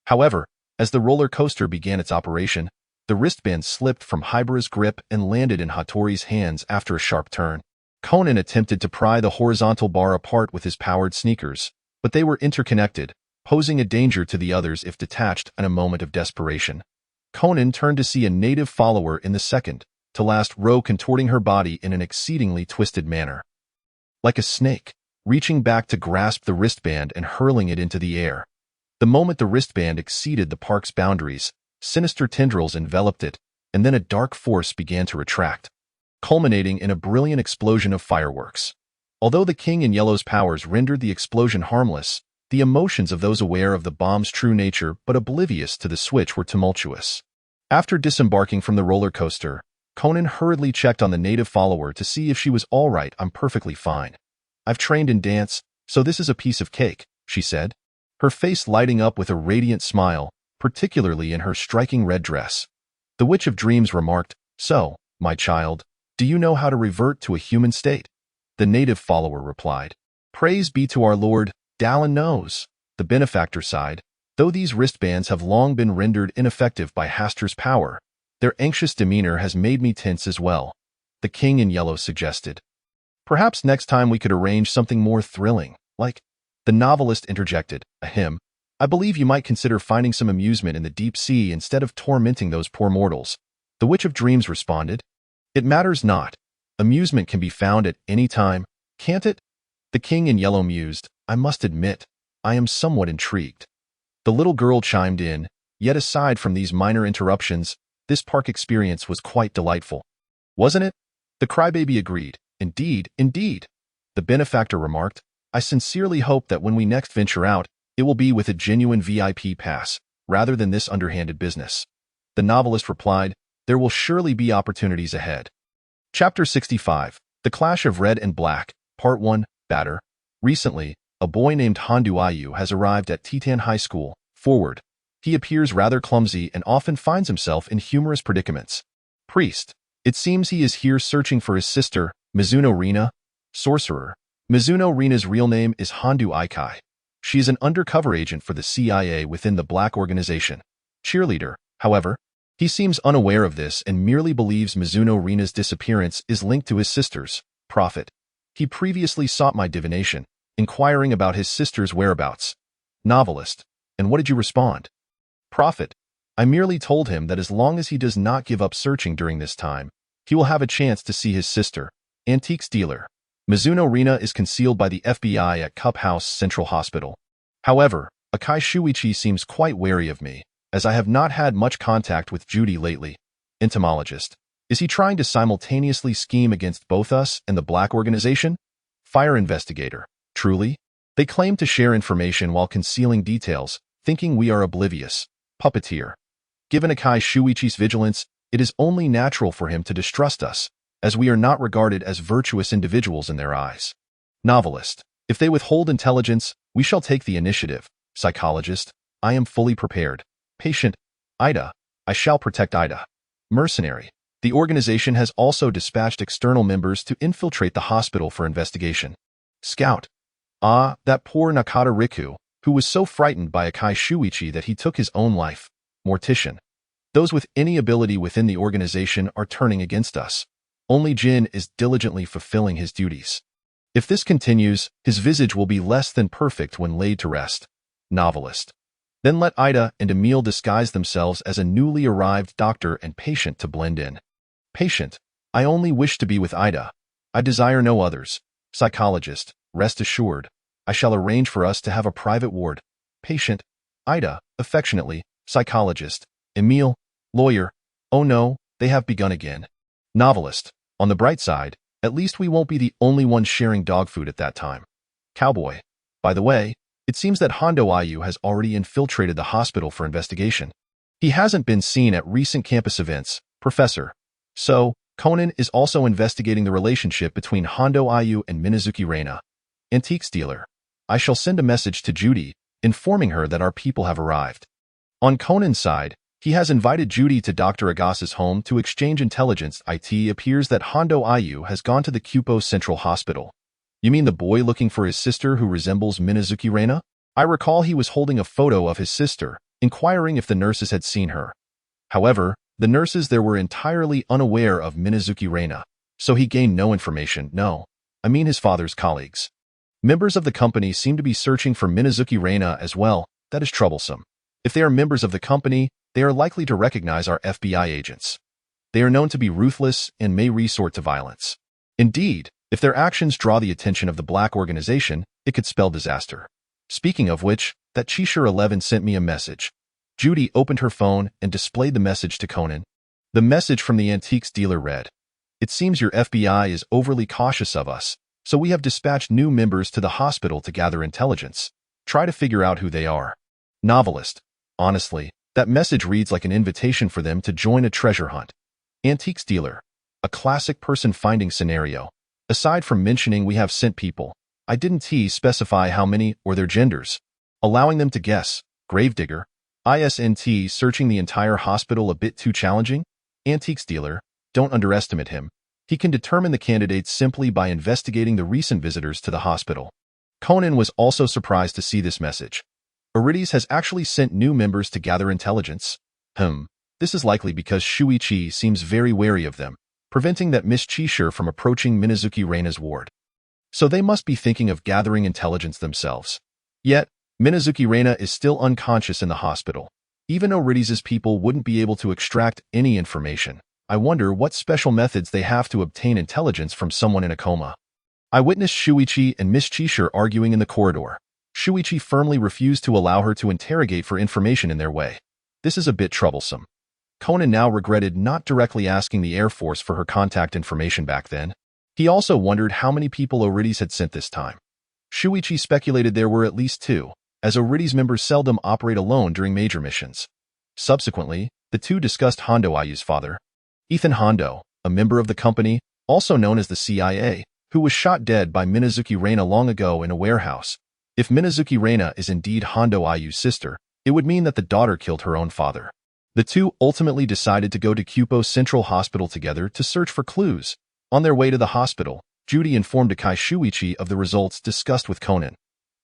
[SPEAKER 2] However, as the roller coaster began its operation, the wristband slipped from Hibara's grip and landed in Hattori's hands after a sharp turn. Conan attempted to pry the horizontal bar apart with his powered sneakers, but they were interconnected, posing a danger to the others if detached in a moment of desperation. Conan turned to see a native follower in the second to last row contorting her body in an exceedingly twisted manner. Like a snake, reaching back to grasp the wristband and hurling it into the air. The moment the wristband exceeded the park's boundaries, sinister tendrils enveloped it, and then a dark force began to retract, culminating in a brilliant explosion of fireworks. Although the King in Yellow's powers rendered the explosion harmless, the emotions of those aware of the bomb's true nature but oblivious to the switch were tumultuous. After disembarking from the roller coaster, Conan hurriedly checked on the native follower to see if she was all right. "I'm perfectly fine. I've trained in dance, so this is a piece of cake," she said, her face lighting up with a radiant smile, particularly in her striking red dress. The Witch of Dreams remarked, "So, my child, do you know how to revert to a human state?" The native follower replied, "Praise be to our Lord, Dallin knows." The benefactor sighed, "Though these wristbands have long been rendered ineffective by Hastur's power, their anxious demeanor has made me tense as well," the King in Yellow suggested. "Perhaps next time we could arrange something more thrilling, like—" The novelist interjected, "Ahem. I believe you might consider finding some amusement in the deep sea instead of tormenting those poor mortals." The Witch of Dreams responded, "It matters not. Amusement can be found at any time, can't it?" The King in Yellow mused, "I must admit, I am somewhat intrigued." The little girl chimed in, Yet aside from these minor interruptions, this park experience was quite delightful. Wasn't it? The crybaby agreed. Indeed, indeed. The benefactor remarked, I sincerely hope that when we next venture out, it will be with a genuine VIP pass, rather than this underhanded business. The novelist replied, there will surely be opportunities ahead. Chapter 65. The Clash of Red and Black, Part 1, Batter. Recently, a boy named Handu Ayu has arrived at Titan High School, Forward. He appears rather clumsy and often finds himself in humorous predicaments. Priest. It seems he is here searching for his sister, Mizuno Rina. Sorcerer. Mizuno Rina's real name is Handu Aikai. She is an undercover agent for the CIA within the Black organization. Cheerleader, however, he seems unaware of this and merely believes Mizuno Rina's disappearance is linked to his sister's, Prophet. He previously sought my divination, inquiring about his sister's whereabouts. Novelist. And what did you respond? Prophet. I merely told him that as long as he does not give up searching during this time, he will have a chance to see his sister. Antiques dealer. Mizuno Rina is concealed by the FBI at Cup House Central Hospital. However, Akai Shuichi seems quite wary of me, as I have not had much contact with Judy lately. Entomologist. Is he trying to simultaneously scheme against both us and the Black organization? Fire investigator. Truly? They claim to share information while concealing details, thinking we are oblivious. Puppeteer. Given Akai Shuichi's vigilance, it is only natural for him to distrust us, as we are not regarded as virtuous individuals in their eyes. Novelist. If they withhold intelligence, we shall take the initiative. Psychologist. I am fully prepared. Patient. Ida. I shall protect Ida. Mercenary. The organization has also dispatched external members to infiltrate the hospital for investigation. Scout. Ah, that poor Nakata Riku, who was so frightened by Akai Shuichi that he took his own life. Mortician. Those with any ability within the organization are turning against us. Only Jin is diligently fulfilling his duties. If this continues, his visage will be less than perfect when laid to rest. Novelist. Then let Ida and Emil disguise themselves as a newly arrived doctor and patient to blend in. Patient. I only wish to be with Ida. I desire no others. Psychologist. Rest assured. I shall arrange for us to have a private ward. Patient. Ida. Affectionately. Psychologist. Emil. Lawyer. Oh no, they have begun again. Novelist. On the bright side, at least we won't be the only ones sharing dog food at that time. Cowboy. By the way, it seems that Hondo Ayu has already infiltrated the hospital for investigation. He hasn't been seen at recent campus events, Professor. So, Conan is also investigating the relationship between Hondo Ayu and Minazuki Reina. Antiques dealer. I shall send a message to Judy, informing her that our people have arrived. On Conan's side, he has invited Judy to Dr. Agasa's home to exchange intelligence. It appears that Hondo Ayu has gone to the Kyopo Central Hospital. You mean the boy looking for his sister who resembles Minazuki Reina? I recall he was holding a photo of his sister, inquiring if the nurses had seen her. However, the nurses there were entirely unaware of Minazuki Reina, so he gained no information. No, I mean his father's colleagues. Members of the company seem to be searching for Minazuki Reina as well. That is troublesome. If they are members of the company, they are likely to recognize our FBI agents. They are known to be ruthless and may resort to violence. Indeed, if their actions draw the attention of the Black organization, it could spell disaster. Speaking of which, that Chishire 11 sent me a message. Judy opened her phone and displayed the message to Conan. The message from the antiques dealer read, "It seems your FBI is overly cautious of us, so we have dispatched new members to the hospital to gather intelligence. Try to figure out who they are." Novelist. Honestly, that message reads like an invitation for them to join a treasure hunt. Antiques dealer. A classic person-finding scenario. Aside from mentioning we have sent people, I didn't specify how many or their genders. Allowing them to guess. Gravedigger. ISNT searching the entire hospital a bit too challenging? Antiques dealer. Don't underestimate him. He can determine the candidates simply by investigating the recent visitors to the hospital. Conan was also surprised to see this message. Ordis has actually sent new members to gather intelligence. This is likely because Shuichi seems very wary of them, preventing that Miss Chishire from approaching Minazuki Reina's ward. So they must be thinking of gathering intelligence themselves. Yet, Minazuki Reina is still unconscious in the hospital. Even Ordis' people wouldn't be able to extract any information. I wonder what special methods they have to obtain intelligence from someone in a coma. I witnessed Shuichi and Miss Chishire arguing in the corridor. Shuichi firmly refused to allow her to interrogate for information in their way. This is a bit troublesome. Conan now regretted not directly asking the Air Force for her contact information back then. He also wondered how many people Ordis had sent this time. Shuichi speculated there were at least 2, as Ordis members seldom operate alone during major missions. Subsequently, the two discussed Hondo Ayu's father, Ethan Hondo, a member of the company, also known as the CIA, who was shot dead by Minazuki Reina long ago in a warehouse. If Minazuki Reina is indeed Hondo Ayu's sister, it would mean that the daughter killed her own father. The two ultimately decided to go to Kyoto Central Hospital together to search for clues. On their way to the hospital, Judy informed Akai Shuichi of the results discussed with Conan.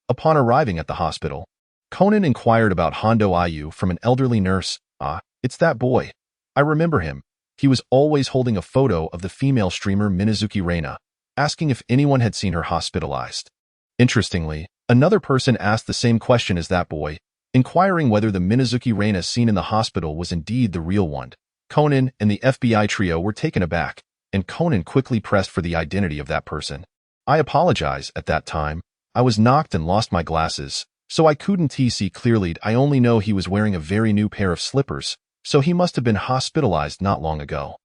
[SPEAKER 2] Upon arriving at the hospital, Conan inquired about Hondo Ayu from an elderly nurse. "Ah, it's that boy. I remember him. He was always holding a photo of the female streamer Minazuki Reina, asking if anyone had seen her hospitalized." Interestingly, another person asked the same question as that boy, inquiring whether the Minazuki Reina seen in the hospital was indeed the real one. Conan and the FBI trio were taken aback, and Conan quickly pressed for the identity of that person. "I apologize, at that time. I was knocked and lost my glasses, so I couldn't see clearly. I only know he was wearing a very new pair of slippers, so he must have been hospitalized not long ago."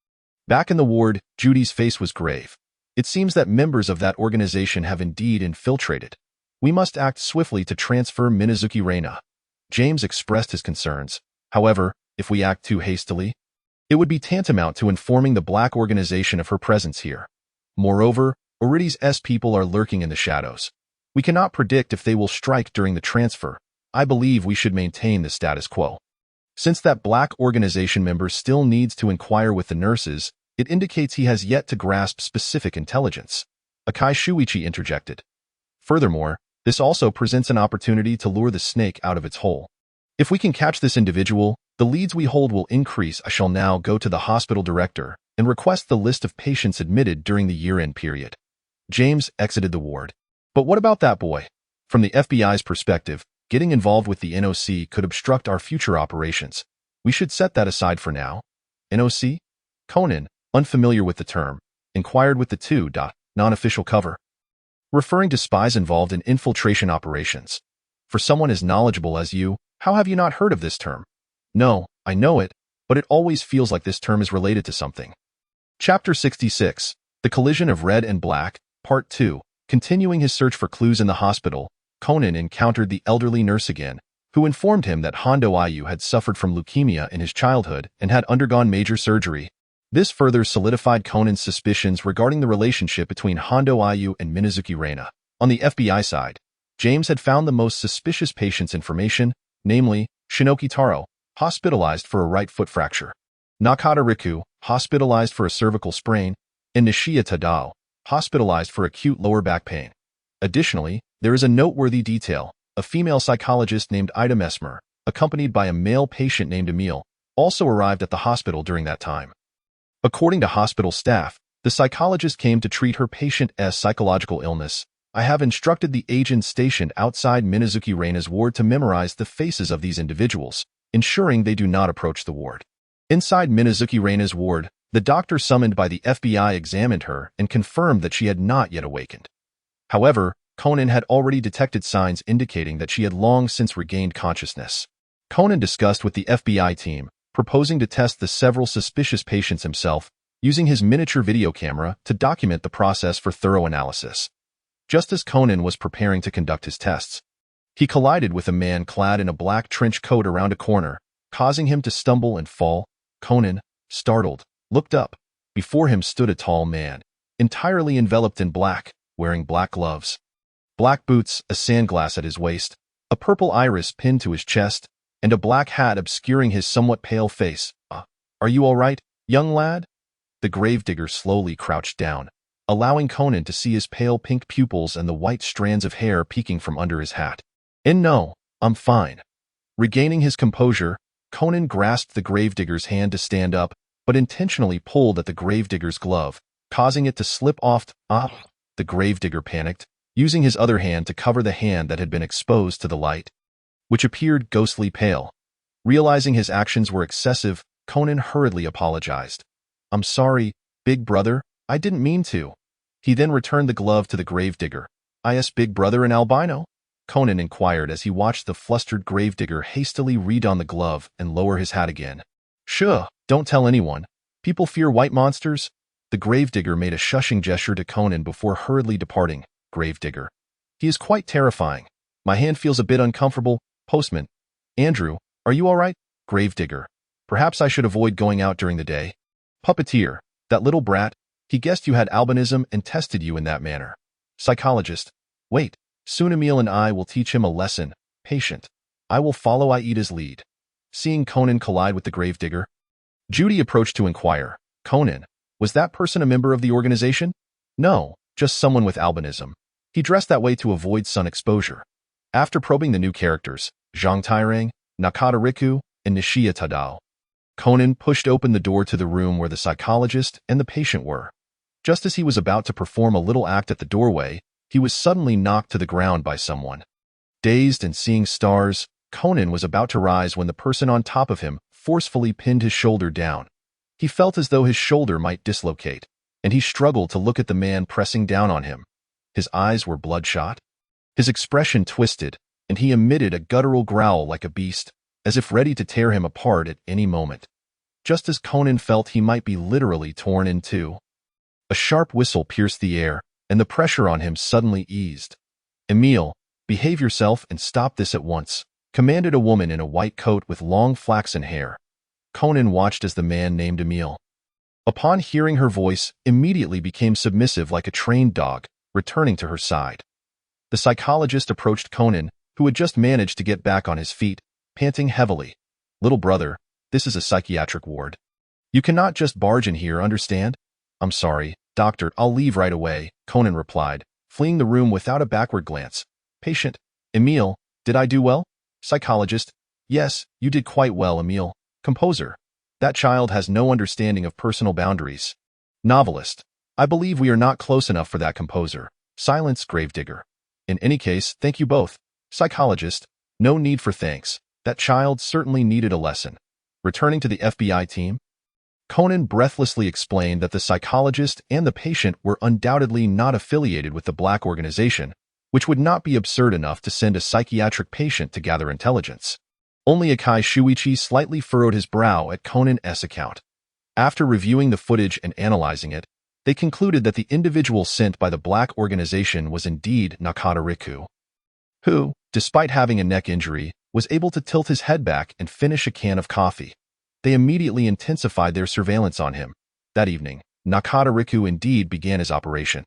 [SPEAKER 2] Back in the ward, Judy's face was grave. "It seems that members of that organization have indeed infiltrated. We must act swiftly to transfer Minazuki Reina." James expressed his concerns. "However, if we act too hastily, it would be tantamount to informing the Black organization of her presence here. Moreover, Ordis' people are lurking in the shadows. We cannot predict if they will strike during the transfer. I believe we should maintain the status quo." Since that Black organization member still needs to inquire with the nurses, it indicates he has yet to grasp specific intelligence. Akai Shuichi interjected. "Furthermore, this also presents an opportunity to lure the snake out of its hole. If we can catch this individual, the leads we hold will increase." I shall now go to the hospital director and request the list of patients admitted during the year-end period. James exited the ward. "But what about that boy? From the FBI's perspective, getting involved with the NOC could obstruct our future operations. We should set that aside for now." "NOC?" Conan, unfamiliar with the term, inquired with the non-official cover. "Referring to spies involved in infiltration operations. For someone as knowledgeable as you, how have you not heard of this term?" "No, I know it, but it always feels like this term is related to something." Chapter 66, The Collision of Red and Black, Part 2. Continuing his search for clues in the hospital, Conan encountered the elderly nurse again, who informed him that Hondo Ayu had suffered from leukemia in his childhood and had undergone major surgery. This further solidified Conan's suspicions regarding the relationship between Hondo Ayu and Minazuki Reina. On the FBI side, James had found the most suspicious patient's information, namely, Shinoki Taro, hospitalized for a right foot fracture, Nakata Riku, hospitalized for a cervical sprain, and Nishiya Tadao, hospitalized for acute lower back pain. Additionally, there is a noteworthy detail. A female psychologist named Ida Mesmer, accompanied by a male patient named Emil, also arrived at the hospital during that time. According to hospital staff, the psychologist came to treat her patient's psychological illness. "I have instructed the agents stationed outside Minazuki Reina's ward to memorize the faces of these individuals, ensuring they do not approach the ward." Inside Minazuki Reina's ward, the doctor summoned by the FBI examined her and confirmed that she had not yet awakened. However, Conan had already detected signs indicating that she had long since regained consciousness. Conan discussed with the FBI team, proposing to test the several suspicious patients himself, using his miniature video camera to document the process for thorough analysis. Just as Conan was preparing to conduct his tests, he collided with a man clad in a black trench coat around a corner, causing him to stumble and fall. Conan, startled, looked up. Before him stood a tall man, entirely enveloped in black, wearing black gloves, black boots, a sandglass at his waist, a purple iris pinned to his chest, and a black hat obscuring his somewhat pale face. Are you all right, young lad?" The gravedigger slowly crouched down, allowing Conan to see his pale pink pupils and the white strands of hair peeking from under his hat. "And no, I'm fine." Regaining his composure, Conan grasped the gravedigger's hand to stand up, but intentionally pulled at the gravedigger's glove, causing it to slip off. The gravedigger panicked, using his other hand to cover the hand that had been exposed to the light, which appeared ghostly pale. Realizing his actions were excessive, Conan hurriedly apologized. "I'm sorry, big brother, I didn't mean to." He then returned the glove to the gravedigger. "Big brother and albino?" Conan inquired as he watched the flustered gravedigger hastily redon the glove and lower his hat again. Shuh, don't tell anyone. People fear white monsters? The gravedigger made a shushing gesture to Conan before hurriedly departing. Gravedigger. He is quite terrifying. My hand feels a bit uncomfortable. Postman. Andrew, are you all right? Gravedigger. Perhaps I should avoid going out during the day. Puppeteer. That little brat. He guessed you had albinism and tested you in that manner. Psychologist. Wait. Soon Emil and I will teach him a lesson. Patient. I will follow Aida's lead. Seeing Conan collide with the gravedigger, Judy approached to inquire. Conan, was that person a member of the organization? No, just someone with albinism. He dressed that way to avoid sun exposure. After probing the new characters, Zhang Tairang, Nakata Riku, and Nishiya Tadao, Conan pushed open the door to the room where the psychologist and the patient were. Just as he was about to perform a little act at the doorway, he was suddenly knocked to the ground by someone. Dazed and seeing stars, Conan was about to rise when the person on top of him forcefully pinned his shoulder down. He felt as though his shoulder might dislocate, and he struggled to look at the man pressing down on him. His eyes were bloodshot. His expression twisted, and he emitted a guttural growl like a beast, as if ready to tear him apart at any moment. Just as Conan felt he might be literally torn in two, a sharp whistle pierced the air, and the pressure on him suddenly eased. Emil, behave yourself and stop this at once, commanded a woman in a white coat with long flaxen hair. Conan watched as the man named Emil, upon hearing her voice, immediately became submissive like a trained dog, returning to her side. The psychologist approached Conan, who had just managed to get back on his feet, panting heavily. Little brother, this is a psychiatric ward. You cannot just barge in here, understand? I'm sorry, doctor, I'll leave right away, Conan replied, fleeing the room without a backward glance. Patient. Emil, did I do well? Psychologist. Yes, you did quite well, Emil. Composer. That child has no understanding of personal boundaries. Novelist. I believe we are not close enough for that composer. Silence, gravedigger. In any case, thank you both. Psychologist. No need for thanks. That child certainly needed a lesson. Returning to the FBI team, Conan breathlessly explained that the psychologist and the patient were undoubtedly not affiliated with the Black organization, which would not be absurd enough to send a psychiatric patient to gather intelligence. Only Akai Shuichi slightly furrowed his brow at Conan's account. After reviewing the footage and analyzing it, they concluded that the individual sent by the Black organization was indeed Nakata Riku, who, despite having a neck injury, was able to tilt his head back and finish a can of coffee. They immediately intensified their surveillance on him. That evening, Nakata Riku indeed began his operation.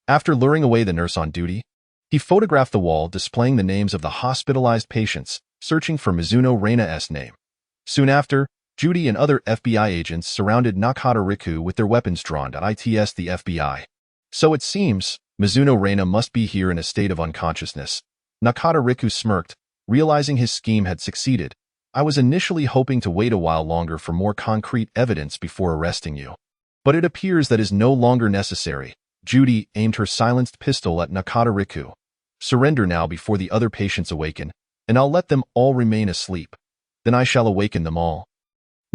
[SPEAKER 2] After luring away the nurse on duty, he photographed the wall displaying the names of the hospitalized patients, searching for Mizuno Reina's name. Soon after, Judy and other FBI agents surrounded Nakata Riku with their weapons drawn. Its the FBI. So it seems, Mizuno Reina must be here in a state of unconsciousness. Nakata Riku smirked, realizing his scheme had succeeded. I was initially hoping to wait a while longer for more concrete evidence before arresting you. But it appears that is no longer necessary. Judy aimed her silenced pistol at Nakata Riku. Surrender now before the other patients awaken, and I'll let them all remain asleep. Then I shall awaken them all.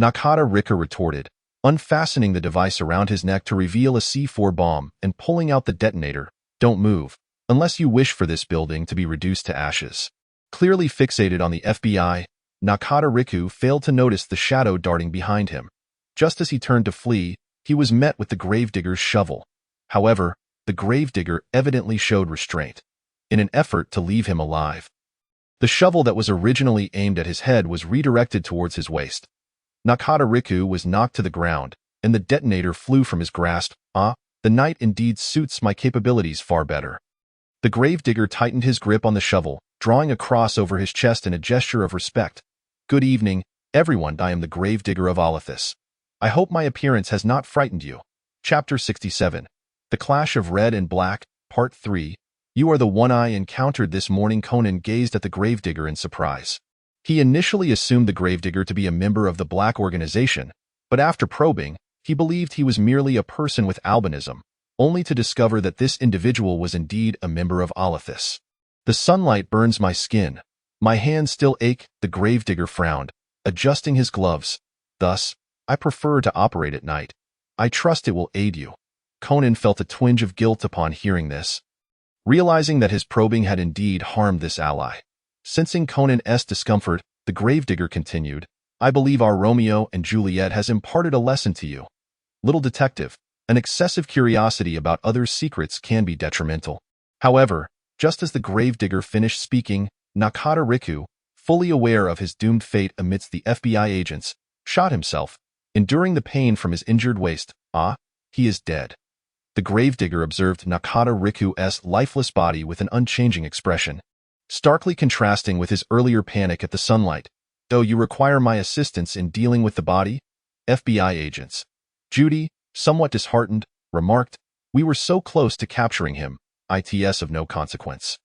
[SPEAKER 2] Nakata Riku retorted, unfastening the device around his neck to reveal a C4 bomb and pulling out the detonator. Don't move, unless you wish for this building to be reduced to ashes. Clearly fixated on the FBI, Nakata Riku failed to notice the shadow darting behind him. Just as he turned to flee, he was met with the gravedigger's shovel. However, the gravedigger evidently showed restraint, in an effort to leave him alive. The shovel that was originally aimed at his head was redirected towards his waist. Nakata Riku was knocked to the ground, and the detonator flew from his grasp. The knight indeed suits my capabilities far better. The gravedigger tightened his grip on the shovel, drawing a cross over his chest in a gesture of respect. Good evening, everyone. I am the gravedigger of Olithus. I hope my appearance has not frightened you. Chapter 67. The Clash of Red and Black, Part 3. You are the one I encountered this morning. Conan gazed at the gravedigger in surprise. He initially assumed the gravedigger to be a member of the Black organization, but after probing, he believed he was merely a person with albinism, only to discover that this individual was indeed a member of Olithus. The sunlight burns my skin. My hands still ache, the gravedigger frowned, adjusting his gloves. Thus, I prefer to operate at night. I trust it will aid you. Conan felt a twinge of guilt upon hearing this. realizing that his probing had indeed harmed this ally. Sensing Conan's discomfort, the gravedigger continued, I believe our Romeo and Juliet has imparted a lesson to you. Little detective, an excessive curiosity about others' secrets can be detrimental. However, just as the gravedigger finished speaking, Nakata Riku, fully aware of his doomed fate amidst the FBI agents, shot himself, enduring the pain from his injured waist. Ah, he is dead. The gravedigger observed Nakata Riku's lifeless body with an unchanging expression, starkly contrasting with his earlier panic at the sunlight. Though you require my assistance in dealing with the body? FBI agents. Judy, somewhat disheartened, remarked, we were so close to capturing him, it's of no consequence.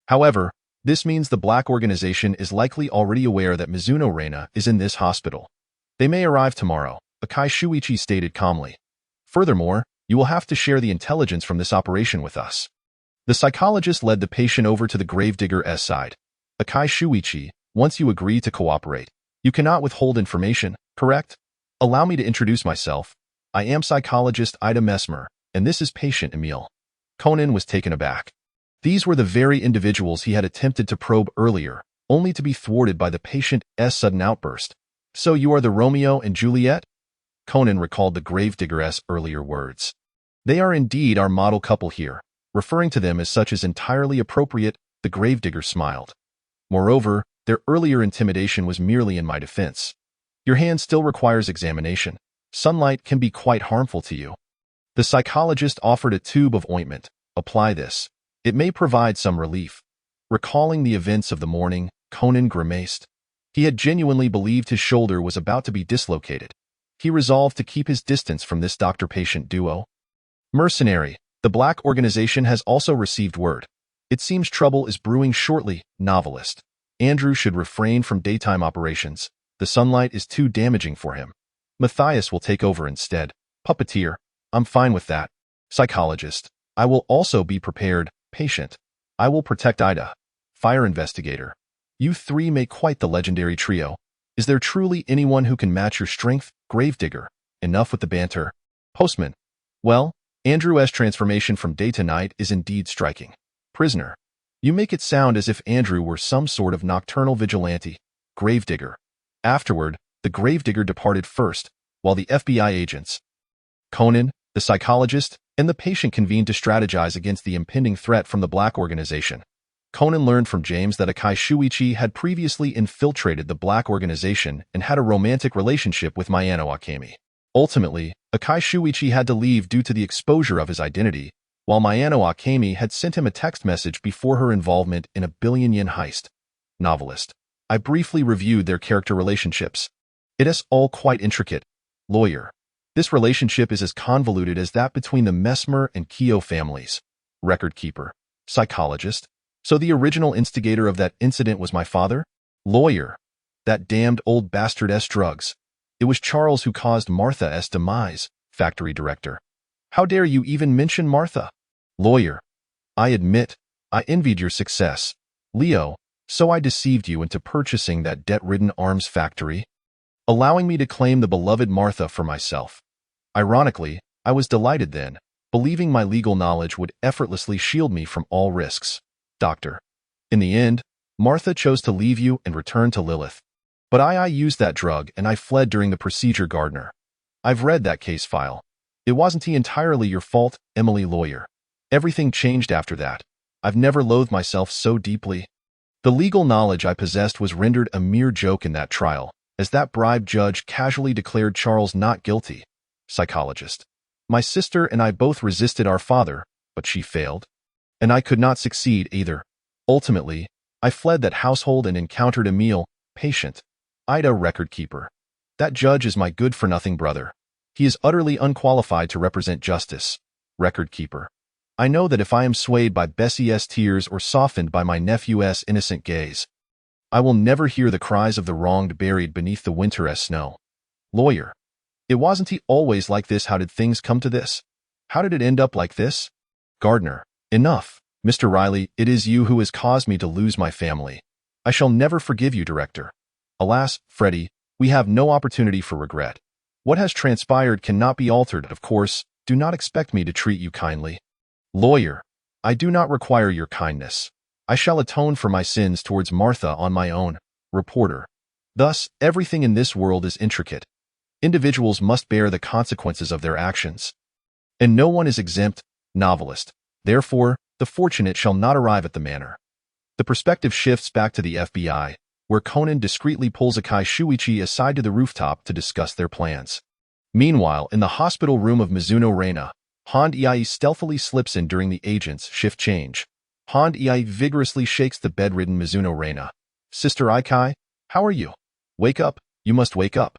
[SPEAKER 2] However, this means the Black Organization is likely already aware that Mizuno Reina is in this hospital. They may arrive tomorrow, Akai Shuichi stated calmly. Furthermore, you will have to share the intelligence from this operation with us. The psychologist led the patient over to the gravedigger's side. Akai Shuichi, once you agree to cooperate, you cannot withhold information, correct? Allow me to introduce myself. I am psychologist Ida Mesmer, and this is patient Emil. Conan was taken aback. These were the very individuals he had attempted to probe earlier, only to be thwarted by the patient's sudden outburst. So you are the Romeo and Juliet? Conan recalled the gravedigger's earlier words. They are indeed our model couple here. Referring to them as such is entirely appropriate, the gravedigger smiled. Moreover, their earlier intimidation was merely in my defense. Your hand still requires examination. Sunlight can be quite harmful to you. The psychologist offered a tube of ointment. Apply this. It may provide some relief. Recalling the events of the morning, Conan grimaced. He had genuinely believed his shoulder was about to be dislocated. He resolved to keep his distance from this doctor-patient duo. Mercenary, the Black Organization has also received word. It seems trouble is brewing shortly, novelist. Andrew should refrain from daytime operations. The sunlight is too damaging for him. Matthias will take over instead. Puppeteer, I'm fine with that. Psychologist, I will also be prepared. Patient, I will protect Ida. Fire investigator, you three make quite the legendary trio. Is there truly anyone who can match your strength? Gravedigger, enough with the banter. Postman, well, Andrew's transformation from day to night is indeed striking. Prisoner, you make it sound as if Andrew were some sort of nocturnal vigilante. Gravedigger. Afterward, the gravedigger departed first, while the FBI agents, Conan, the psychologist, and the patient convened to strategize against the impending threat from the Black Organization. Conan learned from James that Akai Shuichi had previously infiltrated the Black Organization and had a romantic relationship with Mayano Akemi. Ultimately, Akai Shuichi had to leave due to the exposure of his identity, while Mayano Akemi had sent him a text message before her involvement in a billion-yen heist. Novelist. I briefly reviewed their character relationships. It is all quite intricate. Lawyer. This relationship is as convoluted as that between the Mesmer and Kyo families. Record keeper. Psychologist. So the original instigator of that incident was my father? Lawyer. That damned old bastard's drugs. It was Charles who caused Martha's demise. Factory director. How dare you even mention Martha? Lawyer. I admit, I envied your success. Leo, so I deceived you into purchasing that debt-ridden arms factory, allowing me to claim the beloved Martha for myself. Ironically, I was delighted then, believing my legal knowledge would effortlessly shield me from all risks. Doctor. In the end, Martha chose to leave you and return to Lilith. But I used that drug and I fled during the procedure, Gardner. I've read that case file. It wasn't entirely your fault, Emily Lawyer. Everything changed after that. I've never loathed myself so deeply. The legal knowledge I possessed was rendered a mere joke in that trial, as that bribed judge casually declared Charles not guilty. Psychologist. My sister and I both resisted our father, but she failed. And I could not succeed either. Ultimately, I fled that household and encountered Emil, patient. Ida, record keeper. That judge is my good-for-nothing brother. He is utterly unqualified to represent justice. Record keeper. I know that if I am swayed by Bessie's tears or softened by my nephew's innocent gaze, I will never hear the cries of the wronged buried beneath the winter's snow. Lawyer. It wasn't he always like this? How did things come to this? How did it end up like this? Gardner. Enough. Mr. Riley, it is you who has caused me to lose my family. I shall never forgive you, Director. Alas, Freddie, we have no opportunity for regret. What has transpired cannot be altered, of course. Do not expect me to treat you kindly. Lawyer. I do not require your kindness. I shall atone for my sins towards Martha on my own. Reporter. Thus, everything in this world is intricate. Individuals must bear the consequences of their actions. And no one is exempt. Novelist. Therefore, the fortunate shall not arrive at the manor. The perspective shifts back to the FBI, where Conan discreetly pulls Akai Shuichi aside to the rooftop to discuss their plans. Meanwhile, in the hospital room of Mizuno Reina, Han Iai stealthily slips in during the agent's shift change. Han Iai vigorously shakes the bedridden Mizuno Reina. Sister Aikai, how are you? Wake up, you must wake up.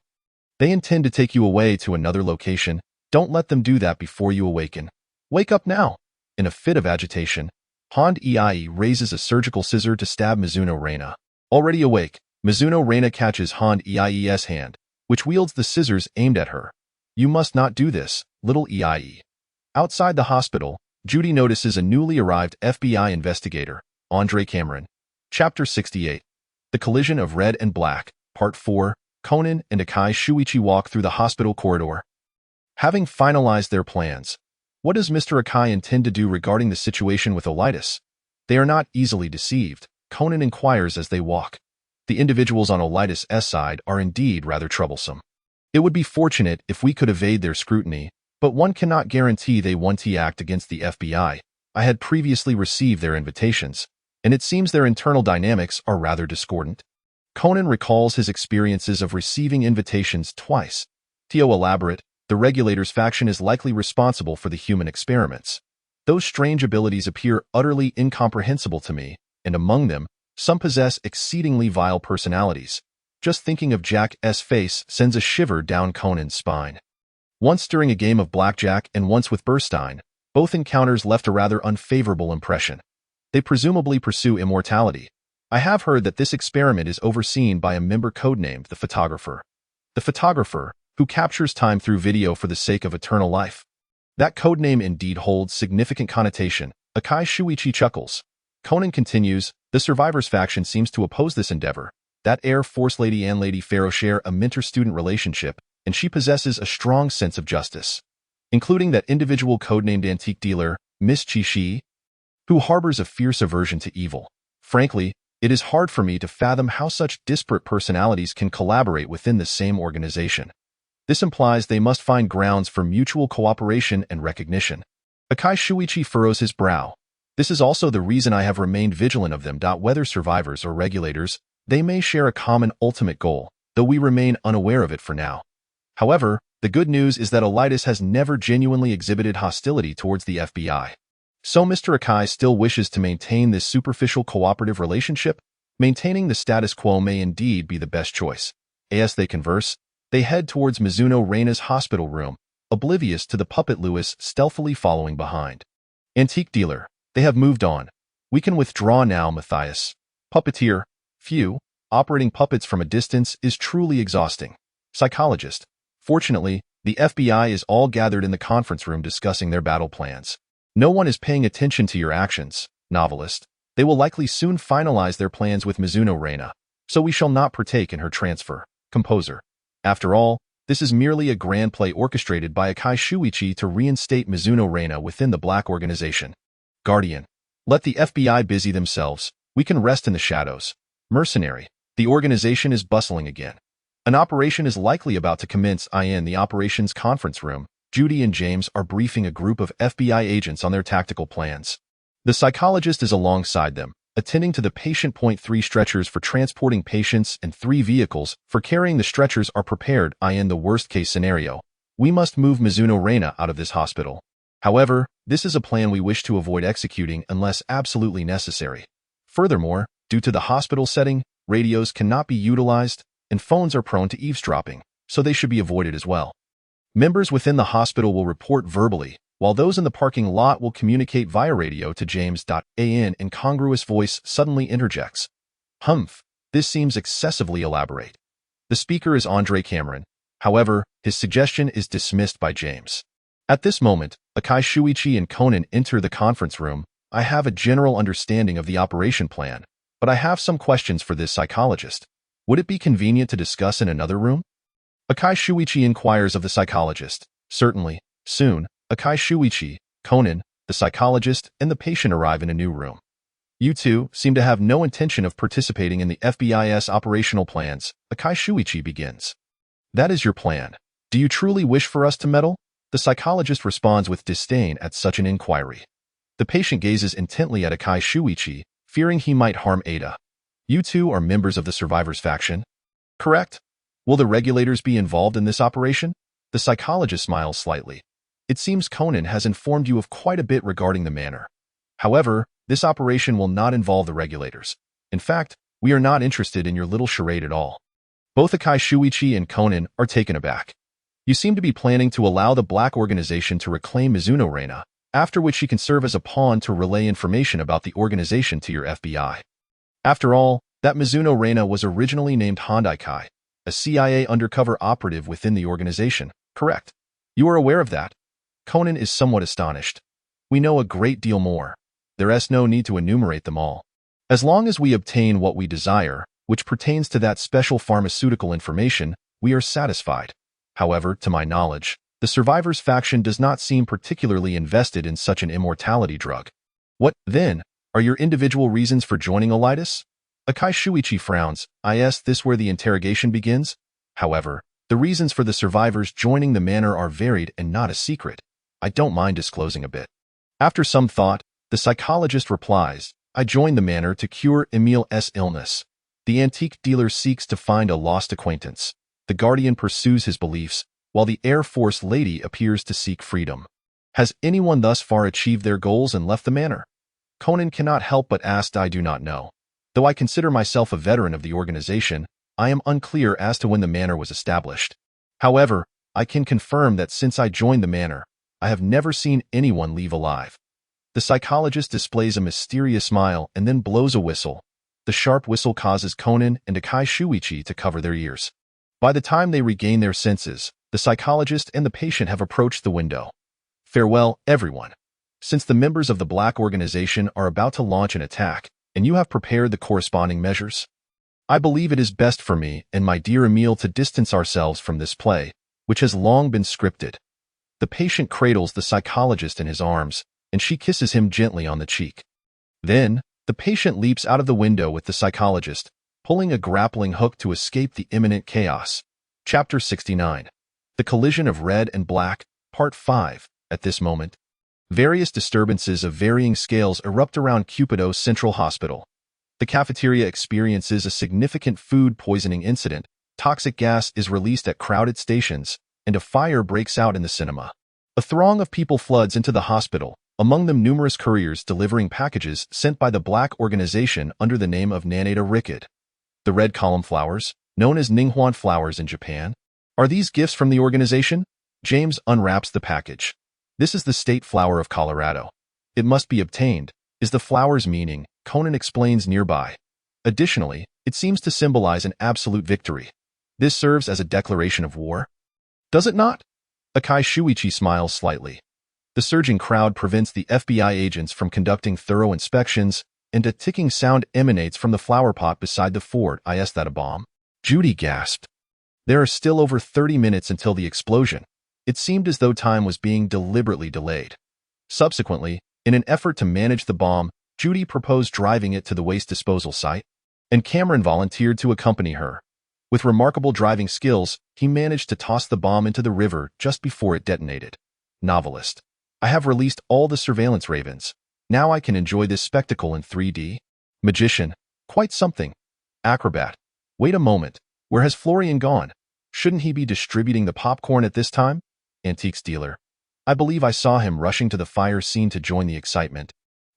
[SPEAKER 2] They intend to take you away to another location. Don't let them do that before you awaken. Wake up now. In a fit of agitation, Han Iai raises a surgical scissor to stab Mizuno Reina. Already awake, Mizuno Reina catches Han Iai's hand, which wields the scissors aimed at her. You must not do this, little Iai. Outside the hospital, Judy notices a newly arrived FBI investigator, Andre Cameron. Chapter 68. The Collision of Red and Black, Part 4. Conan and Akai Shuichi walk through the hospital corridor. Having finalized their plans, what does Mr. Akai intend to do regarding the situation with Ordis? They are not easily deceived, Conan inquires as they walk. The individuals on Ordis' side are indeed rather troublesome. It would be fortunate if we could evade their scrutiny, but one cannot guarantee they won't act against the FBI. I had previously received their invitations, and it seems their internal dynamics are rather discordant. Conan recalls his experiences of receiving invitations twice. Theo elaborate, the Regulators faction is likely responsible for the human experiments. Those strange abilities appear utterly incomprehensible to me, and among them, some possess exceedingly vile personalities. Just thinking of Jack's face sends a shiver down Conan's spine. Once during a game of blackjack and once with Burstein, both encounters left a rather unfavorable impression. They presumably pursue immortality. I have heard that this experiment is overseen by a member codenamed the Photographer. The Photographer, who captures time through video for the sake of eternal life. That codename indeed holds significant connotation. Akai Shuichi chuckles. Conan continues, the Survivors faction seems to oppose this endeavor. That Air Force Lady and Lady Pharaoh share a mentor-student relationship, and she possesses a strong sense of justice, including that individual codenamed antique dealer, Miss Chi-Shi, who harbors a fierce aversion to evil. Frankly, it is hard for me to fathom how such disparate personalities can collaborate within the same organization. This implies they must find grounds for mutual cooperation and recognition. Akai Shuichi furrows his brow. This is also the reason I have remained vigilant of them. Whether survivors or regulators, they may share a common ultimate goal, though we remain unaware of it for now. However, the good news is that Ordis has never genuinely exhibited hostility towards the FBI. So Mr. Akai still wishes to maintain this superficial cooperative relationship. Maintaining the status quo may indeed be the best choice. As they converse, they head towards Mizuno Reina's hospital room, oblivious to the puppet Lewis stealthily following behind. Antique dealer, they have moved on. We can withdraw now, Matthias. Puppeteer, phew, operating puppets from a distance is truly exhausting. Psychologist, fortunately, the FBI is all gathered in the conference room discussing their battle plans. No one is paying attention to your actions, novelist. They will likely soon finalize their plans with Mizuno Reina, so we shall not partake in her transfer. Composer. After all, this is merely a grand play orchestrated by Akai Shuichi to reinstate Mizuno Reina within the Black Organization. Guardian. Let the FBI busy themselves. We can rest in the shadows. Mercenary. The organization is bustling again. An operation is likely about to commence. In the operations conference room, Judy and James are briefing a group of FBI agents on their tactical plans. The psychologist is alongside them, attending to the patient. 3 stretchers for transporting patients and 3 vehicles for carrying the stretchers are prepared. In the worst-case scenario, we must move Mizuno Reina out of this hospital. However, this is a plan we wish to avoid executing unless absolutely necessary. Furthermore, due to the hospital setting, radios cannot be utilized, and phones are prone to eavesdropping, so they should be avoided as well. Members within the hospital will report verbally, while those in the parking lot will communicate via radio to James. An incongruous voice suddenly interjects. Humph, this seems excessively elaborate. The speaker is Andre Cameron. However, his suggestion is dismissed by James. At this moment, Akai Shuichi and Conan enter the conference room. I have a general understanding of the operation plan, but I have some questions for this psychologist. Would it be convenient to discuss in another room? Akai Shuichi inquires of the psychologist. Certainly. Soon, Akai Shuichi, Conan, The psychologist and the patient arrive in a new room. You two seem to have no intention of participating in the FBI's operational plans. Akai Shuichi begins. That is your plan. Do you truly wish for us to meddle? The psychologist responds with disdain at such an inquiry. The patient gazes intently at Akai Shuichi, fearing he might harm Ada. You two are members of the survivors faction? Correct. Will the regulators be involved in this operation? The psychologist smiles slightly. It seems Conan has informed you of quite a bit regarding the manor. However, this operation will not involve the regulators. In fact, we are not interested in your little charade at all. Both Akai Shuichi and Conan are taken aback. You seem to be planning to allow the Black Organization to reclaim Mizuno Reina, after which she can serve as a pawn to relay information about the organization to your FBI. After all, that Mizuno Reina was originally named Handai Kai, a CIA undercover operative within the organization, correct? You are aware of that? Conan is somewhat astonished. We know a great deal more. There is no need to enumerate them all. As long as we obtain what we desire, which pertains to that special pharmaceutical information, we are satisfied. However, to my knowledge, the survivors faction does not seem particularly invested in such an immortality drug. What, then, are your individual reasons for joining Ordis? Akai Shuichi frowns. Is this where the interrogation begins? However, the reasons for the survivors joining the manor are varied and not a secret. I don't mind disclosing a bit. After some thought, the psychologist replies, I joined the manor to cure Emil's illness. The antique dealer seeks to find a lost acquaintance. The guardian pursues his beliefs, while the Air Force lady appears to seek freedom. Has anyone thus far achieved their goals and left the manor? Conan cannot help but ask. I do not know. Though I consider myself a veteran of the organization, I am unclear as to when the manor was established. However, I can confirm that since I joined the manor, I have never seen anyone leave alive. The psychologist displays a mysterious smile and then blows a whistle. The sharp whistle causes Conan and Akai Shuichi to cover their ears. By the time they regain their senses, the psychologist and the patient have approached the window. Farewell, everyone. Since the members of the Black Organization are about to launch an attack, and you have prepared the corresponding measures, I believe it is best for me and my dear Emil to distance ourselves from this play, which has long been scripted. The patient cradles the psychologist in his arms, and she kisses him gently on the cheek. Then, the patient leaps out of the window with the psychologist, pulling a grappling hook to escape the imminent chaos. Chapter 69. The Collision of Red and Black, Part 5. At this moment, various disturbances of varying scales erupt around Cupido Central Hospital. The cafeteria experiences a significant food poisoning incident, toxic gas is released at crowded stations, and a fire breaks out in the cinema. A throng of people floods into the hospital, among them numerous couriers delivering packages sent by the Black Organization under the name of Nanada Rikid. The red column flowers, known as Ninghuan flowers in Japan, are these gifts from the organization? James unwraps the package. This is the state flower of Colorado. It must be obtained, is the flower's meaning, Conan explains nearby. Additionally, it seems to symbolize an absolute victory. This serves as a declaration of war? Does it not? Akai Shuichi smiles slightly. The surging crowd prevents the FBI agents from conducting thorough inspections, and a ticking sound emanates from the flower pot beside the fort. Is that a bomb? Judy gasped. There are still over 30 minutes until the explosion. It seemed as though time was being deliberately delayed. Subsequently, in an effort to manage the bomb, Judy proposed driving it to the waste disposal site, and Cameron volunteered to accompany her. With remarkable driving skills, he managed to toss the bomb into the river just before it detonated. Novelist. I have released all the surveillance ravens. Now I can enjoy this spectacle in 3D. Magician. Quite something. Acrobat. Wait a moment. Where has Florian gone? Shouldn't he be distributing the popcorn at this time? Antiques dealer. I believe I saw him rushing to the fire scene to join the excitement.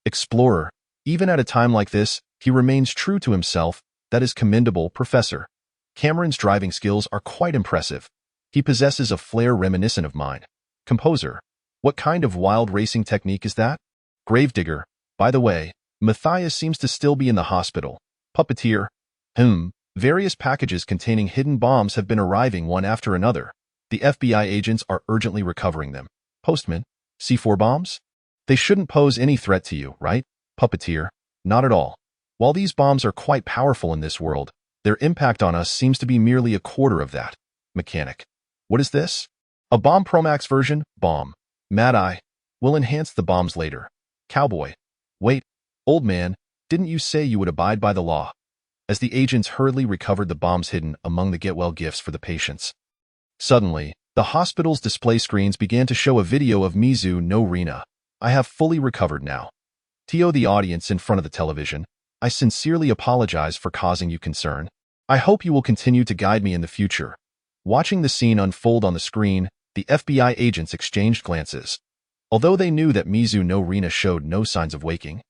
[SPEAKER 2] Explorer. Even at a time like this, he remains true to himself. That is commendable, Professor. Cameron's driving skills are quite impressive. He possesses a flair reminiscent of mine. Composer. What kind of wild racing technique is that? Gravedigger. By the way, Matthias seems to still be in the hospital. Puppeteer. Various packages containing hidden bombs have been arriving one after another. The FBI agents are urgently recovering them. Postman. C4 bombs? They shouldn't pose any threat to you, right? Puppeteer. Not at all. While these bombs are quite powerful in this world, their impact on us seems to be merely a quarter of that. Mechanic. What is this? A Bomb Promax version? Bomb. Mad Eye. We'll enhance the bombs later. Cowboy. Wait, old man, didn't you say you would abide by the law? As the agents hurriedly recovered the bombs hidden among the get-well gifts for the patients. Suddenly, the hospital's display screens began to show a video of Mizu no Rina. I have fully recovered now. To the audience in front of the television, I sincerely apologize for causing you concern. I hope you will continue to guide me in the future. Watching the scene unfold on the screen, the FBI agents exchanged glances. Although they knew that Mizu no Rina showed no signs of waking,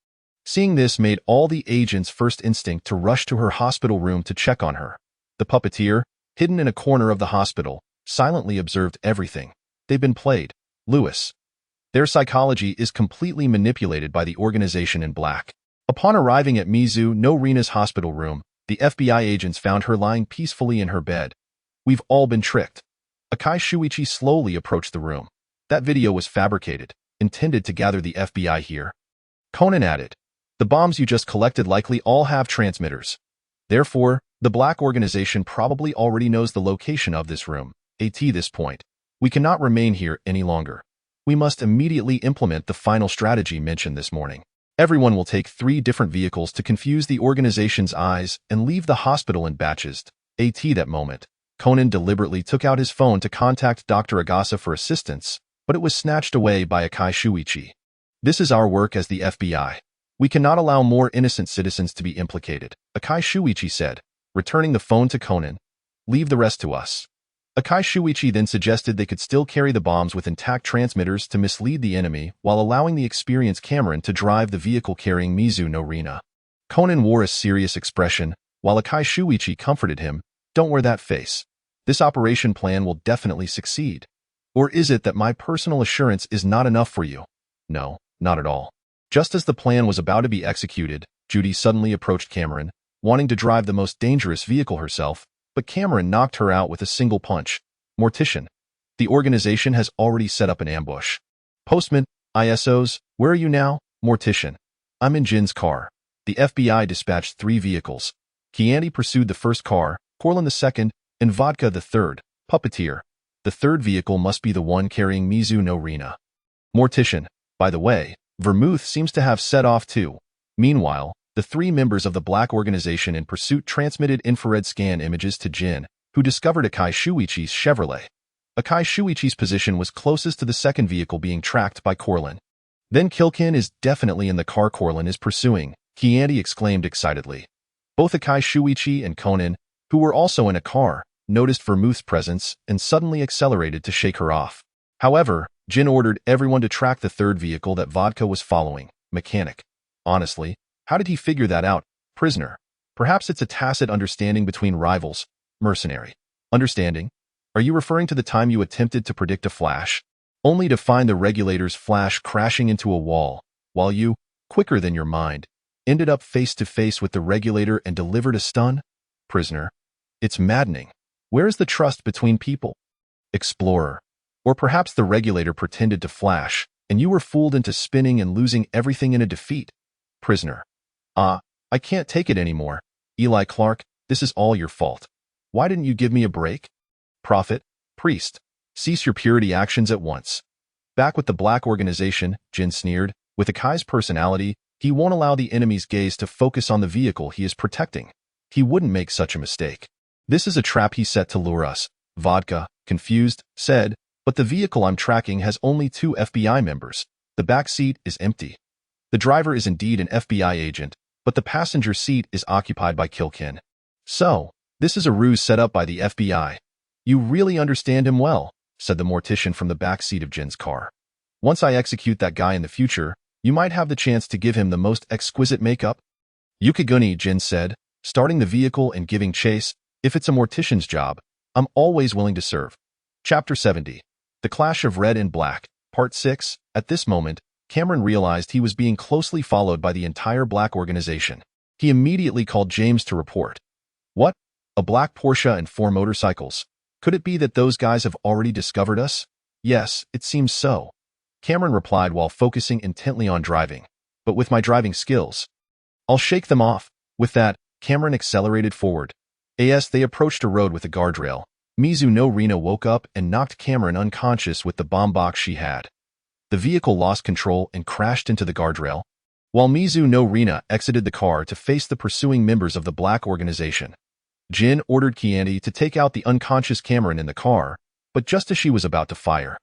[SPEAKER 2] seeing this made all the agents' first instinct to rush to her hospital room to check on her. The puppeteer, hidden in a corner of the hospital, silently observed everything. They've been played. Lewis. Their psychology is completely manipulated by the organization in black. Upon arriving at Mizu no Rina's hospital room, the FBI agents found her lying peacefully in her bed. We've all been tricked. Akai Shuichi slowly approached the room. That video was fabricated, intended to gather the FBI here. Conan added, the bombs you just collected likely all have transmitters. Therefore, the black organization probably already knows the location of this room. At this point, we cannot remain here any longer. We must immediately implement the final strategy mentioned this morning. Everyone will take 3 different vehicles to confuse the organization's eyes and leave the hospital in batches. At that moment, Conan deliberately took out his phone to contact Dr. Agasa for assistance, but it was snatched away by Akai Shuichi. This is our work as the FBI. We cannot allow more innocent citizens to be implicated, Akai Shuichi said, returning the phone to Conan. Leave the rest to us. Akai Shuichi then suggested they could still carry the bombs with intact transmitters to mislead the enemy while allowing the experienced Cameron to drive the vehicle carrying Mizu no Rina. Conan wore a serious expression, while Akai Shuichi comforted him. Don't wear that face. This operation plan will definitely succeed. Or is it that my personal assurance is not enough for you? No, not at all. Just as the plan was about to be executed, Judy suddenly approached Cameron, wanting to drive the most dangerous vehicle herself, but Cameron knocked her out with a single punch. Mortician. The organization has already set up an ambush. Postman, ISOs, where are you now? Mortician. I'm in Jin's car. The FBI dispatched 3 vehicles. Kianti pursued the first car, Corlin the second, and Vodka the third. Puppeteer. The third vehicle must be the one carrying Mizu no Rina. Mortician. By the way, Vermouth seems to have set off too. Meanwhile, the 3 members of the black organization in pursuit transmitted infrared scan images to Jin, who discovered Akai Shuichi's Chevrolet. Akai Shuichi's position was closest to the second vehicle being tracked by Corlin. Then Kilkin is definitely in the car Corlin is pursuing, Kianti exclaimed excitedly. Both Akai Shuichi and Conan, who were also in a car, noticed Vermouth's presence and suddenly accelerated to shake her off. However, Jin ordered everyone to track the third vehicle that Vodka was following, Mechanic. Honestly, how did he figure that out? Prisoner. Perhaps it's a tacit understanding between rivals. Mercenary. Understanding? Are you referring to the time you attempted to predict a flash, only to find the regulator's flash crashing into a wall, while you, quicker than your mind, ended up face to face with the regulator and delivered a stun? Prisoner. It's maddening. Where is the trust between people? Explorer. Or perhaps the regulator pretended to flash, and you were fooled into spinning and losing everything in a defeat. Prisoner. I can't take it anymore. Eli Clark, this is all your fault. Why didn't you give me a break? Prophet. Priest. Cease your purity actions at once. Back with the black organization, Jin sneered. With Akai's personality, he won't allow the enemy's gaze to focus on the vehicle he is protecting. He wouldn't make such a mistake. This is a trap he set to lure us. Vodka, confused, said, but the vehicle I'm tracking has only 2 FBI members. The back seat is empty. The driver is indeed an FBI agent, but the passenger seat is occupied by Kilkin. So, this is a ruse set up by the FBI. You really understand him well, said the mortician from the back seat of Jin's car. Once I execute that guy in the future, you might have the chance to give him the most exquisite makeup. Yukiguni, Jin said, starting the vehicle and giving chase. If it's a mortician's job, I'm always willing to serve. Chapter 70. The Clash of Red and Black, Part 6. At this moment, Cameron realized he was being closely followed by the entire black organization. He immediately called James to report. What? A black Porsche and 4 motorcycles. Could it be that those guys have already discovered us? Yes, it seems so. Cameron replied while focusing intently on driving. But with my driving skills, I'll shake them off. With that, Cameron accelerated forward. As they approached a road with a guardrail, Mizu no Rina woke up and knocked Cameron unconscious with the bomb box she had. The vehicle lost control and crashed into the guardrail, while Mizu no Rina exited the car to face the pursuing members of the Black Organization. Jin ordered Kianti to take out the unconscious Cameron in the car, but just as she was about to fire,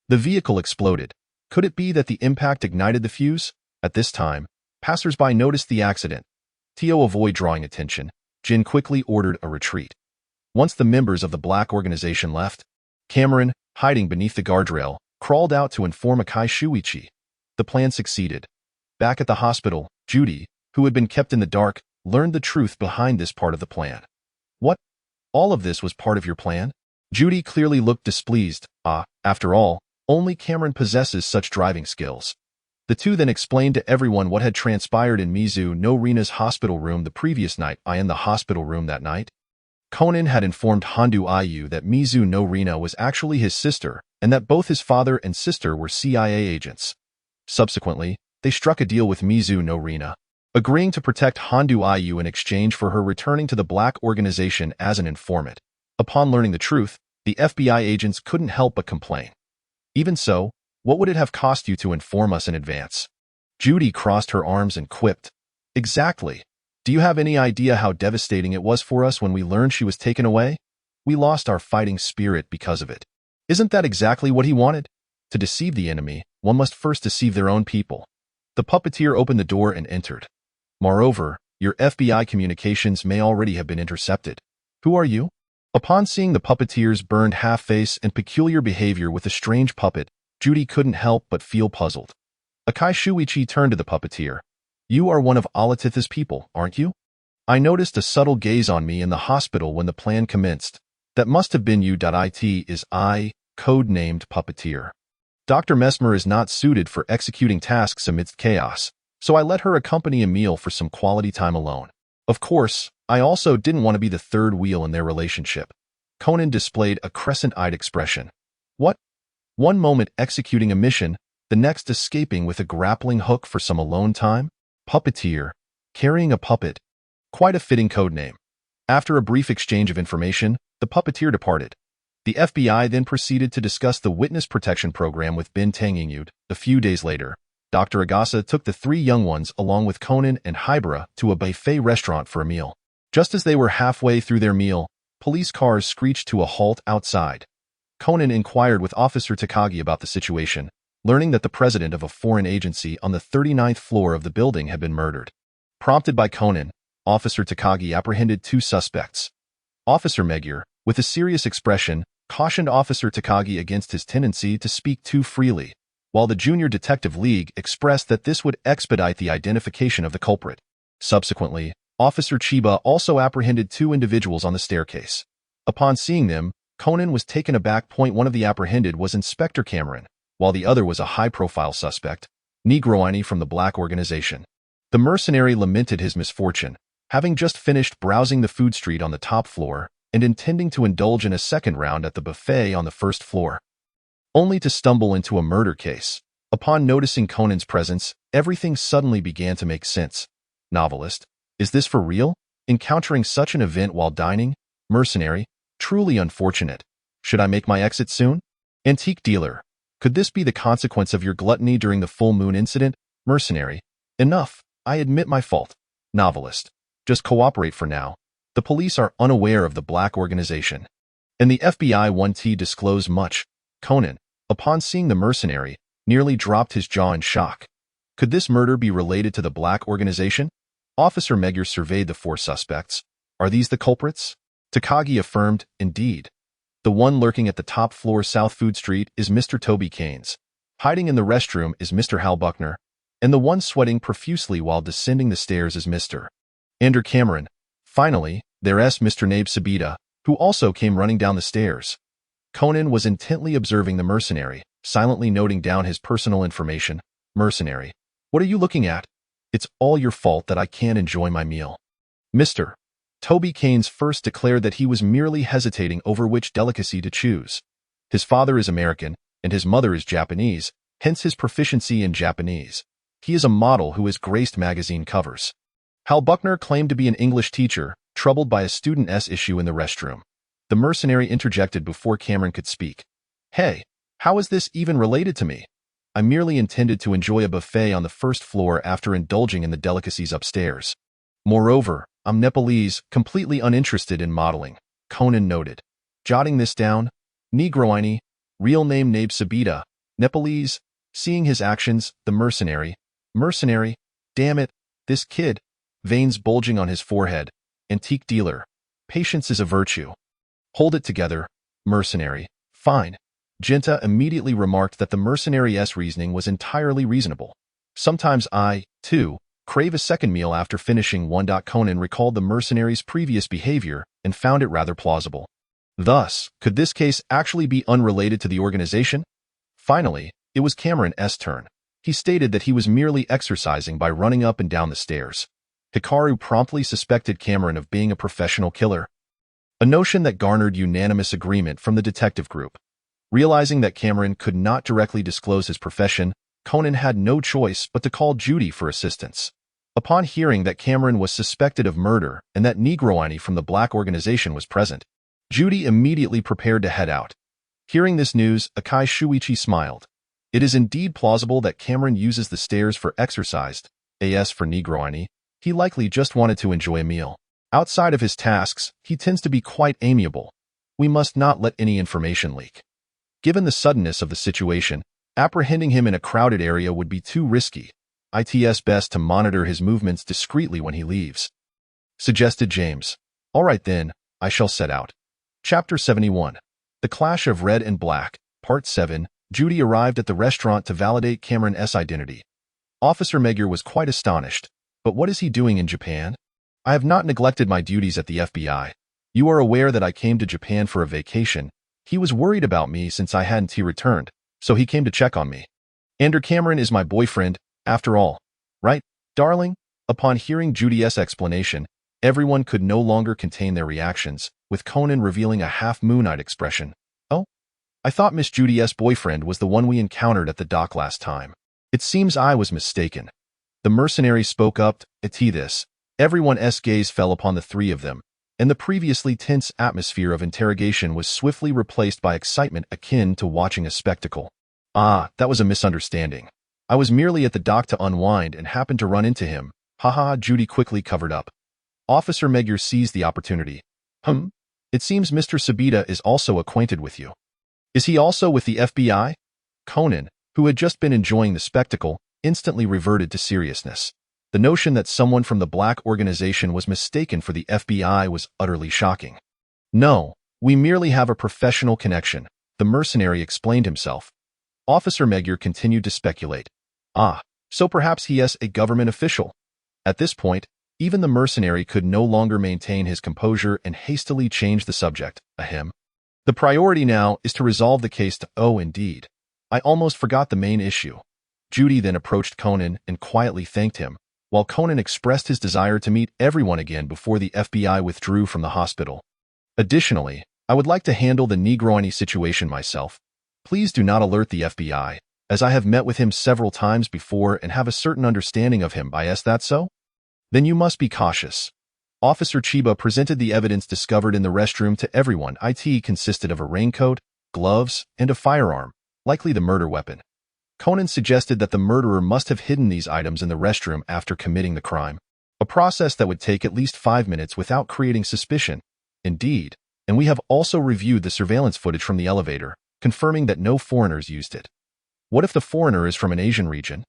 [SPEAKER 2] the vehicle exploded. Could it be that the impact ignited the fuse? At this time, passers-by noticed the accident. To avoid drawing attention, Jin quickly ordered a retreat. Once the members of the Black Organization left, Cameron, hiding beneath the guardrail, crawled out to inform Akai Shuichi. The plan succeeded. Back at the hospital, Judy, who had been kept in the dark, learned the truth behind this part of the plan. What? All of this was part of your plan? Judy clearly looked displeased. After all, only Cameron possesses such driving skills. The two then explained to everyone what had transpired in Mizu no Rina's hospital room the previous night. In the hospital room that night, Conan had informed Hondu Ayu that Mizu no Rina was actually his sister and that both his father and sister were CIA agents. Subsequently, they struck a deal with Mizu no Rina, agreeing to protect Hondu Ayu in exchange for her returning to the Black Organization as an informant. Upon learning the truth, the FBI agents couldn't help but complain. Even so, what would it have cost you to inform us in advance? Judy crossed her arms and quipped. Exactly. Do you have any idea how devastating it was for us when we learned she was taken away? We lost our fighting spirit because of it. Isn't that exactly what he wanted? To deceive the enemy, one must first deceive their own people. The puppeteer opened the door and entered. Moreover, your FBI communications may already have been intercepted. Who are you? Upon seeing the puppeteer's burned half-face and peculiar behavior with the strange puppet, Judy couldn't help but feel puzzled. Akai Shuichi turned to the puppeteer. You are one of Alatitha's people, aren't you? I noticed a subtle gaze on me in the hospital when the plan commenced. That must have been you. It is I, code-named puppeteer. Dr. Mesmer is not suited for executing tasks amidst chaos, so I let her accompany Emil for some quality time alone. Of course, I also didn't want to be the third wheel in their relationship. Conan displayed a crescent-eyed expression. What? One moment executing a mission, the next escaping with a grappling hook for some alone time? Puppeteer. Carrying a puppet. Quite a fitting code name. After a brief exchange of information, the puppeteer departed. The FBI then proceeded to discuss the witness protection program with Ben Tangyud. A few days later, Dr. Agasa took the three young ones along with Conan and Hybera to a buffet restaurant for a meal. Just as they were halfway through their meal, police cars screeched to a halt outside. Conan inquired with Officer Takagi about the situation, learning that the president of a foreign agency on the 39th floor of the building had been murdered. Prompted by Conan, Officer Takagi apprehended two suspects. Officer Magyar, with a serious expression, cautioned Officer Takagi against his tendency to speak too freely, while the Junior Detective League expressed that this would expedite the identification of the culprit. Subsequently, Officer Chiba also apprehended two individuals on the staircase. Upon seeing them, Conan was taken aback. One of the apprehended was Inspector Cameron, while the other was a high-profile suspect, Negroini from the Black Organization. The mercenary lamented his misfortune, having just finished browsing the food street on the top floor and intending to indulge in a second round at the buffet on the first floor, only to stumble into a murder case. Upon noticing Conan's presence, everything suddenly began to make sense. Novelist, is this for real? Encountering such an event while dining? Mercenary, truly unfortunate. Should I make my exit soon? Antique dealer, could this be the consequence of your gluttony during the full moon incident? Mercenary, enough, I admit my fault. Novelist, just cooperate for now. The police are unaware of the Black Organization, and the FBI won't disclose much. Conan, upon seeing the mercenary, nearly dropped his jaw in shock. Could this murder be related to the Black Organization? Officer Magyar surveyed the four suspects. Are these the culprits? Takagi affirmed, indeed. The one lurking at the top floor South Food Street is Mr. Toby Keynes. Hiding in the restroom is Mr. Hal Buckner, and the one sweating profusely while descending the stairs is Mr. Ander Cameron. Finally, there's Mr. Nabe Sabita, who also came running down the stairs. Conan was intently observing the mercenary, silently noting down his personal information. Mercenary, what are you looking at? It's all your fault that I can't enjoy my meal. Mr. Toby Keynes first declared that he was merely hesitating over which delicacy to choose. His father is American, and his mother is Japanese, hence his proficiency in Japanese. He is a model who has graced magazine covers. Hal Buckner claimed to be an English teacher, troubled by a student's issue in the restroom. The mercenary interjected before Cameron could speak. Hey, how is this even related to me? I merely intended to enjoy a buffet on the first floor after indulging in the delicacies upstairs. Moreover, I'm Nepalese, completely uninterested in modeling, Conan noted. Jotting this down, Negroini, real name Nabe Sabita, Nepalese, seeing his actions, the mercenary, damn it, this kid, veins bulging on his forehead, antique dealer, patience is a virtue. Hold it together, mercenary, fine. Genta immediately remarked that the mercenary's reasoning was entirely reasonable. Sometimes I, too, crave a second meal after finishing one. Conan recalled the mercenary's previous behavior and found it rather plausible. Thus, could this case actually be unrelated to the organization? Finally, it was Cameron's turn. He stated that he was merely exercising by running up and down the stairs. Hikaru promptly suspected Cameron of being a professional killer, a notion that garnered unanimous agreement from the detective group. Realizing that Cameron could not directly disclose his profession, Conan had no choice but to call Judy for assistance. Upon hearing that Cameron was suspected of murder and that Negroini from the Black organization was present, Judy immediately prepared to head out. Hearing this news, Akai Shuichi smiled. It is indeed plausible that Cameron uses the stairs for exercise, as for Negroini, he likely just wanted to enjoy a meal. Outside of his tasks, he tends to be quite amiable. We must not let any information leak. Given the suddenness of the situation, apprehending him in a crowded area would be too risky. It's best to monitor his movements discreetly when he leaves, suggested James. All right then, I shall set out. Chapter 71. The Clash of Red and Black, Part 7. Judy arrived at the restaurant to validate Cameron's identity. Officer Magyar was quite astonished. But what is he doing in Japan? I have not neglected my duties at the FBI. You are aware that I came to Japan for a vacation. He was worried about me since I hadn't returned, so he came to check on me. Andrew Cameron is my boyfriend, after all. Right, darling? Upon hearing Judy's explanation, everyone could no longer contain their reactions, with Conan revealing a half-moon-eyed expression. Oh? I thought Miss Judy's boyfriend was the one we encountered at the dock last time. It seems I was mistaken. The mercenary spoke up. At this, everyone's gaze fell upon the three of them, and the previously tense atmosphere of interrogation was swiftly replaced by excitement akin to watching a spectacle. Ah, that was a misunderstanding. I was merely at the dock to unwind and happened to run into him. Haha, Judy quickly covered up. Officer Magyar seized the opportunity. It seems Mr. Sabita is also acquainted with you. Is he also with the FBI? Conan, who had just been enjoying the spectacle, instantly reverted to seriousness. The notion that someone from the Black organization was mistaken for the FBI was utterly shocking. No, we merely have a professional connection, the mercenary explained himself. Officer Magyar continued to speculate. Ah, so perhaps he is a government official. At this point, even the mercenary could no longer maintain his composure and hastily changed the subject. Ahem. The priority now is to resolve the case to indeed. I almost forgot the main issue. Judy then approached Conan and quietly thanked him, while Conan expressed his desire to meet everyone again before the FBI withdrew from the hospital. Additionally, I would like to handle the Negroini situation myself. Please do not alert the FBI, as I have met with him several times before and have a certain understanding of him. Is that so? Then you must be cautious. Officer Chiba presented the evidence discovered in the restroom to everyone. It consisted of a raincoat, gloves, and a firearm, likely the murder weapon. Conan suggested that the murderer must have hidden these items in the restroom after committing the crime, a process that would take at least 5 minutes without creating suspicion. Indeed, and we have also reviewed the surveillance footage from the elevator, confirming that no foreigners used it. What if the foreigner is from an Asian region?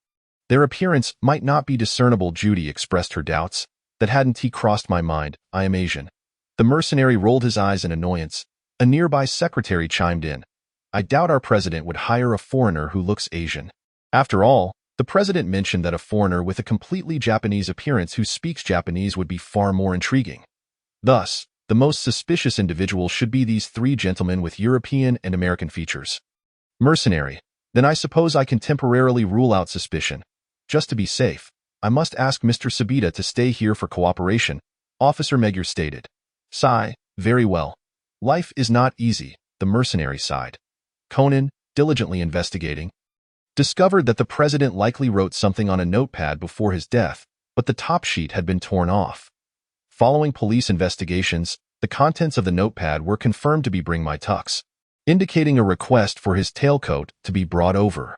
[SPEAKER 2] Their appearance might not be discernible. Judy expressed her doubts. That hadn't crossed my mind. I am Asian. The mercenary rolled his eyes in annoyance. A nearby secretary chimed in. I doubt our president would hire a foreigner who looks Asian. After all, the president mentioned that a foreigner with a completely Japanese appearance who speaks Japanese would be far more intriguing. Thus, the most suspicious individual should be these three gentlemen with European and American features. Mercenary. Then I suppose I can temporarily rule out suspicion. Just to be safe, I must ask Mr. Sabita to stay here for cooperation, Officer Magyar stated. Sigh, very well. Life is not easy, the mercenary sighed. Conan, diligently investigating, discovered that the president likely wrote something on a notepad before his death, but the top sheet had been torn off. Following police investigations, the contents of the notepad were confirmed to be Bring My Tux, indicating a request for his tailcoat to be brought over.